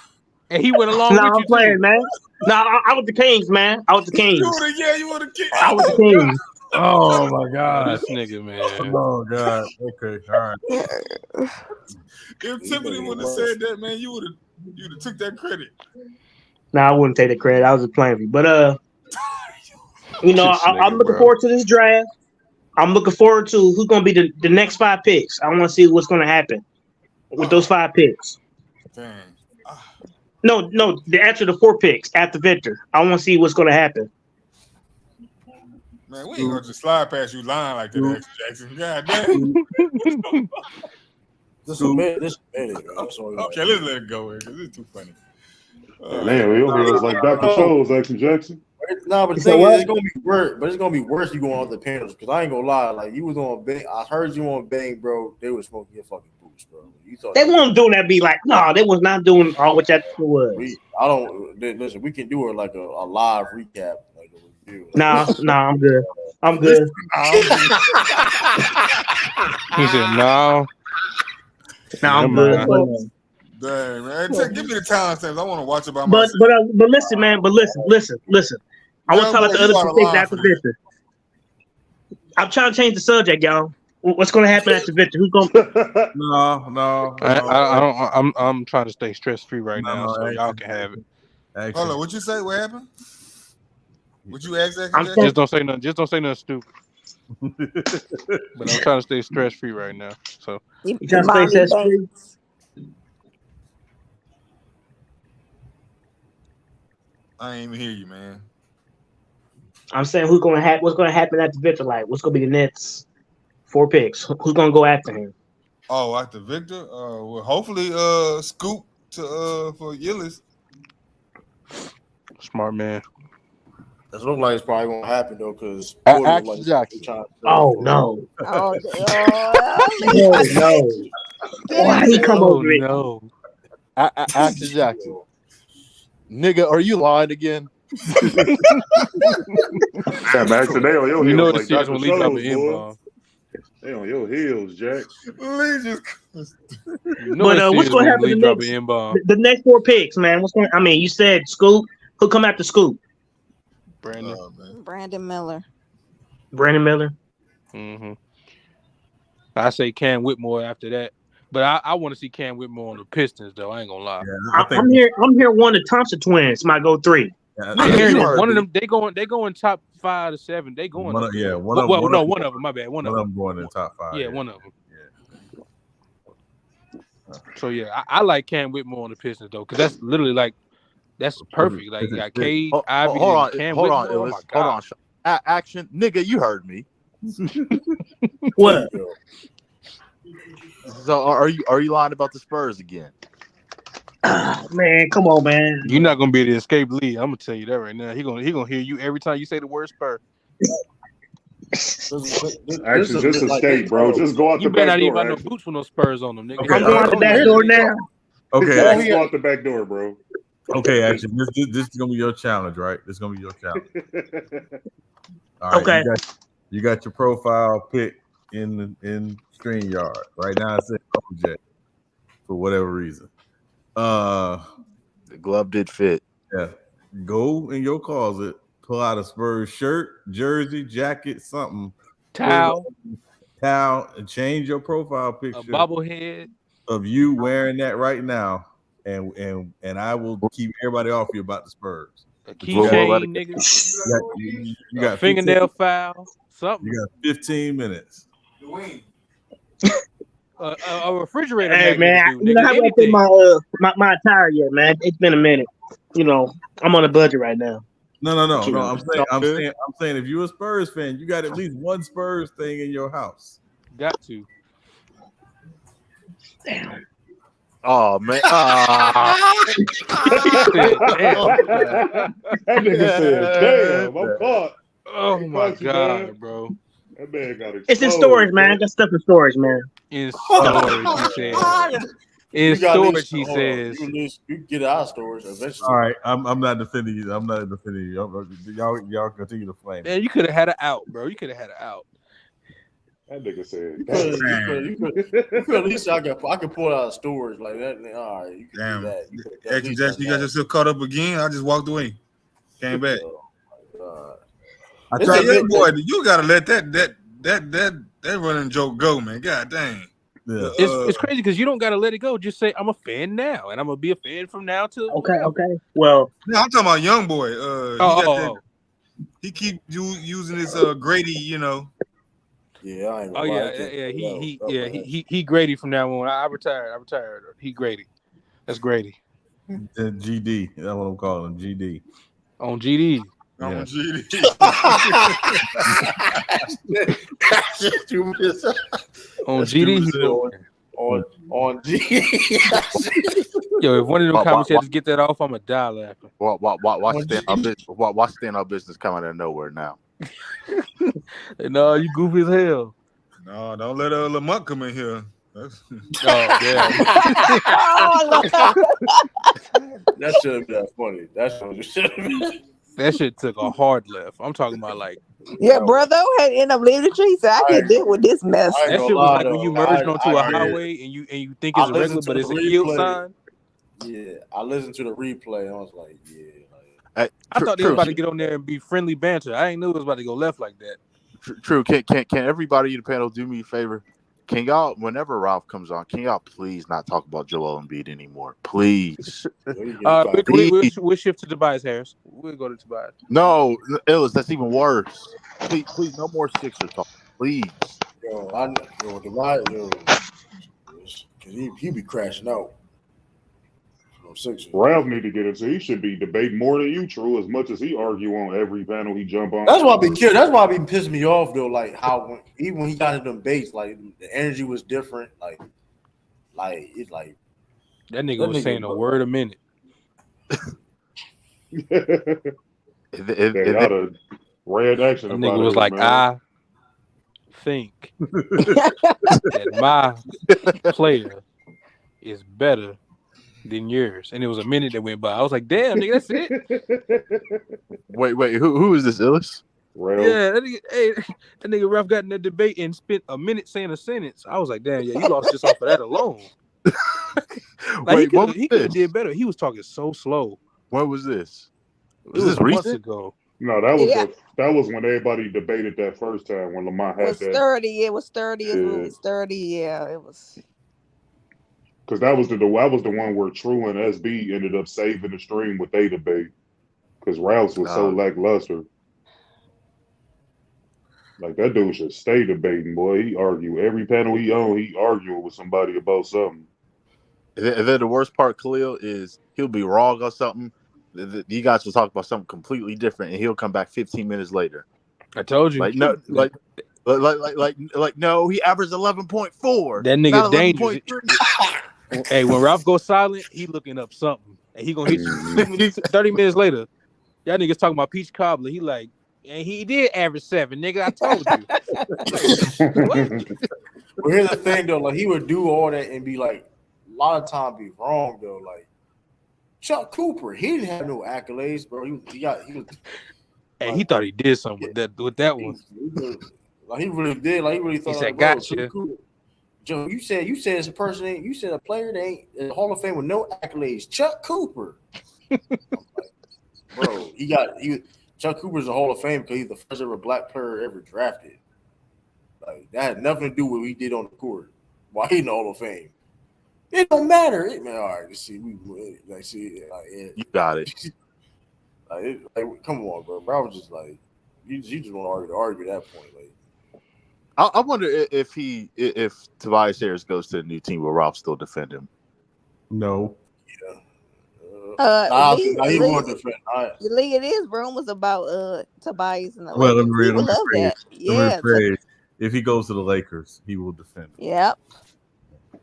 Speaker 10: And he went along with you
Speaker 15: playing, man. No, I was the Kings, man. I was the Kings.
Speaker 17: You were the Kings.
Speaker 15: I was the Kings.
Speaker 18: Oh my God,
Speaker 10: this nigga, man.
Speaker 18: Oh God. Okay, all right.
Speaker 17: If Tiffany wouldn't have said that, man, you'd have took that credit.
Speaker 15: No, I wouldn't take the credit. I was just playing for you. But I'm looking forward to this draft. I'm looking forward to who's going to be the next 5 picks. I want to see what's going to happen with those 5 picks.
Speaker 17: Dang.
Speaker 15: No, the 4 picks after Victor. I want to see what's going to happen.
Speaker 17: Man, we ain't gonna just slide past you lying like that, X Jackson. God damn.
Speaker 1: Just admit it, man. That's all
Speaker 17: Okay, let's let it go because it's too funny.
Speaker 20: Damn, we over here is like Dr. Scholes, Action Jackson.
Speaker 1: No, but the
Speaker 15: So
Speaker 1: thing
Speaker 15: what?
Speaker 1: is, it's gonna be worse. But it's gonna be worse. You going off the panels because I ain't gonna lie. Like you was on Bang. I heard you on Bang, bro. They was smoking your fucking boots, bro. You thought
Speaker 15: They weren't doing that. Be like, no, they was not doing all what that was.
Speaker 1: I don't listen. We can do it like a live recap, like a review.
Speaker 15: Nah, I'm good. I'm good.
Speaker 10: He said, "No,
Speaker 15: I'm
Speaker 10: never
Speaker 15: good.
Speaker 10: mind."
Speaker 17: Dang, man. Give me the timestamps. I want to watch it by
Speaker 15: But
Speaker 17: myself.
Speaker 15: but listen, man. But listen. I want to talk about the other two things after Victor. I'm trying to change the subject, y'all. What's going to happen after Victor? Who's going?
Speaker 5: No.
Speaker 10: I'm trying to stay stress free right now, so y'all can have it.
Speaker 17: Hold on, what you say? What happened? What you ask that?
Speaker 10: Just don't say nothing. Just don't say nothing stupid. But I'm trying to stay stress free right now. So
Speaker 15: you trying to stay stress free?
Speaker 17: I ain't even hear you, man.
Speaker 15: I'm saying what's going to happen after Victor? Like, what's going to be the next 4 picks? Who's going to go after him?
Speaker 17: Oh, after Victor? Well, hopefully, Scoop to for Gillis.
Speaker 10: Smart man.
Speaker 1: It looks like it's probably gonna happen though, because
Speaker 21: Action Jackson.
Speaker 15: Oh no!
Speaker 8: Oh,
Speaker 15: no! Why he come over it?
Speaker 10: No.
Speaker 21: Action Jackson. Nigga, are you lying again?
Speaker 20: Yeah, man, today on your
Speaker 10: You know
Speaker 20: heels
Speaker 10: the
Speaker 20: like
Speaker 10: series
Speaker 20: Dr.
Speaker 10: when Lee drop an
Speaker 20: Scholes,
Speaker 10: M-bomb.
Speaker 20: boy. They on your heels, Jack.
Speaker 10: You know
Speaker 15: What's going to happen the next 4 picks, man? What's going? I mean, you said Scoop. Who come after Scoop?
Speaker 8: Brandon Miller.
Speaker 15: Brandon Miller.
Speaker 10: Mm-hmm. I say Cam Whitmore after that, but I want to see Cam Whitmore on the Pistons though. I ain't gonna lie.
Speaker 15: Yeah, I'm here. One of the Thompson twins might go 3.
Speaker 10: One of them. They going top 5 to 7. They going.
Speaker 18: One of them.
Speaker 10: One of them. My bad. One of them
Speaker 18: going in the top 5.
Speaker 10: Yeah, one of them. So yeah, I like Cam Whitmore on the Pistons though, because that's literally like that's perfect. Like you got Cade, Ivy, and Cam Whitmore.
Speaker 21: Hold on, hold on. Action, nigga, you heard me.
Speaker 15: What?
Speaker 21: So are you lying about the Spurs again?
Speaker 15: Man, come on, man.
Speaker 10: You're not gonna be able to escape Lee. I'm gonna tell you that right now. He gonna hear you every time you say the word Spur.
Speaker 20: Actually, just escape, bro. Just go out the back door.
Speaker 10: You better not even have no boots with no Spurs on them, nigga.
Speaker 21: Okay, I'm going out the back door now.
Speaker 18: Okay,
Speaker 20: go out the back door, bro.
Speaker 18: Okay, actually, this is gonna be your challenge, right? This is gonna be your challenge. All right,
Speaker 15: okay.
Speaker 18: You got your profile pick in StreamYard right now. It says OJ for whatever reason.
Speaker 21: The glove did fit.
Speaker 18: Yeah, go in your closet, pull out a Spurs shirt, jersey, jacket, something,
Speaker 10: towel,
Speaker 18: and change your profile picture.
Speaker 10: A bobblehead
Speaker 18: of you wearing that right now, and I will keep everybody off you about the Spurs.
Speaker 10: A keychain, nigga.
Speaker 18: You got
Speaker 10: fingernail file, something.
Speaker 18: You got 15 minutes.
Speaker 10: A refrigerator.
Speaker 15: Hey man, you know how I put my attire yet, man. It's been a minute. You know, I'm on a budget right now.
Speaker 18: No. I'm saying if you're a Spurs fan, you got at least one Spurs thing in your house.
Speaker 10: Got to.
Speaker 15: Damn.
Speaker 21: Oh man.
Speaker 20: That nigga said, damn, I'm caught.
Speaker 10: Oh my god, bro.
Speaker 20: That man got exposed.
Speaker 15: It's in storage, man. Got stuff in storage, man.
Speaker 10: In storage, he said. In storage, he says.
Speaker 1: You get out of storage eventually.
Speaker 18: All right, I'm not defending you. Y'all continue to flame.
Speaker 10: Man, you could have had it out, bro. You could have had it out.
Speaker 20: That nigga said,
Speaker 1: you could at least I can pull it out of storage like that. All right, you can do that.
Speaker 17: Actually, Jackson, you got yourself caught up again. I just walked away, came back. I tell you, boy, you gotta let that running joke go, man. God dang.
Speaker 18: Yeah.
Speaker 10: It's crazy because you don't gotta let it go. Just say I'm a fan now, and I'm gonna be a fan from now till.
Speaker 15: Okay. Well,
Speaker 17: no, I'm talking about young boy. He keep using his Grady, you know.
Speaker 1: Yeah, I ain't
Speaker 10: gonna lie. He Grady from now on. I retired. He Grady. That's Grady.
Speaker 18: GD. That's what I'm calling GD.
Speaker 10: On GD.
Speaker 18: On GD.
Speaker 10: On GD, he
Speaker 1: on GD.
Speaker 10: Yo, if one of them commentators get that off, I'ma die laughing.
Speaker 4: Watch stand-up business coming out of nowhere now.
Speaker 10: No, you goofy as hell.
Speaker 18: No, don't let Lamont come in here.
Speaker 10: Oh, yeah.
Speaker 1: That should have been funny. That should have been.
Speaker 10: That shit took a hard left. I'm talking about like.
Speaker 8: Yeah, brother had ended up leaving the tree, so I can't deal with this mess.
Speaker 10: That shit was like when you merged onto a highway and you think it's a regular, but it's a yield sign.
Speaker 1: Yeah, I listened to the replay and I was like,
Speaker 10: I thought they were about to get on there and be friendly banter. I ain't knew it was about to go left like that.
Speaker 4: True. Can everybody in the panel do me a favor? Can y'all, whenever Ralph comes on, can y'all please not talk about Joel Embiid anymore? Please.
Speaker 10: We'll shift to Tobias Harris. We'll go to Tobias.
Speaker 4: No, Illis, that's even worse. Please, no more Sixers talk. Please.
Speaker 1: Tobias, because he be crashing out.
Speaker 20: Ralph need to get into. He should be debating more than you, True, as much as he argue on every panel he jump on.
Speaker 1: That's why That's why it be pissing me off though. Like how even when he got into them baits, like the energy was different. Like it's like
Speaker 10: that nigga was saying a word a minute.
Speaker 20: They got a red action.
Speaker 10: That nigga was like, man. I think that my player is better than yours, and it was a minute that went by. I was like, "Damn, nigga, that's it."
Speaker 4: Wait, who is this, Illis?
Speaker 10: Yeah, that nigga Ralph got in that debate and spent a minute saying a sentence. I was like, "Damn, yeah, you lost just off of that alone." Like, he could have did better. He was talking so slow.
Speaker 4: What was this?
Speaker 10: Was this
Speaker 4: months
Speaker 10: recent? Ago?
Speaker 20: No, that was when everybody debated that first time when Lamont had that.
Speaker 8: It was 30. It was 30. Yeah, it was.
Speaker 20: Because that was the one where True and SB ended up saving the stream with their debate. Because Ralph's was so lackluster. Like, that dude should stay debating, boy. He argue every panel he on. He arguing with somebody about something.
Speaker 4: And then the worst part, Khalil, is he'll be wrong or something. You guys will talk about something completely different, and he'll come back 15 minutes later.
Speaker 10: I told you.
Speaker 4: Like no, no. He averaged 11.4.
Speaker 10: That nigga dangerous. Hey, when Ralph goes silent, he looking up something, and he gonna hit you 30 minutes later. Y'all niggas talking about peach cobbler. He like, and he did average 7, nigga. I told
Speaker 1: you. Well, here's the thing though, like he would do all that and be like, a lot of times be wrong though. Like Chuck Cooper, he didn't have no accolades, bro. He was.
Speaker 10: And he thought he did something with that one.
Speaker 1: Like he really did. Like he really thought.
Speaker 10: He said, "Gotcha."
Speaker 1: Joe, you said it's a person. You said a player that ain't in the Hall of Fame with no accolades. Chuck Cooper, like, bro. Chuck Cooper's a Hall of Fame because he's the first ever black player ever drafted. Like that had nothing to do with what he did on the court. Why he in the Hall of Fame? It don't matter. Man, all right. Let's see.
Speaker 4: You got it.
Speaker 1: Like, come on, bro. I was just like, you just want to argue at that point, like.
Speaker 4: I wonder if Tobias Harris goes to a new team, will Ralph still defend him?
Speaker 18: No.
Speaker 1: Yeah. He won't defend.
Speaker 8: The league it is rumors about Tobias and the
Speaker 18: Well,
Speaker 8: Lakers. People love that. Yeah.
Speaker 18: If he goes to the Lakers, he will defend him.
Speaker 8: Yep.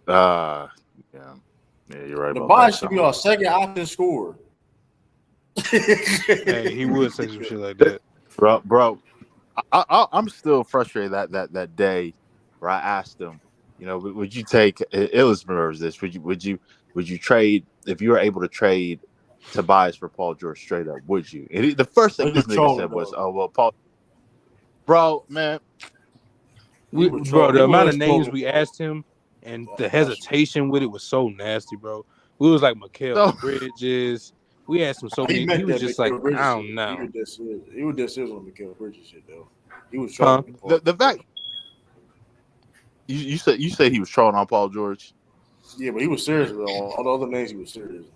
Speaker 4: Yeah, you're right.
Speaker 1: Tobias should be our second option scorer.
Speaker 10: Hey, he would say some shit like that,
Speaker 4: bro. I'm still frustrated that day where I asked him, would you take? It was this. Would you trade if you were able to trade Tobias for Paul George straight up? Would you? And the first thing this nigga said was, "Oh well, Paul." Bro, man,
Speaker 10: the amount of names we asked him and the hesitation with it was so nasty, bro. We was like Mikal Bridges. We asked him so many. He was just like, I don't know.
Speaker 1: He was just on Mikal Bridges shit though. He was trolling.
Speaker 4: The fact you said he was trolling on Paul George.
Speaker 1: Yeah, but he was serious though. All the other names he was serious.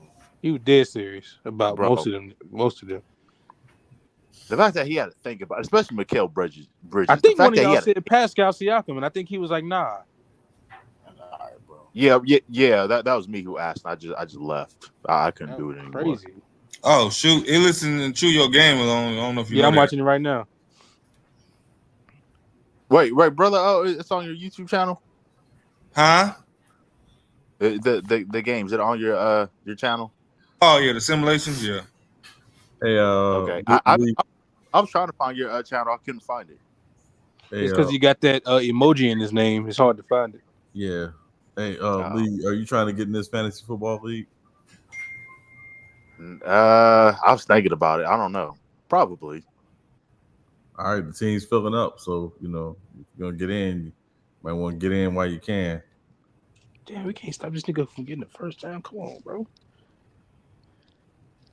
Speaker 10: He was dead serious about most of them.
Speaker 4: The fact that he had to think about, especially Mikal Bridges.
Speaker 10: I think one of y'all said Pascal Siakam, and I think he was like, nah.
Speaker 1: Alright, bro.
Speaker 4: Yeah. That was me who asked. I just left. I couldn't do it anymore.
Speaker 10: Crazy.
Speaker 19: Oh shoot! It listening to your game alone. I don't know if you know
Speaker 10: I'm
Speaker 19: that.
Speaker 10: watching it right now.
Speaker 4: Wait, brother. Oh, it's on your YouTube channel.
Speaker 19: Huh?
Speaker 4: The games. Is it on your channel?
Speaker 19: Oh yeah, the simulations. Yeah.
Speaker 5: Hey,
Speaker 4: Okay. I was trying to find your channel. I couldn't find it.
Speaker 5: Hey,
Speaker 10: It's because he got that emoji in his name. It's hard to find it.
Speaker 5: Yeah. Hey, Lee, are you trying to get in this fantasy football league?
Speaker 4: I was thinking about it. I don't know. Probably.
Speaker 5: All right, the team's filling up, so if you're gonna get in, you might want to get in while you can.
Speaker 10: Damn, we can't stop this nigga from getting the first time. Come on, bro.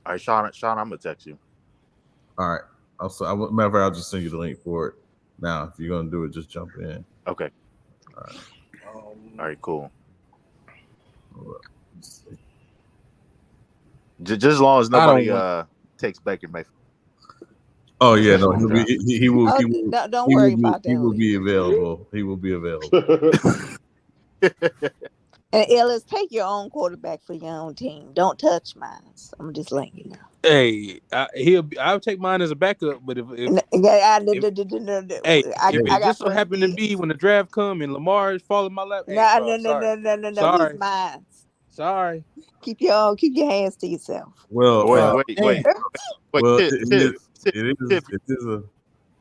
Speaker 4: All right, Sean, I'm gonna text you.
Speaker 5: All right. Matter of fact, I'll just send you the link for it. Now, if you're gonna do it, just jump in.
Speaker 4: Okay.
Speaker 5: All right.
Speaker 4: All right, cool. Just as long as nobody takes Baker Mayfield.
Speaker 5: Oh yeah, no, he will.
Speaker 8: Don't worry about that.
Speaker 5: He will be available. He will be available.
Speaker 8: And Ellis, take your own quarterback for your own team. Don't touch mine. I'm just letting you know.
Speaker 10: Hey, I'll take mine as a backup, but if it just so happened to be when the draft come and Lamar is falling in my lap.
Speaker 8: No.
Speaker 10: Sorry.
Speaker 8: He's mine.
Speaker 10: Sorry.
Speaker 8: Keep your hands to yourself.
Speaker 5: Well,
Speaker 4: wait.
Speaker 5: Well,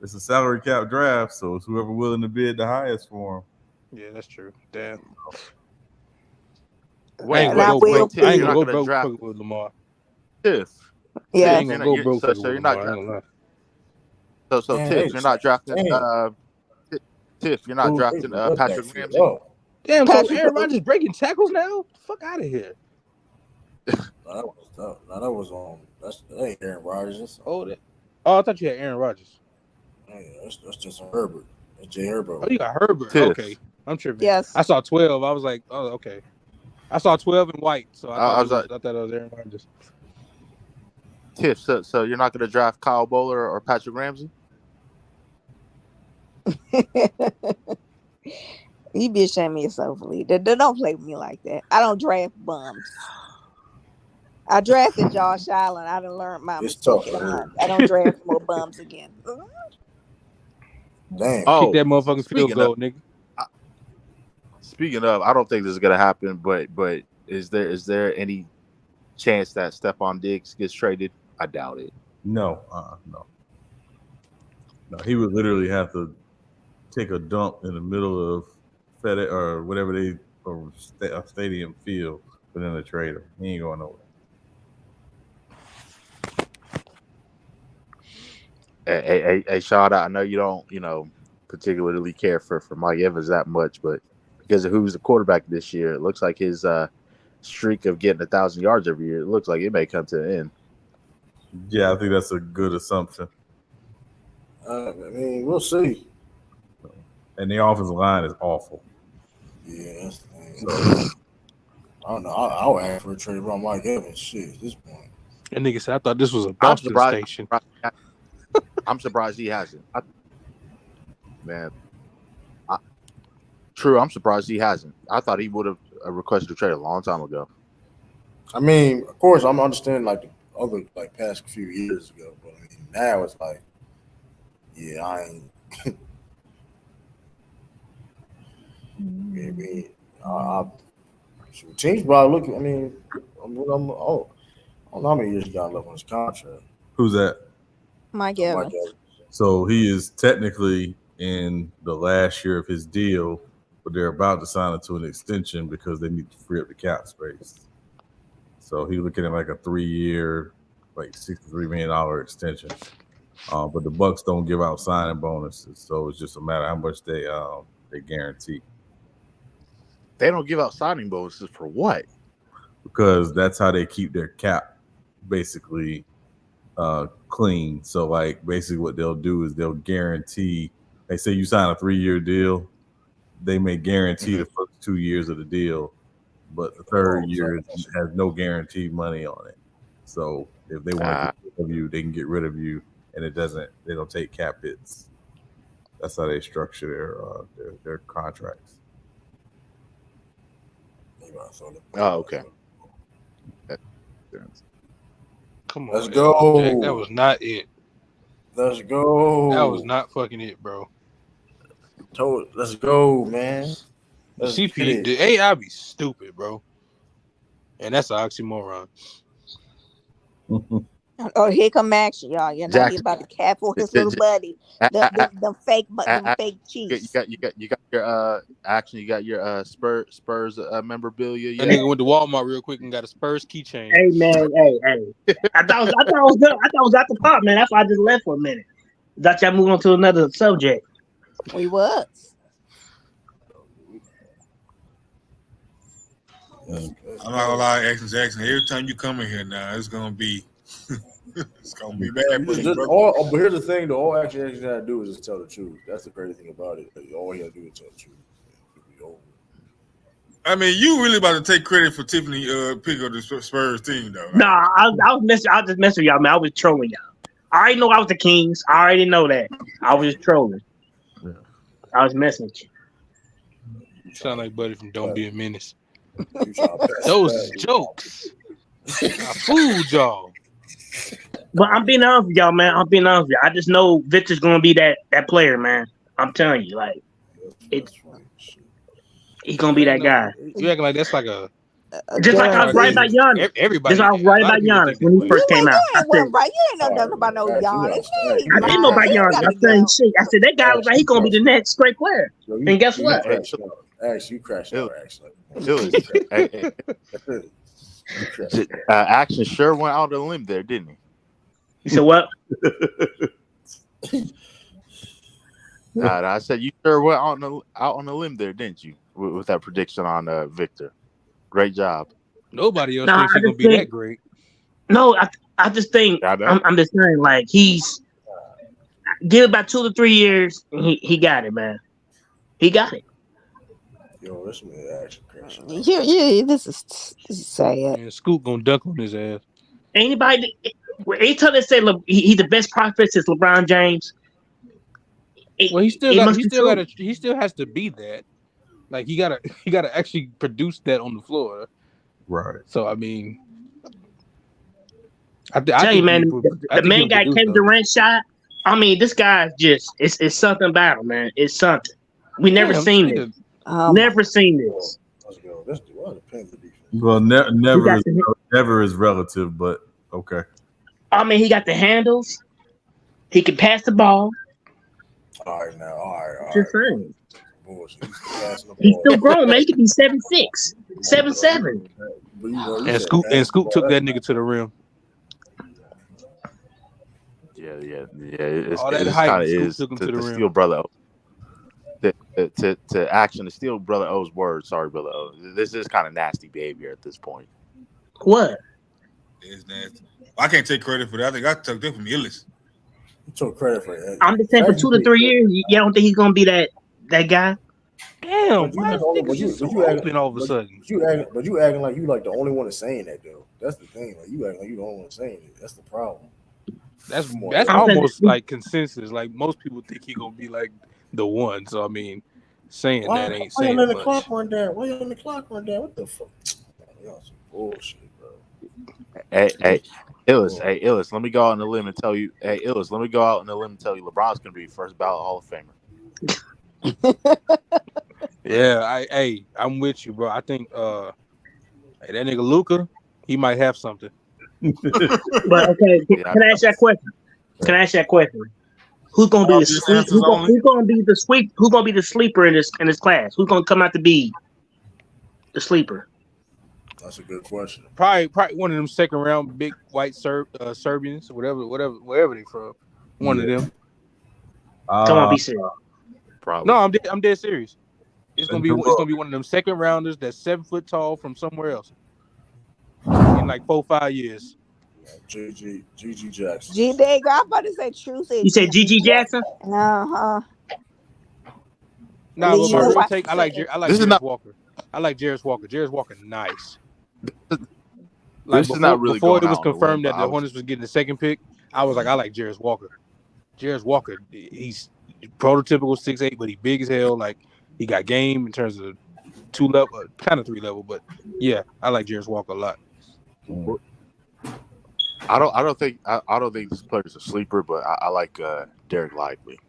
Speaker 5: it's a salary cap draft, so it's whoever willing to bid the highest for him.
Speaker 10: Yeah, that's true. Damn.
Speaker 4: I ain't gonna go
Speaker 10: broke with Lamar.
Speaker 4: Tiff.
Speaker 8: Yeah,
Speaker 10: I ain't gonna go broke.
Speaker 4: So you're not drafting. So Tiff, you're not drafting. Tiff, you're not drafting Patrick Ramsey.
Speaker 10: Damn, so Aaron Rodgers breaking tackles now? Fuck out of here.
Speaker 1: That was that ain't Aaron Rodgers.
Speaker 10: Oh, I thought you had Aaron Rodgers.
Speaker 1: Yeah, that's just Herbert. That's Jay Herbert.
Speaker 10: Oh, you got Herbert.
Speaker 4: Tiff.
Speaker 10: Okay, I'm tripping.
Speaker 8: Yes.
Speaker 10: I saw 12. I was like, oh, okay. I saw 12 in white, so I thought it was Aaron Rodgers.
Speaker 4: Tiff, so you're not going to draft Kyle Bowler or Patrick Ramsey?
Speaker 8: You be ashamed of yourself, Lee. Don't play with me like that. I don't draft bums. I drafted Josh Allen. I done learned my mistake. I don't draft more bums again.
Speaker 1: Damn.
Speaker 10: Kick that motherfucking field goal, nigga.
Speaker 4: Speaking of, I don't think this is gonna happen, but is there any chance that Stephon Diggs gets traded? I doubt it.
Speaker 5: No. He would literally have to take a dump in the middle of FedEx or whatever stadium field for them to trade him. He ain't going nowhere.
Speaker 4: Hey, Sean, I know you don't, particularly care for Mike Evans that much, but because of who's the quarterback this year, it looks like his streak of getting 1,000 yards every year, it looks like it may come to an end.
Speaker 5: Yeah, I think that's a good assumption.
Speaker 1: I mean, we'll see.
Speaker 5: And the offensive line is awful.
Speaker 1: Yeah, that's the thing. So, I don't know. I would ask for a trade around Mike Evans. Shit, at this point.
Speaker 10: That nigga said, I thought this was a Boston station.
Speaker 4: I'm surprised he hasn't. True, I'm surprised he hasn't. I thought he would have requested a trade a long time ago.
Speaker 1: I mean, of course, I'm understanding like the other past few years ago, but I mean, now it's like, yeah, I ain't. Teams probably looking. I mean, I don't know how many years he got left on his contract.
Speaker 5: Who's that?
Speaker 8: Mike Evans.
Speaker 5: So he is technically in the last year of his deal, but they're about to sign it to an extension because they need to free up the cap space. So he's looking at like a 3-year, $63 million extension. But the Bucks don't give out signing bonuses, so it's just a matter of how much they guarantee.
Speaker 4: They don't give out signing bonuses for what?
Speaker 5: Because that's how they keep their cap basically clean. So basically what they'll do is they'll guarantee, they say you sign a 3-year deal, they may guarantee the first 2 years of the deal, but the third year has no guaranteed money on it. So if they want to get rid of you, they can get rid of you, and they don't take cap hits. That's how they structure their contracts.
Speaker 4: Oh, okay.
Speaker 10: Come
Speaker 1: Let's
Speaker 10: on,
Speaker 1: go.
Speaker 10: Jack. That was not it.
Speaker 1: Let's go.
Speaker 10: That was not fucking it, bro.
Speaker 1: Let's go, man.
Speaker 10: The
Speaker 1: Let's get
Speaker 10: CP,
Speaker 1: it.
Speaker 10: the AI be stupid, bro. And that's an oxymoron.
Speaker 8: Oh, here come action, y'all. You're not
Speaker 4: Jackson.
Speaker 8: here about to cap for his little buddy. Them fake cheeks.
Speaker 4: You got your action. You got your Spurs memorabilia.
Speaker 10: That nigga went to Walmart real quick and got a Spurs keychain.
Speaker 15: Hey man, hey. I thought it was done. I thought it was out the pot, man. That's why I just left for a minute. Thought y'all move on to another subject.
Speaker 8: We was.
Speaker 19: I'm not gonna lie, Action Jackson. Every time you come in here now, it's gonna be bad for you, bro.
Speaker 1: But here's the thing: though, all Action Jackson gotta do is just tell the truth. That's the crazy thing about it. All he gotta do is tell the truth.
Speaker 19: I mean, you really about to take credit for Tiffany pick of the Spurs team, though. Right?
Speaker 15: Nah, I was messing. I was just messing with y'all, man. I was trolling y'all. I already know I was the Kings. I already know that. I was just trolling.
Speaker 10: Yeah.
Speaker 15: I was messing with you.
Speaker 10: You sound like Buddy from Don't Be a Menace. Those jokes. I fooled y'all.
Speaker 15: But I'm being honest with y'all, man. I'm being honest with you. I just know Victor's gonna be that player, man. I'm telling you, like he's gonna be that guy.
Speaker 10: You acting like that's like a
Speaker 15: just like I was right about Giannis.
Speaker 10: Everybody,
Speaker 15: just like I was right about Giannis when he first came out.
Speaker 8: You ain't right. You ain't know nothing about no Giannis.
Speaker 15: I didn't know about Giannis. I'm saying shit. I said that guy was like he's gonna be the next great player. And guess what?
Speaker 1: Actually, you crashed out. Actually,
Speaker 4: Action sure went out on a limb there, didn't he?
Speaker 15: You said what?
Speaker 4: I said you sure went out on a limb there, didn't you? With that prediction on Victor. Great job.
Speaker 10: Nobody else thinks he's gonna be that great.
Speaker 15: No, I just think I'm just saying like he's give about 2 to 3 years and he got it, man. He got it.
Speaker 1: Yo, this man actually crashed.
Speaker 8: Yeah, this is sad.
Speaker 10: And Scoop gonna dunk on his ass.
Speaker 15: Anybody anytime they say he's the best prospect since LeBron James.
Speaker 10: Well, he still has to be that. Like he gotta actually produce that on the floor.
Speaker 5: Right.
Speaker 10: So I mean,
Speaker 15: I tell you, man, the main guy Kevin Durant shot. I mean, this guy's just it's something about him, man. It's something. We never seen this. Never seen this.
Speaker 5: Well, never is relative, but okay.
Speaker 15: I mean, he got the handles. He can pass the ball.
Speaker 1: All right.
Speaker 15: Just saying. He's still grown, man. He could be 7'6", 7'7".
Speaker 10: And Scoop took that nigga to the rim.
Speaker 4: Yeah. It's
Speaker 10: All that
Speaker 4: kind
Speaker 10: hype
Speaker 4: of is
Speaker 10: took him to the rim.
Speaker 4: Steel Brother O. To action, to steal Brother O's words. Sorry, Brother O. This is kind of nasty behavior at this point.
Speaker 15: What?
Speaker 19: It's nasty. I can't take credit for that. I think I took that from Illis.
Speaker 1: You took credit for that.
Speaker 15: I'm just saying for 2 to 3 years, you don't think he's gonna be that guy?
Speaker 10: Damn, why is niggas so open all of a sudden?
Speaker 1: But you acting like you like the only one that's saying that though. That's the thing. Like you acting like you the only one saying it. That's the problem.
Speaker 10: That's almost like consensus. Like most people think he gonna be like the one. So I mean, saying that ain't saying much. Why you on the clock run down? What the fuck? Y'all some bullshit, bro.
Speaker 4: Hey, Illis, let me go out on the limb and tell you. Hey, Illis, let me go out on the limb and tell you LeBron's gonna be first ballot Hall of Famer.
Speaker 10: Yeah, I'm with you, bro. I think that nigga Luka, he might have something.
Speaker 15: But okay, can I ask you that question? Who's gonna be who's gonna be the sleeper in this class? Who's gonna come out to be the sleeper?
Speaker 1: That's a good question.
Speaker 10: Probably one of them second round big white Serbians, wherever they from. One of them.
Speaker 15: Come on, be serious.
Speaker 4: Probably.
Speaker 10: No, I'm dead serious. It's gonna be one of them second rounders that's 7 foot tall from somewhere else in like 4-5 years.
Speaker 1: GG Jackson.
Speaker 8: I'm about to say true.
Speaker 15: You said GG Jackson?
Speaker 8: Uh-huh.
Speaker 10: Nah, but my real take, I like Jarris Walker. I like Jarris Walker. Jarris Walker, nice. Like before it was confirmed that the Hornets was getting the second pick, I was like, I like Jarris Walker. Jarris Walker, he's prototypical 6'8", but he big as hell. Like he got game in terms of 2 level, kind of 3 level, but yeah, I like Jarris Walker a lot.
Speaker 4: I don't think this player's a sleeper, but I like Derek Lively.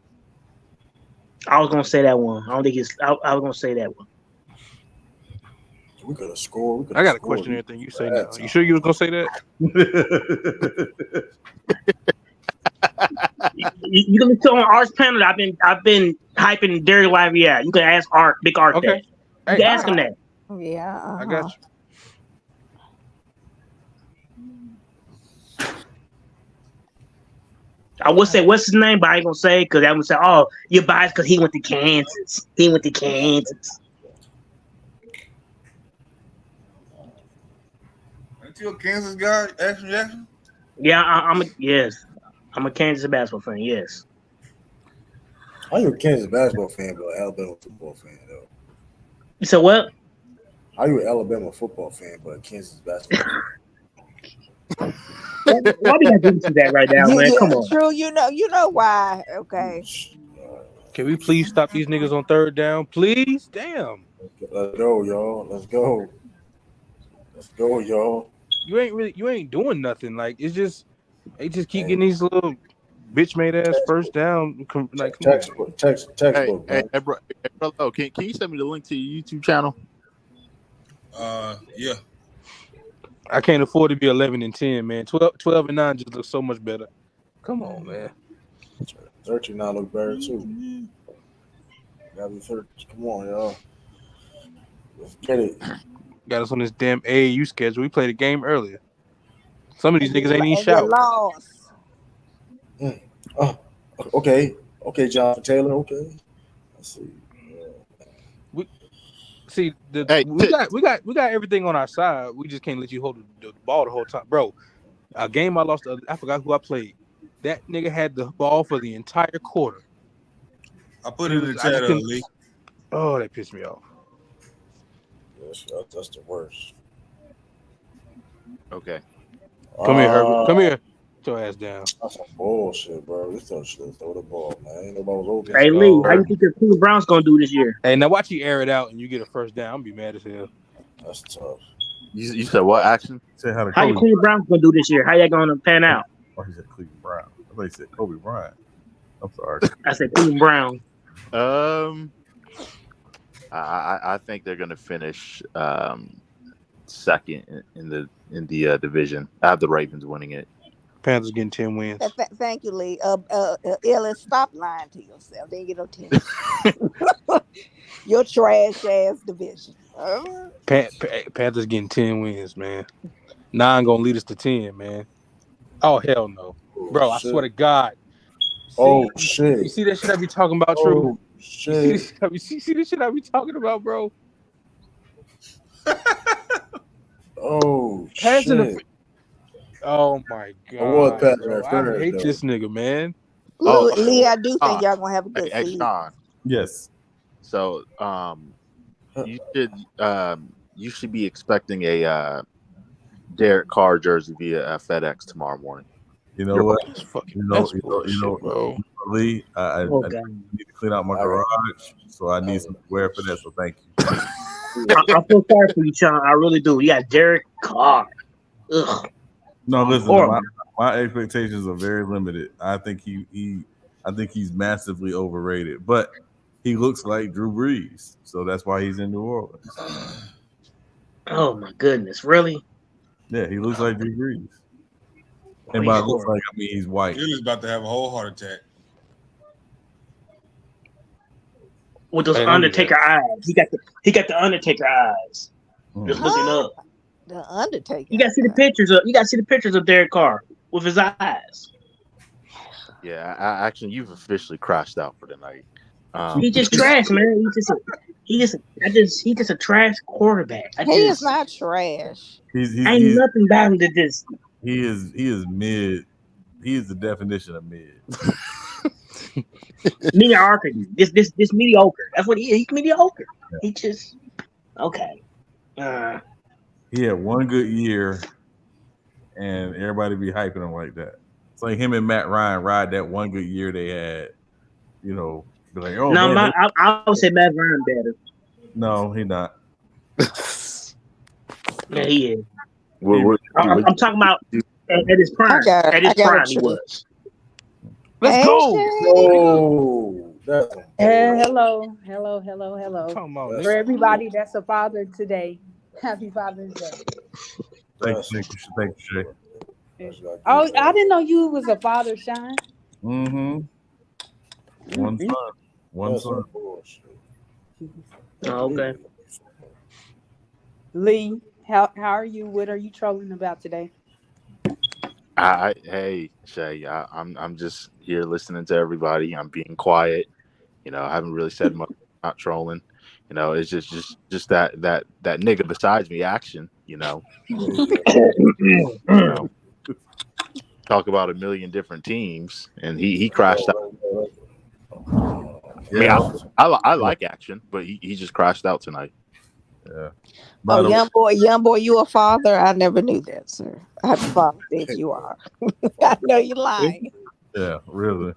Speaker 15: I was gonna say that one. I don't think it's. I was gonna say that one.
Speaker 1: We could have scored.
Speaker 10: I got to question everything you say now. You sure you was gonna say that?
Speaker 15: You can tell on Art's panel. I've been hyping Derek Lively out. You can ask Art, Big Art.
Speaker 10: Okay.
Speaker 15: That. You can ask him that.
Speaker 8: Yeah.
Speaker 10: I got you.
Speaker 15: I would say what's his name, but I ain't gonna say because I would say, "Oh, you're biased because he went to Kansas. He went to Kansas."
Speaker 19: Aren't you a Kansas guy, Action Jackson?
Speaker 15: Yeah, I'm a Kansas basketball fan. Yes.
Speaker 1: How you a Kansas basketball fan, but an Alabama football fan though?
Speaker 15: You said what?
Speaker 1: How you an Alabama football fan, but a Kansas basketball fan?
Speaker 15: Why we gotta do that right now, man? Come on.
Speaker 8: True, you know why. Okay.
Speaker 10: Can we please stop these niggas on third down, please? Damn.
Speaker 1: Let's go, y'all. Let's go. Let's go, y'all.
Speaker 10: You ain't doing nothing. Like they just keep getting these little bitch made ass first down. Like
Speaker 1: textbook.
Speaker 4: Hey, brother, can you send me the link to your YouTube channel?
Speaker 19: Yeah.
Speaker 10: I can't afford to be 11-10, man. 12-9 just looks so much better. Come on, man.
Speaker 1: 13-9 look better too. Gotta be 13. Come on, y'all. Let's get it.
Speaker 10: Got us on this damn AAU schedule. We played a game earlier. Some of these niggas ain't even shout.
Speaker 8: Lost.
Speaker 1: Oh, okay, Jonathan Taylor. Okay, let's see.
Speaker 10: See, we got everything on our side. We just can't let you hold the ball the whole time, bro. A game I lost, I forgot who I played. That nigga had the ball for the entire quarter.
Speaker 19: I put it in the chat, Lee.
Speaker 10: Oh, that pissed me off.
Speaker 1: That's the worst.
Speaker 4: Okay.
Speaker 10: Come here, Herbert. Come here. Put your ass down.
Speaker 1: That's some bullshit, bro. This should throw the ball, man. Ain't nobody was open.
Speaker 15: Hey, Lee, how you think the Cleveland Browns gonna do this year?
Speaker 10: Hey, now watch you air it out and you get a first down. I'm gonna be mad as hell.
Speaker 1: That's tough.
Speaker 4: You said what action?
Speaker 5: Said
Speaker 15: how you Cleveland Browns gonna do this year? How y'all gonna pan out?
Speaker 5: Oh, he said Cleveland Brown. I thought he said Kobe Bryant. I'm sorry.
Speaker 15: I said Cleveland Brown.
Speaker 4: I think they're gonna finish second in the division. I have the Ravens winning it.
Speaker 10: Panthers getting 10 wins.
Speaker 8: Thank you, Lee. Ellis, stop lying to yourself. They ain't get no 10. Your trash ass division.
Speaker 10: Panthers getting 10 wins, man. 9 gonna lead us to 10, man. Oh hell no, bro! I swear to God.
Speaker 1: Shit!
Speaker 10: You see that shit I be talking about, True?
Speaker 1: Shit!
Speaker 10: You see this shit I be talking about, bro?
Speaker 1: Shit!
Speaker 10: Oh my God! I hate this nigga, man.
Speaker 8: Lee, I do think y'all gonna have a good season.
Speaker 4: Sean.
Speaker 5: Yes.
Speaker 4: So, you should be expecting a Derek Carr jersey via FedEx tomorrow morning.
Speaker 5: You know what? Lee, I need to clean out my garage, so I need some wear for that. So thank you.
Speaker 15: I feel sorry for you, Sean. I really do. You got Derek Carr. Ugh.
Speaker 5: No, listen. My expectations are very limited. I think he's massively overrated, but he looks like Drew Brees, so that's why he's in New Orleans.
Speaker 15: Oh my goodness, really?
Speaker 5: Yeah, he looks like Drew Brees. And by looks like, I mean he's white.
Speaker 19: He was about to have a whole heart attack.
Speaker 15: With those Undertaker eyes, he got the Undertaker eyes. Just looking up.
Speaker 8: The Undertaker.
Speaker 15: You gotta see the pictures of Derek Carr with his eyes.
Speaker 4: Yeah, actually, you've officially crashed out for the night.
Speaker 15: He's just trash, man. He's just a trash quarterback.
Speaker 8: He is not trash.
Speaker 15: Ain't nothing about him to just.
Speaker 5: He is mid. He is the definition of mid.
Speaker 15: Mediocre. This mediocre. That's what he is. He's mediocre. Yeah. He just okay.
Speaker 5: He had one good year, and everybody be hyping him like that. It's like him and Matt Ryan ride that one good year they had. You know, be like, oh
Speaker 15: no,
Speaker 5: man,
Speaker 15: I would say Matt Ryan better.
Speaker 5: No, he not.
Speaker 15: Yeah, he is. I'm talking about. At his prime. At his prime, he was.
Speaker 13: Let's go.
Speaker 1: Oh, that's
Speaker 13: Hello.
Speaker 10: Come on,
Speaker 13: For
Speaker 10: nigga.
Speaker 13: everybody that's a father today, happy Father's Day.
Speaker 18: Thank you, Shay.
Speaker 13: Oh, I didn't know you was a father, Sean.
Speaker 18: Mm-hmm. One son. One son.
Speaker 15: Oh, okay.
Speaker 13: Lee, how are you? What are you trolling about today?
Speaker 4: Hey Shay, I'm just here listening to everybody. I'm being quiet. I haven't really said much. Not trolling. It's just that nigga besides me action. Talk about a million different teams, and he crashed out.
Speaker 18: Yeah.
Speaker 4: I like action, but he just crashed out tonight.
Speaker 18: Yeah.
Speaker 8: Oh, young boy, you a father? I never knew that, sir. Happy Father's Day if you are. I know you're lying.
Speaker 18: Yeah, really.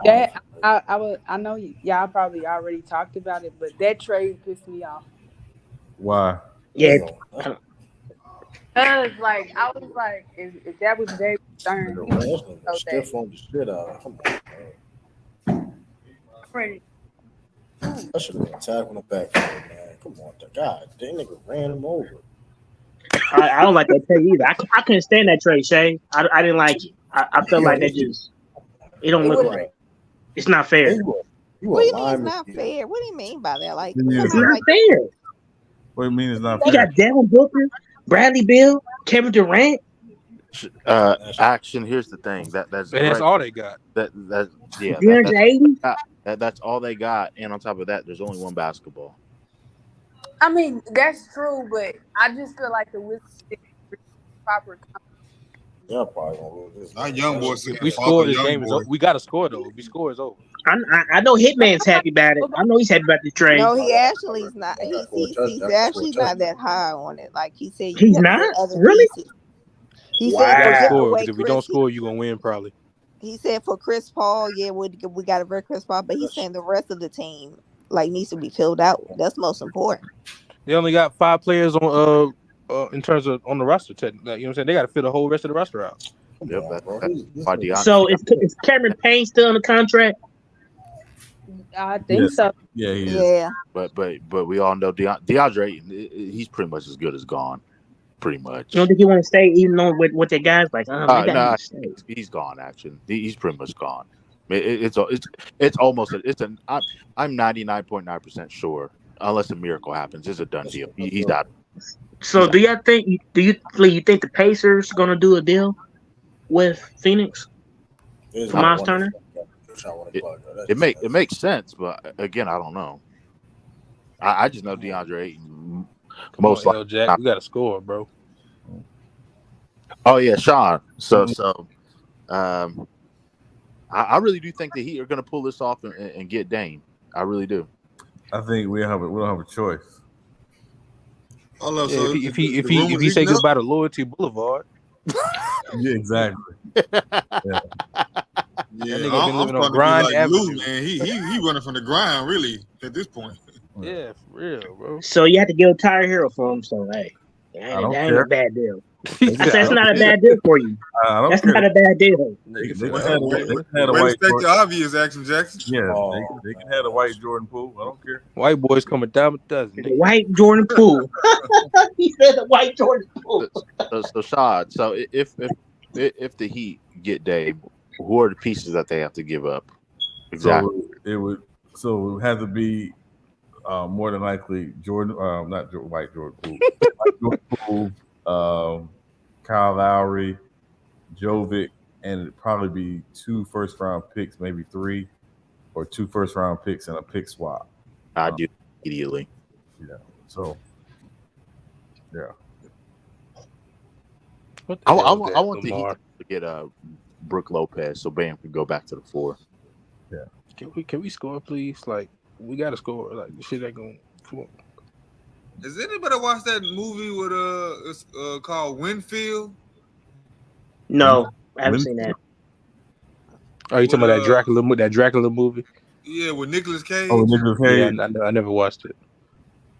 Speaker 13: That I know y'all probably already talked about it, but that trade pissed me off.
Speaker 18: Why?
Speaker 15: Yeah.
Speaker 13: Cause like I was like, if that was David Stern, he would
Speaker 1: stiff on the shit out. Come on, man.
Speaker 13: ready.
Speaker 1: I should have been tagged on the back, man. Come on, God, that nigga ran him over.
Speaker 15: I don't like that trade either. I couldn't stand that trade, Shay. I didn't like it. I felt like that just it don't look right. It's not fair.
Speaker 8: What do you mean it's not fair? What do you mean by that? Like
Speaker 15: It's not fair.
Speaker 18: What do you mean it's not
Speaker 15: You
Speaker 18: fair?
Speaker 15: got Devin Booker, Bradley Beal, Kevin Durant.
Speaker 4: Action. Here's the thing. That's
Speaker 10: all they got.
Speaker 4: That's all they got. And on top of that, there's only one basketball.
Speaker 13: I mean, that's true, but I just feel like the Wizards did proper.
Speaker 1: Yeah, probably gonna lose this.
Speaker 19: Our young boy said
Speaker 10: If we score this game, we got to score though. If we score, it's over.
Speaker 15: I know Hitman's happy about it. I know he's happy about the trade.
Speaker 8: No, he actually is not. He's actually not that high on it. Like he said,
Speaker 15: he's not really.
Speaker 8: He said
Speaker 10: If we don't score, you're gonna win probably.
Speaker 8: He said for Chris Paul, yeah, we got to break Chris Paul, but he's saying the rest of the team needs to be filled out. That's most important.
Speaker 10: They only got 5 players on in terms of on the roster. You know what I'm saying? They got to fill the whole rest of the roster out.
Speaker 4: Yep.
Speaker 15: So is Cameron Payne still on the contract?
Speaker 13: I think so.
Speaker 18: Yeah, he is.
Speaker 8: Yeah.
Speaker 4: But we all know DeAndre. He's pretty much as good as gone. Pretty much.
Speaker 15: You don't think he want to stay, even though with the guys like?
Speaker 4: He's gone. Actually, he's pretty much gone. It's almost. I'm 99.9% sure, unless a miracle happens, it's a done deal. He's out.
Speaker 15: So do you think the Pacers gonna do a deal with Phoenix for Miles Turner?
Speaker 4: It makes sense, but again, I don't know. I just know DeAndre Ayton. Most
Speaker 10: likely, Jack, you got to score, bro.
Speaker 4: Oh yeah, Sean. So I really do think the Heat are going to pull this off and get Dame. I really do.
Speaker 18: I think we don't have a choice.
Speaker 10: If he say goodbye to Loyalty Boulevard.
Speaker 18: Yeah, exactly.
Speaker 19: Yeah, I'm living on Grind Avenue. Lou, man. He running from the grind really at this point.
Speaker 10: Yeah, for real, bro.
Speaker 15: So you have to give a Tire Hero for him. So hey, that ain't a bad deal. That's not a bad deal for you. That's not a bad deal.
Speaker 19: Way to state the obvious, Action Jackson.
Speaker 18: Yeah, they can have a white Jordan Poole. I don't care.
Speaker 10: White boys coming down a dozen.
Speaker 15: The white Jordan Poole. He said the white Jordan Poole.
Speaker 4: So Shad. So if the Heat get Dame, who are the pieces that they have to give up? Exactly.
Speaker 18: It would have to be. More than likely, Jordan, white Jordan Poole, white Jordan Poole, Kyle Lowry, Jovic, and it'd probably be 2 first-round picks, maybe 3, or 2 first-round picks and a pick swap.
Speaker 4: I do immediately.
Speaker 18: Yeah. So, yeah.
Speaker 4: I want the Heat to get Brook Lopez so Bam can go back to the 4.
Speaker 18: Yeah.
Speaker 10: Can we score, please? Like. We gotta score. Like the shit ain't going. Come on.
Speaker 19: Has anybody watched that movie with it's called Winfield?
Speaker 15: No, I haven't seen that.
Speaker 10: Oh, you talking about that Dracula movie?
Speaker 19: Yeah, with Nicolas Cage.
Speaker 18: Oh, Nicolas Cage.
Speaker 10: Yeah, I never watched it.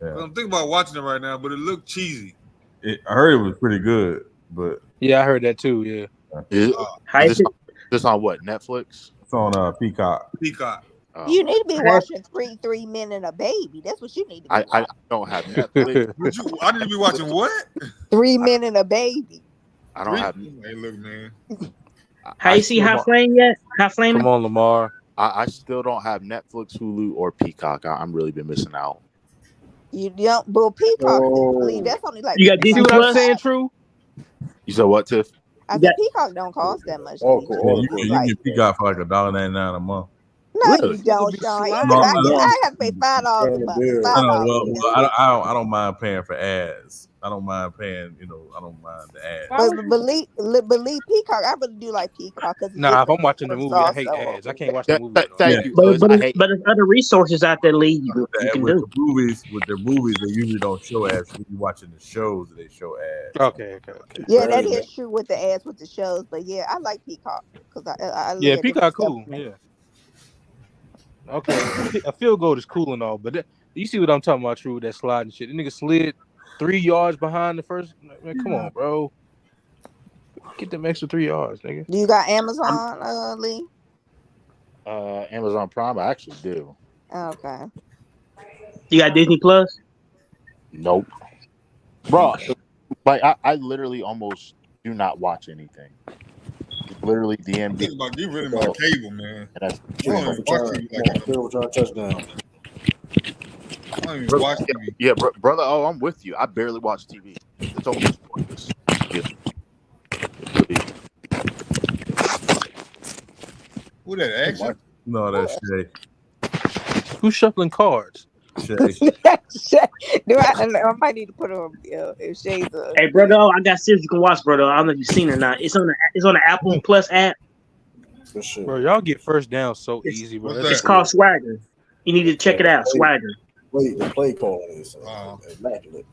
Speaker 18: Yeah.
Speaker 19: I'm thinking about watching it right now, but it looked cheesy.
Speaker 18: I heard it was pretty good, but
Speaker 10: yeah, I heard that too. Yeah.
Speaker 4: Is this on what, Netflix?
Speaker 18: It's on Peacock.
Speaker 19: Peacock.
Speaker 8: You need to be watching Three Men and a Baby. That's what you need to be watching.
Speaker 4: I don't have Netflix.
Speaker 19: I need to be watching what?
Speaker 8: 3 Men and a Baby.
Speaker 4: I don't have.
Speaker 19: Hey, look, man.
Speaker 15: How you see Hot Flame yet? Hot Flame?
Speaker 10: Come on, Lamar.
Speaker 4: I still don't have Netflix, Hulu, or Peacock. I'm really been missing out.
Speaker 8: You don't, but Peacock, that's only like.
Speaker 15: You got
Speaker 10: See what I'm saying, True?
Speaker 4: You said what, Tiff?
Speaker 8: I said Peacock don't cost that much.
Speaker 18: You can get Peacock for like $1.99 a month.
Speaker 8: No, you don't, Sean. I have to pay $5 a month.
Speaker 18: I don't mind paying for ads. I don't mind paying. I don't mind the ads.
Speaker 8: But believe Peacock, I really do like Peacock because.
Speaker 10: Nah, if I'm watching the movie, I hate ads. I can't watch the movie.
Speaker 4: Thank you.
Speaker 15: But there's other resources out there, Lee. You can do.
Speaker 18: With the movies, they usually don't show ads. When you watching the shows, they show ads.
Speaker 10: Okay.
Speaker 8: Yeah, that is true with the ads with the shows. But yeah, I like Peacock because I
Speaker 10: yeah, Peacock cool. Yeah. Okay, a field goal is cool and all, but you see what I'm talking about, True? That sliding shit. The nigga slid 3 yards behind the first. Man, come on, bro. Get them extra 3 yards, nigga.
Speaker 8: Do you got Amazon, Lee?
Speaker 4: Amazon Prime, I actually do.
Speaker 8: Okay.
Speaker 15: You got Disney Plus?
Speaker 4: Nope. Bro, like I literally almost do not watch anything. Literally the
Speaker 19: I'm thinking about getting rid of my cable, man. I don't even watch TV
Speaker 1: touchdown.
Speaker 19: I don't even watch TV.
Speaker 4: Yeah, brother. Oh, I'm with you. I barely watch TV. It's almost pointless.
Speaker 19: Who that, Action?
Speaker 18: No, that's Shay.
Speaker 10: Who's shuffling cards?
Speaker 18: Shay.
Speaker 8: I might need to put on if Shay's
Speaker 15: Hey, brother, I got series you can watch, brother. I don't know if you've seen it or not. It's on the Apple Plus app.
Speaker 1: For sure.
Speaker 10: Bro, y'all get first down so easy, bro.
Speaker 15: It's called Swagger. You need to check it out, Swagger.
Speaker 1: The play call is immaculate.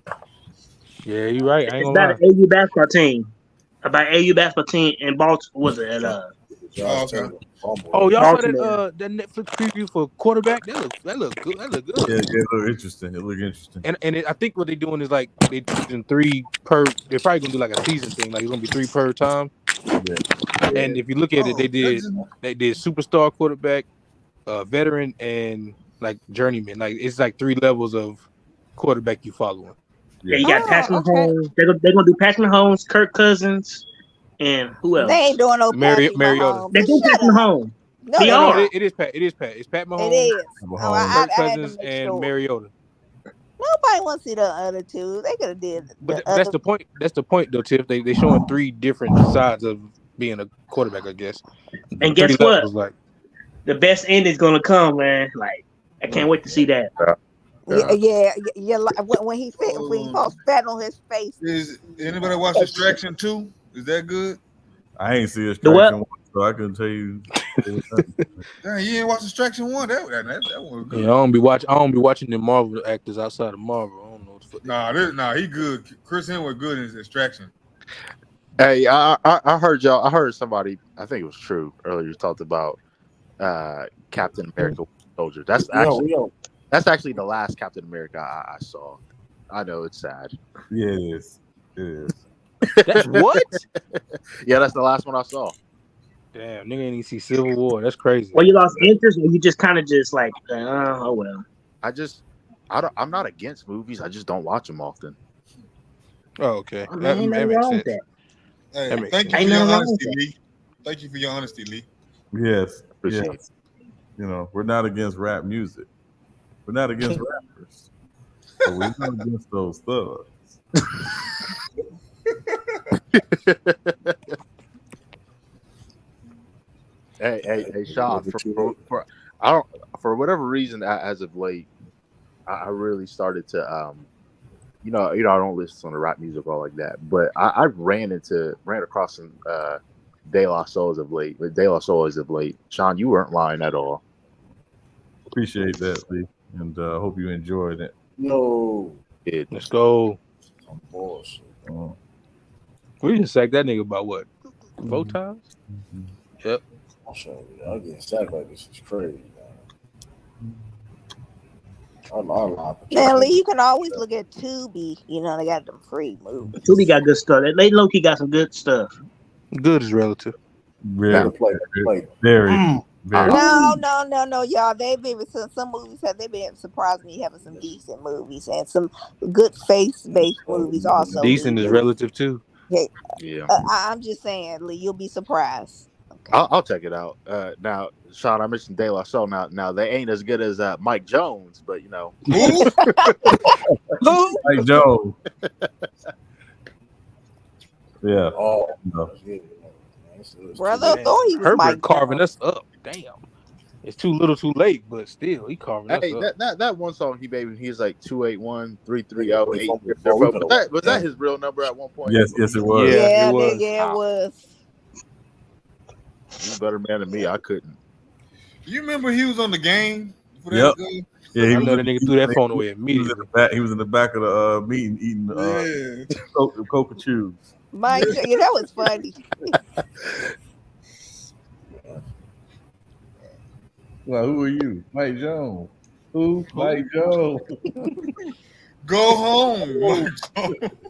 Speaker 10: Yeah, you're right. I ain't
Speaker 15: It's
Speaker 10: gonna
Speaker 15: about an AU basketball team. About AU basketball team in Baltimore. Was it at
Speaker 10: Oh, y'all saw that Netflix preview for quarterback? That look good. That look good.
Speaker 18: Yeah, it look interesting.
Speaker 10: And I think what they're doing is like they doing 3 per. They're probably gonna do like a season thing. Like it's gonna be 3 per time.
Speaker 18: Yeah.
Speaker 10: And if you look at it, they did superstar quarterback, veteran, and like journeyman. Like it's like 3 levels of quarterback you following.
Speaker 15: Yeah, you got Patrick Mahomes. They're gonna do Patrick Mahomes, Kirk Cousins, and who else?
Speaker 8: They ain't doing no
Speaker 10: Mariota.
Speaker 15: They do Patrick Mahomes.
Speaker 8: No,
Speaker 10: it is Pat. It's Pat Mahomes.
Speaker 8: It is.
Speaker 10: Kirk Cousins and Mariota.
Speaker 8: Nobody wants to see the other 2. They could have did.
Speaker 10: But that's the point. That's the point, though, Tiff. They showing 3 different sides of being a quarterback, I guess.
Speaker 15: And guess what? The best end is gonna come, man. Like I can't wait to see that.
Speaker 8: Yeah. When he falls fat on his face.
Speaker 19: Is anybody watch Distraction 2? Is that good?
Speaker 18: I ain't see Distraction 1, so I couldn't tell you.
Speaker 19: Dang, you ain't watch Distraction 1? That was good.
Speaker 10: Yeah, I don't be watching the Marvel actors outside of Marvel. I don't know what the fuck.
Speaker 19: Nah, he good. Chris Hemsworth good in his Distraction.
Speaker 4: Hey, I heard y'all. I heard somebody. I think it was True earlier. Talked about Captain America Soldier. That's actually the last Captain America I saw. I know it's sad.
Speaker 18: Yeah, it is. It is.
Speaker 10: That's what?
Speaker 4: Yeah, that's the last one I saw.
Speaker 10: Damn, nigga ain't even see Civil War. That's crazy.
Speaker 15: Well, you lost interest, or you just kind of just like, oh well.
Speaker 4: I'm not against movies. I just don't watch them often.
Speaker 10: Oh, okay.
Speaker 15: That makes sense.
Speaker 19: Hey, thank you for your honesty, Lee. Thank you for your honesty, Lee.
Speaker 18: Yes. Yes. We're not against rap music. We're not against rappers. But we're not against those thugs.
Speaker 4: Hey, Sean. For whatever reason, as of late, I really started to I don't listen to rap music all like that, but I ran across some De La Soul of late. Sean, you weren't lying at all.
Speaker 18: Appreciate that, Lee, and hope you enjoyed it.
Speaker 1: No,
Speaker 10: let's go.
Speaker 1: I'm bullshit.
Speaker 10: We just sacked that nigga about what? 4 times?
Speaker 18: Mm-hmm.
Speaker 10: Yep.
Speaker 1: I'm getting sacked like this is crazy.
Speaker 8: Man, Lee, you can always look at Tubi. You know, they got them free movies.
Speaker 15: Tubi got good stuff. They low-key got some good stuff.
Speaker 10: Good is relative.
Speaker 5: Very, very.
Speaker 8: No, y'all. They've been some movies they've been surprised me having some decent movies and some good faith-based movies also.
Speaker 10: Decent is relative too.
Speaker 4: Yeah.
Speaker 8: I'm just saying, Lee, you'll be surprised.
Speaker 4: I'll check it out. Now, Sean, I mentioned De La Soul. Now they ain't as good as Mike Jones, but you know.
Speaker 5: Mike Jones. Yeah.
Speaker 1: Oh,
Speaker 5: no.
Speaker 8: Brother, I thought he was
Speaker 10: Herbert
Speaker 8: Mike
Speaker 10: carving
Speaker 8: Jones.
Speaker 10: us up. Damn. It's too little, too late, but still, he carving us up.
Speaker 4: That one song he made, he's like 281-330-8. Was that his real number at one point?
Speaker 5: Yes, it was.
Speaker 8: Yeah,
Speaker 10: it was.
Speaker 8: Yeah, it was.
Speaker 4: He's a better man than me. I couldn't.
Speaker 19: You remember he was on the game?
Speaker 5: Yep. Yeah,
Speaker 10: I know that nigga threw that phone away immediately.
Speaker 5: He was in the back of the meeting eating Coca Chews.
Speaker 8: Mike, yeah, that was funny.
Speaker 5: Well, who are you? Mike Jones. Who? Mike Jones.
Speaker 19: Go home.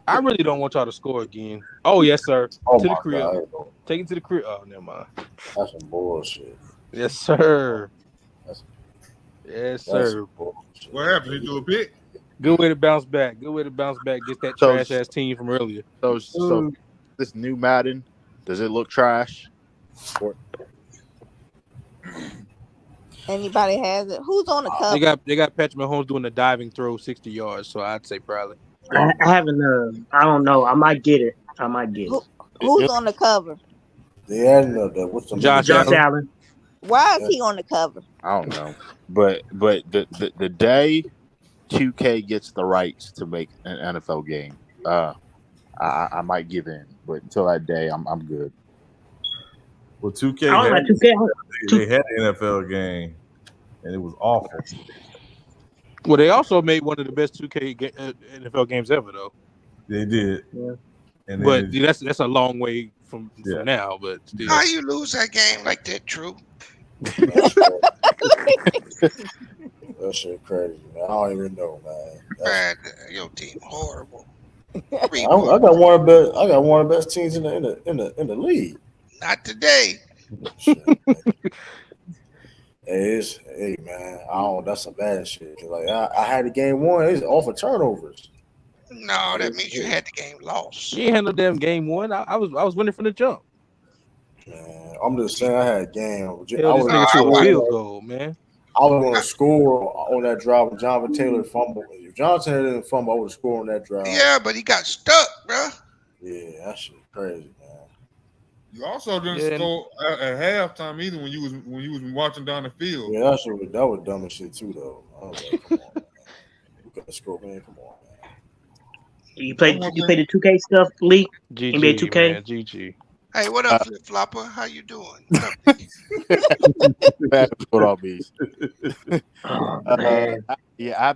Speaker 10: I really don't want y'all to score again. Oh, yes, sir.
Speaker 1: Oh,
Speaker 10: to the
Speaker 1: my
Speaker 10: crib.
Speaker 1: God.
Speaker 10: Take it to the crib. Oh, never mind.
Speaker 1: That's some bullshit.
Speaker 10: Yes, sir. Yes, sir.
Speaker 19: What happened? He threw a pick?
Speaker 10: Good way to bounce back. Good way to bounce back. Get that trash ass team from earlier.
Speaker 4: So this new Madden, does it look trash?
Speaker 8: Anybody has it? Who's on the cover?
Speaker 10: They got Patrick Mahomes doing a diving throw 60 yards, so I'd say probably.
Speaker 15: I haven't. I don't know. I might get it.
Speaker 8: Who's on the cover?
Speaker 1: What's the
Speaker 15: Josh Allen.
Speaker 8: Why is he on the cover?
Speaker 4: I don't know, but the day 2K gets the rights to make an NFL game, I might give in, but until that day, I'm good.
Speaker 5: Well, 2K they had an NFL game, and it was awful.
Speaker 10: Well, they also made one of the best 2K NFL games ever, though.
Speaker 5: They did.
Speaker 15: Yeah.
Speaker 10: But that's a long way from now. But still.
Speaker 14: How you lose that game like that, True?
Speaker 1: That shit crazy, man. I don't even know, man.
Speaker 14: Your team horrible.
Speaker 1: I got one of the best teams in the league.
Speaker 14: Not today.
Speaker 1: Hey man, that's some bad shit. Like I had the game won. It's off of turnovers.
Speaker 14: No, that means you had the game lost.
Speaker 10: You ain't had no damn game won. I was winning from the jump.
Speaker 1: Man, I'm just saying I had a game.
Speaker 10: Hell, this nigga to a field goal, man.
Speaker 1: I was going to score on that drive with Jonathan Taylor fumble. If Jonathan Taylor didn't fumble, I would have scored on that drive.
Speaker 14: Yeah, but he got stuck, bro.
Speaker 1: Yeah, that shit crazy, man.
Speaker 19: You also didn't score at halftime either when you was watching down the field.
Speaker 1: Yeah, that was dumb as shit too, though. I was like, come on, man. You got to score, man. Come on, man.
Speaker 15: You play the 2K stuff, Lee? NBA 2K?
Speaker 10: Man, GG.
Speaker 14: Hey, what up, Flip Flopper? How you doing?
Speaker 4: Bad with all these.
Speaker 15: Man.
Speaker 4: I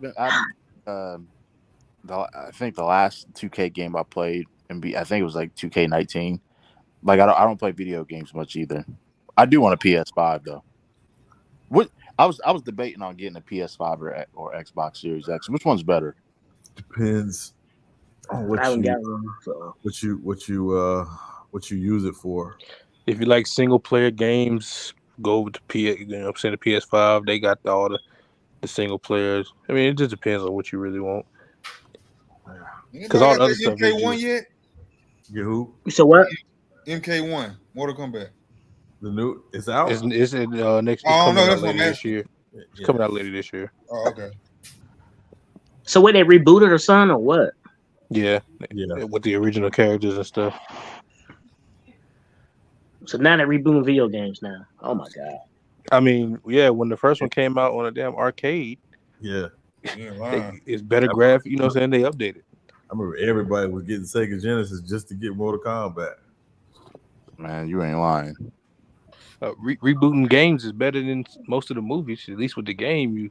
Speaker 4: think the last 2K game I played, I think it was like 2K19. Like I don't play video games much either. I do want a PS5 though. I was debating on getting a PS5 or Xbox Series X. Which one's better?
Speaker 5: Depends on what you use it for.
Speaker 10: If you like single player games, go with the the PS5. They got all the single players. I mean, it just depends on what you really want. Because all the other stuff.
Speaker 19: MK1 yet?
Speaker 5: Get who?
Speaker 15: So what?
Speaker 19: MK1, Mortal Kombat.
Speaker 5: The new, it's out.
Speaker 10: It's in next.
Speaker 19: Oh no, that's
Speaker 10: later this year. It's coming out later this year.
Speaker 19: Oh, okay.
Speaker 15: So what, they rebooted or something or what?
Speaker 10: Yeah, with the original characters and stuff.
Speaker 15: So now they're rebooting video games now. Oh my god.
Speaker 10: I mean, yeah, when the first one came out on a damn arcade, it's better graphics. You know what I'm saying? They updated.
Speaker 5: I remember everybody was getting Sega Genesis just to get Mortal Kombat.
Speaker 4: Man, you ain't lying.
Speaker 10: Rebooting games is better than most of the movies. At least with the game, you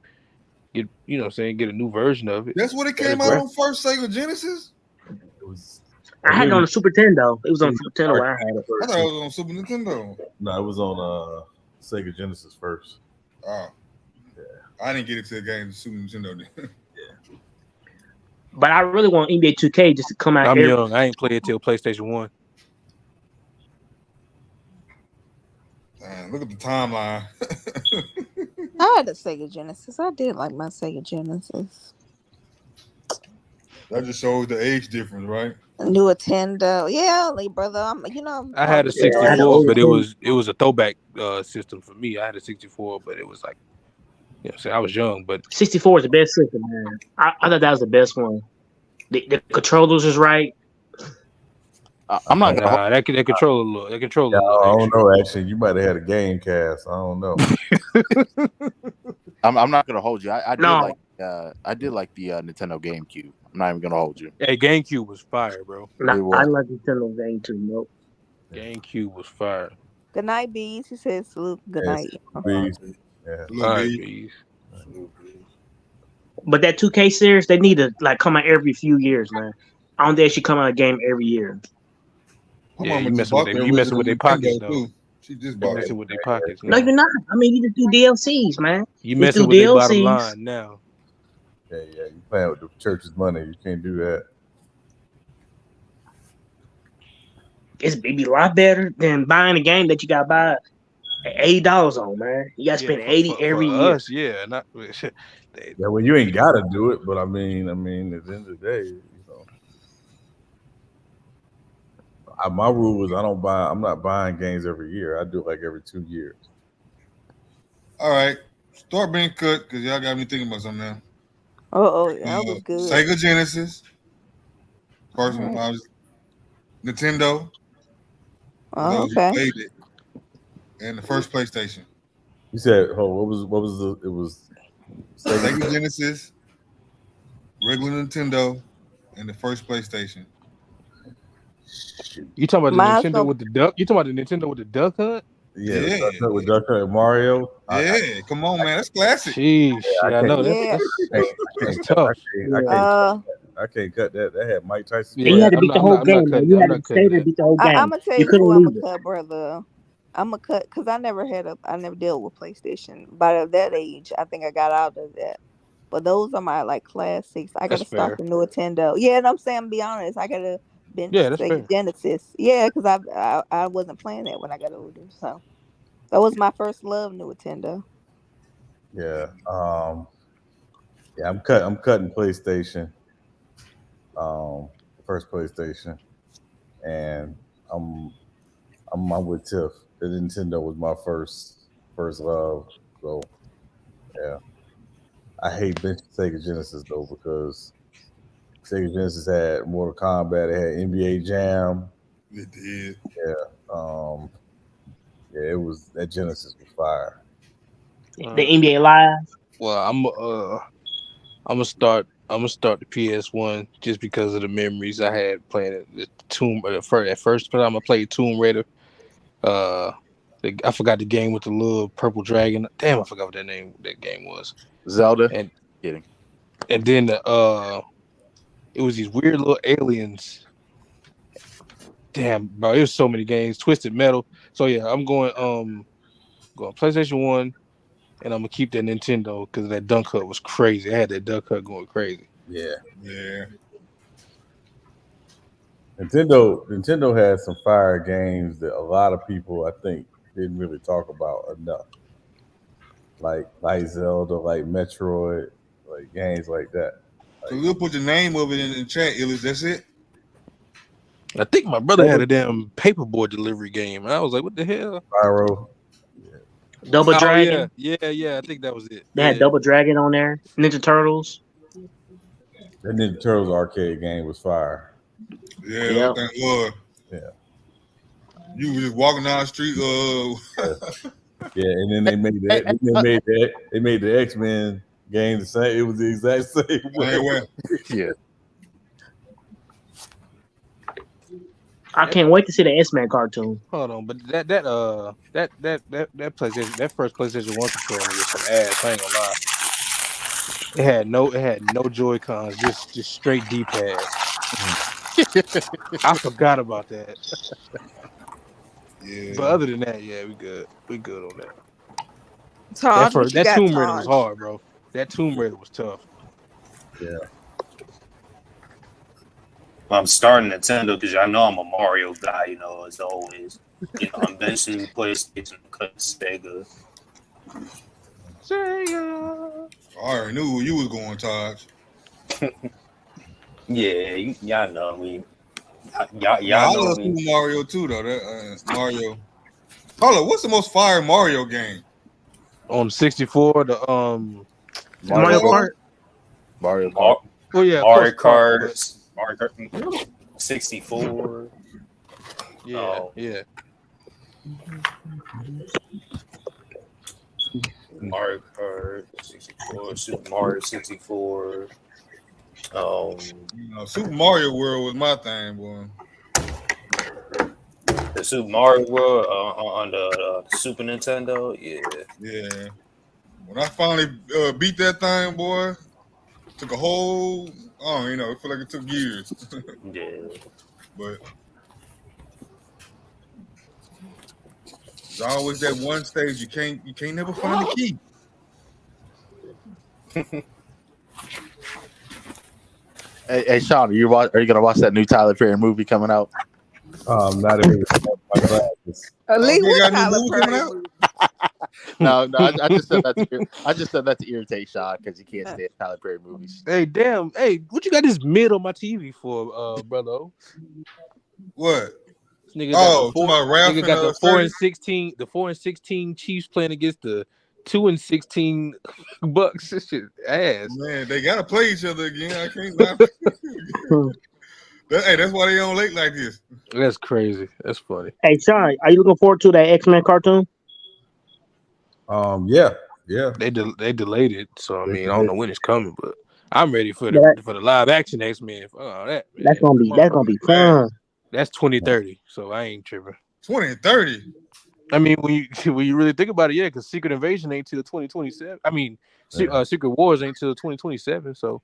Speaker 10: get, you know what I'm saying, get a new version of it.
Speaker 19: That's what it came out on first Sega Genesis?
Speaker 15: I had it on the Super Nintendo. It was on Super Nintendo where I had it first.
Speaker 19: I thought it was on Super Nintendo.
Speaker 5: No, it was on Sega Genesis first.
Speaker 19: Oh.
Speaker 5: Yeah.
Speaker 19: I didn't get it to the game, Super Nintendo.
Speaker 15: But I really want NBA 2K just to come out.
Speaker 10: I'm young. I ain't played it till PlayStation 1.
Speaker 19: Look at the timeline.
Speaker 8: I had a Sega Genesis. I did like my Sega Genesis.
Speaker 19: That just shows the age difference, right?
Speaker 8: Nintendo, yeah, like brother.
Speaker 10: I had a 64, but it was a throwback system for me. I had a 64, but it was like, so I was young, but
Speaker 15: 64 is the best system, man. I thought that was the best one. The controllers is right.
Speaker 4: I'm not gonna.
Speaker 10: That controller.
Speaker 18: I don't know. Actually, you might have had a game cast. I don't know.
Speaker 4: I'm not gonna hold you. I did like the Nintendo GameCube. I'm not even gonna hold you.
Speaker 10: Hey, GameCube was fire, bro.
Speaker 15: I like Nintendo GameCube. Nope.
Speaker 10: GameCube was fire.
Speaker 8: Good night, Bees. He says salute. Good night.
Speaker 18: Bees. Yeah.
Speaker 10: Bees.
Speaker 15: But that 2K series, they need to like come out every few years, man. I don't think they should come out a game every year.
Speaker 10: Yeah, you messing with their pockets, though.
Speaker 19: She just
Speaker 10: bought messing with their pockets.
Speaker 15: No, you're not. I mean, you just do DLCs, man.
Speaker 10: You messing with their bottom line now.
Speaker 18: Yeah, you playing with the church's money. You can't do that.
Speaker 15: It'd be a lot better than buying a game that you got to buy $80 on, man. You got to spend $80 every year.
Speaker 10: Us, yeah, not.
Speaker 18: Yeah, well, you ain't got to do it, but I mean, at the end of the day, my rule is I'm not buying games every year. I do it like every 2 years.
Speaker 19: All right, start being cut because y'all got me thinking about something now.
Speaker 8: Oh, that was good.
Speaker 19: Sega Genesis, first one. Nintendo.
Speaker 8: Oh, okay.
Speaker 19: Played it. And the first PlayStation.
Speaker 18: You said, what was it was
Speaker 19: Sega Genesis, regular Nintendo, and the first PlayStation.
Speaker 10: You talking about the Nintendo with the duck? You talking about the Nintendo with the duck hunt?
Speaker 18: Yeah. With Duck Hunt and Mario.
Speaker 19: Yeah, come on, man, that's classic.
Speaker 10: Jeez, I know that's tough.
Speaker 18: I can't cut that. That had Mike Tyson.
Speaker 15: You had to beat the whole game. You had to stay to beat the whole game.
Speaker 8: I'm gonna tell you who I'm gonna cut, brother. I'm gonna cut because I never dealt with PlayStation. By that age, I think I got out of that. But those are my like classics. I gotta start the Nintendo. Yeah, and I'm saying, be honest, I gotta bench Sega Genesis. Yeah, because I wasn't playing that when I got older. So that was my first love, Nintendo.
Speaker 18: Yeah. I'm cutting PlayStation. First PlayStation, and I'm with Tiff. The Nintendo was my first love. So yeah, I hate benching Sega Genesis though because Sega Genesis had Mortal Kombat. It had NBA Jam.
Speaker 19: It did.
Speaker 18: Yeah. Yeah, it was that Genesis was fire.
Speaker 15: The NBA Live.
Speaker 10: Well, I'm gonna start the PS1 just because of the memories I had playing it. At first time I played Tomb Raider. I forgot the game with the little purple dragon. Damn, I forgot what that game was.
Speaker 4: Zelda.
Speaker 10: And
Speaker 4: kidding.
Speaker 10: And then it was these weird little aliens. Damn, bro, it was so many games. Twisted Metal. So yeah, I'm going PlayStation 1. And I'm gonna keep that Nintendo because that dunk hut was crazy. I had that dunk hut going crazy.
Speaker 18: Yeah.
Speaker 19: Yeah.
Speaker 18: Nintendo had some fire games that a lot of people I think didn't really talk about enough. Like Zelda, like Metroid, like games like that.
Speaker 19: So we'll put the name of it in the chat, Illis. That's it.
Speaker 10: I think my brother had a damn paperboard delivery game. And I was like, what the hell?
Speaker 18: Pyro.
Speaker 15: Double Dragon.
Speaker 10: Yeah. I think that was it.
Speaker 15: They had Double Dragon on there. Ninja Turtles.
Speaker 18: That Ninja Turtles arcade game was fire.
Speaker 19: Yeah, thank Lord.
Speaker 18: Yeah.
Speaker 19: You were just walking down the street.
Speaker 18: Yeah, and then they made that. They made the X-Men game the same. It was the exact same way.
Speaker 10: Yeah.
Speaker 15: I can't wait to see the S-Man cartoon.
Speaker 10: Hold on, but that PlayStation, that first PlayStation 1 controller was some ass. I ain't gonna lie. It had no Joy-Cons, just straight D-pad. I forgot about that.
Speaker 19: Yeah.
Speaker 10: But other than that, yeah, we good. We good on that.
Speaker 8: Todd,
Speaker 10: That Tomb Raider was hard, bro. That Tomb Raider was tough.
Speaker 18: Yeah.
Speaker 11: I'm starting Nintendo because I know I'm a Mario guy, you know, as always. You know, I'm eventually PlayStation because Sega.
Speaker 10: Sega.
Speaker 19: I already knew where you was going, Taj.
Speaker 11: Yeah, y'all know me. Y'all
Speaker 19: I
Speaker 11: know
Speaker 19: love
Speaker 11: me.
Speaker 19: Super Mario too, though. That Mario. Hold on, what's the most fire Mario game?
Speaker 10: On 64, the
Speaker 15: Mario Kart.
Speaker 4: Mario Kart.
Speaker 10: Oh yeah, of
Speaker 11: Mario
Speaker 10: course,
Speaker 11: Kart, Mario Kart 64.
Speaker 10: yeah, yeah.
Speaker 11: Mario Kart 64, Super Mario 64.
Speaker 19: You know, Super Mario World was my thing, boy.
Speaker 11: The Super Mario World on the Super Nintendo, yeah.
Speaker 19: Yeah. When I finally beat that thing, boy, took a whole, I don't know, it feel like it took years.
Speaker 11: Yeah.
Speaker 19: But there's always that one stage you can't never find the key.
Speaker 4: Hey, Sean, are you gonna watch that new Tyler Perry movie coming out?
Speaker 18: Not even my glasses.
Speaker 8: Lee,
Speaker 19: they got
Speaker 8: what
Speaker 19: a new
Speaker 8: Tyler
Speaker 19: movie
Speaker 8: Perry
Speaker 19: coming out?
Speaker 8: movie?
Speaker 4: No, I just said that to irritate Sean because you can't stand Tyler Perry movies.
Speaker 10: Hey, damn. Hey, what you got this mid on my TV for, brother?
Speaker 19: What?
Speaker 10: This nigga
Speaker 19: Oh, to my Ralph
Speaker 10: nigga got
Speaker 19: and
Speaker 10: the 4-16, the 4-16 Chiefs playing against the 2-16 Bucks. This shit ass.
Speaker 19: Man, they gotta play each other again. I can't lie. Hey, that's why they on late like this.
Speaker 10: That's crazy. That's funny.
Speaker 15: Hey, Sean, are you looking forward to that X-Men cartoon?
Speaker 18: Yeah.
Speaker 10: They delayed it, so I mean, I don't know when it's coming, but I'm ready for
Speaker 15: Yeah,
Speaker 10: the live action X-Men. Oh, that man.
Speaker 15: that's gonna be fun.
Speaker 10: That's 2030, so I ain't tripping.
Speaker 19: 2030.
Speaker 10: I mean, when you really think about it, yeah, because Secret Invasion ain't till 2027. I mean, Secret Wars ain't till 2027, so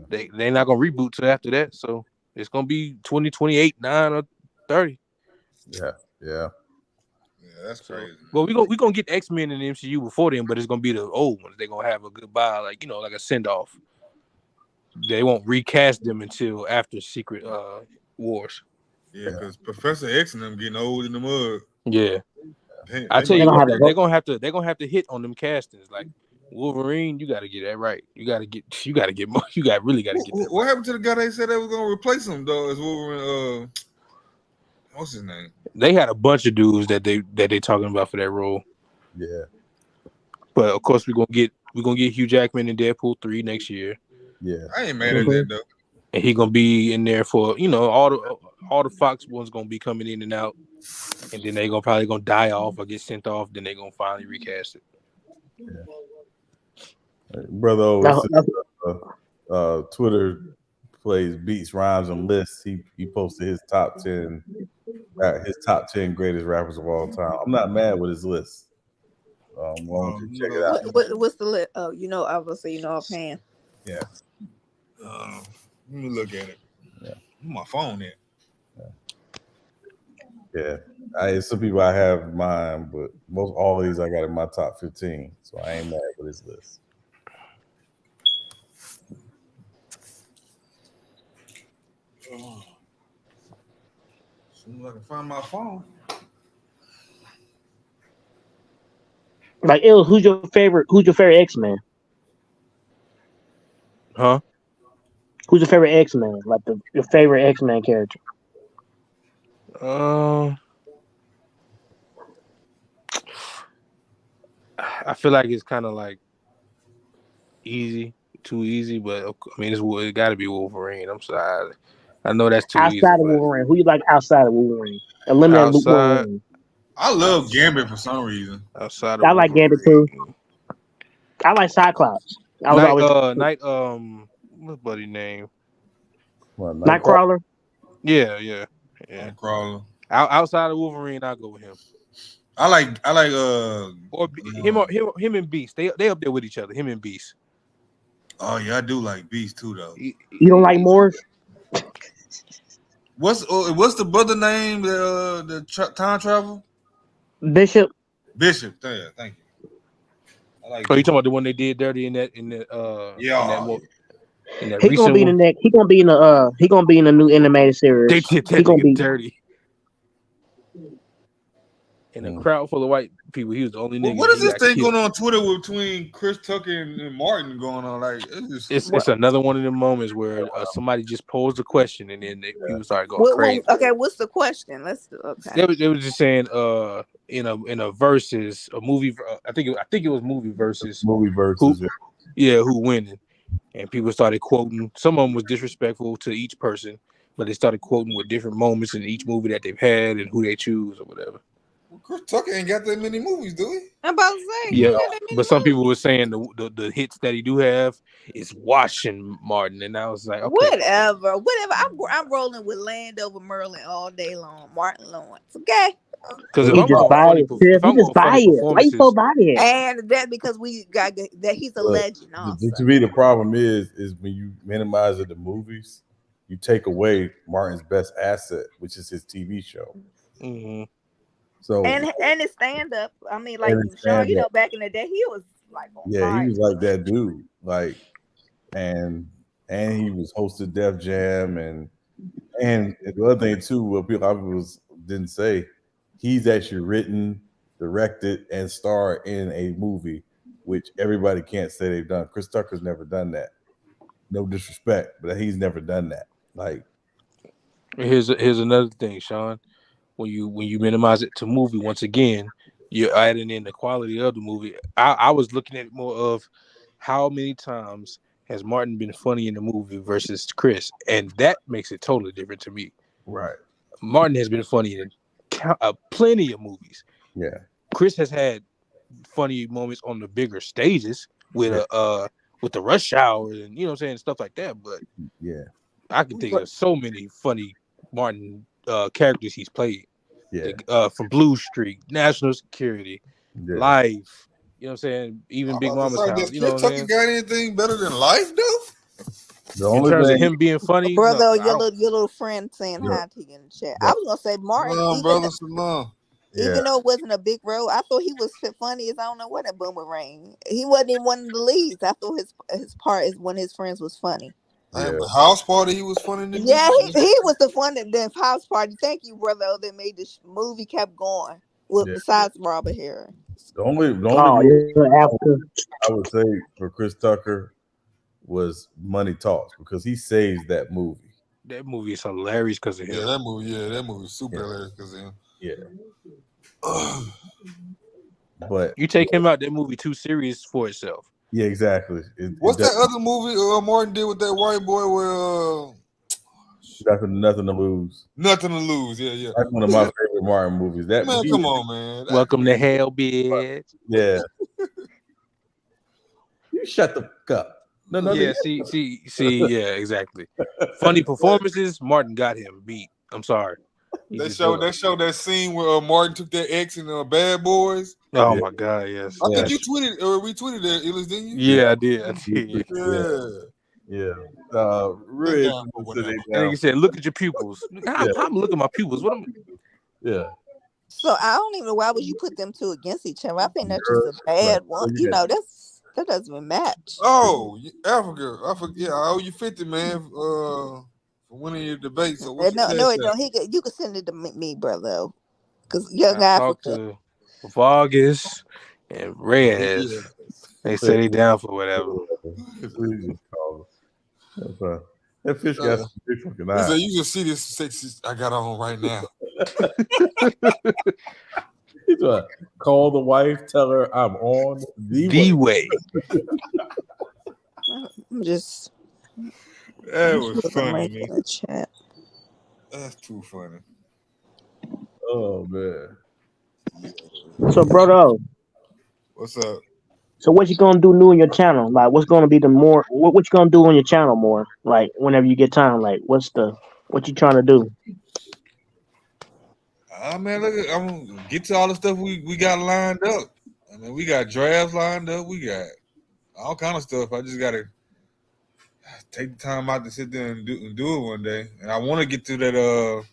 Speaker 10: they're not gonna reboot till after that. So it's gonna be 2028, 9 or 30.
Speaker 18: Yeah,
Speaker 19: that's crazy.
Speaker 10: Well, we gonna get X-Men in the MCU before then, but it's gonna be the old ones. They're gonna have a goodbye, like like a send off. They won't recast them until after Secret Wars.
Speaker 19: Yeah, because Professor X and them getting old in the mud.
Speaker 10: Yeah, I tell you what, they're gonna have to hit on them castings. Like Wolverine, you got to get that right. You got to get more. Really got to get that.
Speaker 19: What happened to the guy they said they was gonna replace him though? As Wolverine, what's his name?
Speaker 10: They had a bunch of dudes that they talking about for that role.
Speaker 18: Yeah,
Speaker 10: but of course we're gonna get Hugh Jackman in Deadpool 3 next year.
Speaker 18: Yeah,
Speaker 19: I ain't mad at that though.
Speaker 10: And he gonna be in there for all the Fox ones gonna be coming in and out, and then they probably gonna die off or get sent off. Then they gonna finally recast it.
Speaker 18: Brother, Twitter plays beats, rhymes, and lists. He posted his top 10 greatest rappers of all time. I'm not mad with his list. Why don't you check it out?
Speaker 8: What's the list? Oh, obviously offhand.
Speaker 18: Yeah.
Speaker 19: Let me look at it.
Speaker 18: Yeah.
Speaker 19: My phone there.
Speaker 18: Yeah. Some people I have mine, but most all of these I got in my top 15. So I ain't mad with his list.
Speaker 19: As soon as I can find my phone.
Speaker 15: Like, who's your favorite X-Men?
Speaker 10: Huh?
Speaker 15: Who's your favorite X-Men? Like your favorite X-Men character?
Speaker 10: I feel like it's kind of like too easy, but I mean it got to be Wolverine. I'm sorry, I know that's too easy.
Speaker 15: Outside of Wolverine, who you like outside of Wolverine? Eliminate Wolverine.
Speaker 19: I love Gambit for some reason.
Speaker 10: Outside of
Speaker 15: I like Gambit too. I like Cyclops.
Speaker 10: What's buddy name?
Speaker 15: Nightcrawler.
Speaker 10: Yeah.
Speaker 19: Nightcrawler.
Speaker 10: Outside of Wolverine, I'll go with him.
Speaker 19: I like
Speaker 10: or him and Beast. They up there with each other. Him and Beast.
Speaker 19: Oh yeah, I do like Beast too though.
Speaker 15: You don't like Morris?
Speaker 19: What's the brother name? The time travel?
Speaker 15: Bishop.
Speaker 19: Yeah, thank you. I
Speaker 17: like.
Speaker 10: Oh, you talking about the one they did dirty in that
Speaker 17: Yeah.
Speaker 10: in that
Speaker 15: He gonna
Speaker 10: recent
Speaker 15: be in the
Speaker 10: one?
Speaker 15: next. He gonna be in the. He gonna be in the new animated
Speaker 10: They
Speaker 15: series.
Speaker 10: did
Speaker 15: He
Speaker 10: that
Speaker 15: gonna
Speaker 10: nigga
Speaker 15: be.
Speaker 10: dirty in a crowd full of white people. He was the only
Speaker 17: Well,
Speaker 10: nigga.
Speaker 17: what
Speaker 10: And
Speaker 17: is
Speaker 10: he
Speaker 17: this
Speaker 10: got
Speaker 17: thing
Speaker 10: killed.
Speaker 17: going on Twitter between Chris Tucker and Martin going on? Like,
Speaker 10: It's another one of them moments where somebody just posed a question and then people started going crazy.
Speaker 8: Okay, what's the question? Let's do. Okay.
Speaker 10: They was just saying in a versus a movie. I think it was movie versus
Speaker 18: versus.
Speaker 10: who winning, and people started quoting. Some of them was disrespectful to each person, but they started quoting with different moments in each movie that they've had and who they choose or whatever.
Speaker 17: Chris Tucker ain't got that many movies, do he?
Speaker 8: I'm about to say.
Speaker 10: Yeah, but some people were saying the hits that he do have is washing Martin, and I was like, okay,
Speaker 8: Whatever. I'm rolling with Landover Merlin all day long. Martin Lawrence. Okay.
Speaker 10: because if
Speaker 15: He
Speaker 10: I'm
Speaker 15: just
Speaker 10: going
Speaker 15: biased.
Speaker 10: if
Speaker 15: He
Speaker 10: I'm
Speaker 15: just
Speaker 10: going funny
Speaker 15: biased. Why you so
Speaker 10: performances,
Speaker 15: biased?
Speaker 8: And that's because we got that he's a legend. Also.
Speaker 18: To me, the problem is when you minimize the movies, you take away Martin's best asset, which is his TV show.
Speaker 10: Mm-hmm.
Speaker 18: So
Speaker 8: and his stand up. I mean, like Sean, back in the day, he was like on fire.
Speaker 18: He was like that dude. Like, and he was hosted Def Jam and the other thing too, what a lot of people didn't say, he's actually written, directed, and starred in a movie, which everybody can't say they've done. Chris Tucker's never done that. No disrespect, but he's never done that. Like,
Speaker 10: here's another thing, Sean. When you minimize it to movie, once again, you're adding in the quality of the movie. I was looking at it more of how many times has Martin been funny in the movie versus Chris, and that makes it totally different to me.
Speaker 18: Right.
Speaker 10: Martin has been funny in plenty of movies.
Speaker 18: Yeah.
Speaker 10: Chris has had funny moments on the bigger stages with the Rush Hour and you know what I'm saying, stuff like that. But
Speaker 18: yeah,
Speaker 10: I can think of so many funny Martin characters he's played.
Speaker 18: Yeah.
Speaker 10: From Blue Street, National Security, Life. You know what I'm saying? Even Big Mama's House.
Speaker 17: Does
Speaker 10: You know
Speaker 17: Chris
Speaker 10: what I'm
Speaker 17: Tucker
Speaker 10: saying?
Speaker 17: got anything better than Life, though?
Speaker 10: In terms of him being funny,
Speaker 8: brother,
Speaker 10: no,
Speaker 8: your little friend saying hi to you in the chat. I was gonna say Martin. Even though it wasn't a big role, I thought he was funny as I don't know what a boomerang. He wasn't even one of the leads. I thought his part is when his friends was funny.
Speaker 17: The House Party, he was funny.
Speaker 8: Yeah, he was the fun at the House Party. Thank you, brother. That made this movie kept going. Well, besides Robert Harris.
Speaker 18: The only movie I would say for Chris Tucker was Money Talks because he saves that movie.
Speaker 10: That movie is hilarious because of him.
Speaker 17: That movie is super hilarious because of him.
Speaker 18: Yeah. But
Speaker 10: you take him out, that movie too serious for itself.
Speaker 18: Yeah, exactly.
Speaker 17: What's that other movie Martin did with that white boy where
Speaker 18: Nothing to Lose?
Speaker 17: Nothing to Lose, yeah.
Speaker 18: That's one of my favorite Martin movies.
Speaker 17: Man, come on, man.
Speaker 10: Welcome to Hell, bitch.
Speaker 18: Yeah. You shut the fuck up. No,
Speaker 10: yeah, see, yeah, exactly. Funny performances, Martin got him beat. I'm sorry.
Speaker 17: They showed that scene where Martin took that ex in Bad Boys.
Speaker 10: Oh my God, yes.
Speaker 17: I think you tweeted or retweeted that, Illis, didn't you?
Speaker 10: Yeah, I did.
Speaker 18: Yeah. Really.
Speaker 10: Like you said, look at your pupils. I'm looking at my pupils. What am
Speaker 18: Yeah.
Speaker 8: So I don't even know why would you put them two against each other. I think that's just a bad one. You know, that doesn't even match.
Speaker 17: Oh, Africa. I forget. Yeah, I owe you 50, man, for winning your debate. So
Speaker 8: No, it don't. You can send it to me, brother. Because Young Africa.
Speaker 10: Vargas and Reyes. They say they down for whatever.
Speaker 18: That fish got some big fucking eyes.
Speaker 17: He said, you just see this sexy I got on right now.
Speaker 18: He's like, call the wife, tell her I'm on the
Speaker 10: way.
Speaker 8: I'm just.
Speaker 17: That was funny, man.
Speaker 8: In the chat.
Speaker 17: That's too funny.
Speaker 18: Oh man.
Speaker 15: So, brother,
Speaker 17: what's up?
Speaker 15: So, what you gonna do new on your channel? Like, what's gonna be the more? What you gonna do on your channel more? Like, whenever you get time, like, what you trying to do?
Speaker 17: Man, look, I'm gonna get to all the stuff we got lined up. I mean, we got drafts lined up. We got all kind of stuff. I just gotta take the time out to sit there and do it one day. And I want to get to that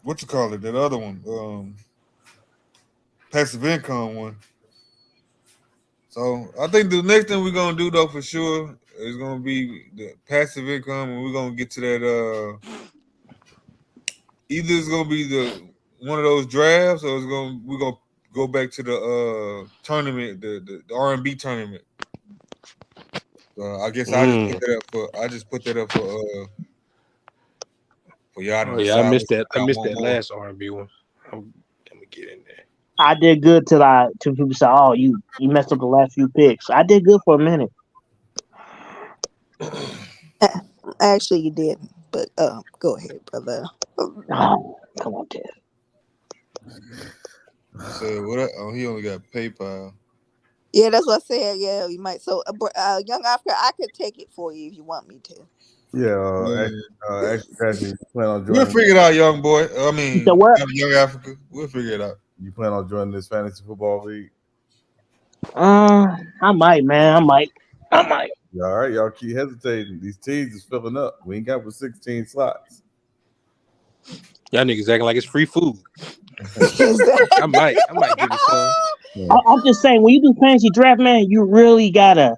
Speaker 17: what you call it? That other one. passive income one. So I think the next thing we're gonna do though for sure is gonna be the passive income, and we're gonna get to that. Either it's gonna be the one of those drafts, or we're gonna go back to the tournament, the R&B tournament. I guess I just put that up for y'all to
Speaker 10: Oh
Speaker 17: decide.
Speaker 10: yeah, I missed that. I missed that last R&B one. I'm gonna get in there.
Speaker 15: I did good till people say, "Oh, you messed up the last few picks." I did good for a minute.
Speaker 8: Actually, you didn't. But go ahead, brother.
Speaker 15: Oh, come on, Ted.
Speaker 17: So what? Oh, he only got PayPal.
Speaker 8: Yeah, that's what I said. Yeah, you might. So, young Africa, I could take it for you if you want me to.
Speaker 18: Yeah, actually, you plan on joining?
Speaker 17: We'll figure it out, young boy. I mean, young Africa. We'll figure it out.
Speaker 18: You plan on joining this fantasy football league?
Speaker 15: I might, man. I might.
Speaker 18: Yeah, all right, y'all keep hesitating. These teams is filling up. We ain't got but 16 slots.
Speaker 10: Y'all niggas acting like it's free food. I might give you some.
Speaker 15: Yeah. I'm just saying, when you do fantasy draft, man, you really gotta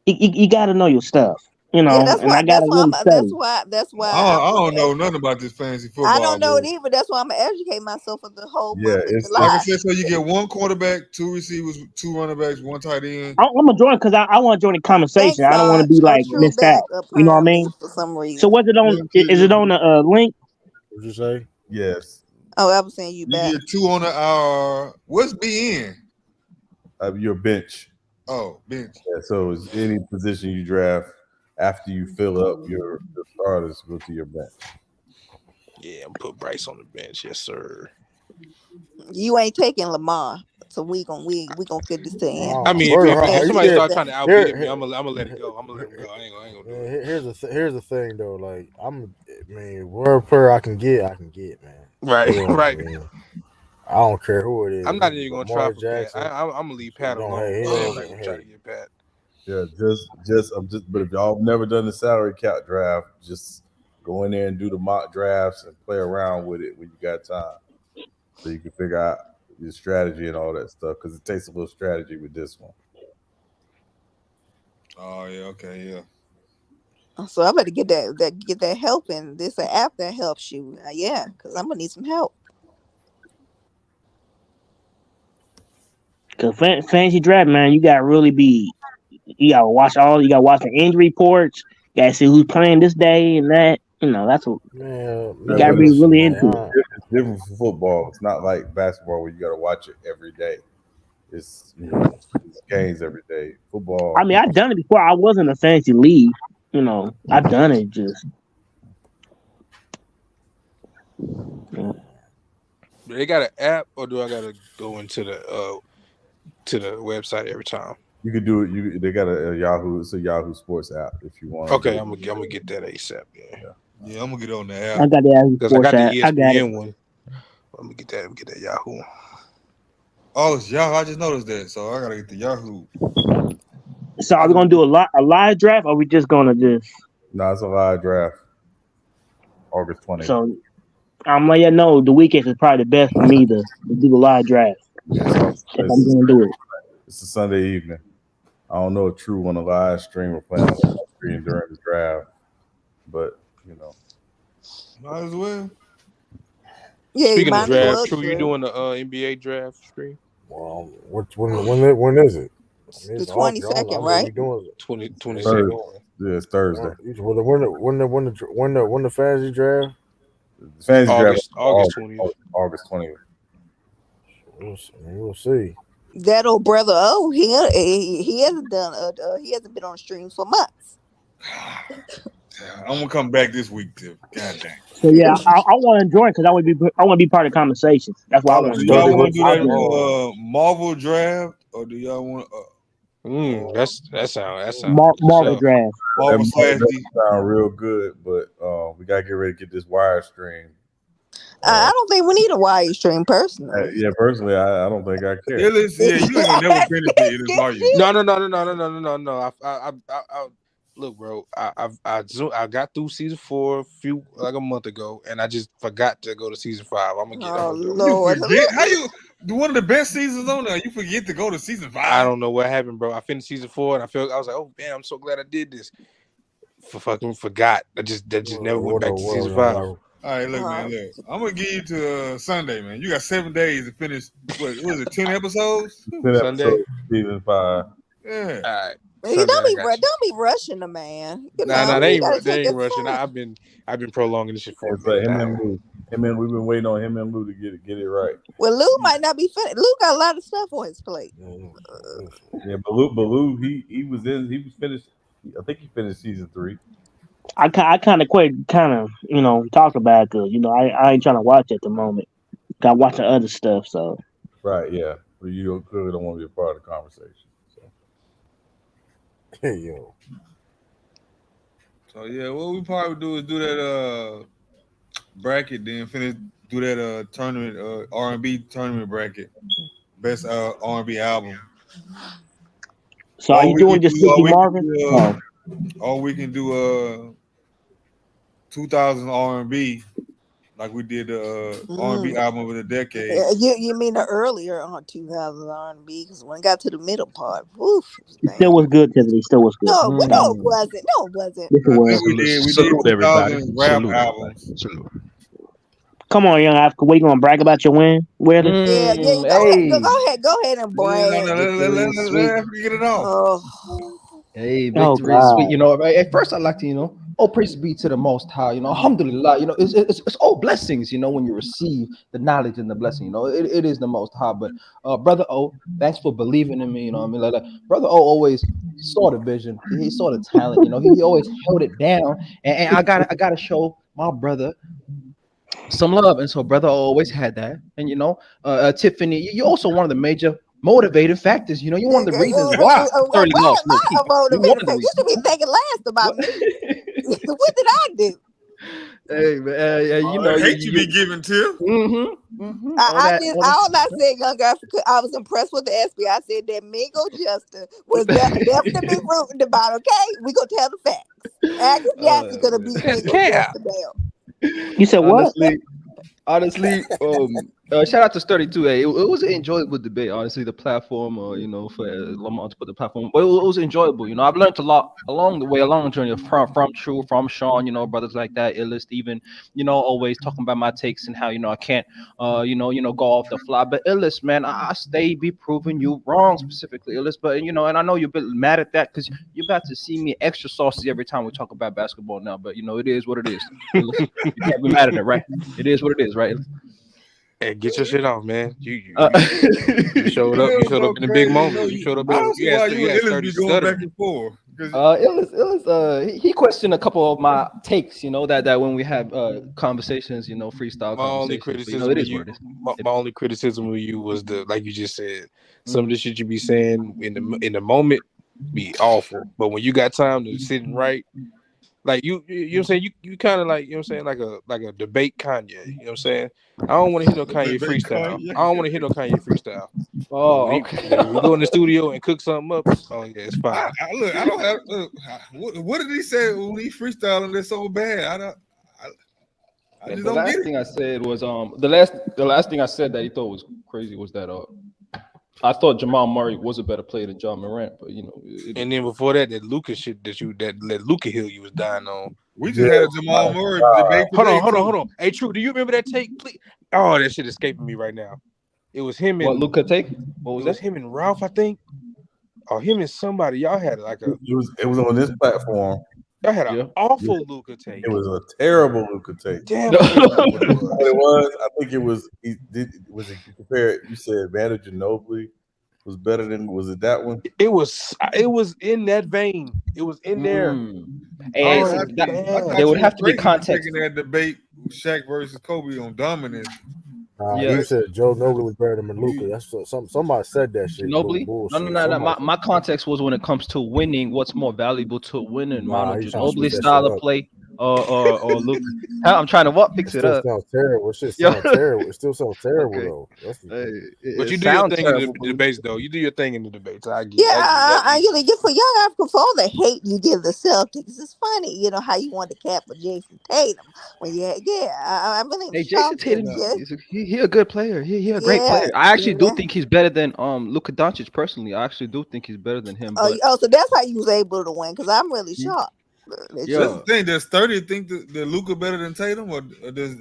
Speaker 15: you gotta know your stuff. You know,
Speaker 8: yeah,
Speaker 15: and I gotta really study.
Speaker 8: That's why
Speaker 17: I don't know nothing about this fantasy football.
Speaker 8: I don't know it either. That's why I'm gonna educate myself for the whole month of July.
Speaker 17: Like I said, so you get one quarterback, 2 receivers, 2 running backs, 1 tight end.
Speaker 15: I'm gonna join because I want to join the conversation. I don't want to be like missed out. You know what I mean?
Speaker 8: For some reason.
Speaker 15: So what's it on? Is it on the link?
Speaker 18: What'd you say? Yes.
Speaker 8: Oh, I was saying you back.
Speaker 17: Get 2 on the hour. What's BN?
Speaker 18: Your bench.
Speaker 17: Oh, bench.
Speaker 18: Yeah, so it's any position you draft after you fill up your starters, go to your bench.
Speaker 10: Yeah, I'm put Bryce on the bench. Yes, sir.
Speaker 8: You ain't taking Lamar, so we gonna get this to end.
Speaker 10: I mean, if somebody start trying to outbid me, I'm gonna let it go. I'm gonna let him go. I ain't gonna do it.
Speaker 1: Here's the thing though. Like whatever player I can get, man.
Speaker 10: Right,
Speaker 1: you know
Speaker 10: right.
Speaker 1: I don't care who it is.
Speaker 10: I'm not even gonna try for
Speaker 1: Jackson.
Speaker 10: Pat. I'm gonna leave Pat alone. I'm not gonna try to get Pat.
Speaker 18: Yeah, but if y'all have never done the salary cap draft, just go in there and do the mock drafts and play around with it when you got time, so you can figure out your strategy and all that stuff. Because it takes a little strategy with this one.
Speaker 17: Oh yeah, okay, yeah.
Speaker 8: So I better get that help, and this an app that helps you. Yeah, because I'm gonna need some help.
Speaker 15: Cause fantasy draft, man, you gotta really be. You gotta watch the injury reports. You gotta see who's playing this day and that. You know, that's what you gotta be really into it.
Speaker 18: It's different for football. It's not like basketball where you gotta watch it every day. It's it's games every day. Football.
Speaker 15: I mean, I've done it before. I wasn't a fantasy league. You know, I've done it. Just
Speaker 10: They got an app, or do I gotta go into the website every time?
Speaker 18: You could do it. They got a Yahoo. It's a Yahoo Sports app if you want.
Speaker 10: Okay, I'm gonna get that ASAP.
Speaker 17: Yeah, I'm gonna get on the app.
Speaker 15: I got the Yahoo
Speaker 10: because I got the
Speaker 15: Sports app.
Speaker 10: ESPN one. Let me get that Yahoo.
Speaker 17: Oh, it's Yahoo. I just noticed that, so I gotta get the Yahoo.
Speaker 15: So are we gonna do a live draft, or are we just gonna just?
Speaker 18: No, it's a live draft. August 20th.
Speaker 15: So I'm letting you know the weekend is probably the best for me to do the live draft.
Speaker 18: Yeah,
Speaker 15: if I'm gonna do it.
Speaker 18: It's a Sunday evening. I don't know if True on a live stream or playing on the screen during the draft, but you know,
Speaker 17: might as well.
Speaker 8: Yeah,
Speaker 10: speaking of draft, True, you doing the NBA draft stream?
Speaker 1: Well, when is it?
Speaker 8: The 22nd, right?
Speaker 10: 22nd.
Speaker 18: Yeah, it's Thursday.
Speaker 1: When the fantasy draft?
Speaker 18: The fantasy draft
Speaker 10: August 20th.
Speaker 18: August 20th.
Speaker 1: We'll see.
Speaker 8: That old brother, he hasn't done he hasn't been on streams for months.
Speaker 17: I'm gonna come back this week too. God dang.
Speaker 15: So yeah, I want to join because I want to be part of the conversation. That's why I want to
Speaker 17: do
Speaker 15: join.
Speaker 17: y'all want to do that Marvel draft, or do y'all want?
Speaker 10: That sounds
Speaker 15: Marvel draft.
Speaker 18: Marvel sound real good, but we gotta get ready to get this wire stream.
Speaker 8: I don't think we need a wire stream personally.
Speaker 18: Yeah, personally, I don't think I care.
Speaker 17: Yeah, you ain't gonna never finish it.
Speaker 10: No. Look, bro, I got through season 4 a month ago, and I just forgot to go to season 5. I'm gonna get.
Speaker 8: Oh
Speaker 10: I'm gonna
Speaker 8: Lord,
Speaker 17: Forget how you one of the best seasons on there. You forget to go to season 5.
Speaker 10: I don't know what happened, bro. I finished season 4, and I was like, oh man, I'm so glad I did this. Fucking forgot. I just never went back to season 5.
Speaker 17: All right, look, man. Look, I'm gonna give you to Sunday, man. You got 7 days to finish. What was it? 10 episodes?
Speaker 18: 10
Speaker 10: Sunday,
Speaker 18: episodes, season 5.
Speaker 17: Yeah.
Speaker 10: All right.
Speaker 8: you don't be rushing the man. You know,
Speaker 10: Nah, they
Speaker 8: you gotta
Speaker 10: ain't
Speaker 8: take your
Speaker 10: rushing.
Speaker 8: time.
Speaker 10: I've been prolonging this shit for a
Speaker 18: It's like
Speaker 10: minute.
Speaker 18: we've been waiting on him and Lou to get it right.
Speaker 8: Well, Lou might not be finished. Lou got a lot of stuff on his plate.
Speaker 18: Yeah, but Lou, he was finished. I think he finished season 3.
Speaker 15: I kind of talk about it because I ain't trying to watch at the moment. Got watching other stuff, so
Speaker 18: Right, yeah. But you clearly don't want to be a part of the conversation. So.
Speaker 1: Hey yo.
Speaker 17: So yeah, what we probably do is do that bracket, then do that tournament R&B tournament bracket, best R&B album.
Speaker 15: So are you doing just Ricky Marvin?
Speaker 17: Or we can do 2000 R&B, like we did the R&B album of the decade.
Speaker 8: You mean the earlier on 2000 R&B? Because when it got to the middle part, woof,
Speaker 15: Still was good, Tiffany. Still was good.
Speaker 8: No, it wasn't. No, it wasn't.
Speaker 15: Yes, it was.
Speaker 17: We did
Speaker 7: Salute everybody.
Speaker 17: 2000 rap
Speaker 7: Salute
Speaker 17: albums.
Speaker 7: Salute.
Speaker 15: Come on, young Africa. What, you gonna brag about your win? Where
Speaker 8: Yeah, go ahead and brag.
Speaker 17: Let get it off.
Speaker 7: Hey, victory is sweet. At first I'd like to, oh, praise be to the Most High. Alhamdulillah. It's all blessings. When you receive the knowledge and the blessing. It is the Most High. But brother O, thanks for believing in me. Like brother O always saw the vision. He saw the talent. He always held it down. And I gotta show my brother some love. And so brother O always had that. And Tiffany, you're also one of the major motivating factors. You're one of the reasons why.
Speaker 8: You should be thinking last about me. What did I do?
Speaker 7: Hey man,
Speaker 17: I hate you be giving to.
Speaker 8: All I said, Young Africa, I was impressed with the SB. I said that Mingo Justin was definitely be rooting about. Okay, we gonna tell the facts. Agnes Jackson gonna be Mingo Justin down.
Speaker 15: You said what?
Speaker 7: Honestly, shout out to 32. It was an enjoyable debate. Honestly, the platform, for Lamont to put the platform, but it was enjoyable. I've learned a lot along the way, along the journey from True, from Sean, brothers like that, Illis, even, always talking about my takes and how, I can't, go off the fly. But Illis, man, I stay be proving you wrong, specifically Illis. But and I know you're a bit mad at that because you're about to see me extra saucy every time we talk about basketball now. But it is what it is. Illis, you can't be mad at it, right? It is what it is, right?
Speaker 10: Hey, get your shit off, man. You showed up. You showed up in the big moment. You showed up. You had 30
Speaker 17: going back and forth.
Speaker 7: Illis, he questioned a couple of my takes. That when we have conversations, freestyle.
Speaker 10: My only criticism of you was like you just said, some of the shit you be saying in the moment be awful, but when you got time to sit and write. Like you know what I'm saying? You kind of like, like a debate Kanye. You know what I'm saying? I don't want to hear no Kanye freestyle.
Speaker 7: Oh, okay.
Speaker 10: We go in the studio and cook something up. Oh yeah, it's fine.
Speaker 17: I don't have. What did he say when he freestyling that's so bad? I just don't get it.
Speaker 7: The last thing I said was the last thing I said that he thought was crazy was that I thought Jamal Murray was a better player than John Morant, but
Speaker 10: and then before that Luka shit that let Luka Hill you was dying on.
Speaker 17: We just had a Jamal Murray debate.
Speaker 10: Hold on. Hey, True, do you remember that take? Please? Oh, that shit escaping me right now. It was him and
Speaker 7: what Luka take? What was that?
Speaker 10: Him and Ralph, I think. Or him and somebody. Y'all had like a.
Speaker 18: It was on this platform.
Speaker 10: Y'all had an awful Luka take.
Speaker 18: It was a terrible Luka take.
Speaker 10: Damn.
Speaker 18: What it was, I think it was. Compared. You said Manu Ginobili was better than. Was it that one?
Speaker 10: It was in that vein. It was in there.
Speaker 7: And there would have to be context.
Speaker 17: Taking that debate, Shaq versus Kobe on dominance.
Speaker 1: He said Joe Ginobili was better than Luka. That's somebody said that shit.
Speaker 7: Ginobili? No. My context was when it comes to winning, what's more valuable to winning? Manu Ginobili style of play or Luke. I'm trying to fix it
Speaker 3: still
Speaker 7: up.
Speaker 3: sounds terrible. It shit
Speaker 7: Yo.
Speaker 3: sounds terrible. It still sounds terrible
Speaker 7: Okay.
Speaker 3: though. That's the thing.
Speaker 10: But you
Speaker 7: It
Speaker 10: do your
Speaker 7: sounds
Speaker 10: thing in
Speaker 7: terrible,
Speaker 10: the
Speaker 7: but
Speaker 10: debates, though. You do your thing in the debates. I get
Speaker 8: Yeah,
Speaker 10: that.
Speaker 8: you know, for y'all African for all the hate you give the Celtics, it's funny, you know, how you want to cap for Jason Tatum. When I'm really
Speaker 7: hey, Jason
Speaker 8: shocked.
Speaker 7: Tatum, he a good player. He a great
Speaker 8: Yeah,
Speaker 7: player. I actually do
Speaker 8: yeah.
Speaker 7: think he's better than Luka Doncic personally. I actually do think he's better than him. But
Speaker 8: So that's how you was able to win, because I'm really shocked.
Speaker 19: That's the thing. Does 30 think that Luka better than Tatum, or does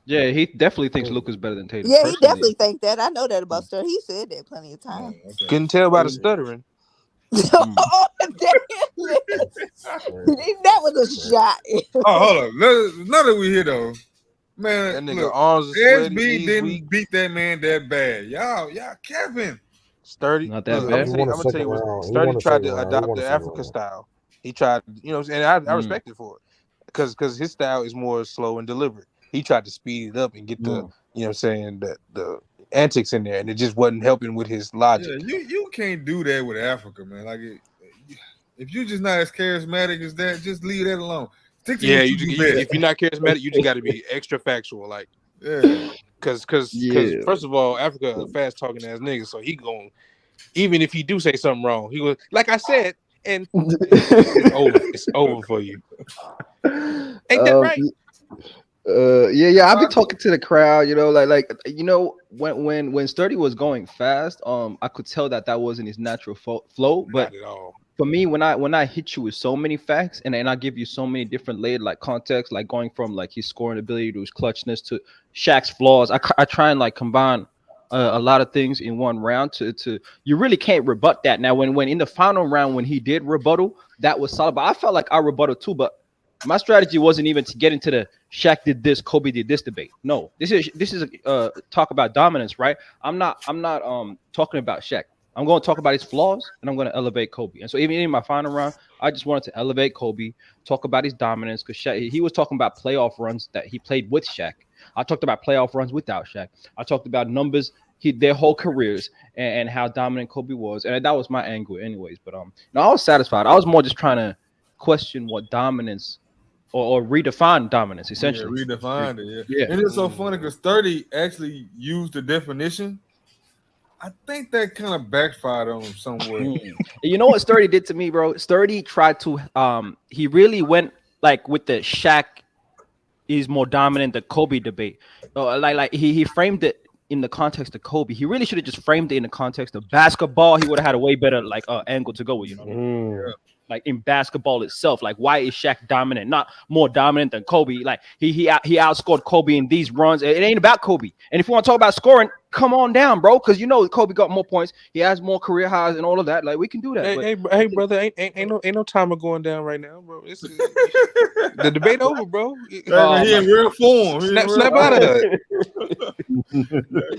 Speaker 7: yeah, he definitely thinks Luka's better than Tatum.
Speaker 8: Yeah, he
Speaker 7: personally.
Speaker 8: definitely think that. I know that about Sir. He said that plenty of times.
Speaker 10: Couldn't tell by the stuttering.
Speaker 8: Oh, that was a shot.
Speaker 19: Oh, hold on. Now that we here though, man,
Speaker 10: That nigga
Speaker 19: look,
Speaker 10: arms are sweaty,
Speaker 19: SB
Speaker 10: knees
Speaker 19: didn't
Speaker 10: weak.
Speaker 19: beat that man that bad. Y'all Kevin.
Speaker 10: Sturdy.
Speaker 7: Not that
Speaker 10: Look,
Speaker 7: bad.
Speaker 10: I'm gonna tell you what Sturdy tried to adopt the African style. He tried, you know, and I respect it for it. Because his style is more slow and deliberate. He tried to speed it up and get the, you know what I'm saying, the antics in there, and it just wasn't helping with his logic.
Speaker 19: Yeah, you can't do that with Africa, man. Like if you're just not as charismatic as that, just leave that alone. Stick to what you do best.
Speaker 10: If you're not charismatic, you just got to be extra factual, like because first of all, Africa a fast talking ass nigga, so he going even if he do say something wrong, he was like I said, and it's over for you. Ain't that right?
Speaker 7: Yeah. I've been talking to the crowd, you know, like you know, when Sturdy was going fast, I could tell that wasn't his natural flow. But
Speaker 10: not at all.
Speaker 7: For me, when I hit you with so many facts and I give you so many different layered like context, like going from like his scoring ability to his clutchness to Shaq's flaws, I try and like combine a lot of things in one round to you really can't rebut that. Now when in the final round when he did rebuttal, that was solid, but I felt like I rebutted too. But my strategy wasn't even to get into the Shaq did this, Kobe did this debate. No, this is a talk about dominance, right? I'm not talking about Shaq. I'm going to talk about his flaws and I'm going to elevate Kobe. And so even in my final round, I just wanted to elevate Kobe, talk about his dominance, because he was talking about playoff runs that he played with Shaq. I talked about playoff runs without Shaq. I talked about numbers, their whole careers, and how dominant Kobe was. And that was my angle anyways. But no, I was satisfied. I was more just trying to question what dominance or redefine dominance, essentially.
Speaker 19: Yeah, redefined it,
Speaker 7: yeah.
Speaker 19: And it's so funny because 30 actually used the definition. I think that kind of backfired on him somewhere.
Speaker 7: You know what Sturdy did to me, bro? Sturdy tried to he really went like with the Shaq is more dominant than Kobe debate. Like he framed it in the context of Kobe. He really should have just framed it in the context of basketball. He would have had a way better like angle to go with, you know. Yeah. Like in basketball itself, like why is Shaq dominant? Not more dominant than Kobe. Like he outscored Kobe in these runs. It ain't about Kobe. And if you want to talk about scoring, come on down, bro, because you know Kobe got more points. He has more career highs and all of that. Like we can do that.
Speaker 10: Hey, brother, ain't no timer going down right now, bro. It's the debate over, bro.
Speaker 19: He in real form.
Speaker 10: Snap out of it.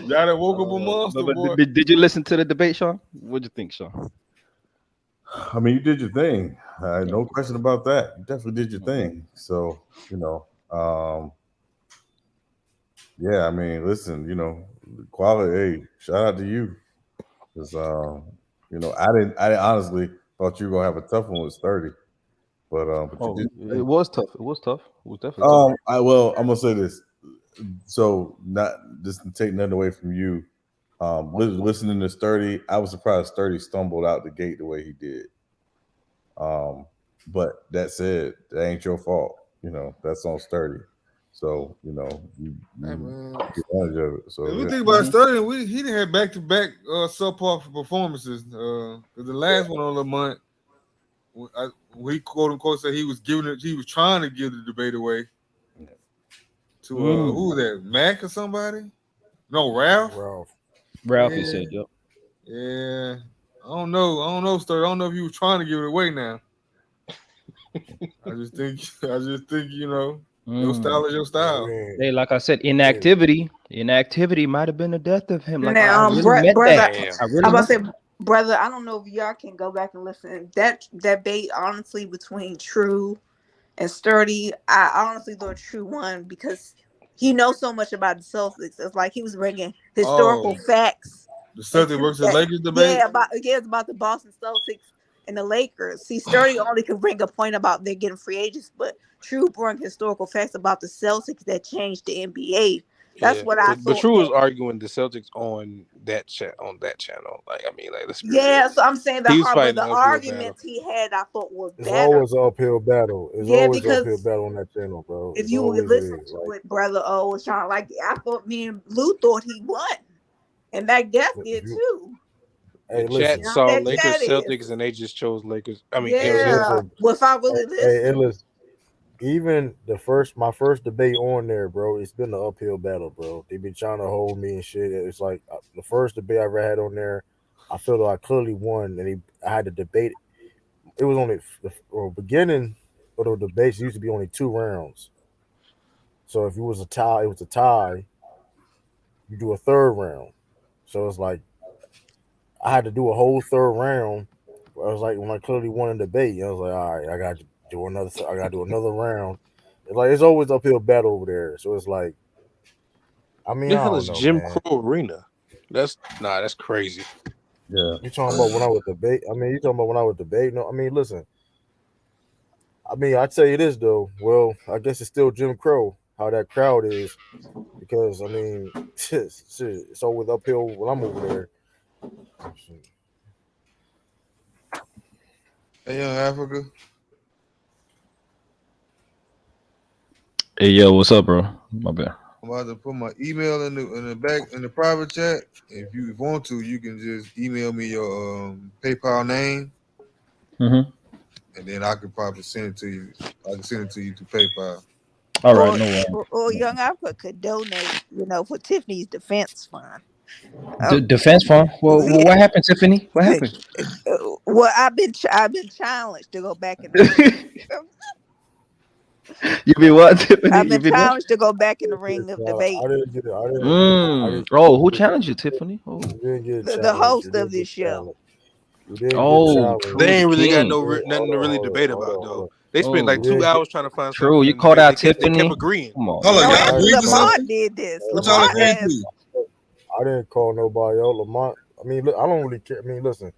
Speaker 19: Y'all that woke up a monster, boy.
Speaker 7: Did you listen to the debate, Sean? What'd you think, Sean?
Speaker 18: I mean, you did your thing. No question about that. You definitely did your thing. So, you know, yeah, I mean, listen, you know, quality, hey, shout out to you. Because, you know, I didn't honestly thought you were going to have a tough one with 30. But you did.
Speaker 7: It was tough. It was definitely tough.
Speaker 18: I'm going to say this. So, not just to take nothing away from you. Listening to Sturdy, I was surprised Sturdy stumbled out the gate the way he did. But that said, that ain't your fault. You know, that's on Sturdy. So, you know, you get advantage of it. So,
Speaker 19: if we think about Sturdy, he didn't have back-to-back subpar performances. The last one on Lamont, he quote unquote said he was trying to give the debate away to who was that? Mac or somebody? No, Ralph.
Speaker 7: Ralph, he said, yep.
Speaker 19: Yeah. I don't know, Sturdy. I don't know if you were trying to give it away now. I just think, you know, your style is your style.
Speaker 7: Hey, like I said, inactivity might have been the death of him. Like
Speaker 8: now,
Speaker 7: I really
Speaker 8: brother, I don't know if y'all can go back and listen. That debate, honestly, between True and Sturdy, I honestly thought True won because he knows so much about the Celtics. It's like he was bringing historical facts.
Speaker 19: The Celtics versus Lakers debate?
Speaker 8: Yeah, it's about the Boston Celtics and the Lakers. See, Sturdy only can bring a point about they're getting free agents, but True brought historical facts about the Celtics that changed the NBA. That's what I
Speaker 10: but
Speaker 8: thought.
Speaker 10: True was arguing the Celtics on that channel. Like, I mean, like, let's be real.
Speaker 8: Yeah, so I'm saying
Speaker 10: He was
Speaker 8: but
Speaker 10: fighting
Speaker 8: the
Speaker 10: an uphill
Speaker 8: arguments he had, I thought was
Speaker 3: It's
Speaker 8: better.
Speaker 3: always an uphill battle. It's
Speaker 8: Yeah,
Speaker 3: always an uphill
Speaker 8: because
Speaker 3: battle on that channel, bro.
Speaker 8: if
Speaker 3: It's
Speaker 8: you would
Speaker 3: always
Speaker 8: listen
Speaker 3: is.
Speaker 8: to
Speaker 3: Like,
Speaker 8: what Brother O was trying, like I thought me and Lou thought he won, and that guest did too.
Speaker 3: hey,
Speaker 10: The chat
Speaker 3: listen.
Speaker 10: saw
Speaker 8: That
Speaker 10: Lakers
Speaker 8: chat is.
Speaker 10: Celtics and they just chose Lakers. I mean,
Speaker 8: Yeah.
Speaker 3: Listen.
Speaker 8: Well, if I really
Speaker 3: Hey,
Speaker 8: listen.
Speaker 3: listen. Even my first debate on there, bro, it's been an uphill battle, bro. They been trying to hold me and shit. It's like the first debate I ever had on there, I feel like I clearly won, and I had to debate. It was only the beginning of the debates used to be only 2 rounds. So if it was a tie, you do a third round. So it's like I had to do a whole third round. I was like, when I clearly won a debate, I was like, all right, I got to do another round. It's like it's always uphill battle over there. So it's like, I mean,
Speaker 10: the
Speaker 3: I
Speaker 10: hell
Speaker 3: don't
Speaker 10: is
Speaker 3: know,
Speaker 10: Jim
Speaker 3: man.
Speaker 10: Crow Arena? That's crazy.
Speaker 7: Yeah.
Speaker 3: You talking about when I would debate? I mean, you talking about when I would debate? No, I mean, listen. I mean, I tell you this though. Well, I guess it's still Jim Crow. How that crowd is, because I mean, it's always uphill when I'm over there.
Speaker 19: Hey, Young Africa.
Speaker 7: Hey, yo, what's up, bro? My bad.
Speaker 19: I'm about to put my email in the private chat. If you want to, you can just email me your PayPal name,
Speaker 7: Mm-hmm.
Speaker 19: and then I could probably send it to you. I can send it to you through PayPal.
Speaker 7: All right, no worries.
Speaker 8: Or Young Africa could donate, for Tiffany's defense fund.
Speaker 7: Defense fund. Well, what happened, Tiffany? What happened?
Speaker 8: Well, I've been challenged to go back in the ring.
Speaker 7: You be what, Tiffany?
Speaker 8: I've
Speaker 7: You
Speaker 8: been
Speaker 7: been what?
Speaker 8: challenged to go back in the ring of debate.
Speaker 3: I didn't get it. I didn't.
Speaker 7: Oh, who challenged you, Tiffany? Oh.
Speaker 3: You didn't get
Speaker 8: The
Speaker 3: challenged.
Speaker 8: host of this show.
Speaker 3: You didn't
Speaker 7: Oh,
Speaker 3: get challenged.
Speaker 7: True
Speaker 10: They
Speaker 7: the
Speaker 10: ain't really got
Speaker 7: King.
Speaker 10: nothing to really debate about though. They spent
Speaker 7: Oh,
Speaker 10: like 2 hours trying to find
Speaker 7: True.
Speaker 10: something
Speaker 7: You
Speaker 10: to
Speaker 7: called
Speaker 10: debate.
Speaker 7: out
Speaker 10: They kept
Speaker 7: Tiffany.
Speaker 10: agreeing.
Speaker 7: Come on.
Speaker 19: Hold on,
Speaker 8: No,
Speaker 19: y'all agreed to
Speaker 8: Lamont
Speaker 19: something?
Speaker 8: did this.
Speaker 19: What y'all
Speaker 8: Lamont
Speaker 19: agreed
Speaker 8: has.
Speaker 19: to?
Speaker 3: I didn't call nobody out. Lamont. I mean, look, I don't really care. I mean, listen,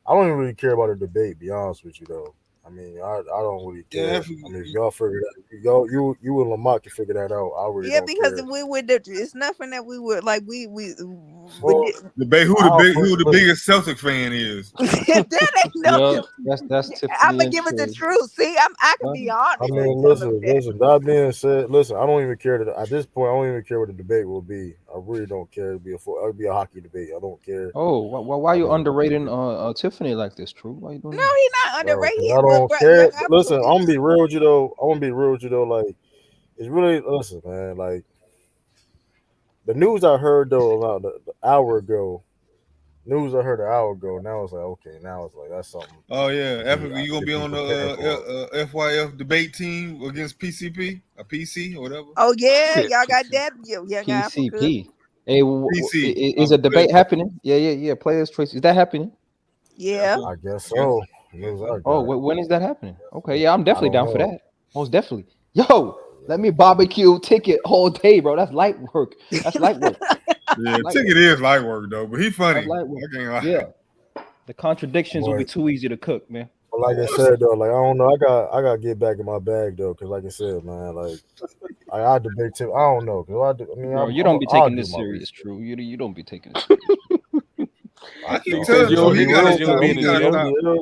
Speaker 3: I don't even really care about a debate. Be honest with you, though. I mean, I don't really care.
Speaker 19: Yeah,
Speaker 3: I mean, if y'all figure that, you and Lamont can figure that out. I really
Speaker 8: Yeah,
Speaker 3: don't
Speaker 8: because
Speaker 3: care.
Speaker 8: we would. It's nothing that we would like. We
Speaker 3: Well,
Speaker 8: did.
Speaker 19: Debate who the
Speaker 3: listen.
Speaker 19: biggest Celtic fan is.
Speaker 8: That ain't no.
Speaker 7: Yeah, that's
Speaker 8: I'm
Speaker 7: Tiffany
Speaker 8: gonna
Speaker 7: and
Speaker 8: give it the
Speaker 7: True.
Speaker 8: truth. See, I can be honest.
Speaker 3: I
Speaker 8: and
Speaker 3: mean,
Speaker 8: tell them
Speaker 3: listen. That being said, listen, I don't even care at this point. I don't even care what the debate will be. I really don't care. It'll be a hockey debate. I don't care.
Speaker 7: Oh, why you underrating Tiffany like this, True? Why you doing
Speaker 8: No,
Speaker 7: that?
Speaker 8: he's not
Speaker 3: Bro, 'cause
Speaker 8: underrated.
Speaker 3: I
Speaker 8: But
Speaker 3: don't
Speaker 8: Young
Speaker 3: care.
Speaker 8: Africa,
Speaker 3: Listen, I'm gonna be real with you though. Like, it's really, listen, man. Like, the news I heard though about the hour ago. News I heard an hour ago. Now it's like, okay. Now it's like that's something.
Speaker 19: Oh yeah, Africa, you gonna
Speaker 3: to
Speaker 19: be
Speaker 3: be
Speaker 19: on
Speaker 3: prepared for.
Speaker 19: the FYF debate team against PCP, a PC or whatever.
Speaker 8: Oh yeah, y'all got that. Young Africa.
Speaker 7: PCP. Hey,
Speaker 19: PC.
Speaker 7: is a debate happening? Yeah. Players' choice. Is that happening?
Speaker 8: Yeah.
Speaker 3: I guess so. News I
Speaker 7: Oh,
Speaker 3: got.
Speaker 7: when is that happening? Okay, yeah, I'm
Speaker 3: I
Speaker 7: definitely
Speaker 3: don't
Speaker 7: down for
Speaker 3: know.
Speaker 7: that. Most definitely. Yo, let me barbecue ticket all day, bro. That's light work. That's light work.
Speaker 19: Yeah,
Speaker 7: Light
Speaker 19: Ticket
Speaker 7: work.
Speaker 19: is light work though, but he funny.
Speaker 7: That's light work.
Speaker 19: I can't lie.
Speaker 7: Yeah. The contradictions will be too easy to cook, man.
Speaker 3: But like I said though, like I don't know. I got to get back in my bag though, because like I said, man, like I debate too. I don't know, because I mean,
Speaker 7: Bro, you don't be
Speaker 3: I'll
Speaker 7: taking
Speaker 3: do
Speaker 7: this
Speaker 3: my
Speaker 7: serious,
Speaker 3: research.
Speaker 7: True. You don't be taking this serious.
Speaker 19: I keep
Speaker 10: He said
Speaker 19: telling
Speaker 10: you
Speaker 19: Joe
Speaker 10: don't
Speaker 19: he
Speaker 10: be
Speaker 19: gotta
Speaker 10: real, you
Speaker 19: stop.
Speaker 10: don't be
Speaker 19: He
Speaker 10: in the
Speaker 19: gotta
Speaker 10: gym.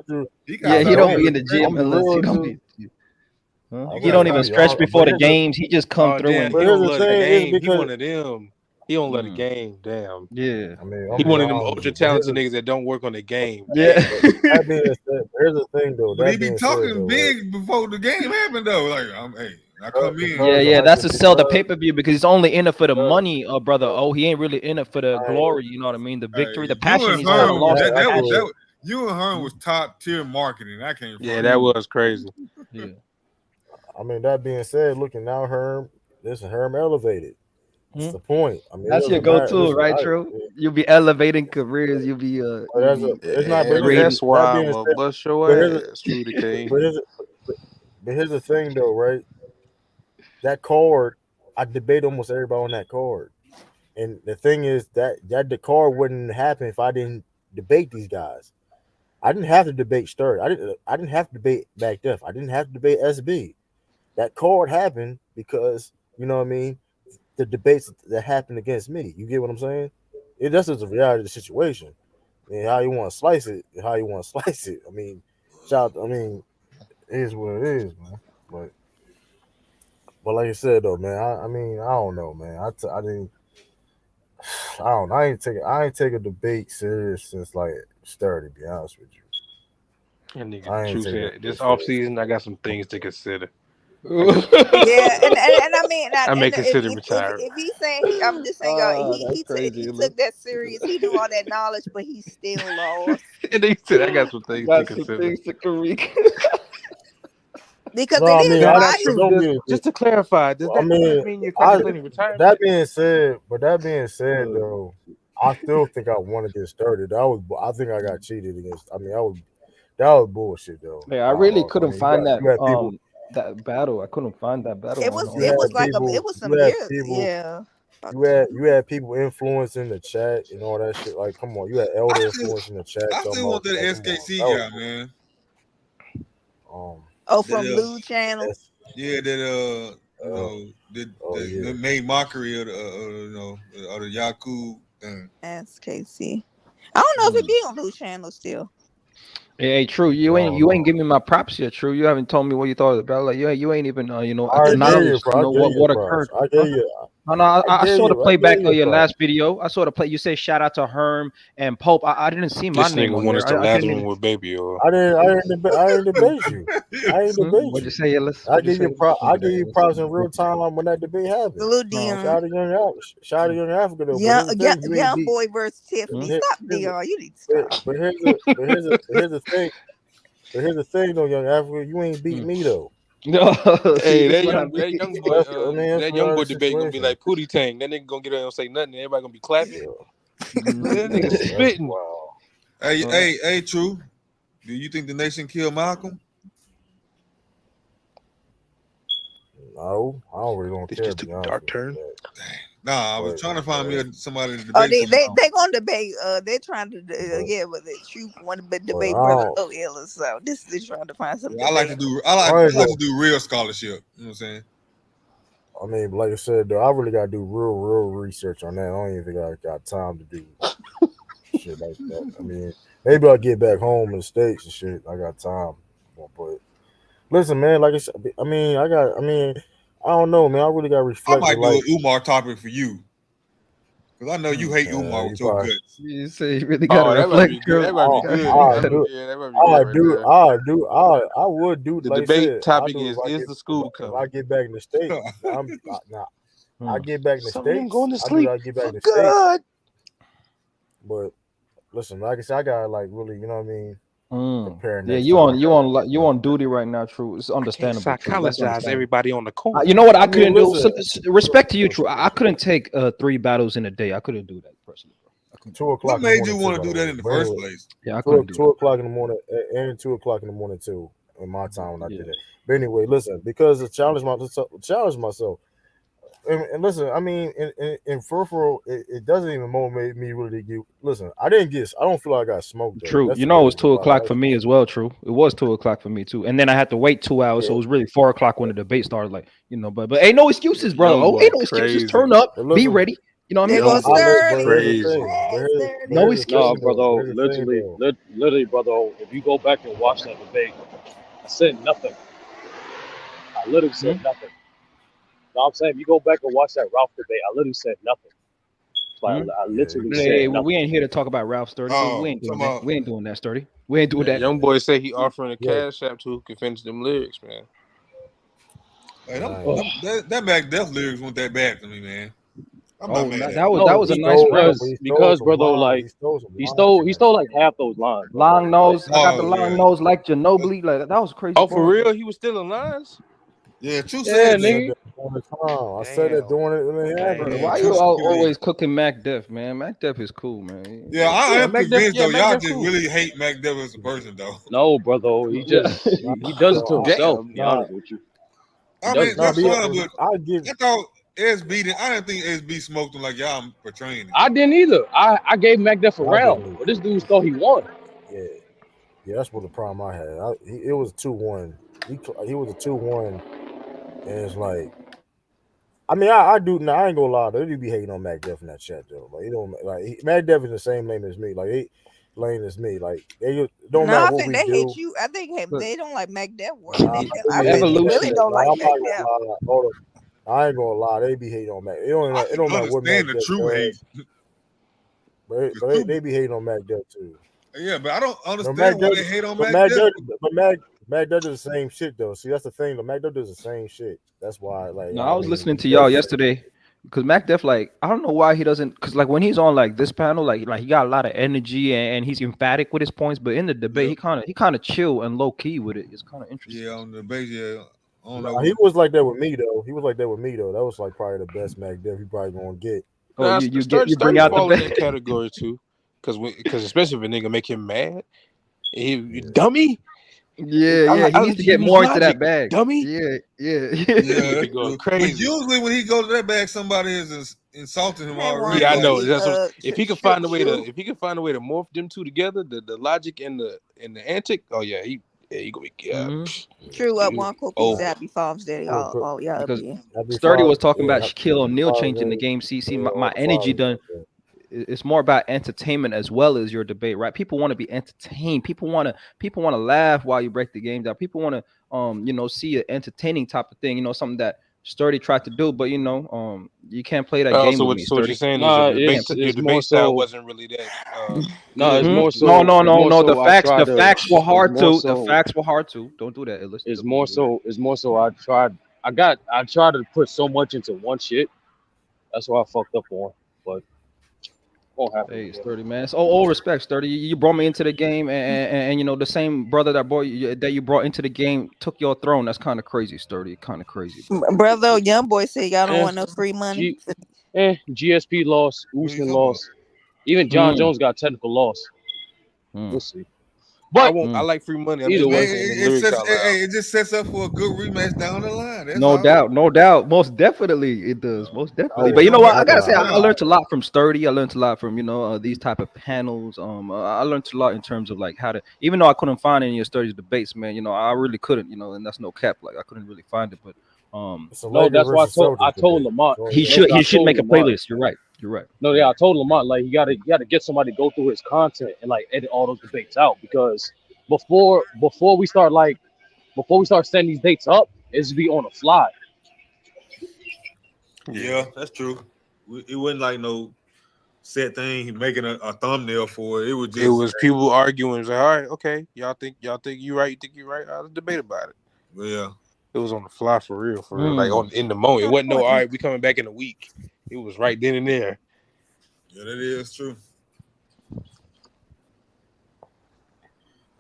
Speaker 19: stop.
Speaker 7: Yeah, he don't be in the
Speaker 19: stretching.
Speaker 7: gym unless he don't be. Huh?
Speaker 19: You
Speaker 7: He
Speaker 19: gotta
Speaker 7: don't even
Speaker 19: stop.
Speaker 7: stretch before the games. He just come
Speaker 10: Oh
Speaker 7: through
Speaker 10: damn,
Speaker 7: and.
Speaker 10: he
Speaker 3: But
Speaker 10: don't
Speaker 3: here's the
Speaker 10: let a
Speaker 3: thing, is
Speaker 10: game. He
Speaker 3: because
Speaker 10: one of them. He don't let a game. Damn.
Speaker 7: Yeah.
Speaker 3: I mean,
Speaker 10: He
Speaker 3: I'm
Speaker 10: one
Speaker 3: be
Speaker 10: of them
Speaker 3: honest with
Speaker 10: ultra
Speaker 3: you. But
Speaker 10: talented niggas that don't work on the game.
Speaker 7: Yeah.
Speaker 3: that being said, here's the thing though.
Speaker 19: But he
Speaker 3: That
Speaker 19: be
Speaker 3: being said
Speaker 19: talking
Speaker 3: though, right?
Speaker 19: big before the game happened though. Like, I come in.
Speaker 7: Yeah.
Speaker 3: Like
Speaker 7: That's to sell the
Speaker 3: because
Speaker 7: pay-per-view because he's only in it for the money, brother. Oh, he ain't really in it for the glory. You know what I mean? The victory, the
Speaker 19: You
Speaker 7: passion.
Speaker 19: and
Speaker 7: He's kind of
Speaker 19: Herm,
Speaker 7: lost
Speaker 19: that,
Speaker 7: the
Speaker 19: that was
Speaker 7: passion.
Speaker 19: you and Herm was top tier marketing. I can't.
Speaker 10: Yeah, that was crazy.
Speaker 7: Yeah.
Speaker 3: I mean, that being said, looking now, Herm elevated. That's
Speaker 7: Hmm?
Speaker 3: the point. I mean, it
Speaker 7: That's your
Speaker 3: doesn't matter.
Speaker 7: go-to,
Speaker 3: Listen,
Speaker 7: right, True? You'll be elevating careers. You'll be
Speaker 3: it's not. But
Speaker 10: That's why
Speaker 3: that being
Speaker 10: I'ma
Speaker 3: said,
Speaker 10: bust your
Speaker 3: but here's
Speaker 10: ass, True the King.
Speaker 3: but here's the thing though, right? That card, I debate almost everybody on that card, and the thing is that the card wouldn't happen if I didn't debate these guys. I didn't have to debate Sturdy. I didn't have to debate Back Def. I didn't have to debate SB. That card happened because, you know what I mean, the debates that happened against me. You get what I'm saying? That's just the reality of the situation. I mean, how you want to slice it, how you want to slice it. I mean, it is what it is, man. But like I said though, man, I don't know, man. I ain't take a debate serious since like Sturdy, to be honest with you.
Speaker 10: And nigga, True said this offseason, I got some things to consider.
Speaker 8: Yeah, and I mean,
Speaker 10: I may
Speaker 8: and
Speaker 10: consider retiring.
Speaker 8: if he's saying, I'm just saying, he took that serious. He knew all that knowledge, but he still lost.
Speaker 10: And he said, I got some things to consider.
Speaker 8: Because
Speaker 3: No,
Speaker 10: just to clarify, does that mean you're contemplating retirement?
Speaker 3: That being said, though, I still think I want to get started. I think I got cheated against. I mean, that was bullshit though.
Speaker 7: Yeah, I really couldn't find that battle. I couldn't find that battle.
Speaker 8: It was some years. Yeah.
Speaker 3: You had people influencing the chat and all that shit. Like, come on, you had Elder influencing the chat.
Speaker 19: I still want that SKC guy, man.
Speaker 8: From Blue Channel.
Speaker 19: Yeah, that made mockery of the Yaku thing.
Speaker 8: SKC. I don't know if it be on Blue Channel still.
Speaker 7: Hey, True, you ain't giving me my props yet. True, you haven't told me what you thought of the battle. Like, you ain't even acknowledged what occurred.
Speaker 3: I gave you.
Speaker 7: I saw the playback of your last video. I saw the play. You say shout out to Herm and Pope. I didn't see my
Speaker 10: this
Speaker 7: name.
Speaker 10: This nigga wanted to last one with Baby. Or
Speaker 3: I didn't debate you.
Speaker 7: What'd you say, Ellis?
Speaker 3: I give you props in real time when that debate happened.
Speaker 8: Salute Dion.
Speaker 3: Shout out to Young Africa though.
Speaker 8: Young boy versus Tiffany. Stop, Dion. You need to stop.
Speaker 3: But here's the thing. Here's the thing though, Young Africa. You ain't beat me though.
Speaker 7: No,
Speaker 10: hey, that young boy debate gonna be like Pootie Tang. That nigga gonna get on and say nothing. Everybody gonna be clapping. That nigga spitting.
Speaker 3: Wow.
Speaker 19: Hey, True. Do you think the nation killed Malcolm?
Speaker 3: No, I don't really don't care.
Speaker 10: Just took a dark turn.
Speaker 19: Nah, I was trying to find me somebody to debate.
Speaker 8: They gonna debate. They're trying to but the True want to debate brother Ellis. So this is trying to find something.
Speaker 19: I like to do real scholarship. You know what I'm saying?
Speaker 3: I mean, like I said, though, I really gotta do real research on that. I don't even think I got time to do shit like that. I mean, maybe I'll get back home in the States and shit. I got time, but listen, man. Like I said, I don't know, man. I really got to reflect.
Speaker 19: I might do an Umar topic for you. Because I know you hate Umar with your guts.
Speaker 7: You say you really got to reflect.
Speaker 10: That might be good.
Speaker 3: I would do.
Speaker 10: The
Speaker 3: like
Speaker 10: debate
Speaker 3: said,
Speaker 10: topic is the school coming?
Speaker 3: If I get back in the States, I get back in the States.
Speaker 10: Going to sleep.
Speaker 3: I get back in the
Speaker 10: States.
Speaker 3: But listen, like I said, I got like really, you know what I mean?
Speaker 7: Yeah, you on duty right now, True. It's understandable.
Speaker 10: Psychologize everybody on the court.
Speaker 7: You know what I couldn't do? Respect to you, True. I couldn't take 3 battles in a day. I couldn't do that personally, bro.
Speaker 3: 2 o'clock.
Speaker 19: What made you want to do that in the first place?
Speaker 7: Yeah, I couldn't do
Speaker 3: 2 o'clock in the morning and 2 o'clock in the morning too. In my time when I did it. But anyway, listen, because I challenge myself. And listen, I mean, in peripheral, it doesn't even motivate me really. Listen, I don't feel like I got smoked. Though.
Speaker 7: True.
Speaker 3: That's
Speaker 7: it was 2 o'clock for me as well. True. It was 2 o'clock for me too. And then I had to wait 2 hours, so it was really 4 o'clock when the debate started. Like, but ain't no excuses, bro. Ain't no excuses. Turn up, be ready. You know what I mean? No excuses,
Speaker 16: brother. Literally, brother. If you go back and watch that debate, I said nothing. I literally said nothing. You know what I'm saying? If you go back and watch that Ralph debate, I literally said nothing. I literally said nothing.
Speaker 7: We ain't here to talk about Ralph Sturdy. We ain't doing that. We ain't doing that, Sturdy. We ain't doing that.
Speaker 10: Young boy say he offering a cash app to who can finish them lyrics, man.
Speaker 19: Hey, that Mac Def lyrics weren't that bad to me, man.
Speaker 7: That was a nice
Speaker 16: verse because brother, like he stole like half those lines.
Speaker 7: Long nose, I got the long nose like Ginobili. Like that was crazy.
Speaker 10: Oh, for real? He was still in lines?
Speaker 19: Yeah, True said
Speaker 3: nigga. I said that doing it when it happened.
Speaker 7: Why you always cooking Mac Def, man? Mac Def is cool, man.
Speaker 19: Yeah, I am convinced though. Y'all just really hate Mac Def as a person, though.
Speaker 16: No, brother, he just he does it to himself. To be honest with you.
Speaker 19: I mean, that's fine, but I thought SB. I didn't think SB smoked him like y'all portraying it.
Speaker 16: I didn't either. I gave Mac Def a round, but this dude thought he won.
Speaker 3: Yeah, that's what the problem I had. It was 2-1. He was a 2-1, and it's like, I mean, I do now. I ain't gonna lie, they do be hating on Mac Def in that chat though. Like, he don't like Mac Def is the same lane as me. Like, he lane as me. Like, they don't
Speaker 8: No,
Speaker 3: matter
Speaker 8: I
Speaker 3: what
Speaker 8: think
Speaker 3: we
Speaker 8: they
Speaker 3: do.
Speaker 8: hate you. I think they don't like Mac Def work. I think
Speaker 3: Evolution.
Speaker 8: they really don't like
Speaker 3: I'm
Speaker 8: Mac
Speaker 3: not
Speaker 8: Def.
Speaker 3: gonna lie. Hold up. I ain't gonna lie. They be hating on Mac. It don't matter what Mac
Speaker 19: Understand the
Speaker 3: Def
Speaker 19: true hate.
Speaker 3: does. But they be hating on Mac Def too.
Speaker 19: Yeah, but I don't
Speaker 3: No,
Speaker 19: understand why they hate on Mac Def.
Speaker 3: Mac Def does the same shit though. See, that's the thing. The Mac Def does the same shit. That's why, like,
Speaker 7: No, I was listening to y'all yesterday because Mac Def, like, I don't know why he doesn't, because like when he's on like this panel, like he got a lot of energy and he's emphatic with his points, but in the debate, he kind of chill and low key with it. It's kind of interesting.
Speaker 19: Yeah, on the debate, yeah. I don't
Speaker 3: Nah,
Speaker 19: know.
Speaker 3: he was like that with me though. That was like probably the best Mac Def he probably gonna get.
Speaker 10: Nah,
Speaker 7: you
Speaker 10: Sturdy
Speaker 7: out the
Speaker 10: fall in
Speaker 7: bed.
Speaker 10: that category too, because especially if a nigga make him mad, you dummy.
Speaker 7: Yeah, he needs to get more into that bag.
Speaker 10: Dummy.
Speaker 7: Yeah.
Speaker 19: Yeah,
Speaker 10: be going
Speaker 19: but
Speaker 10: crazy.
Speaker 19: usually when he goes to that bag, somebody is insulting him already.
Speaker 10: Yeah, I
Speaker 19: like-
Speaker 10: know. That's what, if he can find a way to morph them two together, the logic and the antic. Oh yeah, he gonna be
Speaker 8: True up one cookie
Speaker 10: Oh.
Speaker 8: Zappy Farms Daddy. Oh yeah,
Speaker 7: Because
Speaker 8: yeah.
Speaker 7: Sturdy was talking about Shaquille O'Neal changing the game. See, my energy done. It's more about entertainment as well as your debate, right? People want to be entertained. People want to laugh while you break the game down. People want to see an entertaining type of thing. Something that Sturdy tried to do, but you can't play that game with me.
Speaker 10: So what you're saying is your debate style wasn't really that.
Speaker 6: It's more so.
Speaker 7: No. The facts were hard to.
Speaker 6: So,
Speaker 7: the facts were hard to. Don't do that.
Speaker 6: It's more so. I tried to put so much into one shit. That's why I fucked up on. But won't happen.
Speaker 7: Hey, Sturdy, man. It's all respect, Sturdy. You brought me into the game, and the same brother that you brought into the game took your throne. That's kind of crazy, Sturdy. Kind of crazy.
Speaker 8: Brother, young boy said y'all don't want no free money.
Speaker 6: GSP lost. Usman lost. Even John Jones got technical loss. We'll see.
Speaker 10: But I like free money. I'm
Speaker 19: Either way,
Speaker 10: just
Speaker 19: it just sets up for a good rematch down the line. That's
Speaker 7: No
Speaker 19: all.
Speaker 7: doubt. Most definitely it does. Most definitely. But you know what? I gotta say, I learned a lot from Sturdy. I learned a lot from these type of panels. I learned a lot in terms of like how to. Even though I couldn't find any of Sturdy's debates, man. I really couldn't. And that's no cap. Like I couldn't really find it. But
Speaker 6: no, that's why I told Lamont
Speaker 7: he should make a playlist. You're right.
Speaker 6: No, yeah, I told Lamont like you gotta get somebody to go through his content and like edit all those debates out, because before we start setting these dates up, it's be on the fly.
Speaker 19: Yeah, that's true. It wasn't like no set thing. He making a thumbnail for it. It was
Speaker 10: people arguing. It's like, all right, okay, y'all think you right? You think you right? Let's debate about it.
Speaker 19: Yeah.
Speaker 10: It was on the fly for real. Like in the moment. It wasn't no, all right, we coming back in a week. It was right then and there.
Speaker 19: Yeah, that is true.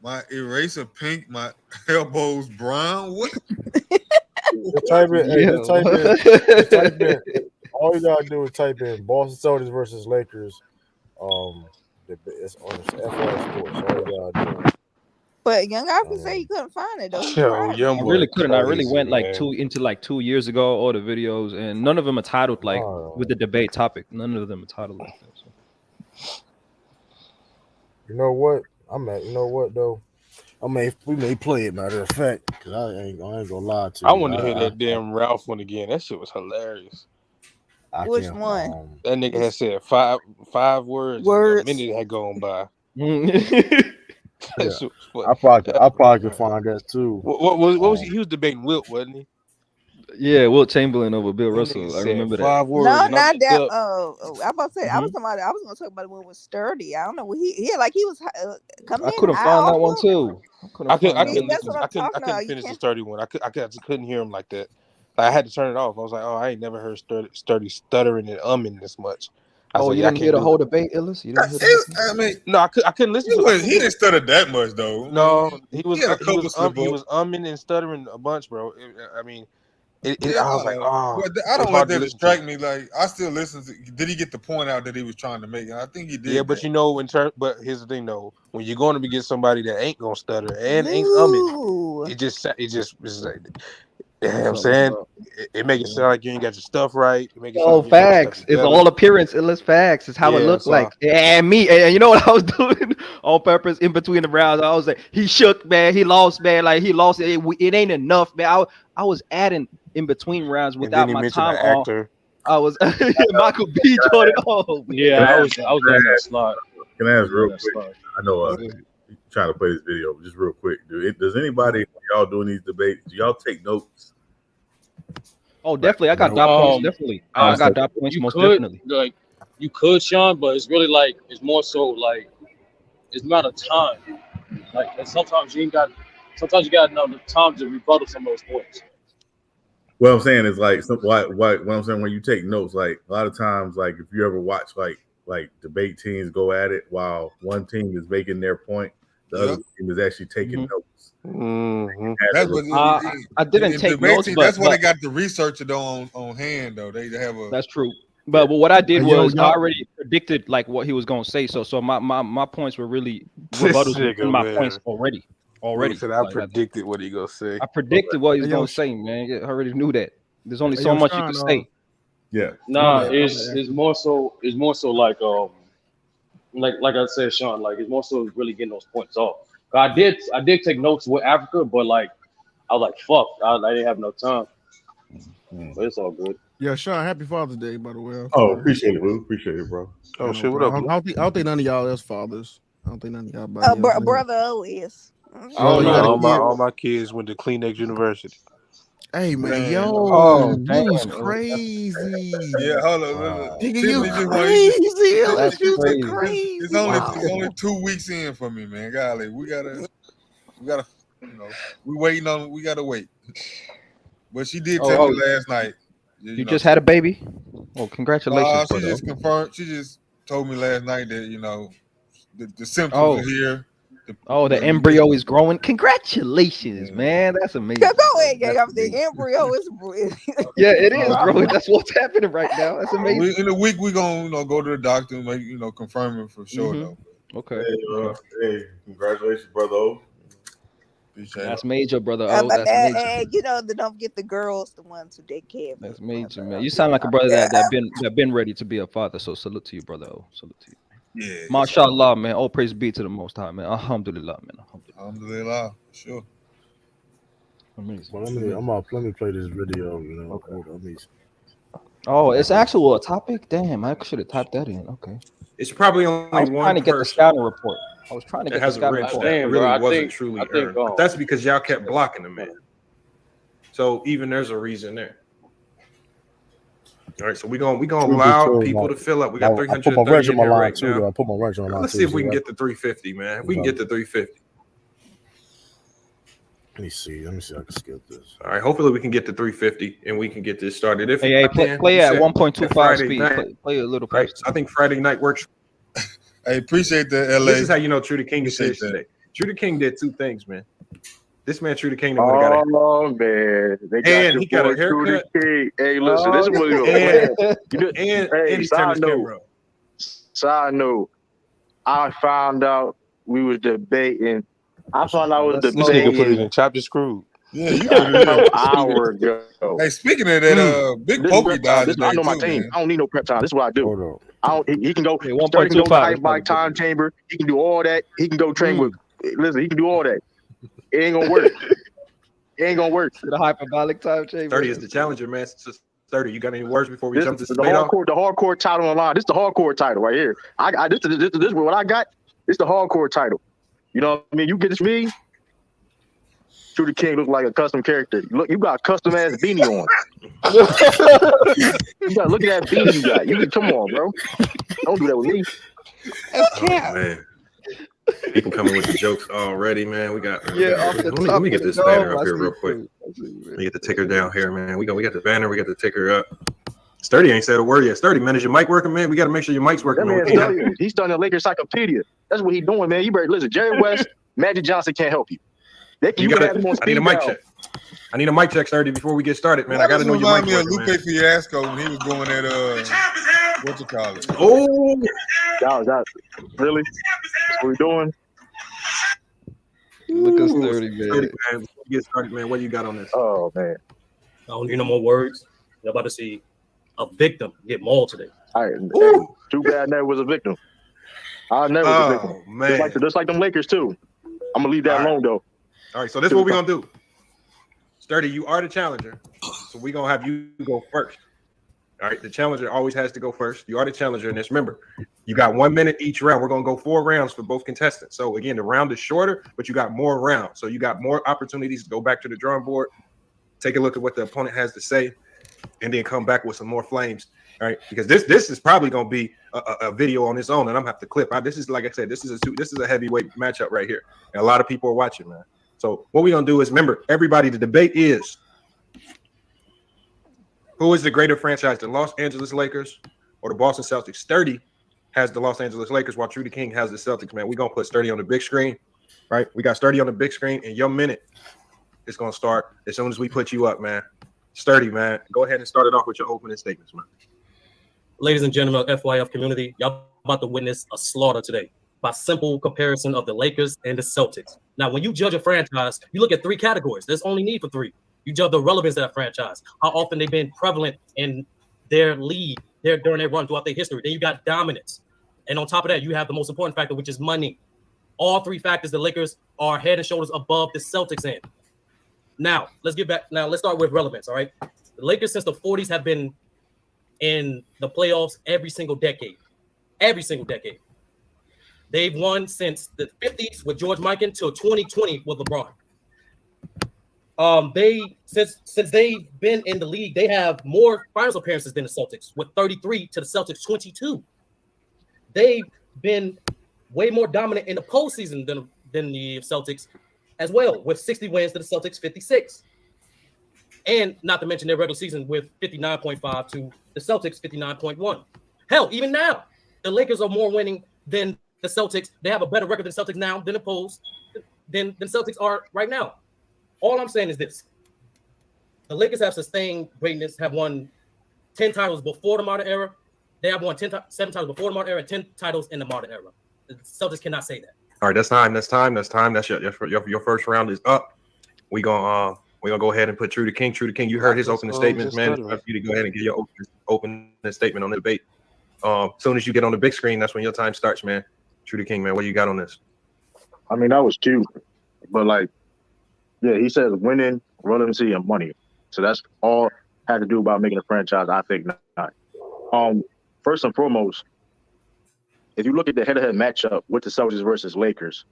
Speaker 19: My eraser pink, my elbows brown. What?
Speaker 3: Type in. All you gotta do is type in Boston Celtics versus Lakers. It's on FYI Sports. All you gotta do.
Speaker 8: But Young Alfred said you couldn't find it though.
Speaker 7: I really couldn't. I really went like 2 years ago, all the videos, and none of them are titled like with the debate topic. None of them are titled like that. So.
Speaker 3: You know what? You know what though? We may play it, matter of fact, because I ain't gonna lie to you.
Speaker 10: I want to hear that damn Ralph one again. That shit was hilarious.
Speaker 8: Which one?
Speaker 10: That nigga had said five words. A minute had gone by.
Speaker 3: Yeah. I probably could find that too.
Speaker 10: What was he was debating Wilt, wasn't he?
Speaker 7: Yeah, Wilt Chamberlain over Bill Russell. I remember that.
Speaker 10: 5 words.
Speaker 8: No, not that. I about to say I was gonna talk about the one with Sturdy. I don't know what he like. He was coming.
Speaker 7: I couldn't find that one too.
Speaker 10: I couldn't finish the Sturdy one. I couldn't hear him like that. I had to turn it off. I was like, I ain't never heard Sturdy stuttering and umming this much.
Speaker 7: You didn't hear the whole debate, Illis? You didn't hear
Speaker 19: I mean,
Speaker 10: no, I couldn't listen to it.
Speaker 19: He didn't stutter that much though.
Speaker 10: No, he was umming and stuttering a bunch, bro. I mean, I was like,
Speaker 19: but I don't let that distract me. Like, I still listen to. Did he get the point out that he was trying to make? And I think he did.
Speaker 10: Yeah, but but here's the thing though: when you're going to get somebody that ain't gonna stutter and ain't umming, it's like
Speaker 2: You know what I'm saying? It make it sound like you ain't got your stuff right. It make it sound
Speaker 7: Oh,
Speaker 2: like you ain't got your
Speaker 7: facts.
Speaker 2: stuff
Speaker 7: It's
Speaker 2: together.
Speaker 7: all appearance. It's facts. It's how it
Speaker 2: Yeah,
Speaker 7: looked
Speaker 2: so
Speaker 7: like. And me, and you know what I was doing on purpose in between the rounds? I was like, he shook, man. He lost, man. Like he lost. It ain't enough, man. I was adding in between rounds
Speaker 2: and then
Speaker 7: without
Speaker 2: he
Speaker 7: my
Speaker 2: mentioned
Speaker 7: time
Speaker 2: an
Speaker 7: on.
Speaker 2: actor.
Speaker 7: I was Michael B. Jordan. Oh, man.
Speaker 16: Yeah, I was letting that slide.
Speaker 18: Can I ask real
Speaker 16: Letting that
Speaker 18: quick?
Speaker 16: slide.
Speaker 18: I know trying to play this video, but just real quick, dude. Does anybody, when y'all doing these debates, do y'all take notes?
Speaker 7: Oh, definitely. I got dot points. Definitely. I got dot points
Speaker 16: You
Speaker 7: most
Speaker 16: could
Speaker 7: definitely.
Speaker 16: like you could, Sean, but it's really like it's more so like it's not a time. Like and sometimes you got enough time to rebuttal some of those points.
Speaker 18: What I'm saying is like, what I'm saying when you take notes, like a lot of times, like if you ever watch like debate teams go at it while one team is making their point, the other team is actually taking notes.
Speaker 2: Mm-hmm.
Speaker 19: That's what
Speaker 7: I didn't take notes, but
Speaker 19: that's why they got the researcher on hand though. They have a.
Speaker 7: That's true. But what I did
Speaker 22: Hey, yo,
Speaker 7: was I
Speaker 22: y'all-
Speaker 7: already predicted like what he was gonna say. So my points were really
Speaker 2: This
Speaker 7: rebuttals
Speaker 2: nigga,
Speaker 7: within my
Speaker 2: man.
Speaker 7: points already.
Speaker 2: He said I predicted what he gonna say.
Speaker 7: I predicted what he was
Speaker 22: Hey, yo,
Speaker 7: gonna say, man. I already knew that. There's only
Speaker 22: Hey,
Speaker 7: so
Speaker 22: yo,
Speaker 7: much you
Speaker 22: Sean,
Speaker 7: can say.
Speaker 18: Yeah.
Speaker 16: Nah,
Speaker 22: My bad.
Speaker 16: it's more so like I said, Sean, like it's more so really getting those points off. I did take notes with Africa, but like I was like, fuck, I didn't have no time. But it's all good.
Speaker 22: Yeah, Sean, happy Father's Day, by the way. I'm
Speaker 18: Oh,
Speaker 22: sorry.
Speaker 18: appreciate it, bro. Appreciate it, bro.
Speaker 2: Oh
Speaker 22: No
Speaker 2: shit, what
Speaker 22: problem.
Speaker 2: up,
Speaker 22: I don't think none of y'all else fathers. I don't think none of y'all body else.
Speaker 8: Brother O is.
Speaker 22: Oh, you got a kid.
Speaker 2: all my kids went to Kleenex University.
Speaker 22: Hey man,
Speaker 19: Man.
Speaker 22: yo,
Speaker 7: Oh,
Speaker 22: you was
Speaker 7: damn.
Speaker 22: crazy.
Speaker 19: Yeah, hold on.
Speaker 22: Nigga,
Speaker 19: Tiffany
Speaker 22: you
Speaker 19: just
Speaker 22: crazy.
Speaker 7: That's
Speaker 22: You
Speaker 7: crazy.
Speaker 22: crazy.
Speaker 19: It's only 2 weeks in for me, man. Golly, we gotta, we gotta wait. But she did tell me last night.
Speaker 7: You just had a baby? Oh, congratulations,
Speaker 19: She
Speaker 7: brother.
Speaker 19: just confirmed. She just told me last night that the symptoms are here.
Speaker 7: The embryo is growing. Congratulations, man. That's amazing.
Speaker 8: Go ahead, Gabe. The embryo is.
Speaker 7: Yeah, it is growing. That's what's happening right now. That's amazing.
Speaker 19: In a week, we're gonna go to the doctor and make confirm it for sure though.
Speaker 7: Okay.
Speaker 18: Hey, congratulations, brother O.
Speaker 7: That's major, brother. Oh, that's major.
Speaker 8: Don't forget the girls, the ones who take care of.
Speaker 7: That's major, man. You sound like a brother that been ready to be a father. So salute to you, brother. Oh, salute to you.
Speaker 19: Yeah.
Speaker 7: Mashallah, man. All praise be to the Most High, man. Alhamdulillah, man.
Speaker 19: Alhamdulillah, sure.
Speaker 7: Amazing.
Speaker 3: Well, let me play this video. Okay.
Speaker 7: Oh, it's actual a topic. Damn, I should have typed that in. Okay.
Speaker 23: It's probably only
Speaker 7: I was
Speaker 23: one
Speaker 7: trying to get the
Speaker 23: person
Speaker 7: scouting report. I was trying to
Speaker 23: that
Speaker 7: get the
Speaker 23: has a
Speaker 7: scouting
Speaker 23: red
Speaker 7: report.
Speaker 23: that really
Speaker 16: I
Speaker 23: wasn't
Speaker 16: think-
Speaker 23: truly
Speaker 16: I think,
Speaker 23: earned. But that's because y'all kept blocking the man. So even there's a reason there. All right, so we gonna allow people to fill up. We got
Speaker 3: I put my
Speaker 23: 330
Speaker 3: ranks on
Speaker 23: in
Speaker 3: my
Speaker 23: there
Speaker 3: line
Speaker 23: right
Speaker 3: too.
Speaker 23: now.
Speaker 3: I put my ranks on my line.
Speaker 23: Let's see if we can get to 350, man. If we can get to 350.
Speaker 3: Let me see. I can skip this.
Speaker 23: All right, hopefully we can get to 350 and we can get this started. If
Speaker 7: Hey,
Speaker 23: not, then
Speaker 7: play
Speaker 23: you
Speaker 7: at
Speaker 23: said
Speaker 7: 1.25
Speaker 23: Friday
Speaker 7: speed.
Speaker 23: night,
Speaker 7: Play a little
Speaker 23: right?
Speaker 7: faster.
Speaker 23: I think Friday night works.
Speaker 19: Hey, appreciate the LA.
Speaker 23: This is how you know True the King is serious today. True the King did two things, man. This man, True the King, would have got a
Speaker 24: man, they got
Speaker 23: and
Speaker 24: your
Speaker 23: he got
Speaker 24: boy
Speaker 23: a haircut.
Speaker 24: King. Hey, listen, this is what you
Speaker 23: and
Speaker 24: hey,
Speaker 23: he's turned his
Speaker 24: side note.
Speaker 23: camera up.
Speaker 24: Side note, I found out we was debating. I found out I was
Speaker 2: This nigga put it
Speaker 24: debating
Speaker 2: in chapter screw.
Speaker 19: Yeah, you
Speaker 24: an hour ago.
Speaker 19: Hey, speaking of that, Big Pokey died today
Speaker 24: I know my
Speaker 19: too,
Speaker 24: team.
Speaker 19: man.
Speaker 24: I don't need no prep time. This is what I do. He can go.
Speaker 7: Hey,
Speaker 24: Sturdy can go
Speaker 7: 1.25
Speaker 24: type
Speaker 7: is
Speaker 24: by
Speaker 7: probably
Speaker 24: time chamber. He can do all that. He can go train with. Listen, he can do all that. It ain't gonna work. It ain't gonna work.
Speaker 7: The hyperbolic time chamber.
Speaker 23: 30 is the challenger, man. It's just 30. You got any words before we
Speaker 24: This
Speaker 23: jump this
Speaker 24: is the
Speaker 23: debate off?
Speaker 24: hardcore title online. This is the hardcore title right here. This is what I got. This is the hardcore title. You know what I mean? You get this from me. True the King look like a custom character. Look, you got a custom ass beanie on. You gotta look at that beanie you got. You can come on, bro. Don't do that with me.
Speaker 23: Oh, man. People coming with the jokes already, man. We got let me get this banner up here real quick. Let me get the ticker down here, man. We got the banner, we got the ticker up. Sturdy ain't said a word yet. Sturdy, man, is your mic working, man? We got to make sure your mic's working.
Speaker 24: That man he's starting a Lakers encyclopedia. That's what he's doing, man. You better listen. Jerry West, Magic Johnson can't help you. I need
Speaker 23: a mic check. I need a mic check, Sturdy, before we get started, man. I got to know your mic working,
Speaker 19: Lupe
Speaker 23: man.
Speaker 19: Fiasco when he was going at what you call it?
Speaker 23: Oh,
Speaker 24: that really? That's what we doing?
Speaker 7: Look at Sturdy, man.
Speaker 23: Sturdy, man. Before we get started, man, what you got on this?
Speaker 24: Oh man.
Speaker 9: I don't need no more words. You're about to see a victim get mauled today.
Speaker 24: All right, hey, too bad I never was a victim. I never was a victim.
Speaker 23: Oh man,
Speaker 24: just like them Lakers too. I'm gonna leave that alone though.
Speaker 23: All right, so this is what we're gonna do. Sturdy, you are the challenger, so we're gonna have you go first. All right, the challenger always has to go first. You are the challenger in this. Remember, you got 1 minute each round. We're gonna go 4 rounds for both contestants. So again, the round is shorter, but you got more rounds, so you got more opportunities to go back to the drawing board, take a look at what the opponent has to say, and then come back with some more flames. All right, because this is probably gonna be a video on its own, and I'm gonna have to clip. This is, like I said, this is a heavyweight matchup right here, and a lot of people are watching, man. So what we're gonna do is, remember, everybody, the debate is, who is the greater franchise, the Los Angeles Lakers or the Boston Celtics? Sturdy has the Los Angeles Lakers, while True the King has the Celtics, man. We're gonna put Sturdy on the big screen, right? We got Sturdy on the big screen, and your minute is gonna start as soon as we put you up, man. Sturdy, man, go ahead and start it off with your opening statements, man.
Speaker 9: Ladies and gentlemen, FYF community, y'all about to witness a slaughter today by simple comparison of the Lakers and the Celtics. Now, when you judge a franchise, you look at 3 categories. There's only need for 3. You judge the relevance of that franchise, how often they've been prevalent in their lead during their run throughout their history. Then you got dominance. And on top of that, you have the most important factor, which is money. All 3 factors, the Lakers are head and shoulders above the Celtics in. Now, let's get back. Now, let's start with relevance, all right? The Lakers since the 40s have been in the playoffs every single decade. Every single decade. They've won since the 50s with George Mikan till 2020 with LeBron. Since they've been in the league, they have more finals appearances than the Celtics, with 33 to the Celtics 22. They've been way more dominant in the postseason than the Celtics as well, with 60 wins to the Celtics 56. And not to mention their regular season with 59.5 to the Celtics 59.1. Hell, even now, the Lakers are more winning than the Celtics. They have a better record than Celtics now than opposed than Celtics are right now. All I'm saying is this. The Lakers have sustained greatness, have won 10 titles before the modern era. They have won 7 titles before the modern era and 10 titles in the modern era. The Celtics cannot say that.
Speaker 23: All right, that's time. That's your first round is up. We're gonna go ahead and put True the King. True the King, you heard his opening statements, man. It's up for you to go ahead and give your opening statement on the debate. As soon as you get on the big screen, that's when your time starts, man. True the King, man. What do you got on this?
Speaker 24: I mean, that was cute, but like, yeah, he says winning, relevancy, and money. So that's all had to do about making a franchise. I think not. First and foremost, if you look at the head-to-head matchup with the Celtics versus Lakers,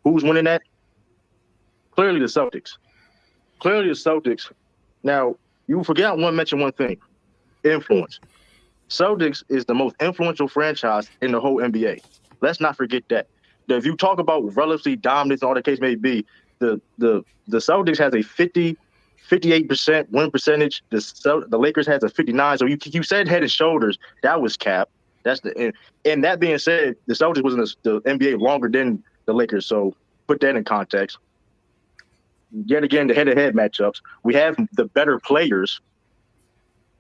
Speaker 24: who's winning that? Clearly the Celtics. Now, you forget mention one thing: influence. Celtics is the most influential franchise in the whole NBA. Let's not forget that. If you talk about relatively dominance, all the case may be, the Celtics has a 58% win percentage. The Lakers has a 59%. So you said head and shoulders. That was cap. And that being said, the Celtics was in the NBA longer than the Lakers. So put that in context. Yet again, the head-to-head matchups. We have the better players,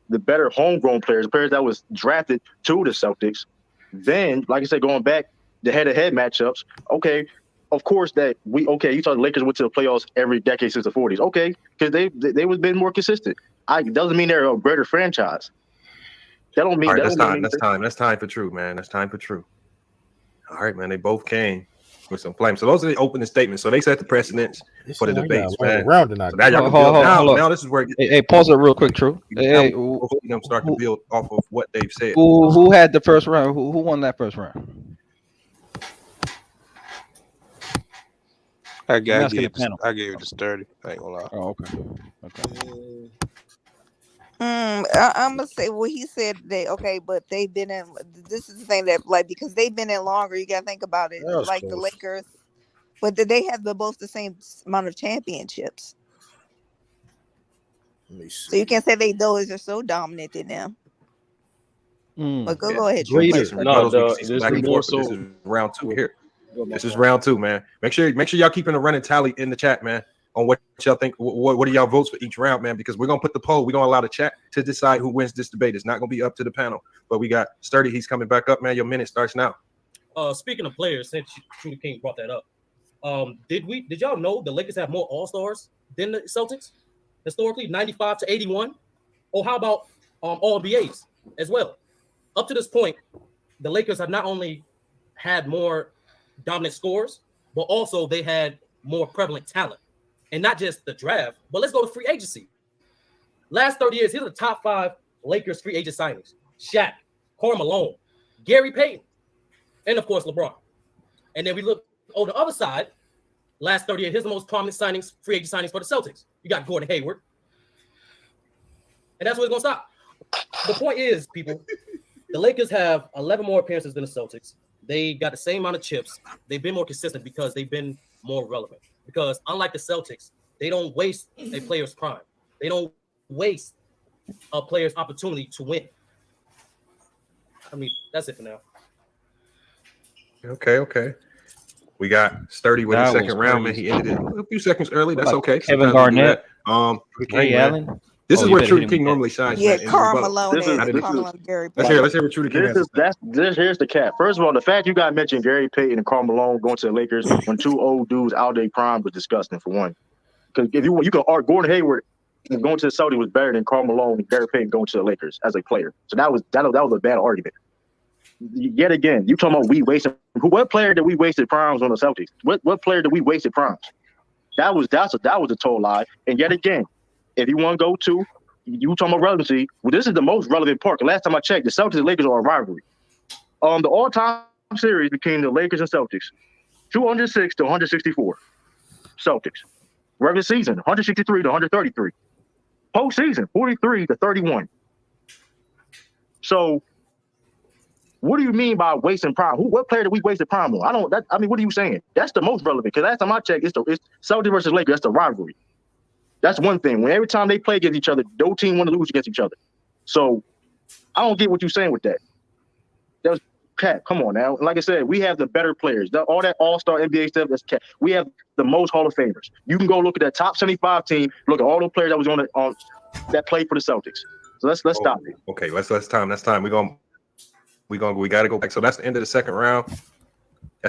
Speaker 24: the better homegrown players, the players that was drafted to the Celtics. Then, like I said, going back, the head-to-head matchups. Okay, of course you thought the Lakers went to the playoffs every decade since the 40s. Okay, because they was been more consistent. Doesn't mean they're a greater franchise. That don't mean.
Speaker 23: All right, that's time for True, man. That's time for True. All right, man. They both came with some flames. So those are the opening statements. So they set the precedents for the debates, man. So now y'all can build. Now this is where.
Speaker 7: Hey, pause it real quick, True. Hey,
Speaker 23: both of them start to build off of what they've said.
Speaker 7: Who had the first round? Who won that first round?
Speaker 2: I gave it to Sturdy. I ain't gonna lie.
Speaker 7: Oh, okay.
Speaker 8: I'm gonna say what he said today. Okay, but they've been in. This is the thing that, like, because they've been in longer, you gotta think about it. Like close. The Lakers, but they have both the same amount of championships. So you can't say those are so dominant in them. But go ahead.
Speaker 23: This is round 2 here. This is round 2, man. Make sure y'all keeping a running tally in the chat, man, on what y'all think. What are y'all votes for each round, man? Because we're gonna put the poll. We're gonna allow the chat to decide who wins this debate. It's not gonna be up to the panel. But we got Sturdy. He's coming back up, man. Your minute starts now.
Speaker 9: Speaking of players, since True King brought that up, did y'all know the Lakers have more All-Stars than the Celtics? historically, 95 to 81. Or how about all NBAs as well? Up to this point, the Lakers have not only had more dominant scores, but also they had more prevalent talent. And not just the draft, but let's go to free agency. Last 30 years, here are the top 5 Lakers free agent signings. Shaq, Karl Malone, Gary Payton, and of course, LeBron. And then we look on the other side, last 30 years, here's the most prominent signings, free agent signings for the Celtics. You got Gordon Hayward. And that's where it's going to stop. The point is, people, the Lakers have 11 more appearances than the Celtics. They got the same amount of chips. They've been more consistent because they've been more relevant. Because unlike the Celtics, they don't waste a player's prime. They don't waste a player's opportunity to win. I mean, that's it for now.
Speaker 23: Okay. We got Sturdy with the second round, man. He ended it a few seconds early. That's okay.
Speaker 12: Kevin Garnett, Ray Allen.
Speaker 23: This is where Trudy King normally shines.
Speaker 8: Yeah,
Speaker 23: man,
Speaker 8: Karl Malone and Gary Payton.
Speaker 23: Let's hear what Trudy King has to say.
Speaker 24: Here's the cap. First of all, the fact you guys mentioned Gary Payton and Karl Malone going to the Lakers when 2 old dudes out their prime was disgusting, for one. Because if you can argue Gordon Hayward going to the Celtics was better than Karl Malone and Gary Payton going to the Lakers as a player. So that was a bad argument. Yet again, you talking about we wasted. What player did we wasted primes on the Celtics? What player did we wasted primes? That was a total lie. And yet again, if you want to go to you talking about relevancy, well, this is the most relevant part. The last time I checked, the Celtics and Lakers are a rivalry. The all-time series between the Lakers and Celtics, 206 to 164. Celtics. Regular season, 163 to 133. Postseason, 43 to 31. So, what do you mean by wasting prime? What player did we waste the prime on? What are you saying? That's the most relevant. Because last time I checked, it's Celtics versus Lakers. That's the rivalry. That's one thing. When every time they play against each other, no team want to lose against each other. So I don't get what you're saying with that. That was cat. Come on now. Like I said, we have the better players. All that all-star NBA stuff, that's cat. We have the most Hall of Famers. You can go look at that top 75 team, look at all the players that was on that played for the Celtics. So let's stop it.
Speaker 23: Okay, that's time. We gotta go back. So that's the end of the second round.
Speaker 3: I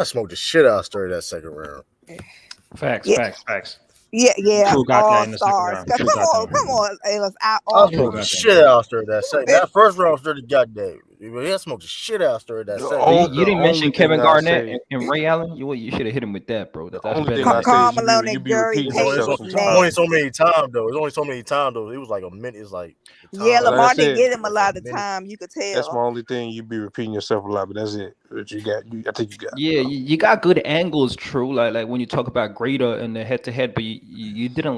Speaker 3: smoked the shit out of Sturdy that second round.
Speaker 12: Facts.
Speaker 8: Yeah.
Speaker 12: True got that in the second
Speaker 8: All-stars.
Speaker 12: round.
Speaker 8: Come on. It was
Speaker 3: I smoked the shit out of Sturdy that second. That first round Sturdy got that. I smoked the shit out of Sturdy that second.
Speaker 12: You didn't mention Kevin Garnett and Ray Allen. You should have hit him with that, bro. That's better.
Speaker 8: Karl Malone and Gary Payton.
Speaker 3: Only so many times though. It was like a minute. It's like
Speaker 8: Lamar didn't get him a lot of time. You could tell.
Speaker 2: That's my only thing. You be repeating yourself a lot, but that's it. That you got. I think you got.
Speaker 12: Yeah, you got good angles, true. Like when you talk about greater and the head-to-head, but you didn't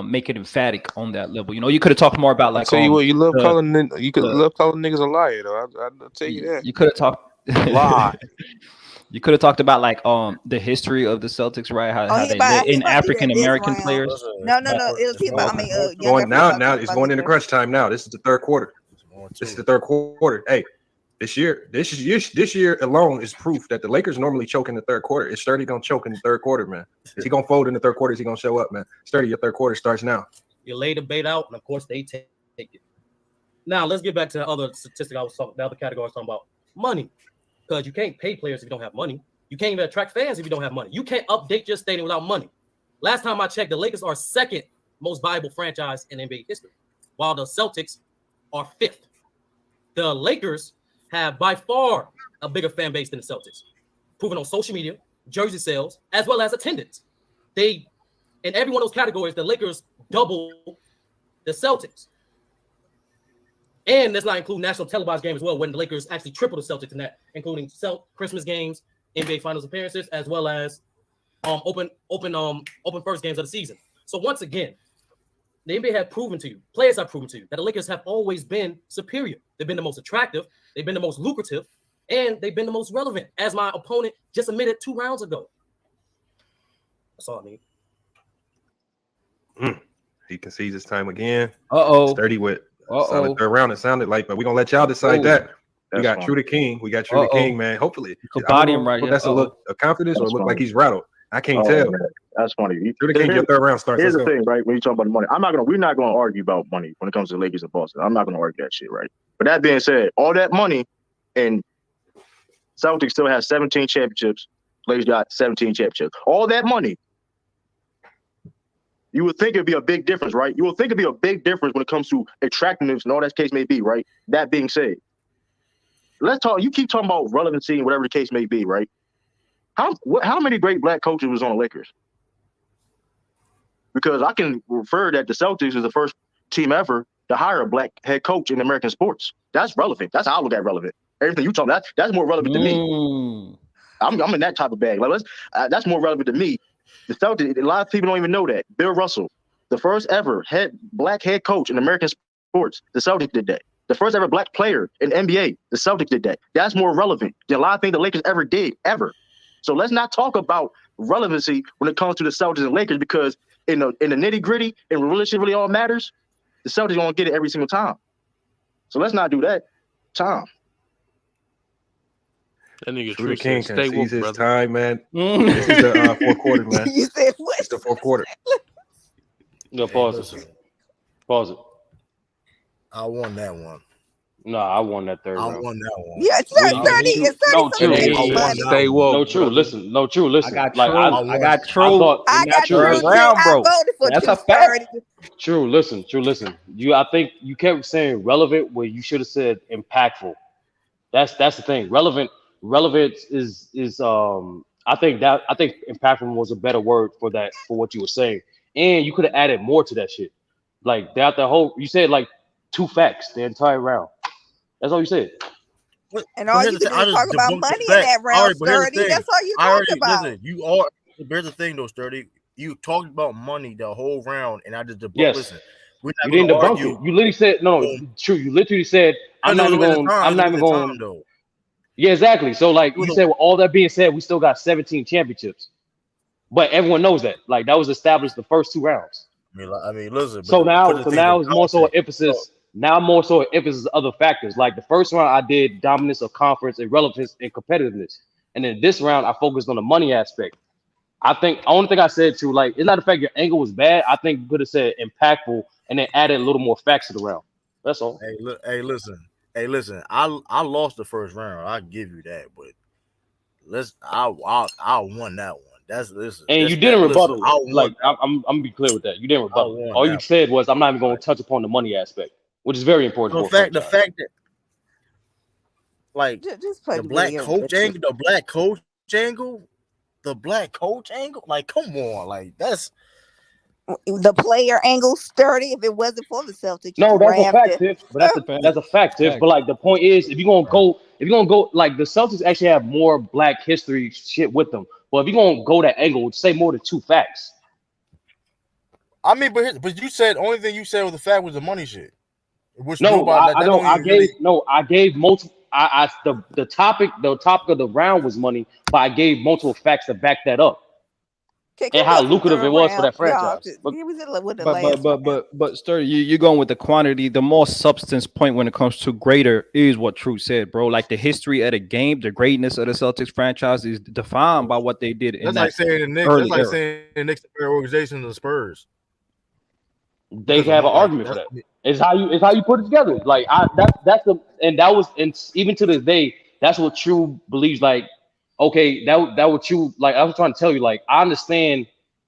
Speaker 12: make it emphatic on that level. You could have talked more about like.
Speaker 2: I tell you what, you love calling niggas a liar though. I'll tell you that.
Speaker 12: You could have talked.
Speaker 2: Lie.
Speaker 12: You could have talked about like the history of the Celtics, right? How they let in African American players.
Speaker 8: No. It was about.
Speaker 23: It's going into crunch time now. This is the third quarter. Hey, this year alone is proof that the Lakers normally choke in the third quarter. Is Sturdy gonna choke in the third quarter, man? Is he gonna fold in the third quarter? Is he gonna show up, man? Sturdy, your third quarter starts now.
Speaker 9: You lay the bait out, and of course they take it. Now let's get back to the other statistic I was talking. The other category I was talking about, money. Because you can't pay players if you don't have money. You can't even attract fans if you don't have money. You can't update your stadium without money. Last time I checked, the Lakers are second most valuable franchise in NBA history, while the Celtics are fifth. The Lakers have by far a bigger fan base than the Celtics, proven on social media, jersey sales, as well as attendance. In every one of those categories, the Lakers double the Celtics. And let's not include national televised games as well, when the Lakers actually triple the Celtics in that, including Christmas games, NBA Finals appearances, as well as open first games of the season. So once again, the NBA have proven to you, players have proven to you, that the Lakers have always been superior. They've been the most attractive, they've been the most lucrative, and they've been the most relevant, as my opponent just admitted 2 rounds ago. That's all I need.
Speaker 23: He concedes his time again.
Speaker 12: Sturdy
Speaker 23: with third round. It sounded like, but we're gonna let y'all decide that. We got Trudy King. King, man. Hopefully,
Speaker 12: body him right.
Speaker 23: That's a look of confidence, or look like he's rattled. I can't tell.
Speaker 24: Man. That's funny.
Speaker 23: Trudy King, your third round starts.
Speaker 24: Here's the thing, right? When you talk about the money, we're not gonna argue about money when it comes to the Lakers and Boston. I'm not gonna argue that shit, right? But that being said, all that money, and Celtics still has 17 championships. Lakers got 17 championships. All that money. You would think it'd be a big difference, right? You would think it'd be a big difference when it comes to attractiveness and all that case may be, right? That being said, let's talk. You keep talking about relevancy and whatever the case may be, right? How many great black coaches was on the Lakers? Because I can refer that the Celtics is the first team ever to hire a black head coach in American sports. That's relevant. That's how I look at relevant. Everything you talk about, that's more relevant to me. I'm in that type of bag. Like that's more relevant to me. The Celtics, a lot of people don't even know that. Bill Russell, the first ever black head coach in American sports, the Celtics did that. The first ever black player in the NBA, the Celtics did that. That's more relevant than a lot of things the Lakers ever did, ever. So let's not talk about relevancy when it comes to the Celtics and Lakers, because in the nitty gritty and relationship really all matters, the Celtics gonna get it every single time. So let's not do that. Tom.
Speaker 2: That nigga
Speaker 23: True
Speaker 2: King
Speaker 23: King
Speaker 2: stay
Speaker 23: can
Speaker 2: woke,
Speaker 23: seize his
Speaker 2: brother.
Speaker 23: time, man. This is the fourth quarter, man.
Speaker 8: You said what?
Speaker 23: It's the fourth quarter.
Speaker 6: No, pause it. Pause it.
Speaker 3: I won that one.
Speaker 6: No, I won that third round.
Speaker 3: I won that one.
Speaker 8: Yeah, it's 30. It's 30.
Speaker 6: No, true.
Speaker 2: Stay woke.
Speaker 6: No, true. Listen. No, true. Listen.
Speaker 12: I got
Speaker 6: like,
Speaker 12: true. I got true.
Speaker 8: I got
Speaker 12: true.
Speaker 8: true.
Speaker 12: Round,
Speaker 8: I
Speaker 12: bro.
Speaker 8: voted for
Speaker 12: That's a
Speaker 8: 230.
Speaker 12: fact.
Speaker 6: True. Listen. I think you kept saying relevant where you should have said impactful. That's the thing. Relevance is I think impactful was a better word for that, for what you were saying. And you could have added more to that shit. Like that you said like 2 facts the entire round. That's all you said.
Speaker 8: And all you did was talk about money in that round, Sturdy. That's all you talked about.
Speaker 3: Listen, here's the thing though, Sturdy. You talked about money the whole round, and I just debunked.
Speaker 6: Yes.
Speaker 3: Listen, we're
Speaker 6: You
Speaker 3: not
Speaker 6: didn't
Speaker 3: gonna
Speaker 6: debunk
Speaker 3: argue.
Speaker 6: it. You literally said no. True. You literally said I'm not even going.
Speaker 3: Though.
Speaker 6: Yeah, exactly. So like you said, with all that being said, we still got 17 championships. But everyone knows that. Like that was established the first 2 rounds.
Speaker 3: I mean, listen.
Speaker 6: So now it's more so an emphasis. Now more so an emphasis of other factors. Like the first round, I did dominance of conference and relevance and competitiveness, and then this round, I focused on the money aspect. I think only thing I said to like, it's not the fact your angle was bad. I think you could have said impactful and then added a little more facts to the round. That's all.
Speaker 3: Hey, listen. I lost the first round. I give you that, but I won that one.
Speaker 6: You didn't rebuttal. Like I'm gonna be clear with that. You didn't rebuttal. All you said was I'm not even going to touch upon the money aspect, which is very important.
Speaker 3: The fact that like the black coach angle, like come on, like that's
Speaker 8: the player angle, Sturdy. If it wasn't for the Celtics,
Speaker 6: no, that's a fact, Tiff. But that's a fact, Tiff. But like the point is, if you're gonna go, like the Celtics actually have more black history shit with them. Well, if you're gonna go that angle, say more than 2 facts.
Speaker 3: I mean, but you said only thing you said was the fact was the money shit. Which
Speaker 6: I gave multiple. The topic of the round was money, but I gave multiple facts to back that up. And how lucrative it was for that franchise.
Speaker 12: But Sturdy, you're going with the quantity. The more substance point when it comes to greater is what True said, bro. Like the history of the game, the greatness of the Celtics franchise is defined by what they did.
Speaker 3: That's like saying the Knicks. That's like saying the Knicks organization of the Spurs.
Speaker 6: They have an argument for that. It's how you put it together. Like even to this day, that's what True believes. Like, okay, that what you like. I was trying to tell you, like, I understand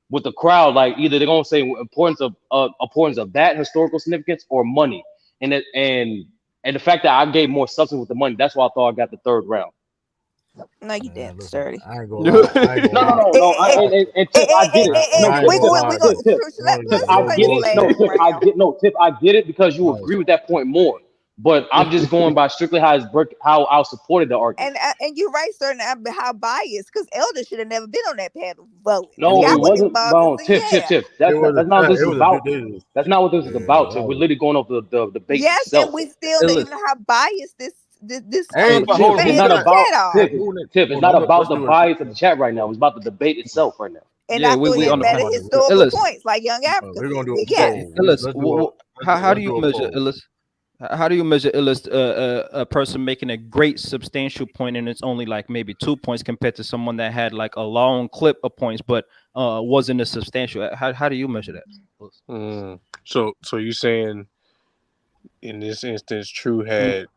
Speaker 6: with the crowd, like either they're gonna say importance of that historical significance or money, and the fact that I gave more substance with the money, that's why I thought I got the third round.
Speaker 8: No, you didn't, Sturdy.
Speaker 6: No. And Tip, I get it. Tip, I get it because you agree with that point more. But I'm just going by strictly how I supported the argument.
Speaker 8: And you're right, sir. How biased? Because Elder should have never been on that panel vote.
Speaker 6: No, it wasn't. No, Tip. That's not what this is about. That's not what this is about. Tip. We're literally going over the debate.
Speaker 8: Yes,
Speaker 6: itself.
Speaker 8: and we still don't even know how biased this.
Speaker 6: It's not about the bias of the chat right now. It's about the debate itself right now.
Speaker 8: And I thought you better historical points like Young Africa.
Speaker 3: We're gonna do it.
Speaker 12: How do you measure Illis? How do you measure a person making a great substantial point and it's only like maybe 2 points compared to someone that had like a long clip of points but wasn't a substantial? How do you measure that?
Speaker 2: So you're saying in this instance, True had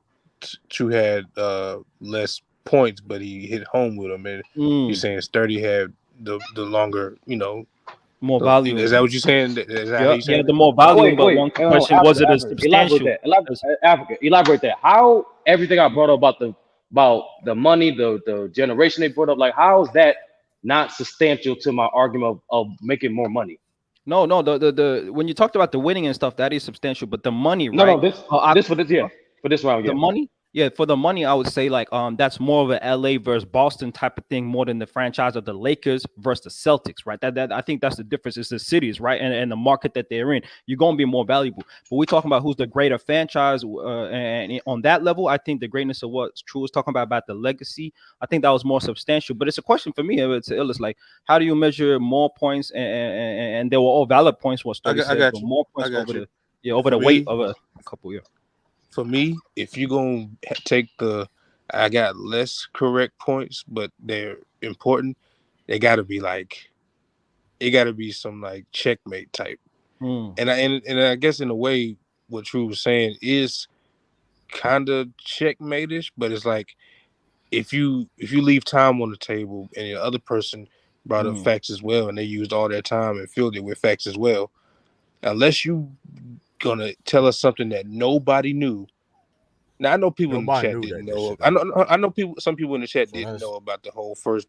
Speaker 2: less points, but he hit home with them, and you're saying Sturdy had the longer,
Speaker 12: More valuable.
Speaker 10: Is that what you're saying? Is that how you saying
Speaker 12: the more valuable. But one question was it a
Speaker 16: Africa,
Speaker 12: substantial?
Speaker 16: Elaborate that. How everything I brought up about the money, the generation they brought up, like how is that not substantial to my argument of making more money?
Speaker 12: No, the when you talked about the winning and stuff, that is substantial. But the money,
Speaker 16: No,
Speaker 12: right?
Speaker 16: this for this round,
Speaker 12: the money. Yeah, for the money, I would say like that's more of a LA versus Boston type of thing, more than the franchise of the Lakers versus the Celtics, right? That I think that's the difference. It's the cities, right, and the market that they're in. You're gonna be more valuable. But we're talking about who's the greater franchise, and on that level, I think the greatness of what True was talking about the legacy. I think that was more substantial. But it's a question for me. It's like, how do you measure more points? And they were all valid points. What Sturdy said, but more points over the weight of a couple. Yeah.
Speaker 10: For me, if you're gonna take I got less correct points, but they're important. They got to be some like checkmate type. And I guess in a way, what True was saying is kind of checkmate-ish, but it's like if you leave time on the table and the other person brought up facts as well, and they used all their time and filled it with facts as well, unless you gonna tell us something that nobody knew. Now I know people in the chat didn't know. I know people. Some people in the chat didn't know about the whole first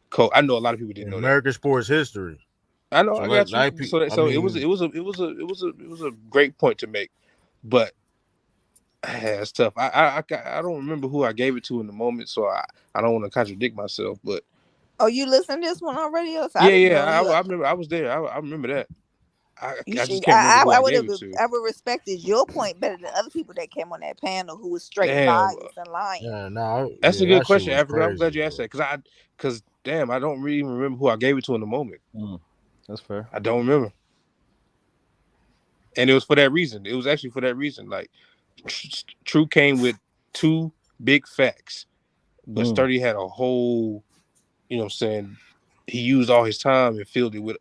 Speaker 10: code. I know a lot of people didn't know
Speaker 1: American sports history.
Speaker 10: I know. I got you. So it was a great point to make, but it's tough. I don't remember who I gave it to in the moment, so I don't want to contradict myself. But
Speaker 8: you listened to this one already?
Speaker 10: I remember. I was there. I remember that. I just can't remember who I gave it to.
Speaker 8: I would respected your point better than other people that came on that panel who was straight biased and lying.
Speaker 1: Yeah,
Speaker 10: that's a good question, Africa. I'm glad you asked that because damn, I don't really even remember who I gave it to in the moment.
Speaker 12: That's fair.
Speaker 10: I don't remember, and it was for that reason. It was actually for that reason. Like True came with two big facts, but Sturdy had a whole. You know what I'm saying? He used all his time and filled it with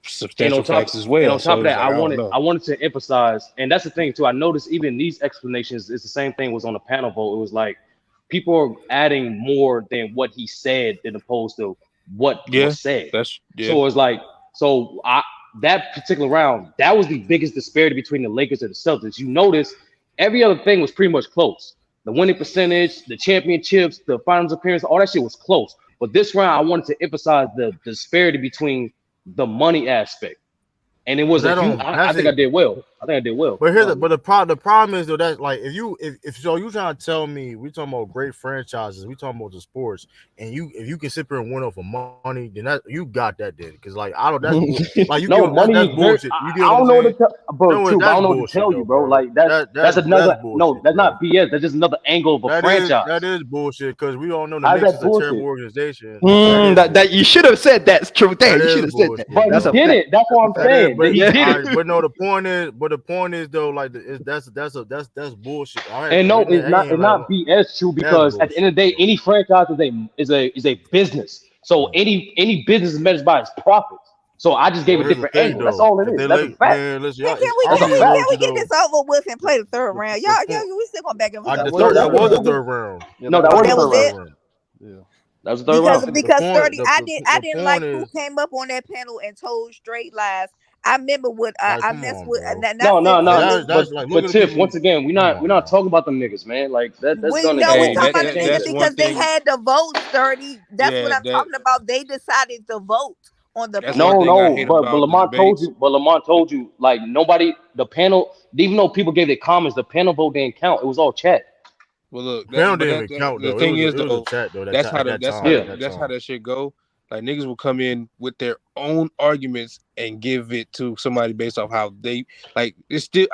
Speaker 10: substantial facts as well.
Speaker 16: And on top of that, I wanted to emphasize, and that's the thing too. I noticed even these explanations, it's the same thing was on the panel vote. It was like people are adding more than what he said than opposed to what was said. So it's like, that particular round, that was the biggest disparity between the Lakers and the Celtics. You notice every other thing was pretty much close. The winning percentage, the championships, the finals appearance, all that shit was close. But this round, I wanted to emphasize the disparity between the money aspect, and it was. I think I did well. But
Speaker 1: the problem is though that like if you trying to tell me we talking about great franchises, we talking about the sports, and if you can sit there and win off of money, then that you got that then because like I don't that's like you
Speaker 16: no
Speaker 1: get,
Speaker 16: money
Speaker 1: that's bullshit.
Speaker 16: I don't know what to tell you, bro. Like that's another that's not BS. That's just another angle of a franchise.
Speaker 1: That is bullshit because we all know the Knicks is a terrible organization.
Speaker 12: That you should have said that's true thing. You should have said that.
Speaker 16: But he did it. That's what I'm saying.
Speaker 1: But no, the point is though, like that's bullshit.
Speaker 16: And no, it's not BS true because at the end of the day, any franchise is a business. So any business is measured by its profits. So I just gave a different angle. That's all it is. That's a fact.
Speaker 8: Can we get this over with and play the third round? Y'all, we still going back and forth.
Speaker 1: That was the third round.
Speaker 16: No, that was the third round. Yeah. That was the third round.
Speaker 8: Because 30, I didn't like who came up on that panel and told straight lies. I remember what I messed with.
Speaker 16: No. But Tiff, once again, we're not talking about them niggas, man. Like that's
Speaker 8: we're talking about the niggas because they had the vote 30. That's what I'm talking about. They decided to vote on the panel.
Speaker 16: But Lamont told you, like nobody, the panel, even though people gave their comments, the panel vote didn't count. It was all chat.
Speaker 10: Well, look,
Speaker 1: the
Speaker 10: thing is though, that's how that shit go. Like niggas will come in with their own arguments and give it to somebody based off how they like. It's still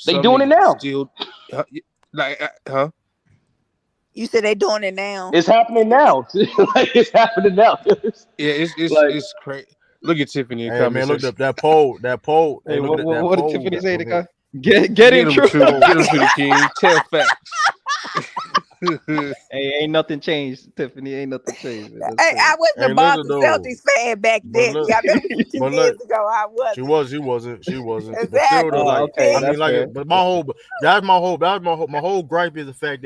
Speaker 16: They doing it now.
Speaker 10: Still,
Speaker 8: You said they doing it now.
Speaker 16: It's happening now. It's happening now.
Speaker 10: It's crazy. Look at Tiffany.
Speaker 1: Hey, man, look up that poll.
Speaker 12: Hey, what did Tiffany say? The guy get him true.
Speaker 10: Get him to the king. Tell facts.
Speaker 12: Hey, ain't nothing changed, Tiffany. Ain't nothing changed.
Speaker 8: Hey, I wasn't a Boston Celtics fan back then. Y'all remember 2 years ago? I was.
Speaker 1: She wasn't.
Speaker 8: Exactly.
Speaker 1: But still, but my whole gripe is the fact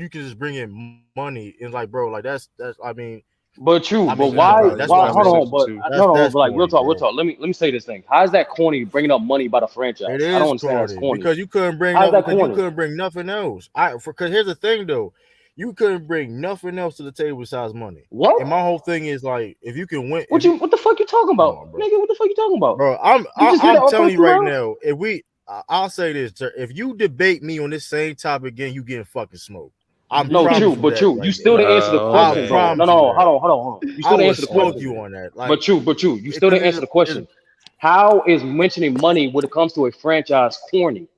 Speaker 1: you can just bring in money. It's like, bro, like that's. I mean,
Speaker 6: But true,
Speaker 1: I
Speaker 6: but
Speaker 1: mean,
Speaker 6: why?
Speaker 1: that's
Speaker 6: Why?
Speaker 1: what I
Speaker 6: Hold
Speaker 1: mean.
Speaker 6: on, but
Speaker 1: That's
Speaker 6: but like
Speaker 1: corny,
Speaker 6: real
Speaker 1: bro.
Speaker 6: talk. Let me say this thing. How is that corny? Bringing up money about a franchise.
Speaker 1: It
Speaker 6: I don't
Speaker 1: is
Speaker 6: understand how it's
Speaker 1: corny
Speaker 6: corny.
Speaker 1: because you couldn't bring
Speaker 6: How's
Speaker 1: nothing.
Speaker 6: that
Speaker 1: Because you
Speaker 6: corny?
Speaker 1: couldn't bring nothing else. Because here's the thing though, you couldn't bring nothing else to the table besides money.
Speaker 6: What?
Speaker 1: And my whole thing is like, if you can win,
Speaker 6: What the fuck you talking about, nigga? What the fuck you talking about,
Speaker 1: bro? I'm
Speaker 6: just did it on
Speaker 1: telling you
Speaker 6: first
Speaker 1: right
Speaker 6: round?
Speaker 1: now. I'll say this: if you debate me on this same topic again, you getting fucking smoked.
Speaker 6: No, true, but true. You still didn't answer the question, bro. No, hold on. You still didn't answer the question.
Speaker 1: You on that,
Speaker 6: But true. You still didn't answer the question. How is mentioning money when it comes to a franchise corny?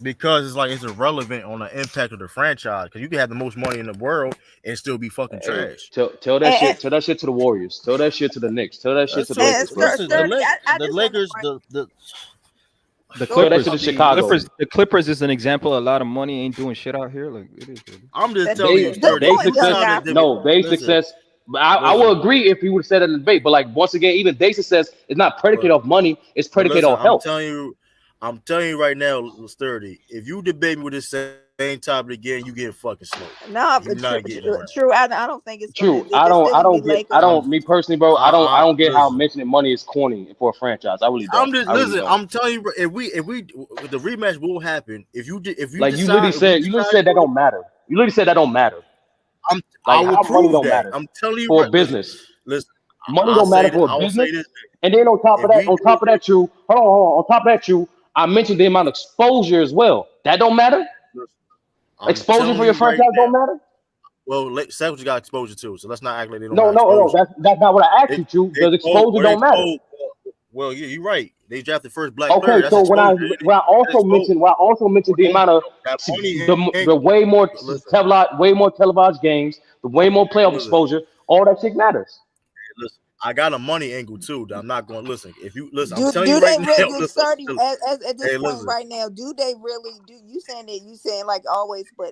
Speaker 1: Because it's irrelevant on the impact of the franchise. Because you can have the most money in the world and still be fucking trash.
Speaker 6: Tell that shit. Tell that shit to the Warriors. Tell that shit to the Knicks. Tell that shit to the Lakers.
Speaker 1: The Lakers,
Speaker 12: the
Speaker 6: Tell that
Speaker 12: Clippers,
Speaker 6: shit to Chicago.
Speaker 12: The Clippers is an example. A lot of money ain't doing shit out here. Like it is.
Speaker 1: I'm just telling you,
Speaker 6: they success. But I will agree if you would have said it in the debate. But like once again, even their success is not predicated off money. It's predicated on health.
Speaker 1: I'm telling you right now, Sturdy. If you debate me with this same topic again, you get fucking smoked.
Speaker 8: No, true. I don't think it's
Speaker 6: true. I don't. Me personally, bro. I don't get how mentioning money is corny for a franchise. I really don't.
Speaker 1: I'm telling you, if we the rematch will happen. If you
Speaker 6: like you literally said that don't matter. You literally said that don't matter.
Speaker 1: I will prove
Speaker 6: don't
Speaker 1: that.
Speaker 6: matter.
Speaker 1: I'm telling you
Speaker 6: for a business.
Speaker 1: Listen,
Speaker 6: money don't matter for a business. And then on top of that, hold on. On top of that, I mentioned the amount of exposure as well. That don't matter. Exposure for your franchise don't matter.
Speaker 1: Well, Celtics got exposure too, so let's not act like they don't.
Speaker 6: No. That's not what I asked you to. Because exposure don't matter.
Speaker 1: Well, yeah, you're right. They drafted first black
Speaker 6: player.
Speaker 1: Okay,
Speaker 6: so when I also mentioned the amount of the way more televised games, the way more playoff exposure, all that shit matters.
Speaker 1: Listen, I got a money angle too that I'm not going to listen. If you listen, I'm telling you right now.
Speaker 8: At this point right now, do they really do? You saying like always, but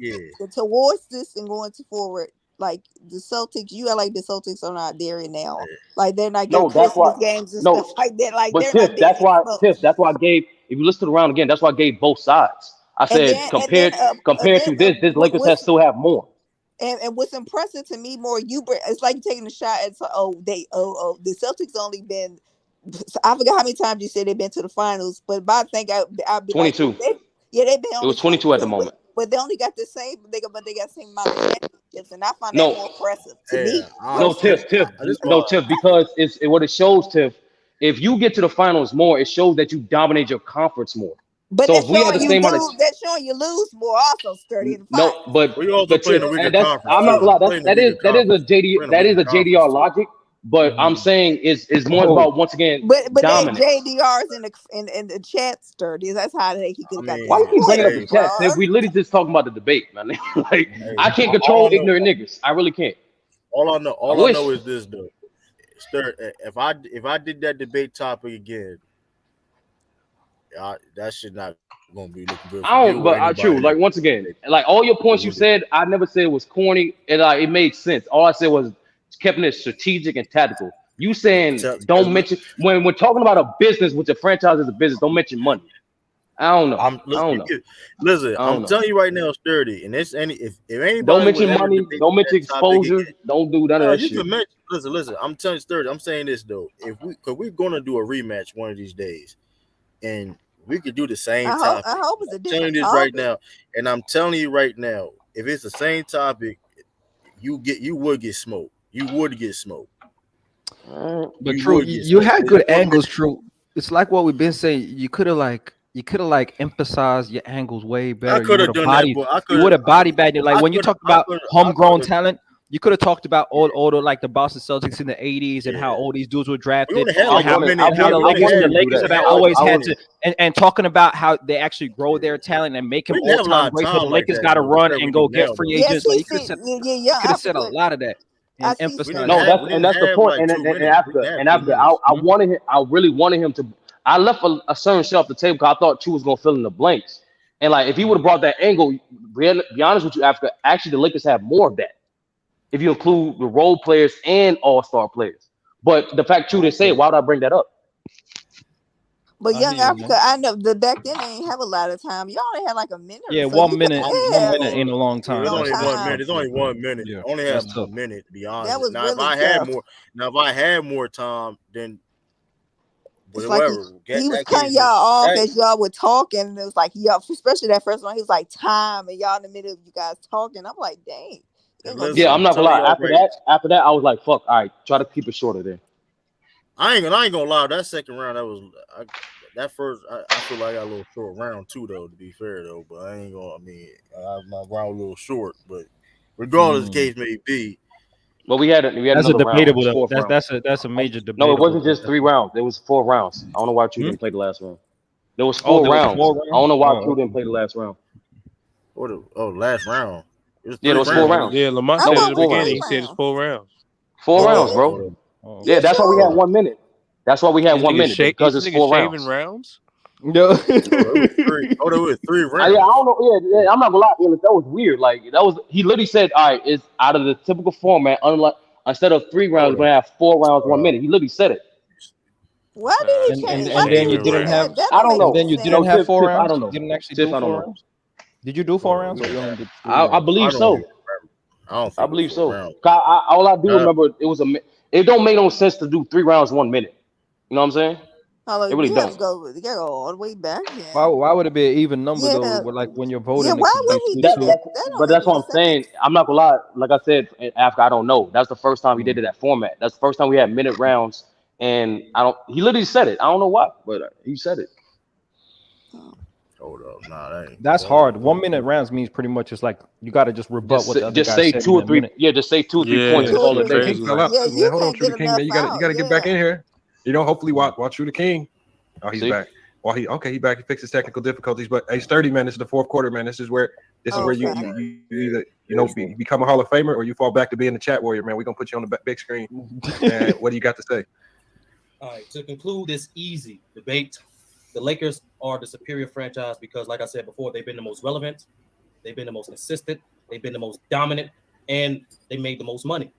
Speaker 8: towards this and going forward, like the Celtics, you are like the Celtics are not there now. Like they're not getting Christmas games and stuff like that. Like
Speaker 6: but
Speaker 8: they're
Speaker 6: that's why I gave. If you listen to the round again, that's why I gave both sides. I said compared to this Lakers still have more.
Speaker 8: And what's impressive to me more, it's like taking a shot at the Celtics only been. I forgot how many times you said they've been to the finals, but I think I'd be
Speaker 6: 22.
Speaker 8: Like, they've been.
Speaker 6: It was 22 at the moment.
Speaker 8: But they only got the same. They got the same amount of championships, and I find that more impressive to me.
Speaker 6: Tiff, because it's what it shows, Tiff. If you get to the finals more, it shows that you dominate your conference more.
Speaker 8: But
Speaker 6: so
Speaker 8: that's showing you lose more also, Sturdy. In the finals.
Speaker 6: No, but
Speaker 1: we also playing the weaker conference.
Speaker 6: I'm not gonna lie. That is a JDR logic. But I'm saying it's more about once again.
Speaker 8: But
Speaker 6: dominance.
Speaker 8: JDR's in the chat, Sturdy. That's how he could.
Speaker 6: Why you keep bringing up the chat? If we literally just talking about the debate, man. Like I can't control ignorant niggas. I really can't.
Speaker 1: All I know is this though. If I did that debate topic again, that shit not gonna be looking good.
Speaker 6: I don't, but true. Like once again, like all your points you said, I never said it was corny, and it made sense. All I said was kept it strategic and tactical. You saying don't mention when we're talking about a business, which a franchise is a business, don't mention money. I don't know. I don't know.
Speaker 1: Listen, I'm telling you right now, Sturdy, and if anybody
Speaker 6: don't mention money, don't mention exposure, don't do none of that shit.
Speaker 1: Listen, I'm telling you, Sturdy, I'm saying this though. Because we're gonna do a rematch one of these days, and we could do the same topic.
Speaker 8: I hope it's a different
Speaker 1: I'm telling you this right now, and I'm telling you right now, if it's the same topic, you would get smoked. You would get smoked.
Speaker 12: But true, you had good angles. True, it's like what we've been saying. You could have emphasized your angles way better.
Speaker 1: I could have done that, but
Speaker 12: you would have body bagged it. Like when you talked about homegrown talent, you could have talked about all the like the Boston Celtics in the 80s and how all these dudes were drafted. How the Lakers have always had to and talking about how they actually grow their talent and make them all time great. So the Lakers got to run and go get free agents. Like you could have said a lot of that. And emphasize.
Speaker 6: That's the point. And after I really wanted him to. I left a certain shit off the table because I thought Chu was gonna fill in the blanks. And like if he would have brought that angle, be honest with you, Africa, actually the Lakers have more of that. If you include the role players and all-star players. But the fact Chu didn't say it, why would I bring that up?
Speaker 8: But Young Africa, I know the back then they ain't have a lot of time. Y'all only had like a minute.
Speaker 12: Yeah,
Speaker 8: so
Speaker 12: 1 minute. 1 minute ain't a long time.
Speaker 1: It's only 1
Speaker 12: minute.
Speaker 1: minute. It's only 1 minute.
Speaker 12: Yeah,
Speaker 1: Only
Speaker 12: that's
Speaker 1: have
Speaker 12: tough.
Speaker 1: a minute to be honest.
Speaker 8: That was
Speaker 1: Now,
Speaker 8: really
Speaker 1: if I had more time, then
Speaker 8: it's like
Speaker 1: whatever.
Speaker 8: he was cutting y'all off as y'all were talking. And it was like y'all, especially that first one, he was like time, and y'all in the middle of you guys talking. I'm like, dang.
Speaker 6: Yeah, I'm not gonna lie. After that, I was like, fuck. All right, try to keep it shorter there.
Speaker 1: I ain't gonna lie. That second round, that first. I feel like I got a little short round too, though. To be fair, though, but I ain't gonna. I mean, my round a little short, but regardless, the case may be.
Speaker 6: Well, we had
Speaker 12: that's a debatable though. That's a major debate.
Speaker 6: No, it wasn't just 3 rounds. There was 4 rounds. I don't know why True didn't play the last round. There was 4 rounds. I don't know why True didn't play the last round.
Speaker 1: Last round.
Speaker 6: Yeah, there was 4 rounds.
Speaker 10: Yeah, Lamar said at the beginning. He said it's 4 rounds.
Speaker 6: 4 rounds, bro. Yeah, that's why we had 1 minute. That's why we had 1 minute because it's 4 rounds.
Speaker 12: No.
Speaker 1: There was 3 rounds.
Speaker 6: Yeah, I don't know. Yeah, I'm not gonna lie. That was weird. Like he literally said, "All right, it's out of the typical format. Unlike instead of 3 rounds, we're gonna have 4 rounds, 1 minute." He literally said it.
Speaker 8: Why did he change?
Speaker 12: And then you didn't have.
Speaker 6: I don't know.
Speaker 12: And then you didn't have 4 rounds.
Speaker 6: I don't know.
Speaker 12: You didn't actually do 4 rounds. Did you do 4 rounds? Or you only did 3
Speaker 6: I believe so. I believe so. All I do remember it don't make no sense to do 3 rounds 1 minute. You know what I'm saying? It really don't.
Speaker 8: You gotta go all the way back. Yeah.
Speaker 12: Why would it be an even number though? Like when you're voting.
Speaker 8: Yeah, why would he do that?
Speaker 6: But that's what I'm saying. I'm not gonna lie. Like I said, after I don't know. That's the first time he did it that format. That's the first time we had minute rounds, and he literally said it. I don't know why, but he said it.
Speaker 1: Hold up, that ain't.
Speaker 12: That's hard. 1 minute rounds means pretty much it's like you got to just rebut what the other
Speaker 6: just
Speaker 12: guy
Speaker 6: say
Speaker 12: said
Speaker 6: 2 or 3.
Speaker 12: minute.
Speaker 6: Yeah, just say 2 or 3 points. That's all it is.
Speaker 8: Yeah,
Speaker 13: hold on, True the King. Man, you gotta get back in here. You know, hopefully while True the King. Oh, he's back. Well, he back. He fixed his technical difficulties, but hey, sturdy man. This is the 4th quarter, man. This is where you either become a Hall of Famer or you fall back to being the chat warrior, man. We're gonna put you on the big screen. And what do you got to say?
Speaker 9: All right. To conclude this easy debate, the Lakers are the superior franchise because, like I said before, they've been the most relevant, they've been the most consistent, they've been the most dominant, and they made the most money.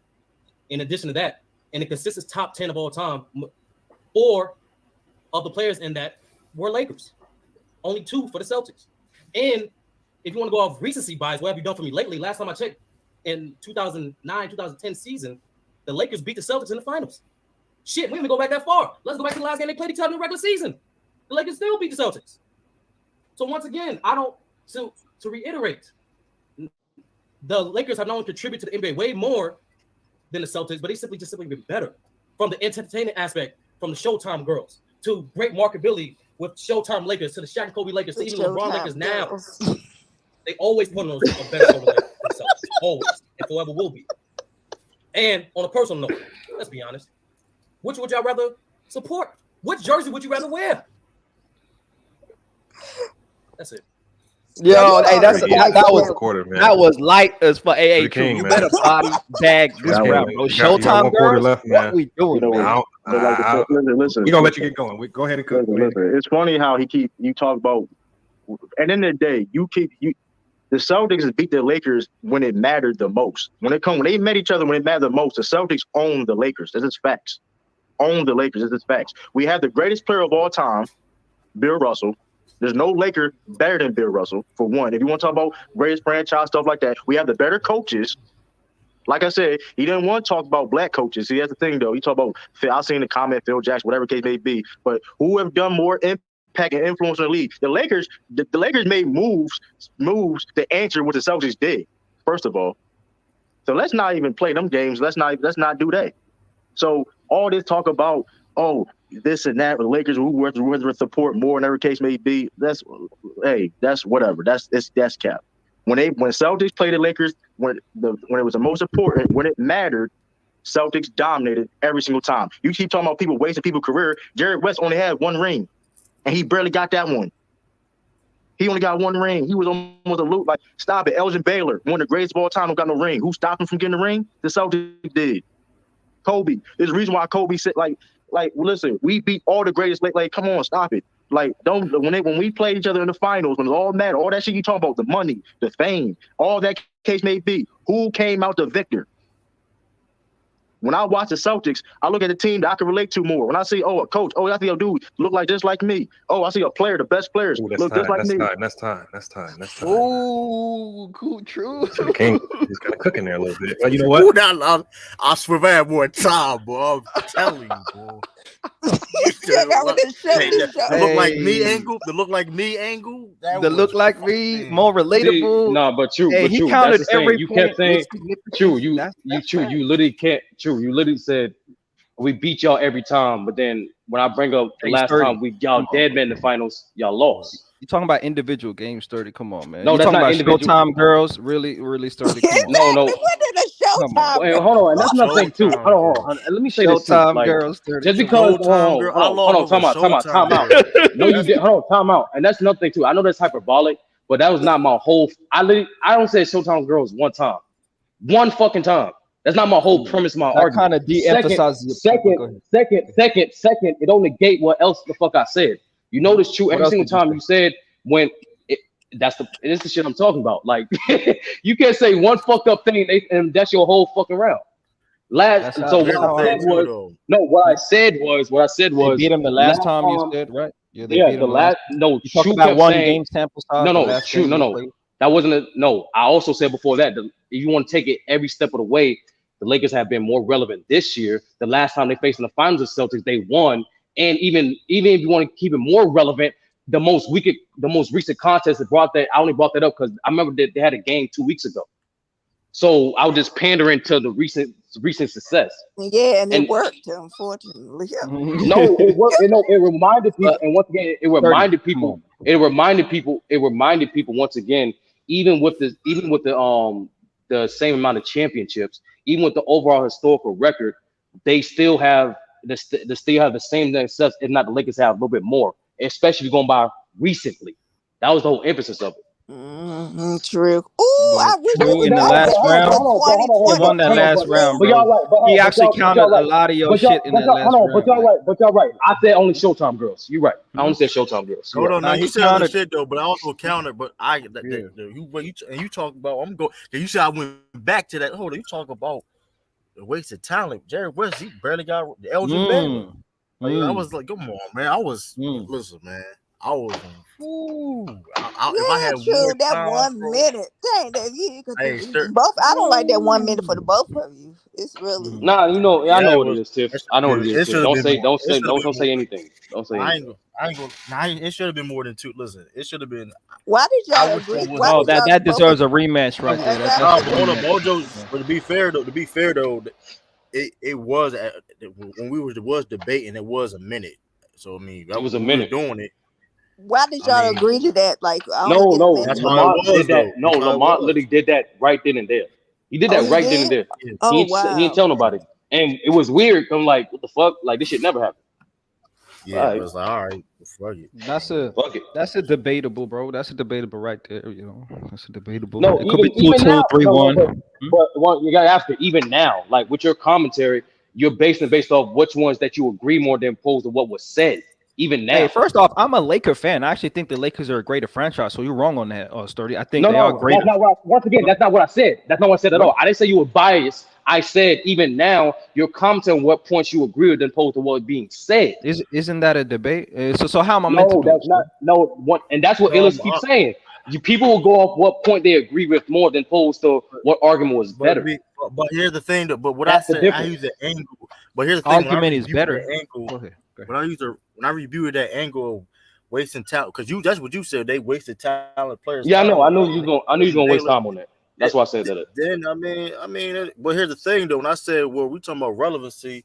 Speaker 9: In addition to that, in the consistent top 10 of all time, 4 of the players in that were Lakers. Only 2 for the Celtics. And if you want to go off recency bias, what have you done for me lately? Last time I checked, in 2009-2010 season, the Lakers beat the Celtics in the finals. Shit, we didn't go back that far. Let's go back to the last game they played each other in the regular season. The Lakers still beat the Celtics. So once again, to reiterate, the Lakers have not only contributed to the NBA way more than the Celtics, but they simply been better from the entertainment aspect, from the Showtime girls to great marketability with Showtime Lakers to the Shaq and Kobe Lakers to even LeBron Lakers now. They always put on a better show than themselves. Always. And forever will be. And on a personal note, let's be honest. Which would y'all rather support? Which jersey would you rather wear? That's it.
Speaker 12: Yo, hey, that was light as fuck. Hey,
Speaker 13: King,
Speaker 12: you
Speaker 13: man.
Speaker 12: better body bag this round, bro. Showtime girls,
Speaker 13: left,
Speaker 12: what
Speaker 13: man.
Speaker 12: we doing, man?
Speaker 24: Listen.
Speaker 13: We're gonna let you get going. Go ahead and cook.
Speaker 24: Listen. It's funny how you talk about. At the end of the day, the Celtics beat the Lakers when it mattered the most. When they met each other when it mattered the most, the Celtics owned the Lakers. This is facts. Owned the Lakers. This is facts. We have the greatest player of all time, Bill Russell. There's no Laker better than Bill Russell, for one. If you want to talk about greatest franchise, stuff like that, we have the better coaches. Like I said, he didn't want to talk about black coaches. See, that's the thing, though. He talk about I seen the comment, Phil Jackson, whatever case may be. But who have done more impact and influence in the league? The Lakers made moves to answer what the Celtics did, first of all. So let's not even play them games. Let's not do that. So all this talk about, this and that, the Lakers, who support more, whatever case may be, that's whatever. That's cap. When Celtics played the Lakers, when it was the most important, when it mattered, Celtics dominated every single time. You keep talking about people wasting people's career. Jared West only had 1 ring, and he barely got that one. He only got 1 ring. He was almost a loot. Like, stop it. Elgin Baylor, one of the greatest of all time, don't got no ring. Who stopped him from getting the ring? The Celtics did. Kobe. There's a reason why Kobe said, listen, we beat all the greatest. Like, come on, stop it. Like, when we played each other in the finals, when it all mattered, all that shit you talking about, the money, the fame, all that case may be, who came out the victor? When I watch the Celtics, I look at the team that I can relate to more. When I see, a coach, I see a dude look like just like me. Oh, I see a player, the best players look just like me.
Speaker 23: That's time.
Speaker 12: Oh, cool, true.
Speaker 23: So the King, he's kind of cooking there a little bit. But you know what?
Speaker 1: I swear I have more time, boy. I'm telling you, boy. The look like me angle. The look like me angle.
Speaker 12: The look like me, more relatable.
Speaker 6: Nah, but true.
Speaker 12: Hey,
Speaker 6: but
Speaker 12: he
Speaker 6: true.
Speaker 12: counted
Speaker 6: That's the
Speaker 12: every
Speaker 6: thing. You
Speaker 12: point
Speaker 6: kept saying,
Speaker 12: with
Speaker 6: true. You literally can't. True. You literally said we beat y'all every time, but then when I bring up the last time y'all dead man in the finals, y'all lost.
Speaker 12: You talking about individual games, Sturdy? Come on, man.
Speaker 6: No,
Speaker 12: you
Speaker 6: that's
Speaker 12: talking
Speaker 6: not
Speaker 12: about
Speaker 6: individual.
Speaker 12: Showtime girls? Really, Sturdy? Come on.
Speaker 6: No.
Speaker 8: When did the Showtime?
Speaker 6: Wait, hold on. And that's another thing too. Hold on. Let me say this too.
Speaker 12: Showtime
Speaker 6: Like,
Speaker 12: girls,
Speaker 6: just because. Hold on. Time out. No, you did. Hold on. Time out. And that's another thing too. I know that's hyperbolic, but that was not my whole. I don't say Showtime girls one time, one fucking time. That's not my whole premise. My argument
Speaker 12: kind of de-emphasizes.
Speaker 6: Second. It don't negate what else the fuck I said. You notice true every single time you said when. It's the shit I'm talking about. Like, you can't say one fucked up thing and that's your whole fucking round. What I said was
Speaker 12: they beat him the last time you said, right?
Speaker 6: Yeah, the last. No,
Speaker 12: you talked about one game sample size.
Speaker 6: No. That wasn't I also said before that if you want to take it every step of the way, the Lakers have been more relevant this year. The last time they faced in the finals of Celtics, they won. And even if you want to keep it more relevant, the most recent contest that brought that. I only brought that up because I remember that they had a game 2 weeks ago. So I was just pandering to the recent success.
Speaker 8: Yeah, and it worked, unfortunately.
Speaker 6: No, it worked. It reminded people, and once again, it reminded people. It reminded people once again, even with the same amount of championships, even with the overall historical record, they still have the same success. If not, the Lakers have a little bit more. Especially going by recently. That was the whole emphasis of it.
Speaker 8: True. Ooh, I wish
Speaker 12: in the last round. He won that last round, bro. He actually counted a lot of your shit in that last round.
Speaker 6: But y'all right. I said only Showtime girls. You're right. I only said Showtime girls.
Speaker 1: Hold on, now you said other shit though, but I also counted. But you talk about. I'm going. You said I went back to that. Hold on, you talk about the wasted talent. Jerry West, he barely got the Elgin Baylor. I was like, come on, man. Listen, man. I was. If I had
Speaker 8: that
Speaker 1: time,
Speaker 8: 1 minute. Dang, both. I don't like that 1 minute for the both of you. It's really.
Speaker 6: Nah, I know what it is, Tiff. I know what it is. Tiff. Don't say anything. Don't say anything.
Speaker 1: I ain't gonna. It should have been more than two. Listen, it should have been.
Speaker 8: Why did y'all agree?
Speaker 12: That deserves a rematch right there.
Speaker 1: Hold on, Mojo. But to be fair though, it was when we was debating. It was a minute. So I mean,
Speaker 6: it was a minute
Speaker 1: doing it.
Speaker 8: Why did y'all agree to that? Like,
Speaker 6: no, that's Lamont did that. No, Lamont literally did that right then and there. He did that then and there. He didn't tell nobody, and it was weird. I'm like, what the fuck? Like, this shit never happened.
Speaker 1: Yeah, it was like, all right, fuck it.
Speaker 12: That's a debatable, bro. That's a debatable right there. You know, that's a debatable.
Speaker 6: No,
Speaker 12: it could be 2-2, 3-1.
Speaker 6: But you gotta ask it. Even now, like with your commentary, you're based off which ones that you agree more than opposed to what was said. Even now.
Speaker 12: Hey, first off, I'm a Laker fan. I actually think the Lakers are a greater franchise. So you're wrong on that, Sturdy. I think they are great.
Speaker 6: That's not what I said. That's not what I said at all. I didn't say you were biased. I said even now, your comment on what points you agree with, opposed to what being said.
Speaker 12: Isn't that a debate? So how am I
Speaker 6: meant to? And that's what Illis keeps saying. People will go off what point they agree with more than opposed to what argument was better.
Speaker 1: But here's the thing, but what I said, I use the angle. But here's the thing,
Speaker 12: argument is better.
Speaker 1: Go ahead. When I reviewed that angle of wasting talent, because that's what you said, they wasted talent players.
Speaker 6: Yeah, I know. I knew you was gonna waste time on that. That's why I said that.
Speaker 1: Then I mean, but here's the thing though. When I said, well, we talking about relevancy,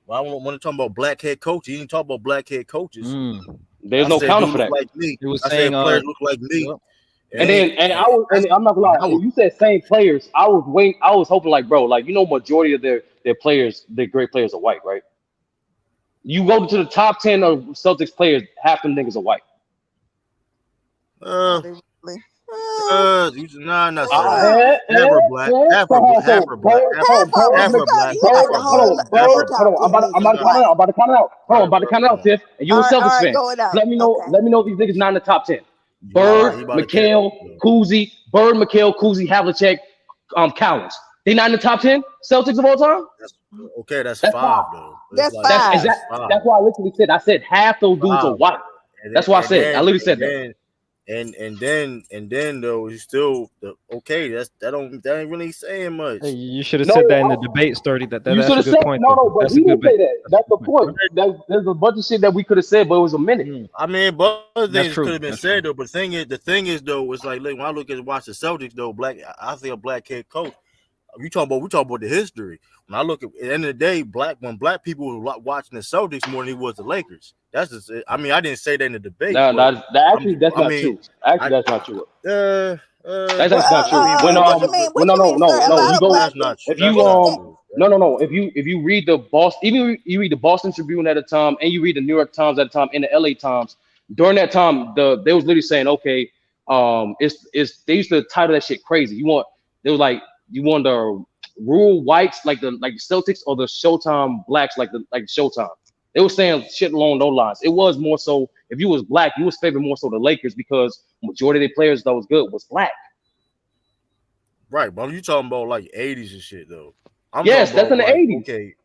Speaker 1: I want to talk about black head coaches. You didn't talk about black head coaches.
Speaker 6: There's no counter for that.
Speaker 1: Like me. I said players look like me.
Speaker 6: And I'm not gonna lie. When you said same players, I was hoping like, bro, like majority of their players, their great players are white, right? You go to the top 10 of Celtics players, half them niggas are white.
Speaker 1: Not never black. Half are black.
Speaker 6: I'm about to count it out. I'm about to count it out, Tiff. And you're a Celtics fan. Let me know if these niggas not in the top 10. Bird, McHale, Kuzi, Havlicek, Collins.
Speaker 9: They not in the top 10 Celtics of all time.
Speaker 1: That's five though.
Speaker 8: That's
Speaker 1: Like,
Speaker 8: five.
Speaker 9: That's why I literally said. I said half those dudes are white. That's why I said. I literally said that.
Speaker 1: And then though you still that ain't really saying much.
Speaker 12: Hey, you should have said that in the debate, Sturdy. That's a good point.
Speaker 9: But he didn't say that. That's the point. There's a bunch of shit that we could have said, but it was a minute.
Speaker 1: I mean, but other things could have been said though. But the thing is though, it's like when I watch the Celtics though, I think a black head coach. We talking about the history. When I look at the end of the day, when black people were watching the Celtics more than it was the Lakers. That's just it. I mean, I didn't say that in the debate.
Speaker 9: That's not true. Actually, that's not true. That's not true. If you read the Boston, you read the Boston Tribune at a time, and you read the New York Times at a time, and the LA Times. During that time, they was literally saying, okay, they used to title that shit crazy. You want the rural whites like the Celtics or the Showtime blacks like Showtime. They were saying shit along those lines. It was more so if you was black, you was favoring more so the Lakers because majority of the players that was good was black.
Speaker 1: Right, but you talking about like 80s and shit though.
Speaker 9: Yes, that's in the 80s.
Speaker 1: Okay.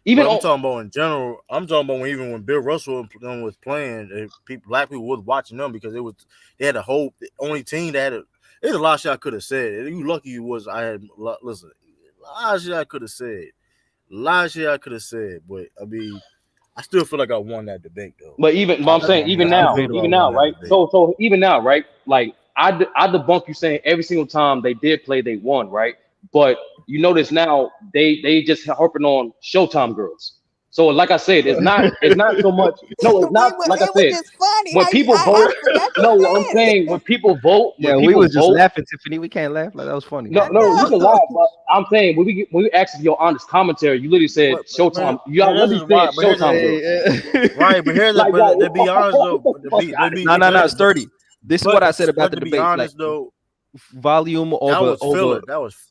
Speaker 9: I'm
Speaker 1: talking about in general. I'm talking about even when Bill Russell was playing, black people was watching them because they had the only team that had there's a lot of shit I could have said. You lucky you was I had listen. A lot of shit I could have said. But I mean, I still feel like I won that debate though.
Speaker 9: But I'm saying even now, right? So even now, right? Like I debunk you saying every single time they did play, they won, right? But you notice now they just harping on Showtime girls. So like I said, it's not so much. No, it's not like I said. When people vote, I'm saying when people vote.
Speaker 12: Yeah, we was just laughing, Tiffany. We can't laugh. Like that was funny.
Speaker 9: No, you can laugh. But I'm saying when we asked your honest commentary, you literally said Showtime. You literally said Showtime.
Speaker 1: Right, but here's to be honest though.
Speaker 12: No, Sturdy. This is what I said about the debate.
Speaker 1: To be honest though,
Speaker 12: volume over.
Speaker 1: That was.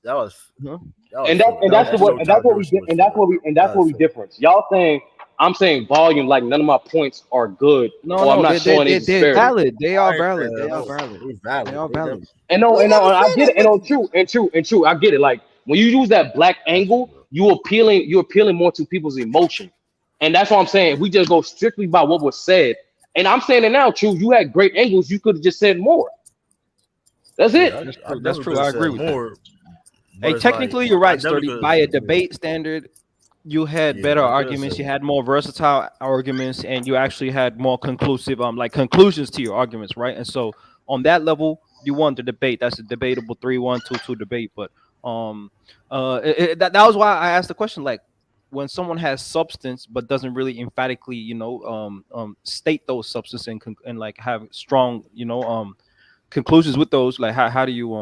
Speaker 9: And that's what we difference. Y'all saying I'm saying volume like none of my points are good.
Speaker 12: No,
Speaker 9: I'm not showing any
Speaker 12: they're valid. They are valid.
Speaker 9: And I get it. And true. I get it. Like when you use that black angle, you're appealing more to people's emotion. And that's what I'm saying. If we just go strictly by what was said, and I'm saying it now, true. You had great angles. You could have just said more. That's it.
Speaker 12: That's true. I agree with that. Hey, technically, you're right, Sturdy. By a debate standard, you had better arguments. You had more versatile arguments, and you actually had more conclusive, conclusions to your arguments, right? And so, on that level, you won the debate. That's a debatable 3-1, 2-2 debate. But that was why I asked the question, like, when someone has substance but doesn't really emphatically, state those substance and like have strong, conclusions with those, like how do you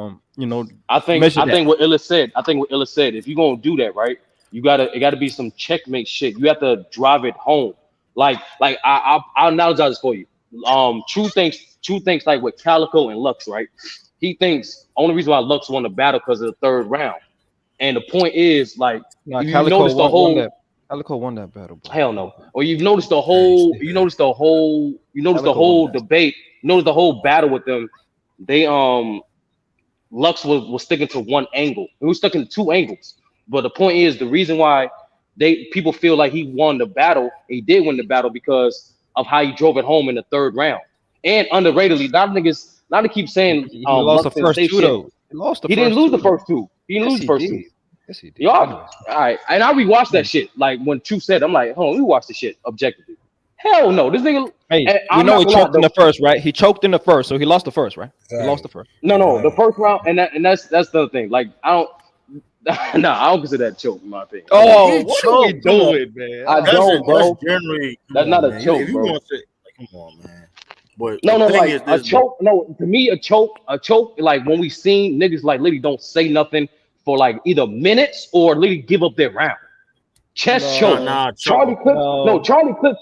Speaker 9: I think what Illa said, if you're gonna do that, right, it gotta be some checkmate shit. You have to drive it home. Like I'll analogize this for you. True thinks like with Calico and Lux, right? He thinks only reason why Lux won the battle because of the third round. And the point is, like,
Speaker 12: Calico won that battle. Bro.
Speaker 9: Hell no. Or you've noticed the whole debate, the whole battle with them. They Lux was sticking to one angle. He was sticking to two angles. But the point is, the reason why people feel like he won the battle, he did win the battle because of how he drove it home in the third round. And underratedly, not to keep saying
Speaker 12: he lost the first two though.
Speaker 9: He didn't lose the first two. He didn't lose the first two.
Speaker 12: Yes, he did.
Speaker 9: Y'all, all right. And I rewatched that shit. Like when True said, I'm like, hold on, let me watch the shit objectively. Hell no, this nigga.
Speaker 12: Hey, we know he choked in the first, right? He choked in the first, so he lost the first, right? He lost the first.
Speaker 9: No, the first round, and that's the other thing. Like I don't consider that choke in my opinion.
Speaker 12: Oh, what are we doing, man?
Speaker 9: I don't, bro.
Speaker 1: That's
Speaker 9: not a choke, bro.
Speaker 1: Come on, man. But
Speaker 9: no, like a choke. No, to me, a choke. Like when we seen niggas like literally don't say nothing for like either minutes or literally give up their round. Chest choke. Charlie Clip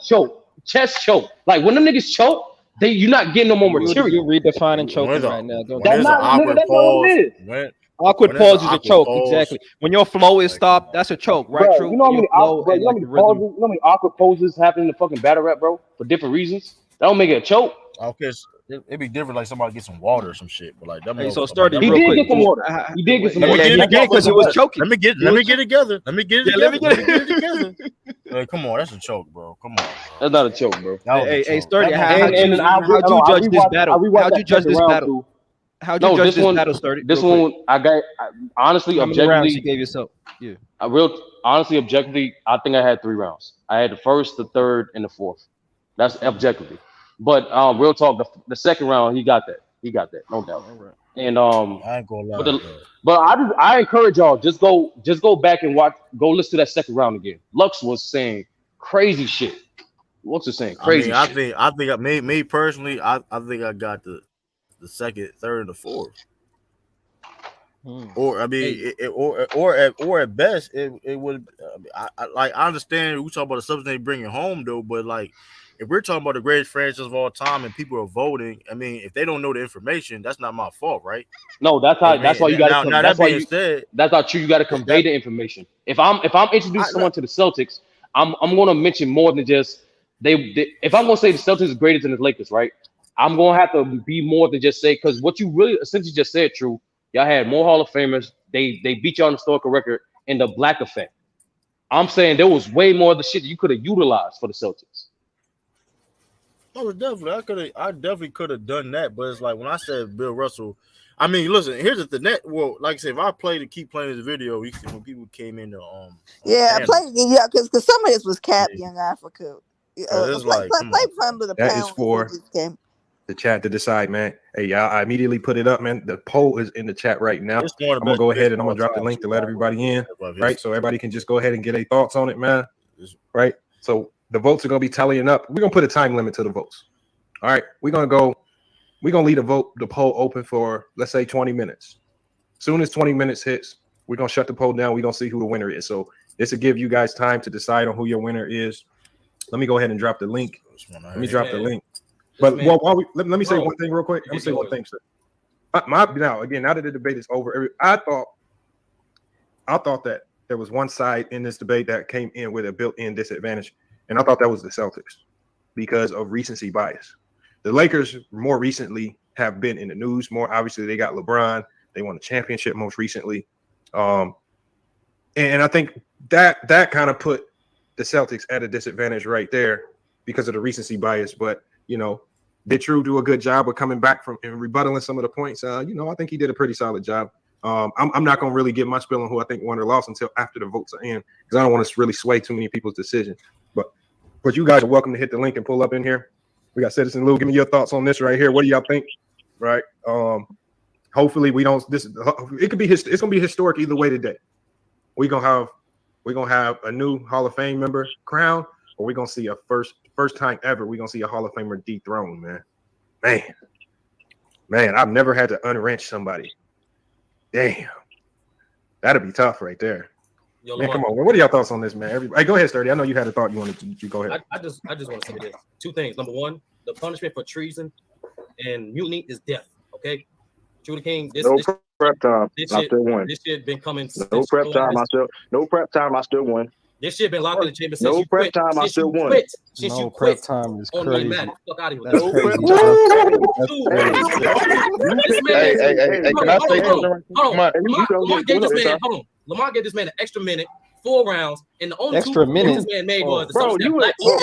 Speaker 9: choke. Chest choke. Like when them niggas choke, you're not getting no more material.
Speaker 12: You're redefining choking right now.
Speaker 9: That's what it is.
Speaker 12: Awkward pause is a choke. Exactly. When your flow is stopped, that's a choke, right?
Speaker 9: Bro,
Speaker 12: True.
Speaker 9: You know how many awkward poses happen in the fucking battle rap, bro, for different reasons. That don't make it a choke.
Speaker 1: Okay, it'd be different. Like somebody get some water or some shit. But like that.
Speaker 12: Hey, so Sturdy,
Speaker 9: He
Speaker 12: real
Speaker 9: did
Speaker 12: quick.
Speaker 9: get some water. He did get some water.
Speaker 12: He did because he was choking.
Speaker 1: Let me get it together. Let me get it together. Like, come on, that's a choke, bro. Come on, bro.
Speaker 6: That's not a choke, bro.
Speaker 12: Hey, Sturdy,
Speaker 9: how'd
Speaker 12: you judge this battle? How'd you judge this battle? How'd you judge this battle, Sturdy?
Speaker 6: This one, I got honestly,
Speaker 12: How many rounds
Speaker 6: objectively,
Speaker 12: you gave yourself? Yeah.
Speaker 6: Honestly, objectively, I think I had 3 rounds. I had the first, the third, and the fourth. That's objectively. But real talk, the second round, he got that. He got that, no doubt.
Speaker 12: Right.
Speaker 6: And
Speaker 1: I ain't gonna lie.
Speaker 6: but I encourage y'all just go back and go listen to that second round again. Lux was saying crazy shit. Lux was saying crazy shit.
Speaker 1: I think me personally, I think I got the second, third, and the fourth. Or I mean, or at best, it would. I understand we talk about the substance they bringing home though, but like if we're talking about the greatest franchise of all time and people are voting, I mean, if they don't know the information, that's not my fault, right?
Speaker 6: No, that's why you got to. That's not true. You got to convey the information. If I'm introducing someone to the Celtics, I'm going to mention more than just they. If I'm going to say the Celtics is greater than the Lakers, right? I'm going to have to be more than just say, because what you really essentially just said, true. Y'all had more Hall of Famers. They beat y'all on the historical record in the black effect. I'm saying there was way more of the shit that you could have utilized for the Celtics.
Speaker 1: Oh, definitely. I definitely could have done that, but it's like when I said Bill Russell. I mean, listen. Here's the net. Well, like I said, if I keep playing this video, you see when people came in to
Speaker 8: because some of this was Cap Young Africa.
Speaker 23: That is for the chat to decide, man. Hey, y'all, I immediately put it up, man. The poll is in the chat right now. I'm gonna go ahead and I'm gonna drop the link to let everybody in, right? So everybody can just go ahead and get their thoughts on it, man. Right? So the votes are gonna be tallying up. We're gonna put a time limit to the votes. All right, we're gonna leave the poll open for, let's say, 20 minutes. Soon as 20 minutes hits, we're gonna shut the poll down. We're gonna see who the winner is. So this will give you guys time to decide on who your winner is. Let me go ahead and drop the link. Let me drop the link. But let me say one thing real quick. Let me say one thing, sir. Now that the debate is over, I thought that there was one side in this debate that came in with a built-in disadvantage, and I thought that was the Celtics because of recency bias. The Lakers more recently have been in the news more. Obviously, they got LeBron. They won the championship most recently, and I think that kind of put the Celtics at a disadvantage right there because of the recency bias. But did True do a good job of coming back from and rebuttaling some of the points? I think he did a pretty solid job. I'm not going to really give my spiel on who I think won or lost until after the votes are in, because I don't want to really sway too many people's decision. But you guys are welcome to hit the link and pull up in here. We got Citizen Lou. Give me your thoughts on this right here. What do y'all think? Right. Hopefully we don't. It could be. It's going to be historic either way today. We're gonna have a new Hall of Fame member crowned, or we're gonna see a first time ever. We're gonna see a Hall of Famer dethroned, man. I've never had to unwrench somebody. Damn, that'd be tough right there.
Speaker 9: Yo,
Speaker 23: man,
Speaker 9: Lamar,
Speaker 23: come on. What are y'all thoughts on this, man? Hey, go ahead, Sturdy. I know you had a thought you wanted to. Go ahead.
Speaker 9: I just want to say this. 2 things. Number 1, the punishment for treason and mutiny is death. Okay, True the King.
Speaker 24: Prep time. I still won.
Speaker 9: This shit been coming.
Speaker 24: No prep time. I still won.
Speaker 9: This shit been locked in the chamber since
Speaker 24: no prep time. I still won.
Speaker 9: Since
Speaker 22: no
Speaker 9: you
Speaker 22: prep
Speaker 9: quit
Speaker 22: time is
Speaker 9: on
Speaker 22: crazy.
Speaker 9: Fuck out of here.
Speaker 24: No prep time.
Speaker 5: Hey, can I say something?
Speaker 9: Hold on. Lamar gave this man an extra minute, 4 rounds, and the only
Speaker 22: extra
Speaker 9: 2
Speaker 22: minute
Speaker 9: this man made was the
Speaker 24: bro,
Speaker 9: you why you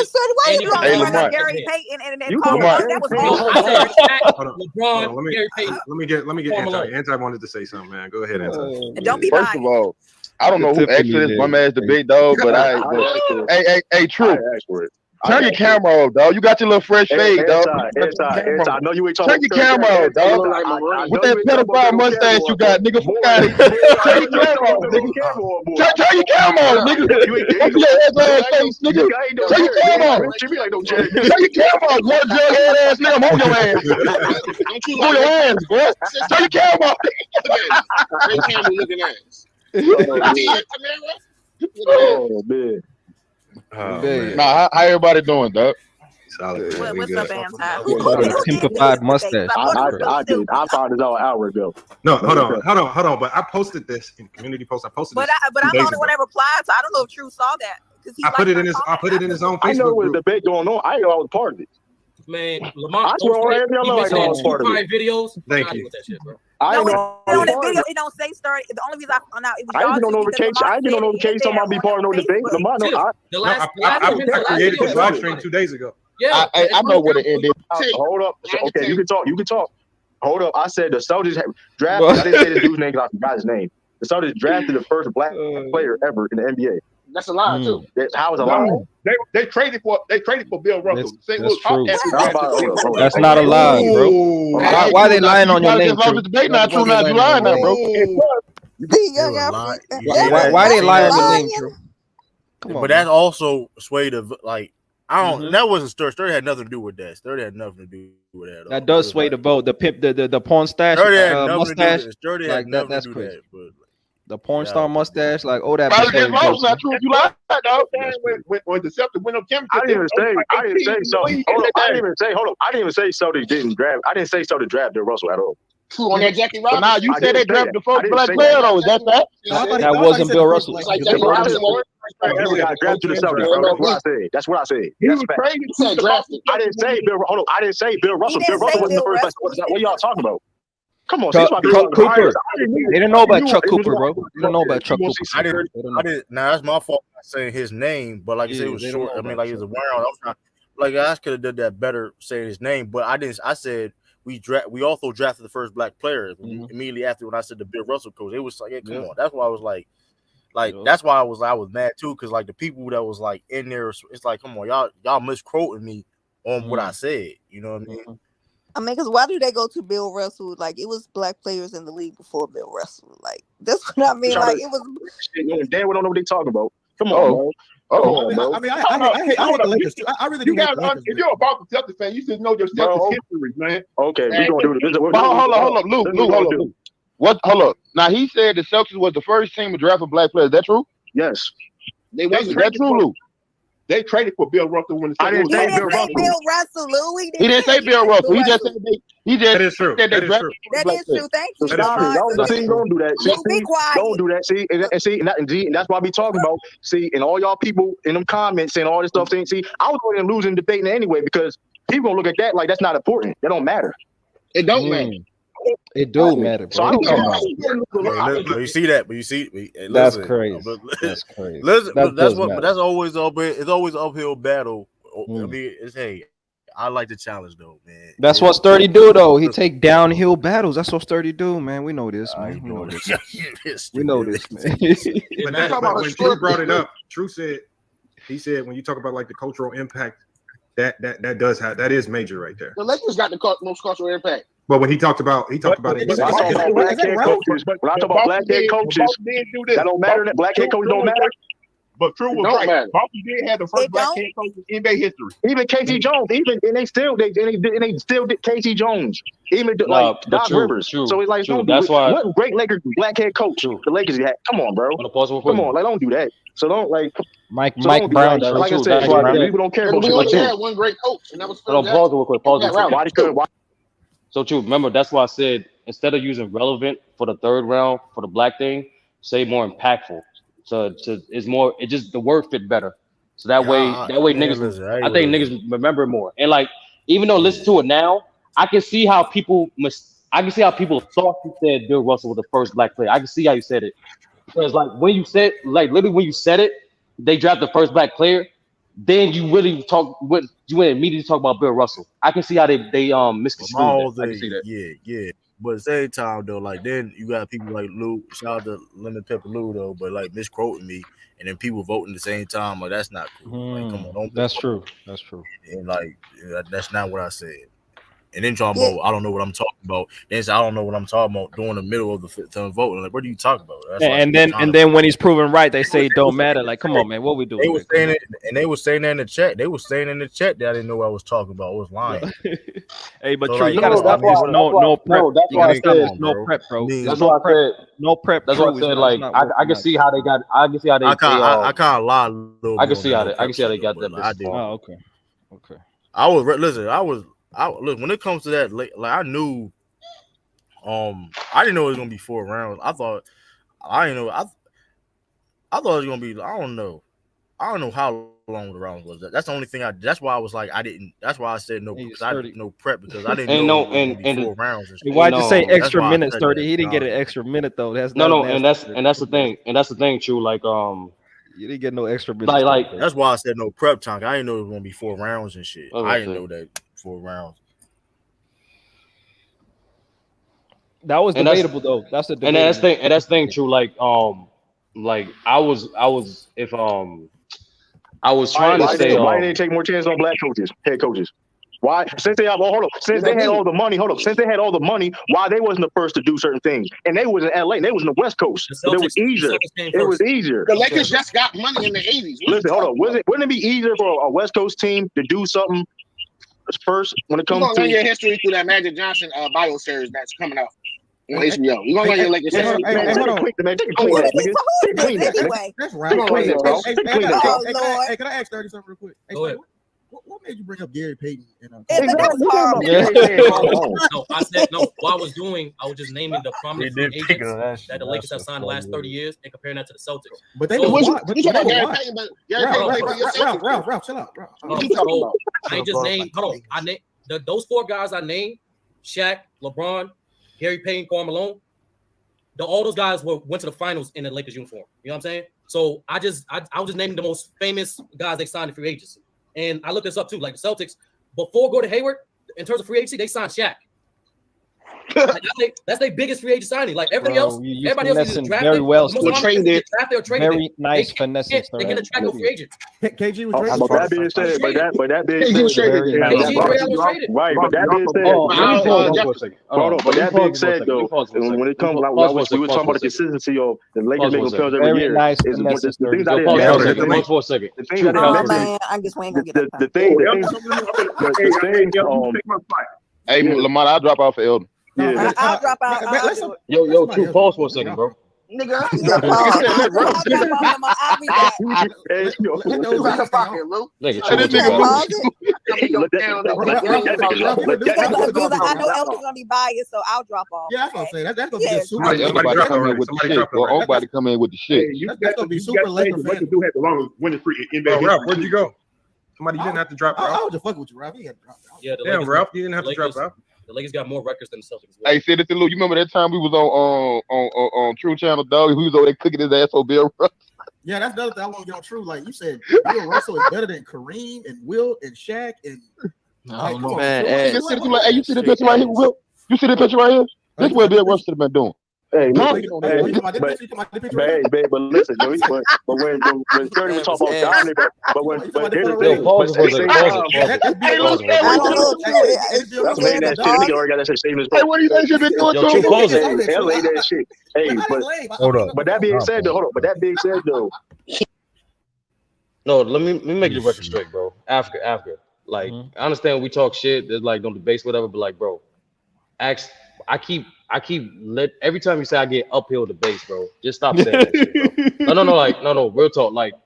Speaker 5: Hey, Lamar.
Speaker 8: Gary Payton and then
Speaker 5: Lamar.
Speaker 8: that was all.
Speaker 9: I said Shaq, LeBron, Gary Payton.
Speaker 23: Let me get Anti. Anti wanted to say something, man. Go ahead, Anti.
Speaker 8: Don't be
Speaker 5: First of all, I don't know who asked for this bum ass debate, dog, but hey, True. Turn your camera off, dog. You got your little fresh fade, dog.
Speaker 24: I know you ain't talking.
Speaker 5: Turn your camera off, dog. With that pedophile mustache you got, nigga. Turn your camera off, nigga. Turn your camera off, nigga. Open your ass face, nigga. Turn your camera off. Turn your camera off, one jug head ass nigga. I'm on your ass. On your ass, bro. Turn your camera off.
Speaker 14: Great camera looking ass.
Speaker 24: Oh man.
Speaker 5: Nah, how everybody doing, dog?
Speaker 23: Solid.
Speaker 8: What's up, Anti?
Speaker 12: Simplified mustache.
Speaker 24: I did. I found it out an hour ago.
Speaker 23: No, hold on. But I posted this in the community post. I posted this.
Speaker 8: But I'm the only one that replied, so I don't know if True saw that.
Speaker 23: I put it in his own Facebook
Speaker 24: I know there was a
Speaker 23: group.
Speaker 24: debate going on. I know I was part of it.
Speaker 9: Man, Lamont,
Speaker 24: I swear on every other like all part of it.
Speaker 9: videos.
Speaker 24: Thank you.
Speaker 9: With that shit, bro.
Speaker 24: I
Speaker 8: No,
Speaker 24: ain't
Speaker 8: it
Speaker 24: know.
Speaker 8: on that video, it don't say sturdy. The only reason I found out it was
Speaker 24: I ain't
Speaker 8: y'all
Speaker 24: get no
Speaker 8: two because
Speaker 24: notification. I ain't get no notification. Somebody be part of no debate. Lamont,
Speaker 23: I created the live stream 2 days ago.
Speaker 9: Yeah,
Speaker 24: I know what it ended. Hold up. Okay, you can talk. You can talk. Hold up. I said the Celtics drafted. I didn't say the dude's name because I forgot his name. The Celtics drafted the first black player ever in the NBA.
Speaker 14: That's a lie too.
Speaker 24: How is a lie?
Speaker 5: They traded for Bill Russell.
Speaker 12: That's true.
Speaker 24: Hold
Speaker 12: That's not a lie, bro. Why are they lying on your name?
Speaker 5: As debate not true, now you lying now, bro.
Speaker 12: Why they lie on your name, Drew?
Speaker 1: Come on, but that's also swayed of like I don't. That wasn't Sturdy. Sturdy had nothing to do with that. Sturdy had nothing to do with that.
Speaker 12: That does sway the vote. The pimp, the porn stash, mustache.
Speaker 1: Sturdy had nothing
Speaker 12: that's
Speaker 1: to do
Speaker 12: crazy.
Speaker 1: that. But
Speaker 12: the porn star mustache, like that.
Speaker 5: Not true. You lied, dog. When the Celtics went up championship,
Speaker 24: I didn't say so. Hold up. I didn't even say Celtics didn't draft. I didn't say Celtics draft Bill Russell at all.
Speaker 14: True on that Jackie Robinson.
Speaker 5: But now you said they drafted the first black player though. Is that fact?
Speaker 12: That wasn't Bill Russell.
Speaker 24: Got drafted to the Celtics, bro. That's what I said.
Speaker 5: He was traded.
Speaker 24: I didn't say Bill. Hold on. I didn't say Bill Russell. Bill Russell wasn't the first. What are y'all talking about? Come on,
Speaker 12: Cooper. They didn't know about Chuck Cooper, bro. They didn't know about Chuck Cooper.
Speaker 1: I didn't. Now that's my fault. I'm saying his name, but like you said, it was short. I mean, like it was a round. Like I could have done that better saying his name, but I didn't. I said we also drafted the first black player immediately after when I said the Bill Russell coach. It was like, yeah, come on. That's why I was like that's why I was mad too, because like the people that was like in there, it's like, come on, y'all misquoting me on what I said. You know what I mean?
Speaker 8: I mean, because why do they go to Bill Russell? Like, it was black players in the league before Bill Russell. Like, that's what I mean. Like, it was.
Speaker 24: Damn, we don't know what they talking about. Come on, bro.
Speaker 5: I hate the Lakers too. I really do. If you're a Boston Celtics fan, you should know your Celtics history, man.
Speaker 24: Okay, we're gonna do this.
Speaker 5: Hold up, Luke, hold up. What? Hold up. Now he said the Celtics was the first team to draft a black player. Is that true?
Speaker 24: Yes.
Speaker 5: Is that true, Luke? They traded for Bill Russell when the
Speaker 24: I didn't say Bill
Speaker 8: Russell, Louis.
Speaker 5: He didn't say Bill Russell. He just said
Speaker 24: that is true.
Speaker 8: That is true. Thank you.
Speaker 24: See, don't do that.
Speaker 8: Be quiet.
Speaker 24: Don't do that. See, and that's why we talking about. See, and all y'all people in them comments and all this stuff saying, see, I was going to losing debating anyway because people gonna look at that like that's not important. That don't matter.
Speaker 14: It don't matter.
Speaker 12: It do matter, bro.
Speaker 24: So I don't care.
Speaker 1: But you see that. But you see,
Speaker 12: that's crazy. That's crazy.
Speaker 1: But that's always it's always an uphill battle. I mean, I like the challenge though, man.
Speaker 12: That's what Sturdy do though. He take downhill battles. That's what Sturdy do, man. We know this, man. We know this. We know this, man.
Speaker 23: But when True brought it up, True said when you talk about like the cultural impact, that is major right there.
Speaker 14: The Lakers got the most cultural impact.
Speaker 23: But when he talked about it.
Speaker 24: When I talk about black head coaches, that don't matter. Black head coaches don't matter.
Speaker 5: But True was right. Boston did have the first black head coach in NBA history.
Speaker 24: Even Casey Jones, and they still did Casey Jones. Even like Doc Rivers. So it's like,
Speaker 6: that's why
Speaker 24: what great Lakers black head coach the Lakers had. Come on, bro. Come on, like don't do that. So don't like
Speaker 12: Mike Brown.
Speaker 24: Like I said, people don't care about
Speaker 14: we only had one great coach, and that was Phil Jackson.
Speaker 6: So True, remember that's why I said instead of using relevant for the third round for the black thing, say more impactful. So it's more. It just the word fit better. So that way niggas. I think niggas remember it more. And like even though listen to it now, I can see how people thought you said Bill Russell was the first black player. I can see how you said it because like when you said when you said it, they drafted the first black player. Then you really immediately talk about Bill Russell. I can see how they misconstrued that. I can see that.
Speaker 1: Yeah. But at the same time though, like then you got people like Lou, shout out to Lemon Pepper Lou though, but like misquoting me, and then people voting at the same time, like that's not cool. Like, come on,
Speaker 12: that's true.
Speaker 1: And like that's not what I said. And then talking about I don't know what I'm talking about. Then say I don't know what I'm talking about during the middle of the vote. Like, what are you talking about? That's
Speaker 12: and then when he's proven right, they say it don't matter. Like, come on, man, what we doing?
Speaker 1: They were saying it, and they were saying that in the chat. They were saying in the chat that I didn't know what I was talking about. I was lying.
Speaker 12: Hey, but so True, you gotta stop this. No prep.
Speaker 6: That's why I said
Speaker 12: no prep, bro.
Speaker 6: That's why I said
Speaker 12: no prep.
Speaker 6: That's why I said like I can see how they got. I can see how they.
Speaker 1: I kind of lied a little.
Speaker 6: I can see how they got that.
Speaker 1: I did.
Speaker 12: Oh, okay.
Speaker 1: I was look, when it comes to that, like I knew, I didn't know it was gonna be 4 rounds. I thought it was gonna be. I don't know. I don't know how long the rounds was. That's the only thing that's why I was like, I didn't. That's why I said no, because I didn't know prep, because I didn't know it was gonna be 4 rounds.
Speaker 12: Why'd you say extra minutes, 30? He didn't get an extra minute though. That's
Speaker 4: and that's the thing. And that's the thing, true. Like
Speaker 12: you didn't get no extra minutes.
Speaker 4: Like
Speaker 1: that's why I said no prep time. I didn't know it was gonna be 4 rounds and shit. I didn't know that 4 rounds.
Speaker 12: That was debatable though. That's the
Speaker 4: and that's the thing, true. Like I was trying to say
Speaker 24: why didn't they take more chances on black coaches, head coaches? Why? Since they had since they had all the money, why they wasn't the first to do certain things? And they was in LA, they was in the West Coast. So it was easier. It was easier.
Speaker 14: The Lakers just got money in the 80s.
Speaker 24: Listen, hold on. Wouldn't it be easier for a West Coast team to do something first when it comes to
Speaker 14: your history through that Magic Johnson bio series that's coming out on HBO? You're gonna learn your Lakers history.
Speaker 15: That's right. Hey, can I ask 30 something real quick? Hey,
Speaker 9: Go ahead.
Speaker 15: What made you bring up Gary Payton?
Speaker 8: No,
Speaker 9: I said no. What I was doing, I was just naming the prominent free agents that the Lakers have signed the last 30 years and comparing that to the Celtics.
Speaker 15: But they
Speaker 14: Ralph,
Speaker 15: chill out, bro.
Speaker 9: I just named. Hold on. I named those 4 guys I named: Shaq, LeBron, Gary Payton, Karl Malone. All those guys went to the finals in the Lakers uniform. You know what I'm saying? So I was just naming the most famous guys they signed in free agency. And I looked this up too. Like the Celtics, before Gordon Hayward, in terms of free agency, they signed Shaq. That's their biggest free agent signing. Like everything else, everybody else is drafted
Speaker 12: very well.
Speaker 9: Traded or traded.
Speaker 12: Very nice finessing.
Speaker 9: They can attract no free agent.
Speaker 15: KG was traded.
Speaker 24: But that being said, but that being said, right? But that being said, but that being said, though, when it comes, we were talking about the consistency of the Lakers making playoffs every year. The things I didn't
Speaker 4: for a second.
Speaker 8: I'm just waiting to get
Speaker 24: the thing.
Speaker 5: Hey, Lamont, I'll drop out for Elton.
Speaker 24: Yeah,
Speaker 8: I'll drop out.
Speaker 4: Yo, true. Pause for a second, bro.
Speaker 14: Nigga,
Speaker 8: I know Elton's gonna be biased, so I'll drop off.
Speaker 15: Yeah, that's what I'm saying. That's gonna be a super.
Speaker 5: Everybody come in with the shit.
Speaker 15: That's gonna be super Lakers.
Speaker 13: Lakers do have the longest winning free in NBA. Ralph, where'd you go? Somebody didn't have to drop out.
Speaker 15: I was just fucking with you, Ralph. He had to drop out.
Speaker 9: Yeah,
Speaker 13: Ralph, you didn't have to drop out.
Speaker 9: The Lakers got more records than the Celtics. Well.
Speaker 5: Hey, said it to Lou. You remember that time we was on True Channel, dog? We was over there cooking his ass for Bill Russell.
Speaker 15: Yeah, that's the other thing I want to get on True. Like you said, Bill Russell is better than Kareem and Wilt and Shaq and.
Speaker 5: I don't know, man. Hey, you see the picture right here, Wilt? You see the picture right here? This is what Bill Russell should have been doing.
Speaker 24: Hey, but listen, but when 30 was talking about dominant, but when here's the thing, hey, what do you think you've been doing? That shit. Hey, but that being said, though,
Speaker 4: No, let me make your record straight, bro. Africa. Like, I understand we talk shit. There's like no debates, whatever. But like, bro, I keep every time you say I get uphill debates, bro. Just stop saying that shit, bro.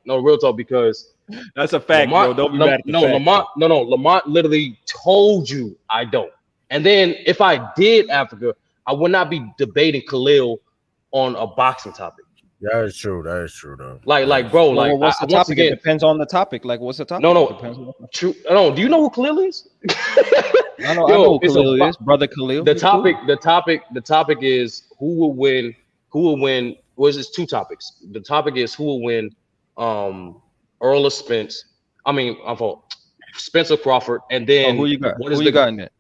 Speaker 4: No, real talk, because
Speaker 12: that's a fact,
Speaker 4: Lamont,
Speaker 12: bro. Don't be mad at the fact.
Speaker 4: Lamont literally told you I don't. And then if I did Africa, I would not be debating Khalil on a boxing topic.
Speaker 1: That is true, though.
Speaker 4: Like, bro, like,
Speaker 12: what's the topic? It depends on the topic. Like, what's the topic?
Speaker 4: True. No, do you know who Khalil is?
Speaker 12: I know who Khalil is, brother Khalil.
Speaker 4: The topic is who will win. Well, it's 2 topics. The topic is who will win. Earl of Spence. I mean, Spencer Crawford, and then
Speaker 12: who you got? Who you got in that?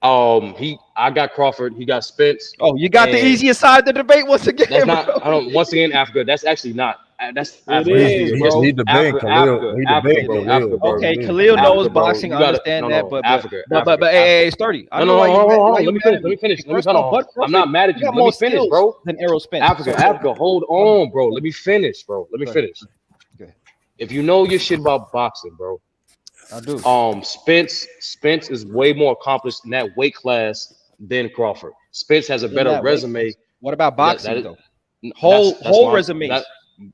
Speaker 4: I got Crawford. He got Spence.
Speaker 12: Oh, you got the easiest side of the debate once again.
Speaker 4: That's not. Once again, Africa. That's actually not. That's
Speaker 1: Africa. He debate Khalil.
Speaker 12: Okay, Khalil knows boxing. I understand that, but
Speaker 4: Africa.
Speaker 12: Hey, Sturdy.
Speaker 4: No. Let me finish. I'm not mad at you. Let me finish, bro.
Speaker 12: Than Errol Spence.
Speaker 4: Africa. Hold on, bro. Let me finish, bro. Okay. If you know your shit about boxing, bro.
Speaker 12: I do.
Speaker 4: Spence is way more accomplished in that weight class than Crawford. Spence has a better resume.
Speaker 12: What about boxing though? Whole resume.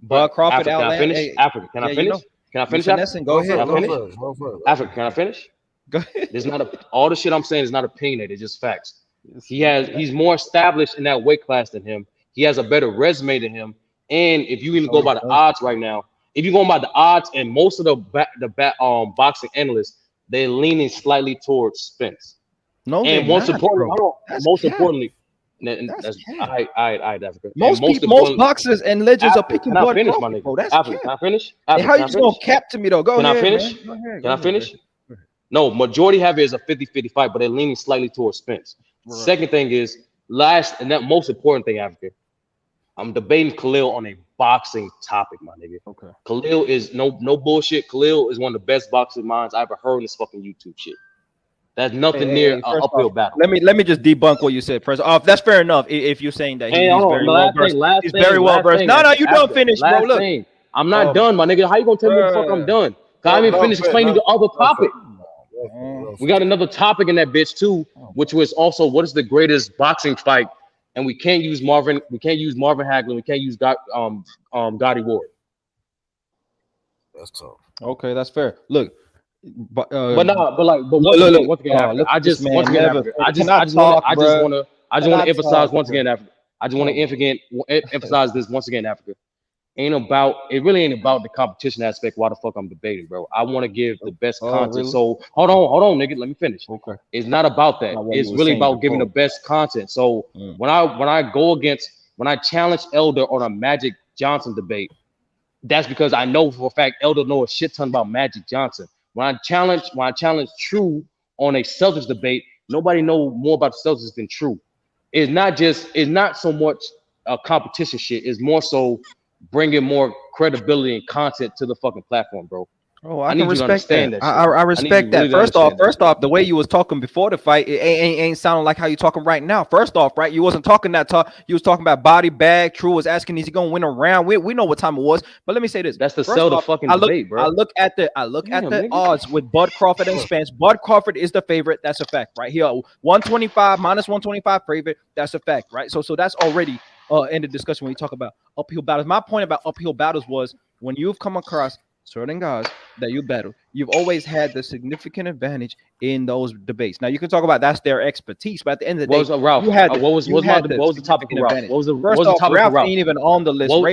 Speaker 12: But Crawford,
Speaker 4: Africa, can I finish? Africa, can I finish? Can I finish? Africa?
Speaker 12: Go ahead.
Speaker 4: Africa, can I finish?
Speaker 12: Go ahead.
Speaker 4: There's not all the shit I'm saying is not opinionated. It's just facts. He's more established in that weight class than him. He has a better resume than him. And if you even go by the odds right now, if you're going by the odds, and most of the boxing analysts, they're leaning slightly towards Spence.
Speaker 12: No,
Speaker 4: and most importantly, that's Africa.
Speaker 12: Most boxers and legends are picking
Speaker 4: Can I
Speaker 12: Bud
Speaker 4: finish,
Speaker 12: Crawford,
Speaker 4: my nigga?
Speaker 12: bro. That's
Speaker 4: Africa,
Speaker 12: cap.
Speaker 4: can I finish?
Speaker 12: Hey, how you just gonna cap to me though? Go ahead,
Speaker 4: finish?
Speaker 12: man. Go ahead,
Speaker 4: Can I finish? No, majority have it as a 50-50 fight, but they're leaning slightly towards Spence. Right. Second thing is, and that most important thing, Africa, I'm debating Khalil on a boxing topic, my nigga.
Speaker 12: Okay.
Speaker 4: Khalil is no bullshit. Khalil is one of the best boxing minds I ever heard in this fucking YouTube shit. That's nothing near an uphill battle.
Speaker 12: Let me just debunk what you said first off. That's fair enough if you're saying that he's very well versed. He's very well versed. No, you don't finish, bro. Look,
Speaker 4: I'm not done, my nigga. How you gonna tell me the fuck I'm done? I didn't finish explaining the other topic. We got another topic in that bitch too, which was also what is the greatest boxing fight, and we can't use Marvin. We can't use Marvin Hagler. We can't use Gotti Ward.
Speaker 3: That's tough.
Speaker 12: Okay, that's fair. Look,
Speaker 4: once again, I just want to emphasize once again, Africa. I just want to emphasize this once again, Africa. It really ain't about the competition aspect. Why the fuck I'm debating, bro? I want to give the best content. Really? So hold on, nigga. Let me finish.
Speaker 12: Okay.
Speaker 4: It's not about that. It's really about giving the best content. So when I challenge Elder on a Magic Johnson debate, that's because I know for a fact Elder knows a shit ton about Magic Johnson. When I challenge True on a Celtics debate, nobody know more about the Celtics than True. It's not so much a competition shit. It's more so bringing more credibility and content to the fucking platform, bro.
Speaker 12: Oh, I can respect that. I respect that. First off, the way you was talking before the fight, it ain't sounding like how you talking right now. First off, right, you wasn't talking that talk. You was talking about body bag. True was asking, is he gonna win a round? We know what time it was, but let me say this.
Speaker 4: That's the sell the fucking debate, bro.
Speaker 12: I look at the odds with Bud Crawford and Spence. Bud Crawford is the favorite. That's a fact, right here. 125 minus 125 favorite. That's a fact, right? So that's already in the discussion when you talk about uphill battles. My point about uphill battles was when you've come across certain guys that you battle, you've always had the significant advantage in those debates. Now you can talk about that's their expertise, but at the end of the day, what was the topic of Ralph? What was the topic of Ralph? Ain't even on the list. No,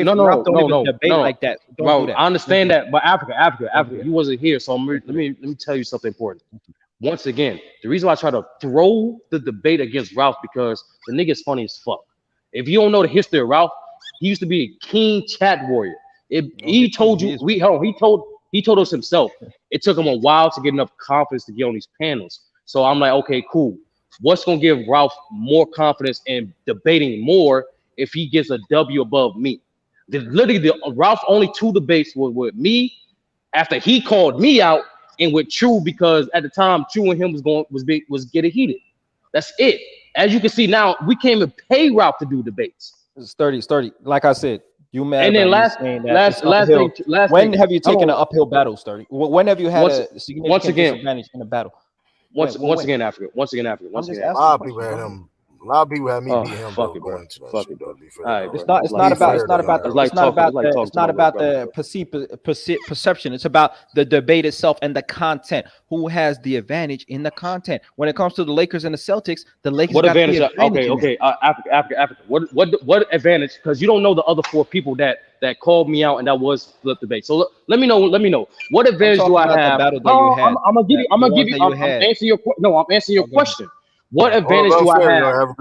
Speaker 12: debate like that.
Speaker 4: Bro, I understand that, but Africa, you wasn't here, so let me tell you something important. Once again, the reason why I try to throw the debate against Ralph because the nigga's funny as fuck. If you don't know the history of Ralph, he used to be a king chat warrior. He told us himself. It took him a while to get enough confidence to get on these panels. So I'm like, okay, cool. What's gonna give Ralph more confidence in debating more if he gets a W above me? Ralph only 2 debates were with me after he called me out, and with True because at the time True and him was getting heated. That's it. As you can see now, we can't even pay Ralph to do debates.
Speaker 12: It's 30. Like I said. You mad?
Speaker 4: And then last thing.
Speaker 12: When have you taken an uphill battle, Sturdy? When have you had a significant disadvantage in a battle?
Speaker 4: Once again, Africa.
Speaker 3: A lot of people had me beat him.
Speaker 4: Fuck it, bro.
Speaker 12: It's not about the perception. It's about the debate itself and the content. Who has the advantage in the content? When it comes to the Lakers and the Celtics, the Lakers.
Speaker 4: What advantage? Okay. Africa. What advantage? Because you don't know the other 4 people that called me out and that was flip debate. So let me know. What advantage do I have? I'm answering your question. What advantage do I have?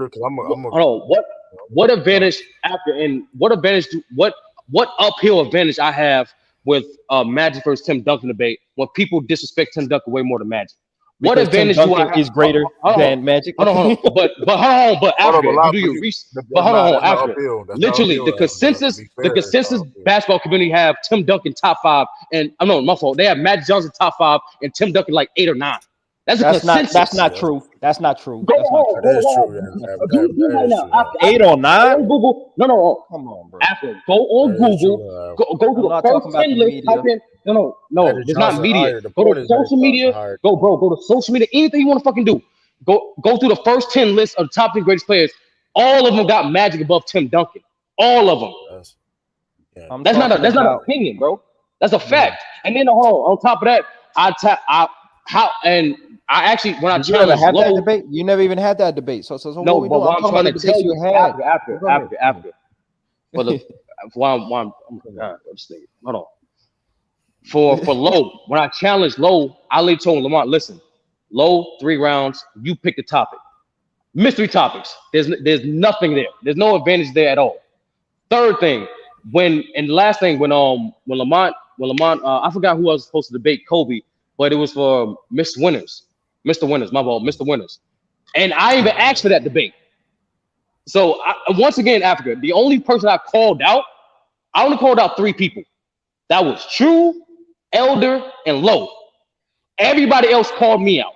Speaker 4: What advantage after and what advantage what uphill advantage I have with Magic versus Tim Duncan debate when people disrespect Tim Duncan way more than Magic? What advantage do I have?
Speaker 12: Is greater than Magic?
Speaker 4: Hold on. But after you do your research, literally the consensus basketball community have Tim Duncan top 5, and my fault. They have Magic Johnson top 5 and Tim Duncan like 8 or 9. That's
Speaker 12: not true. That's not true.
Speaker 3: That is true.
Speaker 12: 8 or 9?
Speaker 4: Google. No. Come on, bro. After go on Google. Go to the first 10 list. Type in. No. It's not media. Go to social media. Go to social media. Anything you want to fucking do. Go through the first 10 lists of the top 10 greatest players. All of them got Magic above Tim Duncan. All of them. That's not an opinion, bro. That's a fact. And then on top of that, I actually when I challenged
Speaker 12: that debate, you never even had that debate. So
Speaker 4: no, but what I'm trying to tell you after. But why I'm just thinking. Hold on. For Low, when I challenged Low, I literally told Lamont, listen, Low, 3 rounds, you pick the topic. Mystery topics. There's nothing there. There's no advantage there at all. Third thing, when Lamont, I forgot who I was supposed to debate Kobe, but it was for Mr. Winners, my ball, Mr. Winners. And I even asked for that debate. So once again, Africa, the only person I only called out 3 people. That was True, Elder, and Low. Everybody else called me out.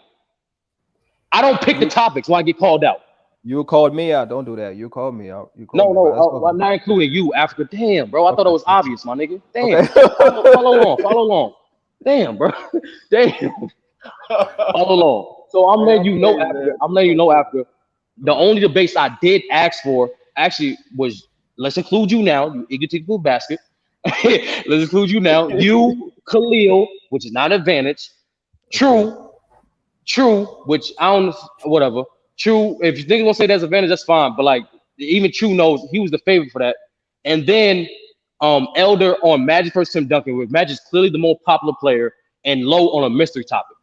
Speaker 4: I don't pick the topics when I get called out.
Speaker 12: You called me out. Don't do that. You called me out.
Speaker 4: I'm not including you, Africa. Damn, bro. I thought it was obvious, my nigga. Damn. Okay. Follow along. Damn, bro. Damn. Follow along. So I'm letting you know, Africa. The only debates I did ask for actually was, let's include you now, you egotistical basket. Let's include you now. You, Khalil, which is not an advantage. True, which I don't, whatever. True, if you think you're gonna say that's advantage, that's fine. But like, even True knows he was the favorite for that. And then Elder on Magic versus Tim Duncan, with Magic's clearly the more popular player, and Low on a mystery topic.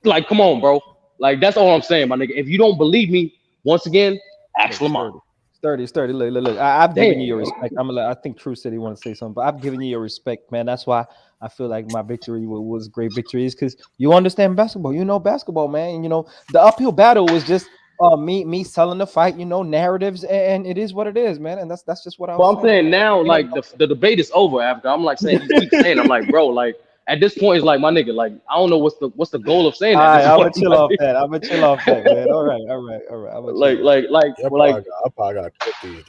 Speaker 4: Like, come on, bro. Like, that's all I'm saying, my nigga. If you don't believe me, once again, ask Lamont.
Speaker 12: Sturdy. Look. I've given you your respect. I think True said he wanted to say something, but I've given you your respect, man. That's why I feel like my victory was great victories, because you understand basketball. You know basketball, man. And, you know, the uphill battle was just me selling the fight, you know, narratives, and it is what it is, man. And that's just what I was
Speaker 4: saying. Well, I'm saying now, like, the debate is over, Africa. I'm like saying, you keep saying, I'm like, bro, like, at this point, it's like, my nigga, like, I don't know what's the goal of saying that.
Speaker 12: All right, I'm gonna chill off that, man. All right.
Speaker 3: I probably gotta clip these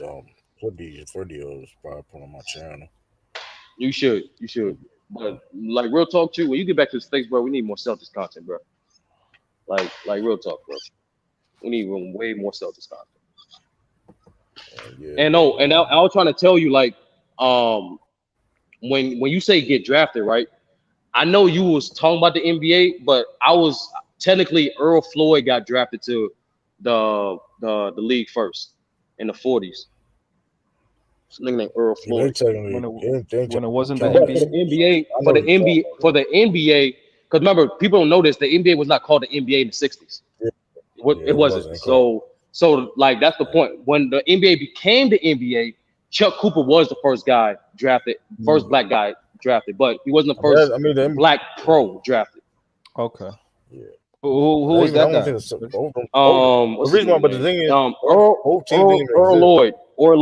Speaker 3: videos, probably put on my channel.
Speaker 4: You should. But like, real talk too. When you get back to the States, bro, we need more Celtics content, bro. Like real talk, bro. We need way more Celtics content. And I was trying to tell you, like, when you say get drafted, right? I know you was talking about the NBA, but I was technically Earl Floyd got drafted to the league first in the 40s. It's a nigga named Earl Floyd.
Speaker 12: When it wasn't the
Speaker 4: NBA. For the NBA, because remember, people don't know this, the NBA was not called the NBA in the 60s. It wasn't. So like, that's the point. When the NBA became the NBA, Chuck Cooper was the first guy drafted, first black guy drafted, but he wasn't the first black pro drafted.
Speaker 12: Okay. Yeah. Who was that guy?
Speaker 3: The reason why, but the thing is,
Speaker 4: Earl Lloyd.
Speaker 12: Earl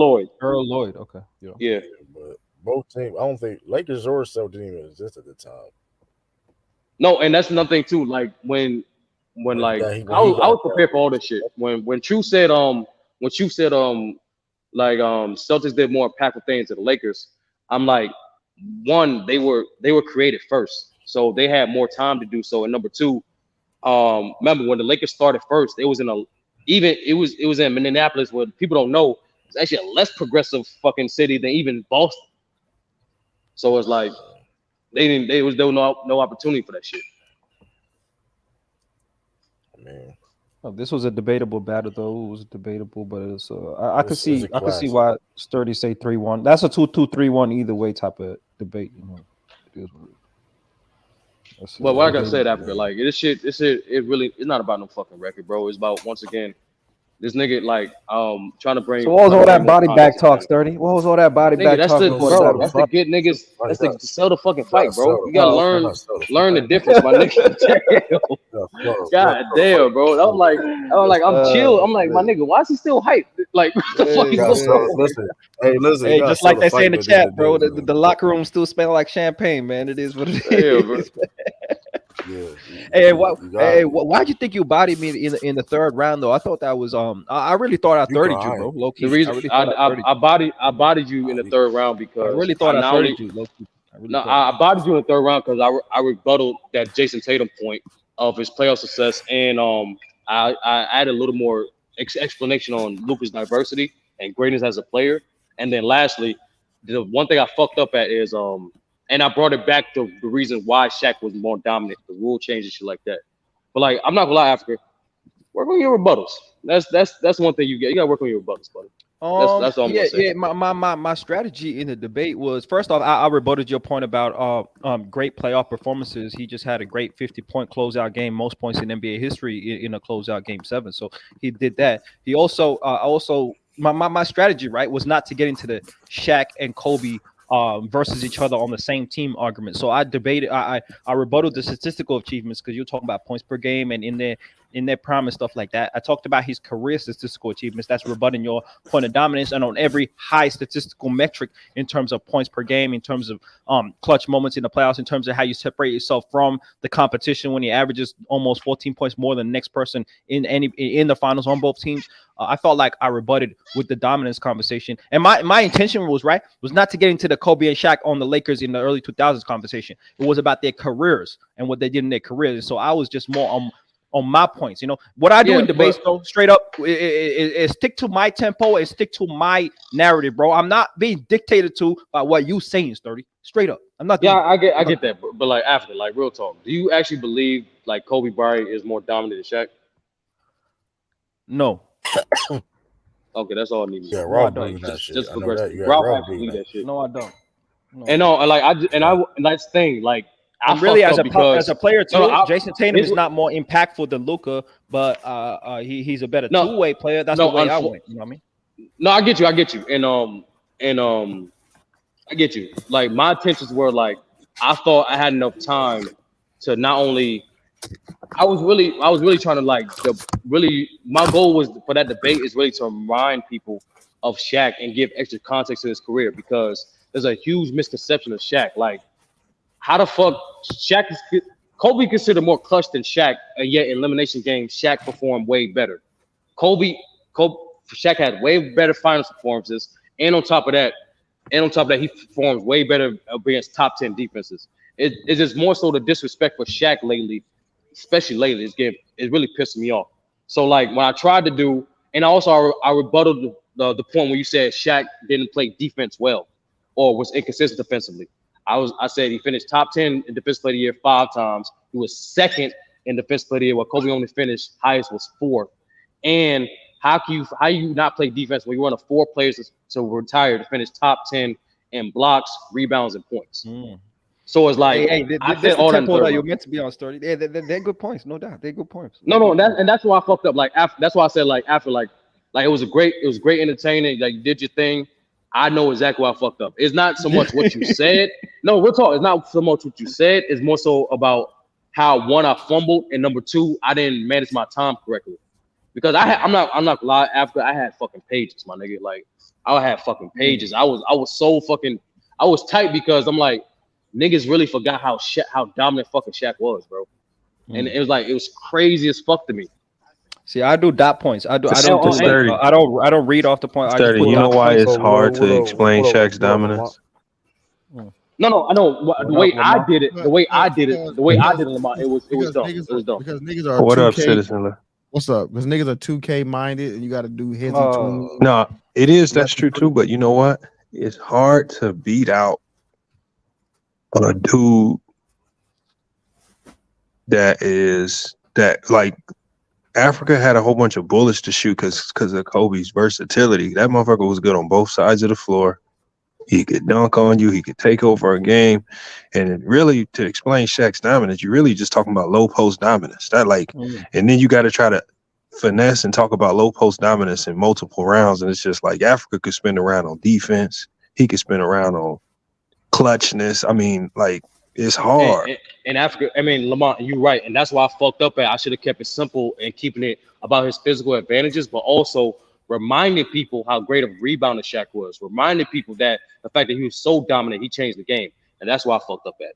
Speaker 12: Lloyd. Okay.
Speaker 4: Yeah.
Speaker 3: But both teams, I don't think Lakers or Celtics didn't even exist at the time.
Speaker 4: No, and that's another thing too. Like when like I was prepared for all this shit. When True said Celtics did more impactful things to the Lakers, I'm like, one, they were created first, so they had more time to do so. And number two, remember when the Lakers started first, it was in in Minneapolis, where people don't know it's actually a less progressive fucking city than even Boston. So it's like there was no opportunity for that shit.
Speaker 3: Man.
Speaker 12: Oh, this was a debatable battle, though. It was debatable, but it's I could see why Sturdy say 3-1. That's a 2-2-3-1 either way type of debate. You know, it is what it is.
Speaker 4: Well, like I said, Africa, like this shit, it really, it's not about no fucking record, bro. It's about, once again, this nigga like trying to bring.
Speaker 12: So what was all that body back talk, Sturdy? What was all that body back talk?
Speaker 4: That's to get niggas. That's to sell the fucking fight, bro. You gotta learn the difference, my nigga. God damn, bro. I'm like, I'm chill. I'm like, my nigga, why is he still hyped? Like, what the fuck is going on?
Speaker 3: Listen.
Speaker 12: Hey, just like they say in the chat, bro. The locker room still smell like champagne, man. It is what it is. Hey, why'd you think you bodied me in the third round though? I thought that was I really thought I 30'd you, bro. Low key.
Speaker 4: The reason I bodied you in the third round because
Speaker 12: I really thought I 30'd you, low key.
Speaker 4: I bodied you in the third round because I rebutted that Jason Tatum point of his playoff success, and I added a little more explanation on Luka's diversity and greatness as a player, and then lastly, the one thing I fucked up at is and I brought it back to the reason why Shaq was more dominant, the rule change and shit like that. But like, I'm not gonna lie, Africa, work on your rebuttals. That's one thing you get. You gotta work on your rebuttals, buddy. That's all I'm gonna say.
Speaker 12: Yeah. My strategy in the debate was, first off, I rebutted your point about great playoff performances. He just had a great 50-point closeout game, most points in NBA history in a closeout game 7. So he did that. He also my strategy, right, was not to get into the Shaq and Kobe versus each other on the same team argument. So I debated, I rebutted the statistical achievements, because you're talking about points per game and in their prime and stuff like that. I talked about his career statistical achievements. That's rebutting your point of dominance, and on every high statistical metric in terms of points per game, in terms of clutch moments in the playoffs, in terms of how you separate yourself from the competition when he averages almost 14 points more than the next person in the finals on both teams. I felt like I rebutted with the dominance conversation, and my intention was not to get into the Kobe and Shaq on the Lakers in the early 2000s conversation. It was about their careers and what they did in their careers. And so I was just more on my points. You know what I do in debates, though, straight up, is stick to my tempo and stick to my narrative, bro. I'm not being dictated to by what you saying, Sturdy. Straight up, I'm not.
Speaker 4: I get that, but like after, like real talk, do you actually believe like Kobe Bryant is more dominant than Shaq?
Speaker 12: No.
Speaker 4: Okay, that's all I need.
Speaker 3: Yeah, Rob believe that shit.
Speaker 4: Just
Speaker 3: I know
Speaker 4: progressive.
Speaker 3: that. Yeah,
Speaker 4: Rob
Speaker 3: Rob
Speaker 4: actually believe that shit.
Speaker 12: No, I don't. No.
Speaker 4: And that's the thing. Like, I
Speaker 12: really, as
Speaker 4: because,
Speaker 12: a player too,
Speaker 4: no,
Speaker 12: Jason Tatum is not more impactful than Luka, but he's a better two-way player. That's the way I went. You know what I mean?
Speaker 4: No, I get you, and I get you. Like, my intentions were like, I thought I had enough time to not only. I was really trying to my goal was for that debate is really to remind people of Shaq and give extra context to his career, because there's a huge misconception of Shaq. Like, how the fuck Kobe considered more clutch than Shaq, and yet in elimination games Shaq performed way better. Shaq had way better finals performances, and on top of that, he performs way better against top 10 defenses. It's just more so the disrespect for Shaq lately. Especially lately, it's really pissing me off. So like when I tried to do, and also I rebutted the point where you said Shaq didn't play defense well or was inconsistent defensively. I said he finished top 10 in defensive player of the year 5 times. He was second in defensive player of the year, where Kobe only finished highest was 4th. And how you not play defense when you're one of 4 players to retire to finish top 10 in blocks, rebounds, and points? So it's like, I said all that
Speaker 7: you're meant to be on Sturdy. Yeah, they're good points, no doubt. They're good points.
Speaker 4: No, that's why I fucked up. Like after, that's why I said like it was great entertaining. Like you did your thing. I know exactly why I fucked up. It's not so much what you said. No, we'll talk. It's not so much what you said. It's more so about how, one, I fumbled, and number 2, I didn't manage my time correctly. Because I'm not gonna lie. After I had fucking pages, my nigga. Like I had fucking pages. I was tight because I'm like, niggas really forgot how dominant fucking Shaq was, bro. And it was crazy as fuck to me.
Speaker 12: See, I do dot points. I don't read off the point.
Speaker 2: Sturdy, you know why it's hard to explain Shaq's dominance?
Speaker 4: No, I know the way I did it, Lamar, it was dumb. It was dumb.
Speaker 22: Because niggas are
Speaker 2: what
Speaker 22: 2K,
Speaker 2: up, Citizen?
Speaker 22: What's up? Because niggas are 2K minded, and you got to do heads and twins.
Speaker 2: No, it is. That's true too. But you know what? It's hard to beat out a dude that like Africa had a whole bunch of bullets to shoot because of Kobe's versatility. That motherfucker was good on both sides of the floor. He could dunk on you. He could take over a game. And really, to explain Shaq's dominance, you're really just talking about low post dominance. And then you got to try to finesse and talk about low post dominance in multiple rounds. And it's just like Africa could spin around on defense. He could spin around on clutchness. I mean, like, it's hard.
Speaker 4: And Africa, I mean, Lamont, you're right. And that's why I fucked up at. I should have kept it simple and keeping it about his physical advantages, but also reminding people how great of a rebounder Shaq was. Reminding people that the fact that he was so dominant, he changed the game. And that's why I fucked up at.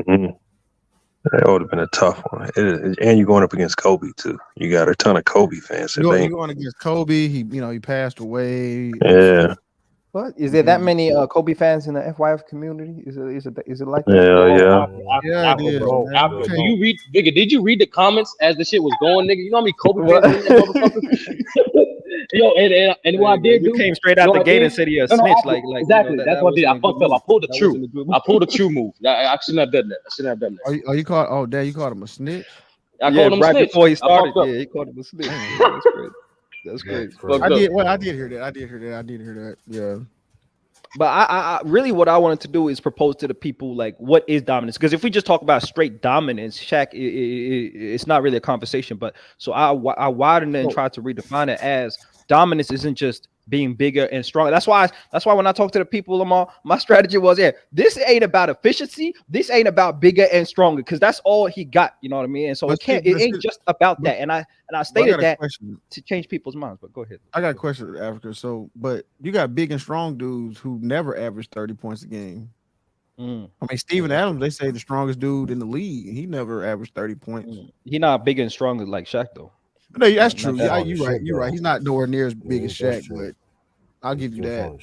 Speaker 2: That would have been a tough one. And you're going up against Kobe, too. You got a ton of Kobe fans.
Speaker 22: You're going against Kobe. He passed away.
Speaker 2: Yeah.
Speaker 12: What is there that many Kobe fans in the FYF community? Is it like that?
Speaker 2: Yeah.
Speaker 4: Did you read the comments as the shit was going, nigga? You know how many Kobe fans in motherfuckers? Yo, and what I did,
Speaker 12: you came straight out the gate and said he a snitch. Like
Speaker 4: exactly. That's what I did. I fucked up. I pulled the true move. I shouldn't have done that.
Speaker 22: You called? Oh, Dad, you called him a snitch?
Speaker 4: I called him a snitch
Speaker 12: before he started. Yeah, he called him a snitch. That's great.
Speaker 7: That's great.
Speaker 22: I did hear that. Yeah.
Speaker 12: But I really what I wanted to do is propose to the people like what is dominance? Because if we just talk about straight dominance, Shaq, it's not really a conversation. But so I widened it and tried to redefine it as dominance isn't just being bigger and stronger. That's why when I talk to the people, Lamar, my strategy was this ain't about efficiency. This ain't about bigger and stronger because that's all he got. You know what I mean? And so it ain't just about that. And I stated that to change people's minds. But go ahead.
Speaker 22: I got a question, Africa. So, but you got big and strong dudes who never average 30 points a game. I mean, Steven Adams, they say the strongest dude in the league. He never averaged 30 points.
Speaker 12: He not big and strong like Shaq though.
Speaker 22: No, that's true. Yeah, you're right. He's not nowhere near as big as Shaq, but I'll give you that.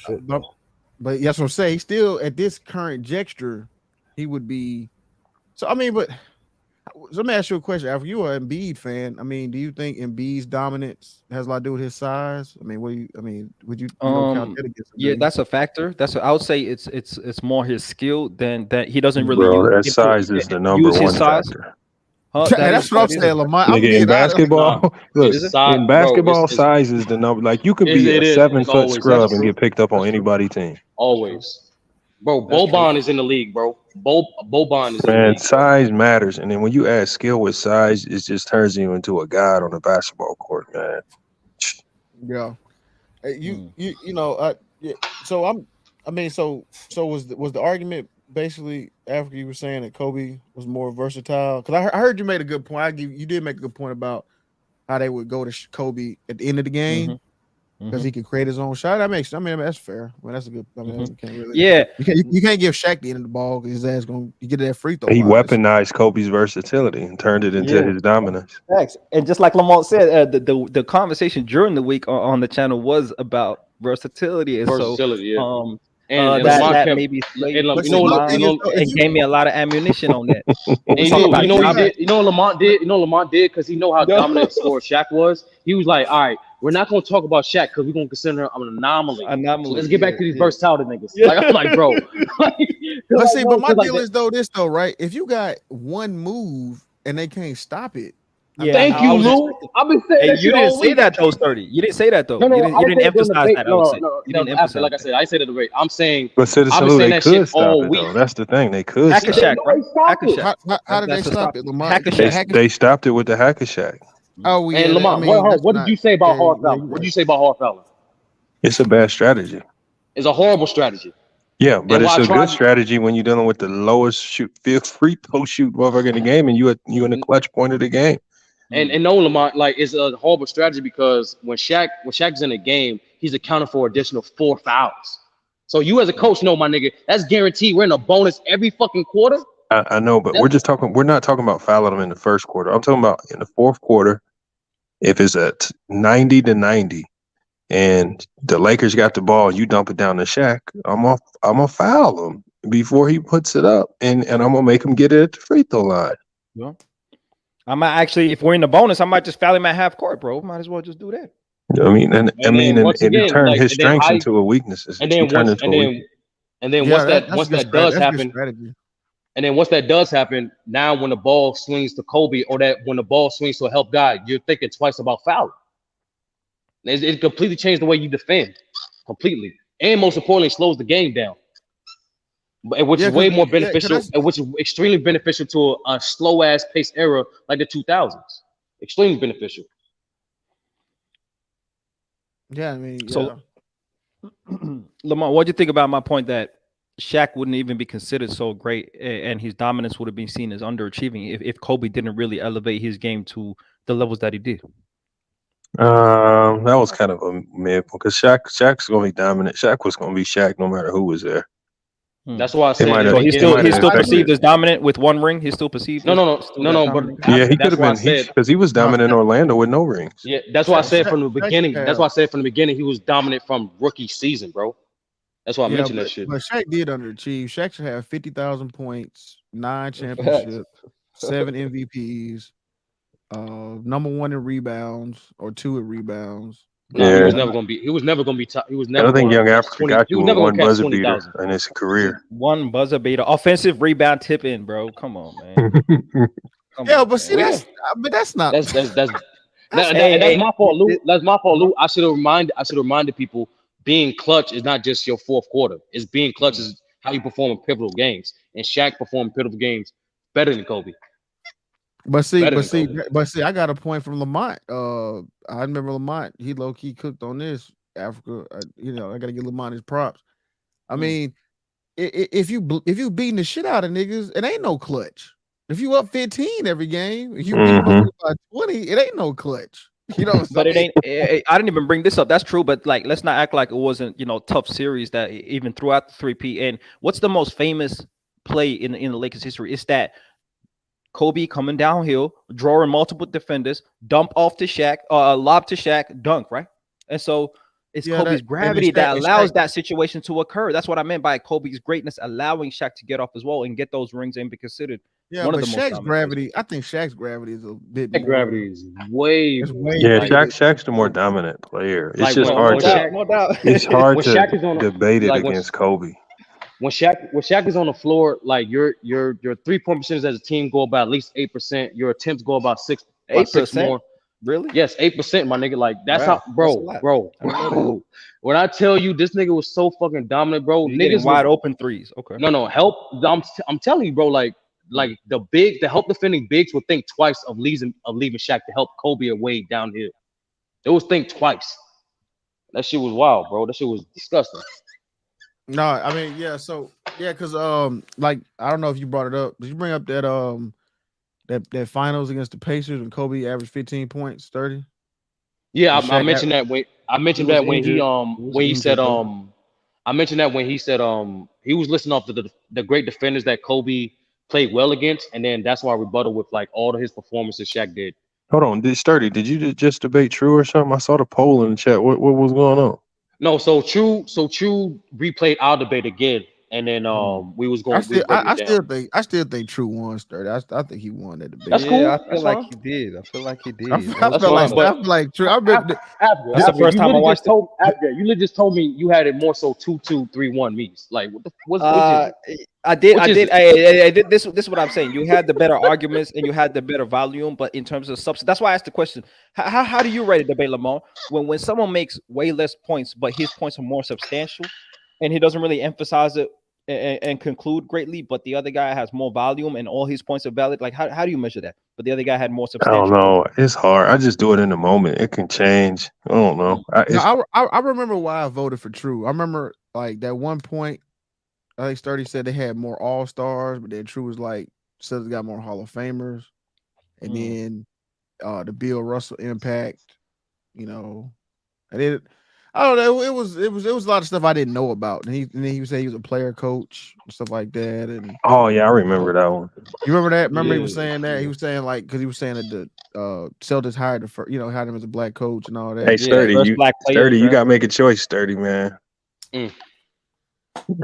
Speaker 22: But that's what I'm saying. Still, at this current gesture, he would be. So I mean, but let me ask you a question. After you are an Embiid fan, I mean, do you think Embiid's dominance has a lot to do with his size? I mean, would you count that against him?
Speaker 12: Yeah, that's a factor. I would say it's more his skill than that. He doesn't really.
Speaker 2: Bro, that size is the number one factor.
Speaker 22: That's what I'm saying, Lamar.
Speaker 2: Nigga, in basketball, in basketball, size is the number. Like you could be a 7-foot scrub and get picked up on anybody's team.
Speaker 4: Always, bro. Boban is in the league, bro. Boban is in the league.
Speaker 2: Size matters, and then when you add skill with size, it just turns you into a god on a basketball court, man.
Speaker 22: Yeah, So was the argument basically after you were saying that Kobe was more versatile? Because I heard you made a good point. You did make a good point about how they would go to Kobe at the end of the game because he could create his own shot. That makes. I mean, that's fair. I mean, that's a good. I mean, you can't really.
Speaker 12: Yeah,
Speaker 22: you can't give Shaq the end of the ball because his ass you get that free throw.
Speaker 2: He weaponized Kobe's versatility and turned it into his dominance.
Speaker 12: Thanks. And just like Lamont said, the conversation during the week on the channel was about versatility and and that maybe and gave me a lot of ammunition on that.
Speaker 4: You know Lamont did because he know how dominant scorer Shaq was. He was like, all right, we're not gonna talk about Shaq because we're gonna consider him an anomaly. So let's get back to these versatility niggas. Like I'm like, bro.
Speaker 22: But my deal is though, right? If you got one move and they can't stop it.
Speaker 4: Thank you, Lou. I've been saying
Speaker 12: you didn't say that those 30. You didn't say that though. You didn't emphasize that. You didn't emphasize.
Speaker 4: Like I said, I said it great. I'm saying,
Speaker 2: but Citizen Lou, they could stop it though. That's the thing. They could.
Speaker 22: How did they stop it, Lamar?
Speaker 2: They stopped it with the Hack-a-Shack.
Speaker 22: Oh, yeah.
Speaker 4: And Lamar, what did you say about Harfell? What did you say about Harfell?
Speaker 2: It's a bad strategy.
Speaker 4: It's a horrible strategy.
Speaker 2: Yeah, but it's a good strategy when you're dealing with the lowest free throw shoot motherfucker in the game, and you in the clutch point of the game.
Speaker 4: And no, Lamont, like it's a horrible strategy because when Shaq's in a game, he's accounted for additional 4 fouls. So you as a coach know, my nigga, that's guaranteed. We're in a bonus every fucking quarter.
Speaker 2: I know, but we're not talking about fouling them in the first quarter. I'm talking about in the fourth quarter. If it's at 90-90 and the Lakers got the ball, you dump it down to Shaq, I'm gonna foul him before he puts it up, and I'm gonna make him get it at the free throw line.
Speaker 12: Yeah. I might actually, if we're in the bonus, I might just foul him at half court, bro. Might as well just do that.
Speaker 2: I mean, and it turned his strengths into a weakness.
Speaker 4: And then once that does happen, now when the ball swings to Kobe or when the ball swings to a help guy, you're thinking twice about fouling. It completely changed the way you defend, completely, and most importantly, slows the game down. Which is way more beneficial, which is extremely beneficial to a slow ass pace era like the 2000s. Extremely beneficial.
Speaker 22: Yeah, I mean,
Speaker 12: so Lamont, what do you think about my point that Shaq wouldn't even be considered so great, and his dominance would have been seen as underachieving if Kobe didn't really elevate his game to the levels that he did?
Speaker 2: That was kind of a myth because Shaq's gonna be dominant. Shaq was gonna be Shaq no matter who was there.
Speaker 4: That's why I said
Speaker 12: so he's still perceived as dominant with one ring. He's still perceived.
Speaker 4: No. But
Speaker 2: yeah, he could have been because he was dominant in Orlando with no rings.
Speaker 4: Yeah, that's why I said from the beginning. That's why I said from the beginning he was dominant from rookie season, bro. That's why I mentioned that shit.
Speaker 22: But Shaq did underachieve. Shaq should have 50,000 points, 9 championships, 7 MVPs, number 1 in rebounds or 2 in rebounds.
Speaker 4: No, he was never gonna be. He was never gonna be top. He was never.
Speaker 2: I don't think Young Africa got you with one buzzer beater in his career.
Speaker 12: One buzzer beater, offensive rebound tip in, bro. Come on, man.
Speaker 22: But see, that's not.
Speaker 4: That's my fault, Lou. That's my fault, Lou. I should have reminded people being clutch is not just your fourth quarter. It's being clutch is how you perform in pivotal games. And Shaq performed pivotal games better than Kobe.
Speaker 22: But see, I got a point from Lamont. I remember Lamont. He low key cooked on this Africa. I got to give Lamont his props. I mean, if you beating the shit out of niggas, it ain't no clutch. If you up 15 every game, you beat them up by 20, it ain't no clutch. You know,
Speaker 12: but it ain't. I didn't even bring this up. That's true, but like, let's not act like it wasn't tough series that even throughout the 3P. And what's the most famous play in the Lakers history? It's that Kobe coming downhill, drawing multiple defenders, dump off to Shaq, lob to Shaq, dunk, right? And so it's Kobe's gravity that allows that situation to occur. That's what I meant by Kobe's greatness allowing Shaq to get off as well and get those rings and be considered.
Speaker 22: Yeah, but Shaq's gravity, I think Shaq's gravity is a bit more.
Speaker 4: Gravity is way.
Speaker 2: Shaq's the more dominant player. It's just hard to. It's hard to debate it against Kobe.
Speaker 4: When Shaq is on the floor, like your 3-point percentage as a team go about at least 8%. Your attempts go about 6 more.
Speaker 12: Really?
Speaker 4: Yes, 8%, my nigga. Like that's how, bro. When I tell you this nigga was so fucking dominant, bro.
Speaker 12: Niggas wide open threes. Okay.
Speaker 4: No, help. I'm telling you, bro. Like the help defending bigs would think twice of leaving Shaq to help Kobe and Wade downhill. They would think twice. That shit was wild, bro. That shit was disgusting.
Speaker 22: No, I mean, because like I don't know if you brought it up. Did you bring up that that finals against the Pacers and Kobe averaged 15 points, 30?
Speaker 4: Yeah, I mentioned that when he said he was listing off the great defenders that Kobe played well against, and then that's why I rebutted with like all of his performances Shaq did.
Speaker 2: Hold on, Sturdy, did you just debate True or something? I saw the poll in the chat. What was going on?
Speaker 4: No, so True replayed our debate again, and then we was going.
Speaker 22: I still think True won, Sturdy. I think he won that debate.
Speaker 4: That's cool.
Speaker 7: Yeah, I feel like he did.
Speaker 22: I feel like True. I remember.
Speaker 12: This is the first time I watched
Speaker 4: it. You just told me you had it more so 2-2, 3-1 me's. Like what?
Speaker 12: I did. This is what I'm saying. You had the better arguments and you had the better volume, but in terms of substance, that's why I asked the question. How do you rate a debate, Lamar? When someone makes way less points, but his points are more substantial, and he doesn't really emphasize it and conclude greatly, but the other guy has more volume and all his points are valid. Like how do you measure that? But the other guy had more substantial.
Speaker 2: I don't know. It's hard. I just do it in the moment. It can change. I don't know.
Speaker 22: I remember why I voted for True. I remember like that one point. I think Sturdy said they had more all-stars, but then True was like, Celtics got more Hall of Famers. And then the Beal Russell impact, and then I don't know, it was a lot of stuff I didn't know about. And then he was saying he was a player coach and stuff like that. And
Speaker 2: oh yeah, I remember that one.
Speaker 22: You remember that? Remember he was saying that? He was saying like because he was saying that the Celtics hired him as a black coach and all that.
Speaker 2: Hey, Sturdy, you gotta make a choice, Sturdy, man.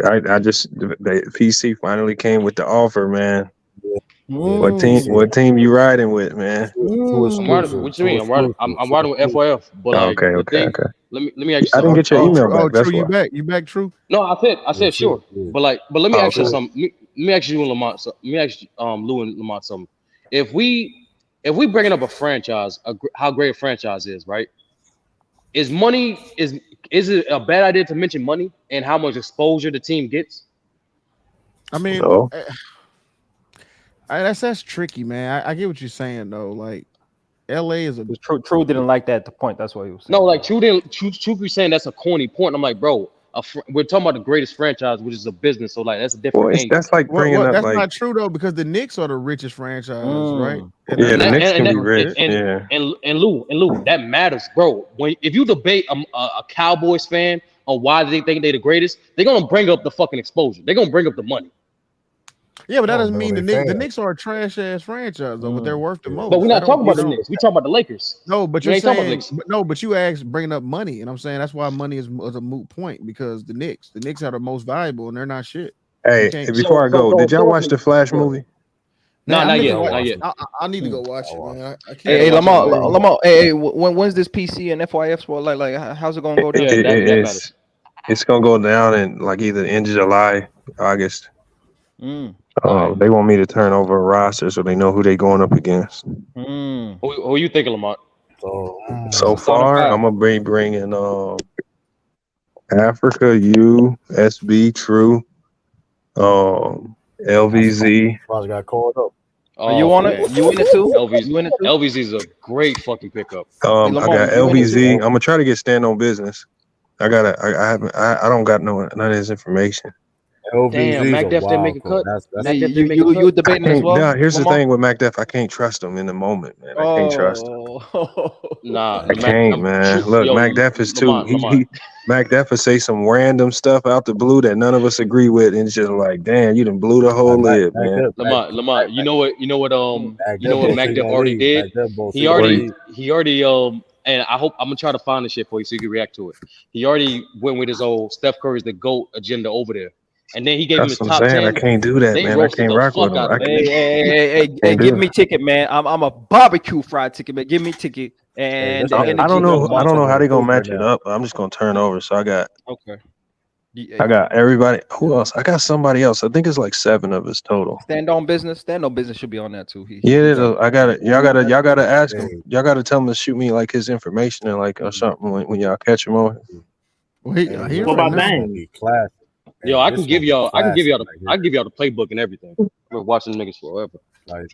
Speaker 2: I just the PC finally came with the offer, man. What team you riding with, man?
Speaker 4: What you mean? I'm riding with FYF. But like,
Speaker 2: okay.
Speaker 4: Let me ask you something.
Speaker 2: I didn't get your email back.
Speaker 22: True, you back, True?
Speaker 4: No, I said sure. But let me ask you something. Let me ask you and Lamont. Let me ask Lou and Lamont something. If we bringing up a franchise, how great a franchise is, right? Is it a bad idea to mention money and how much exposure the team gets?
Speaker 22: I mean, that's tricky, man. I get what you're saying though. Like, LA is a
Speaker 12: True didn't like that at the point. That's why he was saying.
Speaker 4: No, like True be saying that's a corny point. I'm like, bro, we're talking about the greatest franchise, which is a business. So like, that's a different thing.
Speaker 2: That's like bringing up.
Speaker 22: That's
Speaker 2: like,
Speaker 22: not true though, because the Knicks are the richest franchise, right?
Speaker 2: Yeah, the Knicks can be rich.
Speaker 4: And Lou, that matters, bro. If you debate a Cowboys fan on why they think they're the greatest, they're gonna bring up the fucking exposure. They're gonna bring up the money.
Speaker 22: Yeah, but that doesn't mean the Knicks are a trash ass franchise though, but they're worth the most.
Speaker 4: But we're not talking about the Knicks. We talking about the Lakers.
Speaker 22: No, but you're saying but you asked bringing up money, and I'm saying that's why money is a moot point because the Knicks are the most valuable, and they're not shit.
Speaker 2: Hey, before I go, did y'all watch the Flash movie?
Speaker 4: No, not yet.
Speaker 22: I need to go watch it, man.
Speaker 12: Hey, Lamar. Hey, when's this PC and FYF for? Like, how's it gonna go down?
Speaker 2: It's gonna go down in like either end of July, August. They want me to turn over a roster so they know who they going up against.
Speaker 4: Who you thinking, Lamont?
Speaker 2: So far, I'm gonna be bringing Africa, U, SB, True, LVZ.
Speaker 3: I got called up.
Speaker 12: Are you on it? You in it too?
Speaker 4: LVZ is a great fucking pickup.
Speaker 2: I got LVZ. I'm gonna try to get stand on business. I don't got none of his information.
Speaker 4: Damn, MacDef didn't make a cut.
Speaker 12: You debating as well?
Speaker 2: Yeah, here's the thing with MacDef. I can't trust him in the moment, man. I can't trust him.
Speaker 4: Nah,
Speaker 2: I can't, man. Look, MacDef is too. MacDef will say some random stuff out the blue that none of us agree with, and it's just like, damn, you done blew the whole lid, man.
Speaker 4: Lamont, you know what MacDef already did? He already and I'm gonna try to find this shit for you so you can react to it. He already went with his old Steph Curry's the GOAT agenda over there. And then he gave him his top 10.
Speaker 2: I can't do that, man. I can't rock with him.
Speaker 12: Hey, give me ticket, man. I'm a barbecue fried ticket, man. Give me ticket. And
Speaker 2: I don't know how they gonna match it up. I'm just gonna turn over. So I got everybody. Who else? I got somebody else. I think it's like 7 of us total.
Speaker 12: Stand on business should be on that too.
Speaker 2: I got it. Y'all gotta ask him. Y'all gotta tell him to shoot me like his information and like or something when y'all catch him on.
Speaker 15: What about Bang?
Speaker 4: Yo, I can give y'all the playbook and everything. I've been watching niggas forever.
Speaker 3: Like,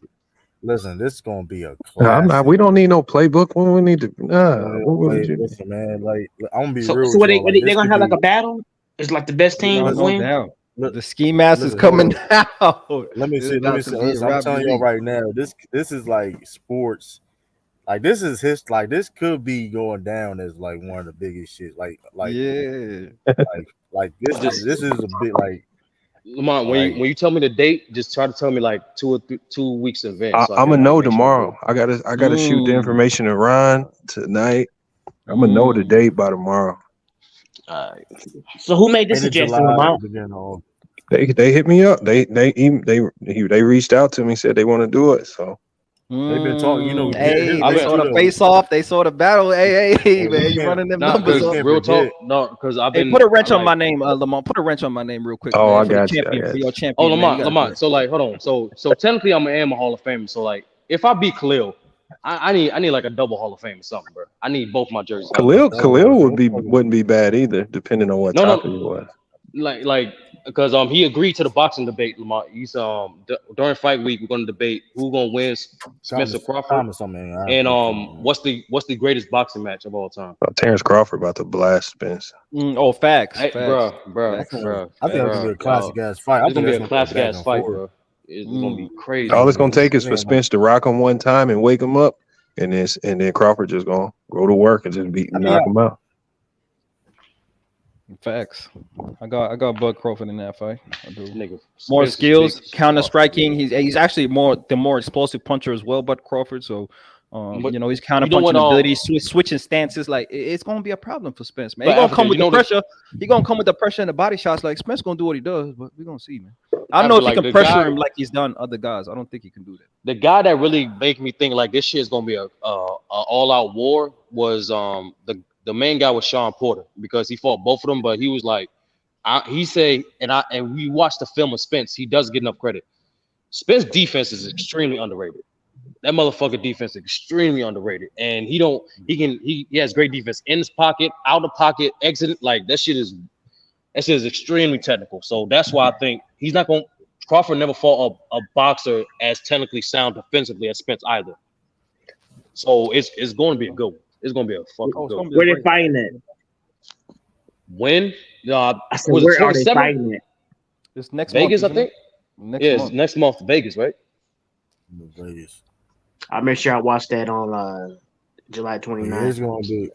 Speaker 3: listen, this is gonna be a classic.
Speaker 2: I'm not. We don't need no playbook. When we need to.
Speaker 3: Listen, man. Like, I'm gonna be
Speaker 15: so,
Speaker 3: real.
Speaker 15: So what they gonna have like a battle? It's like the best team win.
Speaker 12: Down. The ski mask is coming down.
Speaker 3: Let me see. I'm telling y'all right now. This is like sports. Like this is this could be going down as like one of the biggest shit. Like this is a bit like
Speaker 4: Lamont, when you tell me the date, just try to tell me like 2 weeks in advance.
Speaker 2: I'm gonna know tomorrow. I gotta shoot the information to Ron tonight. I'm gonna know the date by tomorrow.
Speaker 4: All right.
Speaker 15: So who made this suggestion, Lamont?
Speaker 2: They hit me up. They reached out to me, said they want to do it. So
Speaker 3: they've been talking.
Speaker 12: Hey, they saw the face off. They saw the battle. Hey, man, you running them numbers up.
Speaker 4: Real talk, no, because I've been.
Speaker 12: Hey, put a wrench on my name, Lamont. Put a wrench on my name real quick.
Speaker 2: Oh,
Speaker 12: man,
Speaker 2: I got you.
Speaker 12: For your champion.
Speaker 4: Oh, Lamont. So like, hold on. So technically, I'm a Hall of Fame. So like, if I beat Khalil, I need like a double Hall of Fame or something, bro. I need both my jerseys.
Speaker 2: Khalil wouldn't be bad either, depending on what topic it was.
Speaker 4: Like because he agreed to the boxing debate, Lamont. He's during fight week we're gonna debate who's gonna win, Spencer Crawford, and what's the greatest boxing match of all time?
Speaker 2: Terrence Crawford about to blast Spence.
Speaker 12: Facts,
Speaker 4: bro.
Speaker 3: I think it's gonna be a classic ass fight.
Speaker 4: It's gonna be a classic ass fight, bro. It's gonna be crazy.
Speaker 2: All it's gonna take is for Spence to rock him one time and wake him up, and then Crawford just gonna go to work and just knock him out.
Speaker 12: Facts. I got Bud Crawford in that fight. I do.
Speaker 4: Nigga,
Speaker 12: more skills, counter striking. He's actually the more explosive puncher as well, Bud Crawford. So his counter punching ability, switching stances, like it's gonna be a problem for Spence, man. He's gonna come with the pressure. He's gonna come with the pressure and the body shots. Like Spence gonna do what he does, but we're gonna see, man. I don't know if he can pressure him like he's done other guys. I don't think he can do that.
Speaker 4: The guy that really made me think like this shit is gonna be a all out war was the main guy was Sean Porter, because he fought both of them, but he was like, and we watched the film of Spence. He does get enough credit. Spence defense is extremely underrated. That motherfucker defense is extremely underrated, and he has great defense in his pocket, out of pocket, exit. Like that shit is extremely technical. So that's why I think he's not going. Crawford never fought a boxer as technically sound defensively as Spence either. So it's going to be a good one. It's gonna be a fucking good one.
Speaker 15: Where they fighting at?
Speaker 4: When?
Speaker 15: I said, where are they fighting at?
Speaker 12: It's next
Speaker 4: Vegas,
Speaker 12: month,
Speaker 4: I think. It's next month, Vegas, right?
Speaker 3: Vegas.
Speaker 15: I'll make sure I watch that on July 29th.
Speaker 3: It's gonna be.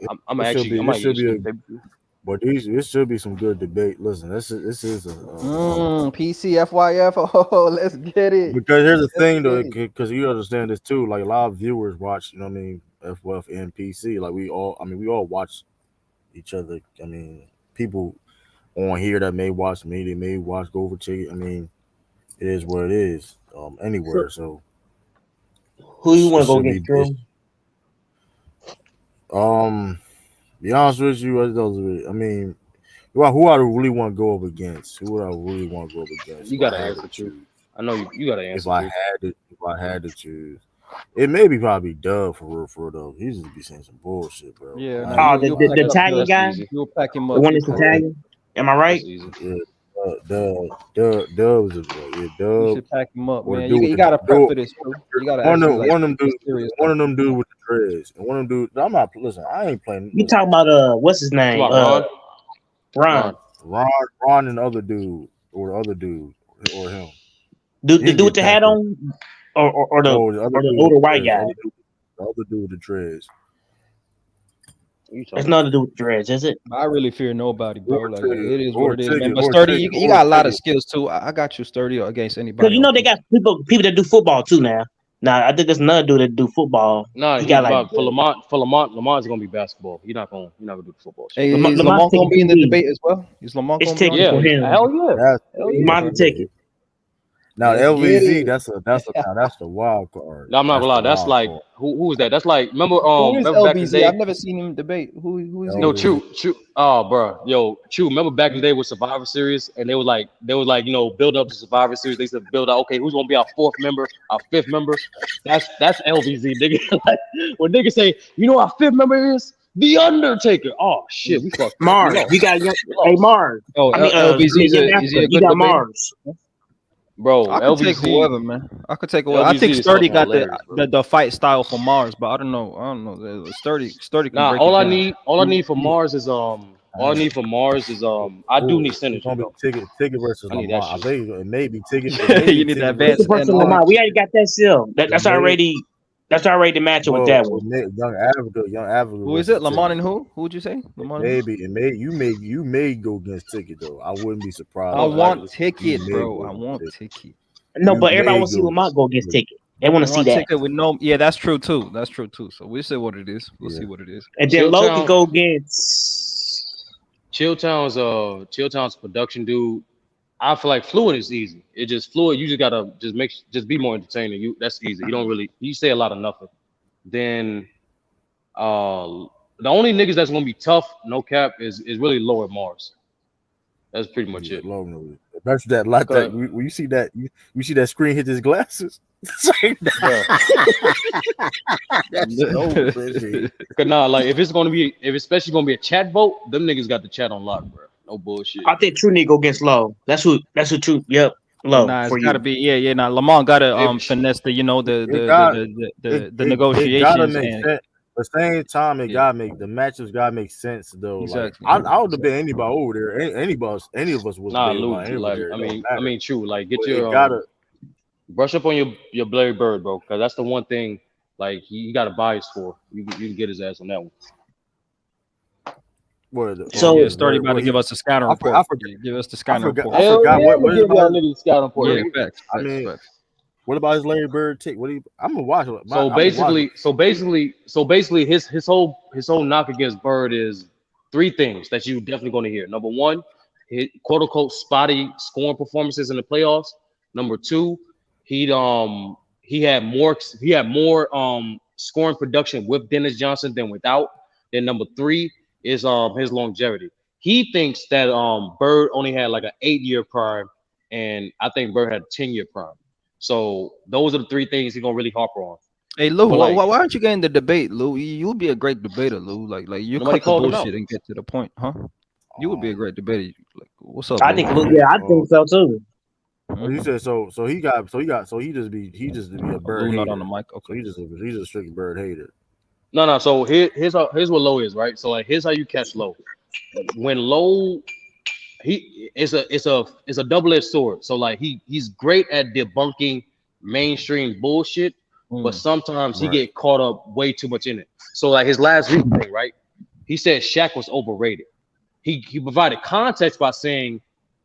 Speaker 3: This should be some good debate. Listen, this is a
Speaker 12: PCFYF. Oh, let's get it.
Speaker 3: Because here's the thing, though, because you understand this too. Like a lot of viewers watch, FWF and PC. Like we all watch each other. I mean, people on here that may watch me, they may watch Go Over Ticket. I mean, it is what it is. Anywhere. So
Speaker 15: who you want to go against, Drew?
Speaker 3: Be honest with you, I mean, who I really want to go up against? Who would I really want to go up against?
Speaker 4: You gotta answer, True. I know you gotta answer.
Speaker 3: If I had to choose, It may be probably Dub for real though. He just be saying some bullshit, bro.
Speaker 12: Yeah,
Speaker 15: Oh, the Italian guy,
Speaker 12: You'll pack him
Speaker 15: the
Speaker 12: up.
Speaker 15: one that's Italian. Am I right?
Speaker 3: Yeah, Dub is a
Speaker 12: You
Speaker 3: Dub.
Speaker 12: should pack him up,
Speaker 3: Or
Speaker 12: man.
Speaker 3: the dude
Speaker 12: You
Speaker 3: with
Speaker 12: gotta
Speaker 3: the
Speaker 12: prep
Speaker 3: dude.
Speaker 12: for this, bro. You gotta
Speaker 3: One
Speaker 12: actually
Speaker 3: of
Speaker 12: like
Speaker 3: them
Speaker 12: get
Speaker 3: dudes.
Speaker 12: serious.
Speaker 3: One of them dudes with the dreads, and one of them dudes. I'm not listen. I ain't playing.
Speaker 15: You talking about what's his name?
Speaker 4: Ron?
Speaker 3: Ron, and the other dude, or the other dude, or him.
Speaker 15: The dude with the hat on, or the older white guy.
Speaker 3: The other dude with the dreads.
Speaker 15: That's not to do with dreads, is it?
Speaker 12: I really fear nobody, bro. Like it is
Speaker 3: or
Speaker 12: what it is,
Speaker 3: Tigger,
Speaker 12: man. But
Speaker 3: or
Speaker 12: Sturdy,
Speaker 3: Tigger,
Speaker 12: you got a lot of skills too. I got you, Sturdy, against anybody.
Speaker 15: Because you know they got people that do football too now. Now I think there's another dude that do football.
Speaker 4: Nah,
Speaker 15: he got like
Speaker 4: for Lamont's gonna be basketball. You're not gonna do the football shit.
Speaker 12: Hey, is Lamont gonna be in the debate as well? Is Lamont
Speaker 15: It's
Speaker 12: gonna be
Speaker 15: ticket
Speaker 12: on
Speaker 15: for
Speaker 12: the
Speaker 15: him.
Speaker 4: Hell yeah.
Speaker 15: Lamont ticket.
Speaker 3: Now
Speaker 12: Let's get
Speaker 3: LVZ,
Speaker 12: it.
Speaker 3: that's the wild card.
Speaker 4: No, I'm not gonna lie. That's like who is that? That's like remember
Speaker 12: Who is
Speaker 4: remember back in the
Speaker 12: LBZ?
Speaker 4: day.
Speaker 12: I've never seen him debate. Who is he?
Speaker 4: No, Chew. Oh, bro, Chew. Remember back in the day with Survivor Series, and they was like, build up to Survivor Series. They said build up. Okay, who's gonna be our fourth member, our fifth member? That's LVZ, nigga. Like when niggas say, our fifth member is The Undertaker. Oh shit, we fucked.
Speaker 15: Mars. You got Mars.
Speaker 12: Oh, LBZ is he a
Speaker 15: you
Speaker 12: good
Speaker 15: got
Speaker 12: debater?
Speaker 15: Mars.
Speaker 4: Bro,
Speaker 12: I could take whoever, man. I could take whoever. I think Sturdy got the fight style for Mars, but I don't know. Sturdy can
Speaker 4: Nah,
Speaker 12: break
Speaker 4: all
Speaker 12: it
Speaker 4: I
Speaker 12: down.
Speaker 4: need, for Mars is I do need synergy.
Speaker 3: Ticket versus
Speaker 4: I need
Speaker 3: Lamont.
Speaker 4: that
Speaker 3: I
Speaker 4: shit.
Speaker 3: think it may be Ticket.
Speaker 12: You need that advanced
Speaker 15: Lamont. We already got that still. That's already the matchup with that one.
Speaker 3: Young Africa.
Speaker 12: Who is it? Lamont and who? Who would you say? Lamont.
Speaker 3: You may go against Ticket though. I wouldn't be surprised.
Speaker 12: I want Ticket, bro. I want Ticket.
Speaker 15: No, but everybody wants to see Lamont go against Ticket. They want to see that.
Speaker 12: Ticket with no. Yeah, that's true too. So we'll see what it is. We'll see what it is.
Speaker 15: And then Logan go against
Speaker 4: Chilltown's production dude. I feel like Fluid is easy. It just Fluid. You just gotta just be more entertaining. That's easy. You say a lot of nothing. Then the only niggas that's gonna be tough, no cap, is really lower Mars. That's pretty much it.
Speaker 3: That's that like that. When you see that, you see that screen hit his glasses.
Speaker 4: Cause nah, like if especially gonna be a chat vote, them niggas got the chat on lock, bro. No bullshit.
Speaker 15: I think True Nigga go against Low. That's who True. Yep. Low.
Speaker 12: Nah,
Speaker 15: for
Speaker 12: it's gotta be Nah, Lamont gotta finesse the the negotiations.
Speaker 3: It gotta make sense. At the same time, it gotta make the matchups gotta make sense though.
Speaker 12: Exactly.
Speaker 3: Like, I would debate anybody over there. Any of us would.
Speaker 4: Nah,
Speaker 3: debate
Speaker 4: Luke. Like,
Speaker 3: there.
Speaker 4: I mean, true. Like, get
Speaker 3: But
Speaker 4: your brush up on your Larry Bird, bro, because that's the one thing. Like, he got a bias for. You can get his ass on that one.
Speaker 12: So Sturdy about to give us a scouting report. Give us the scouting report.
Speaker 3: I forgot what
Speaker 4: give y'all niggas scouting report.
Speaker 12: Yeah, facts.
Speaker 3: What about his Larry Bird take? I'm gonna watch it.
Speaker 4: So basically, his whole knock against Bird is three things that you definitely going to hear. Number one, his quote unquote spotty scoring performances in the playoffs. Number two, he had more scoring production with Dennis Johnson than without. Then number three is his longevity. He thinks that Bird only had like an 8-year prime, and I think Bird had a 10-year prime. So those are the three things he's gonna really harp on.
Speaker 12: Hey Lou, why aren't you getting the debate, Lou? You'll be a great debater, Lou. Like you cut the bullshit and get to the point, huh? You would be a great debater. Like, what's up?
Speaker 15: I think Lou, I think so too.
Speaker 3: You said so he just be a Bird hater.
Speaker 12: Not on the mic. Okay,
Speaker 3: so he's a strict Bird hater.
Speaker 4: No. So here's what Low is, right? So like here's how you catch Low. When Low it's a double-edged sword. So like he's great at debunking mainstream bullshit, but sometimes he get caught up way too much in it. So like his last week thing, right? He said Shaq was overrated. He provided context by saying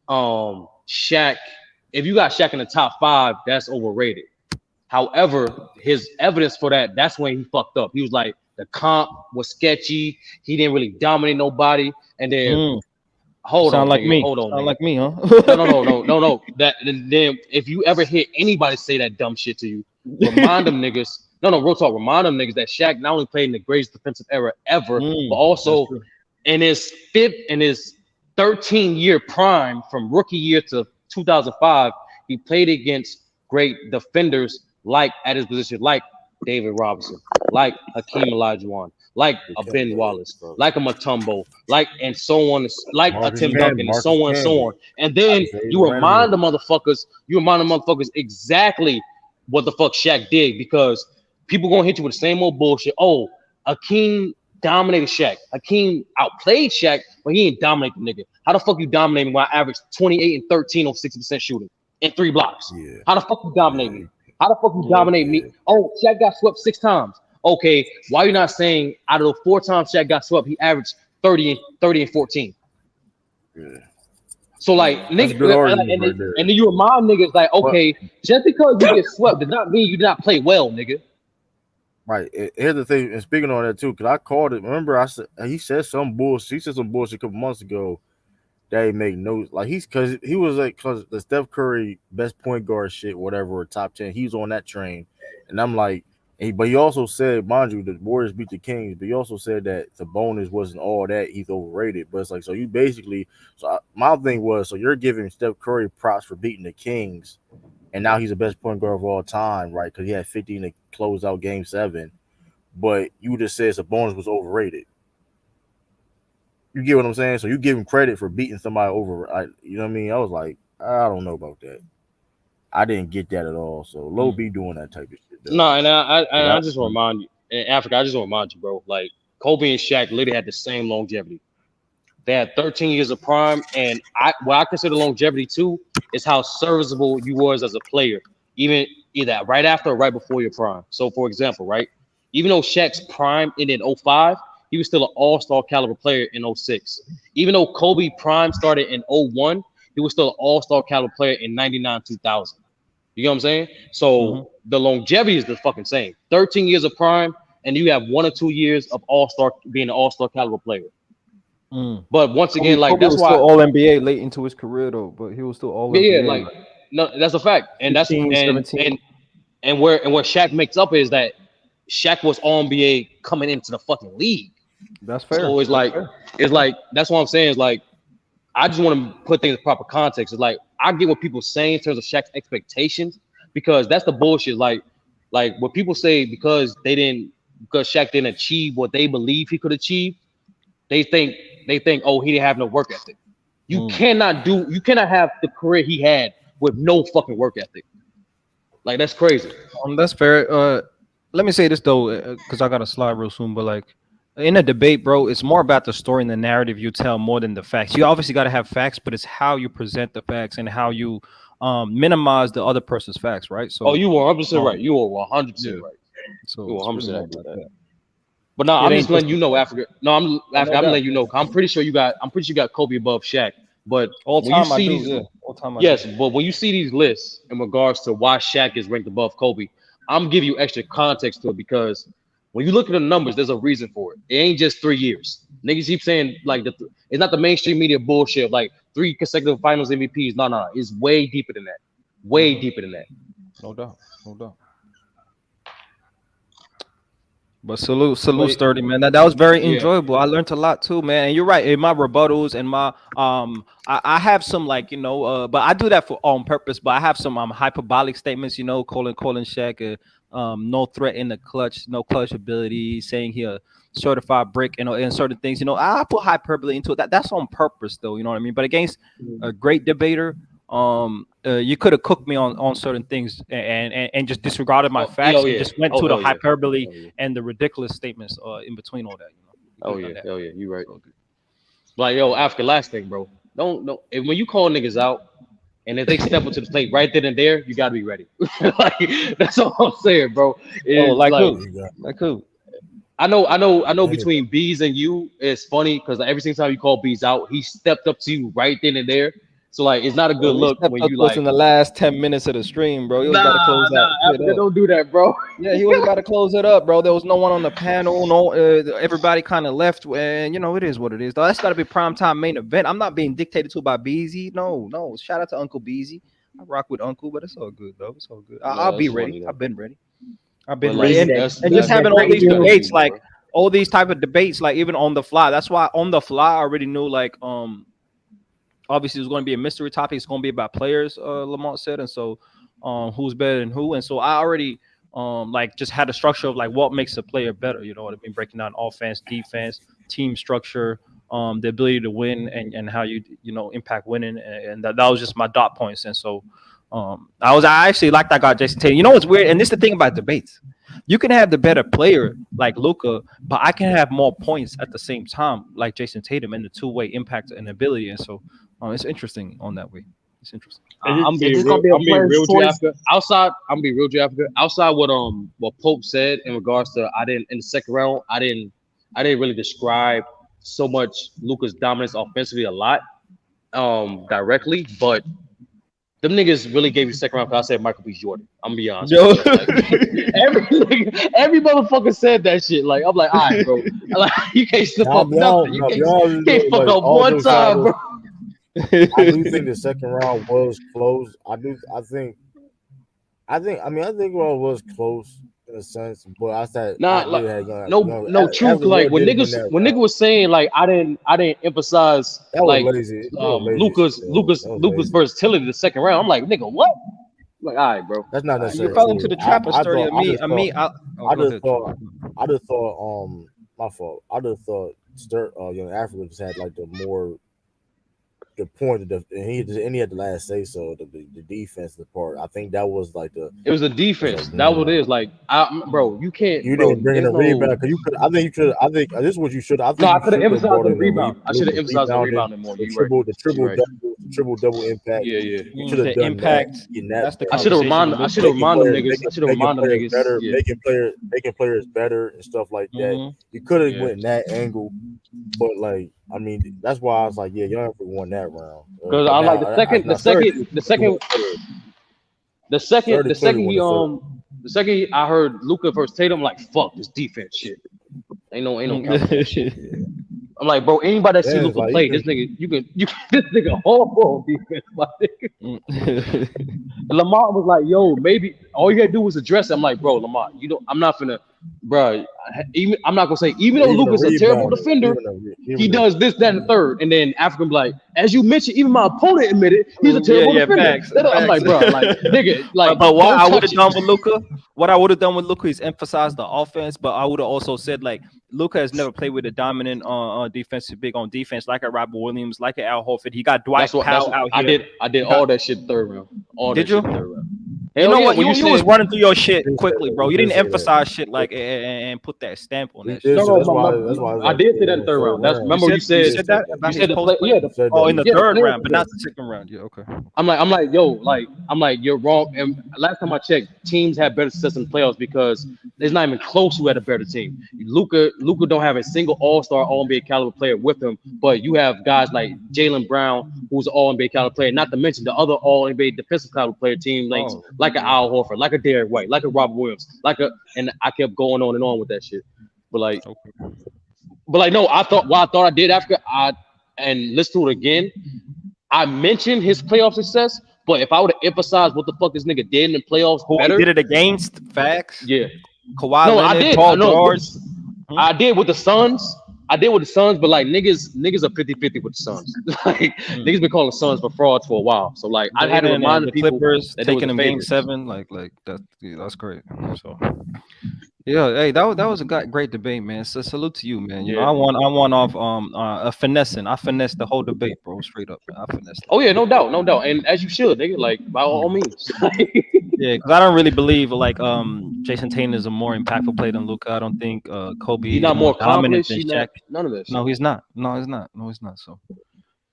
Speaker 4: Shaq, if you got Shaq in the top 5, that's overrated. However, his evidence for that's when he fucked up. He was like the comp was sketchy. He didn't really dominate nobody, and then. Hold on,
Speaker 12: like me.
Speaker 4: Hold on,
Speaker 12: sound like me, huh?
Speaker 4: No. That then if you ever hear anybody say that dumb shit to you, remind them niggas. No, real talk. Remind them niggas that Shaq not only played in the greatest defensive era ever, but also in his 13-year prime from rookie year to 2005, he played against great defenders like at his position, like David Robinson, like Hakeem Olajuwon, like a Ben Wallace, like a Mutombo, like and so on, like a
Speaker 1: Marcus
Speaker 4: Tim
Speaker 1: Camby,
Speaker 4: Duncan, and so on and so
Speaker 1: Camby,
Speaker 4: on. And then
Speaker 1: Isaiah
Speaker 4: you remind the
Speaker 1: Randall.
Speaker 4: motherfuckers exactly what the fuck Shaq did, because people gonna hit you with the same old bullshit. Oh, Hakeem dominated Shaq. Hakeem outplayed Shaq, but he ain't dominate the nigga. How the fuck you dominate me when I average 28 and 13 on 60% shooting and 3 blocks?
Speaker 1: Yeah.
Speaker 4: How the fuck you dominate me? How the fuck you dominate me? Oh, Shaq got swept 6 times. Okay, why you not saying out of the 4 times Shaq got swept, he averaged 30 and 14?
Speaker 1: Yeah.
Speaker 4: So like
Speaker 1: That's a
Speaker 4: nigga,
Speaker 1: good argument right
Speaker 4: and then you remind niggas like, okay, just because you get swept does not mean you did not play well, nigga.
Speaker 1: Right. Here's the thing, and speaking on that too, because I called it. Remember, I said he said some bullshit. He said some bullshit a couple months ago that he made no, like because he was like, because the Steph Curry best point guard shit, whatever, top 10, he was on that train, and I'm like, but he also said, mind you, the Warriors beat the Kings, but he also said that the bonus wasn't all that, he's overrated. But it's like, so you basically, my thing was, so you're giving Steph Curry props for beating the Kings, and now he's the best point guard of all time, right? Because he had 50 to close out Game 7, but you just said the bonus was overrated. You get what I'm saying? So you give him credit for beating somebody over. You know what I mean? I was like, I don't know about that. I didn't get that at all. So Low be doing that type of shit. Though.
Speaker 4: No, and I just want to remind you, in Africa, I just want to remind you, bro, like Kobe and Shaq literally had the same longevity. They had 13 years of prime, and what I consider longevity too is how serviceable you was as a player, even either right after or right before your prime. So, for example, right, even though Shaq's prime ended in 05, he was still an all-star caliber player in 06. Even though Kobe prime started in 01, he was still an all-star caliber player in 99, 2000. You know what I'm saying? So the longevity is the fucking same. 13 years of prime, and you have 1 or 2 years of all-star being an all-star caliber player. But once again, like
Speaker 12: Kobe
Speaker 4: that's
Speaker 12: was
Speaker 4: why
Speaker 12: still all NBA late into his career though, but he was still all
Speaker 4: yeah,
Speaker 12: NBA.
Speaker 4: like no, that's a fact, and
Speaker 12: 16,
Speaker 4: that's
Speaker 12: 17.
Speaker 4: and where Shaq makes up is that Shaq was all NBA coming into the fucking league.
Speaker 12: That's fair.
Speaker 4: So it's like that's what I'm saying. Is like I just want to put things in proper context. It's like I get what people say in terms of Shaq's expectations, because that's the bullshit. Like what people say because Shaq didn't achieve what they believe he could achieve. They think oh, he didn't have no work ethic. You cannot have the career he had with no fucking work ethic. Like that's crazy.
Speaker 12: That's fair. Let me say this though, because I gotta slide real soon. But like in a debate, bro, it's more about the story and the narrative you tell more than the facts. You obviously gotta have facts, but it's how you present the facts and how you minimize the other person's facts, right? So
Speaker 4: you were 100% right. You were 100% right.
Speaker 12: So
Speaker 4: you were 100%
Speaker 12: really
Speaker 4: right about that. But no, I'm just letting you know, Africa. No, I'm letting you know. I'm pretty sure you got Kobe above Shaq. But
Speaker 12: all
Speaker 4: when
Speaker 12: time
Speaker 4: you see these,
Speaker 12: all time
Speaker 4: but when you see these lists in regards to why Shaq is ranked above Kobe, I'm giving you extra context to it, because when you look at the numbers, there's a reason for it. It ain't just 3 years. Niggas keep saying like it's not the mainstream media bullshit of like 3 consecutive Finals MVPs. No, it's way deeper than that. Way deeper than that.
Speaker 12: No doubt. But salute Sturdy, man. That was very enjoyable. I learned a lot too, man. And you're right. In my rebuttals and my I have some like but I do that on purpose. But I have some hyperbolic statements, calling Shaq no threat in the clutch, no clutch ability, saying he a certified brick, and certain things. I put hyperbole into it. That's on purpose, though. You know what I mean? But against a great debater, you could have cooked me on certain things and just disregarded my facts and just went to the hyperbole and the ridiculous statements in between all that.
Speaker 4: Hell yeah, you right. Like Africa, last thing, bro. Don't when you call niggas out, and if they step up to the plate right then and there, you gotta be ready. Like that's all I'm saying, bro.
Speaker 12: Like who?
Speaker 4: I know. Between Bees and you, it's funny because every single time you call Bees out, he stepped up to you right then and there. So like, it's not a good look when you like
Speaker 12: in the last 10 minutes of the stream, bro. He was about to close that.
Speaker 4: Don't do that, bro.
Speaker 12: Yeah, he was about to close it up, bro. There was no one on the panel. No, everybody kind of left, and it is what it is. Though that's got to be primetime main event. I'm not being dictated to by Beezy. No. Shout out to Uncle Beezy. I rock with Uncle, but it's all good though. It's all good. I'll be ready. I've been ready. And just having all these debates, like all these type of debates, like even on the fly. That's why on the fly I already knew, like obviously it's going to be a mystery topic. It's going to be about players, Lamont said, and so who's better than who, and so I already like just had a structure of like what makes a player better. You know what I mean? Breaking down offense, defense, team structure, the ability to win, and how you impact winning, and that was just my dot points. And so I actually like that guy Jason Tatum. You know what's weird? And this is the thing about debates. You can have the better player like Luka, but I can have more points at the same time like Jason Tatum, and the two-way impact and ability. And so it's interesting on that way. It's interesting.
Speaker 6: I'm being real with you after. Outside, I'm being real with you after. Outside what Pope said in regards to in the second round, I didn't really describe so much Luka's dominance offensively a lot directly, but them niggas really gave you second round because I said Michael B. Jordan. I'm gonna be honest. Every motherfucker said that shit. Like I'm like, all right, bro. Like you can't slip up nothing. You can't fuck up one time, bro.
Speaker 3: I do think the second round was close. I think it was close in a sense, but I said
Speaker 6: no truth. Like when nigga was saying like I didn't emphasize like Luka's versatility the second round. I'm like, nigga, what? I'm like, all right, bro.
Speaker 3: That's not necessarily.
Speaker 12: You fell into the trap of sturdy.
Speaker 3: I just thought my fault. I just thought Africa just had like the point and he had the last say so the defensive part. I think that was like
Speaker 6: it was the defense. That was what it is. Like bro, you can't.
Speaker 3: You didn't bring in a rebound because you could. I think this is what you should. I
Speaker 6: could have emphasized the rebound. I should have emphasized the rebounding more. The
Speaker 3: triple double impact.
Speaker 6: Yeah.
Speaker 3: You should have done
Speaker 12: impact.
Speaker 3: That.
Speaker 6: I should have reminded them niggas.
Speaker 3: Making players better and stuff like that. You could have went in that angle, but like. I mean, that's why I was like, yeah, y'all won that round.
Speaker 6: Because I like the second I heard Luka versus Tatum, I'm like, fuck this defense shit. Ain't no shit. I'm like, bro, anybody that see Luka play, this nigga, this nigga horrible defense, my nigga. And Lamar was like, yo, maybe all you gotta do was address it. I'm like, bro, Lamar, I'm not finna, bro. I'm not gonna say, even though Luka's a terrible defender, he does this, that, and the third. And then African be like, as you mentioned, even my opponent admitted he's a terrible defender. Facts. I'm like, bro, like, nigga, like.
Speaker 12: But what I would have done with Luka, is emphasize the offense. But I would have also said like, Luka has never played with a dominant defensive big on defense like a Robert Williams, like a Al Horford. He got Dwight Powell out here.
Speaker 6: I did all that shit third round.
Speaker 12: Did you? You know what? You was running through your shit quickly, bro. You didn't emphasize shit like and put that stamp on that shit.
Speaker 6: That's why I did say that in the third round. Remember you said that. You said
Speaker 12: in the third round, but not the second round. Yeah, okay.
Speaker 6: I'm like, you're wrong. And last time I checked, teams have better success in the playoffs because it's not even close who had a better team. Luka don't have a single all-star, all-NBA caliber player with him, but you have guys like Jaylen Brown, who's an all-NBA caliber player, not to mention the other all-NBA defensive caliber player team like an Al Horford, like a Derek White, like a Robert Williams, and I kept going on and on with that shit. But no, I thought I did after and listen to it again. I mentioned his playoff success, but if I would have emphasized what the fuck this nigga did in the playoffs,
Speaker 12: he did it against facts.
Speaker 6: Yeah,
Speaker 12: Kawhi Leonard,
Speaker 6: Paul George. I did with the Suns. But like niggas are 50-50 with the Suns. Like niggas been calling the Suns for frauds for a while. So like I had to remind the people
Speaker 12: Clippers taking them game 7, like that. Yeah, that's great. So yeah, hey, that was a great debate, man. So salute to you, man. You know, I won off finessing. I finessed the whole debate, bro. Straight up, man. I finessed it.
Speaker 6: Oh yeah, no doubt, and as you should, nigga. Like by all means.
Speaker 12: Yeah, because I don't really believe like Jason Tatum is a more impactful player than Luka. I don't think Kobe.
Speaker 6: He's not more dominant than Shaq. None of this.
Speaker 12: No, he's not. So.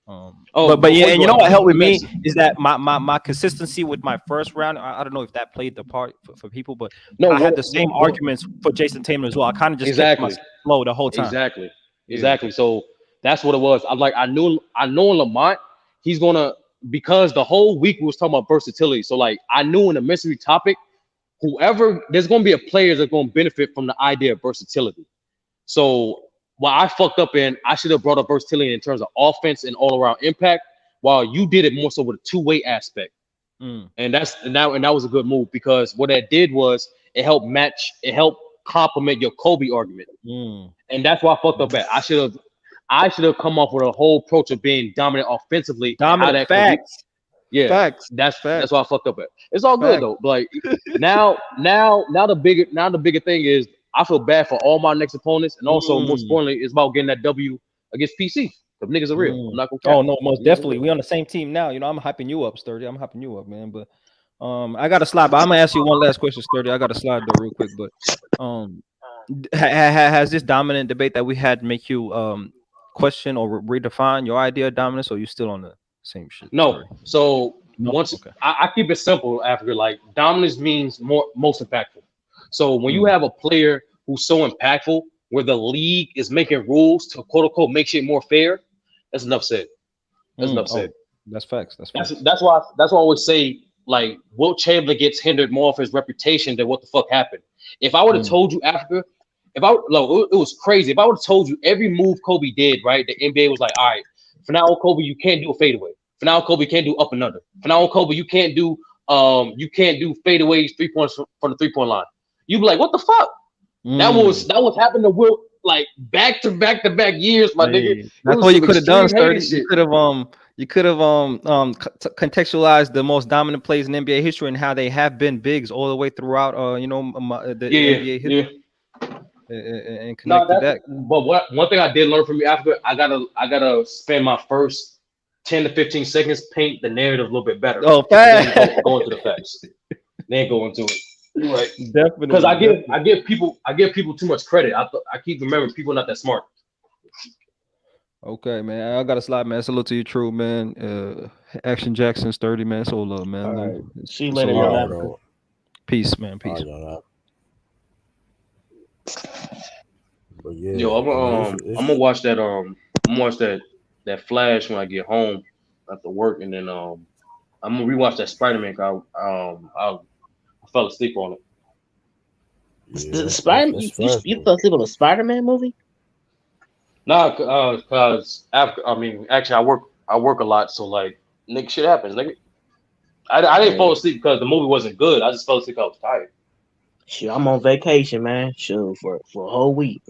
Speaker 12: But yeah, and you know what helped with me is that my consistency with my first round. I don't know if that played the part for people, but I had the same arguments for Jason Tatum as well. I kind of just kept my flow the whole time.
Speaker 6: Exactly. So that's what it was. I know in Lamont he's gonna, because the whole week we was talking about versatility. So like I knew in the mystery topic, there's gonna be a player that's gonna benefit from the idea of versatility. So while I fucked up I should have brought up versatility in terms of offense and all around impact, while you did it more so with a two-way aspect. And that was a good move, because what that did was it helped complement your Kobe argument. And that's why I fucked up at. I should have come off with a whole approach of being dominant offensively.
Speaker 12: Dominant facts.
Speaker 4: Yeah,
Speaker 12: Facts.
Speaker 4: That's
Speaker 12: Facts.
Speaker 4: why I fucked up at. It's all good
Speaker 12: Facts.
Speaker 4: though. Like now the bigger thing is I feel bad for all my next opponents, and also most importantly, it's about getting that W against PC. Because niggas are real. I'm not gonna cap.
Speaker 12: Oh no, most definitely. We on the same team now. You know, I'm hyping you up, Sturdy. I'm hyping you up, man. But I got to slide. But I'm gonna ask you one last question, Sturdy. I got to slide though real quick. But has this dominant debate that we had make you question or redefine your idea of dominance, or you still on the same shit?
Speaker 4: No.
Speaker 12: Sturdy?
Speaker 4: So once I keep it simple, Africa. Like dominance means most impactful. So when you have a player who's so impactful, where the league is making rules to quote unquote make shit more fair, that's enough said. That's enough said.
Speaker 12: That's facts.
Speaker 4: That's why I always say like Wilt Chamberlain gets hindered more of his reputation than what the fuck happened. If I would have told you Africa, it was crazy. If I would have told you every move Kobe did, right? The NBA was like, all right, for now, Kobe, you can't do a fadeaway. For now, Kobe, you can't do up and under. For now, Kobe, you can't do fadeaways 3 points from the 3-point line. You'd be like, what the fuck? That was happening to Wilt like back to back years, my nigga.
Speaker 12: That's what you could have done, Sturdy. You could have contextualized the most dominant plays in NBA history and how they have been bigs all the way throughout the NBA history. And connect to that.
Speaker 4: But one thing I did learn from you, Africa, I gotta spend my first 10 to 15 seconds paint the narrative a little bit better.
Speaker 12: Oh, facts.
Speaker 4: Go into the facts. Then go into it. Right.
Speaker 12: Definitely.
Speaker 4: Because I give people too much credit. I keep remembering people not that smart.
Speaker 12: Okay, man. I gotta slide, man. Salute to you, true, man. Action Jackson, Sturdy, man. So love, man.
Speaker 15: All right. See you later, y'all.
Speaker 12: Peace, man. Peace.
Speaker 3: But yeah,
Speaker 4: yo, I'm gonna watch that. That Flash when I get home after work, and then I'm gonna rewatch that Spider-Man. I fell asleep on it.
Speaker 15: The Spider-Man? You fell asleep on a Spider-Man movie?
Speaker 4: Nah, cause actually I work a lot, so like nigga shit happens, nigga. I didn't fall asleep because the movie wasn't good. I just fell asleep because I was tired.
Speaker 15: Shit, I'm on vacation, man. Sure, for a whole week.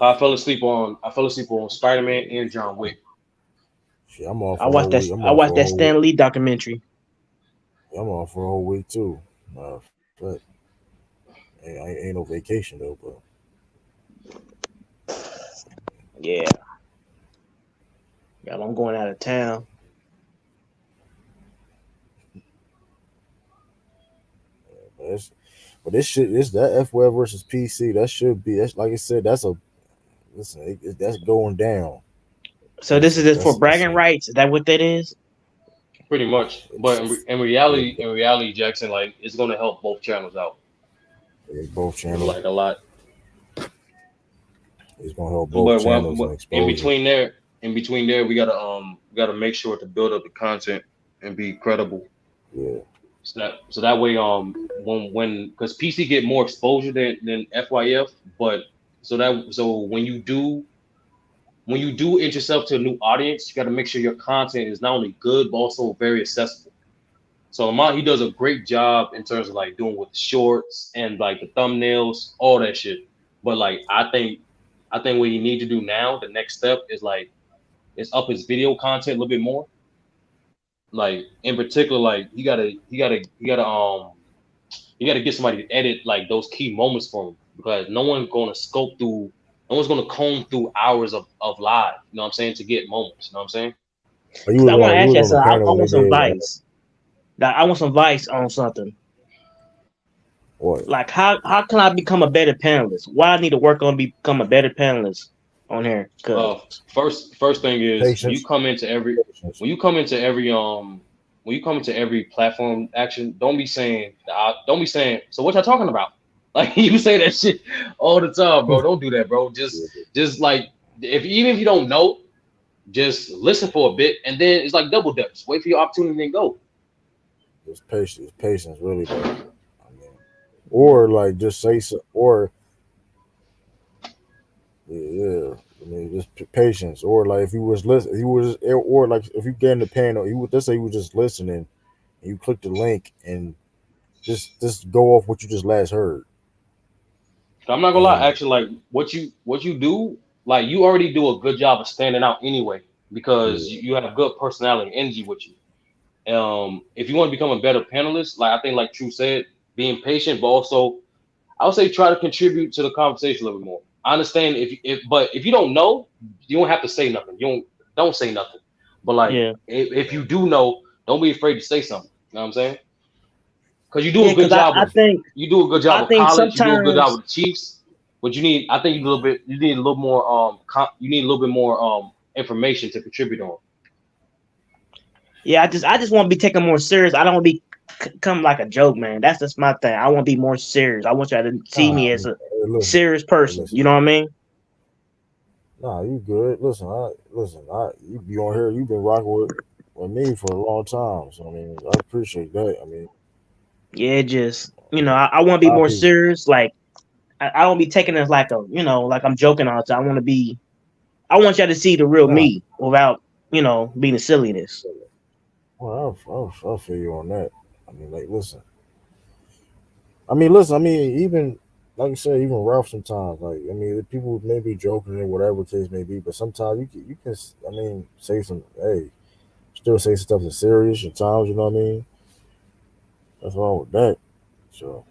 Speaker 4: I fell asleep on Spider-Man and John Wick.
Speaker 3: Shit, I'm off.
Speaker 15: I watched that Stan Lee documentary.
Speaker 3: I'm off for a whole week too. But ain't no vacation though, bro.
Speaker 15: Yeah. Y'all, I'm going out of town.
Speaker 3: But this shit, that F-Web versus PC. That's like I said. That's going down.
Speaker 15: So this is it for bragging rights. Is that what that is?
Speaker 4: Pretty much, but in reality, Jackson, like it's gonna help both channels out.
Speaker 3: Both channels,
Speaker 4: like a lot.
Speaker 3: It's gonna help both channels.
Speaker 4: In between there, we gotta make sure to build up the content and be credible.
Speaker 3: Yeah.
Speaker 4: So that way, when because PC get more exposure than FYF, but so when you do introduce yourself to a new audience, you got to make sure your content is not only good but also very accessible. So Lamont, he does a great job in terms of like doing with the shorts and like the thumbnails, all that shit. But like I think what you need to do now, the next step is up his video content a little bit more. Like in particular, like you gotta get somebody to edit like those key moments for him, because no one's gonna comb through hours of live, you know what I'm saying, to get moments, you know what I'm saying?
Speaker 15: I want to ask you something. I want some advice. I want some advice on something.
Speaker 3: What?
Speaker 15: Like how can I become a better panelist? Why I need to work on become a better panelist on here?
Speaker 4: First thing is when you come into every platform action, don't be saying so what y'all talking about? Like you say that shit all the time, bro. Don't do that, bro. Just like even if you don't know, just listen for a bit, and then it's like double dutch. Wait for your opportunity and go.
Speaker 3: It's patience, really, bro. Or like just say so, or yeah. I mean, just patience. Or like if he was listening, or like if you get in the panel, let's say he was just listening, and you click the link and just go off what you just last heard.
Speaker 4: I'm not gonna lie, actually, like what you do, like you already do a good job of standing out anyway. because you have good personality and energy with you. If you want to become a better panelist, like I think, like True said, being patient, but also I would say try to contribute to the conversation a little bit more. I understand but if you don't know, you don't have to say nothing. You don't say nothing. But like if you do know, don't be afraid to say something. You know what I'm saying? Because you do a good job
Speaker 15: I think
Speaker 4: you do a good job
Speaker 15: I
Speaker 4: with
Speaker 15: think
Speaker 4: college, you do a good job
Speaker 15: sometimes
Speaker 4: with the Chiefs, but you need a little more you need a little bit more information to contribute on.
Speaker 15: yeah, I just want to be taken more serious. I don't want to be come like a joke, man. That's just my thing. I want to be more serious. I want y'all to see me as a serious person. You know what I mean?
Speaker 3: Nah, you good. Listen, you be on here. You've been rocking with me for a long time. So I mean, I appreciate that. I mean,
Speaker 15: Yeah, just I want to be more serious. Like I don't be taking it as like like I'm joking all the time. I want y'all to see the real me without being a silliness.
Speaker 3: Well, I'll feel you on that. I mean, like, listen. I mean, even like you said, even Ralph sometimes. Like, I mean, people may be joking and whatever the case may be, but sometimes you can. I mean, say still say stuff that's serious at times. You know what I mean? That's wrong with that. So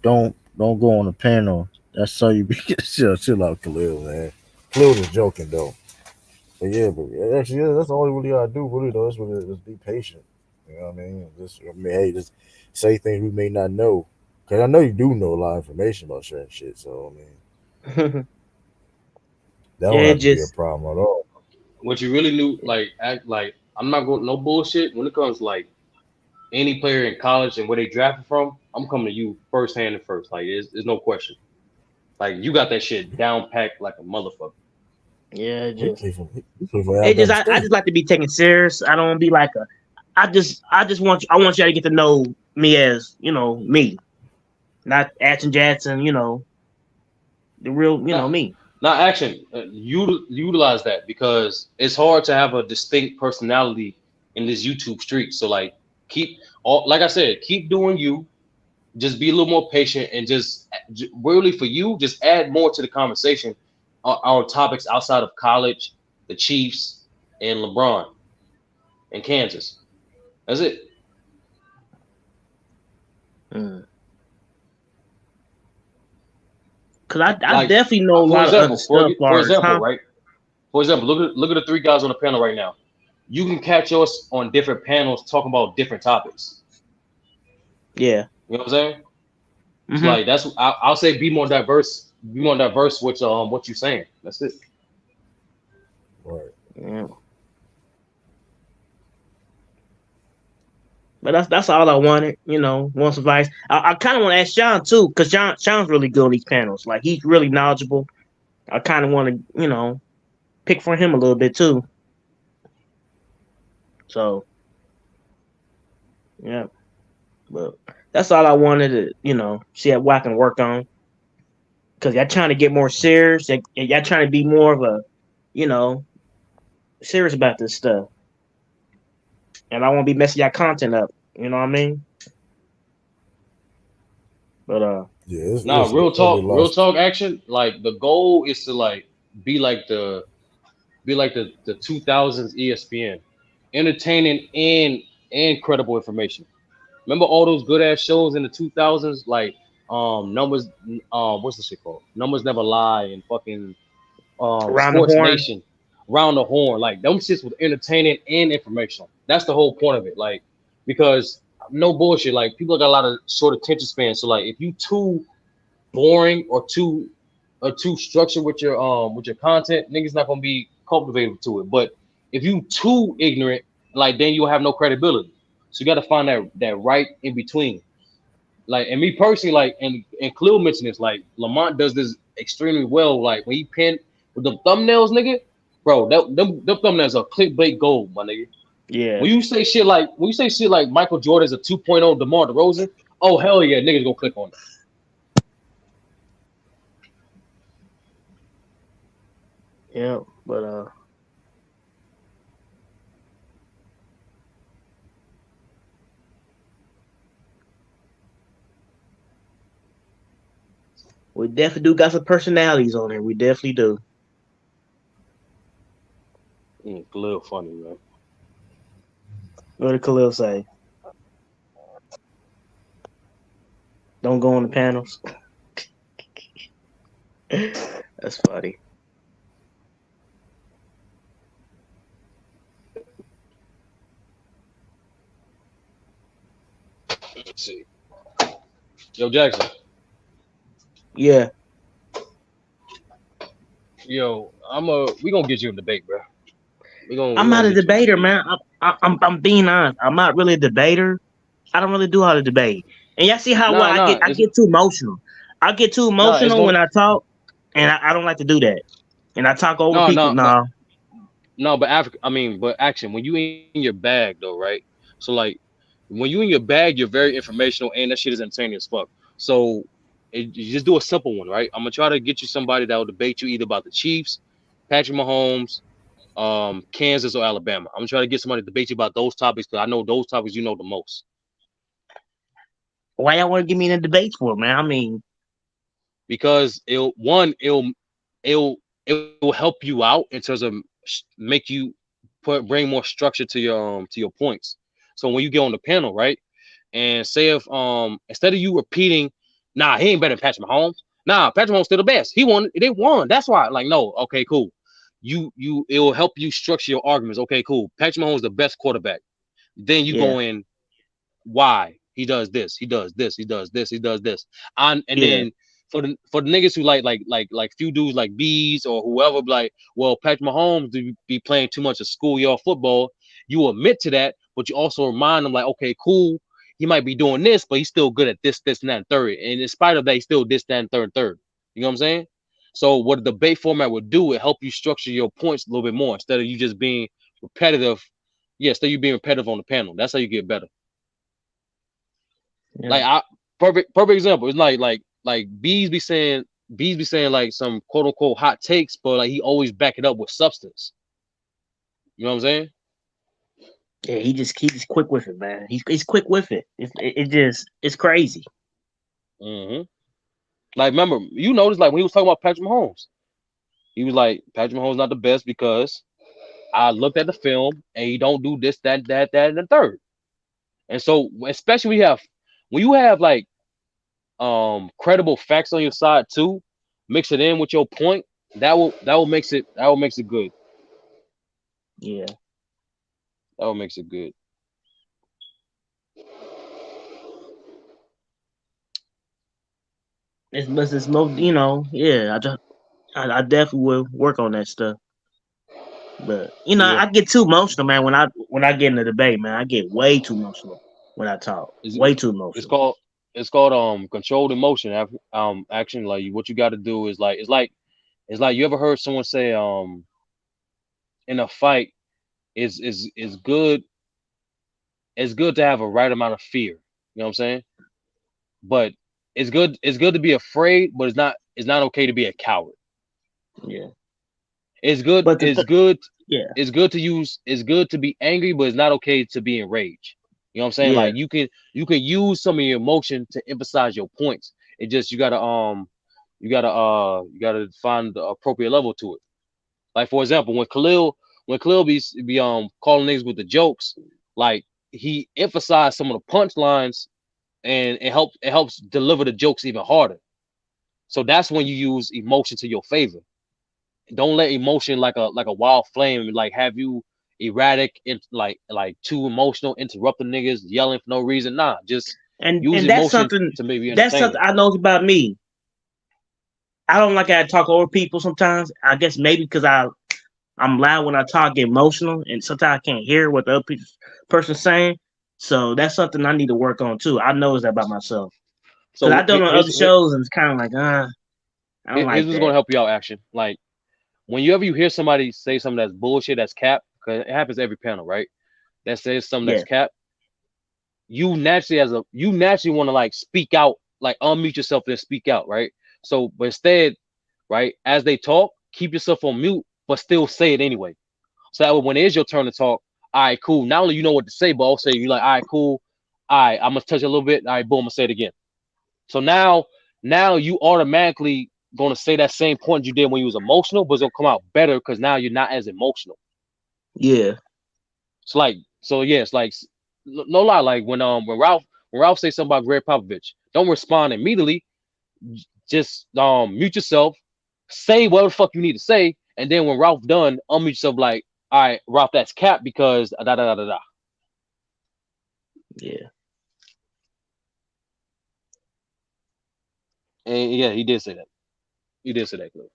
Speaker 3: don't go on the panel. That's how you be. Chill out, Khalil, man. Khalil was joking though. But actually, that's all you really gotta do, really though. Is really just be patient. You know what I mean? Just say things we may not know. Cause I know you do know a lot of information about certain shit. So I mean, that don't have to be a problem at all.
Speaker 4: What you really do, act like I'm not going no bullshit when it comes to, like, any player in college and where they drafted from. I'm coming to you firsthand and first. Like, there's no question. Like, you got that shit down packed like a motherfucker.
Speaker 15: Yeah, I just
Speaker 3: I
Speaker 15: like to be taken serious. I don't want to be like I want y'all to get to know me as me, not Action Jackson. The real me.
Speaker 4: Not action. Utilize that because it's hard to have a distinct personality in this YouTube street. So like like I said, keep doing you. Just be a little more patient and just really for you, just add more to the conversation on topics outside of college, the Chiefs, and LeBron, and Kansas. That's it.
Speaker 15: Cause I definitely know a lot of other stuff.
Speaker 4: For example, right? For example, look at the three guys on the panel right now. You can catch us on different panels talking about different topics.
Speaker 15: Yeah,
Speaker 4: you know what I'm saying. Mm-hmm. Like I'll say be more diverse. Be more diverse with what you're saying. That's it.
Speaker 3: Right.
Speaker 15: Yeah. But that's all I wanted, want some advice. I kind of want to ask Sean too, because Sean's really good on these panels. Like he's really knowledgeable. I kind of want to, pick for him a little bit too. So, yeah. But that's all I wanted to, see what I can work on. Because y'all trying to get more serious. Y'all trying to be more of a, serious about this stuff. And I won't be messing y'all content up. You know what I mean? But
Speaker 4: real talk action. Like the goal is to be like the 2000s ESPN, entertaining and credible information. Remember all those good ass shows in the 2000s, like numbers. What's the shit called? Numbers Never Lie and fucking Sports Nation, Round the Horn. Like them shits was entertaining and informational. That's the whole point of it. Like because no bullshit. Like people got a lot of short attention spans. So like if you too boring or too structured with your content, niggas not gonna be cultivated to it. But if you too ignorant, like then you'll have no credibility. So you got to find that right in between. Like, and me personally, like, and Khalil mentioned this, like, Lamont does this extremely well. Like, when he pinned with the thumbnails, nigga, bro, them thumbnails are clickbait gold, my nigga.
Speaker 15: Yeah.
Speaker 4: When you say shit like Michael Jordan's a 2.0 DeMar DeRozan, oh hell yeah, niggas gonna click on it.
Speaker 15: Yeah, but we definitely do got some personalities on there. We definitely do.
Speaker 16: Khalil funny, man.
Speaker 15: What did Khalil say? Don't go on the panels. That's funny.
Speaker 16: Let's see. Yo, Jackson.
Speaker 15: Yeah.
Speaker 16: Yo, we gonna get you a debate, bro.
Speaker 15: I'm not a debater, man. I'm being honest. I'm not really a debater. I don't really do how to debate. And y'all see how I get too emotional. I get too emotional when I talk, and I don't like to do that. And I talk over people.
Speaker 16: No, but action. When you in your bag though, right? So like, when you in your bag, you're very informational, and that shit is entertaining as fuck. So you just do a simple one, right? I'm gonna try to get you somebody that will debate you either about the Chiefs, Patrick Mahomes, Kansas, or Alabama. I'm gonna try to get somebody to debate you about those topics because I know those topics you know the most.
Speaker 15: Why y'all want to give me in a debate for, man? I mean,
Speaker 16: because it'll help you out in terms of make you bring more structure to your points. So when you get on the panel, right, and say if instead of you repeating, nah, he ain't better than Patrick Mahomes. Nah, Patrick Mahomes still the best. They won. That's why. Like, no, okay, cool. It will help you structure your arguments. Okay, cool. Patrick Mahomes is the best quarterback. Then you go in why he does this, he does this, he does this, he does this. Then for the niggas who like few dudes like Bees or whoever, like, well, Patrick Mahomes do be playing too much of schoolyard football. You admit to that, but you also remind them like, okay, cool, he might be doing this, but he's still good at this, and that, and third. And in spite of that, he's still this, that, and third. You know what I'm saying? So what the debate format would do, it help you structure your points a little bit more instead of you just being repetitive. Yeah, instead of you being repetitive on the panel. That's how you get better. Yeah. Like perfect example. It's like Bees be saying like some quote unquote hot takes, but like he always back it up with substance. You know what I'm saying?
Speaker 15: Yeah, he's quick with it, man. He's quick with it. It's crazy.
Speaker 16: Mm-hmm. Like, remember, you noticed like when he was talking about Patrick Mahomes, he was like, Patrick Mahomes not the best because I looked at the film and he don't do this, that, and the third. And so, especially when you have like credible facts on your side too, mix it in with your point, that will makes it good.
Speaker 15: Yeah.
Speaker 16: That will makes it good.
Speaker 15: It's most, yeah. I definitely will work on that stuff. But I get too emotional, man. When I get in the debate, man, I get way too emotional when I talk. Way too emotional.
Speaker 16: It's called controlled emotion. Action. Like what you got to do is like it's like you ever heard someone say in a fight is good. It's good to have a right amount of fear. You know what I'm saying? But it's good to be afraid, but it's not okay to be a coward.
Speaker 15: Yeah.
Speaker 16: It's good.
Speaker 15: Yeah.
Speaker 16: It's good to be angry, but it's not okay to be enraged. You know what I'm saying?
Speaker 15: Yeah.
Speaker 16: Like you can use some of your emotion to emphasize your points. It just you gotta find the appropriate level to it. Like for example, when Khalil be calling niggas with the jokes, like he emphasized some of the punchlines and it helps deliver the jokes even harder. So that's when you use emotion to your favor. Don't let emotion like a wild flame like have you erratic and like too emotional, interrupting niggas, yelling for no reason. Nah, just use
Speaker 15: that's
Speaker 16: emotion
Speaker 15: something
Speaker 16: to maybe
Speaker 15: that's
Speaker 16: entertain.
Speaker 15: something I know about me. I don't like I talk over people sometimes. I guess maybe because I'm loud when I talk, get emotional, and sometimes I can't hear what the other person's saying. So that's something I need to work on too. I know that about myself. Because I done on other shows and it's kind of like, I don't like
Speaker 16: here's what's
Speaker 15: that.
Speaker 16: gonna help you out, Action. Like whenever you hear somebody say something that's bullshit, that's cap, because it happens every panel, right? That says something that's cap. You naturally want to like speak out, like unmute yourself and speak out, right? So, but instead, right, as they talk, keep yourself on mute, but still say it anyway. So that way when it is your turn to talk, all right, cool. Not only you know what to say, but also you're like, all right, cool. All right, I'm gonna touch it a little bit. All right, boom, I'm gonna say it again. So now you automatically gonna say that same point you did when you was emotional, but it's gonna come out better because now you're not as emotional.
Speaker 15: Yeah.
Speaker 4: It's like it's like no lie. Like when Ralph say something about Greg Popovich, don't respond immediately. Just mute yourself, say whatever the fuck you need to say, and then when Ralph done, unmute yourself like, all right, Ralph, that's cap because da da da da da.
Speaker 15: Yeah.
Speaker 4: And yeah, he did say that. He did say that, Cliff.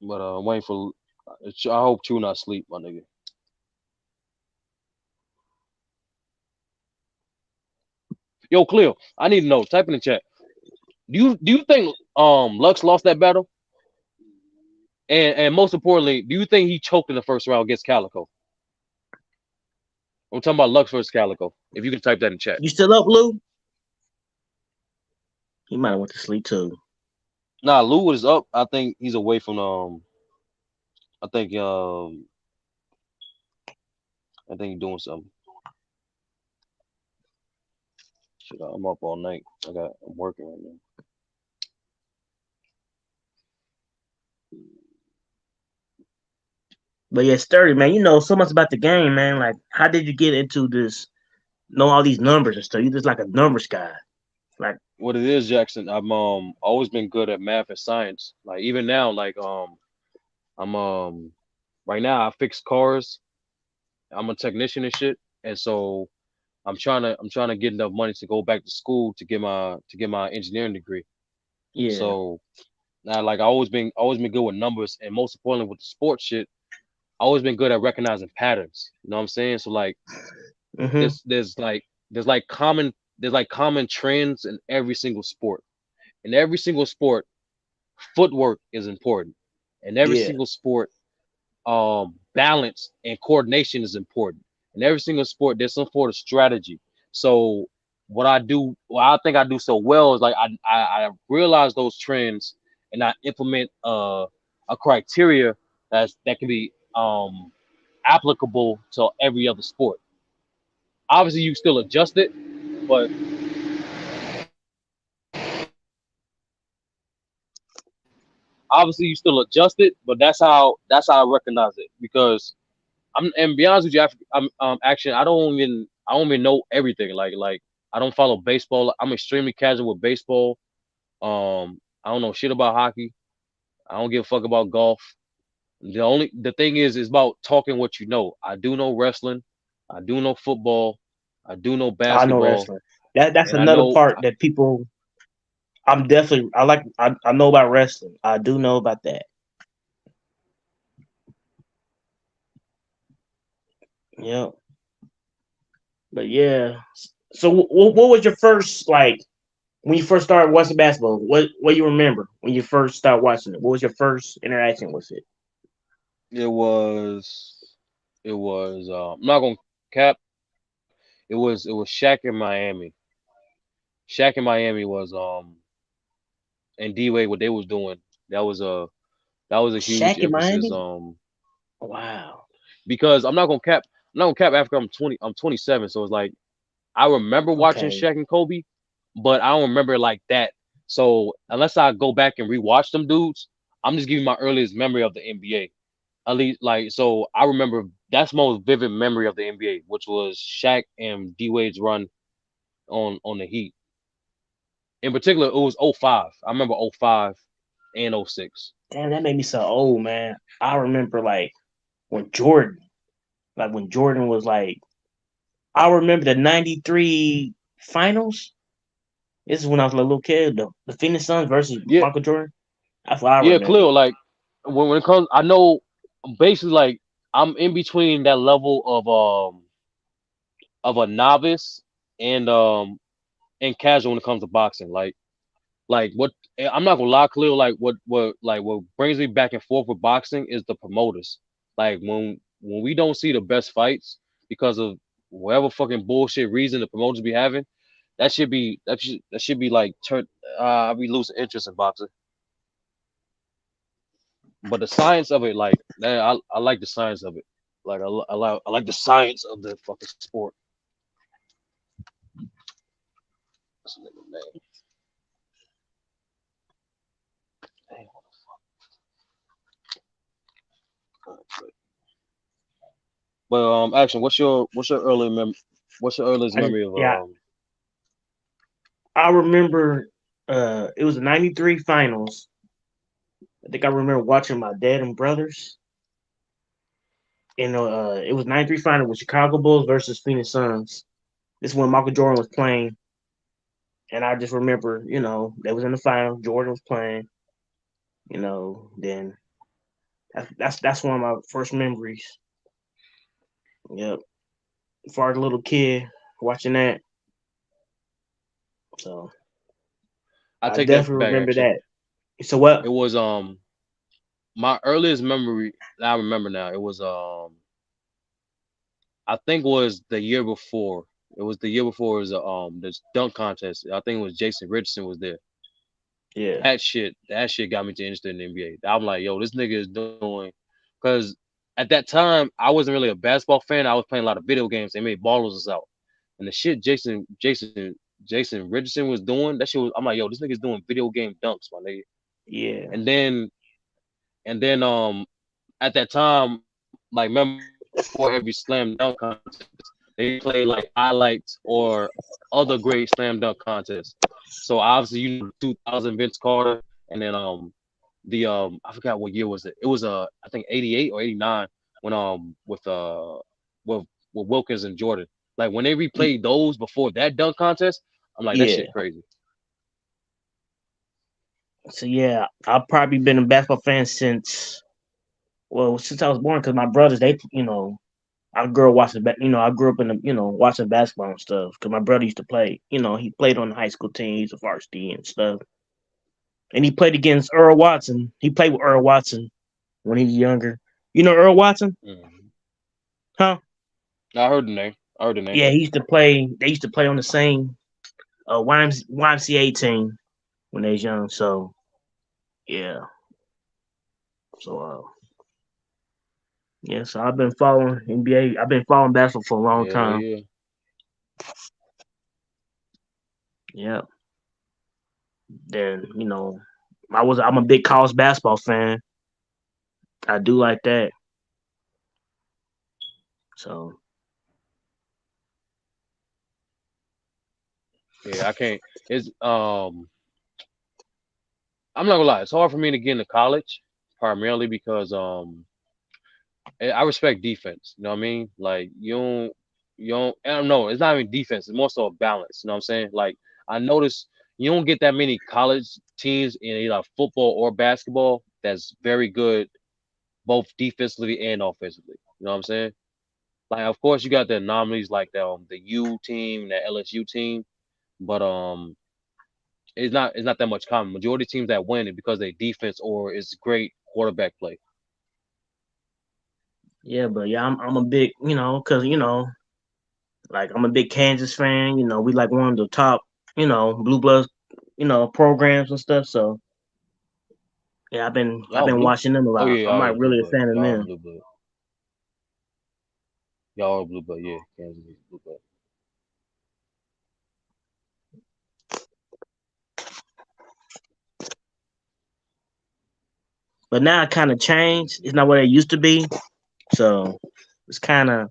Speaker 4: But I'm waiting for. I hope True not sleep, my nigga. Yo, Cleo, I need to know. Type in the chat. Do you think Lux lost that battle? And most importantly, do you think he choked in the first round against Calico? I'm talking about Lux versus Calico. If you can type that in chat.
Speaker 15: You still up, Lou? He might have went to sleep too.
Speaker 4: Nah, Lou is up. I think he's away from I think he's doing something. Shit, I'm up all night. I'm working right now.
Speaker 15: But yeah, Sturdy, man, you know so much about the game, man. Like, how did you get into this? Know all these numbers and stuff. You just like a numbers guy. Like
Speaker 4: what it is, Jackson. I've always been good at math and science. Like even now, like I'm right now I fix cars. I'm a technician and shit, and so I'm trying to get enough money to go back to school to get my engineering degree.
Speaker 15: Yeah.
Speaker 4: So now, like I always been good with numbers, and most importantly with the sports shit, I always been good at recognizing patterns. You know what I'm saying? So like, there's common trends in every single sport. In every single sport, footwork is important. In every single sport, balance and coordination is important. In every single sport, there's some sort of strategy. So what I think I do so well is like I realize those trends and I implement a criteria that can be applicable to every other sport. Obviously, you still adjust it, but that's how I recognize it because and be honest with you, I'm actually I don't even know everything. Like I don't follow baseball. I'm extremely casual with baseball. I don't know shit about hockey. I don't give a fuck about golf. The thing is about talking what you know. I do know wrestling. I do know football. I do know
Speaker 15: I know
Speaker 4: basketball.
Speaker 15: wrestling. That's
Speaker 4: and I
Speaker 15: another
Speaker 4: know
Speaker 15: part that people. I know about wrestling. I do know about that. Yeah. But yeah. So what was your first like when you first started watching basketball? What you remember when you first started watching it? What was your first interaction with it?
Speaker 4: It was I'm not gonna cap. It was Shaq in Miami. Shaq in Miami was and D Wade what they was doing. That was a huge
Speaker 15: Shaq in
Speaker 4: emphasis.
Speaker 15: Miami? Wow.
Speaker 4: Because I'm not gonna cap after I'm 27, so it's like I remember watching
Speaker 15: Okay.
Speaker 4: Shaq and Kobe, but I don't remember it like that. So unless I go back and rewatch them dudes, I'm just giving my earliest memory of the NBA. At least like so I remember that's my most vivid memory of the NBA, which was Shaq and D Wade's run on the Heat. In particular, it was 05. I remember 05 and 06.
Speaker 15: Damn, that made me so old, man. I remember like when Jordan was like, I remember the '93 finals. This is when I was a little kid. The Phoenix Suns versus Michael Jordan. That's what I remember.
Speaker 4: Cleo, like when it comes, I know basically like I'm in between that level of a novice and casual when it comes to boxing. Like what I'm not gonna lie, Cleo, like what brings me back and forth with boxing is the promoters. Like when we don't see the best fights because of whatever fucking bullshit reason the promoters be having, that should be like I'll be losing interest in boxing. But the science of it, like man, I like the science of it. Like I like the science of the fucking sport. But Action, what's your earliest memory of
Speaker 15: I remember it was the 93 finals. I think I remember watching my dad and brothers. And it was 93 final with Chicago Bulls versus Phoenix Suns. This is when Michael Jordan was playing. And I just remember, they was in the final. Jordan was playing. Then that's one of my first memories. Yep. For a little kid watching that. So
Speaker 4: I take
Speaker 15: definitely
Speaker 4: that back,
Speaker 15: remember
Speaker 4: actually.
Speaker 15: that. So what?
Speaker 4: It was my earliest memory that I remember now. It was I think it was the year before. It was the year before. It was this dunk contest. I think it was Jason Richardson was there.
Speaker 15: Yeah.
Speaker 4: That shit got me to interested in the NBA. I'm like, yo, this nigga is doing, because at that time I wasn't really a basketball fan. I was playing a lot of video games. They made ballers us out, and the shit Jason Richardson was doing, that shit was. I'm like, yo, this nigga's doing video game dunks, my nigga.
Speaker 15: Yeah.
Speaker 4: And then at that time, like, remember, before every slam dunk contest, they play like highlights or other great slam dunk contests. So obviously, 2000 Vince Carter, and then I forgot what year was it. It was I think 88 or 89 when with Wilkins and Jordan. Like, when they replayed those before that dunk contest, I'm like, that shit crazy.
Speaker 15: So yeah, I've probably been a basketball fan since I was born, because my brothers, I grew up watching, I grew up in watching basketball and stuff, because my brother used to play, he played on the high school team, he's a varsity and stuff. And he played against Earl Watson. He played with Earl Watson when he was younger. You know Earl Watson?
Speaker 4: Mm-hmm.
Speaker 15: Huh?
Speaker 4: I heard the name.
Speaker 15: Yeah, they used to play on the same YMCA team when they was young. So yeah. So so I've been following NBA. I've been following basketball for a long time.
Speaker 4: Yeah.
Speaker 15: Yeah. Then I'm a big college basketball fan. I do like that. So
Speaker 4: yeah, I can't. It's I'm not gonna lie. It's hard for me to get into college, primarily because I respect defense. You know what I mean? Like, you don't. I don't know. It's not even defense. It's more so a balance. You know what I'm saying? Like, I notice you don't get that many college teams in either football or basketball that's very good, both defensively and offensively. You know what I'm saying? Like, of course, you got the anomalies like the U team, the LSU team, but it's not that much common. Majority of teams that win it because they defense or it's great quarterback play.
Speaker 15: yeah, but yeah, I'm a big, because like, I'm a big Kansas fan. We like one of the top, blue bloods, programs and stuff. So yeah, I've been watching them a lot. I'm not really a fan of them.
Speaker 4: Y'all are blue blood, yeah. Kansas is blue blood.
Speaker 15: But now it kind of changed. It's not what it used to be. So it kind of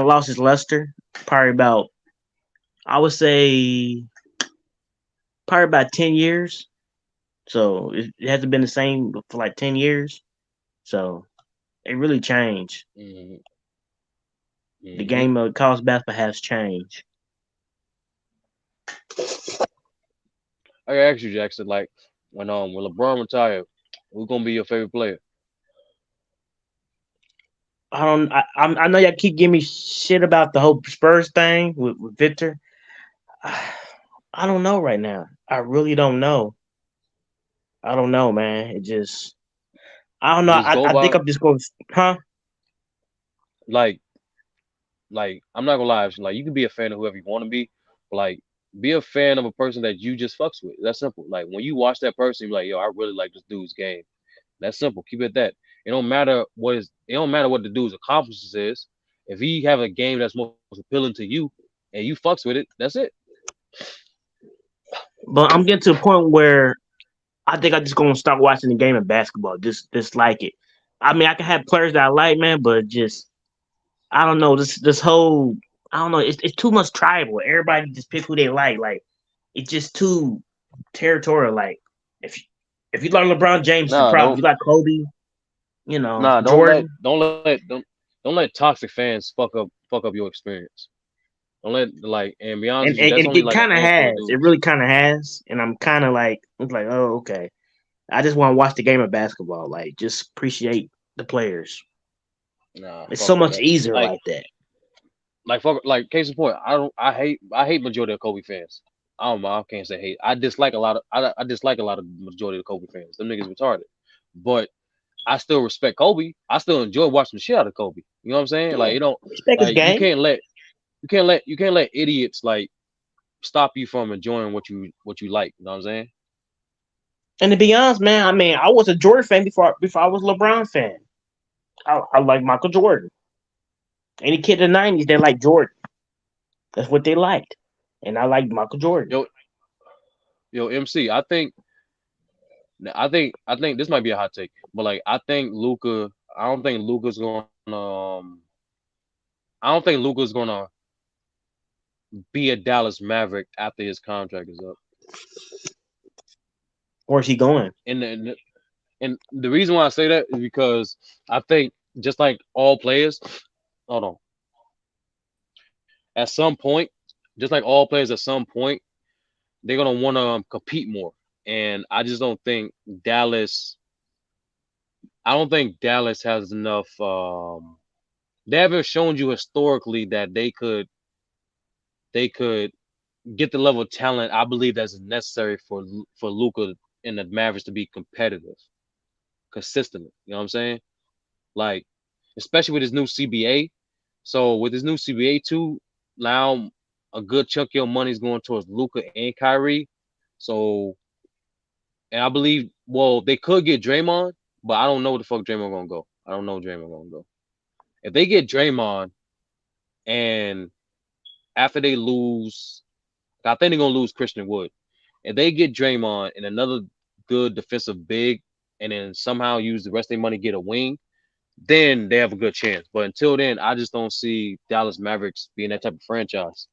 Speaker 15: lost its luster. Probably about, I would say, probably about 10 years. So it hasn't been the same for like 10 years. So it really changed.
Speaker 4: Mm-hmm.
Speaker 15: The game of college basketball has changed.
Speaker 4: I gotta ask you, Jackson, like, when LeBron retired, who's gonna be your favorite player?
Speaker 15: I know y'all keep giving me shit about the whole Spurs thing with Victor. I don't know right now. I really don't know. I don't know, man. I don't know. I think I'm just going, huh?
Speaker 4: Like, I'm not gonna lie, like, you can be a fan of whoever you want to be, but like, be a fan of a person that you just fucks with. That's simple. Like, when you watch that person, you're like, yo, I really like this dude's game. That's simple. Keep it at that. It don't matter what the dude's accomplishments is. If he have a game that's most appealing to you and you fucks with it, that's it.
Speaker 15: But I'm getting to a point where I think I'm just gonna start watching the game of basketball. Just like it. I mean, I can have players that I like, man, but just I don't know this whole. I don't know. It's too much tribal. Everybody just pick who they like. Like it's just too territorial. Like if if you like LeBron James, it's a
Speaker 4: Nah,
Speaker 15: problem. If
Speaker 4: don't
Speaker 15: you like Kobe,
Speaker 4: don't
Speaker 15: Jordan.
Speaker 4: don't let toxic fans fuck up your experience. Don't let and be honest
Speaker 15: And,
Speaker 4: with you,
Speaker 15: and,
Speaker 4: that's
Speaker 15: and
Speaker 4: only
Speaker 15: it
Speaker 4: like a
Speaker 15: kind of
Speaker 4: handful of
Speaker 15: has. It
Speaker 4: dudes.
Speaker 15: really kind of has. And I'm kind of like, it's like, oh, okay. I just want to watch the game of basketball. Like, just appreciate the players.
Speaker 4: Nah,
Speaker 15: It's
Speaker 4: fuck
Speaker 15: so
Speaker 4: all
Speaker 15: much
Speaker 4: that.
Speaker 15: easier like that.
Speaker 4: Like case in point, I hate majority of Kobe fans. I don't know, I can't say hate. I dislike a lot of majority of the Kobe fans. Them niggas retarded. But I still respect Kobe. I still enjoy watching the shit out of Kobe. You know what I'm saying? Like
Speaker 15: Yeah.
Speaker 4: you don't
Speaker 15: Respect his
Speaker 4: like
Speaker 15: game.
Speaker 4: you can't let idiots like stop you from enjoying what you like. You know what I'm saying?
Speaker 15: And to be honest, man, I mean, I was a Jordan fan before I was a LeBron fan. I like Michael Jordan. Any kid in the 90s, they like Jordan. That's what they liked. And I like Michael Jordan.
Speaker 4: Yo, MC, I think this might be a hot take, but like I don't think Luka's gonna be a Dallas Maverick after his contract is up.
Speaker 15: Where's he going?
Speaker 4: And the reason why I say that is because I think just like all players, hold on. At some point, just like all players at some point, they're gonna want to compete more. And I just don't think Dallas has enough. They haven't shown you historically that they could get the level of talent I believe that's necessary for Luka and the Mavericks to be competitive consistently. You know what I'm saying? Like, especially with his new CBA. So with his new CBA too, now a good chunk of your money is going towards Luka and Kyrie. So, and I believe, well, they could get Draymond, but I don't know where the fuck Draymond gonna go. I don't know where Draymond gonna go. If they get Draymond, and after they lose, I think they're gonna lose Christian Wood. If they get Draymond and another good defensive big, and then somehow use the rest of their money to get a wing, then they have a good chance. But until then, I just don't see Dallas Mavericks being that type of franchise.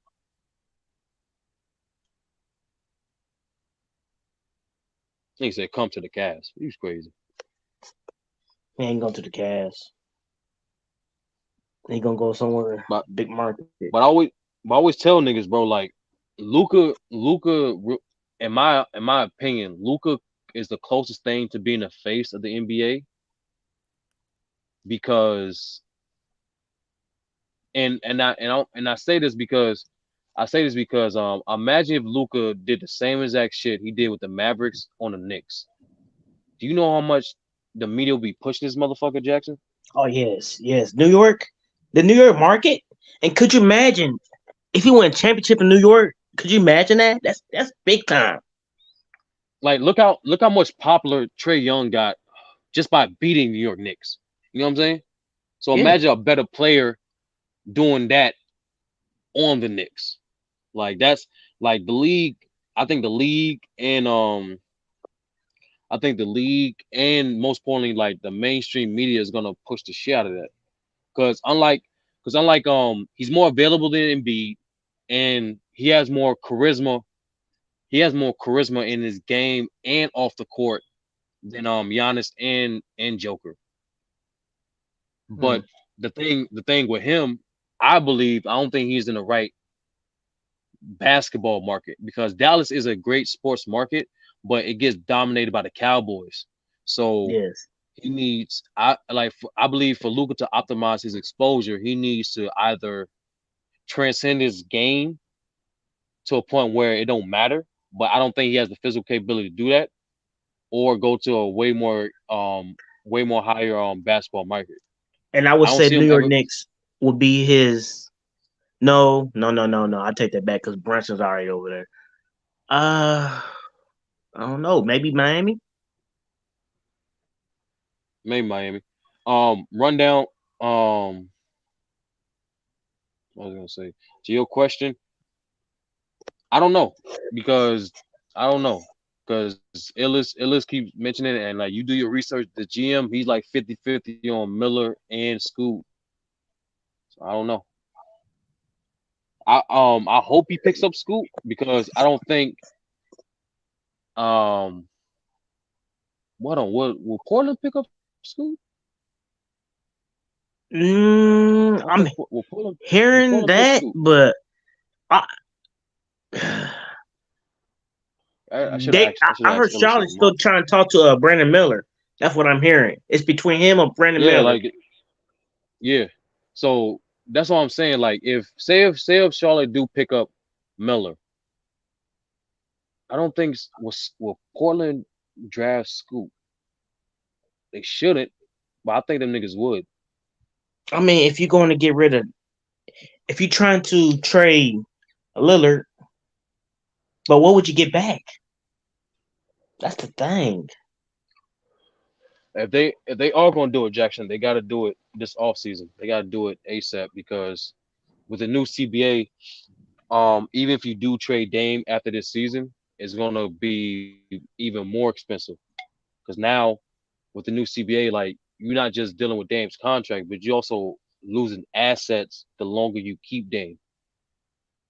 Speaker 4: He said, "Come to the Cavs." He was crazy.
Speaker 15: He ain't going to the Cavs. He gonna go somewhere big market.
Speaker 4: But I always tell niggas, bro, like Luka, in my opinion, Luka is the closest thing to being the face of the NBA because, and I say this because imagine if Luka did the same exact shit he did with the Mavericks on the Knicks. Do you know how much the media will be pushing this motherfucker, Jackson?
Speaker 15: Oh yes. New York, the New York market. And could you imagine if he won a championship in New York? Could you imagine that? That's big time.
Speaker 4: Like look how much popular Trae Young got just by beating New York Knicks. You know what I'm saying? So imagine a better player doing that on the Knicks. Like that's like the league. I think the league and most importantly, like the mainstream media is gonna push the shit out of that. Because unlike he's more available than Embiid, and he has more charisma. He has more charisma in his game and off the court than Giannis and Joker. But the thing with him, I don't think he's in the right basketball market because Dallas is a great sports market, but it gets dominated by the Cowboys. So he needs I believe for Luka to optimize his exposure, he needs to either transcend his game to a point where it don't matter, but I don't think he has the physical capability to do that, or go to a way more higher basketball market.
Speaker 15: And I would say New York Knicks would be his. No. I take that back because Brunson's already over there. I don't know. Maybe Miami.
Speaker 4: Maybe Miami. Rundown. What was I gonna say? To your question, I don't know because Illis keeps mentioning it, and like you do your research. The GM, he's like 50-50 on Miller and Scoot.
Speaker 6: So I don't know. I hope he picks up Scoot because I don't think what will Portland pick up Scoot?
Speaker 15: I'm hearing that, but I heard Charlotte's still trying to talk to Brandon Miller. That's what I'm hearing. It's between him and Brandon Miller.
Speaker 6: Yeah. So that's what I'm saying. Like if Charlotte do pick up Miller, I don't think will Portland draft Scoot. They shouldn't, but I think them niggas would.
Speaker 15: I mean, if you're going to get rid of, if you're trying to trade Lillard, but what would you get back? That's the thing.
Speaker 6: If they are going to do it, Jackson, they got to do it this offseason. They got to do it ASAP because with the new CBA, even if you do trade Dame after this season, it's going to be even more expensive because now with the new CBA, like you're not just dealing with Dame's contract, but you're also losing assets the longer you keep Dame.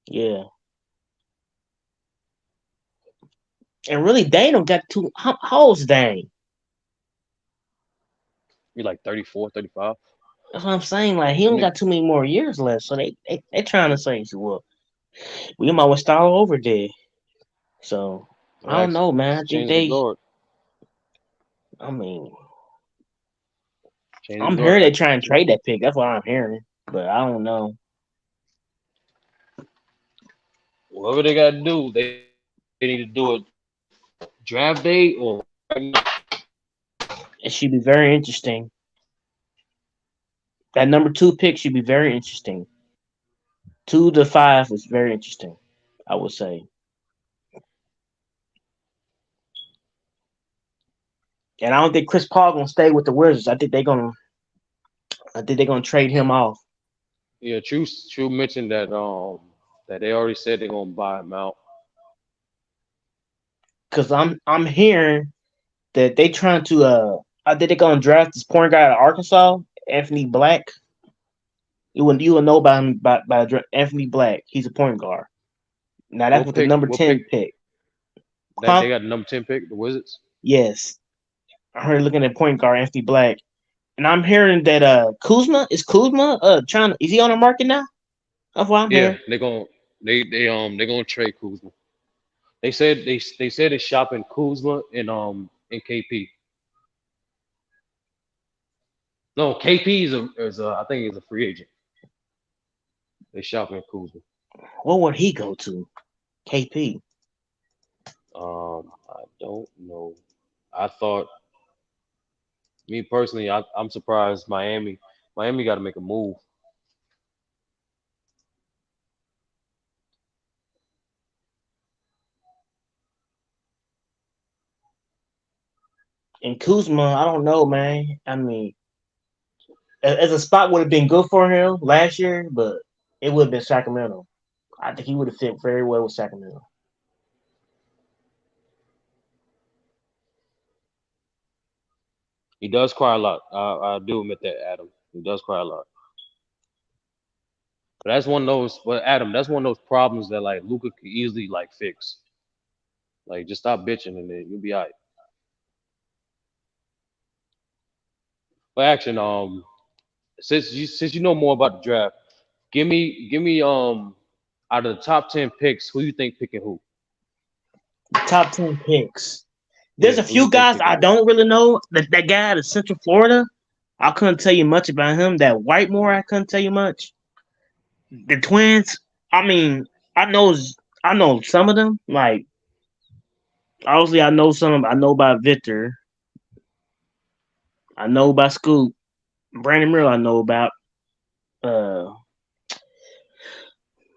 Speaker 15: Yeah. And really, Dame don't got two. How old's Dame?
Speaker 6: You're like 34, 35.
Speaker 15: That's what I'm saying. Like he don't got too many more years left, so they trying to say, well, we might well start all over there. So I don't know, man. I think they. I mean, I'm hearing they trying to trade that pick. That's what I'm hearing, but I don't know.
Speaker 6: Whatever they got to do, they need to do it draft day or.
Speaker 15: It should be very interesting. That number 2 pick should be very interesting. 2 to 5 is very interesting, I would say. And I don't think Chris Paul gonna stay with the Wizards. I think they're gonna trade him off.
Speaker 6: Yeah, True mentioned that that they already said they're gonna buy him out.
Speaker 15: Cause I'm hearing that they trying to I think they're gonna draft this point guy out of Arkansas, Anthony Black. You would know about him by Anthony Black. He's a point guard. Now that's with the number 10 pick.
Speaker 6: They got the number 10 pick, the Wizards.
Speaker 15: Yes, I heard looking at point guard Anthony Black, and I'm hearing that Kuzma is he on the market now? That's what I'm hearing.
Speaker 6: They're gonna trade Kuzma. They said they're shopping Kuzma and KP. No, KP is I think he's a free agent. They shopping Kuzma.
Speaker 15: What would he go to? KP.
Speaker 6: I don't know. I thought, me personally, I'm surprised Miami got to make a move.
Speaker 15: And Kuzma, I don't know, man. I mean, as a spot would have been good for him last year, but it would have been Sacramento. I think he would have fit very well with Sacramento.
Speaker 6: He does cry a lot. I do admit that, Adam. He does cry a lot. But that's one of those. But Adam, that's one of those problems that like Luka could easily like fix. Like just stop bitching and then you'll be alright. But actually, since you know more about the draft, give me out of the top 10 picks, who you think picking who?
Speaker 15: Top 10 picks. There's a few guys I don't really know. That guy out of Central Florida, I couldn't tell you much about him. That Whitemore, I couldn't tell you much. The Twins, I mean, I know some of them. Like, obviously, I know some of them. I know about Victor. I know about Scoop. Brandon Miller, I know about.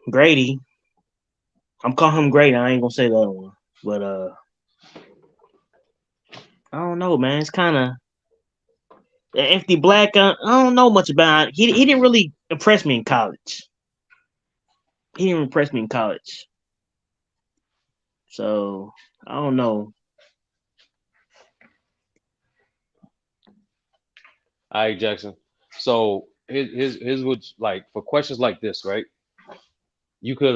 Speaker 15: Grady. I'm calling him Grady. I ain't gonna say the other one. But I don't know, man. It's kind of Anthony Black. I don't know much about it. He didn't really impress me in college. So I don't know.
Speaker 6: All right, Jackson. So
Speaker 4: His would like for questions like this, right? You could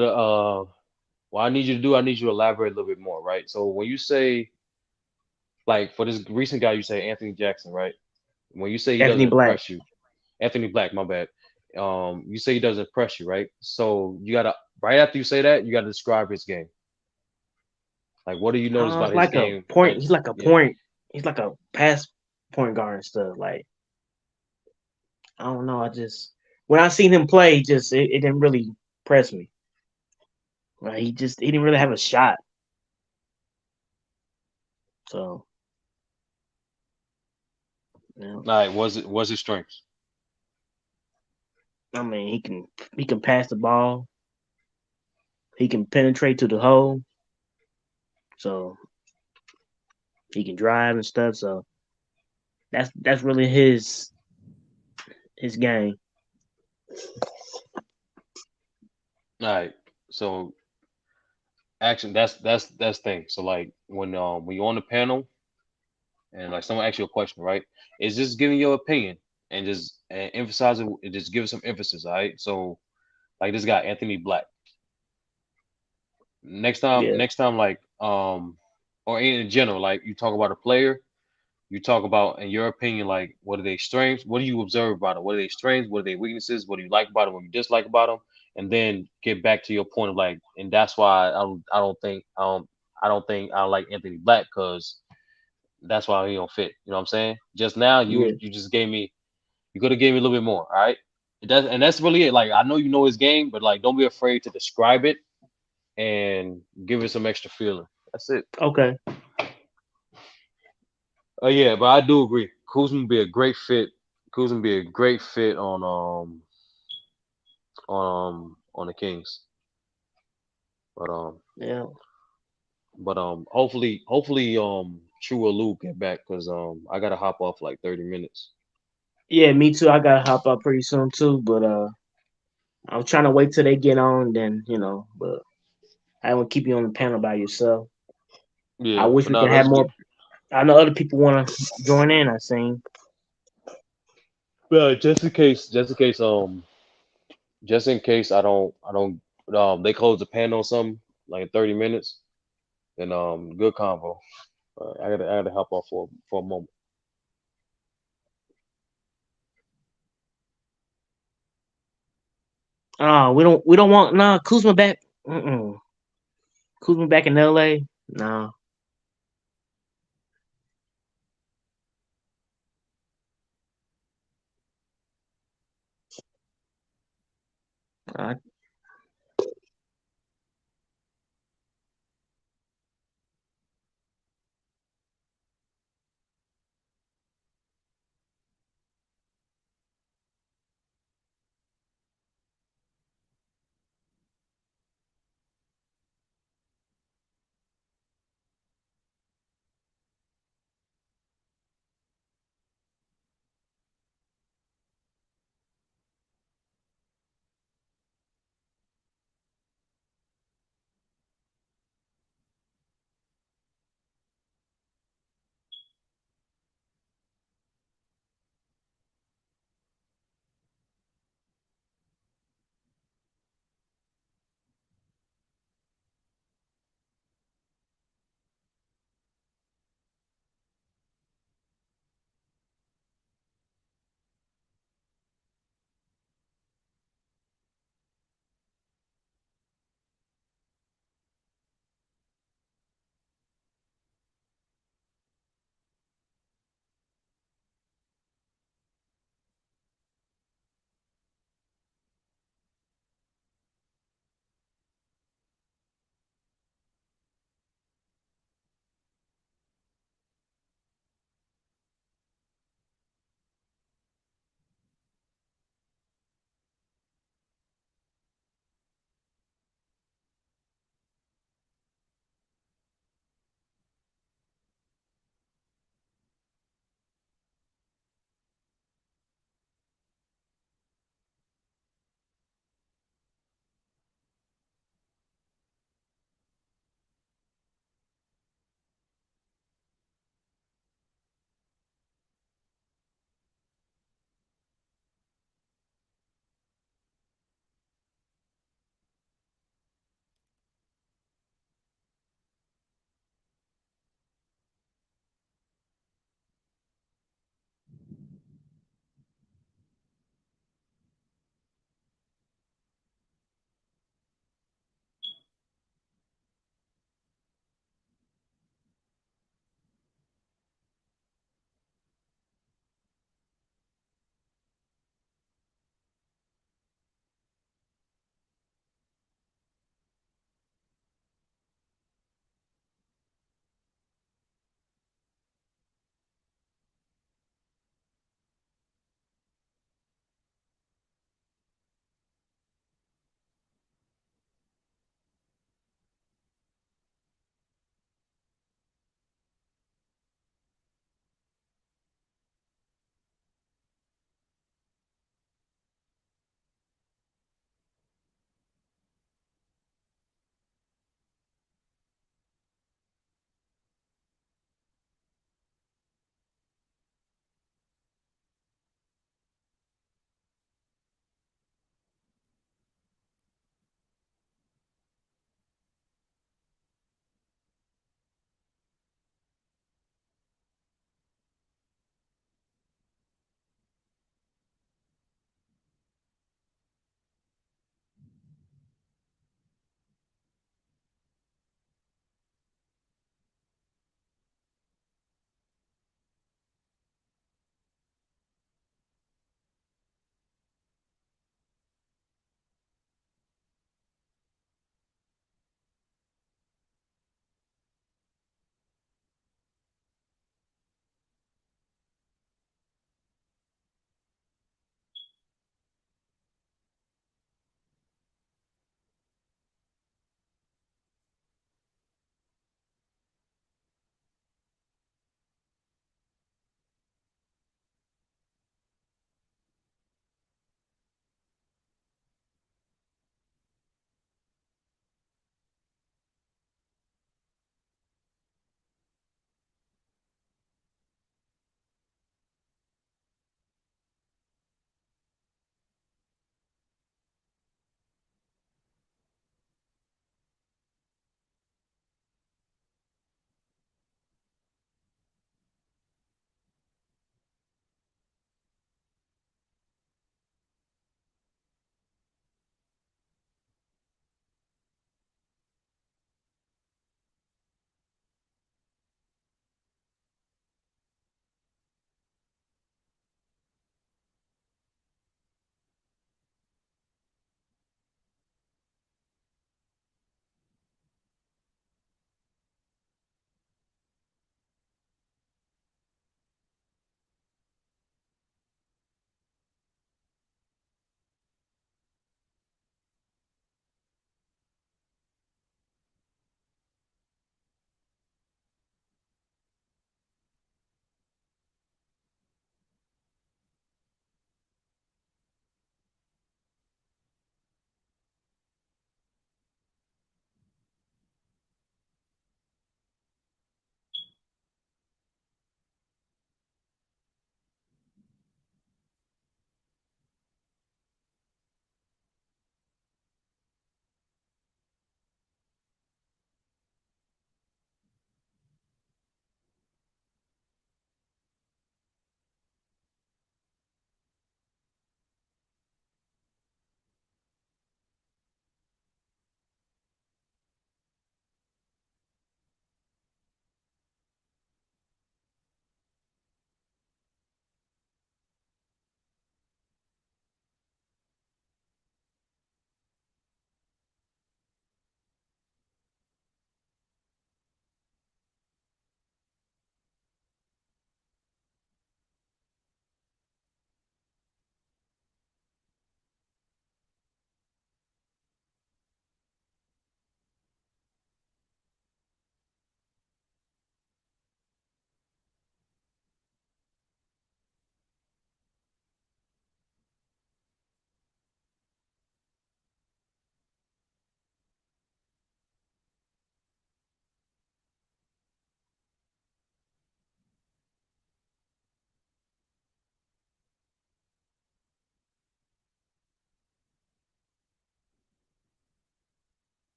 Speaker 4: what I need you to do, I need you to elaborate a little bit more, right? So when you say like for this recent guy, you say Anthony Jackson, right? When you say he
Speaker 15: Anthony
Speaker 4: doesn't
Speaker 15: Black.
Speaker 4: impress you, Anthony Black, my bad. You say he doesn't impress you, right? So you gotta right after you say that, you gotta describe his game. Like, what do you notice about
Speaker 15: It's
Speaker 4: his
Speaker 15: like a
Speaker 4: game?
Speaker 15: point.
Speaker 4: That's,
Speaker 15: He's like a
Speaker 4: yeah.
Speaker 15: point. He's like a pass point guard and stuff. Like I don't know. I just when I seen him play, just it didn't really impress me. Like he didn't really have a shot. So yeah.
Speaker 4: All right, was his strengths?
Speaker 15: I mean, he can pass the ball. He can penetrate to the hole. So he can drive and stuff. So that's really his game.
Speaker 4: All right, so action. That's thing. So like when you're on the panel and like someone asks you a question, right? It's just giving your opinion and just emphasizing, just give it some emphasis. All right, so like this guy Anthony Black. Next time, like or in general, like you talk about a player, you talk about in your opinion, like what are their strengths? What do you observe about them? What are their strengths? What are their weaknesses? What do you like about them? What do you dislike about them? And then get back to your point of like, and that's why I don't think I like Anthony Black because that's why he don't fit. You know what I'm saying? Just now you just gave me, you could have gave me a little bit more. All right. That's really it. Like I know you know his game, but like don't be afraid to describe it and give it some extra feeling. That's it.
Speaker 15: Okay.
Speaker 4: Yeah, but I do agree. Kuzma be a great fit. Kuzma be a great fit on the Kings. But
Speaker 15: yeah.
Speaker 4: But hopefully True or Luke get back because I gotta hop off like 30 minutes.
Speaker 15: Yeah, me too. I gotta hop up pretty soon too. But I'm trying to wait till they get on. Then but I don't keep you on the panel by yourself.
Speaker 4: Yeah,
Speaker 15: I wish
Speaker 4: but
Speaker 15: we
Speaker 4: no,
Speaker 15: could have
Speaker 4: let's
Speaker 15: more.
Speaker 4: get.
Speaker 15: I know other people want to join in. I seen.
Speaker 4: Well, just in case, just in case I don't they close the panel or something like in 30 minutes. Then good convo. I gotta hop off for a moment.
Speaker 15: We don't want Kuzma back. Kuzma back in LA. Nah.